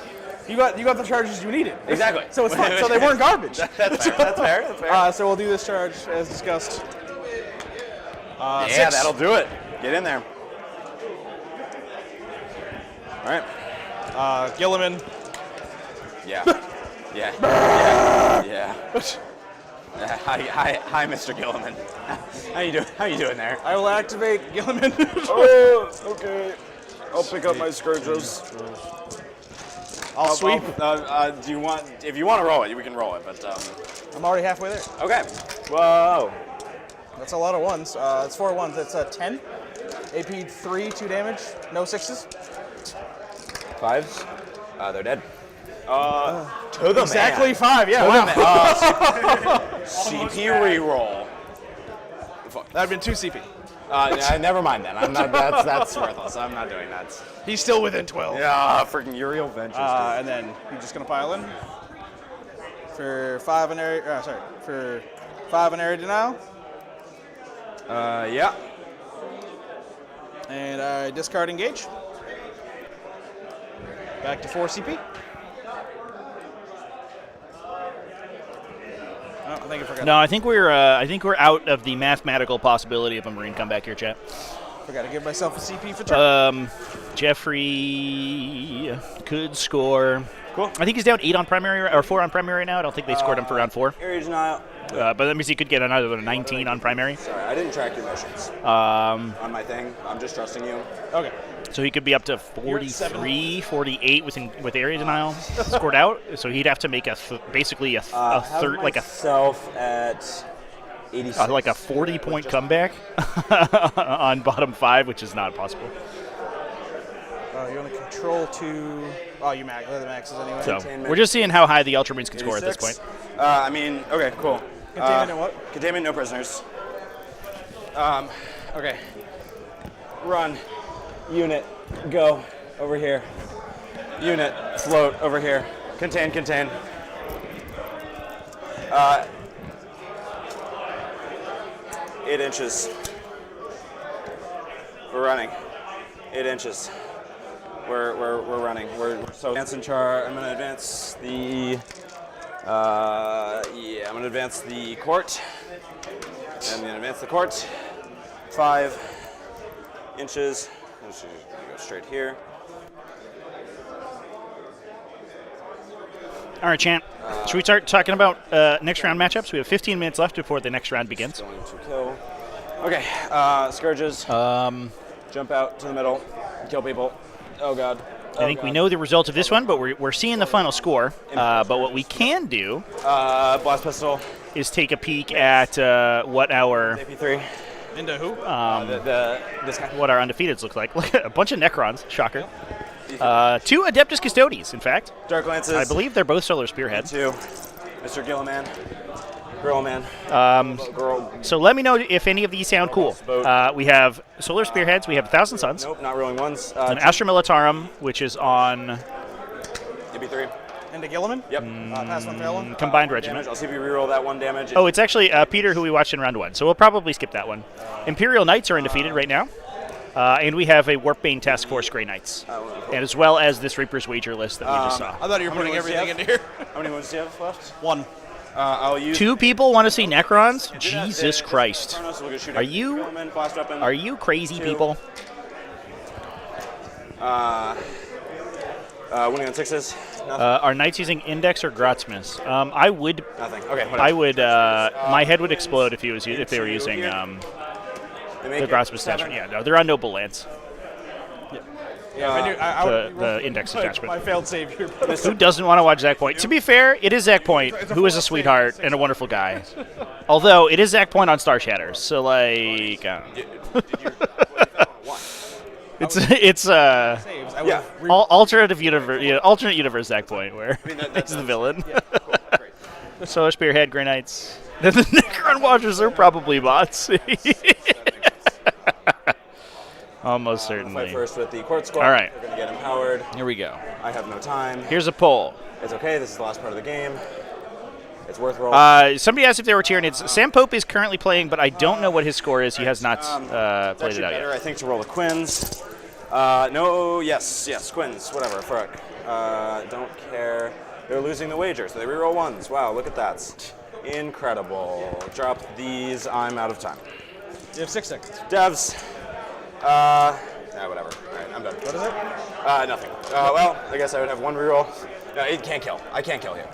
Speaker 8: You got the charges you needed.
Speaker 9: Exactly.
Speaker 8: So it's fine. So they weren't garbage.
Speaker 9: That's fair. That's fair.
Speaker 8: So we'll do this charge as discussed.
Speaker 9: Yeah,
Speaker 8: 6.
Speaker 9: that'll do it. Get in there. All right.
Speaker 8: Gilliman.
Speaker 9: Yeah. Hi, Mr. Gilliman. How you doing there?
Speaker 8: I will activate Gilliman.
Speaker 9: Oh, okay. I'll pick up my scourges.
Speaker 8: I'll sweep.
Speaker 9: If you want to roll it, we can roll it. But
Speaker 8: I'm already halfway there.
Speaker 9: okay. Whoa.
Speaker 8: That's a lot of 1s. It's 4 1s. That's 10. AP 3, 2 damage. No 6s.
Speaker 9: 5s. They're dead. To the
Speaker 8: Exactly
Speaker 9: man.
Speaker 8: 5. Yeah. Wow.
Speaker 9: CP reroll. Fuck.
Speaker 8: That'd been 2 CP.
Speaker 9: Never mind then. I'm not. That's worthless. I'm not doing that.
Speaker 8: He's still within 12.
Speaker 9: Yeah, freaking Uriel Ventures.
Speaker 8: And then you're just gonna pile in for 5 in area. For 5 in area denial.
Speaker 9: Yeah.
Speaker 8: And I discard engage. Back to 4 CP. Oh, I think I forgot.
Speaker 2: No, I think we're out of the mathematical possibility of a Marine comeback here, chat.
Speaker 8: Forgot to give myself a CP for turn.
Speaker 2: Jeffrey could score.
Speaker 9: Cool.
Speaker 2: I think he's down 8 on primary or 4 on primary right now. I don't think they scored him for round 4.
Speaker 9: Area denial.
Speaker 2: But that means he could get another 19 on primary.
Speaker 9: Sorry, I didn't track your missions on my thing. I'm just trusting you.
Speaker 8: Okay.
Speaker 2: So he could be up to 43, 48 with area denial scored out. So he'd have to make basically a third, like
Speaker 9: myself at 86.
Speaker 2: like a 40-point comeback on bottom 5, which is not possible.
Speaker 8: You want to control 2. Oh, you max. They're the maxes anyway.
Speaker 2: So we're just seeing how high the Ultramarines can score at this point.
Speaker 9: I mean, okay, cool.
Speaker 8: Containment and what?
Speaker 9: Containment, no prisoners. Okay. Run. Unit, go over here. Unit, float over here. Contain, contain. 8 inches. We're running. 8 inches. We're running. We're so advancing char. I'm gonna advance the. I'm gonna advance the court. I'm gonna advance the court. 5 inches. I'm just gonna go straight here.
Speaker 2: All right, Chant. Should we start talking about next round matchups? We have 15 minutes left before the next round begins.
Speaker 9: Going to kill. Okay, scourges. Jump out to the middle. Kill people. Oh god.
Speaker 2: I think we know the result of this one, but we're seeing the final score. But what we can do
Speaker 9: blast pistol
Speaker 2: is take a peek at what our
Speaker 9: AP3
Speaker 8: into who?
Speaker 9: This guy.
Speaker 2: What our undefeateds look like. Look at a bunch of Necrons. Shocker. 2 Adeptus Custodes, in fact.
Speaker 9: Dark Lances.
Speaker 2: I believe they're both Solar Spearheads.
Speaker 9: 2. Mr. Gilliman. Girlman.
Speaker 2: So let me know if any of these sound cool. We have Solar Spearheads. We have 1,000 Suns.
Speaker 9: Nope, not rolling ones.
Speaker 2: An Astra Militarum, which is on
Speaker 9: AP3.
Speaker 8: Into Gilliman?
Speaker 9: Yep.
Speaker 8: Pass one, fail one.
Speaker 2: Combined Regiment.
Speaker 9: Damage. I'll see if you reroll that 1 damage.
Speaker 2: Oh, it's actually Peter, who we watched in round 1. So we'll probably skip that one. Imperial Knights are undefeated right now. And we have a Warpbane Task Force Grey Knights. And as well as this Reaper's Wager list that we just saw.
Speaker 8: I thought you were putting everything into here.
Speaker 9: How many ones do you have left?
Speaker 8: 1.
Speaker 9: I'll use
Speaker 2: 2 people want to see Necrons? Jesus Christ. Are you crazy
Speaker 9: 2.
Speaker 2: people?
Speaker 9: Winning on 6s.
Speaker 2: Are Knights using Index or Grotsmiths? I would.
Speaker 9: Nothing. Okay. Whatever.
Speaker 2: I would. My head would explode if they were using the Grotsmith attachment. Yeah, no, they're on Noble Lance. The Index attachment.
Speaker 8: My failed save here.
Speaker 2: Who doesn't want to watch Zach Point? To be fair, it is Zach Point, who is a sweetheart and a wonderful guy. Although it is Zach Point on Star Shatters, so like. It's alternate universe Zach Point where he's the villain.
Speaker 9: Yeah, cool. Great.
Speaker 2: Solar Spearhead, Grey Knights. Then the Necron Watchers are probably bots. Almost certainly.
Speaker 9: Fight first with the court squad.
Speaker 2: All right.
Speaker 9: We're gonna get empowered.
Speaker 2: Here we go.
Speaker 9: I have no time.
Speaker 2: Here's a poll.
Speaker 9: It's okay. This is the last part of the game. It's worth rolling.
Speaker 2: Somebody asked if they were Tyranids. Sam Pope is currently playing, but I don't know what his score is. He has not played it out
Speaker 9: better,
Speaker 2: yet.
Speaker 9: I think, to roll the Quins. No, yes, Quins, whatever, fuck. Don't care. They're losing the wager, so they reroll 1s. Wow, look at that. Incredible. Drop these. I'm out of time.
Speaker 8: You have 6 seconds.
Speaker 9: Devs. Whatever. All right, I'm done.
Speaker 8: What is it?
Speaker 9: Nothing. Well, I guess I would have 1 reroll. No, it can't kill. I can't kill here.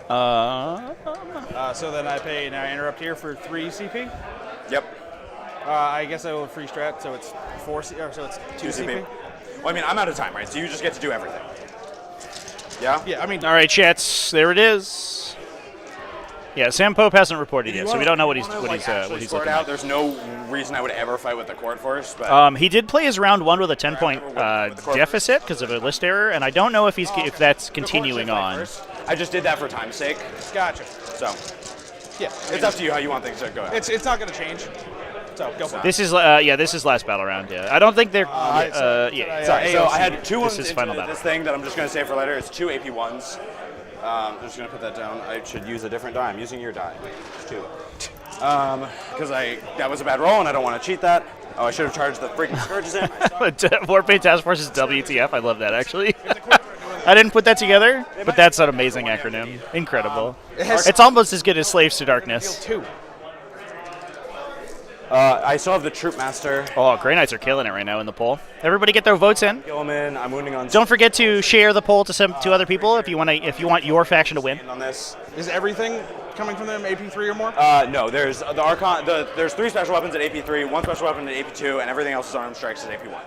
Speaker 8: So then I interrupt here for 3 CP.
Speaker 9: Yep.
Speaker 8: I guess I will free strat, so it's 2 CP.
Speaker 9: Well, I mean, I'm out of time, right? So you just get to do everything. Yeah?
Speaker 8: Yeah, I mean.
Speaker 2: All right, chats. There it is. Yeah, Sam Pope hasn't reported yet, so we don't know what he's looking at.
Speaker 9: There's no reason I would ever fight with the court force. But
Speaker 2: he did play his round 1 with a 10-point deficit because of a list error, and I don't know if that's continuing on.
Speaker 9: I just did that for time's sake.
Speaker 8: Gotcha.
Speaker 9: So,
Speaker 8: yeah,
Speaker 9: it's up to you how you want things to go.
Speaker 8: It's not going to change. So go for it.
Speaker 2: This is last battle round. Yeah, I don't think they're.
Speaker 9: Sorry. So I had 2 ones
Speaker 2: into
Speaker 9: this thing that I'm just going to save for later. It's 2 AP1s. I'm just going to put that down. I should use a different die. I'm using your die. It's 2. Because that was a bad roll and I don't want to cheat that. Oh, I should have charged the freaking scourges in.
Speaker 2: Warpaint Task Force is WTF. I love that actually. I didn't put that together, but that's an amazing acronym. Incredible. It's almost as good as Slaves to Darkness.
Speaker 9: I still have the Troop Master.
Speaker 2: Oh, Grey Knights are killing it right now in the poll. Everybody get their votes in.
Speaker 9: Gilman, I'm wounding on.
Speaker 2: Don't forget to share the poll to other people if you want your faction to win.
Speaker 9: On this.
Speaker 8: Is everything coming from them AP3 or more?
Speaker 9: No, there's the Archon. There's 3 special weapons at AP3, 1 special weapon at AP2, and everything else is armed strikes at AP1.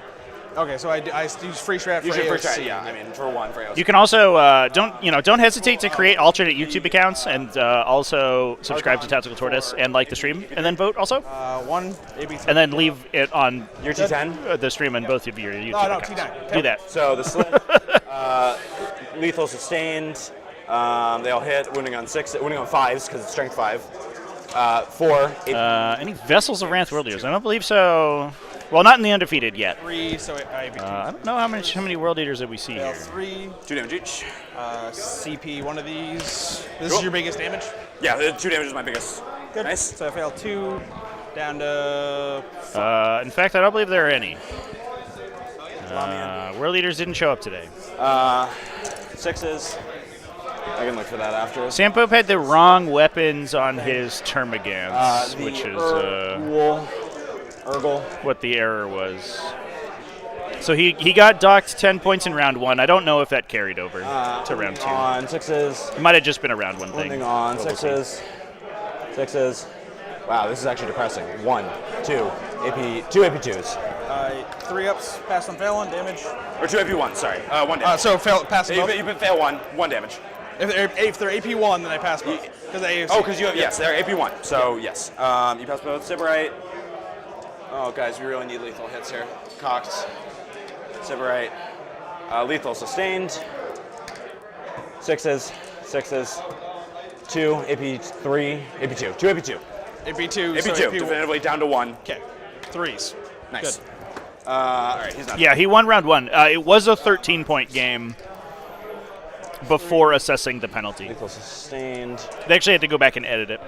Speaker 8: Okay, so I use free strat for
Speaker 9: Usually
Speaker 8: AOC.
Speaker 9: free strat, yeah. I mean, for one for AOC.
Speaker 2: You can also don't hesitate to create alternate YouTube accounts and also subscribe to TacticalTortoise and like the stream and then vote also.
Speaker 8: 1 AB3.
Speaker 2: And then leave it on
Speaker 9: your T10,
Speaker 2: the stream on both of your YouTube
Speaker 8: no,
Speaker 2: accounts.
Speaker 8: T9.
Speaker 2: Do that.
Speaker 9: So the slit, lethal sustained. They all hit, wounding on 5s because it's strength 5. 4.
Speaker 2: Any vessels of Wrath World Eaters? I don't believe so. Well, not in the undefeated yet.
Speaker 8: 3, so AB2.
Speaker 2: I don't know how many World Eaters that we see here.
Speaker 8: 3.
Speaker 9: 2 damage each.
Speaker 8: CP one of these. This
Speaker 9: Cool.
Speaker 8: is your biggest damage?
Speaker 9: Yeah, 2 damage is my biggest.
Speaker 8: Good.
Speaker 9: Nice.
Speaker 8: So I failed 2, down to...
Speaker 2: In fact, I don't believe there are any. World Eaters didn't show up today.
Speaker 9: 6s. I can look for that after.
Speaker 2: Sam Pope had the wrong weapons on his Termagants, which is
Speaker 9: Urgle.
Speaker 2: what the error was. So he got docked 10 points in round 1. I don't know if that carried over to round 2.
Speaker 9: On 6s.
Speaker 2: It might have just been a round 1 thing.
Speaker 9: Wounding on
Speaker 2: We'll see.
Speaker 9: 6s. 6s. Wow, this is actually depressing. 1, 2, AP, 2 AP2s.
Speaker 8: 3 ups, pass on fail, 1 damage.
Speaker 9: Or 2 AP1, sorry. 1 damage.
Speaker 8: So pass them
Speaker 9: You can fail 1 damage.
Speaker 8: If they're AP1, then I pass both. Because AOC.
Speaker 9: Oh, because you have, yes, they're AP1. So, yes. You pass both. Sybarite. Oh, guys, we really need lethal hits here. Cocked. Sybarite. Lethal sustained. 6s. 6s. 2, AP3, AP2. 2 AP2.
Speaker 8: AP2.
Speaker 9: AP2, definitively down to 1.
Speaker 8: Okay. 3s.
Speaker 9: Nice.
Speaker 8: Good.
Speaker 9: All right, he's not.
Speaker 2: Yeah, he won round 1. It was a 13-point game before assessing the penalty.
Speaker 9: Lethal sustained.
Speaker 2: They actually had to go back and edit it.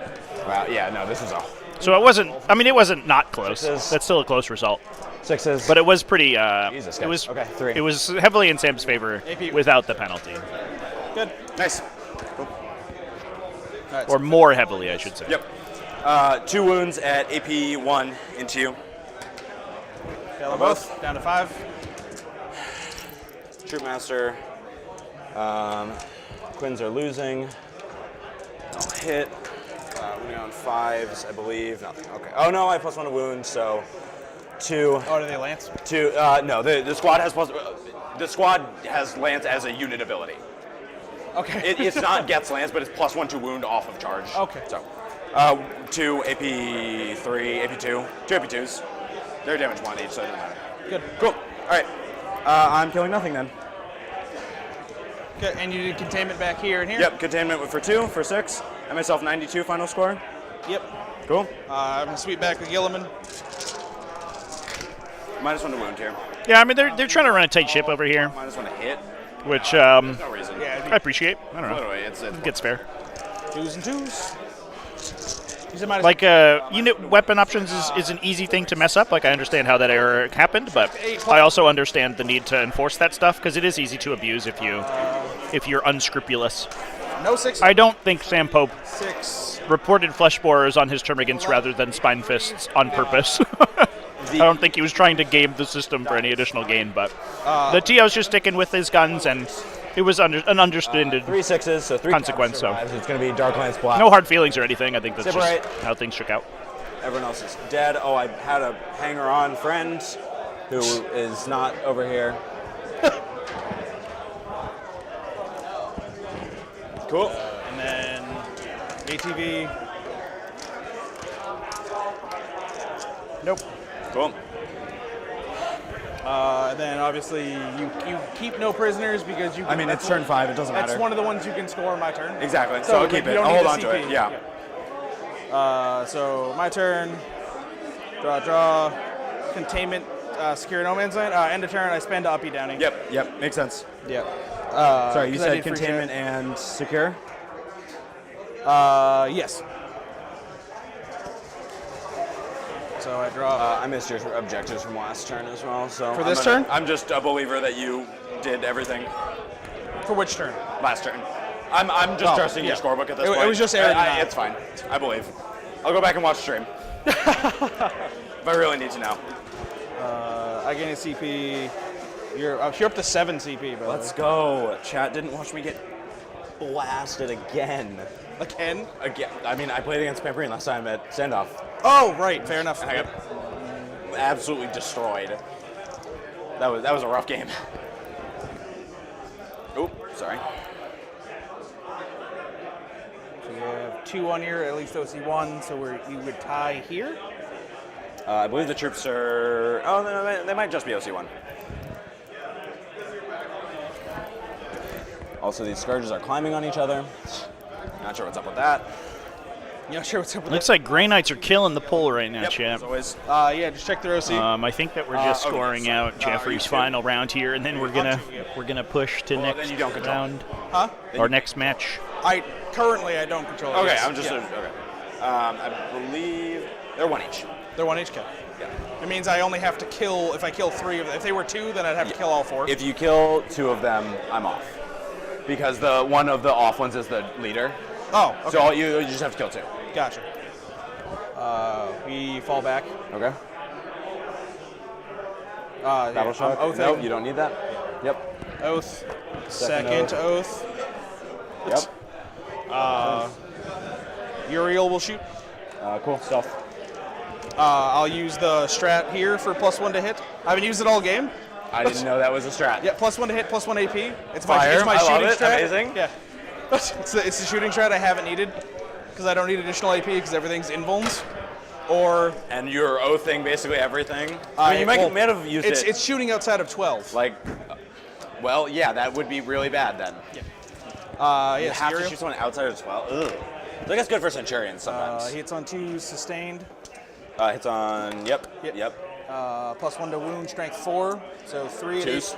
Speaker 9: Wow, yeah, no, this was a...
Speaker 2: So it wasn't, I mean, it wasn't not close.
Speaker 9: 6s.
Speaker 2: That's still a close result.
Speaker 9: 6s.
Speaker 2: But it was pretty,
Speaker 9: Jesus,
Speaker 2: it was,
Speaker 9: okay, 3.
Speaker 2: It was heavily in Sam's favor
Speaker 8: AP.
Speaker 2: without the penalty.
Speaker 8: Good.
Speaker 9: Nice. Cool.
Speaker 8: Right,
Speaker 2: Or more heavily, I should say.
Speaker 9: Yep. 2 wounds at AP1 into you.
Speaker 8: fail them both. Down to 5.
Speaker 9: Troopmaster. Quins are losing. I'll hit. Wounding on 5s, I believe. Nothing. Okay. Oh no, I have +1 to wound, so 2.
Speaker 8: Oh, do they lance?
Speaker 9: 2. No, the squad has the squad has lance as a unit ability.
Speaker 8: Okay.
Speaker 9: It's not gets lance, but it's +1 to wound off of charge.
Speaker 8: Okay.
Speaker 9: So 2 AP3, AP2, 2 AP2s. They're damage 1 each, so it doesn't matter.
Speaker 8: Good.
Speaker 9: Cool. All right. I'm killing nothing then.
Speaker 8: Okay, and you did containment back here and here?
Speaker 9: Yep, containment for 2, for 6. And myself 92 final score.
Speaker 8: Yep.
Speaker 9: Cool.
Speaker 8: I'm going to sweep back the Gilliman.
Speaker 9: -1 to wound here.
Speaker 2: Yeah, I mean, they're trying to run a tight ship over here,
Speaker 9: -1 to hit.
Speaker 2: which
Speaker 9: No reason.
Speaker 8: Yeah,
Speaker 2: I appreciate. I don't know.
Speaker 9: Literally, it's
Speaker 2: Gets fair.
Speaker 8: 2s and 2s. You said minus
Speaker 2: Like, unit weapon options is an easy thing to mess up. Like, I understand how that error happened, but I also understand the need to enforce that stuff because it is easy to abuse if you're unscrupulous.
Speaker 8: no 6.
Speaker 2: I don't think Sam Pope
Speaker 8: 6.
Speaker 2: reported flesh borers on his termagants rather than spine fists on purpose. I don't think he was trying to game the system for any additional gain, but the TO's just sticking with his guns, and it was an understood
Speaker 9: 3 6s, so 3
Speaker 2: consequence. So
Speaker 9: it's going to be Darklance Black.
Speaker 2: no hard feelings or anything. I think that's
Speaker 9: Sybarite.
Speaker 2: just how things shook out.
Speaker 9: Everyone else is dead. Oh, I had a hanger-on friend who is not over here. Cool.
Speaker 8: And then ATV. Nope.
Speaker 9: Cool.
Speaker 8: And then obviously you keep no prisoners because you.
Speaker 9: I mean, it's turn 5. It doesn't matter.
Speaker 8: That's one of the ones you can score on my turn.
Speaker 9: Exactly. So I'll keep
Speaker 8: you
Speaker 9: it.
Speaker 8: don't
Speaker 9: I'll
Speaker 8: need
Speaker 9: hold
Speaker 8: the
Speaker 9: on to
Speaker 8: CP.
Speaker 9: it. Yeah.
Speaker 8: So my turn. Draw. Containment. Secure no man's land. End of turn. I spend to uppy downy.
Speaker 9: Yep. Makes sense.
Speaker 8: Yep.
Speaker 9: Sorry, you
Speaker 8: 'cause I
Speaker 9: said
Speaker 8: did free
Speaker 9: containment and secure?
Speaker 8: Yes. So I draw.
Speaker 9: I missed your objectives from last turn as well. So
Speaker 8: For this turn?
Speaker 9: I'm just a believer that you did everything
Speaker 8: For which turn?
Speaker 9: last turn. I'm just trusting
Speaker 8: yeah.
Speaker 9: your scorebook at this
Speaker 8: It
Speaker 9: point.
Speaker 8: was just aerodynamic.
Speaker 9: It's fine. I believe. I'll go back and watch stream. If I really need to know.
Speaker 8: I gain a CP. You're up to 7 CP, by the
Speaker 9: Let's
Speaker 8: way.
Speaker 9: go. Chat didn't watch me get blasted again.
Speaker 8: Again?
Speaker 9: Again. I mean, I played against Pamperine last time at standoff.
Speaker 8: Oh, right. Fair enough.
Speaker 9: And I got absolutely destroyed. That was a rough game. Oop, sorry.
Speaker 8: So you have 2 on here, at least OC1, so we would tie here.
Speaker 9: I believe the troops are... Oh, no, they might just be OC1. Also, these Scourges are climbing on each other. Not sure what's up with that.
Speaker 8: Yeah, sure what's up with
Speaker 2: Looks like Grey Knights are killing the poll right now,
Speaker 9: Yep,
Speaker 2: champ.
Speaker 9: as always.
Speaker 8: Yeah, just check their OC.
Speaker 2: I think that we're just scoring out Jeffrey's final round here, and then we're gonna push to next
Speaker 9: then you don't control.
Speaker 2: round
Speaker 8: Huh?
Speaker 2: or next match.
Speaker 8: Currently I don't control it.
Speaker 9: Okay,
Speaker 8: yes.
Speaker 9: I'm just...
Speaker 8: Yeah.
Speaker 9: Okay. I believe they're 1 each.
Speaker 8: They're 1 each.
Speaker 9: Yeah.
Speaker 8: It means I only have to kill, if I kill 3 of them. If they were 2, then I'd have to kill all 4.
Speaker 9: If you kill 2 of them, I'm off. Because the one of the off ones is the leader.
Speaker 8: Oh, okay.
Speaker 9: So you just have to kill 2.
Speaker 8: Gotcha. We fall back.
Speaker 9: Okay.
Speaker 8: Battle
Speaker 9: shock.
Speaker 8: Oath.
Speaker 9: Nope, you don't need that. Yep.
Speaker 8: Oath. Second oath.
Speaker 9: Yep.
Speaker 8: Uriel will shoot.
Speaker 9: Cool. Stealth.
Speaker 8: I'll use the strat here for +1 to hit. I haven't used it all game.
Speaker 9: I didn't know that was a strat.
Speaker 8: Yeah, +1 to hit, +1 AP. It's
Speaker 9: Fire.
Speaker 8: my
Speaker 9: I love
Speaker 8: shooting
Speaker 9: it.
Speaker 8: strat.
Speaker 9: Amazing.
Speaker 8: Yeah. It's the shooting strat I haven't needed because I don't need additional AP because everything's invulns.
Speaker 9: And you're oathing basically everything. I mean, you might have used it.
Speaker 8: It's shooting outside of 12.
Speaker 9: Like, well, yeah, that would be really bad then.
Speaker 8: Yeah.
Speaker 9: You have to shoot someone outside of 12. Ugh. I think that's good for Centurions sometimes.
Speaker 8: Hits on 2, sustained.
Speaker 9: Hits on, yep.
Speaker 8: +1 to wound, strength 4, so 3.
Speaker 9: 2s.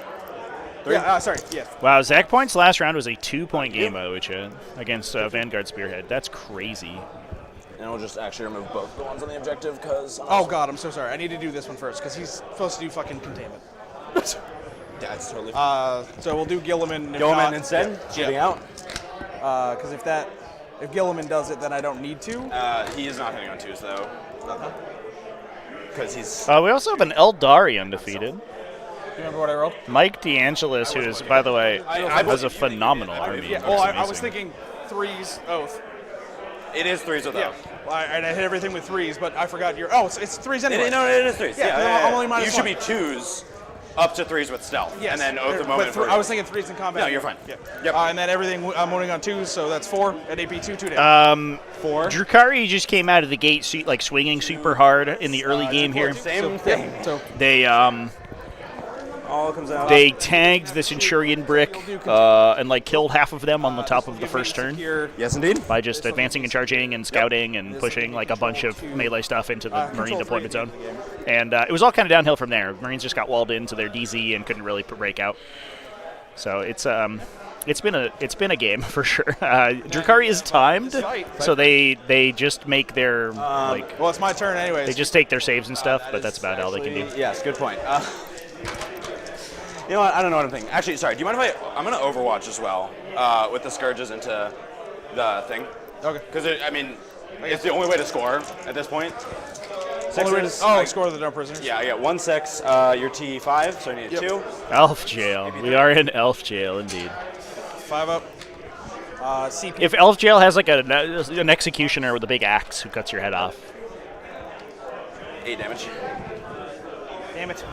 Speaker 8: 3. Yeah, sorry, yeah.
Speaker 2: Wow, Zach Point's last round was a 2-point game against Vanguard Spearhead. That's crazy.
Speaker 9: And we'll just actually remove both the ones on the objective because...
Speaker 8: Oh god, I'm so sorry. I need to do this one first because he's supposed to do fucking containment.
Speaker 9: Yeah, it's totally
Speaker 8: so we'll do Gilliman.
Speaker 9: Gilliman instead, shooting out.
Speaker 8: Because if Gilliman does it, then I don't need to.
Speaker 9: He is not hitting on 2s though. Because he's...
Speaker 2: we also have an Eldari undefeated.
Speaker 8: Do you remember what I rolled?
Speaker 2: Mike DeAngelis, who is, by the way, has a phenomenal army.
Speaker 8: Yeah, well, I was thinking 3s oath.
Speaker 9: It is 3s with oath.
Speaker 8: Well, I hit everything with 3s, but I forgot your... Oh, it's 3s anyway.
Speaker 9: No, it is 3s. Yeah.
Speaker 8: I'm only minus
Speaker 9: you should
Speaker 8: 1.
Speaker 9: be 2s up to 3s with stealth.
Speaker 8: Yes.
Speaker 9: And then oath the moment for...
Speaker 8: I was thinking 3s in combat.
Speaker 9: No, you're fine.
Speaker 8: Yeah.
Speaker 9: Yep.
Speaker 8: And then everything, I'm owning on 2s, so that's 4. At AP 2 damage.
Speaker 9: 4.
Speaker 2: Drukhari just came out of the gate swinging super hard in the early game here.
Speaker 9: Same thing.
Speaker 8: So
Speaker 2: They
Speaker 9: all comes out.
Speaker 2: They tagged the Centurion brick and killed half of them on the top of the first turn.
Speaker 9: Yes, indeed.
Speaker 2: By just advancing and charging and scouting and pushing a bunch of melee stuff into the Marine deployment zone. And it was all kind of downhill from there. Marines just got walled into their DZ and couldn't really break out. So it's been a game for sure. Drukhari is timed, so they just make their
Speaker 8: well, it's my turn anyways.
Speaker 2: They just take their saves and stuff, but that's about all they can do.
Speaker 9: Yes, good point. You know what? I don't know what I'm thinking. Actually, sorry. Do you mind if I'm going to Overwatch as well with the Scourges into the thing?
Speaker 8: Okay.
Speaker 9: Because, I mean, it's the only way to score at this point.
Speaker 8: Score the dumb prisoners.
Speaker 9: Yeah, I get 1/6. Your T5, so I need a 2.
Speaker 2: Elf jail. We are in elf jail, indeed.
Speaker 8: 5 up. CP.
Speaker 2: If elf jail has an executioner with a big axe who cuts your head off.
Speaker 9: 8 damage.
Speaker 8: Damn it.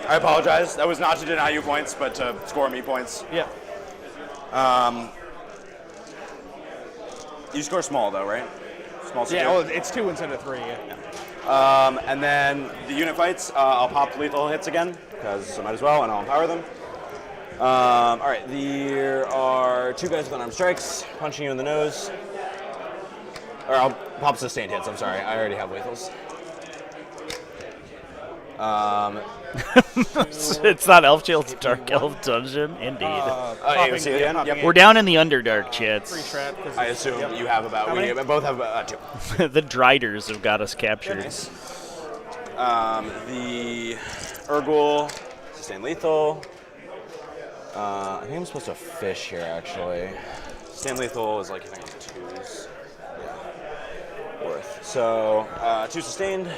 Speaker 9: I apologize. That was not to deny you points, but to score me points.
Speaker 8: Yeah.
Speaker 9: You score small though, right? Small.
Speaker 8: Yeah. Well, it's 2 instead of 3. Yeah.
Speaker 9: And then the unit fights, I'll pop lethal hits again because I might as well, and I'll empower them. All right. There are 2 guys with unarmed strikes punching you in the nose. Or I'll pop sustained hits. I'm sorry. I already have lethals.
Speaker 2: It's not elf jail, it's dark elf dungeon. Indeed.
Speaker 9: AOC again. Yep.
Speaker 2: We're down in the Underdark, chits.
Speaker 9: I assume you have about. We both have 2.
Speaker 2: The Driders have got us captured.
Speaker 9: Nice. The Urgul, sustain lethal. I think I'm supposed to fish here actually. Sustain lethal is like hitting 2s. Yeah. Worth. So 2 sustained.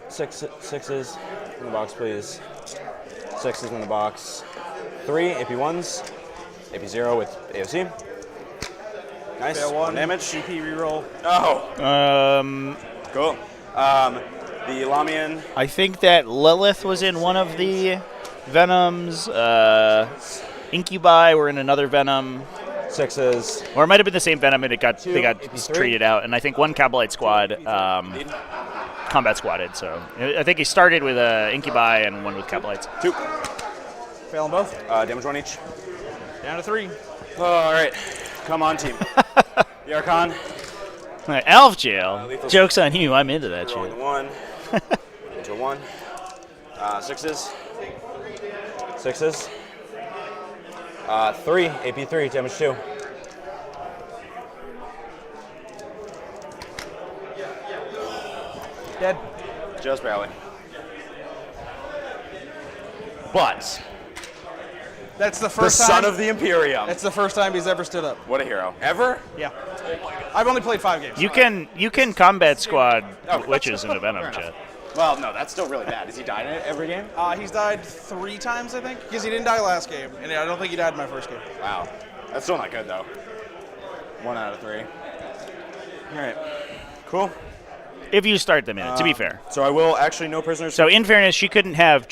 Speaker 9: 6s in the box, please. 6s in the box. 3 AP1s. AP0 with AOC. Nice.
Speaker 8: Fail 1
Speaker 9: damage.
Speaker 8: CP reroll.
Speaker 9: Oh.
Speaker 2: Um.
Speaker 9: Cool. The Lamian.
Speaker 2: I think that Lilith was in one of the Venoms. Incubi were in another Venom.
Speaker 9: 6s.
Speaker 2: Or it might have been the same Venom and they got
Speaker 9: AP3.
Speaker 2: traded out. And I think one Cabalite squad combat squadded. So I think he started with Incubi and one with Cabalites.
Speaker 9: 2.
Speaker 8: Failing both.
Speaker 9: Damage 1 each.
Speaker 8: Down to 3.
Speaker 9: All right. Come on, team. The Archon.
Speaker 2: All right, Elf Jail. Joke's on you. I'm into that
Speaker 9: Rolling
Speaker 2: shit.
Speaker 9: the 1. Into a 1. 6s. 6s. 3. AP3. Damage 2.
Speaker 8: Dead.
Speaker 9: Just barely. But
Speaker 8: That's the
Speaker 9: the
Speaker 8: first time.
Speaker 9: son of the Imperium.
Speaker 8: That's the first time he's ever stood up.
Speaker 9: What a hero. Ever?
Speaker 8: Yeah. I've only played 5 games.
Speaker 2: You can combat squad witches in a Venom chat.
Speaker 9: Well, no, that's still really bad. Has he died in it every game?
Speaker 8: He's died 3 times, I think, because he didn't die last game, and I don't think he died in my first game.
Speaker 9: Wow. That's still not good, though. 1 out of 3. All right. Cool.
Speaker 2: If you start them in it, to be fair.
Speaker 9: So I will actually no prisoners.
Speaker 2: So in fairness, she couldn't have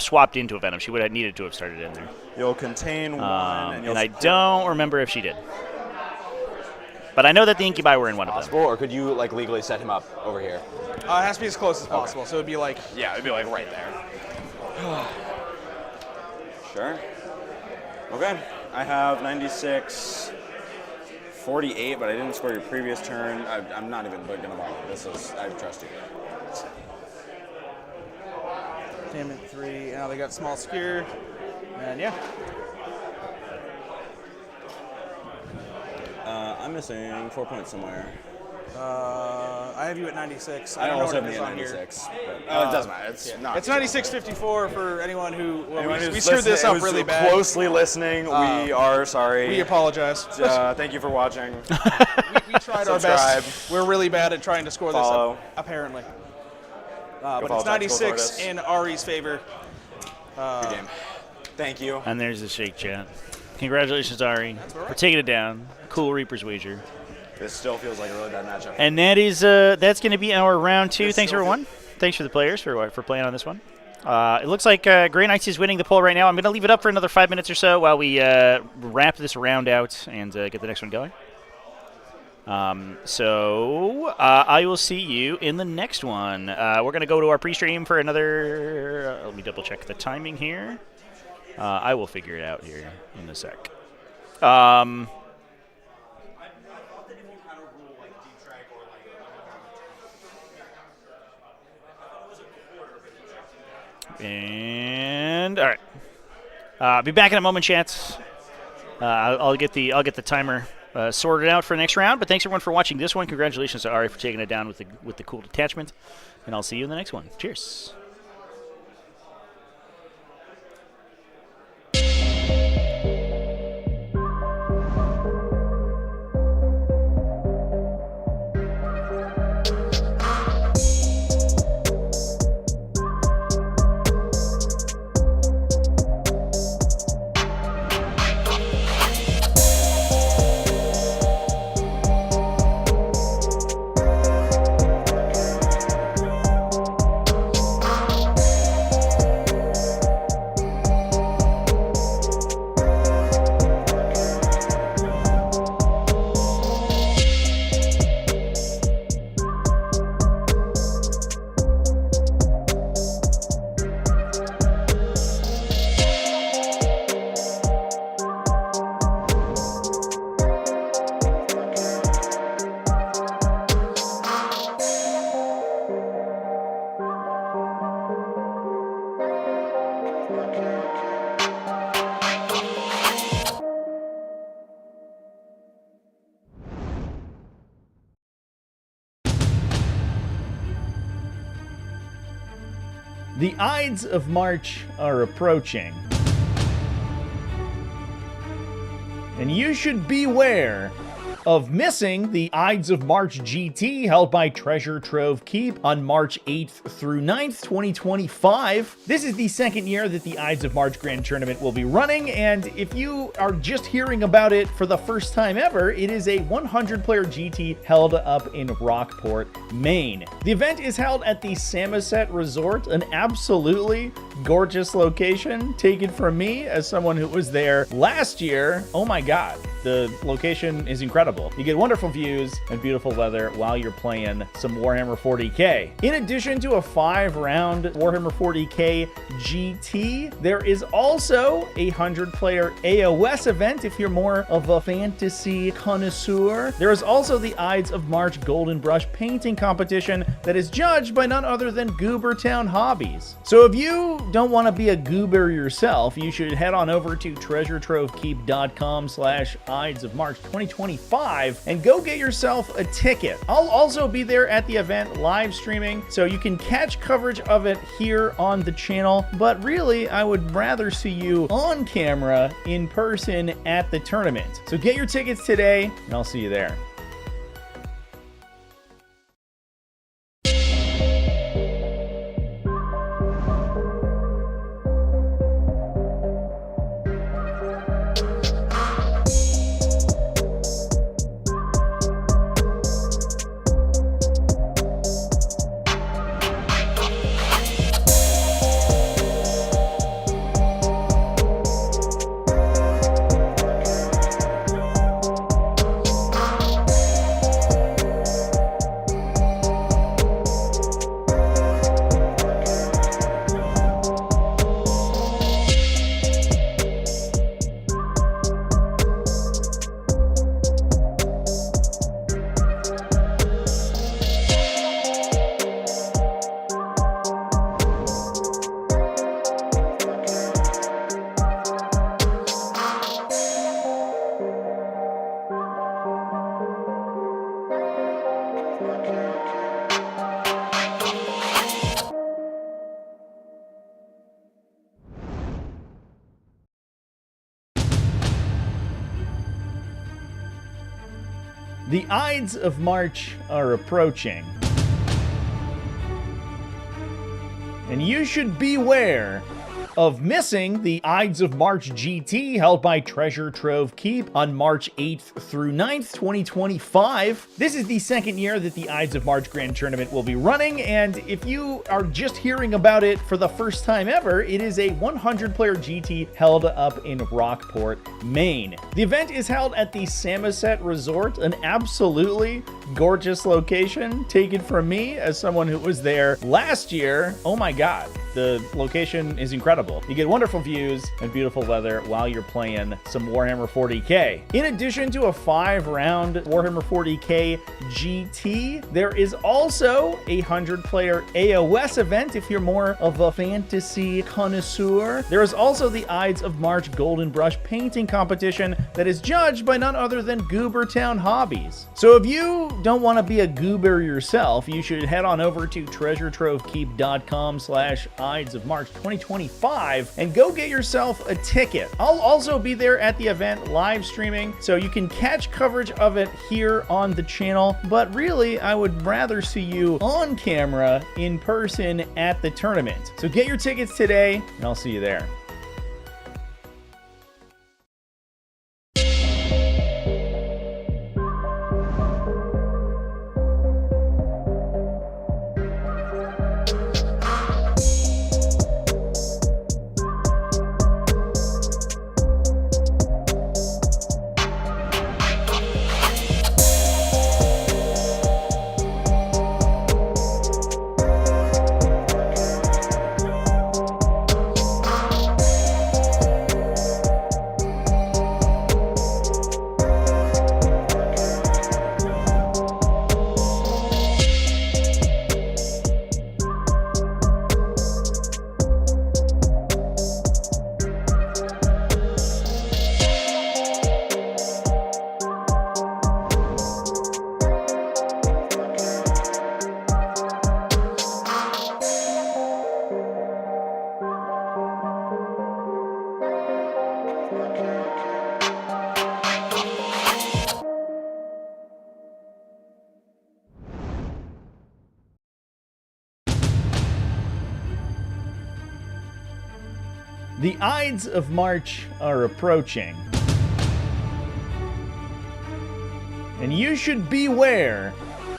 Speaker 2: swapped into a Venom. She would have needed to have started in there.
Speaker 9: You'll contain 1.
Speaker 2: And I don't remember if she did. But I know that the Incubi were in one of them.
Speaker 9: Possible, or could you like legally set him up over here?
Speaker 8: It has to be as close as possible, so it'd be like...
Speaker 9: Yeah, it'd be like right there. Sure. Okay. I have 96, 48, but I didn't score your previous turn. I'm not even going to bother. I trust you.
Speaker 8: Damn 3. Now they got small skewer, and yeah.
Speaker 9: I'm missing 4 points somewhere.
Speaker 8: I have you at 96.
Speaker 9: I
Speaker 8: don't know
Speaker 9: also
Speaker 8: what
Speaker 9: have
Speaker 8: it
Speaker 9: me
Speaker 8: is
Speaker 9: at
Speaker 8: on here.
Speaker 9: 96. But, it doesn't matter. It's not.
Speaker 8: It's 96.54 for anyone who... Well,
Speaker 9: Anyone
Speaker 8: we
Speaker 9: who's
Speaker 8: screwed this up
Speaker 9: who's
Speaker 8: really bad.
Speaker 9: Closely listening, we are sorry.
Speaker 8: We apologize.
Speaker 9: Thank you for watching.
Speaker 8: We tried our best. We're really bad at trying to score
Speaker 9: Follow.
Speaker 8: this up, apparently. But
Speaker 9: follow
Speaker 8: it's 96
Speaker 9: TacticalTortoise.
Speaker 8: in Ari's favor.
Speaker 9: Good game. Thank you.
Speaker 2: And there's the shake chat. Congratulations, Ari, for taking it down. Cool Reaper's wager.
Speaker 9: This still feels like a really bad matchup.
Speaker 2: And that is that's going to be our round 2. Thanks everyone. Thanks for the players for playing on this one. It looks like Grey Knights is winning the poll right now. I'm going to leave it up for another 5 minutes or so while we wrap this round out and get the next one going. So I will see you in the next one. We're going to go to our pre-stream for another. Let me double check the timing here. I will figure it out here in a sec. And all right, I'll be back in a moment, chat. I'll get the timer sorted out for the next round. But thanks everyone for watching this one. Congratulations to Ari for taking it down with the cool detachment. And I'll see you in the next one. Cheers. The Ides of March are approaching. And you should beware
Speaker 1: of missing the Ides of March GT held by Treasure Trove Keep on March 8th through 9th, 2025. This is the second year that the Ides of March Grand Tournament will be running, and if you are just hearing about it for the first time ever, it is a 100-player GT held up in Rockport, Maine. The event is held at the Samoset Resort, an absolutely gorgeous location taken from me as someone who was there last year. Oh my god, the location is incredible. You get wonderful views and beautiful weather while you're playing some Warhammer 40k. In addition to a 5-round Warhammer 40k GT, there is also a 100-player AOS event if you're more of a fantasy connoisseur. There is also the Ides of March Golden Brush painting competition that is judged by none other than Goobertown Hobbies. So if you don't want to be a goober yourself, you should head on over to treasuretrovekeep.com/Ides of March 2025 and go get yourself a ticket. I'll also be there at the event live streaming, so you can catch coverage of it here on the channel, but really I would rather see you on camera in person at the tournament. So get your tickets today and I'll see you there. The Ides of March are approaching, and you should beware of missing the Ides of March GT held by Treasure Trove Keep on March 8th through 9th, 2025. This is the second year that the Ides of March Grand Tournament will be running, and if you are just hearing about it for the first time ever, it is a 100-player GT held up in Rockport, Maine. The event is held at the Samoset Resort, an absolutely gorgeous location taken from me as someone who was there last year. Oh my god, the location is incredible. You get wonderful views and beautiful weather while you're playing some Warhammer 40k. In addition to a 5-round Warhammer 40k GT, there is also a 100-player AOS event if you're more of a fantasy connoisseur. There is also the Ides of March Golden Brush painting competition that is judged by none other than Goobertown Hobbies. So if you don't want to be a goober yourself, you should head on over to treasuretrovekeep.com/Ides of March 2025 and go get yourself a ticket. I'll also be there at the event live streaming, so you can catch coverage of it here on the channel, but really I would rather see you on camera in person at the tournament. So get your tickets today and I'll see you there. The Ides of March are approaching. And you should beware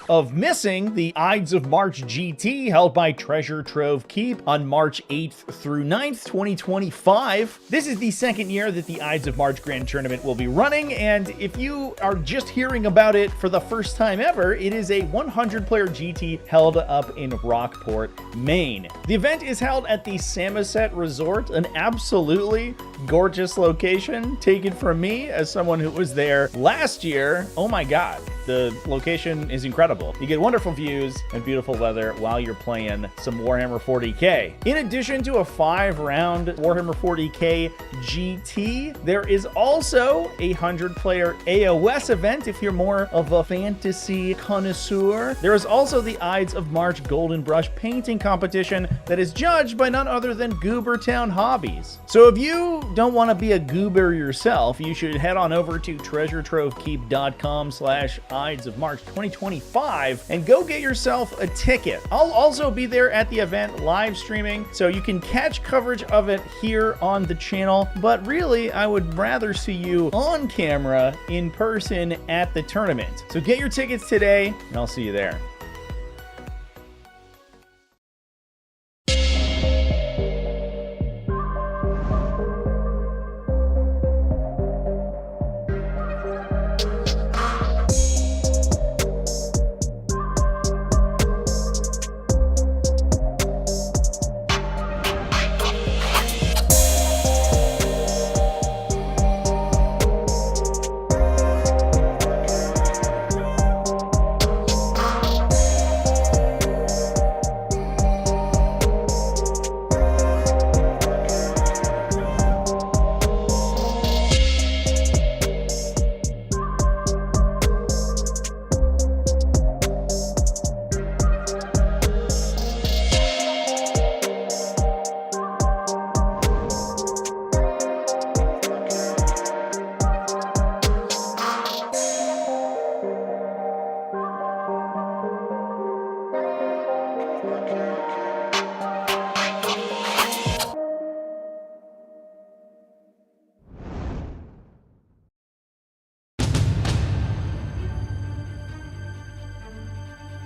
Speaker 1: of missing the Ides of March GT held by Treasure Trove Keep on March 8th through 9th, 2025. This is the second year that the Ides of March Grand Tournament will be running, and if you are just hearing about it for the first time ever, it is a 100-player GT held up in Rockport, Maine. The event is held at the Samoset Resort, an absolutely gorgeous location taken from me as someone who was there last year. Oh my god, the location is incredible. You get wonderful views and beautiful weather while you're playing some Warhammer 40k. In addition to a 5-round Warhammer 40k GT, there is also a 100-player AOS event if you're more of a fantasy connoisseur. There is also the Ides of March Golden Brush painting competition that is judged by none other than Goobertown Hobbies. So if you don't want to be a goober yourself, you should head on over to treasuretrovekeep.com/Ides of March 2025 and go get yourself a ticket. I'll also be there at the event live streaming, so you can catch coverage of it here on the channel, but really I would rather see you on camera in person at the tournament. So get your tickets today and I'll see you there.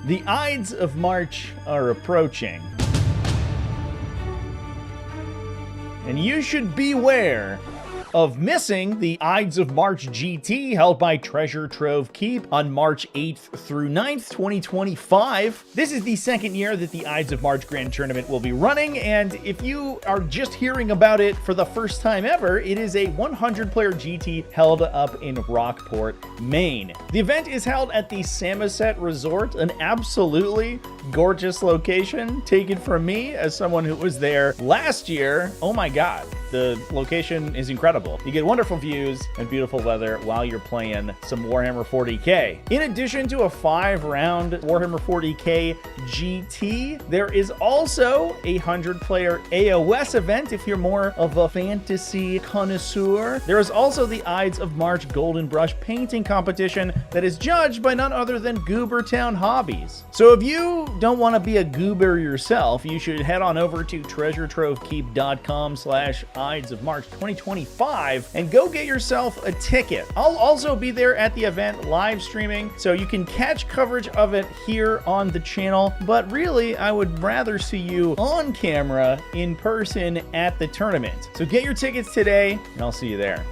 Speaker 1: The Ides of March are approaching. And you should beware of missing the Ides of March GT held by Treasure Trove Keep on March 8th through 9th, 2025. This is the second year that the Ides of March Grand Tournament will be running, and if you are just hearing about it for the first time ever, it is a 100-player GT held up in Rockport, Maine. The event is held at the Samoset Resort, an absolutely gorgeous location taken from me as someone who was there last year. Oh my god, the location is incredible. You get wonderful views and beautiful weather while you're playing some Warhammer 40k. In addition to a 5-round Warhammer 40k GT, there is also a 100-player AOS event if you're more of a fantasy connoisseur. There is also the Ides of March Golden Brush painting competition that is judged by none other than Goobertown Hobbies. So if you don't want to be a goober yourself, you should head on over to treasuretrovekeep.com/Ides of March 2025 and go get yourself a ticket. I'll also be there at the event live streaming, so you can catch coverage of it here on the channel, but really I would rather see you on camera in person at the tournament. So get your tickets today and I'll see you there.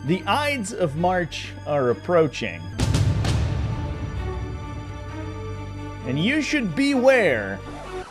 Speaker 1: The Ides of March are approaching. And you should beware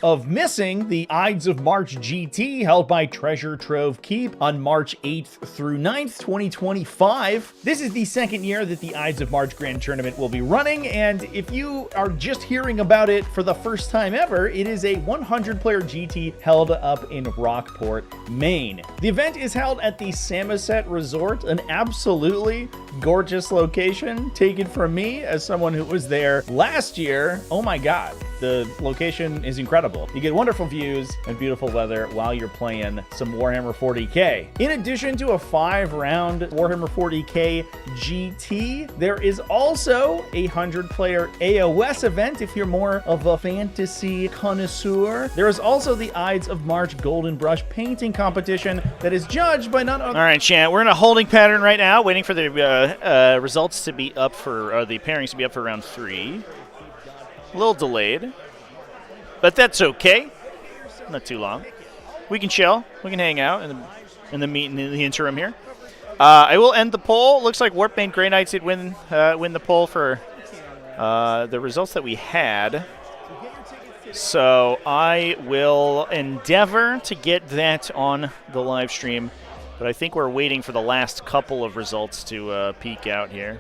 Speaker 1: of missing the Ides of March GT held by Treasure Trove Keep on March 8th through 9th, 2025. This is the second year that the Ides of March Grand Tournament will be running, and if you are just hearing about it for the first time ever, it is a 100-player GT held up in Rockport, Maine. The event is held at the Samoset Resort, an absolutely gorgeous location, taken from me as someone who was there last year. Oh my god, the location is incredible. You get wonderful views and beautiful weather while you're playing some Warhammer 40k. In addition to a 5-round Warhammer 40k GT, there is also a 100-player AOS event if you're more of a fantasy connoisseur. There is also the Ides of March Golden Brush painting competition that is judged by none other.
Speaker 2: All right, chat, we're in a holding pattern right now, waiting for the results to be up for, the pairings to be up for round 3. A little delayed, but that's okay. Not too long. We can chill. We can hang out in the interim here. I will end the poll. Looks like Warpbane Grey Knights did win the poll for the results that we had. So I will endeavor to get that on the live stream, but I think we're waiting for the last couple of results to peek out here.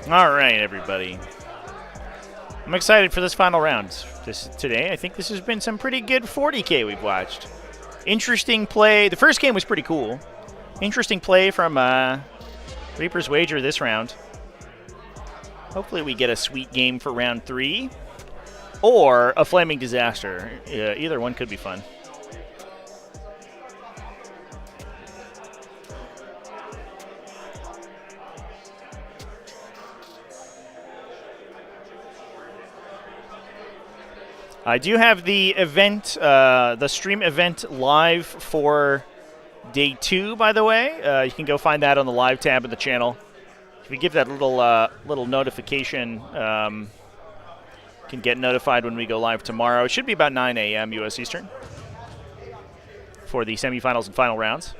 Speaker 2: All right, everybody. I'm excited for this final round. Today, I think this has been some pretty good 40k we've watched. Interesting play. The first game was pretty cool. Interesting play from Reaper's Wager this round. Hopefully we get a sweet game for round 3. Or a Flaming Disaster. Either one could be fun. I do have the event, the stream event live for day 2, by the way. You can go find that on the live tab of the channel. If you give that little notification, can get notified when we go live tomorrow. It should be about 9 a.m. U.S. Eastern for the semifinals and final rounds.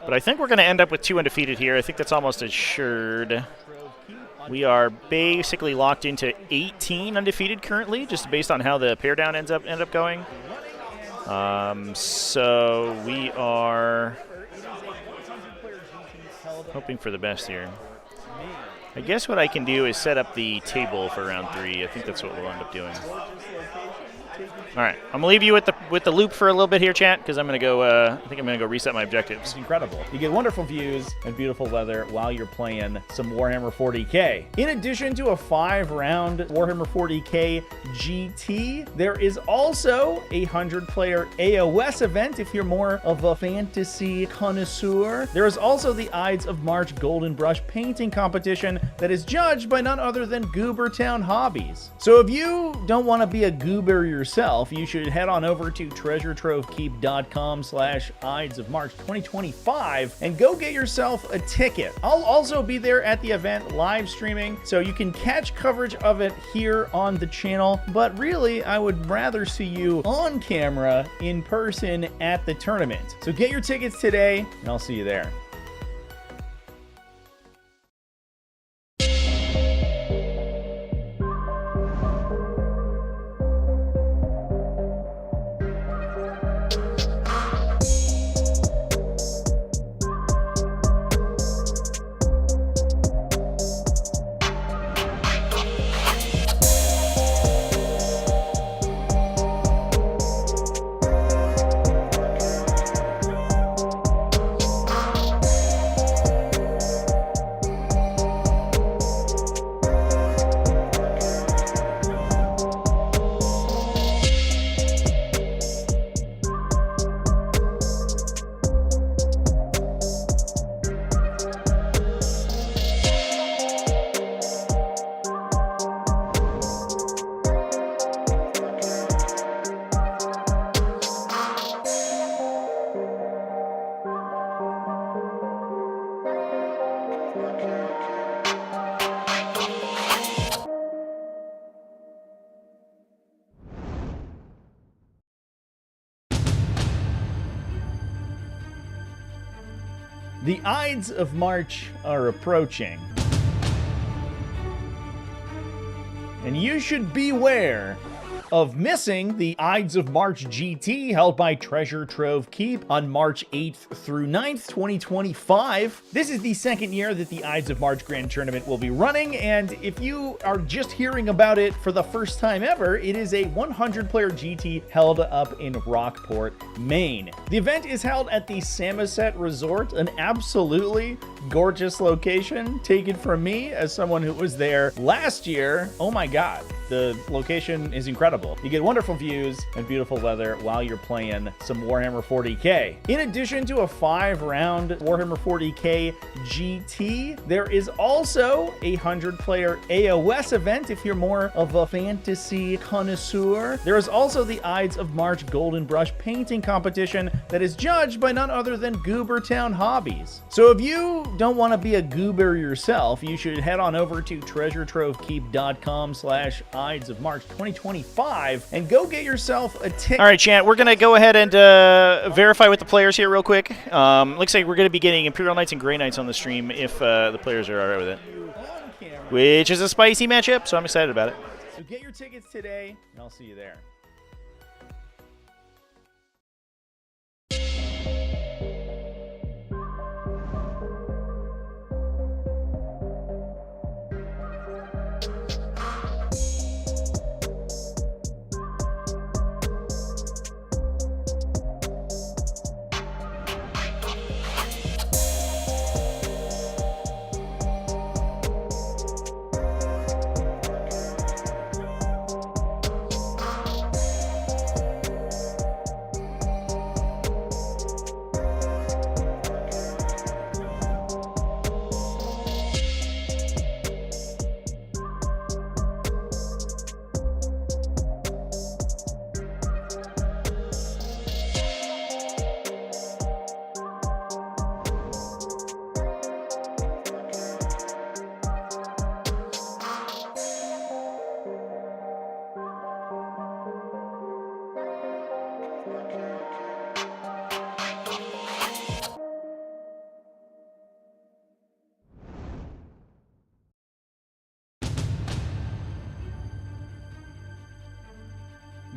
Speaker 2: But I think we're going to end up with 2 undefeated here. I think that's almost assured. We are basically locked into 18 undefeated currently, just based on how the pair down end up going. So we are hoping for the best here. I guess what I can do is set up the table for round 3. I think that's what we'll end up doing. All right, I'm gonna leave you with the loop for a little bit here, chat, because I'm gonna go. I think I'm gonna go reset my objectives.
Speaker 1: It's incredible. You get wonderful views and beautiful weather while you're playing some Warhammer 40k. In addition to a 5-round Warhammer 40k GT, there is also a 100-player AOS event if you're more of a fantasy connoisseur. There is also the Ides of March Golden Brush painting competition that is judged by none other than Goobertown Hobbies. So if you don't want to be a goober yourself, you should head on over to treasuretrovekeep.com/Ides of March 2025 and go get yourself a ticket. I'll also be there at the event live streaming, so you can catch coverage of it here on the channel, but really I would rather see you on camera in person at the tournament. So get your tickets today and I'll see you there. The Ides of March are approaching. And you should beware of missing the Ides of March GT held by Treasure Trove Keep on March 8th through 9th, 2025. This is the second year that the Ides of March Grand Tournament will be running, and if you are just hearing about it for the first time ever, it is a 100-player GT held up in Rockport, Maine. The event is held at the Samoset Resort, an absolutely gorgeous location, taken from me as someone who was there last year. Oh my god, the location is incredible. You get wonderful views and beautiful weather while you're playing some Warhammer 40k. In addition to a 5-round Warhammer 40k GT, there is also a 100-player AOS event if you're more of a fantasy connoisseur. There is also the Ides of March Golden Brush painting competition that is judged by none other than Goobertown Hobbies. So if you don't want to be a goober yourself, you should head on over to treasuretrovekeep.com/Ides of March 2025 and go get yourself a ticket.
Speaker 2: All right, Chant, we're going to go ahead and verify with the players here real quick. Looks like we're going to be getting Imperial Knights and Grey Knights on the stream if the players are all right with it. Which is a spicy matchup, so I'm excited about it.
Speaker 1: So get your tickets today, and I'll see you there.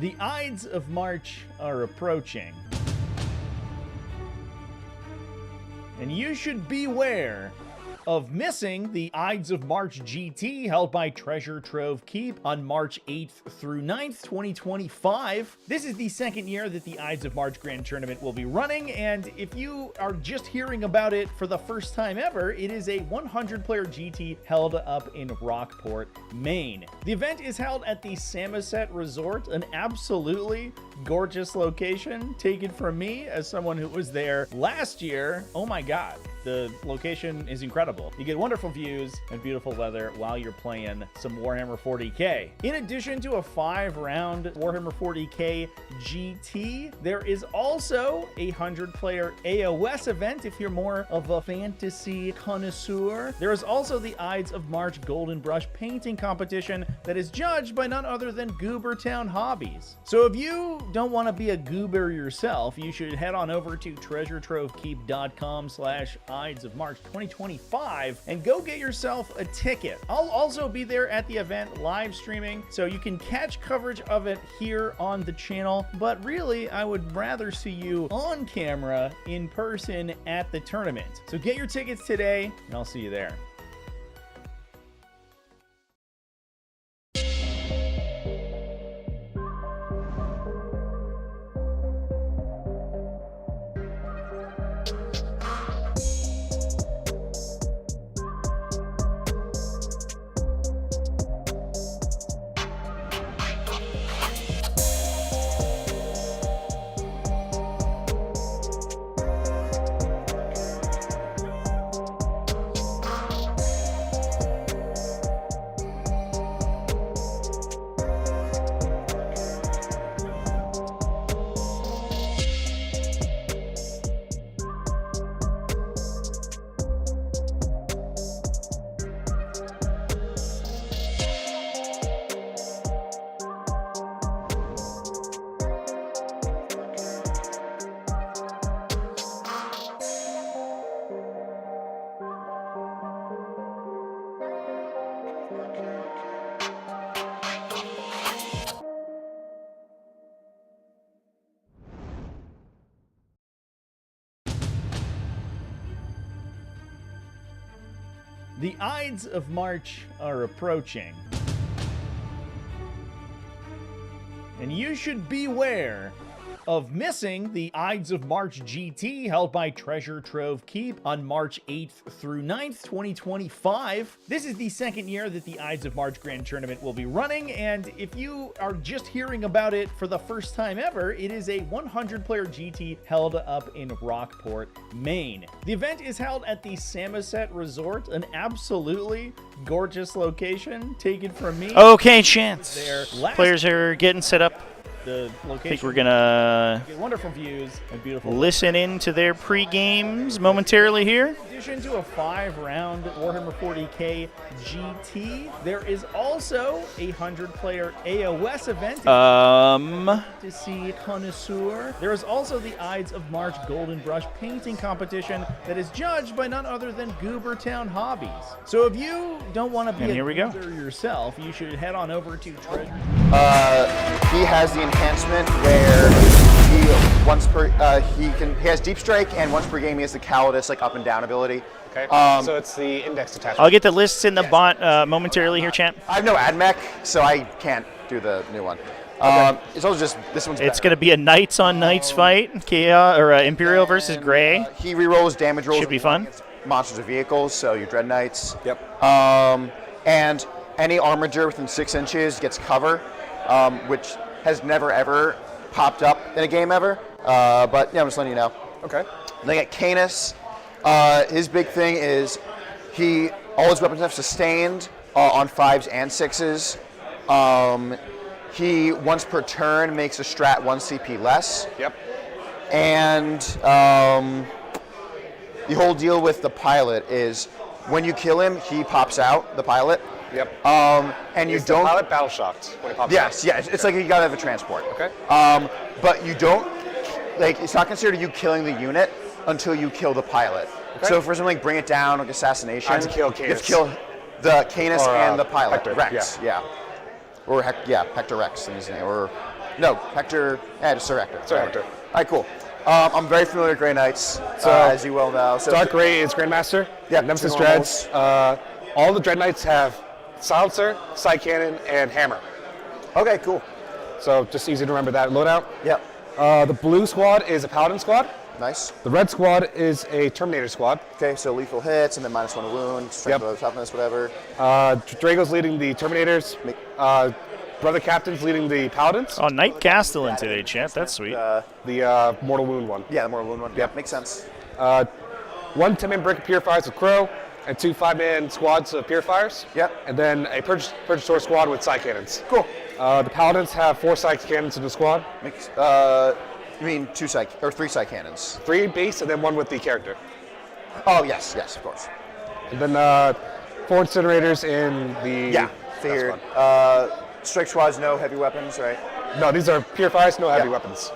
Speaker 1: The Ides of March are approaching. And you should beware of missing the Ides of March GT held by Treasure Trove Keep on March 8th through 9th, 2025. This is the second year that the Ides of March Grand Tournament will be running, and if you are just hearing about it for the first time ever, it is a 100-player GT held up in Rockport, Maine. The event is held at the Samoset Resort, an absolutely gorgeous location, taken from me as someone who was there last year. Oh my god, the location is incredible. You get wonderful views and beautiful weather while you're playing some Warhammer 40k. In addition to a 5-round Warhammer 40k GT, there is also a 100-player AOS event if you're more of a fantasy connoisseur. There is also the Ides of March Golden Brush painting competition that is judged by none other than Goobertown Hobbies. So if you don't want to be a goober yourself, you should head on over to treasuretrovekeep.com/Ides of March 2025 and go get yourself a ticket. I'll also be there at the event live streaming, so you can catch coverage of it here on the channel, but really I would rather see you on camera in person at the tournament. So get your tickets today, and I'll see you there. The Ides of March are approaching. And you should beware of missing the Ides of March GT held by Treasure Trove Keep on March 8th through 9th, 2025. This is the second year that the Ides of March Grand Tournament will be running, and if you are just hearing about it for the first time ever, it is a 100-player GT held up in Rockport, Maine. The event is held at the Samoset Resort, an absolutely gorgeous location. Take it from me.
Speaker 2: Okay, Chance. Players are getting set up.
Speaker 1: The location.
Speaker 2: I think we're gonna
Speaker 1: get wonderful views and beautiful.
Speaker 2: Listen in to their pre-games momentarily here.
Speaker 1: In addition to a 5-round Warhammer 40k GT, there is also a 100-player AOS event. To see connoisseur. There is also the Ides of March Golden Brush painting competition that is judged by none other than Goobertown Hobbies. So if you don't want to be a builder yourself, you should head on over to Treasure.
Speaker 12: He has the enhancement where he has deep strike, and once per game he has the cowardice like up and down ability.
Speaker 13: Okay. So it's the index attachment.
Speaker 2: I'll get the lists in the bot momentarily here, champ.
Speaker 12: I have no AdMech, so I can't do the new one. It's also just this one's.
Speaker 2: It's going to be a Knights on Knights fight, Chaos or Imperial versus Gray.
Speaker 12: He rerolls damage rolls.
Speaker 2: Should be fun.
Speaker 12: Monsters or vehicles, so your Dread Knights.
Speaker 13: Yep.
Speaker 12: And any armature within 6 inches gets cover, which has never ever popped up in a game ever. But yeah, I'm just letting you know.
Speaker 13: Okay.
Speaker 12: Then I got Canis. His big thing is all his weapons have sustained on 5s and 6s. He once per turn makes a strat 1 CP less.
Speaker 13: Yep.
Speaker 12: And the whole deal with the pilot is when you kill him, he pops out, the pilot.
Speaker 13: Yep.
Speaker 12: And
Speaker 13: is the pilot battle shocked when he pops out?
Speaker 12: Yes. It's like you gotta have a transport.
Speaker 13: Okay.
Speaker 12: But you don't, it's not considered you killing the unit until you kill the pilot.
Speaker 13: Okay.
Speaker 12: So for something like Bring It Down, like Assassination,
Speaker 13: I have to kill Canis.
Speaker 12: you have to kill the Canis and the pilot.
Speaker 13: Hector,
Speaker 12: Rex, yeah. Or Hector Rex in his name. Or, no, Hector, just Sir Hector.
Speaker 13: Sir Hector.
Speaker 12: All right, cool. I'm very familiar with Grey Knights, as you well know. So
Speaker 13: Dark Grey is Grandmaster.
Speaker 12: Yeah,
Speaker 13: Nemesis Dreads. All the Dread Knights have Silencer, Side Cannon, and Hammer.
Speaker 12: Okay, cool.
Speaker 13: So just easy to remember that loadout.
Speaker 12: Yep.
Speaker 13: The blue squad is a Paladin squad.
Speaker 12: Nice.
Speaker 13: The red squad is a Terminator squad.
Speaker 12: Okay, so lethal hits and then -1 wound, strength, toughness, whatever.
Speaker 13: Drago's leading the Terminators. Brother Captain's leading the Paladins.
Speaker 2: Oh, Knight Castellan today, champ. That's sweet.
Speaker 13: The Mortal Wound one.
Speaker 12: Yeah, the Mortal Wound one. Yep, makes sense.
Speaker 13: 1 10-man break of Purifiers with Crow, and 2 5-man squads of Purifiers.
Speaker 12: Yep.
Speaker 13: And then a Purgator squad with Side Cannons.
Speaker 12: Cool.
Speaker 13: The Paladins have 4 Side Cannons in the squad.
Speaker 12: You mean 3 Side Cannons?
Speaker 13: 3 base, and then 1 with the character.
Speaker 12: Oh, yes, of course.
Speaker 13: And then 4 Incinerators in the...
Speaker 12: Yeah, figured. Strike squads, no heavy weapons, right?
Speaker 13: No, these are Purifiers, no heavy weapons.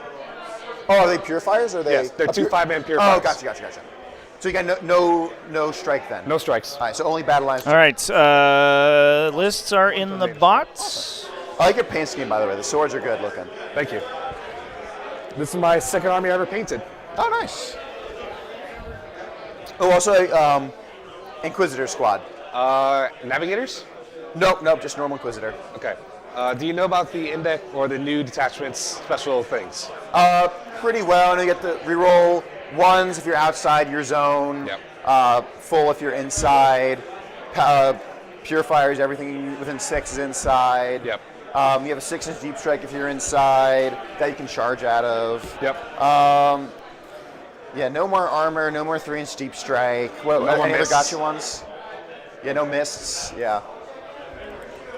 Speaker 12: Oh, are they Purifiers, or are they...
Speaker 13: Yes, they're 2 5-man Purifiers.
Speaker 12: Oh, gotcha. So you got no strike then?
Speaker 13: No strikes.
Speaker 12: All right, so only battle lines.
Speaker 2: All right, lists are in the bots.
Speaker 12: I like your paint scheme, by the way. The swords are good looking.
Speaker 13: Thank you. This is my second army I ever painted.
Speaker 12: Oh, nice. Oh, also Inquisitor squad.
Speaker 13: Navigators?
Speaker 12: Nope, just normal Inquisitor.
Speaker 13: Okay. Do you know about the index or the new detachments special things?
Speaker 12: Pretty well. And you get the reroll 1s if you're outside your zone.
Speaker 13: Yep.
Speaker 12: Full if you're inside. Purifiers, everything within 6 is inside.
Speaker 13: Yep.
Speaker 12: You have a 6-inch deep strike if you're inside that you can charge out of.
Speaker 13: Yep.
Speaker 12: Yeah, no more armor, no more 3-inch deep strike.
Speaker 13: No more
Speaker 12: any other
Speaker 13: mists.
Speaker 12: gotcha ones? Yeah, no mists. Yeah.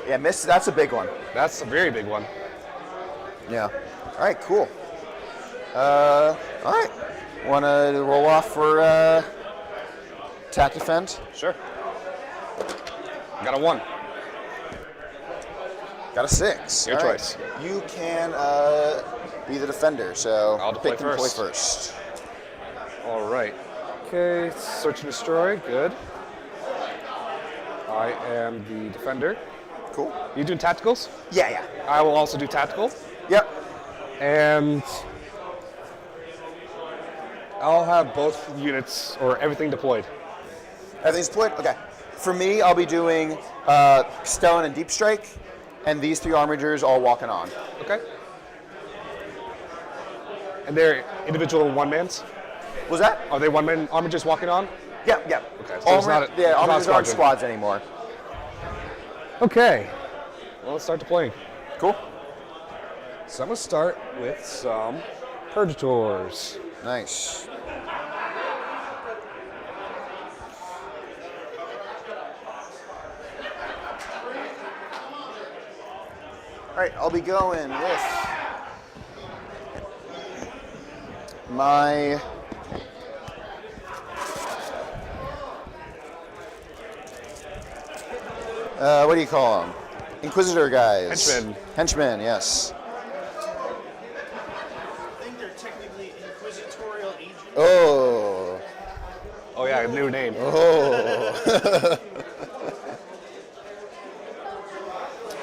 Speaker 12: Yeah, mists. That's a big one.
Speaker 13: That's a very big one.
Speaker 12: Yeah. All right, cool. All right. Want to roll off for attack defend?
Speaker 13: Sure. Got a 1.
Speaker 12: Got a 6.
Speaker 13: Your
Speaker 12: All right.
Speaker 13: choice.
Speaker 12: You can be the defender, so
Speaker 13: I'll
Speaker 12: pick
Speaker 13: deploy
Speaker 12: deploy
Speaker 13: first.
Speaker 12: first.
Speaker 13: All right. Okay, search and destroy. Good. I am the defender.
Speaker 12: Cool.
Speaker 13: You doing tacticals?
Speaker 12: Yeah.
Speaker 13: I will also do tactical.
Speaker 12: Yep.
Speaker 13: And I'll have both units or everything deployed.
Speaker 12: Everything's deployed? Okay. For me, I'll be doing Stellan and Deep Strike, and these 3 armigers all walking on.
Speaker 13: Okay. And they're individual one-mans?
Speaker 12: Was that?
Speaker 13: Are they one-man armigers walking on?
Speaker 12: Yeah.
Speaker 13: Okay, so it's not
Speaker 12: armigers aren't
Speaker 13: squadron.
Speaker 12: squads anymore.
Speaker 13: Okay. Well, let's start deploying.
Speaker 12: Cool.
Speaker 13: So I'm going to start with some Predators.
Speaker 12: Nice. All right, I'll be going with my what do you call them? Inquisitor guys. Henchmen, yes.
Speaker 1: I think they're technically inquisitorial agents.
Speaker 12: Oh.
Speaker 13: Oh yeah, a new name.
Speaker 12: Oh.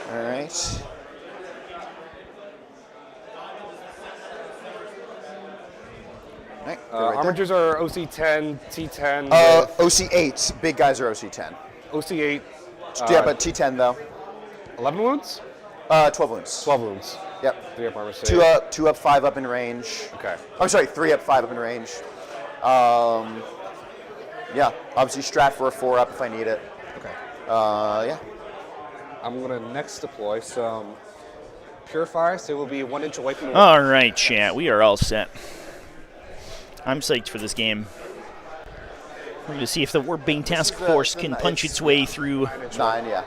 Speaker 12: All right.
Speaker 13: Armigers are OC10, T10.
Speaker 12: OC8. Big guys are OC10.
Speaker 13: OC8.
Speaker 12: Yeah, but T10 though.
Speaker 13: 11 wounds?
Speaker 12: 12 wounds.
Speaker 13: 12 wounds.
Speaker 12: Yep.
Speaker 13: 3 up armor save.
Speaker 12: 2 up, 5 up in range.
Speaker 13: Okay.
Speaker 12: I'm sorry, 3 up, 5 up in range. Yeah, obviously strat for a 4 up if I need it.
Speaker 13: Okay.
Speaker 12: Yeah.
Speaker 13: I'm going to next deploy some Purifiers. They will be 1 inch away from the
Speaker 2: All right, chat. We are all set. I'm psyched for this game. We're going to see if the Warbane Task Force can punch its way through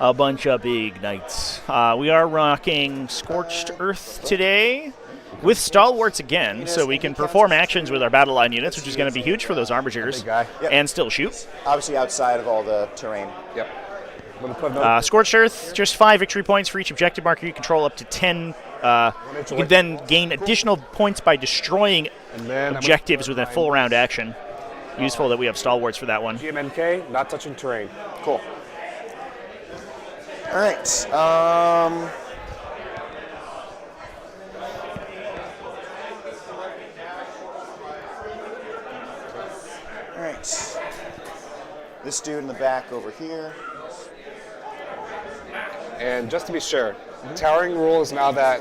Speaker 2: a bunch of big knights. We are rocking Scorched Earth today with Stalwarts again, so we can perform actions with our battle line units, which is going to be huge for those armigers, and still shoot.
Speaker 12: Obviously outside of all the terrain.
Speaker 13: Yep.
Speaker 2: Scorched Earth, just 5 victory points for each objective marker. You control up to 10. You can then gain additional points by destroying objectives with a full round action. Useful that we have Stalwarts for that one.
Speaker 13: GMNK, not touching terrain.
Speaker 12: Cool. All right. All right. This dude in the back over here.
Speaker 13: And just to be sure, towering rule is now that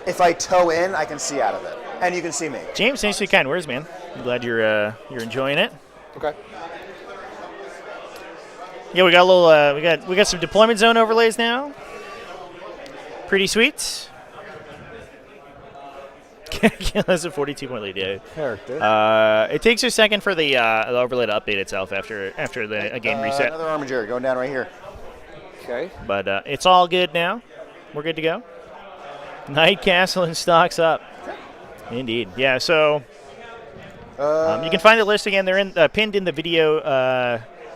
Speaker 12: if I toe in, I can see out of it, and you can see me.
Speaker 2: James, thanks for the kind words, man. I'm glad you're enjoying it.
Speaker 13: Okay.
Speaker 2: Yeah, we got a little. We got some deployment zone overlays now. Pretty sweet. That's a 42-point lead. Yeah.
Speaker 13: Character.
Speaker 2: It takes a second for the overlay to update itself after the game reset.
Speaker 12: Another armiger going down right here.
Speaker 13: Okay.
Speaker 2: But it's all good now. We're good to go. Knight Castle and stocks up. Indeed. Yeah, so you can find the list again. They're pinned in the video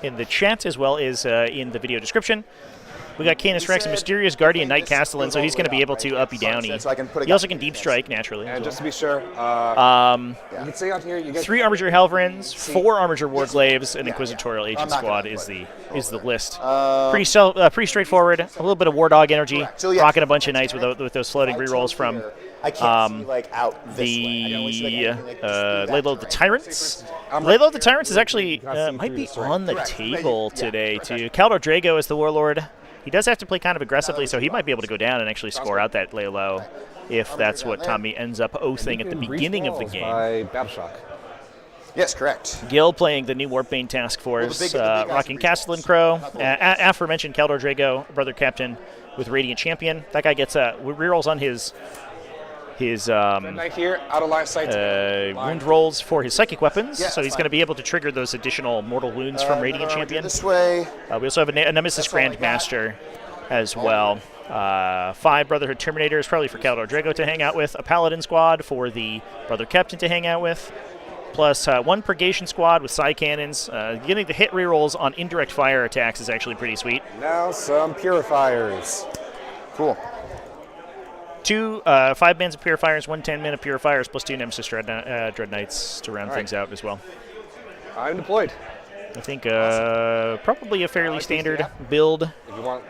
Speaker 2: in the chat as well as in the video description. We got Canis Rex, a Mysterious Guardian Knight Castellan, so he's going to be able to uppy downy. He also can deep strike naturally.
Speaker 13: And
Speaker 2: as
Speaker 13: just to
Speaker 2: well.
Speaker 13: be sure, you can see on here you get
Speaker 2: 3 Armiger Helverins, 4 Armiger Warglaves, an Inquisitorial Agent Squad is the list. Pretty straightforward. A little bit of War Dog energy, rocking a bunch of Knights with those floating rerolls from Laylo of the Tyrants. Laylo of the Tyrants is actually might be on the table today too. Caldor Drago is the Warlord. He does have to play kind of aggressively, so he might be able to go down and actually score out that Laylo if that's what Tommy ends up oathing at the beginning of the game.
Speaker 13: By Battleshock.
Speaker 12: Yes, correct.
Speaker 2: Gil playing the new Warpbane Task Force, rocking Castellan Crow, aforementioned Caldor Drago, Brother Captain with Radiant Champion. That guy gets rerolls on his
Speaker 13: Knight here, out of line of sight.
Speaker 2: wound rolls for his psychic weapons, so he's going to be able to trigger those additional mortal wounds from Radiant Champion.
Speaker 12: This way.
Speaker 2: We also have a Nemesis Grandmaster as well. 5 Brotherhood Terminators, probably for Caldor Drago to hang out with. A Paladin squad for the Brother Captain to hang out with. Plus 1 Purgation squad with Psy Cannons. Getting the hit rerolls on indirect fire attacks is actually pretty sweet.
Speaker 13: Now some Purifiers.
Speaker 12: Cool.
Speaker 2: 2 5 bands of Purifiers, 1 10-mana Purifiers, plus 2 Nemesis Dread Knights to round things out as well.
Speaker 13: I'm deployed.
Speaker 2: I think probably a fairly standard build.
Speaker 13: If you want,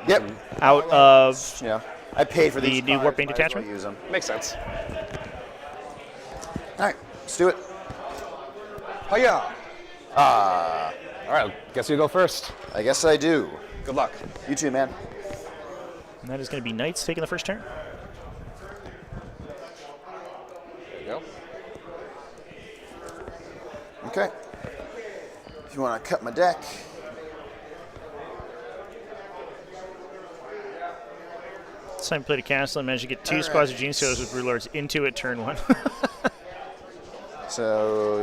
Speaker 2: out of
Speaker 12: I paid for
Speaker 2: the new Warpbane detachment.
Speaker 12: Use them.
Speaker 13: Makes sense.
Speaker 12: All right, let's do it.
Speaker 13: Hiya! All right, guess you go first.
Speaker 12: I guess I do.
Speaker 13: Good luck.
Speaker 12: You too, man.
Speaker 2: And that is going to be Knights taking the first turn.
Speaker 13: There you go.
Speaker 12: Okay. If you want to cut my deck.
Speaker 2: This time played a castle and managed to get 2 squads of Genestealers with Brewlords into it turn 1.
Speaker 12: So,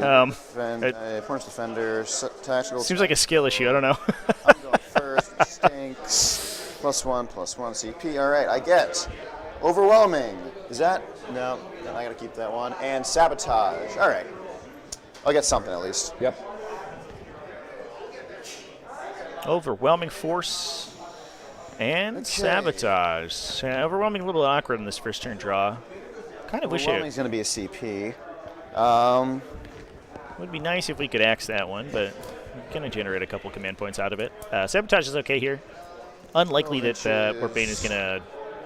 Speaker 12: opponent's defender, tactical.
Speaker 2: Seems like a skill issue. I don't know.
Speaker 12: I'm going first. It stinks. +1, +1 CP. All right, I get overwhelming. Is that? No, then I got to keep that one. And sabotage. All right. I'll get something at least.
Speaker 13: Yep.
Speaker 2: Overwhelming force and sabotage. Overwhelming a little awkward in this first turn draw. Kind of wish it.
Speaker 12: Overwhelming's going to be a CP.
Speaker 2: Would be nice if we could axe that one, but we're going to generate a couple command points out of it. Sabotage is okay here. Unlikely that Bane is going to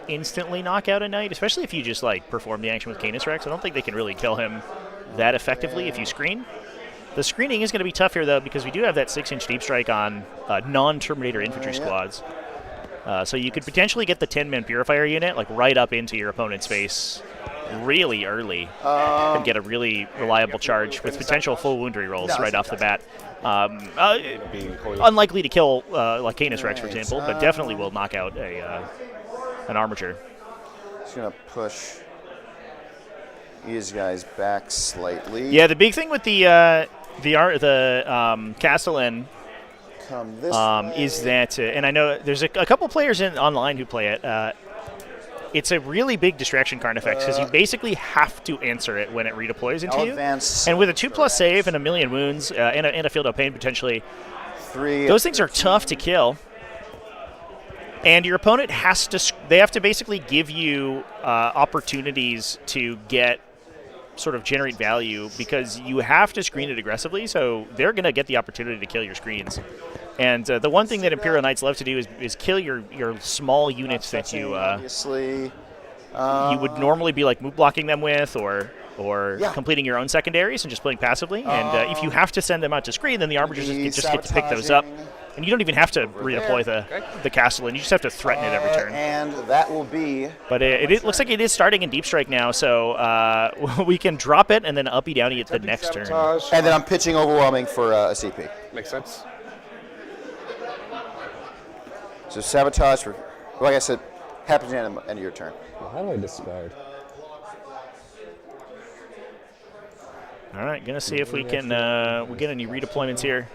Speaker 2: instantly knock out a knight, especially if you just like perform the action with Canis Rex. I don't think they can really kill him that effectively if you screen. The screening is going to be tough here, though, because we do have that 6-inch deep strike on non-Terminator infantry squads. So you could potentially get the 10-man Purifier unit like right up into your opponent's face really early and get a really reliable charge with potential full wound rerolls right off the bat. Unlikely to kill like Canis Rex, for example, but definitely will knock out an Armature.
Speaker 12: Just going to push these guys back slightly.
Speaker 2: Yeah, the big thing with the Castellan is that, and I know there's a couple players online who play it. It's a really big distraction card effect because you basically have to answer it when it redeploys into you. And with a 2+ save and a million wounds and a field of pain potentially, those things are tough to kill. And your opponent has to basically give you opportunities to sort of generate value because you have to screen it aggressively, so they're going to get the opportunity to kill your screens. And the one thing that Imperial Knights love to do is kill your small units that you would normally be like move blocking them with or completing your own secondaries and just playing passively. And if you have to send them out to screen, then the Armatures just get to pick those up. And you don't even have to redeploy the castle, and you just have to threaten it every turn.
Speaker 12: And that will be...
Speaker 2: But it looks like it is starting in Deep Strike now, so we can drop it and then uppy downy at the next turn.
Speaker 12: And then I'm pitching Overwhelming for a CP.
Speaker 13: Makes sense.
Speaker 12: So Sabotage, for, like I said, happens at the end of your turn.
Speaker 13: Well, how do I discard?
Speaker 2: All right, gonna see if we can we get any redeployments here.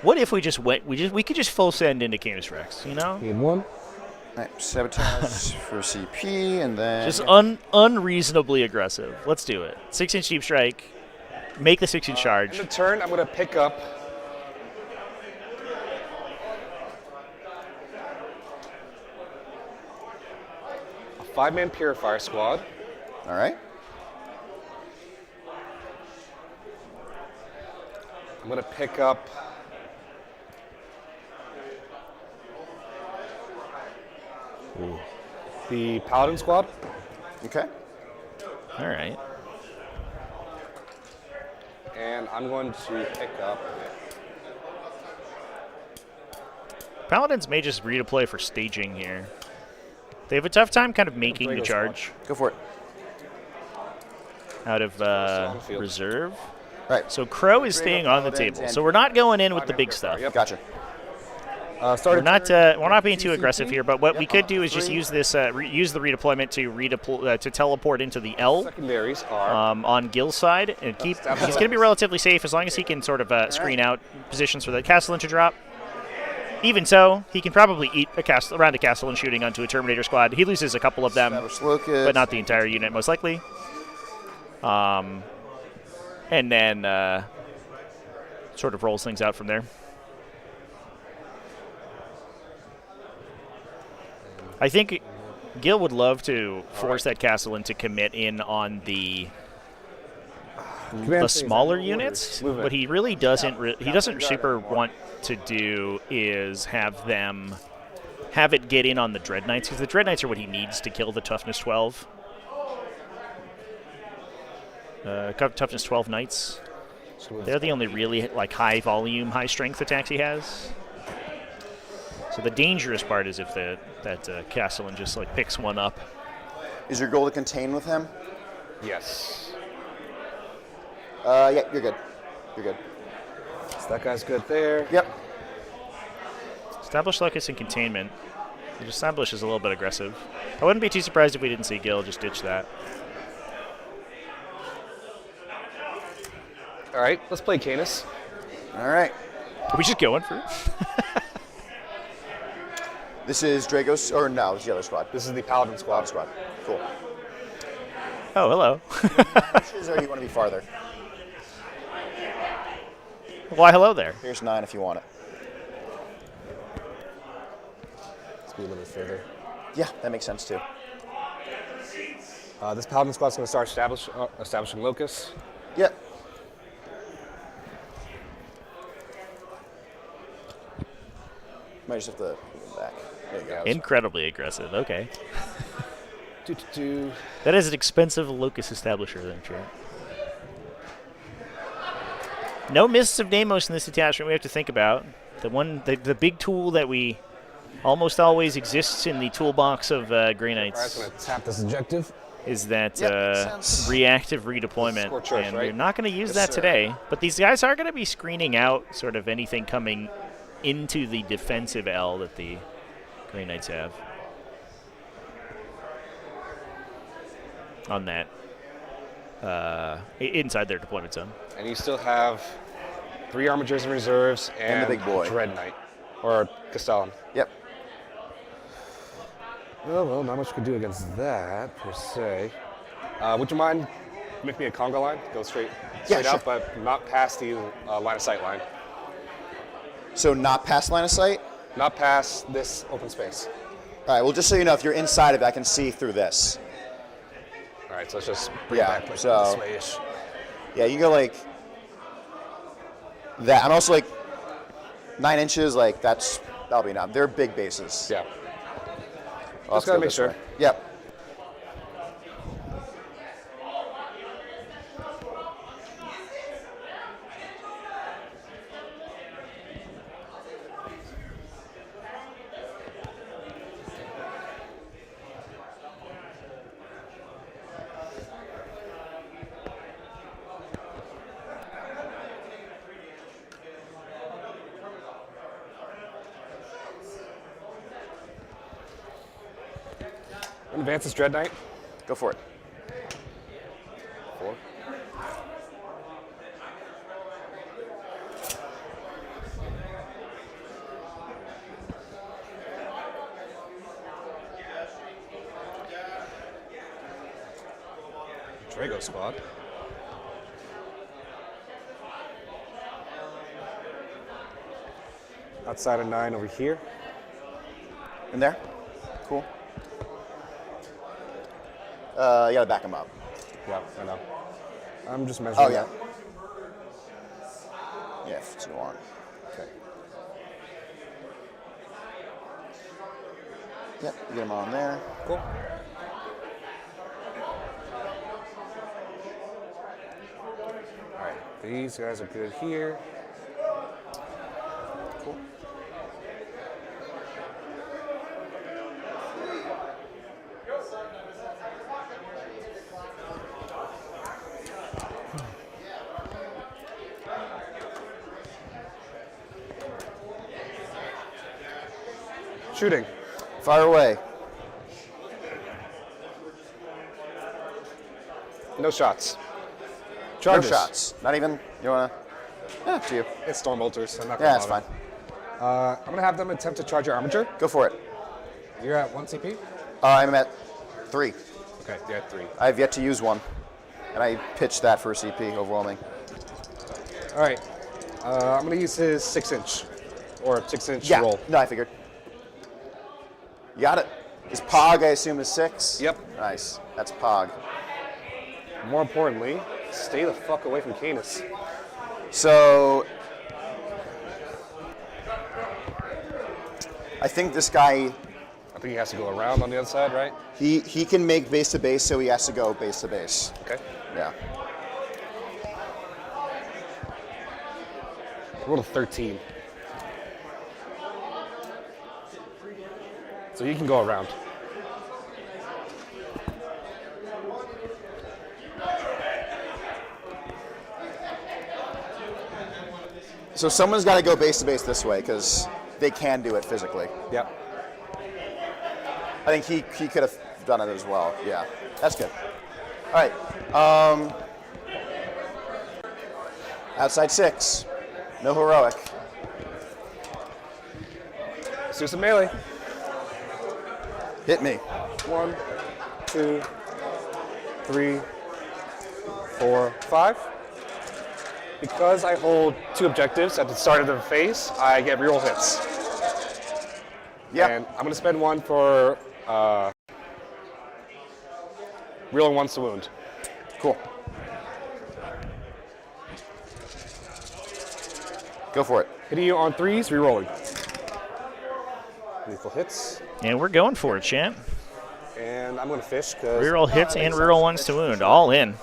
Speaker 2: What if we just went? We could just full send into Canis Rex, you know?
Speaker 13: Game 1.
Speaker 12: Right, Sabotage for CP, and then
Speaker 2: just unreasonably aggressive. Let's do it. 6-inch deep strike. Make the 6-inch charge.
Speaker 13: In the turn, I'm gonna pick up a 5-man Purifier squad.
Speaker 12: All right.
Speaker 13: I'm gonna pick up the Paladin squad.
Speaker 12: Okay.
Speaker 2: All right.
Speaker 13: And I'm going to pick up...
Speaker 2: Paladins may just redeploy for staging here. They have a tough time kind of making the charge.
Speaker 12: Go for it.
Speaker 2: Out of reserve.
Speaker 12: Right.
Speaker 2: So Crow is staying on the table. So we're not going in with the big stuff.
Speaker 12: Yep. Gotcha.
Speaker 2: We're not being too aggressive here, but what we could do is just use this use the redeployment to teleport into the L
Speaker 13: secondaries are
Speaker 2: on Gil's side and keep. He's going to be relatively safe as long as he can sort of screen out positions for the Castellan to drop. Even so, he can probably eat around a Castellan shooting onto a Terminator squad. He loses a couple of them, but not the entire unit, most likely. And then sort of rolls things out from there. I think Gil would love to force that Castellan to commit in on the smaller units. What he really doesn't he doesn't super want to do is have it get in on the Dread Knights, because the Dread Knights are what he needs to kill the Toughness 12. Toughness 12 Knights. They're the only really like high volume, high strength attacks he has. So the dangerous part is if that Castellan just like picks one up.
Speaker 12: Is your goal to contain with him?
Speaker 13: Yes.
Speaker 12: Yeah, you're good. You're good.
Speaker 13: So that guy's good there.
Speaker 12: Yep.
Speaker 2: Establish locus and containment. The establish is a little bit aggressive. I wouldn't be too surprised if we didn't see Gil just ditch that.
Speaker 13: All right, let's play Canis.
Speaker 12: All right.
Speaker 2: Are we just going for it?
Speaker 12: This is Drago's, or no, it's the other squad.
Speaker 13: This is the Paladin squad.
Speaker 12: Cool.
Speaker 2: Oh, hello.
Speaker 12: Or you want to be farther?
Speaker 2: Why, hello there.
Speaker 12: Here's 9 if you want it.
Speaker 13: Let's be a little bit further.
Speaker 12: Yeah, that makes sense too.
Speaker 13: This Paladin squad's going to start establishing locus.
Speaker 12: Yep. Might just have to go back. There you go.
Speaker 2: Incredibly aggressive. Okay.
Speaker 13: Do.
Speaker 2: That is an expensive locus establisher, then, sure. No Mists of Deimos in this attachment we have to think about. The big tool that we almost always exists in the toolbox of Grey Knights.
Speaker 13: Alright, so I'm going to tap this objective.
Speaker 2: Is that reactive redeployment.
Speaker 13: Church,
Speaker 2: and
Speaker 13: right?
Speaker 2: we're not going to use that today. But these guys are going to be screening out sort of anything coming into the defensive L that the Grey Knights have. On that. Inside their deployment zone.
Speaker 13: And you still have 3 Armigers in reserves and
Speaker 12: the big boy.
Speaker 13: Dread Knight. Or Castellan.
Speaker 12: Yep.
Speaker 13: Well, not much you can do against that, per se. Would you mind making me a conga line? Go straight out, but not past the line of sight line.
Speaker 12: So not past line of sight?
Speaker 13: Not past this open space.
Speaker 12: All right, well, just so you know, if you're inside of it, I can see through this.
Speaker 13: All right, so let's just bring it back like this way-ish.
Speaker 12: Yeah, you go like that. And also like 9 inches, like that'll be enough. They're big bases.
Speaker 13: Yeah.
Speaker 12: Let's
Speaker 13: gotta make sure.
Speaker 12: Way. Yep.
Speaker 13: Advance this Dread Knight.
Speaker 12: Go for it.
Speaker 13: 4. Drago squad. Outside of 9 over here.
Speaker 12: In there? Cool. You gotta back him up.
Speaker 13: Yeah, I know. I'm just measuring.
Speaker 12: Oh, yeah.
Speaker 13: That.
Speaker 12: Yeah, if you want.
Speaker 13: Okay.
Speaker 12: Yep, get him on there.
Speaker 13: Cool. All right, these guys are good here.
Speaker 12: Cool.
Speaker 13: Shooting.
Speaker 12: Fire away.
Speaker 13: No shots.
Speaker 12: Charges. No shots. Not even. You wanna? Yeah, up to you.
Speaker 13: It's Storm Bolters. I'm not gonna
Speaker 12: that's fine.
Speaker 13: I'm gonna have them attempt to charge your armature.
Speaker 12: Go for it.
Speaker 13: You're at 1 CP?
Speaker 12: I'm at 3.
Speaker 13: Okay, you're at 3.
Speaker 12: I have yet to use one, and I pitched that for a CP, overwhelming.
Speaker 13: All right. I'm gonna use his 6-inch or 6-inch
Speaker 12: Yeah.
Speaker 13: roll.
Speaker 12: No, I figured. You got it. Is Pog, I assume, is 6?
Speaker 13: Yep.
Speaker 12: Nice. That's Pog.
Speaker 13: More importantly, stay the fuck away from Canis.
Speaker 12: So, I think this guy.
Speaker 13: I think he has to go around on the other side, right?
Speaker 12: He can make base to base, so he has to go base to base.
Speaker 13: Okay.
Speaker 12: Yeah.
Speaker 13: Roll a 13. So you can go around.
Speaker 12: So someone's got to go base to base this way because they can do it physically.
Speaker 13: Yep.
Speaker 12: I think he could have done it as well. Yeah, that's good. All right. Outside 6. No heroic.
Speaker 13: Let's do some melee.
Speaker 12: Hit me.
Speaker 13: 1, 2, 3, 4, 5. Because I hold 2 objectives at the start of the phase, I get reroll hits.
Speaker 12: Yeah.
Speaker 13: And I'm going to spend 1 for rerolling once to wound.
Speaker 12: Cool. Go for it.
Speaker 13: Hitting you on 3s, rerolling. Lethal hits.
Speaker 2: And we're going for it, champ.
Speaker 13: And I'm going to fish because...
Speaker 2: Reroll hits and reroll ones to wound. All in.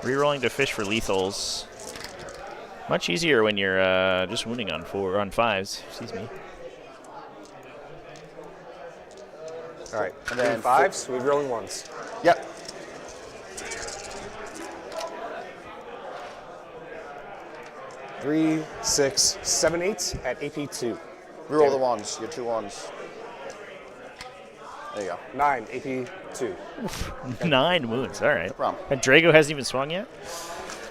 Speaker 2: Rerolling to fish for lethals. Much easier when you're just wounding on 5s. Excuse me.
Speaker 13: All right.
Speaker 12: And then
Speaker 13: 5s, we're rolling 1s.
Speaker 12: Yep.
Speaker 13: Three, 6, 7, 8 at AP 2.
Speaker 12: Reroll the ones. Your 2 ones. There you go.
Speaker 13: 9, AP 2.
Speaker 2: 9 wounds. All right.
Speaker 12: No problem.
Speaker 2: And Drago hasn't even swung yet.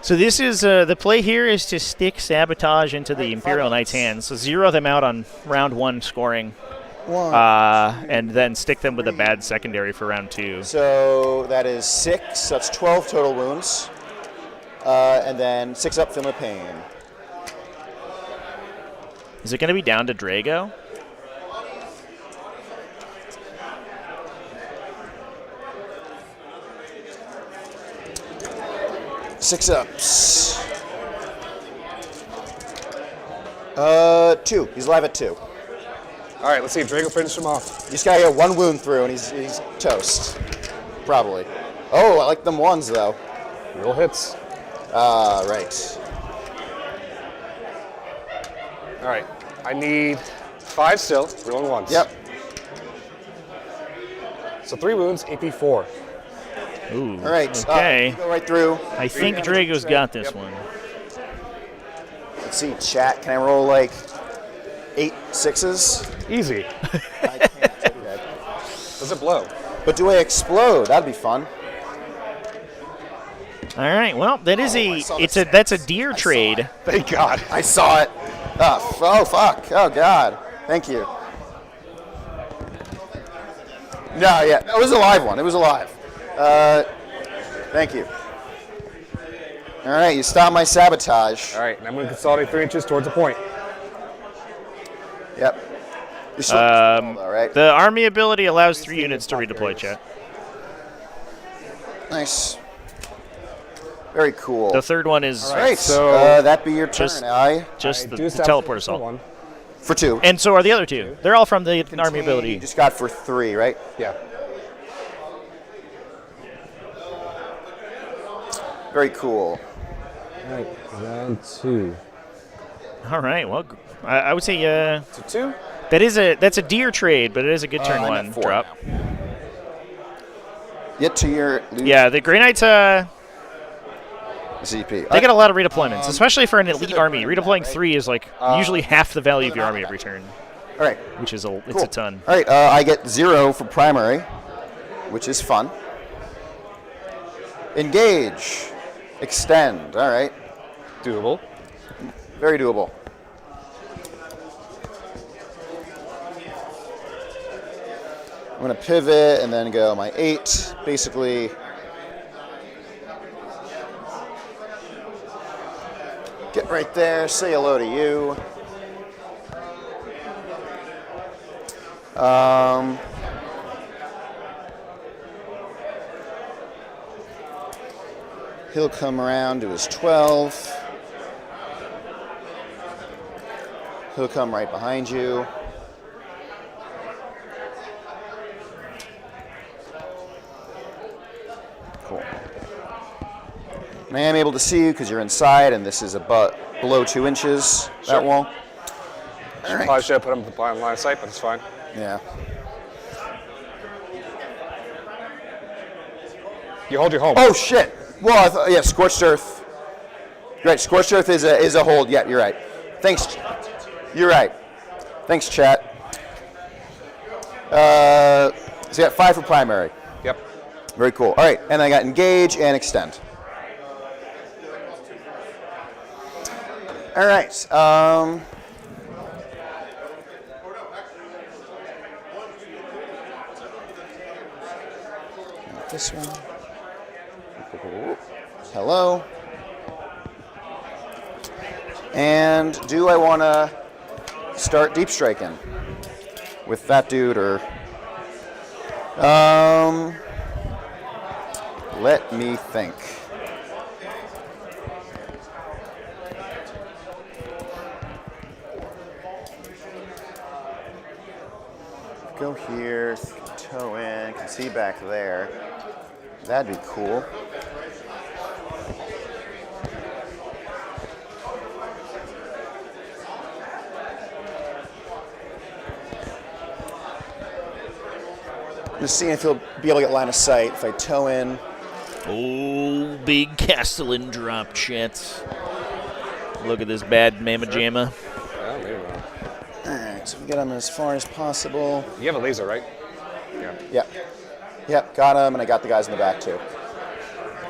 Speaker 2: So this is the play here is to stick Sabotage into the Imperial Knight's hands. So 0 them out on round 1 scoring. And then stick them with a bad secondary for round 2.
Speaker 12: So that is 6. That's 12 total wounds. And then 6 up, feel no pain.
Speaker 2: Is it going to be down to Drago?
Speaker 12: Six ups. 2. He's live at 2.
Speaker 13: All right, let's see if Drago finishes him off.
Speaker 12: You just gotta get 1 wound through, and he's toast. Probably. Oh, I like them 1s though.
Speaker 13: Real hits.
Speaker 12: Right.
Speaker 13: All right, I need 5 still. Rolling 1s.
Speaker 12: Yep.
Speaker 13: So 3 wounds, AP 4.
Speaker 2: Ooh.
Speaker 12: All right.
Speaker 2: Okay.
Speaker 12: Go right through.
Speaker 2: I think Drago's got this one.
Speaker 12: Let's see, chat. Can I roll like 8 6s?
Speaker 13: Easy.
Speaker 12: I can't do that.
Speaker 13: Does it blow?
Speaker 12: But do I explode? That'd be fun.
Speaker 2: All right. Well, that is that's a deer trade.
Speaker 13: Thank God.
Speaker 12: I saw it. Oh, fuck. Oh, God. Thank you. No, yeah. It was a live one. It was alive. Thank you. All right, you stop my sabotage.
Speaker 13: All right, and I'm going to consolidate 3 inches towards the point.
Speaker 12: Yep. All right.
Speaker 2: The army ability allows 3 units to redeploy, chat.
Speaker 12: Nice. Very cool.
Speaker 2: The third one is
Speaker 12: all right. So that be your turn.
Speaker 2: Just the teleport assault.
Speaker 12: For 2.
Speaker 2: And so are the other 2. They're all from the army ability.
Speaker 12: You just got for 3, right?
Speaker 13: Yeah.
Speaker 12: Very cool.
Speaker 13: All right, round 2.
Speaker 2: All right. Well, I would say
Speaker 13: to 2.
Speaker 2: That's a deer trade, but it is a good turn 1 drop.
Speaker 12: Now. Get to your.
Speaker 2: Yeah, the Grey Knights.
Speaker 12: ZP.
Speaker 2: They get a lot of redeployments, especially for an elite army. Redeploying 3 is like usually half the value of your army every turn.
Speaker 12: All right.
Speaker 2: Which is it's
Speaker 12: Cool.
Speaker 2: a ton.
Speaker 12: All right. I get 0 for primary, which is fun. Engage. Extend. All right.
Speaker 13: Doable.
Speaker 12: Very doable. I'm going to pivot and then go my 8. Basically, get right there, say hello to you. He'll come around to his 12. He'll come right behind you. Cool. And I am able to see you because you're inside, and this is about below 2 inches, that wall. All right.
Speaker 13: Probably should have put him in the blind line of sight, but it's fine.
Speaker 12: Yeah.
Speaker 13: You hold your home.
Speaker 12: Oh, shit. Well, I thought, yeah, Scorched Earth. Right, Scorched Earth is a hold. Yeah, you're right. Thanks. You're right. Thanks, chat. So you got 5 for primary.
Speaker 13: Yep.
Speaker 12: Very cool. All right, and I got engage and extend. All right. This one. Hello. And do I want to start deep striking with that dude, or let me think. Go here, toe in, can see back there. That'd be cool. Just seeing if he'll be able to get line of sight if I toe in.
Speaker 2: Oh, big Castellan drop, chat. Look at this bad mamma jamma.
Speaker 13: Yeah, maybe not.
Speaker 12: Alright, so we get him as far as possible.
Speaker 13: You have a laser, right? Yeah.
Speaker 12: Yep. Yep, got him, and I got the guys in the back too.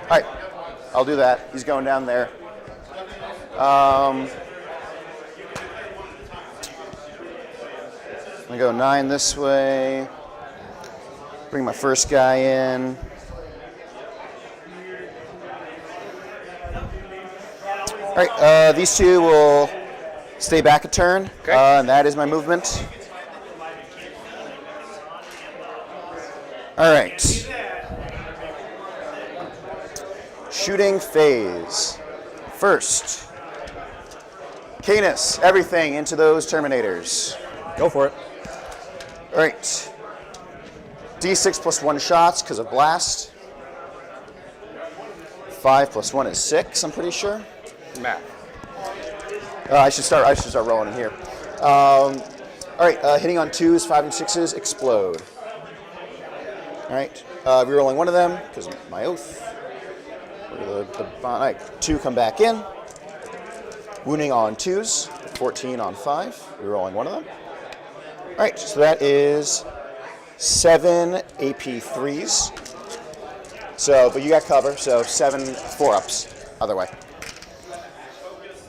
Speaker 12: Alright, I'll do that. He's going down there. I'm gonna go 9 this way. Bring my first guy in. All right, these two will stay back a turn, and that is my movement. All right. Shooting phase. First, Canis, everything into those Terminators.
Speaker 13: Go for it.
Speaker 12: All right. D6 plus 1 shots because of blast. 5 plus 1 is 6, I'm pretty sure.
Speaker 13: Math.
Speaker 12: I should start rolling in here. All right, hitting on 2s, 5 and 6s, explode. All right, rerolling one of them because of my oath. All right, 2 come back in. Wounding on 2s, 14 on 5, rerolling one of them. All right, so that is 7 AP 3s. So, but you got cover, so 7 4-ups other way.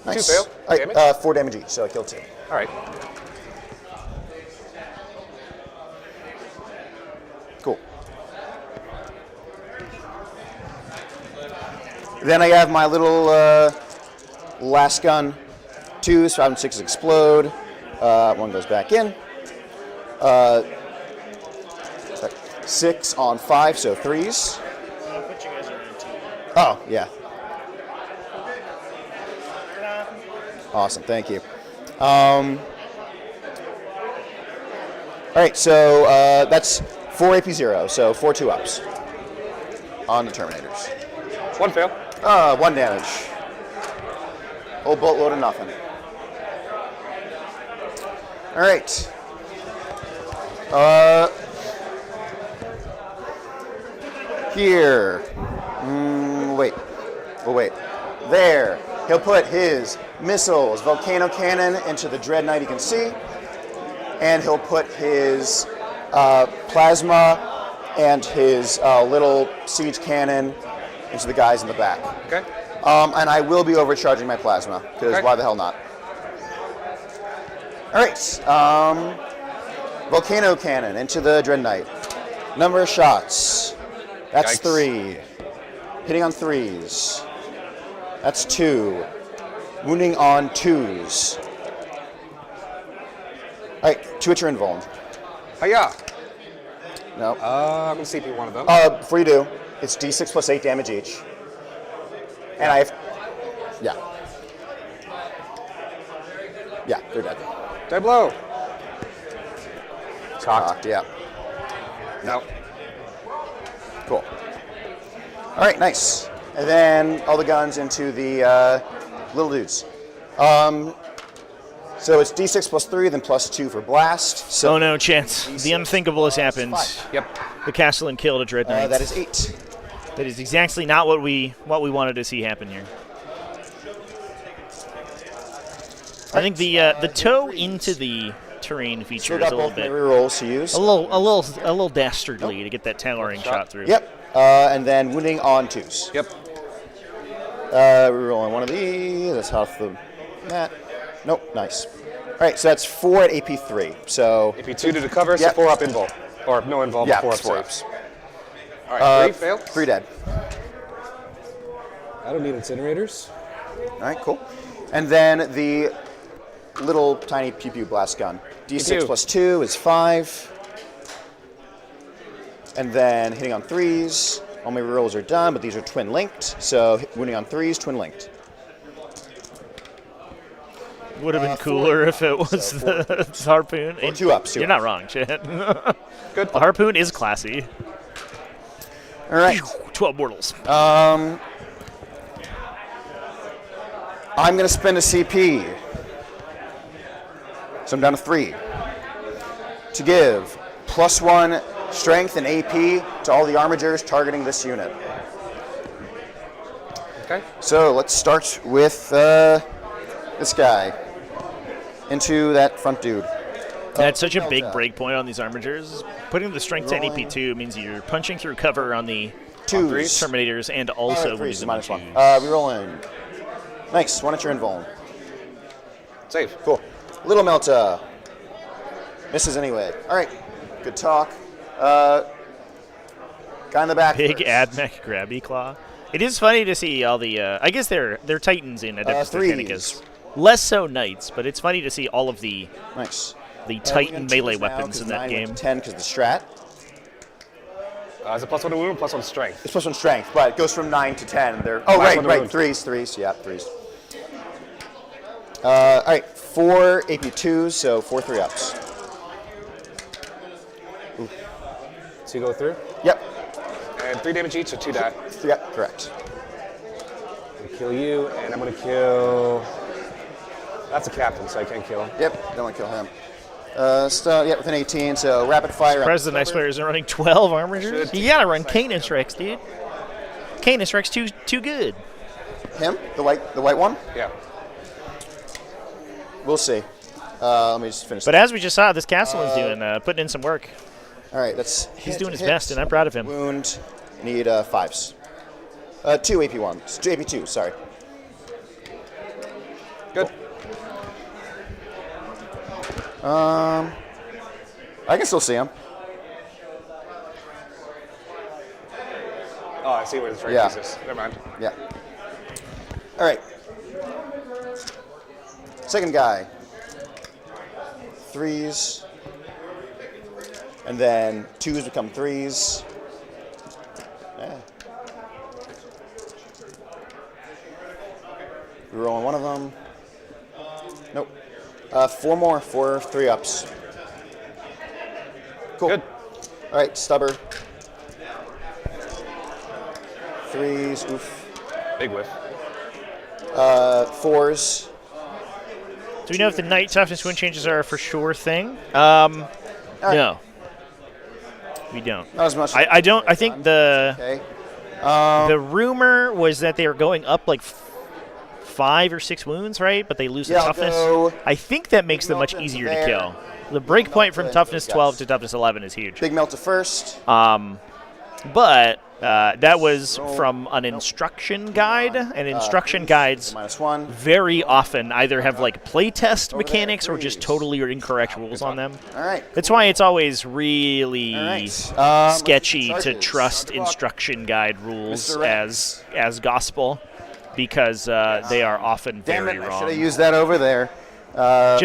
Speaker 12: Nice.
Speaker 13: 2 fail.
Speaker 12: All right, 4 damage each, so I killed 2.
Speaker 13: All right.
Speaker 12: Cool. Then I have my little last gun. 2s, 5 and 6s explode. 1 goes back in. 6 on 5, so 3s. Oh, yeah. Awesome, thank you. All right, so that's 4 AP 0, so 4 2-ups on the Terminators.
Speaker 13: 1 fail.
Speaker 12: 1 damage. Old boatload of nothing. All right. Here. Wait. Oh, wait. There. He'll put his missiles, volcano cannon, into the Dread Knight he can see. And he'll put his plasma and his little siege cannon into the guys in the back.
Speaker 13: Okay.
Speaker 12: And I will be overcharging my plasma, because why the hell not? All right. Volcano cannon into the Dread Knight. Number of shots. That's 3. Hitting on 3s. That's 2. Wounding on 2s. All right, 2 at your invuln.
Speaker 13: Hiya.
Speaker 12: No.
Speaker 13: I'm gonna CP one of them.
Speaker 12: Before you do, it's D6 plus 8 damage each. And I have, yeah. Yeah, they're dead.
Speaker 13: Dead blow.
Speaker 12: Cocked, yeah.
Speaker 13: No.
Speaker 12: Cool. All right, nice. And then all the guns into the little dudes. So it's D6 plus 3, then plus 2 for blast. So
Speaker 2: oh no, Chance. The unthinkable has happened.
Speaker 12: 5.
Speaker 9: Yep.
Speaker 2: The Castellan killed a Dread Knight.
Speaker 12: That is 8.
Speaker 2: That is exactly not what we wanted to see happen here. I think the toe into the terrain feature is a little bit
Speaker 12: rerolls to use.
Speaker 2: a little dastardly to get that towering shot through.
Speaker 12: Yep. And then wounding on 2s.
Speaker 9: Yep.
Speaker 12: Reroll on one of these. That's half the mat. Nope. Nice. All right. So that's 4 at AP 3. So
Speaker 13: AP 2 to cover, so 4 up invul. Or no invul,
Speaker 12: yeah,
Speaker 13: 4 up
Speaker 12: 4
Speaker 13: saves.
Speaker 12: ups.
Speaker 13: All right, 3 failed.
Speaker 12: 3 dead.
Speaker 13: I don't need incinerators.
Speaker 12: All right. Cool. And then the little tiny pew pew blast gun. D6 plus 2 is 5. And then hitting on 3s. All my rerolls are done, but these are twin linked. So wounding on 3s, twin linked.
Speaker 2: Would have been cooler if it was the harpoon.
Speaker 12: Well, 2 ups.
Speaker 2: You're not wrong, Chad.
Speaker 13: Good.
Speaker 2: The harpoon is classy.
Speaker 12: All right.
Speaker 2: 12 mortals.
Speaker 12: I'm going to spend a CP. So I'm down to 3. To give +1 strength and AP to all the armigers targeting this unit.
Speaker 13: Okay.
Speaker 12: So let's start with this guy. Into that front dude.
Speaker 2: That's such a big break point on these armigers. Putting the strength to AP2 means you're punching through cover on the
Speaker 12: 2s.
Speaker 2: Terminators and also
Speaker 12: threes,
Speaker 2: wounding them on
Speaker 12: -1.
Speaker 2: 2s.
Speaker 12: Rerolling. Nice. 1 at your invuln.
Speaker 13: Save.
Speaker 12: Cool. Little Melta. Misses anyway. All right. Good talk. Guy in the back.
Speaker 2: Big
Speaker 12: first.
Speaker 2: AdMech grabby claw. It is funny to see all the. I guess they're Titans in Adeptus Titanicus. Less so Knights, but it's funny to see all of the Titan melee weapons in that game.
Speaker 12: 10 because the strat.
Speaker 13: Is it +1 to wound, +1 strength?
Speaker 12: It's +1 strength, but it goes from 9 to 10. Oh, right. 3s. Yeah, 3s. All right. 4 AP2s, so 4 3-ups.
Speaker 13: So you go through?
Speaker 12: Yep.
Speaker 13: And 3 damage each, so 2 die.
Speaker 12: Yep, correct.
Speaker 13: I'm gonna kill you, and I'm gonna kill. That's a captain, so I can't kill him.
Speaker 12: Yep, don't want to kill him. Within 18, so rapid fire.
Speaker 2: Surprised the Nice Player isn't running 12 armigers. You gotta run Canis Rex, dude. Canis Rex too good.
Speaker 12: Him? The white one?
Speaker 13: Yeah.
Speaker 12: We'll see. Let me just finish.
Speaker 2: But as we just saw, this Castellan's doing putting in some work.
Speaker 12: All right, that's
Speaker 2: he's doing his best, and I'm proud of him.
Speaker 12: Wound. Need 5s. 2 AP1s. 2 AP2s. Sorry.
Speaker 13: Good.
Speaker 12: I can still see him.
Speaker 13: Oh, I see where the strength
Speaker 12: Yeah.
Speaker 13: is. Never mind.
Speaker 12: Yeah. All right. Second guy. 3s. And then 2s become 3s. Yeah. We're rolling one of them. Nope. 4 more. 4 3-ups. Cool.
Speaker 13: Good.
Speaker 12: All right, stubber. 3s. Oof.
Speaker 13: Big whiff.
Speaker 12: 4s.
Speaker 2: Do we know if the Knight toughness wind changes are a for sure thing? No. We don't.
Speaker 12: Not as much.
Speaker 2: I don't. I think the
Speaker 12: Okay.
Speaker 2: the rumor was that they were going up like 5 or 6 wounds, right? But they lose the
Speaker 12: Yeah, I'll
Speaker 2: toughness.
Speaker 12: go
Speaker 2: I think that makes them much easier to kill. The break point from toughness 12 to toughness 11 is huge.
Speaker 12: Big Melta first.
Speaker 2: But that was from an instruction guide, and instruction guides
Speaker 12: -1.
Speaker 2: very often either have like playtest mechanics or just totally or incorrect rules on them.
Speaker 12: All right.
Speaker 2: That's why it's always really sketchy to
Speaker 12: charges.
Speaker 2: trust instruction guide rules as gospel, because they are often
Speaker 12: Damn
Speaker 2: very
Speaker 12: it, I
Speaker 2: wrong.
Speaker 12: should have used that over there.
Speaker 2: I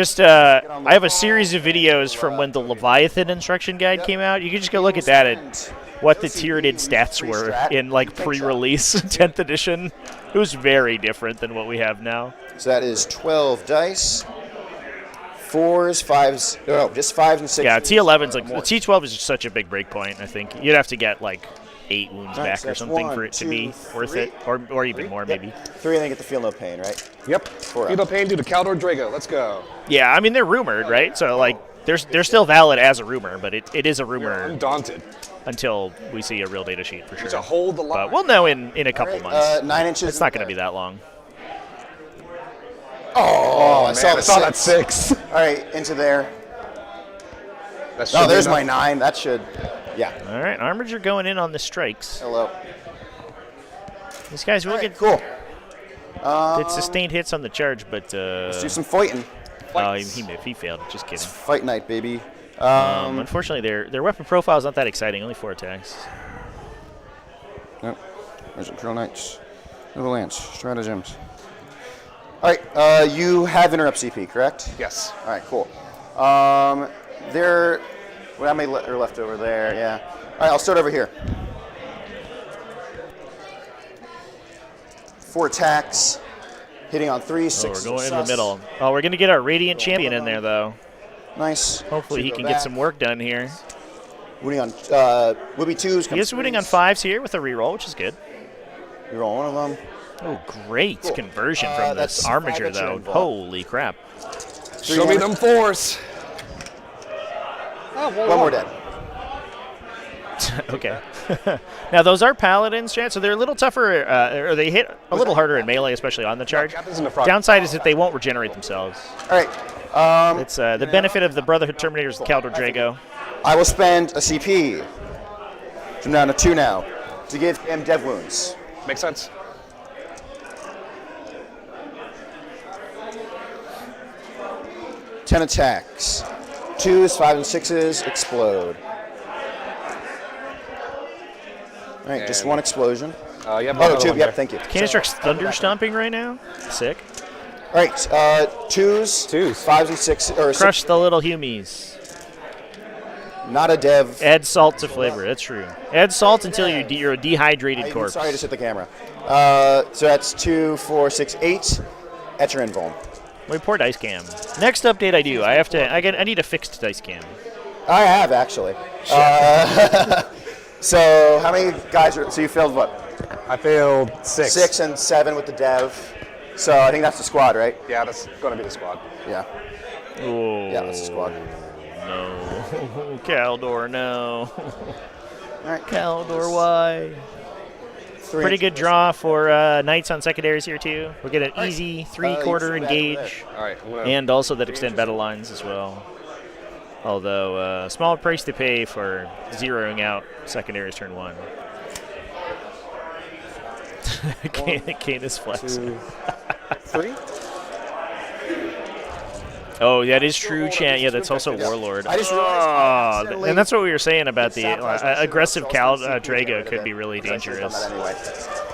Speaker 2: have a series of videos from when the Leviathan instruction guide came out. You can just go look at that and what the Tyranid stats were in like pre-release 10th edition. It was very different than what we have now.
Speaker 12: So that is 12 dice. 4s, 5s. No, just 5s and 6s.
Speaker 2: Yeah, T11's like the T12 is just such a big break point. I think you'd have to get like 8 wounds
Speaker 12: Nice,
Speaker 2: back or
Speaker 12: that's
Speaker 2: something
Speaker 12: 1,
Speaker 2: for it to
Speaker 12: 2,
Speaker 2: be worth
Speaker 12: 3.
Speaker 2: it, or even more
Speaker 12: Yep.
Speaker 2: maybe.
Speaker 12: 3, and then get the feel no pain, right?
Speaker 13: Yep.
Speaker 12: 4
Speaker 13: Feel no pain due to Caldor Drago. Let's go.
Speaker 2: Yeah, I mean they're rumored, right? So like they're still valid as a rumor, but it is a rumor
Speaker 13: Undaunted.
Speaker 2: until we see a real data sheet for sure.
Speaker 13: To hold the line.
Speaker 2: But we'll know in a couple
Speaker 12: All right,
Speaker 2: months.
Speaker 12: 9 inches.
Speaker 2: It's not going to be that long.
Speaker 12: Oh, I
Speaker 13: Man,
Speaker 12: saw
Speaker 13: that 6.
Speaker 12: All right, into there.
Speaker 13: Oh,
Speaker 12: there's my 9. That should, yeah.
Speaker 2: All right, armors are going in on the strikes.
Speaker 12: Hello.
Speaker 2: These guys will get
Speaker 12: Cool.
Speaker 2: did sustained hits on the charge, but
Speaker 12: Let's do some fighting.
Speaker 2: oh, he failed. Just kidding.
Speaker 12: Fight night, baby.
Speaker 2: Unfortunately, their weapon profile is not that exciting. Only 4 attacks.
Speaker 12: Nope. There's Imperial Knights. Little Lance. Stratagems. All right, you have interrupt CP, correct?
Speaker 13: Yes.
Speaker 12: All right, cool. How many are left over there? Yeah. All right, I'll start over here. 4 attacks, hitting on 3, 6.
Speaker 2: Oh, we're going in the middle. Oh, we're going to get our Radiant Champion in there, though.
Speaker 12: Nice.
Speaker 2: Hopefully he can get some work done here.
Speaker 12: Wounding on Would-be 2s.
Speaker 2: He is wounding on 5s here with a reroll, which is good.
Speaker 12: Reroll one of them.
Speaker 2: Oh, great conversion from this Armiger, though. Holy crap.
Speaker 13: Show me them 4s. Oh,
Speaker 12: one more dead.
Speaker 2: Okay. Now, those are Paladins, Chad, so they're a little tougher, or they hit a little harder in melee, especially on the charge. Downside is that they won't regenerate themselves.
Speaker 12: All right.
Speaker 2: It's the benefit of the Brotherhood Terminators, the Caldor Drago.
Speaker 12: I will spend a CP. So I'm down to 2 now to give him dev wounds.
Speaker 13: Makes sense.
Speaker 12: Ten attacks. 2s, 5s, and 6s explode. All right, just 1 explosion.
Speaker 13: Yep,
Speaker 12: oh, 2. Yep, thank you.
Speaker 2: Canistrak's thunder stomping right now. Sick.
Speaker 12: All right, 2s, 5s, and 6s. Or
Speaker 2: Crush the little humies.
Speaker 12: Not a dev.
Speaker 2: Add salt to flavor. That's true. Add salt until you're a dehydrated corpse.
Speaker 12: Sorry, I just hit the camera. So that's 2, 4, 6, 8. At your invuln.
Speaker 2: Wait, poor dice cam. Next update I do. I need a fixed dice cam.
Speaker 12: I have actually. So how many guys are? So you failed what?
Speaker 13: I failed 6.
Speaker 12: 6 and 7 with the dev. So I think that's the squad, right?
Speaker 13: Yeah, that's going to be the squad.
Speaker 12: Yeah.
Speaker 2: Oh.
Speaker 12: Yeah, that's the squad.
Speaker 2: No. Caldor, no.
Speaker 12: All right.
Speaker 2: Caldor, why? Pretty good draw for Knights on secondaries here, too. We'll get an easy 3-quarter engage.
Speaker 13: All right.
Speaker 2: And also that extend battle lines as well. Although, small price to pay for zeroing out secondaries turn 1. Kane is flexing.
Speaker 13: 3.
Speaker 2: Oh, that is true, Chant. Yeah, that's also Warlord.
Speaker 12: I just realized
Speaker 2: and that's what we were saying about the aggressive Drago could be really dangerous.
Speaker 12: Anyway.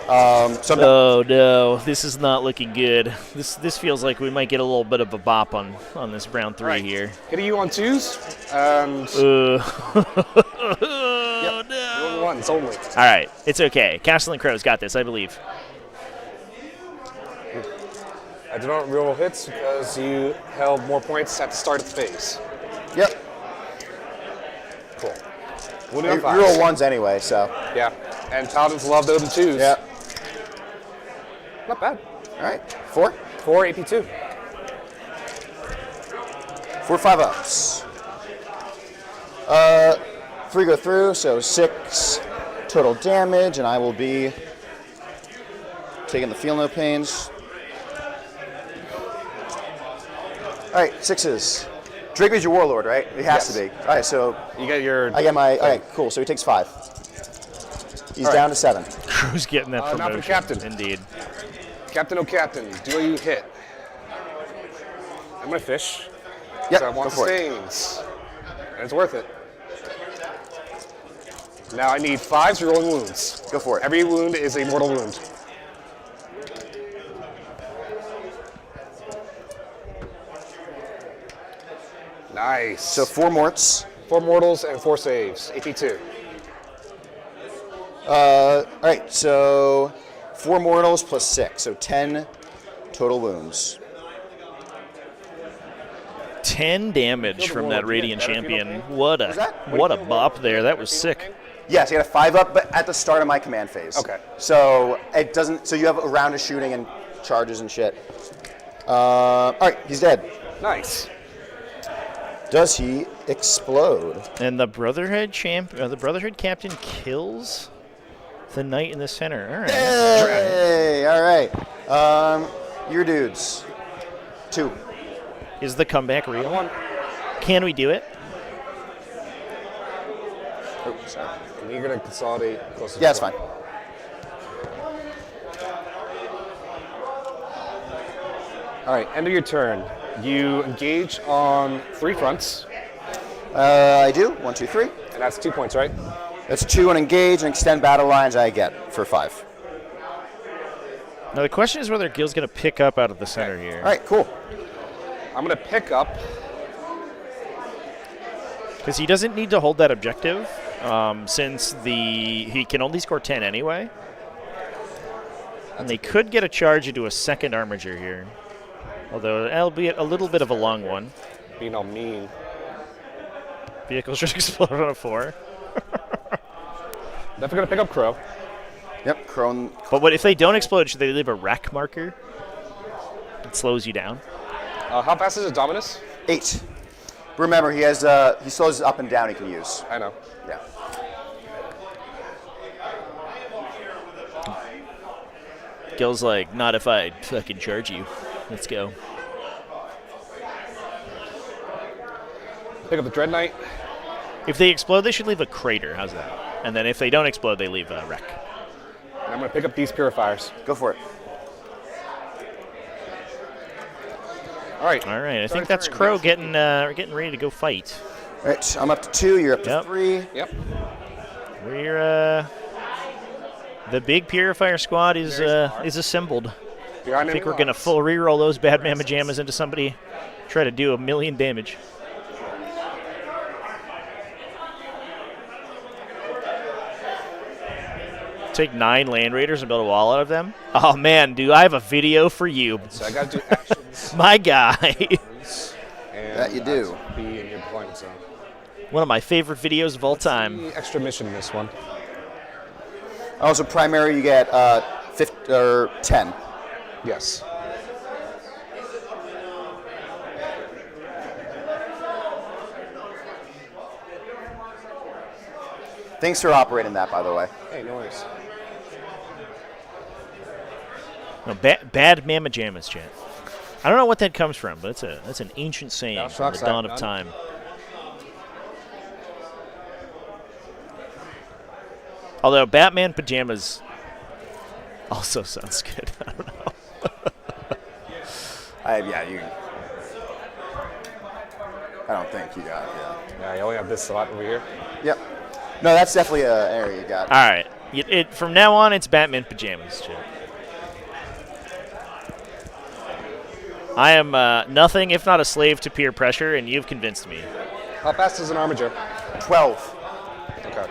Speaker 2: Oh no, this is not looking good. This feels like we might get a little bit of a bop on this round 3 here.
Speaker 13: Hitting you on 2s and
Speaker 2: no.
Speaker 13: 1s only.
Speaker 2: All right, it's okay. Castle and Crow's got this, I believe.
Speaker 13: I do not roll hits because you held more points at the start of the phase.
Speaker 12: Yep.
Speaker 13: Cool.
Speaker 12: You roll 1s anyway, so.
Speaker 13: Yeah, and Paladins love those 2s.
Speaker 12: Yeah.
Speaker 13: Not bad.
Speaker 12: All right. 4.
Speaker 13: 4 AP2.
Speaker 12: 4 5-ups. 3 go through, so 6 total damage, and I will be taking the feel no pains. All right, 6s. Drago's your warlord, right? It has to be. All right, so
Speaker 13: you get your.
Speaker 12: I get my. All right, cool. So he takes 5. He's down to 7.
Speaker 2: Crew's getting that promotion.
Speaker 13: Not for the captain.
Speaker 2: Indeed.
Speaker 13: Captain, oh captain, do you hit? I'm gonna fish.
Speaker 12: Yep,
Speaker 13: So I want
Speaker 12: go for it.
Speaker 13: stains. And it's worth it. Now I need 5s rolling wounds.
Speaker 12: Go for it.
Speaker 13: Every wound is a mortal wound. Nice.
Speaker 12: So 4 morts.
Speaker 13: 4 mortals and 4 saves. AP2.
Speaker 12: All right, so 4 mortals plus 6, so 10 total wounds.
Speaker 2: 10 damage from that Radiant Champion. What a bop there. That was sick.
Speaker 12: Yes, you get a 5 up, but at the start of my command phase.
Speaker 13: Okay.
Speaker 12: So it doesn't. So you have a round of shooting and charges and shit. All right, he's dead.
Speaker 13: Nice.
Speaker 12: Does he explode?
Speaker 2: And the Brotherhood the Brotherhood captain kills the knight in the center. All right.
Speaker 12: Hey, all right. Your dudes. 2.
Speaker 2: Is the comeback real?
Speaker 13: 1.
Speaker 2: Can we do it?
Speaker 12: Oh, sorry.
Speaker 13: And you're gonna consolidate closest.
Speaker 12: Yeah, it's fine.
Speaker 13: All right, end of your turn. You engage on 3 fronts.
Speaker 12: I do. 1, 2, 3.
Speaker 13: And that's 2 points, right?
Speaker 12: That's 2 on engage and extend battle lines. I get for 5.
Speaker 2: Now the question is whether Gil's going to pick up out of the center here.
Speaker 12: All right, cool.
Speaker 13: I'm gonna pick up.
Speaker 2: Because he doesn't need to hold that objective, since he can only score 10 anyway. And they could get a charge into a second armature here. Although that'll be a little bit of a long one.
Speaker 13: Being all mean.
Speaker 2: Vehicles just explode on a 4.
Speaker 13: Definitely gonna pick up Crow.
Speaker 12: Yep, Crow.
Speaker 2: But what if they don't explode? Should they leave a wreck marker? It slows you down.
Speaker 13: How fast is it, Dominus?
Speaker 12: 8. Remember, he has he slows up and down. He can use.
Speaker 13: I know.
Speaker 12: Yeah.
Speaker 2: Gil's like, not if I fucking charge you. Let's go.
Speaker 13: Pick up the Dread Knight.
Speaker 2: If they explode, they should leave a crater. How's that? And then if they don't explode, they leave a wreck.
Speaker 13: And I'm gonna pick up these Purifiers.
Speaker 12: Go for it.
Speaker 13: All right.
Speaker 2: All right. I think that's Crow getting ready to go fight.
Speaker 12: All right. I'm up to 2. You're up to 3.
Speaker 13: Yep.
Speaker 2: We're the big Purifier squad is assembled. I think we're gonna full reroll those bad mamma jammas into somebody. Try to do 1,000,000 damage. Take 9 Land Raiders and build a wall out of them. Oh man, dude, I have a video for you.
Speaker 13: So I gotta do actions.
Speaker 2: My guy.
Speaker 13: And
Speaker 12: that you do.
Speaker 13: Be in your deployment zone.
Speaker 2: One of my favorite videos of all time.
Speaker 13: The extra mission in this one.
Speaker 12: Also, primary, you get 10.
Speaker 13: Yes.
Speaker 12: Thanks for operating that, by the way.
Speaker 13: Hey, no worries.
Speaker 2: No, bad mamma jammas, chat. I don't know what that comes from, but that's an ancient saying from the dawn of time. Although Batman pajamas also sounds good. I don't know.
Speaker 12: I don't think you got it.
Speaker 13: Yeah, you only have this slot over here.
Speaker 12: Yep. No, that's definitely an area you got.
Speaker 2: All right. From now on, it's Batman pajamas, chat. I am nothing if not a slave to peer pressure, and you've convinced me.
Speaker 13: How fast is an armature?
Speaker 12: 12.
Speaker 13: Okay.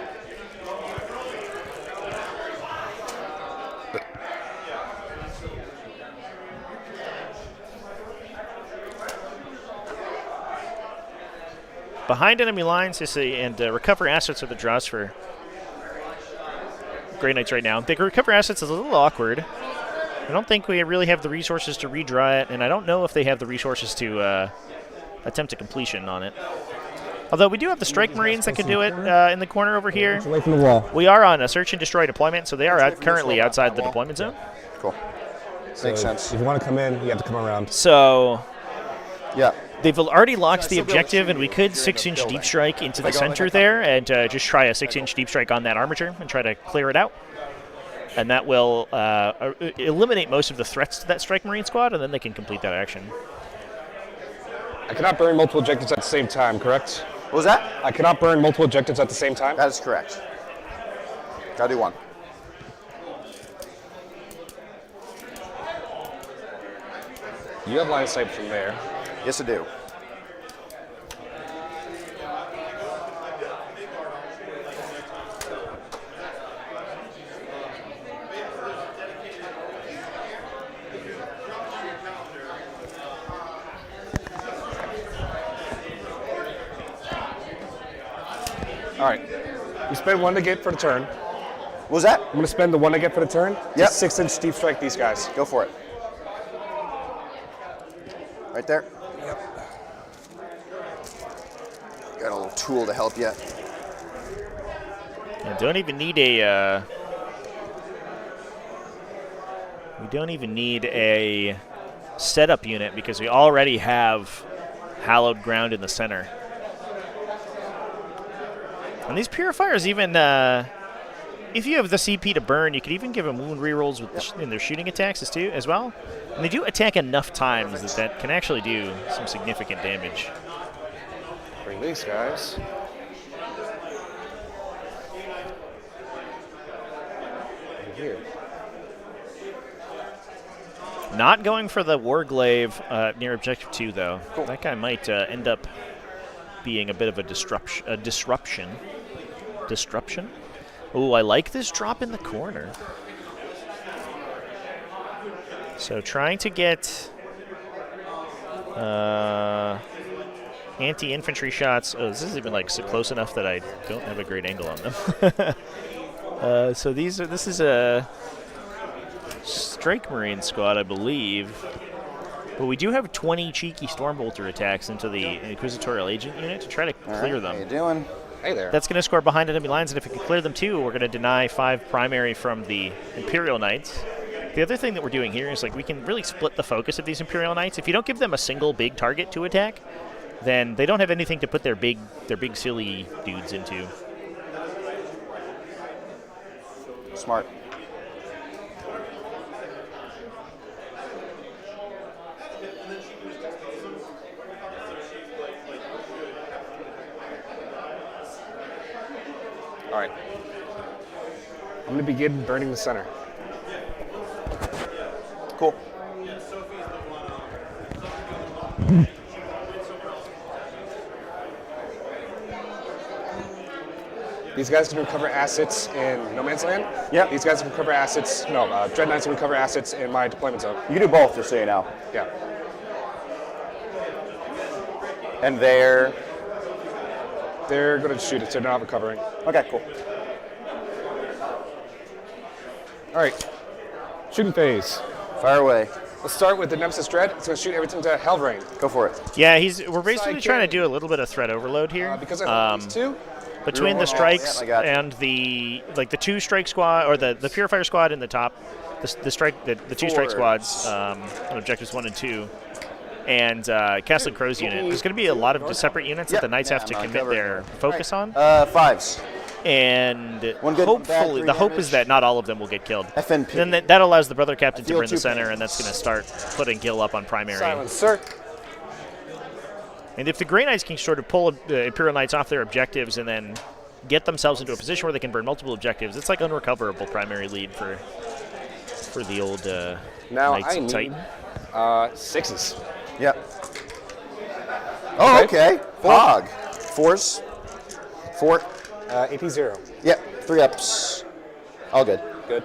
Speaker 2: Behind enemy lines, and recover assets are the draws for Grey Knights right now. They recover assets is a little awkward. I don't think we really have the resources to redraw it, and I don't know if they have the resources to attempt a completion on it. Although we do have the Strike Marines that can do it in the corner over here.
Speaker 13: Away from the wall.
Speaker 2: We are on a search and destroy deployment, so they are currently outside the deployment zone.
Speaker 12: Cool.
Speaker 13: So
Speaker 12: Makes sense.
Speaker 13: If you want to come in, you have to come around.
Speaker 2: So
Speaker 12: yeah,
Speaker 2: they've already locked the objective, and we could 6-inch deep strike into the center there and just try a 6-inch deep strike on that armature and try to clear it out. And that will eliminate most of the threats to that Strike Marine squad, and then they can complete that action.
Speaker 13: I cannot burn multiple objectives at the same time, correct?
Speaker 12: What was that?
Speaker 13: I cannot burn multiple objectives at the same time?
Speaker 12: That is correct. Gotta do one.
Speaker 13: You have line of sight from there.
Speaker 12: Yes, I do.
Speaker 13: All right. You spend 1 to get for the turn.
Speaker 12: What was that?
Speaker 13: I'm going to spend the 1 to get for the turn.
Speaker 12: Yep.
Speaker 13: 6-inch deep strike these guys.
Speaker 12: Go for it. Right there.
Speaker 13: Yep.
Speaker 12: Got a little tool to help you.
Speaker 2: And don't even need a. We don't even need a setup unit because we already have hallowed ground in the center. And these purifiers, even if you have the CP to burn, you could even give them wound rerolls with in their shooting attacks as well. And they do attack enough times that can actually do some significant damage.
Speaker 13: Bring these guys. Over here.
Speaker 2: Not going for the Warglaive near Objective 2, though. Cool. That guy might end up being a bit of a disruption. Disruption? Oh, I like this drop in the corner. So trying to get anti-infantry shots. Oh, this is even like so close enough that I don't have a great angle on them. So this is a Strike Marine squad, I believe. But we do have 20 cheeky Stormbolter attacks into the Inquisitorial Agent unit to try to clear them.
Speaker 12: How you doing?
Speaker 13: Hey there.
Speaker 2: That's going to score behind enemy lines, and if we can clear them too, we're going to deny 5 primary from the Imperial Knights. The other thing that we're doing here is like we can really split the focus of these Imperial Knights. If you don't give them a single big target to attack, then they don't have anything to put their big silly dudes into.
Speaker 12: Smart.
Speaker 13: All right. I'm going to begin burning the center.
Speaker 12: Cool.
Speaker 13: These guys can recover assets in No Man's Land.
Speaker 12: Yep.
Speaker 13: These guys can recover assets. No, Dread Knights can recover assets in my deployment zone.
Speaker 12: You do both, just so you know.
Speaker 13: Yeah.
Speaker 12: And they're
Speaker 13: going to shoot it, so they're not recovering.
Speaker 12: Okay, cool.
Speaker 13: All right. Shooting phase.
Speaker 12: Fire away.
Speaker 13: Let's start with the Nemesis Dread. It's going to shoot everything to Hellrain.
Speaker 12: Go for it.
Speaker 2: Yeah, we're basically trying to do a little bit of threat overload here.
Speaker 13: Because I have these two.
Speaker 2: Between the strikes and the 2 strike squad, or the Purifier squad in the top, the 2 strike squads on objectives 1 and 2, and Castle and Crow's unit. There's going to be a lot of separate units that the Knights have to commit their focus on.
Speaker 12: 5s.
Speaker 2: And hopefully, the hope is that not all of them will get killed.
Speaker 12: FNP.
Speaker 2: Then that allows the Brother Captain to burn the center, and that's going to start putting Gil up on primary.
Speaker 13: Silence, sir.
Speaker 2: And if the Grey Knights can sort of pull the Imperial Knights off their objectives and then get themselves into a position where they can burn multiple objectives, it's like unrecoverable primary lead for the old Knights of Titan.
Speaker 13: 6s.
Speaker 12: Yep. Oh, okay. Hog. 4s. 4.
Speaker 13: AP 0.
Speaker 12: Yep. 3 ups. All good.
Speaker 13: Good.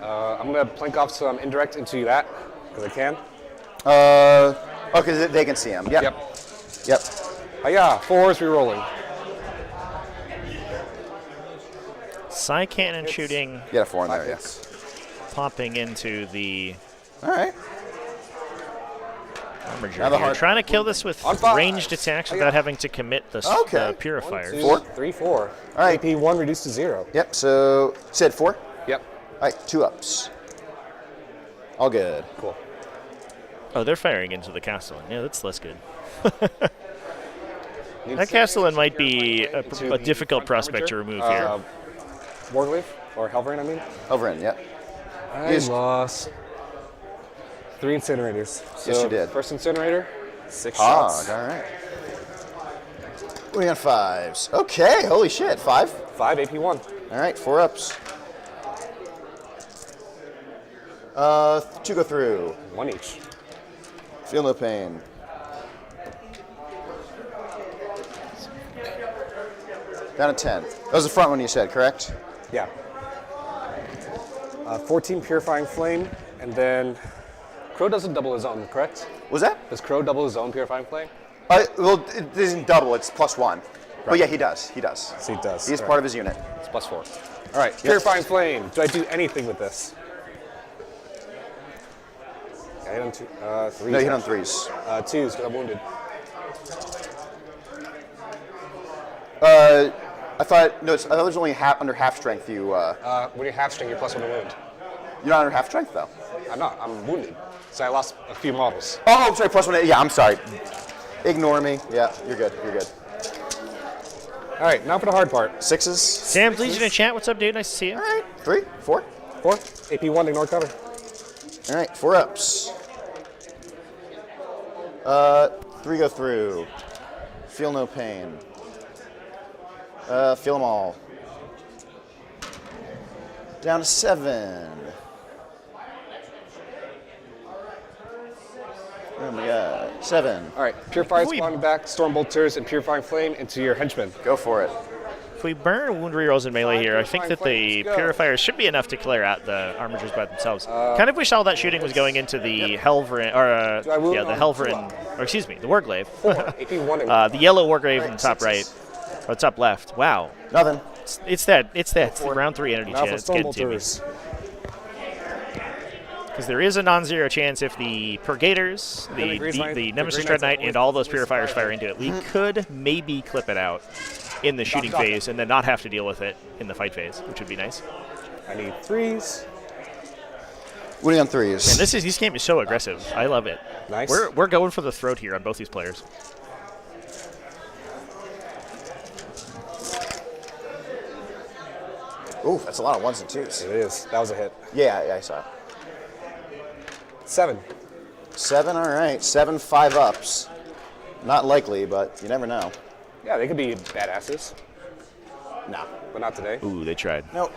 Speaker 13: I'm going to plink off some indirect into that, because I can.
Speaker 12: Okay, they can see him. Yep. Yep.
Speaker 13: Hiya, 4s re-rolling.
Speaker 2: Psy cannon shooting.
Speaker 12: You got a 4 in there, yes.
Speaker 2: Popping into the.
Speaker 12: All right.
Speaker 2: Armager. Trying to kill this with ranged attacks without having to commit the purifiers.
Speaker 12: 4.
Speaker 13: 3, 4.
Speaker 12: All right.
Speaker 13: AP 1 reduced to 0.
Speaker 12: Yep. So said 4.
Speaker 13: Yep.
Speaker 12: All right. 2 ups. All good.
Speaker 13: Cool.
Speaker 2: Oh, they're firing into the Castellan. Yeah, that's less good. That Castellan might be a difficult prospect to remove here.
Speaker 13: Warglaive, or Hellrain, I mean?
Speaker 12: Hellrain, yep.
Speaker 13: I lost 3 incinerators. So
Speaker 12: yes, you did.
Speaker 13: First incinerator, 6 shots.
Speaker 12: All right. We got 5s. Okay, holy shit. 5?
Speaker 13: 5 AP 1.
Speaker 12: All right, 4 ups. 2 go through.
Speaker 13: 1 each.
Speaker 12: Feel no pain. Down to 10. That was the front one you said, correct?
Speaker 13: Yeah. 14 Purifying Flame, and then Crow doesn't double his own, correct?
Speaker 12: Was that?
Speaker 13: Does Crow double his own Purifying Flame?
Speaker 12: Well, it doesn't double. It's +1. But yeah, he does. He does.
Speaker 13: So he does.
Speaker 12: He's
Speaker 13: All
Speaker 12: part
Speaker 13: right.
Speaker 12: of his unit.
Speaker 13: It's +4. All right, Purifying Flame. Do I do anything with this? I hit on 3s.
Speaker 12: No, you hit on 3s.
Speaker 13: 2s, because I'm wounded.
Speaker 12: I thought it was only under half strength. When
Speaker 13: you're half strength, you're +1 to wound.
Speaker 12: You're not under half strength though.
Speaker 13: I'm not. I'm wounded. So I lost a few models.
Speaker 12: Oh, sorry, +1. Yeah, I'm sorry. Ignore me. Yeah, you're good. You're good.
Speaker 13: All right, now for the hard part.
Speaker 12: 6s.
Speaker 2: Sam's Legion in chat. What's up, dude? Nice to see you.
Speaker 12: All right. 3, 4.
Speaker 13: 4. AP1, ignore cover.
Speaker 12: All right, 4 ups. 3 go through. Feel no pain. Feel them all. Down to 7. Oh my god. 7.
Speaker 13: All right, Purifying Spawn back, Storm Bolters, and Purifying Flame into your henchmen.
Speaker 12: Go for it.
Speaker 2: If we burn wound rerolls in melee here, I think that the
Speaker 13: Let's go.
Speaker 2: Purifiers should be enough to clear out the Armigers by themselves. Kind of wish all that shooting was going into the Helverin, or the Helverin, or excuse me, the Warglaive.
Speaker 13: AP1
Speaker 2: the yellow Warglaive in the top right, or top left. Wow.
Speaker 12: Nothing.
Speaker 2: It's the round 3 energy
Speaker 13: Now for
Speaker 2: chance.
Speaker 13: Storm
Speaker 2: Good to me.
Speaker 13: Bolters.
Speaker 2: Because there is a non-zero chance if the Purgators, the Nemesis Dread Knight, and all those Purifiers fire into it, we could maybe clip it out in the shooting phase and then not have to deal with it in the fight phase, which would be nice.
Speaker 13: I need 3s.
Speaker 12: What are you on 3s?
Speaker 2: And this game is so aggressive. I love it.
Speaker 13: Nice.
Speaker 2: We're going for the throat here on both these players.
Speaker 12: Ooh, that's a lot of 1s and 2s.
Speaker 13: It is. That was a hit.
Speaker 12: Yeah, I saw it.
Speaker 13: 7.
Speaker 12: 7, all right. 7 5 ups. Not likely, but you never know.
Speaker 13: Yeah, they could be badasses.
Speaker 12: No.
Speaker 13: But not today.
Speaker 2: Ooh, they tried.
Speaker 12: Nope.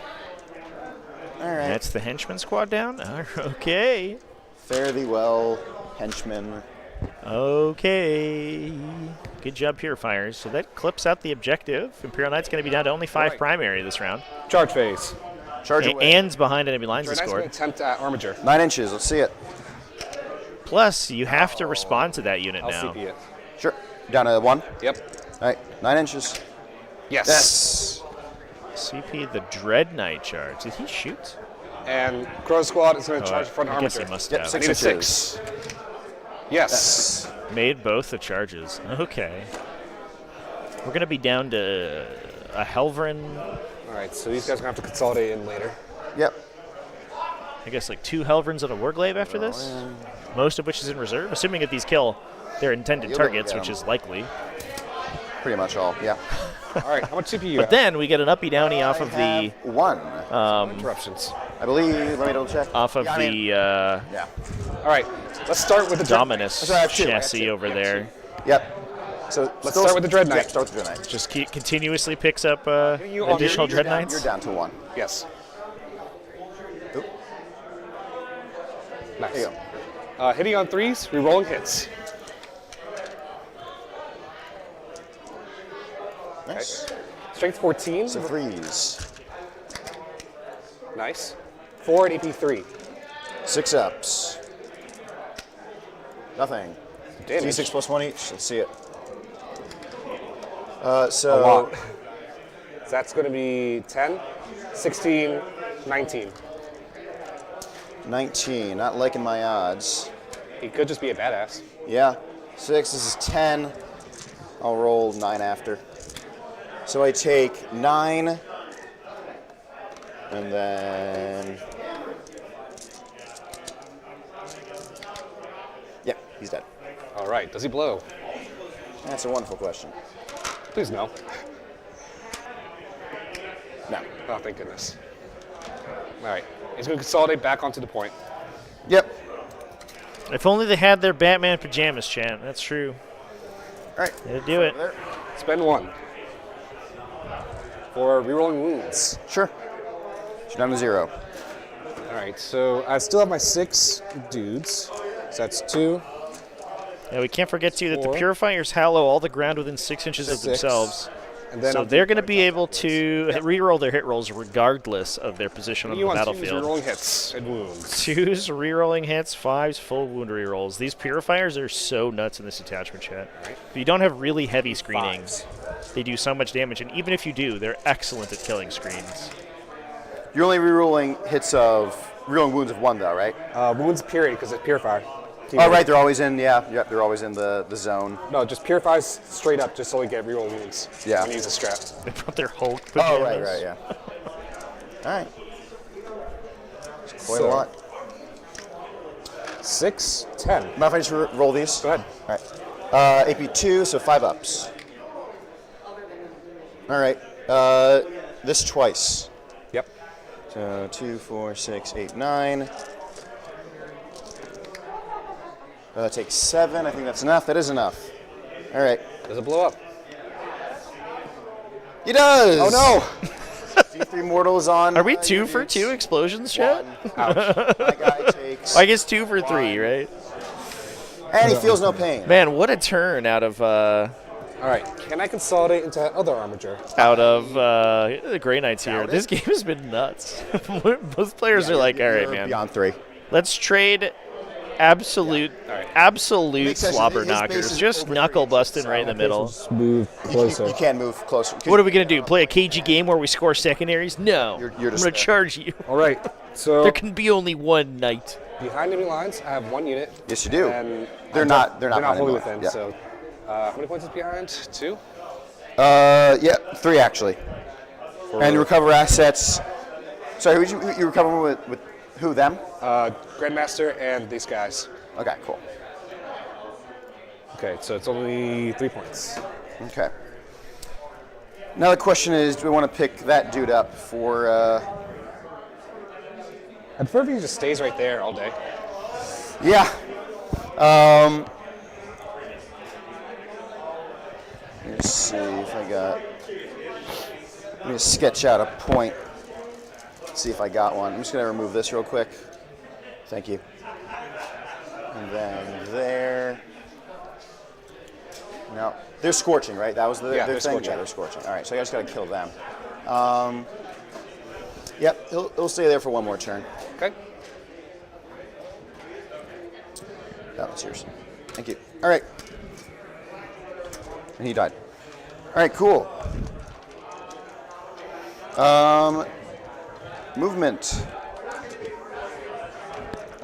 Speaker 12: All right.
Speaker 2: That's the henchman squad down? Okay.
Speaker 12: Fare thee well, henchman.
Speaker 2: Okay. Good job, Purifiers. So that clips out the objective. Imperial Knight's going to be down to only 5 primary this round.
Speaker 13: Charge phase.
Speaker 12: Charge away.
Speaker 2: Ann's behind enemy lines to
Speaker 13: Dread Knight's
Speaker 2: score.
Speaker 13: going to attempt at Armiger.
Speaker 12: 9 inches, let's see it.
Speaker 2: Plus, you have to respond to that unit
Speaker 13: I'll
Speaker 2: now.
Speaker 13: CP it.
Speaker 12: Sure. Down to 1?
Speaker 13: Yep.
Speaker 12: All right, 9 inches.
Speaker 13: Yes.
Speaker 12: Yes.
Speaker 2: CP the Dread Knight charge. Did he shoot?
Speaker 13: And Crow Squad is going to charge in front of
Speaker 2: I guess he
Speaker 13: Armiger.
Speaker 2: must
Speaker 12: Yep,
Speaker 2: have.
Speaker 12: 6
Speaker 13: Need a
Speaker 12: inches.
Speaker 13: 6. Yes.
Speaker 2: Made both the charges. Okay. We're going to be down to a Helverin.
Speaker 13: All right, so these guys are going to have to consolidate in later.
Speaker 12: Yep.
Speaker 2: I guess like 2 Helverins and a Warglaive after this. Most of which is in reserve, assuming that these kill their intended
Speaker 12: You'll be able to
Speaker 2: targets,
Speaker 12: get
Speaker 2: which
Speaker 12: 'em.
Speaker 2: is likely.
Speaker 12: Pretty much all, yeah.
Speaker 13: All right, how much CP you
Speaker 2: But
Speaker 13: have?
Speaker 2: then we get an uppy downy off of the
Speaker 12: 1.
Speaker 13: Interruptions.
Speaker 12: I believe, let me double check.
Speaker 2: off of
Speaker 12: Yeah, I mean,
Speaker 2: the
Speaker 12: yeah.
Speaker 13: All right, let's start with the
Speaker 2: Dominus
Speaker 12: That's right, I have 2, I have
Speaker 2: chassis
Speaker 12: 2.
Speaker 2: over there.
Speaker 12: Yep. So
Speaker 13: Let's start with the Dread Knight.
Speaker 12: Yep, start with the Dread Knight.
Speaker 2: Just continuously picks up
Speaker 13: you on
Speaker 2: additional
Speaker 13: your-
Speaker 2: Dread
Speaker 12: You're
Speaker 2: Knights.
Speaker 12: down to 1.
Speaker 13: Yes.
Speaker 12: Oop.
Speaker 13: Nice.
Speaker 12: There you go.
Speaker 13: Hitting on 3s, re-rolling hits.
Speaker 12: Nice.
Speaker 13: Strength 14.
Speaker 12: So 3s.
Speaker 13: Nice. 4 and AP 3.
Speaker 12: 6 ups. Nothing.
Speaker 13: Damage.
Speaker 12: D6 plus 1 each. Let's see it.
Speaker 13: A
Speaker 12: So
Speaker 13: lot. So that's going to be 10, 16, 19.
Speaker 12: 19. Not liking my odds.
Speaker 13: He could just be a badass.
Speaker 12: Yeah. 6. This is 10. I'll roll 9 after. So I take 9. And then. Yeah, he's dead.
Speaker 13: All right, does he blow?
Speaker 12: That's a wonderful question.
Speaker 13: Please no.
Speaker 12: No.
Speaker 13: Oh, thank goodness. All right, he's going to consolidate back onto the point.
Speaker 12: Yep.
Speaker 2: If only they had their Batman pajamas, chat. That's true.
Speaker 12: All right.
Speaker 2: They'd do it.
Speaker 13: Spend 1 for rerolling wounds.
Speaker 12: Sure. She's down to 0.
Speaker 13: All right, so I still have my 6 dudes. So that's 2.
Speaker 2: Yeah, we can't forget too that the
Speaker 13: 4.
Speaker 2: Purifiers hallow all the ground within 6 inches of
Speaker 13: 6.
Speaker 2: themselves.
Speaker 13: And then
Speaker 2: So they're going to be able to reroll their hit rolls regardless of their position on the battlefield.
Speaker 13: Rerolling hits and wounds.
Speaker 2: 2s rerolling hits, 5s full wound rerolls. These purifiers are so nuts in this attachment chat.
Speaker 13: Right.
Speaker 2: If you don't have really heavy screenings, they do so much damage, and even if you do, they're excellent at killing screens.
Speaker 12: You're only rerolling rerolling wounds of 1 though, right?
Speaker 13: Wounds period because it's purifier.
Speaker 12: Oh right, they're always in. Yep, they're always in the zone.
Speaker 13: No, just purifies straight up, just so we get reroll wounds.
Speaker 12: Yeah.
Speaker 13: When you use a strap.
Speaker 2: They brought their Hulk.
Speaker 12: Oh right, yeah. All right. It's quite a lot.
Speaker 13: 6, 10.
Speaker 12: Mind if I just roll these?
Speaker 13: Go ahead.
Speaker 12: All right. AP 2, so 5 ups. All right. This twice.
Speaker 13: Yep.
Speaker 12: So 2, 4, 6, 8, 9. That takes 7. I think that's enough. That is enough. All right.
Speaker 13: Does it blow up?
Speaker 12: He does.
Speaker 13: Oh no!
Speaker 12: D3 mortals on.
Speaker 2: Are we 2 for 2 explosions, chat?
Speaker 12: Ouch. My guy takes.
Speaker 2: I guess 2 for 3, right?
Speaker 12: And he feels no pain.
Speaker 2: Man, what a turn out of
Speaker 13: All right. Can I consolidate into other armature?
Speaker 2: the Grey Knights here. This game has been nuts. Most players are like, all right, man.
Speaker 12: Beyond 3.
Speaker 2: Let's trade absolute slobber knockers. Just knuckle busting right in the middle.
Speaker 13: Move closer.
Speaker 12: You can't move closer.
Speaker 2: What are we going to do? Play a cagey game where we score secondaries? No.
Speaker 12: You're
Speaker 2: I'm going
Speaker 12: just
Speaker 2: to charge you.
Speaker 13: All right. So
Speaker 2: There can be only one knight.
Speaker 13: behind enemy lines, I have 1 unit.
Speaker 12: Yes, you do.
Speaker 13: And
Speaker 12: They're not
Speaker 13: fully
Speaker 12: within.
Speaker 13: within.
Speaker 12: Yeah.
Speaker 13: So, how many points is behind? 2.
Speaker 12: Yeah, 3 actually.
Speaker 13: For
Speaker 12: And recover assets. Sorry, who you recover with who, them?
Speaker 13: Grandmaster and these guys.
Speaker 12: Okay, cool.
Speaker 13: Okay, so it's only 3 points.
Speaker 12: Okay. Now the question is, do we want to pick that dude up for...
Speaker 13: I prefer if he just stays right there all day.
Speaker 12: Yeah. Let's see if I got... Let me sketch out a point. Let's see if I got one. I'm just going to remove this real quick. Thank you. And then there. No, they're scorching, right? That was their thing?
Speaker 13: Scorching.
Speaker 12: Yeah, they're scorching. All right, so I just got to kill them. Yep, he'll stay there for 1 more turn.
Speaker 13: Okay.
Speaker 12: That was yours. Thank you. All right. And he died. All right, cool. Movement.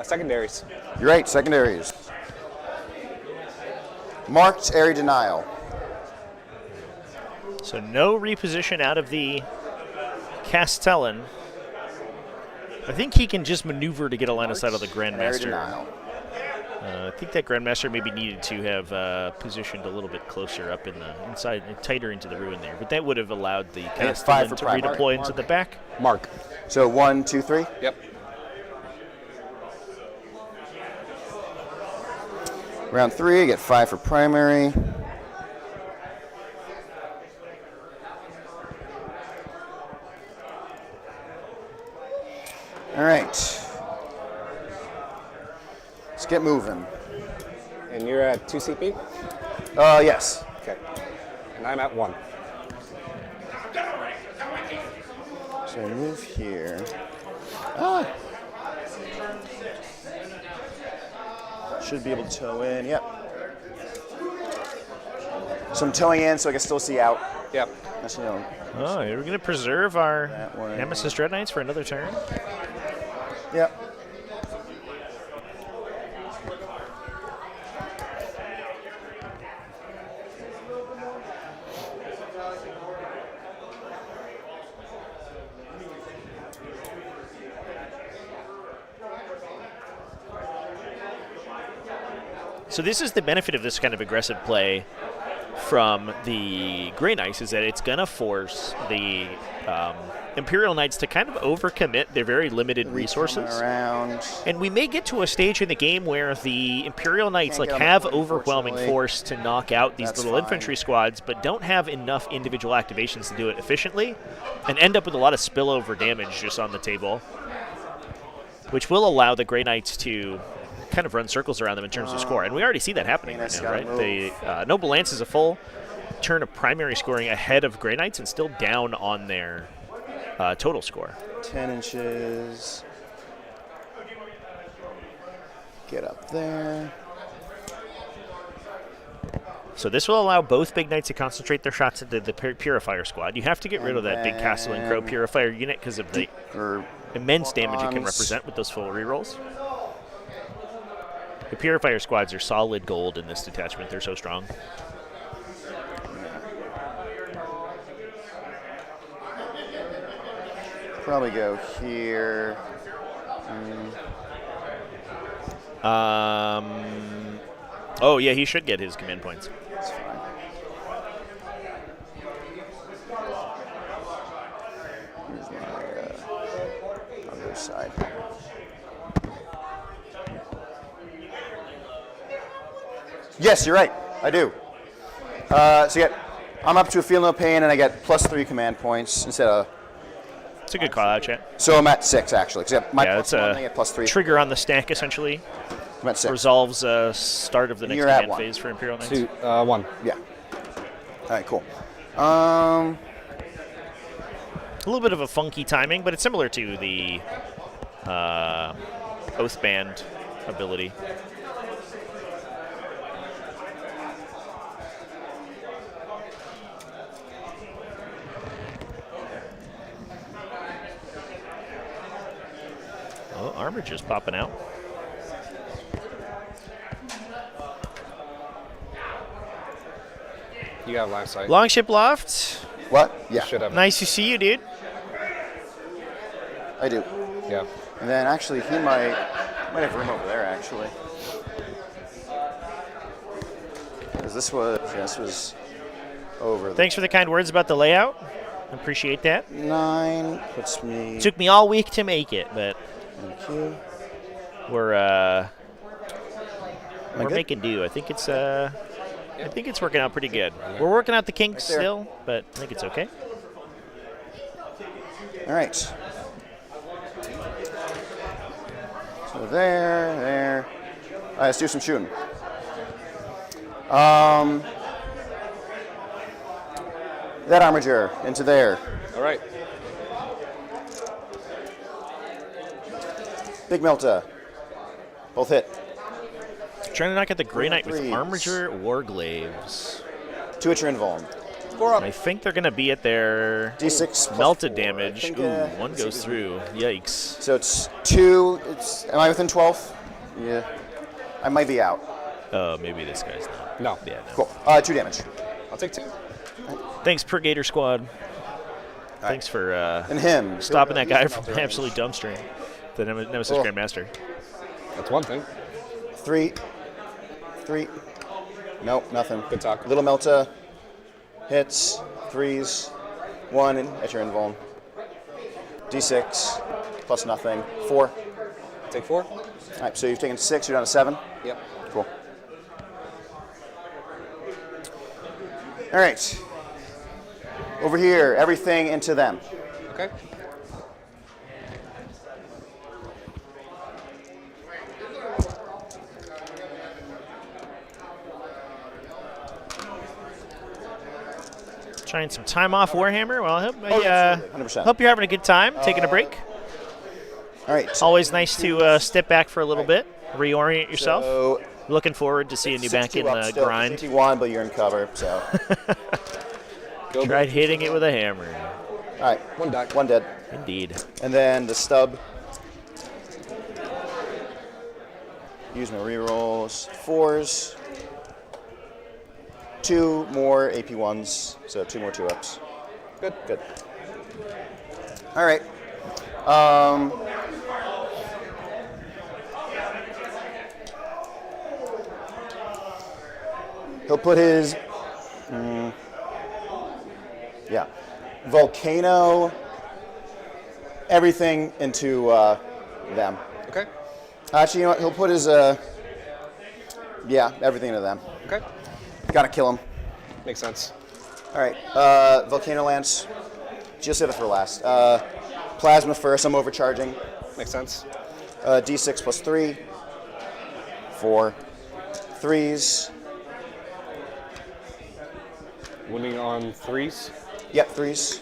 Speaker 13: Secondaries.
Speaker 12: You're right, secondaries. Marked area denial.
Speaker 2: So no reposition out of the Castellan. I think he can just maneuver to get a line of sight of the
Speaker 12: Area
Speaker 2: Grandmaster.
Speaker 12: denial.
Speaker 2: I think that Grandmaster maybe needed to have positioned a little bit closer up in the inside, tighter into the ruin there. But that would have allowed the Castellan to redeploy into the back.
Speaker 13: Mark.
Speaker 12: So 1, 2, 3?
Speaker 13: Yep.
Speaker 12: Round 3, I get 5 for primary. All right. Let's get moving.
Speaker 13: And you're at 2 CP?
Speaker 12: Yes.
Speaker 13: Okay. And I'm at 1.
Speaker 12: So I move here. Should be able to tow in. Yep. So I'm towing in, so I can still see out.
Speaker 13: Yep.
Speaker 12: Actually, no.
Speaker 2: Oh, are we going to preserve our Nemesis Dread Knights for another turn?
Speaker 12: Yep.
Speaker 2: So this is the benefit of this kind of aggressive play from the Grey Knights, is that it's going to force the Imperial Knights to kind of overcommit their very limited resources. And we may get to a stage in the game where the Imperial Knights have overwhelming force to knock out these little infantry squads, but don't have enough individual activations to do it efficiently, and end up with a lot of spillover damage just on the table, which will allow the Grey Knights to kind of run circles around them in terms of score. And we already see that happening right now, right? The Noble Lance is a full. turn of primary scoring ahead of Grey Knights and still down on their total score.
Speaker 12: 10 inches. Get up there.
Speaker 2: So this will allow both Big Knights to concentrate their shots into the Purifier squad. You have to get rid of that big Castle and Crow Purifier unit because of the immense damage it can represent with those full rerolls. The Purifier squads are solid gold in this detachment. They're so strong.
Speaker 12: Probably go here.
Speaker 2: Oh, yeah, he should get his command points.
Speaker 12: That's fine. Here's my other side. Yes, you're right. I do. So I'm up to a feel no pain, and I get +3 command points instead of.
Speaker 2: It's a good call out, chat.
Speaker 12: So I'm at 6 actually.
Speaker 2: It's
Speaker 12: I get +3.
Speaker 2: Trigger on the stack essentially.
Speaker 12: I'm at 6.
Speaker 2: Resolves start of the next
Speaker 12: You're at
Speaker 2: command
Speaker 12: 1.
Speaker 2: phase for Imperial Knights.
Speaker 13: 2, 1.
Speaker 12: Yeah. All right, cool.
Speaker 2: A little bit of a funky timing, but it's similar to the Oathband ability. Oh, armor just popping out.
Speaker 13: You got line sight.
Speaker 2: Longship Loft.
Speaker 12: What? Yeah.
Speaker 13: Should have.
Speaker 2: Nice to see you, dude.
Speaker 12: I do.
Speaker 13: Yeah.
Speaker 12: And then actually he might have room over there actually. Because this was over.
Speaker 2: Thanks for the kind words about the layout. Appreciate that.
Speaker 12: 9 puts me.
Speaker 2: Took me all week to make it, but
Speaker 12: Thank you.
Speaker 2: we're
Speaker 12: good?
Speaker 2: making do. I think it's working out pretty good. We're working out the kinks
Speaker 12: Right there.
Speaker 2: still, but I think it's okay.
Speaker 12: All right. So there. All right, let's do some shooting. That armature into there.
Speaker 13: All right.
Speaker 12: Big Melta. Both hit.
Speaker 2: Trying to knock out the Grey Knight with
Speaker 12: Threes.
Speaker 2: Armature Warglaves.
Speaker 12: 2 at your invuln.
Speaker 8: 4 up.
Speaker 2: I think they're going to be at their
Speaker 12: D6
Speaker 2: melted
Speaker 12: 4.
Speaker 2: damage.
Speaker 12: I think,
Speaker 2: Ooh, one
Speaker 12: let's
Speaker 2: goes
Speaker 12: see.
Speaker 2: through. Yikes.
Speaker 12: So it's 2. Am I within 12? Yeah. I might be out.
Speaker 2: Oh, maybe this guy's not.
Speaker 13: No.
Speaker 2: Yeah, no.
Speaker 12: Cool. 2 damage.
Speaker 13: I'll take 2.
Speaker 2: Thanks, Purgator Squad. Thanks for
Speaker 12: And him.
Speaker 2: stopping that guy from absolutely dumpstering the Nemesis
Speaker 12: Oh.
Speaker 2: Grandmaster.
Speaker 13: That's one thing.
Speaker 12: 3. Nope, nothing.
Speaker 13: Good talk.
Speaker 12: Little Melta. Hits. 3s. 1 at your invuln. D6. Plus nothing. 4.
Speaker 13: Take 4.
Speaker 12: All right, so you've taken 6. You're down to 7.
Speaker 13: Yep.
Speaker 12: Cool. All right. Over here, everything into them.
Speaker 13: Okay.
Speaker 2: Trying some time off Warhammer. Well,
Speaker 12: absolutely, 100%.
Speaker 2: hope you're having a good time, taking a break.
Speaker 12: All right.
Speaker 2: Always nice to step back for a little bit, reorient yourself.
Speaker 12: So,
Speaker 2: Looking forward to seeing you back in
Speaker 12: 62 up
Speaker 2: the
Speaker 12: still,
Speaker 2: grind.
Speaker 12: 51, but you're in cover, so.
Speaker 2: Tried hitting it with a hammer.
Speaker 12: All right.
Speaker 13: 1 die.
Speaker 12: 1 dead.
Speaker 2: Indeed.
Speaker 12: And then the stub. Use my rerolls. 4s. 2 more AP1s, so 2 more 2-ups.
Speaker 13: Good.
Speaker 12: Good. All right. He'll put his, Volcano, everything into them.
Speaker 13: Okay.
Speaker 12: Actually, you know what? He'll put his, everything into them.
Speaker 13: Okay.
Speaker 12: Gotta kill him.
Speaker 13: Makes sense.
Speaker 12: All right. Volcano Lance. Just save it for last. Plasma first. I'm overcharging.
Speaker 13: Makes sense.
Speaker 12: D6 plus 3. 4. 3s.
Speaker 13: Wounding on 3s?
Speaker 12: Yep, 3s.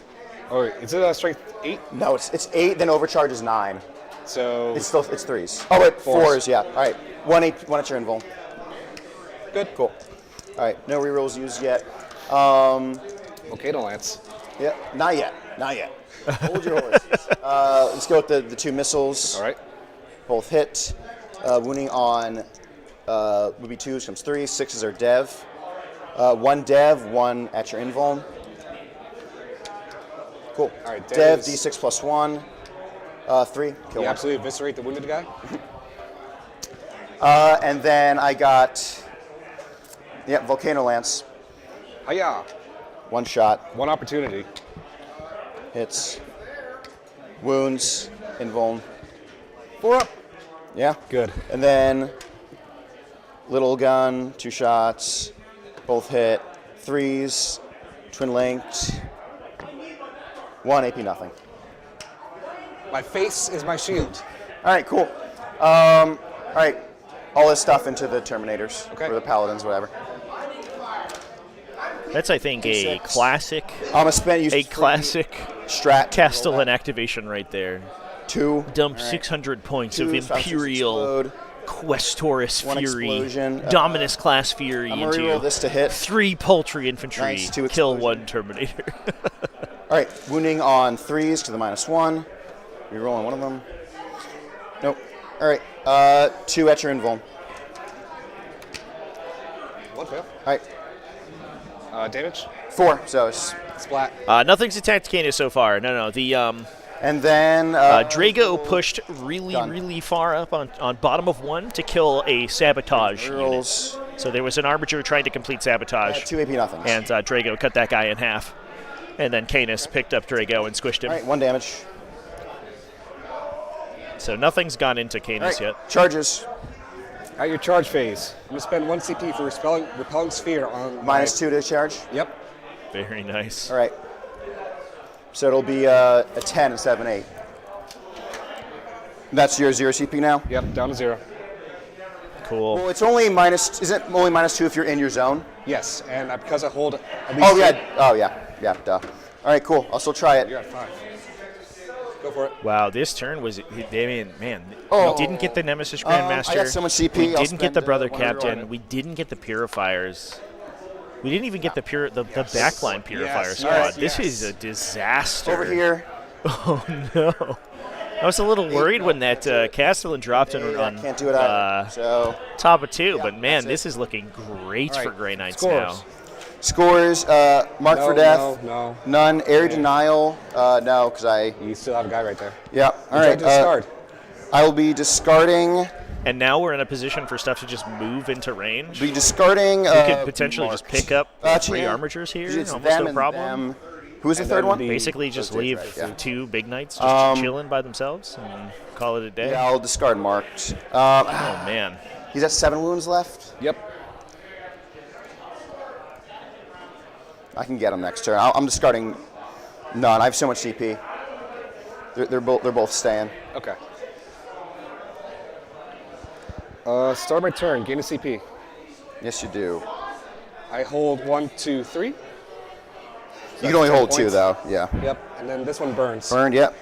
Speaker 13: Oh, is it a strength 8?
Speaker 12: No, it's 8, then overcharge is 9.
Speaker 13: So
Speaker 12: it's 3s. Oh wait, 4s, yeah. Alright. 1 at your invul.
Speaker 13: Good.
Speaker 12: Cool. Alright, no rerolls used yet.
Speaker 13: Volcano Lance.
Speaker 12: Yeah, not yet. Hold your horses. Let's go with the 2 missiles.
Speaker 13: Alright.
Speaker 12: Both hit. Wounding on would be 2s, comes 3. 6s are dev. 1 dev, 1 at your invuln. Cool.
Speaker 13: All right,
Speaker 12: dev D6 plus 1. 3. Kill
Speaker 13: You
Speaker 12: one.
Speaker 13: absolutely eviscerate the wounded guy?
Speaker 12: And then I got Volcano Lance.
Speaker 13: Hiya.
Speaker 12: 1 shot.
Speaker 13: 1 opportunity.
Speaker 12: Hits. Wounds. Invuln.
Speaker 13: 4 up.
Speaker 12: Yeah.
Speaker 13: Good.
Speaker 12: And then little gun, 2 shots. Both hit. 3s. Twin linked. 1 AP nothing.
Speaker 13: My face is my shield.
Speaker 12: All right, cool. All right, all this stuff into the Terminators or the Paladins, whatever.
Speaker 2: That's, I think, a classic.
Speaker 12: I'm gonna spend
Speaker 2: a classic
Speaker 12: strat
Speaker 2: Castellan activation right there.
Speaker 12: 2.
Speaker 2: Dump 600 points of Imperial Questoris
Speaker 12: One
Speaker 2: Fury,
Speaker 12: explosion.
Speaker 2: Dominus class Fury
Speaker 12: I'm gonna reroll
Speaker 2: into
Speaker 12: this to hit.
Speaker 2: 3 Paltry Infantry,
Speaker 12: Nice, 2
Speaker 2: kill
Speaker 12: explosion.
Speaker 2: 1 Terminator.
Speaker 12: All right, wounding on 3s to the -1. Rerolling one of them. Nope. All right, 2 at your invuln.
Speaker 13: 1 fail.
Speaker 12: All right.
Speaker 13: Damage?
Speaker 12: 4, so it's
Speaker 13: splat.
Speaker 2: Nothing's attacked Canis so far. No. The
Speaker 12: and then
Speaker 2: Drago pushed really far up on bottom of 1 to kill a sabotage unit. So there was an Armiger trying to complete sabotage.
Speaker 12: 2 AP nothing.
Speaker 2: And Drago cut that guy in half. And then Canis picked up Drago and squished him.
Speaker 12: All right, 1 damage.
Speaker 2: So nothing's gone into Canis yet.
Speaker 12: Charges.
Speaker 13: At your charge phase, I'm going to spend 1 CP for repelling sphere on...
Speaker 12: -2 to charge?
Speaker 13: Yep.
Speaker 2: Very nice.
Speaker 12: All right. So it'll be a 10 instead of an 8. That's your 0 CP now?
Speaker 13: Yep, down to 0.
Speaker 2: Cool.
Speaker 12: Well, it's only minus, is it only -2 if you're in your zone?
Speaker 13: Yes, and because I hold at least...
Speaker 12: Yeah, duh. All right, cool. I'll still try it.
Speaker 13: You're at 5. Go for it.
Speaker 2: Wow, this turn was, man,
Speaker 12: Oh.
Speaker 2: we didn't get the Nemesis Grandmaster.
Speaker 12: I got so much CP.
Speaker 2: We
Speaker 12: I'll
Speaker 2: didn't get the
Speaker 12: spend,
Speaker 2: Brother
Speaker 12: one reroll on
Speaker 2: Captain.
Speaker 12: it.
Speaker 2: We didn't get the Purifiers. We didn't even get the backline Purifier squad.
Speaker 12: yes,
Speaker 2: This is a disaster.
Speaker 12: Over here.
Speaker 2: Oh no. I was a little worried when that Castellan dropped on
Speaker 12: can't do it either. So
Speaker 2: top of 2, but man, this is looking great for Grey Knights now.
Speaker 12: Scores, mark for death.
Speaker 13: No.
Speaker 12: None. Area denial. No, because I...
Speaker 13: You still have a guy right there.
Speaker 12: Yeah. All right.
Speaker 13: Discard.
Speaker 12: I will be discarding...
Speaker 2: And now we're in a position for stuff to just move into range.
Speaker 12: Be discarding...
Speaker 2: You could potentially just pick up 3
Speaker 12: yeah.
Speaker 2: armatures here,
Speaker 12: It's
Speaker 2: almost
Speaker 12: them
Speaker 2: no
Speaker 12: and
Speaker 2: problem.
Speaker 12: them. Who's the third one?
Speaker 2: Basically just leave
Speaker 12: right, yeah.
Speaker 2: 2 big knights just chilling by themselves and call it a day.
Speaker 12: Yeah, I'll discard marked.
Speaker 2: Oh, man.
Speaker 12: He's at 7 wounds left.
Speaker 13: Yep.
Speaker 12: I can get him next turn. I'm discarding none. I have so much CP. They're both staying.
Speaker 13: Okay. Start my turn. Gain a CP.
Speaker 12: Yes, you do.
Speaker 13: I hold 1, 2, 3.
Speaker 12: You can only hold 2, though. Yeah.
Speaker 13: Yep. And then this one burns.
Speaker 12: Burned. Yep.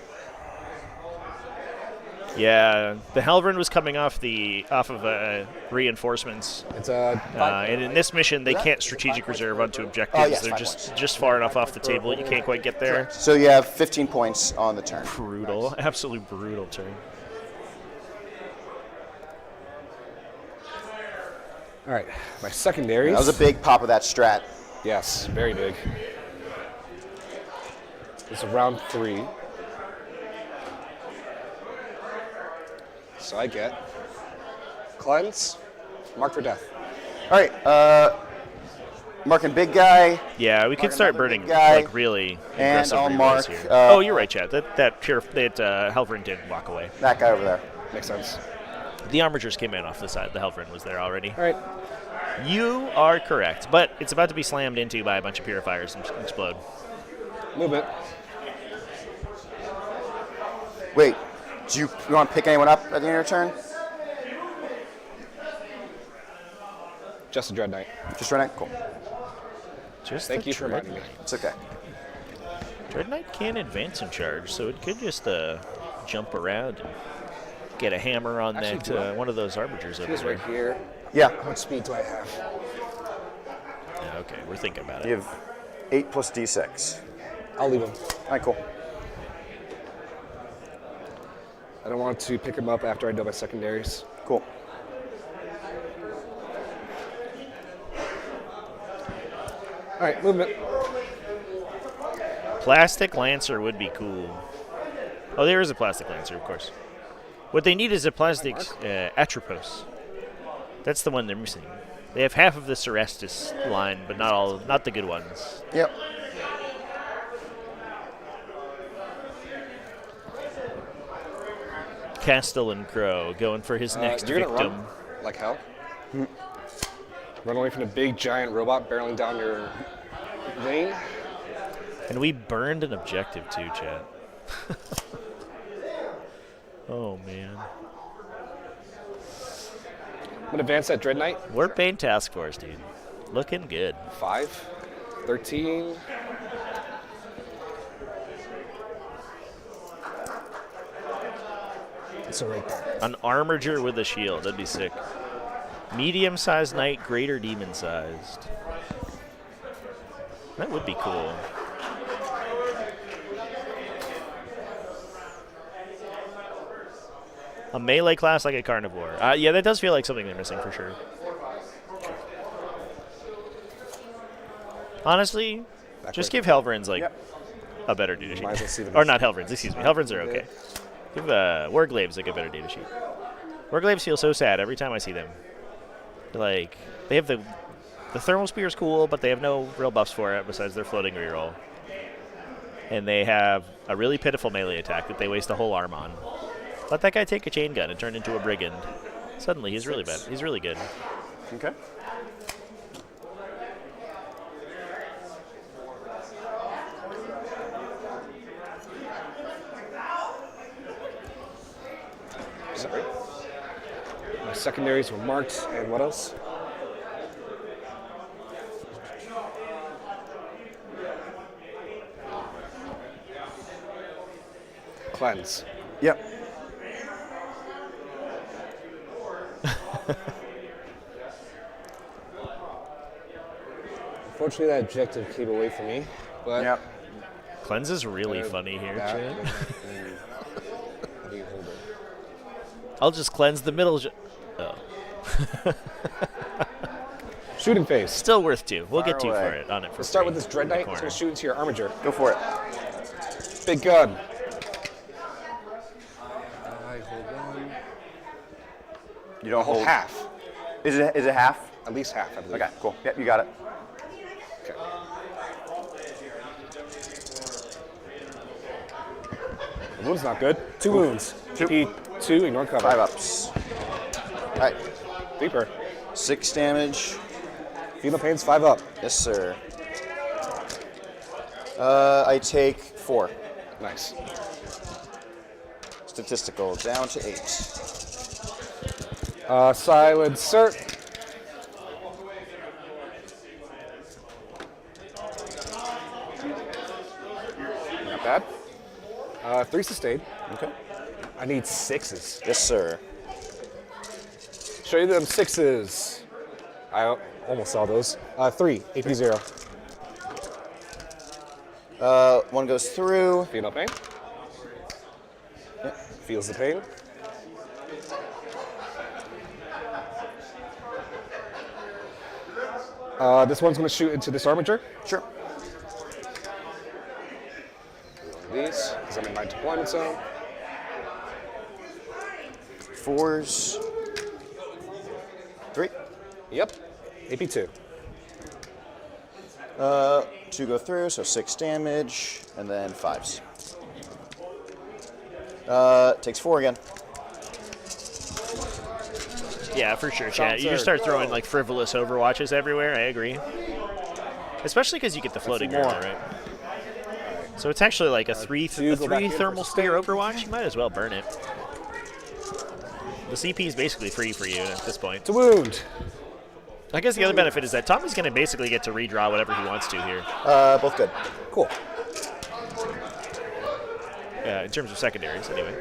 Speaker 2: Yeah, the Halvern was coming off of reinforcements.
Speaker 13: It's
Speaker 2: and in this mission, they can't strategic reserve onto objectives.
Speaker 12: yes,
Speaker 2: They're
Speaker 12: 5
Speaker 2: just far enough off the table. You can't quite get there.
Speaker 12: So you have 15 points on the turn.
Speaker 2: Brutal, absolute brutal turn.
Speaker 13: All right, my secondaries.
Speaker 12: That was a big pop of that strat.
Speaker 13: Yes, very big. It's round 3. So I get cleanse, mark for death.
Speaker 12: All right, marking big guy.
Speaker 2: Yeah, we could start burning
Speaker 12: guy,
Speaker 2: like really
Speaker 12: and
Speaker 2: aggressive
Speaker 12: I'll
Speaker 2: rerolls
Speaker 12: mark,
Speaker 2: here. Oh, you're right, Chad. That Halvern did walk away.
Speaker 12: That guy over there.
Speaker 13: Makes sense.
Speaker 2: The armatures came in off the side. The Halvern was there already.
Speaker 13: All right.
Speaker 2: You are correct, but it's about to be slammed into by a bunch of purifiers and explode.
Speaker 13: Movement.
Speaker 12: Wait, do you want to pick anyone up at the end of your turn?
Speaker 13: Just a Dread Knight.
Speaker 12: Just Dread Knight? Cool.
Speaker 2: Just
Speaker 13: Thank
Speaker 2: the
Speaker 13: you for
Speaker 2: Dread
Speaker 13: reminding me.
Speaker 12: It's okay.
Speaker 2: Dread Knight can advance and charge, so it could just jump around and get a hammer on
Speaker 13: Actually,
Speaker 2: that one of those arbiters over
Speaker 13: He's
Speaker 2: there.
Speaker 13: right here.
Speaker 12: Yeah.
Speaker 13: How much speed do I have?
Speaker 2: Yeah, okay, we're thinking about it.
Speaker 12: You have 8 plus D6.
Speaker 13: I'll leave him.
Speaker 12: All right, cool.
Speaker 13: I don't want to pick him up after I know my secondaries.
Speaker 12: Cool.
Speaker 13: All right, movement.
Speaker 2: Plastic Lancer would be cool. Oh, there is a Plastic Lancer, of course. What they need is a plastic Atropos. That's the one they're missing. They have half of the Cerestus line, but not the good ones.
Speaker 12: Yep.
Speaker 2: Castellan Crow going for his next
Speaker 13: you're gonna
Speaker 2: victim.
Speaker 13: run like hell. Run away from the big giant robot barreling down your lane.
Speaker 2: And we burned an objective too, chat. Oh, man.
Speaker 13: I'm gonna advance that Dread Knight.
Speaker 2: Warpaint Task Force, dude. Looking good.
Speaker 13: 5, 13. It's a right there.
Speaker 2: An Armiger with a shield. That'd be sick. Medium-sized knight, greater demon-sized. That would be cool. A melee class like a carnivore. Yeah, that does feel like something they're missing for sure. Honestly, just give Helverins like a better data sheet.
Speaker 13: Might as well see them.
Speaker 2: Or not Helverins, excuse me. Helverins are okay. Give Warglaves like a better data sheet. Warglaves feel so sad every time I see them. Like, they have the thermal spear is cool, but they have no real buffs for it besides their floating reroll. And they have a really pitiful melee attack that they waste a whole arm on. Let that guy take a chain gun and turn into a brigand. Suddenly, he's really bad. He's really good.
Speaker 12: Okay.
Speaker 13: Sorry. My secondaries were marked, and what else? Cleanse.
Speaker 12: Yep.
Speaker 13: Unfortunately, that objective came away from me, but
Speaker 12: Yep.
Speaker 2: Cleanse is really funny here,
Speaker 13: that,
Speaker 2: Jay.
Speaker 13: How do you hold it?
Speaker 2: I'll just cleanse the middle. Oh.
Speaker 13: Shooting phase.
Speaker 2: Still worth 2. We'll get 2
Speaker 12: away.
Speaker 2: for it on it. For
Speaker 13: Let's start
Speaker 2: free
Speaker 13: with this Dread
Speaker 2: in the
Speaker 13: Knight. It's
Speaker 2: corner.
Speaker 13: going to shoot into your Armiger.
Speaker 12: Go for it.
Speaker 13: Big gun. I hold one.
Speaker 12: You don't
Speaker 13: Hold
Speaker 12: hold
Speaker 13: half.
Speaker 12: Is it half?
Speaker 13: At least half, I believe.
Speaker 12: Okay, cool. Yep, you got it.
Speaker 13: Okay. The wound's not good. 2 wounds.
Speaker 12: Two.
Speaker 13: 2, ignore cover.
Speaker 12: 5 ups. All right.
Speaker 13: Deeper.
Speaker 12: 6 damage.
Speaker 13: Fetal pain's 5 up.
Speaker 12: Yes, sir. I take 4.
Speaker 13: Nice.
Speaker 12: Statistical down to 8.
Speaker 13: Silencer. Not bad. 3 sustained.
Speaker 12: Okay.
Speaker 13: I need 6s.
Speaker 12: Yes, sir.
Speaker 13: Show you them 6s. I almost saw those. 3, AP 0.
Speaker 12: 1 goes through.
Speaker 13: Feel no pain?
Speaker 12: Yep.
Speaker 13: Feels the pain. This one's going to shoot into this Armiger.
Speaker 12: Sure.
Speaker 13: These, because I'm in my deployment zone.
Speaker 12: 4s. 3.
Speaker 13: Yep. AP 2.
Speaker 12: 2 go through, so 6 damage, and then 5s. Takes 4 again.
Speaker 2: Yeah, for sure, chat. You just start throwing like frivolous overwatches everywhere. I agree. Especially because you get the floating armor, right? So it's actually like a 3 thermal spear overwatch. You might as well burn it. The CP is basically free for you at this point.
Speaker 13: To wound.
Speaker 2: I guess the other benefit is that Tommy's going to basically get to redraw whatever he wants to here.
Speaker 12: Both good.
Speaker 13: Cool.
Speaker 2: In terms of secondaries, anyway.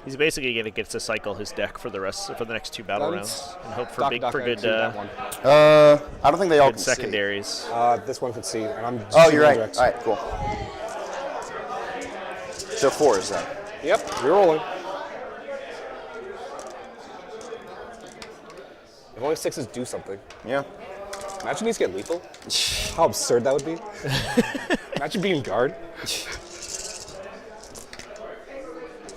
Speaker 2: He's basically going to get to cycle his deck for the next 2 battle rounds and hope for good.
Speaker 12: I don't think they all can
Speaker 2: secondaries.
Speaker 12: See.
Speaker 13: This one could see, and I'm.
Speaker 12: Oh, you're right. All right, cool. So 4s then.
Speaker 13: Yep, you're rolling. If only 6s do something.
Speaker 12: Yeah.
Speaker 13: Imagine these get lethal. How absurd that would be. Imagine being guard.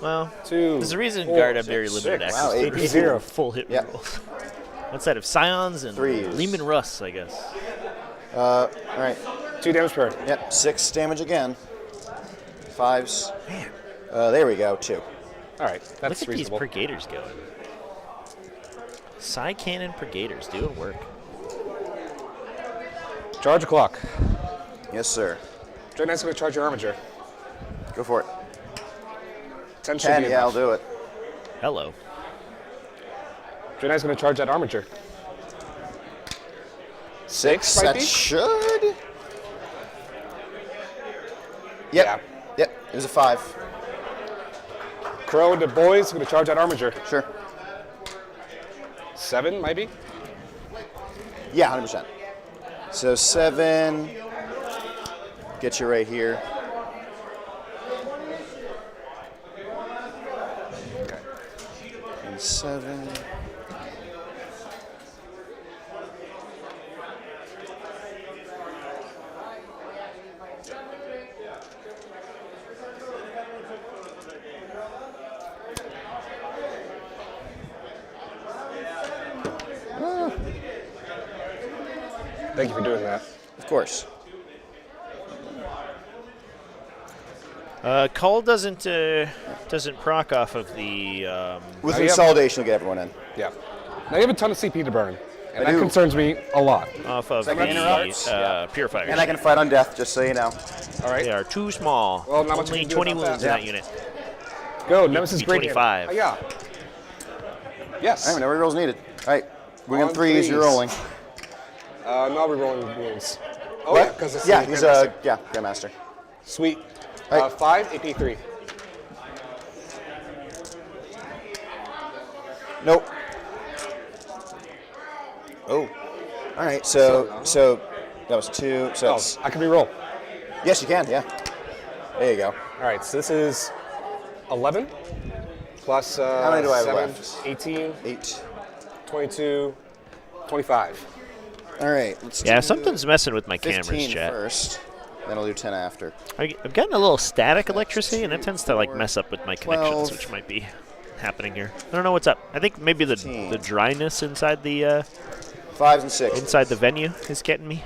Speaker 2: Well,
Speaker 13: 2,
Speaker 2: there's a reason
Speaker 13: 4,
Speaker 2: guard have
Speaker 13: 6,
Speaker 2: very limited
Speaker 13: 6.
Speaker 2: access.
Speaker 12: Wow,
Speaker 2: to
Speaker 12: 0.
Speaker 2: full hit
Speaker 12: Yep.
Speaker 2: rolls. What's that of Scions and
Speaker 12: 3s.
Speaker 2: Lehman Russ, I guess.
Speaker 12: All right.
Speaker 13: 2 damage per.
Speaker 12: Yep, 6 damage again. 5s. Man. There we go, 2.
Speaker 13: All right, that's
Speaker 2: Look at
Speaker 13: reasonable.
Speaker 2: these Brigaders going. Psy Cannon Brigaders doing work.
Speaker 13: Charge the clock.
Speaker 12: Yes, sir.
Speaker 13: Dread Knight's going to charge your Armiger.
Speaker 12: Go for it.
Speaker 13: 10 should
Speaker 12: 10,
Speaker 13: be
Speaker 12: yeah, I'll
Speaker 13: enough.
Speaker 12: do it.
Speaker 2: Hello.
Speaker 13: Dread Knight's going to charge that Armiger.
Speaker 12: 6,
Speaker 13: might
Speaker 12: that
Speaker 13: be?
Speaker 12: should. Yep.
Speaker 13: Yeah.
Speaker 12: Yep, it was a 5.
Speaker 13: Crow and the boys going to charge that Armiger.
Speaker 12: Sure.
Speaker 13: 7, might be.
Speaker 12: Yeah, 100%. So 7. Get you right here.
Speaker 13: Okay.
Speaker 12: And 7.
Speaker 13: Thank you for doing that.
Speaker 12: Of course.
Speaker 2: Cull doesn't proc off of the.
Speaker 12: With
Speaker 13: Now you have-
Speaker 12: consolidation, we'll get everyone in.
Speaker 13: Yeah. Now you have a ton of CP to burn, and
Speaker 12: I
Speaker 13: that
Speaker 12: do.
Speaker 13: concerns me a lot.
Speaker 2: Off of
Speaker 12: Second interrupts.
Speaker 2: the Purifiers.
Speaker 12: And I can fight on death, just so you know.
Speaker 13: All right.
Speaker 2: They are too small.
Speaker 13: Well, not much
Speaker 2: Only
Speaker 13: you can do
Speaker 2: 20
Speaker 13: about
Speaker 2: wounds
Speaker 13: that.
Speaker 2: in that unit.
Speaker 13: Go, Nemesis
Speaker 2: be
Speaker 13: Gradient.
Speaker 2: 25.
Speaker 13: Yeah. Yes.
Speaker 12: All right, whenever rolls needed. All right, we're
Speaker 13: On
Speaker 12: on 3s, you're rolling.
Speaker 13: No, we're rolling wounds. Oh,
Speaker 12: What?
Speaker 13: yeah, because it's
Speaker 12: Yeah,
Speaker 13: the
Speaker 12: he's
Speaker 13: Grandmaster.
Speaker 12: Grandmaster.
Speaker 13: Sweet.
Speaker 12: All right.
Speaker 13: 5, AP 3.
Speaker 12: Nope. Oh. All right, so that was 2. So it's,
Speaker 13: I can re-roll.
Speaker 12: yes, you can. Yeah. There you go.
Speaker 13: All right, so this is 11 plus
Speaker 12: How many do I have
Speaker 13: 7,
Speaker 12: left?
Speaker 13: 18,
Speaker 12: 8.
Speaker 13: 22, 25.
Speaker 12: All right. Let's
Speaker 2: Yeah,
Speaker 12: do
Speaker 2: something's messing with my
Speaker 12: 15
Speaker 2: cameras, chat.
Speaker 12: first. Then I'll do 10 after.
Speaker 2: I've gotten a little static electricity, and that tends to like mess up with my connections,
Speaker 12: 12.
Speaker 2: which might be happening here. I don't know what's up. I think maybe the
Speaker 12: 15.
Speaker 2: dryness inside the
Speaker 12: 5s and 6.
Speaker 2: inside the venue is getting me.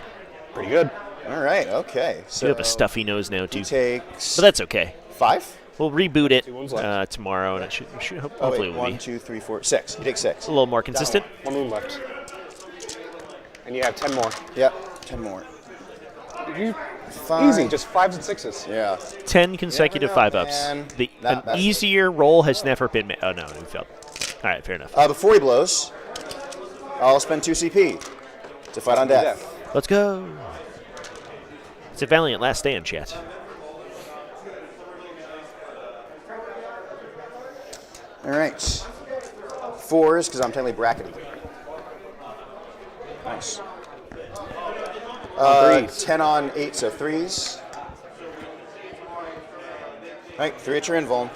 Speaker 13: Pretty good.
Speaker 12: All right. Okay. So
Speaker 2: You have a stuffy nose now too,
Speaker 12: he takes
Speaker 2: but that's okay.
Speaker 12: 5.
Speaker 2: We'll reboot it
Speaker 13: 2 wounds left.
Speaker 2: tomorrow, and it should
Speaker 12: Oh,
Speaker 2: hopefully
Speaker 12: wait,
Speaker 2: will
Speaker 12: 1,
Speaker 2: be
Speaker 12: 2, 3, 4, 6. He takes 6.
Speaker 2: a little more consistent.
Speaker 13: 1 wound left. And you have 10 more.
Speaker 12: Yep. 10 more.
Speaker 13: You,
Speaker 12: 5.
Speaker 13: easy, just 5s and 6s.
Speaker 12: Yeah.
Speaker 2: 10 consecutive
Speaker 12: know,
Speaker 2: 5-ups.
Speaker 12: man.
Speaker 2: An
Speaker 12: That's-
Speaker 2: easier roll has never been made. Oh no, we failed. All right, fair enough.
Speaker 12: Before he blows, I'll spend 2 CP to fight on death.
Speaker 2: Let's go. It's a valiant last stand, chat.
Speaker 12: All right. 4s, because I'm technically bracketed. Nice. 10 on 8, so 3s. All right, 3 at your invuln.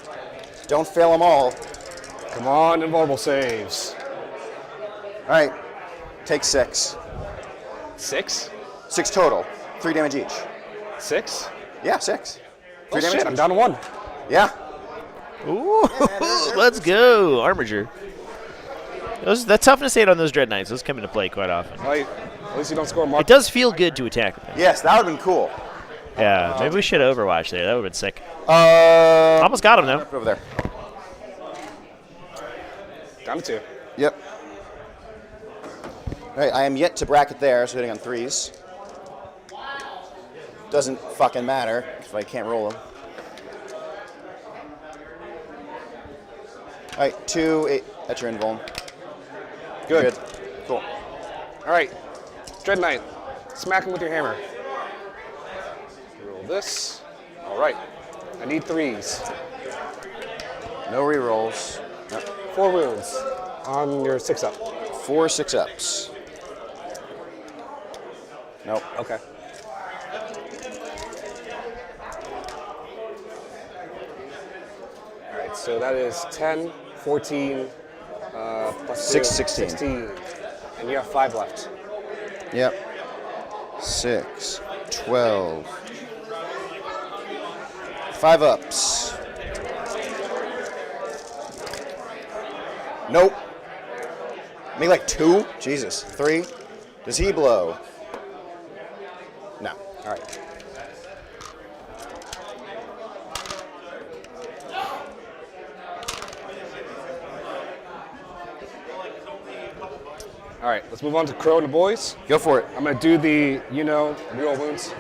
Speaker 12: Don't fail them all.
Speaker 13: Come on, invulnerable saves.
Speaker 12: All right, take 6.
Speaker 13: 6?
Speaker 12: 6 total. 3 damage each.
Speaker 13: 6?
Speaker 12: Yeah, 6. 3
Speaker 13: Oh,
Speaker 12: damage
Speaker 13: shit,
Speaker 12: each.
Speaker 13: I'm down to 1.
Speaker 12: Yeah.
Speaker 2: Ooh, let's go, Armiger. That toughness 8 on those Dread Knights, those come into play quite often.
Speaker 13: Well, at least you don't score more.
Speaker 2: It does feel good to attack with them.
Speaker 12: Yes, that would have been cool.
Speaker 2: Yeah, maybe we should Overwatch there. That would have been sick.
Speaker 12: Uh,
Speaker 2: Almost got him, though.
Speaker 12: Over there.
Speaker 13: Down to 2.
Speaker 12: Yep. All right, I am yet to bracket there, so hitting on 3s. Doesn't fucking matter if I can't roll them. All right, 2, 8, that's your invuln.
Speaker 13: Good.
Speaker 12: Cool.
Speaker 13: All right. Dread Knight. Smack him with your hammer. Roll this. All right. I need 3s.
Speaker 12: No rerolls. Nope.
Speaker 13: 4 wounds on your 6-up.
Speaker 12: 4 6-ups. Nope.
Speaker 13: Okay. All right, so that is 10, 14, plus
Speaker 12: 6,
Speaker 13: 2,
Speaker 12: 16.
Speaker 13: 16. And you have 5 left.
Speaker 12: Yep. 6, 12. 5 ups. Nope. Make like 2? Jesus. 3? Does he blow? No.
Speaker 13: All right. All right, let's move on to Crow and the boys.
Speaker 12: Go for it.
Speaker 13: I'm going to do the, reroll wounds.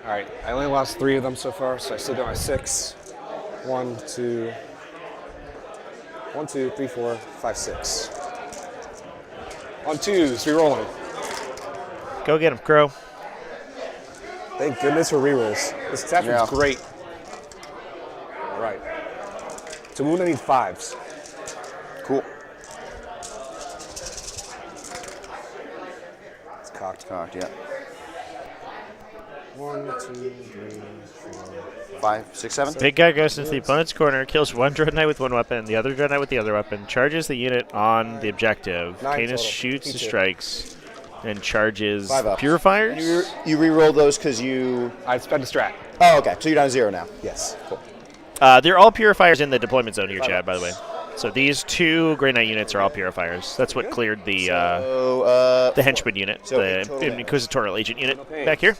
Speaker 13: All right, I only lost 3 of them so far, so I still got my 6. 1, 2, 3, 4, 5, 6. On 2s, rerolling.
Speaker 2: Go get him, Crow.
Speaker 13: Thank goodness for rerolls. This attachment's great. All right. To wound, I need 5s.
Speaker 12: Cool.
Speaker 13: It's cocked.
Speaker 12: Cocked, yeah.
Speaker 13: 1, 2, 3, 4,
Speaker 12: 5, 6, 7.
Speaker 2: Big guy goes into the opponent's corner, kills one Dread Knight with one weapon, the other Dread Knight with the other weapon, charges the unit on the objective.
Speaker 13: 9
Speaker 2: Canis
Speaker 13: total.
Speaker 2: shoots and
Speaker 13: Each hit.
Speaker 2: strikes, and charges
Speaker 12: 5 ups.
Speaker 2: purifiers.
Speaker 12: You re-roll those because you...
Speaker 13: I spent a strat.
Speaker 12: Oh, okay. So you're down to 0 now.
Speaker 13: Yes. Cool.
Speaker 2: They're all purifiers in the deployment zone here, Chad, by the way. So these 2 Grey Knight units are all purifiers. That's what cleared the henchman unit, the Inquisitorial Agent unit back here.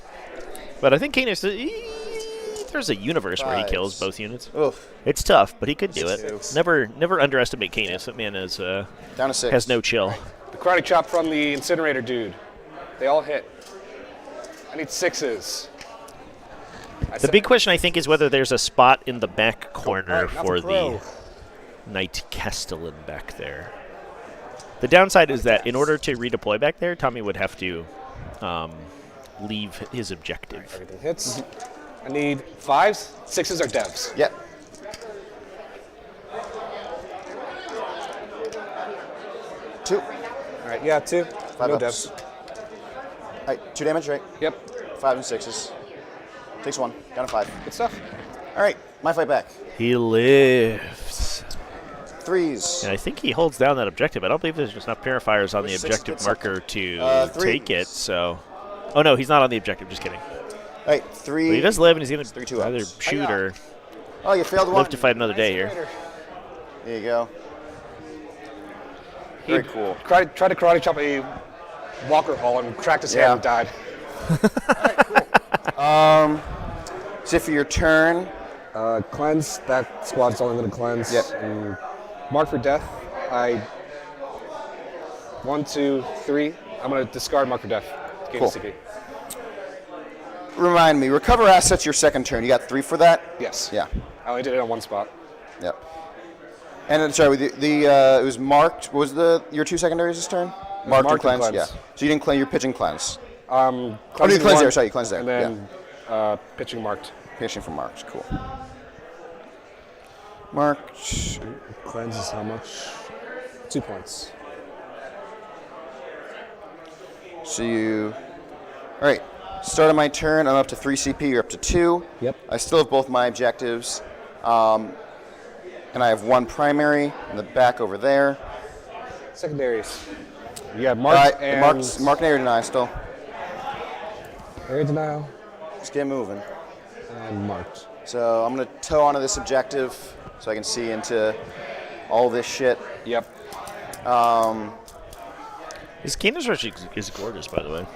Speaker 2: But I think Canis, there's a universe where he kills both units.
Speaker 12: Oof.
Speaker 2: It's tough, but he could do it. Never underestimate Canis. That man is
Speaker 12: down to 6.
Speaker 2: has no chill.
Speaker 13: The karate chop from the incinerator dude. They all hit. I need 6s.
Speaker 2: The big question, I think, is whether there's a spot in the back corner for the Knight Castellan back there. The downside is that in order to redeploy back there, Tommy would have to leave his objective.
Speaker 13: Everything hits. I need 5s. 6s are devs.
Speaker 12: Yep. Two.
Speaker 13: All right, yeah, 2.
Speaker 12: 5
Speaker 13: no
Speaker 12: ups.
Speaker 13: devs.
Speaker 12: All right, 2 damage, right?
Speaker 13: Yep.
Speaker 12: 5 and 6s. Takes 1. Down to 5.
Speaker 13: Good stuff.
Speaker 12: All right, my fight back.
Speaker 2: He lives.
Speaker 12: 3s.
Speaker 2: And I think he holds down that objective. I don't believe there's enough purifiers on the
Speaker 12: Six
Speaker 2: objective
Speaker 12: hits
Speaker 2: marker to
Speaker 12: 3.
Speaker 2: take it, so... Oh, no, he's not on the objective. Just kidding.
Speaker 12: All right, 3.
Speaker 2: But he does live, and he's going
Speaker 12: 3
Speaker 2: to either shoot or
Speaker 12: Oh, you failed one.
Speaker 2: live to fight another day here.
Speaker 12: There you go. Very cool.
Speaker 13: Tried to karate chop a Walker Hall and cracked his hand and died.
Speaker 12: So for your turn,
Speaker 13: cleanse. That squad's only going to cleanse.
Speaker 12: Yep.
Speaker 13: And mark for death. 1, 2, 3. I'm going to discard mark for death. Gain
Speaker 12: Cool.
Speaker 13: CP.
Speaker 12: remind me, recover assets your second turn. You got 3 for that?
Speaker 13: Yes.
Speaker 12: Yeah.
Speaker 13: I only did it on one spot.
Speaker 12: Yep. And then, sorry, it was marked. What was your 2 secondaries this turn? Marked and cleanse? Yeah. So you didn't cleanse, you're pitching cleanse.
Speaker 13: Oh,
Speaker 12: you cleanse there. Sorry, you cleanse there.
Speaker 13: And then pitching marked.
Speaker 12: Pitching for marked. Cool. Marked.
Speaker 13: Cleanse is how much? 2 points.
Speaker 12: So you. All right. Start of my turn. I'm up to 3 CP. You're up to 2.
Speaker 13: Yep.
Speaker 12: I still have both my objectives. And I have 1 primary in the back over there.
Speaker 13: Secondaries. Yeah, marked and...
Speaker 12: Mark and area deny still.
Speaker 13: Area denial.
Speaker 12: Just get moving.
Speaker 13: And marked.
Speaker 12: So I'm going to tow onto this objective so I can see into all this shit.
Speaker 13: Yep.
Speaker 2: His Canis Rush is gorgeous, by the way.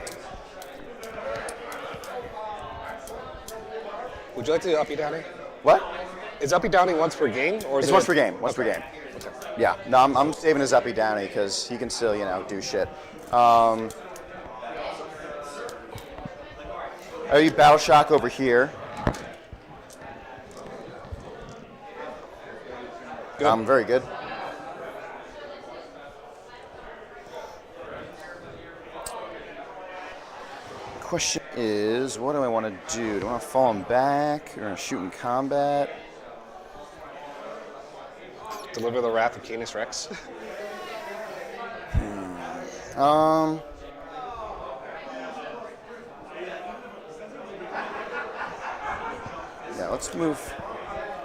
Speaker 13: Would you like to do uppy downy?
Speaker 12: What?
Speaker 13: Is uppy downy once per game, or is
Speaker 12: It's
Speaker 13: it
Speaker 12: once per game. Once per
Speaker 13: Okay.
Speaker 12: game. Yeah. No, I'm saving his uppy downy because he can still, do shit. Are you battle shock over here? Good. I'm very good. Question is, what do I want to do? Do I want to fall him back or shoot in combat?
Speaker 13: Deliver the wrath of Canis Rex.
Speaker 12: Yeah, let's move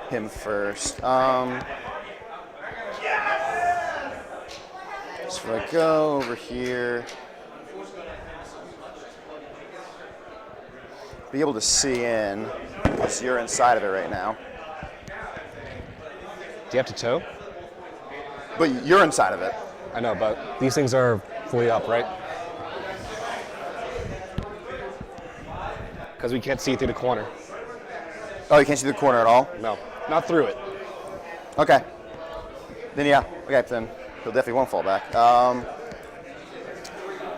Speaker 12: him first. So if I go over here, be able to see in, because you're inside of it right now.
Speaker 13: Do you have to tow?
Speaker 12: But you're inside of it.
Speaker 13: I know, but these things are fully up, right? Because we can't see through the corner.
Speaker 12: Oh, you can't see the corner at all?
Speaker 13: No, not through it.
Speaker 12: Okay. Then yeah, okay, then he'll definitely won't fall back. In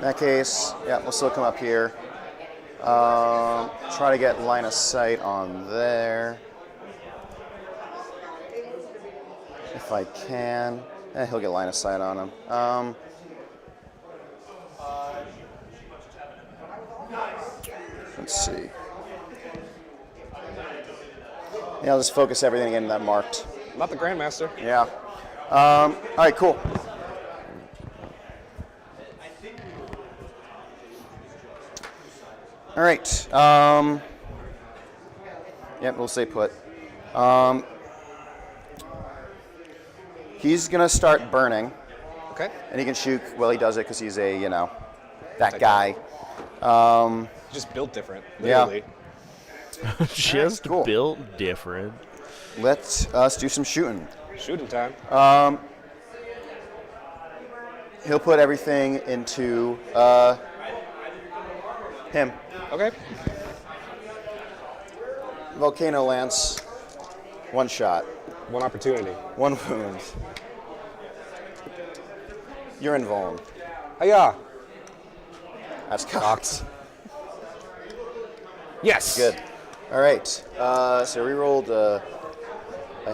Speaker 12: that case, yeah, we'll still come up here. Try to get line of sight on there. If I can. He'll get line of sight on him. Let's see. Yeah, I'll just focus everything again that marked.
Speaker 13: Not the Grandmaster.
Speaker 12: Yeah. All right, cool. All right. Yep, we'll stay put. He's gonna start burning.
Speaker 13: Okay.
Speaker 12: And he can shoot while he does it because he's a, that guy.
Speaker 13: Just built different, literally.
Speaker 12: Yeah.
Speaker 2: Just built different.
Speaker 12: Let us do some shooting.
Speaker 13: Shooting time.
Speaker 12: He'll put everything into him.
Speaker 13: Okay.
Speaker 12: Volcano Lance. One shot.
Speaker 13: One opportunity.
Speaker 12: One wound. You're invuln.
Speaker 13: Hiya.
Speaker 12: That's cocked.
Speaker 13: Yes.
Speaker 12: Good. All right. So we rolled a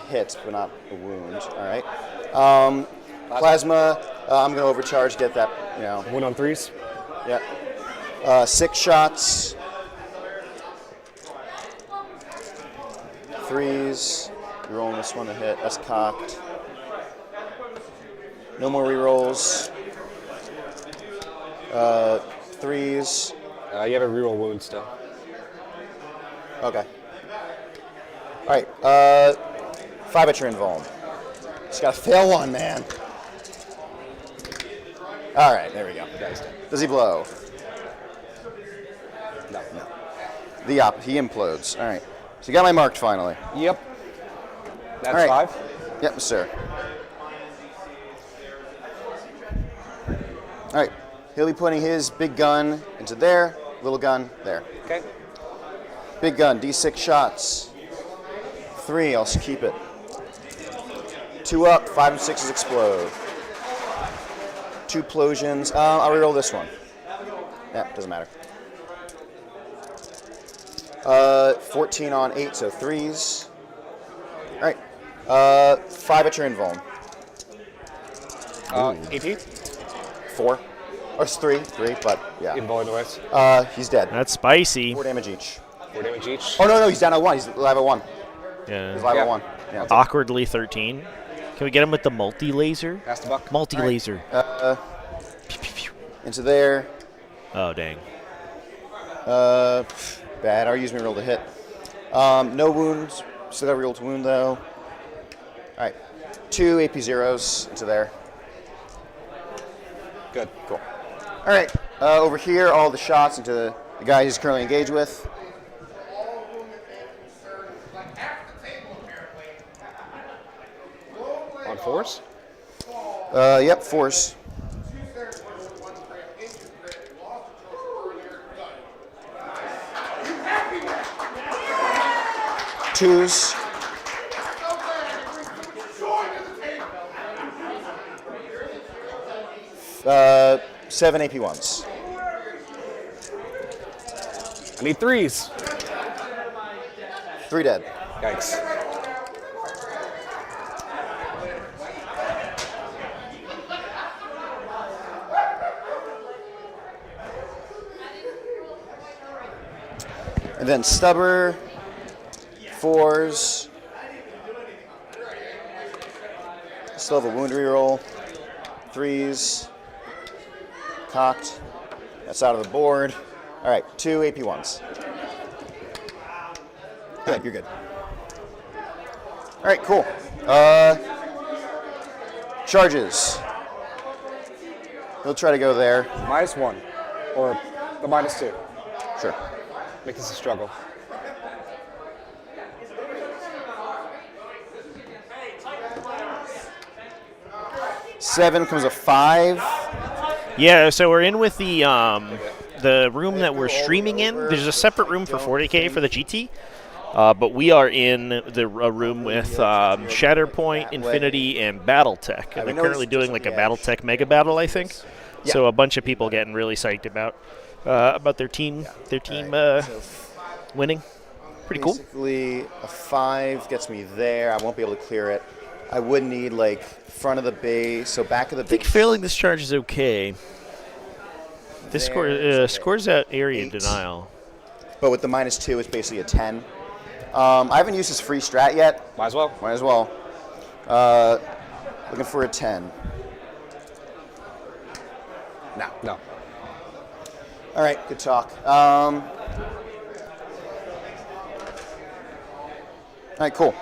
Speaker 12: hit, but not a wound. All right. Plasma. I'm gonna overcharge. Get that.
Speaker 13: 1 on 3s.
Speaker 12: Yeah. 6 shots. 3s. You're rolling this one to hit. That's cocked. No more rerolls. 3s.
Speaker 13: You have a reroll wound still.
Speaker 12: Okay. All right. 5 at your invuln. Just gotta fail one, man. All right. There we go. Does he blow?
Speaker 13: No.
Speaker 12: He implodes. All right. So you got my marked finally.
Speaker 13: Yep. That's
Speaker 12: all right.
Speaker 13: 5?
Speaker 12: Yep, sir. All right. He'll be putting his big gun into there, little gun there.
Speaker 13: Okay.
Speaker 12: Big gun, D6 shots. 3, I'll just keep it. 2 up, 5 and 6s explode. 2 plosions. I'll reroll this one. Yeah, doesn't matter. 14 on 8, so 3s. All right. 5 at your invuln.
Speaker 13: 18?
Speaker 12: 4. Or it's 3, but yeah.
Speaker 13: Invuln noise.
Speaker 12: He's dead.
Speaker 2: That's spicy.
Speaker 12: 4 damage each.
Speaker 13: 4 damage each.
Speaker 12: Oh, no, he's down at 1. He's live at 1.
Speaker 2: Yeah.
Speaker 12: He's live at 1. Yeah.
Speaker 2: Awkwardly 13. Can we get him with the multi-laser?
Speaker 13: Pass the buck.
Speaker 2: Multi-laser.
Speaker 12: Right. Into there.
Speaker 2: Oh, dang.
Speaker 12: Bad. Our use me roll to hit. No wounds. Still got reroll to wound, though. All right. 2 AP zeros into there.
Speaker 13: Good.
Speaker 12: Cool. All right. Over here, all the shots into the guy he's currently engaged with.
Speaker 13: On 4s?
Speaker 12: Yep, 4s. Twos. Uh, 7 AP1s.
Speaker 13: I need 3s.
Speaker 12: 3 dead.
Speaker 13: Yikes.
Speaker 12: Then stubber, 4s. Still have a wound reroll. 3s. Cocked. That's out of the board. All right, 2 AP1s. Good, you're good. All right, cool. Charges. He'll try to go there.
Speaker 13: -1, or the -2.
Speaker 12: Sure.
Speaker 13: Make this a struggle.
Speaker 12: Seven becomes a 5.
Speaker 2: Yeah, so we're in with the room that we're streaming in. There's a separate room for 40k for the GT, but we are in a room with Shatterpoint, Infinity, and BattleTech. And they're currently doing like a BattleTech mega battle, I think.
Speaker 12: Yeah.
Speaker 2: So a bunch of people getting really psyched about their team winning. Pretty cool.
Speaker 12: Basically, a 5 gets me there. I won't be able to clear it. I would need like front of the base, so back of the
Speaker 2: I think
Speaker 12: base.
Speaker 2: failing this charge is okay. This scores out area
Speaker 12: 8.
Speaker 2: denial.
Speaker 12: But with the -2, it's basically a 10. I haven't used his free strat yet.
Speaker 13: Might as well.
Speaker 12: Might as well. Looking for a 10.
Speaker 13: No.
Speaker 12: All right, good talk. All right, cool.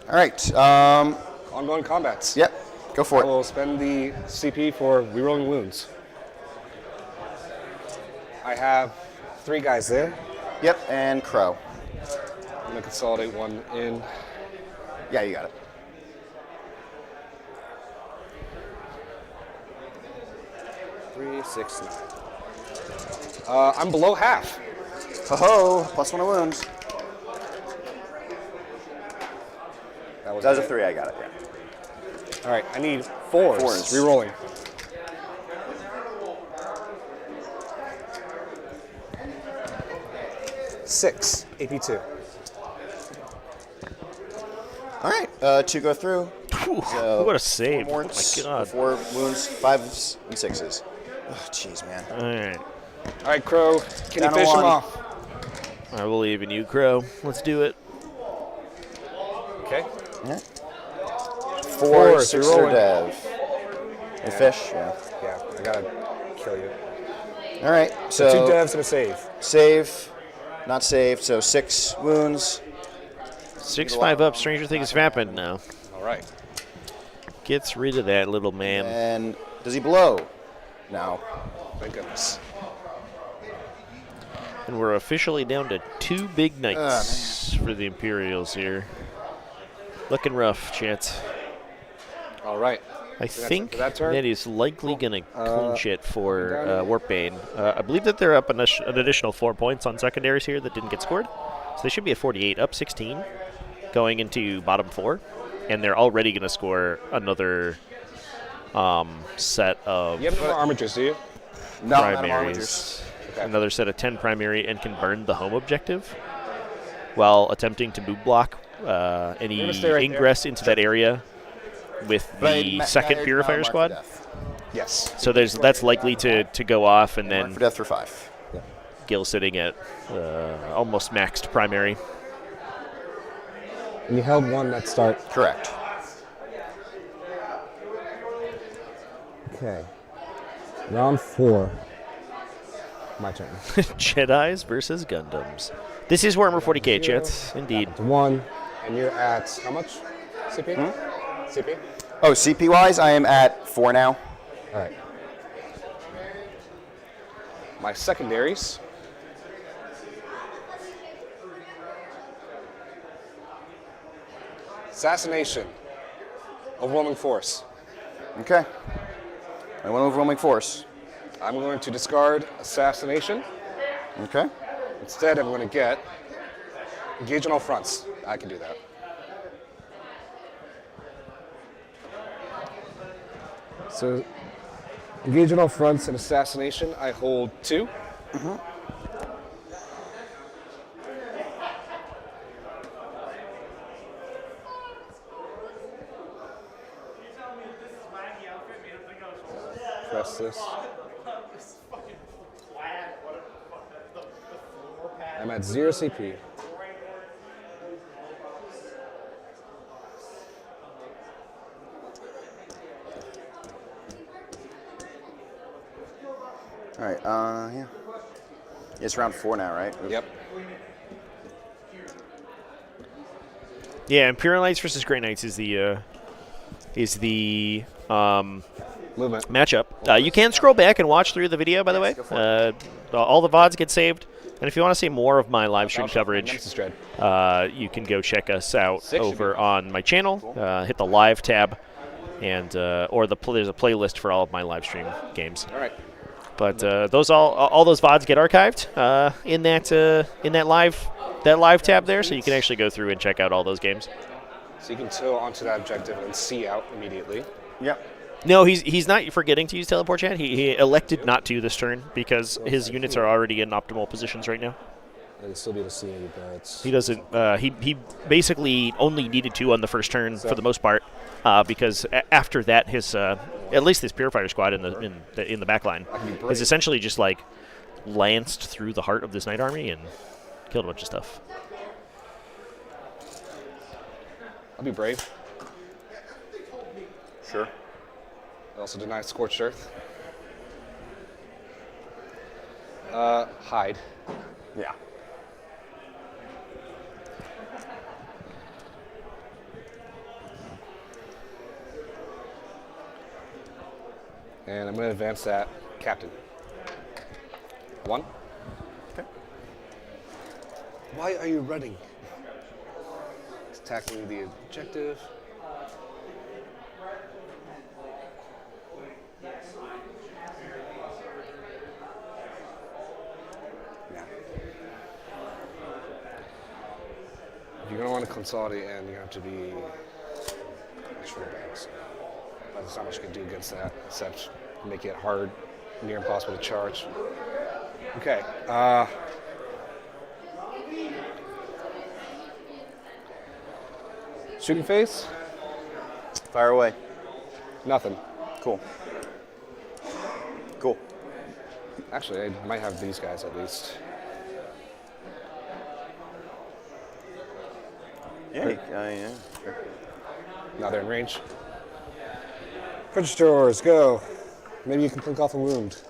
Speaker 12: All right.
Speaker 13: Ongoing combats.
Speaker 12: Yep, go for
Speaker 13: I
Speaker 12: it.
Speaker 13: will spend the CP for rerolling wounds. I have 3 guys there.
Speaker 12: Yep, and Crow.
Speaker 13: I'm going to consolidate 1 in.
Speaker 12: Yeah, you got it.
Speaker 13: Three, 6, 9. I'm below half.
Speaker 12: Ho-ho, +1 of wounds.
Speaker 13: That was
Speaker 12: a
Speaker 13: it.
Speaker 12: 3, I got it, yeah.
Speaker 13: All right, I need 4s.
Speaker 12: 4s.
Speaker 13: Rerolling. Six, AP2.
Speaker 12: All right, 2 go through. So
Speaker 2: What a save.
Speaker 12: 4
Speaker 2: Oh
Speaker 12: morts,
Speaker 2: my God.
Speaker 12: 4 wounds, 5s, and 6s. Oh, jeez, man.
Speaker 2: All right.
Speaker 13: All right, Crow, can you
Speaker 12: Down to
Speaker 13: finish him
Speaker 12: 1.
Speaker 13: off?
Speaker 2: I believe in you, Crow. Let's do it.
Speaker 13: Okay.
Speaker 12: Yeah. 4,
Speaker 13: 4s,
Speaker 12: 6
Speaker 13: you're
Speaker 12: are
Speaker 13: rolling.
Speaker 12: dev. And fish, yeah.
Speaker 13: Yeah, I gotta kill you.
Speaker 12: All right,
Speaker 13: So
Speaker 12: so
Speaker 13: 2 devs and a save.
Speaker 12: save, not saved, so 6 wounds.
Speaker 2: 6-5 up. Stranger things have happened now.
Speaker 13: All right.
Speaker 2: Gets rid of that little man.
Speaker 12: And does he blow? No.
Speaker 13: Thank goodness.
Speaker 2: And we're officially down to 2 big knights for the Imperials here. Looking rough, Chance.
Speaker 13: All right.
Speaker 2: I
Speaker 13: So that's
Speaker 2: think
Speaker 13: it for that turn?
Speaker 2: that is likely going to clinch it for Warpbane. I believe that they're up an additional 4 points on secondaries here that didn't get scored. So they should be at 48, up 16, going into bottom 4. And they're already going to score another set of
Speaker 13: You have no more armatures, do you?
Speaker 12: No, not
Speaker 2: primaries.
Speaker 13: Okay.
Speaker 2: Another set of 10 primary and can burn the home objective while attempting to move block any
Speaker 13: gonna stay right
Speaker 2: ingress into that area with the second Purifier squad.
Speaker 13: Yes.
Speaker 2: So that's likely to go off, and
Speaker 12: Mark
Speaker 2: then
Speaker 12: for death for 5.
Speaker 2: Gil sitting at almost maxed primary.
Speaker 13: And you held 1 at start.
Speaker 12: Correct.
Speaker 13: Okay. Round 4. My turn.
Speaker 2: Jedis versus Gundams. This is Warhammer 40k, Chance. Indeed.
Speaker 13: It's 1, and you're at how much? CP? CP?
Speaker 12: Oh, CP-wise, I am at 4 now.
Speaker 13: All right. My secondaries. Assassination. Overwhelming force.
Speaker 12: Okay. I went overwhelming force.
Speaker 13: I'm going to discard assassination.
Speaker 12: Okay.
Speaker 13: Instead, I'm going to get engage on all fronts. I can do that. So, engage on all fronts and assassination. I hold 2. Press this. I'm at 0 CP.
Speaker 12: All right, yeah. It's round 4 now, right?
Speaker 13: Yep.
Speaker 2: Yeah, Imperial Knights versus Grey Knights is the
Speaker 13: movement
Speaker 2: matchup. You can scroll back and watch through the video, by the way. All the VODs get saved. And if you want to see more of my live stream coverage, you can go check us out over on my channel. Hit the live tab, and or there's a playlist for all of my live stream games.
Speaker 13: All right.
Speaker 2: But those all those VODs get archived in that live tab there, so you can actually go through and check out all those games.
Speaker 13: So you can tow onto that objective and see out immediately.
Speaker 12: Yep.
Speaker 2: No, he's not forgetting to use teleport chat. He elected not to this turn because his units are already in optimal positions right now.
Speaker 13: I can still be able to see any bets.
Speaker 2: He doesn't. He basically only needed to on the first turn for the most part, because after that, his at least this Purifier squad in the back line is essentially just like lanced through the heart of this Knight army and killed a bunch of stuff.
Speaker 13: I'll be brave.
Speaker 12: Sure.
Speaker 13: I also deny Scorched Earth. Hide.
Speaker 12: Yeah.
Speaker 13: And I'm going to advance that Captain. 1.
Speaker 12: Okay.
Speaker 13: Why are you running? It's attacking the objective. Yeah. If you're going to want to consolidate and you have to be extra banks. But there's not much you can do against that except make it hard, near impossible to charge. Okay. Shooting phase?
Speaker 12: Fire away.
Speaker 13: Nothing.
Speaker 12: Cool. Cool.
Speaker 13: Actually, I might have these guys at least.
Speaker 12: Yeah, yeah. Sure.
Speaker 13: Now they're in range. Registers, go. Maybe you can blink off a wound.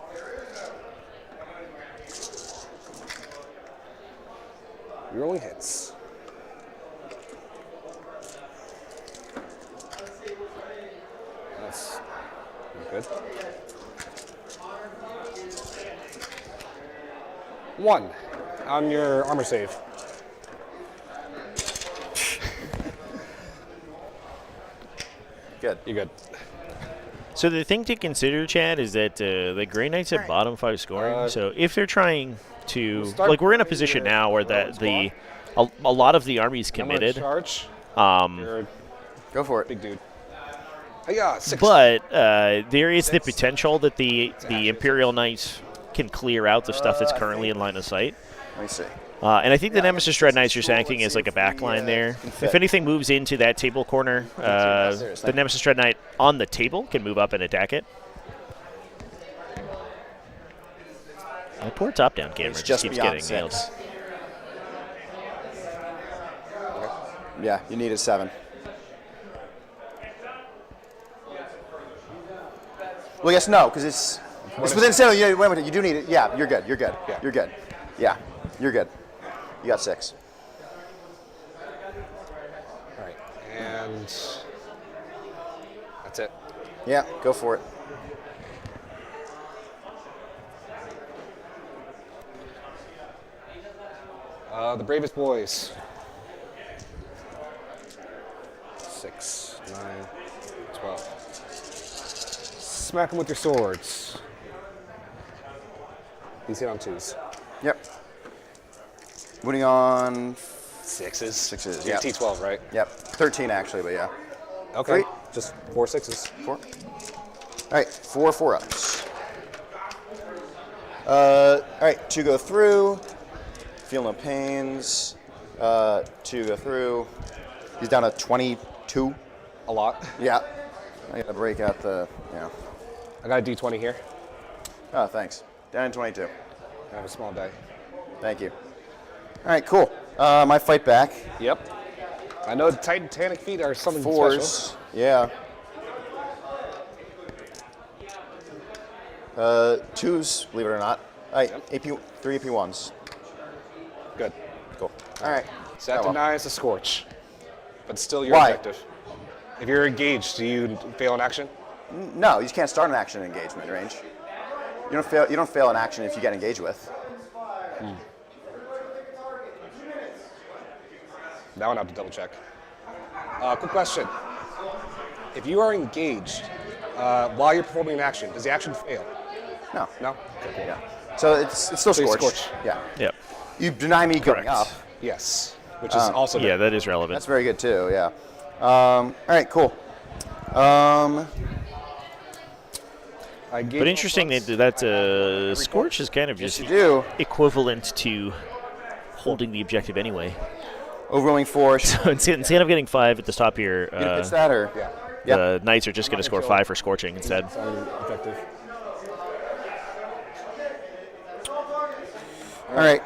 Speaker 13: Rolling hits. That's good. 1 on your armor save.
Speaker 12: Good.
Speaker 13: You're good.
Speaker 2: So the thing to consider, Chad, is that the Grey Knights have bottom 5 scoring. So if they're trying to, like, we're in a position now where a lot of the army's committed.
Speaker 13: Charge.
Speaker 12: Go for it,
Speaker 13: big dude. Hey, 6.
Speaker 2: But there is the potential that the Imperial Knights can clear out the stuff that's currently in line of sight.
Speaker 12: Let me see.
Speaker 2: And I think the Nemesis Dread Knights are acting as like a backline there. If anything moves into that table corner, the Nemesis Dread Knight on the table can move up and attack it. My poor top-down camera just keeps getting nailed.
Speaker 12: Yeah, you need a 7. Well, yes, no, because it's within 7. Wait a minute, you do need it. Yeah, you're good. You're good.
Speaker 13: Yeah.
Speaker 12: You're good. Yeah, you're good. You got 6.
Speaker 13: All right, and that's it.
Speaker 12: Yeah, go for it.
Speaker 13: The bravest boys. 6, 9, 12. Smack them with your swords. These hit on 2s.
Speaker 12: Yep. Moving on.
Speaker 13: 6s.
Speaker 12: 6s.
Speaker 13: Yeah.
Speaker 12: Yeah.
Speaker 13: T12, right?
Speaker 12: Yep. 13 actually, but yeah.
Speaker 13: Okay.
Speaker 12: 3.
Speaker 13: Just 4 6s.
Speaker 12: 4. All right. 4 4-ups. All right. 2 go through. Feel no pains. 2 go through. He's down to 22.
Speaker 13: A lot.
Speaker 12: Yeah. I gotta break out the. Yeah.
Speaker 13: I got a D20 here.
Speaker 12: Oh, thanks. Down to 22.
Speaker 13: I have a small die.
Speaker 12: Thank you. All right, cool. My fight back.
Speaker 13: Yep. I know the Titanic feet are something
Speaker 12: 4s.
Speaker 13: special.
Speaker 12: Yeah. 2s, believe it or not. All right, AP, 3 AP1s.
Speaker 13: Good.
Speaker 12: Cool. All right.
Speaker 13: So that denies the Scorch, but still your
Speaker 12: Why?
Speaker 13: objective. If you're engaged, do you fail an action?
Speaker 12: No, you can't start an action in engagement range. You don't fail an action if you get engaged with.
Speaker 13: That one I have to double check. Quick question. If you are engaged while you're performing an action, does the action fail?
Speaker 12: No.
Speaker 13: No? Okay, cool.
Speaker 12: Yeah. So it's still
Speaker 13: So you
Speaker 12: Scorch.
Speaker 13: Scorch.
Speaker 12: Yeah.
Speaker 2: Yep.
Speaker 12: You deny me going up.
Speaker 13: Yes. Which is also
Speaker 2: Yeah, that is relevant.
Speaker 12: That's very good too. Yeah. All right. Cool.
Speaker 2: But interesting that Scorch is kind of just equivalent to holding the objective anyway.
Speaker 12: Overwhelming force.
Speaker 2: So instead of getting 5 at the top here,
Speaker 12: You gonna pitch that or? Yeah.
Speaker 2: the Knights are just going to score 5 for Scorching instead.
Speaker 13: Effective.
Speaker 12: All right.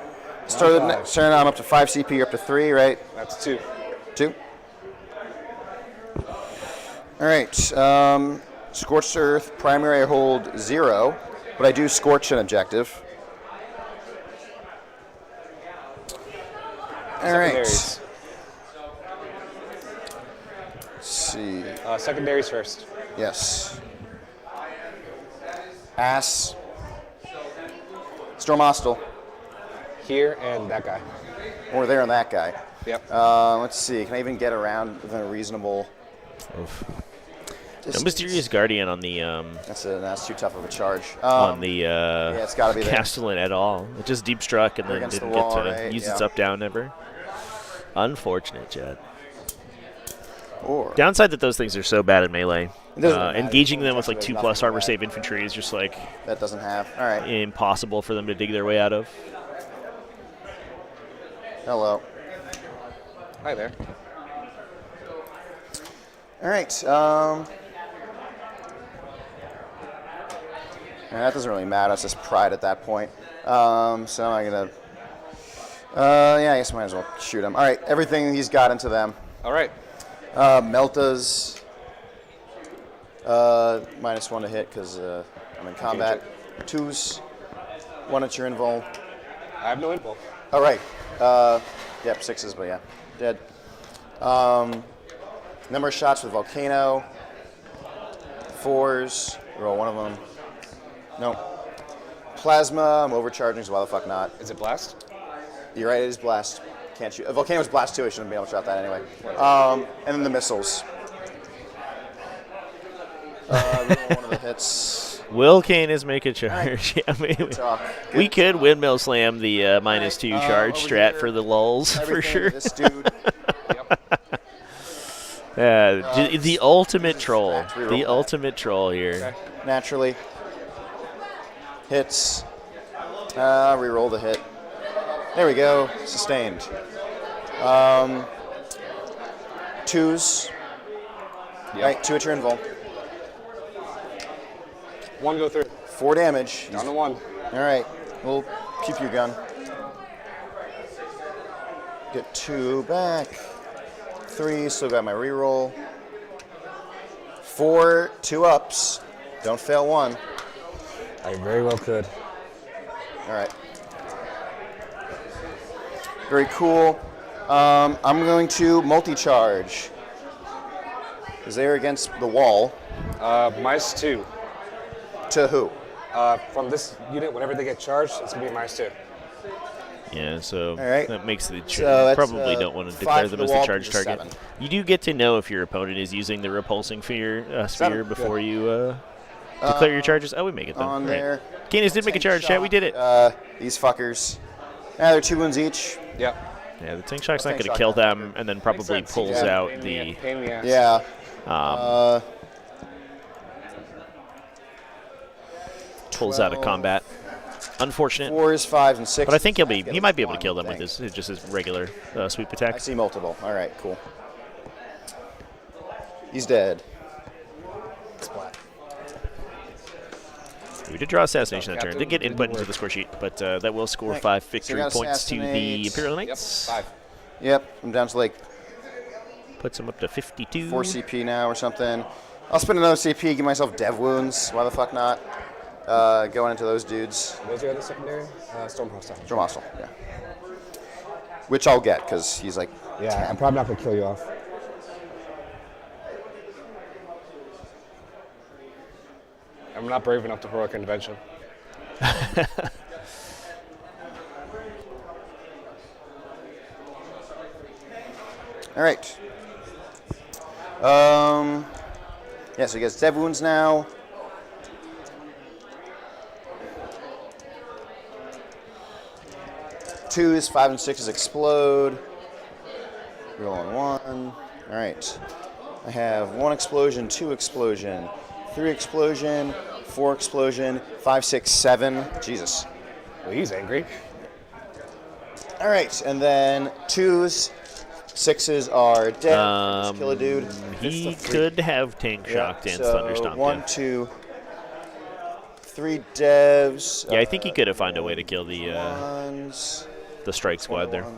Speaker 12: Starting I'm up to 5 CP, you're up to 3, right?
Speaker 13: That's 2.
Speaker 12: 2. All right. Scorched Earth, primary I hold 0, but I do Scorch an objective. All right.
Speaker 13: Secondaries.
Speaker 12: Let's see.
Speaker 13: Secondaries first.
Speaker 12: Yes. Ass. Storm Hostile.
Speaker 13: Here and that guy.
Speaker 12: Or there and that guy.
Speaker 13: Yep.
Speaker 12: Let's see. Can I even get around within a reasonable...
Speaker 2: No Mysterious Guardian on the
Speaker 12: that's too tough of a charge.
Speaker 2: on the
Speaker 12: it's gotta be there.
Speaker 2: Castellan at all. It just deep struck and then
Speaker 12: Against
Speaker 2: didn't
Speaker 12: the wall,
Speaker 2: get to
Speaker 12: right?
Speaker 2: use its up down ever. Unfortunate, Chad.
Speaker 12: Or
Speaker 2: downside that those things are so bad in melee.
Speaker 12: It doesn't matter.
Speaker 2: Engaging them with like
Speaker 12: There's
Speaker 2: 2+
Speaker 12: nothing
Speaker 2: armor
Speaker 12: bad.
Speaker 2: save infantry is just like
Speaker 12: that doesn't have. All right.
Speaker 2: impossible for them to dig their way out of.
Speaker 12: Hello.
Speaker 13: Hi there.
Speaker 12: All right. That doesn't really matter. It's just pride at that point. So I'm gonna. Yeah, I guess I might as well shoot him. All right. Everything he's got into them.
Speaker 13: All right.
Speaker 12: Meltas. -1 to hit because I'm in combat. 2s. 1 at your invul.
Speaker 13: I have no invul.
Speaker 12: All right. Yep, 6s, but yeah, dead. Number of shots with Volcano. 4s. Roll one of them. Nope. Plasma. I'm overcharging, so why the fuck not?
Speaker 13: Is it blast?
Speaker 12: You're right, it is blast. Can't shoot. Volcano's blast too. I shouldn't be able to shot that anyway. And then the missiles. Roll one of the hits.
Speaker 2: Will Kane is make a charge.
Speaker 12: Right.
Speaker 2: Yeah, we could windmill slam the -2 charge strat for the lulls for sure.
Speaker 12: This dude.
Speaker 2: The ultimate troll.
Speaker 12: Reroll
Speaker 2: The
Speaker 12: that.
Speaker 2: ultimate troll here.
Speaker 12: Okay. Naturally. Hits. Reroll the hit. There we go. Sustained. 2s.
Speaker 13: Yep.
Speaker 12: Right, 2 at your invul.
Speaker 13: 1 go through.
Speaker 12: 4 damage.
Speaker 13: Down to 1.
Speaker 12: All right. We'll keep your gun. Get 2 back. 3, still got my reroll. 4, 2 ups. Don't fail 1.
Speaker 13: I very well could.
Speaker 12: All right. Very cool. I'm going to multi-charge. Because they're against the wall.
Speaker 13: -2.
Speaker 12: To who?
Speaker 13: From this unit, whenever they get charged, it's going to be -2.
Speaker 2: Yeah, so
Speaker 12: right.
Speaker 2: that makes the
Speaker 12: So that's,
Speaker 2: probably don't want to
Speaker 12: 5
Speaker 2: declare
Speaker 12: to
Speaker 2: them
Speaker 12: the
Speaker 2: as the
Speaker 12: wall,
Speaker 2: charge
Speaker 12: just
Speaker 2: target.
Speaker 12: 7.
Speaker 2: You do get to know if your opponent is using the repulsing sphere
Speaker 12: 7.
Speaker 2: before you declare your charges. Oh, we make it though.
Speaker 12: On
Speaker 2: Right.
Speaker 12: there.
Speaker 2: Canis did make a charge, chat. We did it.
Speaker 12: These fuckers. They're 2 wounds each.
Speaker 13: Yep.
Speaker 2: Yeah, the tank shock's not
Speaker 12: tank
Speaker 2: going to
Speaker 12: shock
Speaker 2: kill
Speaker 12: not
Speaker 2: them, and then probably
Speaker 13: sense.
Speaker 2: pulls
Speaker 13: Yeah.
Speaker 2: out
Speaker 13: Pain
Speaker 2: the.
Speaker 13: in the ass.
Speaker 12: Yeah.
Speaker 2: Pulls out of
Speaker 12: 12.
Speaker 2: combat. Unfortunate.
Speaker 12: 4s, 5s, and 6s.
Speaker 2: But I think he might be able to kill them with his just his regular sweep
Speaker 12: I
Speaker 2: attack.
Speaker 12: see multiple. All right, cool. He's dead.
Speaker 13: Splat.
Speaker 2: We did draw Assassination that turn. Did get input into the score sheet, but that will score 5 victory points to the Imperial Knights.
Speaker 12: Yep, 5. Yep, I'm down to like...
Speaker 2: Puts him up to 52.
Speaker 12: 4 CP now or something. I'll spend another CP, give myself dev wounds. Why the fuck not? Going into those dudes.
Speaker 13: What's your other secondary? Storm Hostile.
Speaker 12: Storm Hostile, yeah. Which I'll get, because he's like...
Speaker 13: Yeah,
Speaker 12: 10.
Speaker 13: I'm probably not going to kill you off. I'm not brave enough to heroic intervention.
Speaker 12: All right. Yeah, so he gets dev wounds now. Twos, 5 and 6s explode. Rolling 1. All right. I have 1 explosion, 2 explosion, 3 explosion, 4 explosion, 5, 6, 7. Jesus.
Speaker 13: Well, he's angry.
Speaker 12: All right, and then 2s, 6s are dead. Just kill a dude.
Speaker 2: He could have tank shocked and thunderstomped
Speaker 12: 1,
Speaker 2: him.
Speaker 12: 2, 3 devs.
Speaker 2: Yeah, I think he could have found a way to kill the strike squad there.
Speaker 12: All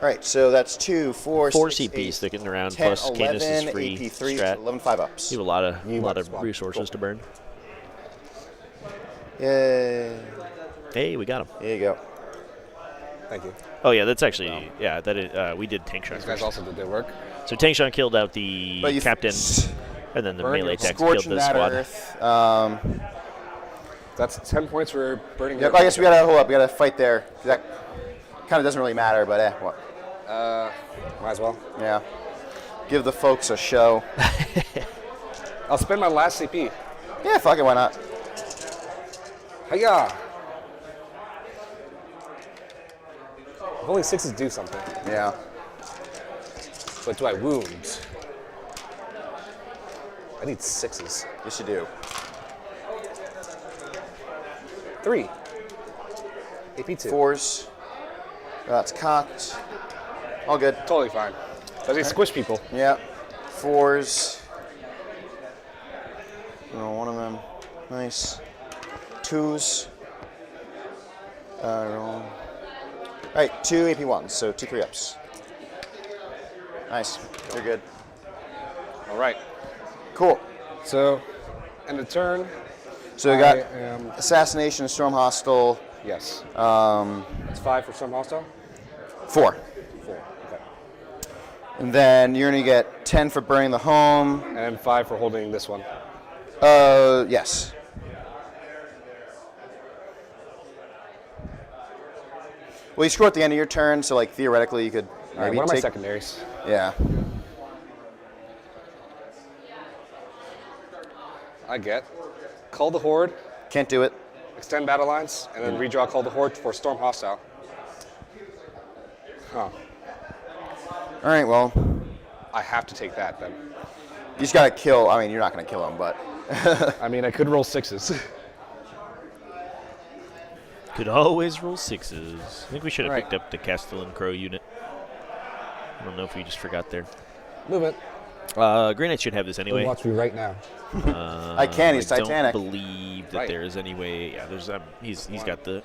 Speaker 12: right, so that's 2, 4,
Speaker 2: 4
Speaker 12: 6,
Speaker 2: CP
Speaker 12: 8,
Speaker 2: sticking around,
Speaker 12: 10,
Speaker 2: plus
Speaker 12: 11,
Speaker 2: Canis' free
Speaker 12: AP3,
Speaker 2: strat.
Speaker 12: 11 5-ups.
Speaker 2: You have a lot of resources to burn.
Speaker 12: Yay.
Speaker 2: Hey, we got him.
Speaker 12: There you go.
Speaker 13: Thank you.
Speaker 2: Oh yeah, that's actually that is, we did tank shot.
Speaker 13: These guys also did their work.
Speaker 2: So tank shot killed out the captain, and then the melee attacks killed the squad.
Speaker 12: Earth.
Speaker 13: That's 10 points for burning.
Speaker 12: Yep, I guess we gotta hold up. We gotta fight there. That kind of doesn't really matter, but what?
Speaker 13: Might as well.
Speaker 12: Yeah. Give the folks a show.
Speaker 13: I'll spend my last CP.
Speaker 12: Yeah, fuck it, why not?
Speaker 13: Hiya! If only 6s do something.
Speaker 12: Yeah.
Speaker 13: But do I wound? I need 6s.
Speaker 12: Yes, you do.
Speaker 13: 3. AP2.
Speaker 12: 4s. That's cocked. All good.
Speaker 13: Totally fine. Does he squish people?
Speaker 12: Yeah. 4s. Oh, one of them. Nice. 2s. Roll. All right, 2 AP1s, so 2 3-ups. Nice. You're good.
Speaker 13: All right.
Speaker 12: Cool.
Speaker 13: So, end of turn.
Speaker 12: So we got Assassination, Storm Hostile.
Speaker 13: Yes.
Speaker 12: It's
Speaker 13: 5 for Storm Hostile?
Speaker 12: 4.
Speaker 13: 4, okay.
Speaker 12: And then you're going to get 10 for burning the home.
Speaker 13: And 5 for holding this one.
Speaker 12: Yes. Well, you screw at the end of your turn, so like theoretically you could maybe
Speaker 13: All right, what are my
Speaker 12: take...
Speaker 13: secondaries?
Speaker 12: Yeah.
Speaker 13: I get Call the Horde.
Speaker 12: Can't do it.
Speaker 13: Extend battle lines, and then redraw Call the Horde for Storm Hostile. Huh.
Speaker 12: All right, well.
Speaker 13: I have to take that then.
Speaker 12: You just got to kill. I mean, you're not going to kill him, but.
Speaker 13: I mean, I could roll 6s.
Speaker 2: Could always roll 6s. I think we should have picked up the Castellan Crow unit. I don't know if we just forgot there.
Speaker 13: Movement.
Speaker 2: Grey Knight should have this anyway.
Speaker 13: Watch me right now.
Speaker 12: I can. He's Titanic.
Speaker 2: I don't believe that there is any way. Yeah, there's. He's got the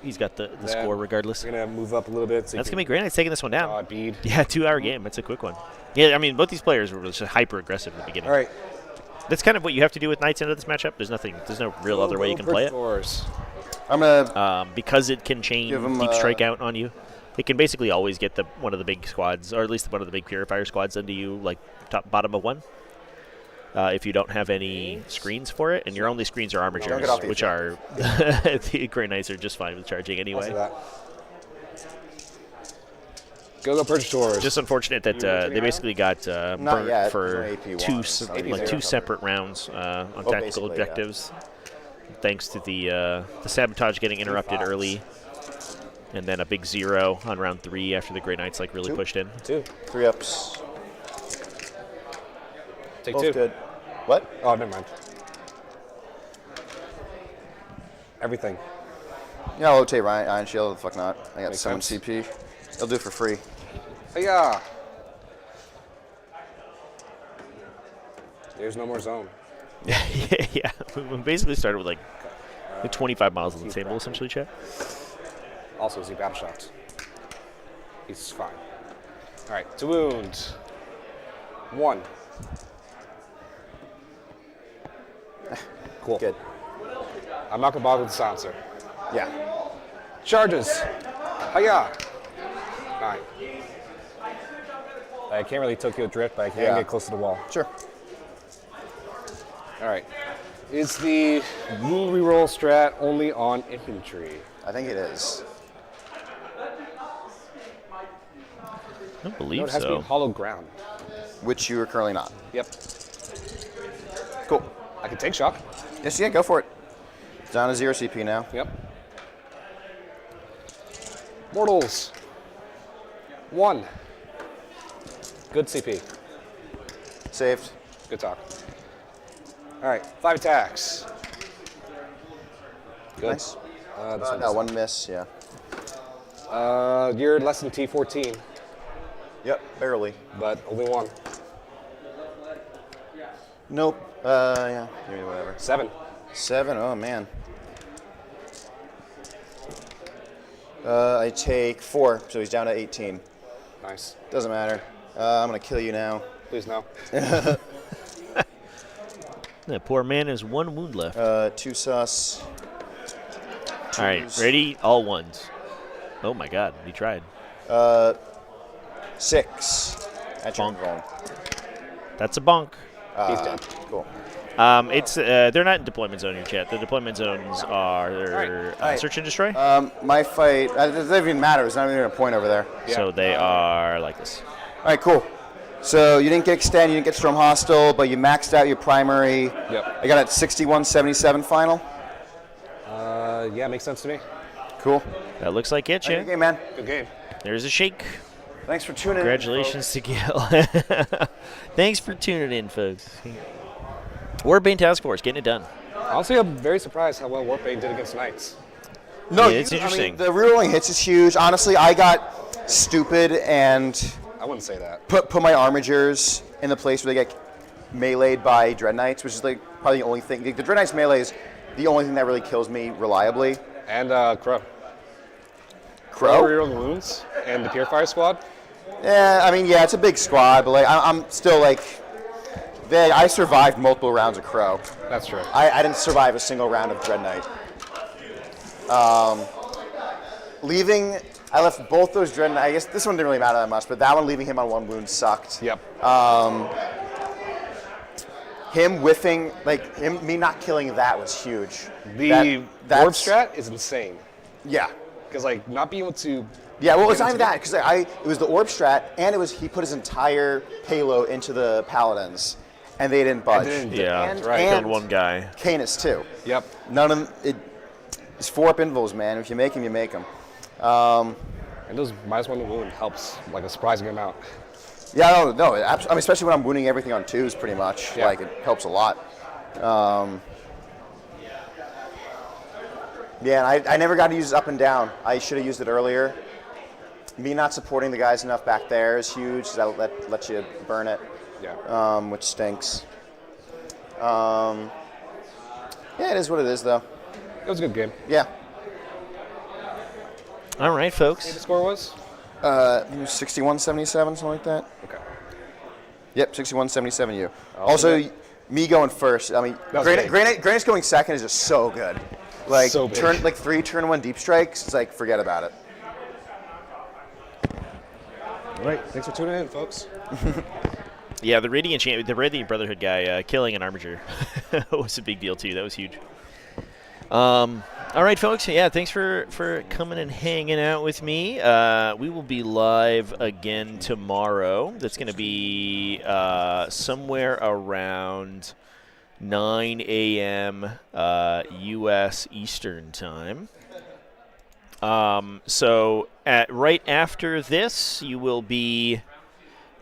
Speaker 2: score regardless.
Speaker 13: We're gonna move up a little bit. So
Speaker 2: That's gonna be Grey Knight's taking this one down.
Speaker 13: Oh, bead.
Speaker 2: Yeah, 2-hour game. That's a quick one. Yeah, I mean both these players were just hyper aggressive at the beginning.
Speaker 13: All right.
Speaker 2: That's kind of what you have to do with Knights into this matchup. There's no real other way you can play it.
Speaker 12: I'm gonna
Speaker 2: because it can chain deep strike out on you. It can basically always get one of the big squads, or at least one of the big purifier squads, into you, like bottom of 1. If you don't have any screens for it, and your only screens are armigers, which are the Grey Knights are just fine with charging anyway.
Speaker 13: Go Purgators.
Speaker 2: Just unfortunate that they basically got burnt for two separate rounds on tactical objectives, thanks to the sabotage getting interrupted early, and then a big 0 on round 3 after the Grey Knights really pushed in.
Speaker 12: 2 3-ups.
Speaker 13: Take
Speaker 12: Both
Speaker 13: 2.
Speaker 12: Good. What?
Speaker 13: Oh, never mind. Everything.
Speaker 12: Yeah, I'll rotate Iron Shield. The fuck not. I got
Speaker 13: Makes
Speaker 12: 7
Speaker 13: sense.
Speaker 12: CP. I'll do it for free.
Speaker 13: Yeah. There's no more zone.
Speaker 2: Yeah. We basically started with like 25 miles on the table, essentially, chat.
Speaker 13: Also, is he battle shocked? He's fine. All right, 2 wounds. 1. Cool.
Speaker 12: Good.
Speaker 13: I'm not gonna bother with the silencer.
Speaker 12: Yeah.
Speaker 13: Charges. Hiya. Alright. I can't really Tokyo drift, but I can get close to the wall.
Speaker 12: Sure.
Speaker 13: Alright. Is the wound reroll strat only on infantry?
Speaker 12: I think it is.
Speaker 2: I don't believe
Speaker 13: No, it has to
Speaker 2: so.
Speaker 13: be hollow ground.
Speaker 12: Which you are currently not.
Speaker 13: Yep.
Speaker 12: Cool.
Speaker 13: I can take shock.
Speaker 12: Yes, yeah, go for it. Down to 0 CP now.
Speaker 13: Yep. Mortals. 1. Good CP.
Speaker 12: Saved.
Speaker 13: Good talk. All right, 5 attacks. Good.
Speaker 12: Nice.
Speaker 13: This one
Speaker 12: No, 1 miss, yeah.
Speaker 13: You're less than T14,
Speaker 12: Yep, barely.
Speaker 13: but only 1.
Speaker 12: Nope. Yeah, give me whatever.
Speaker 13: 7.
Speaker 12: 7, oh man. I take 4, so he's down to 18.
Speaker 13: Nice.
Speaker 12: Doesn't matter. I'm gonna kill you now.
Speaker 13: Please no.
Speaker 2: That poor man has 1 wound left.
Speaker 12: 2 sus.
Speaker 2: All right, ready? All ones. Oh my God, he tried.
Speaker 12: 6. That's your roll.
Speaker 2: That's a bonk.
Speaker 13: He's dead.
Speaker 12: Cool.
Speaker 2: It's they're not in deployment zone here, chat. The deployment zones are
Speaker 12: Alright.
Speaker 2: search and destroy.
Speaker 12: My fight, it doesn't even matter. There's not even a point over there.
Speaker 2: So they are like this.
Speaker 12: All right, cool. So you didn't get extend, you didn't get storm hostile, but you maxed out your primary.
Speaker 13: Yep.
Speaker 12: I got it 61-77 final.
Speaker 13: Yeah, makes sense to me.
Speaker 12: Cool.
Speaker 2: That looks like it,
Speaker 12: Good
Speaker 2: chat.
Speaker 12: game, man.
Speaker 13: Good game.
Speaker 2: There's a shake.
Speaker 12: Thanks for tuning in.
Speaker 2: Congratulations to Gil. Thanks for tuning in, folks. Warbane Task Force, getting it done.
Speaker 13: Honestly, I'm very surprised how well Warpaint did against Knights.
Speaker 12: No,
Speaker 2: Yeah, it's interesting.
Speaker 12: I mean, the rerolling hits is huge. Honestly, I got stupid and
Speaker 13: I wouldn't say that.
Speaker 12: put my armigers in the place where they get meleeed by Dread Knights, which is like probably the only thing. The Dread Knights melee is the only thing that really kills me reliably.
Speaker 13: And Crow.
Speaker 12: Crow?
Speaker 13: Reroll the wounds and the Purifier squad.
Speaker 12: Yeah, I mean, yeah, it's a big squad, but like I'm still like, I survived multiple rounds of Crow.
Speaker 13: That's true.
Speaker 12: I didn't survive a single round of Dread Knight. I left both those Dread Knights. I guess this one didn't really matter that much, but that one leaving him on 1 wound sucked.
Speaker 13: Yep.
Speaker 12: Him whiffing, me not killing that was huge.
Speaker 13: The Orb strat is insane.
Speaker 12: Yeah.
Speaker 13: Because like not being able to.
Speaker 12: Yeah, well, it's not even that because it was the Orb strat, and he put his entire payload into the Paladins, and they didn't budge.
Speaker 2: Yeah,
Speaker 12: and,
Speaker 2: right.
Speaker 12: And
Speaker 2: Killed one guy.
Speaker 12: Canis too.
Speaker 13: Yep.
Speaker 12: None of them. It's 4-up invos, man. If you make them, you make them.
Speaker 13: And those -1 wound helps like a surprising amount.
Speaker 12: Yeah, no. I mean, especially when I'm wounding everything on 2s, pretty much.
Speaker 13: Yeah.
Speaker 12: Like it helps a lot. Yeah, and I never got to use up and down. I should have used it earlier. Me not supporting the guys enough back there is huge. That lets you burn it.
Speaker 13: Yeah.
Speaker 12: Which stinks. Yeah, it is what it is, though.
Speaker 13: It was a good game.
Speaker 12: Yeah.
Speaker 2: All right, folks.
Speaker 13: The score was?
Speaker 12: 61-77, something like that.
Speaker 13: Okay.
Speaker 12: Yep, 61-77 you. Also, me going first. I mean, Granite's going second is just so good. Like
Speaker 13: So big.
Speaker 12: turn 1 deep strikes. It's like forget about it.
Speaker 13: All right. Thanks for tuning in, folks.
Speaker 2: Yeah, the Radiant Brotherhood guy killing an Armiger was a big deal too. That was huge. All right, folks. Yeah, thanks for coming and hanging out with me. We will be live again tomorrow. That's going to be somewhere around 9 a.m. U.S. Eastern Time. So right after this, you will be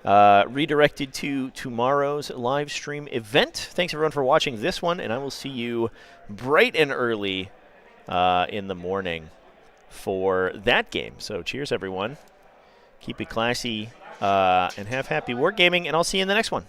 Speaker 2: redirected to tomorrow's live stream event. Thanks everyone for watching this one, and I will see you bright and early in the morning for that game. So cheers, everyone. Keep it classy and have happy wargaming, and I'll see you in the next one.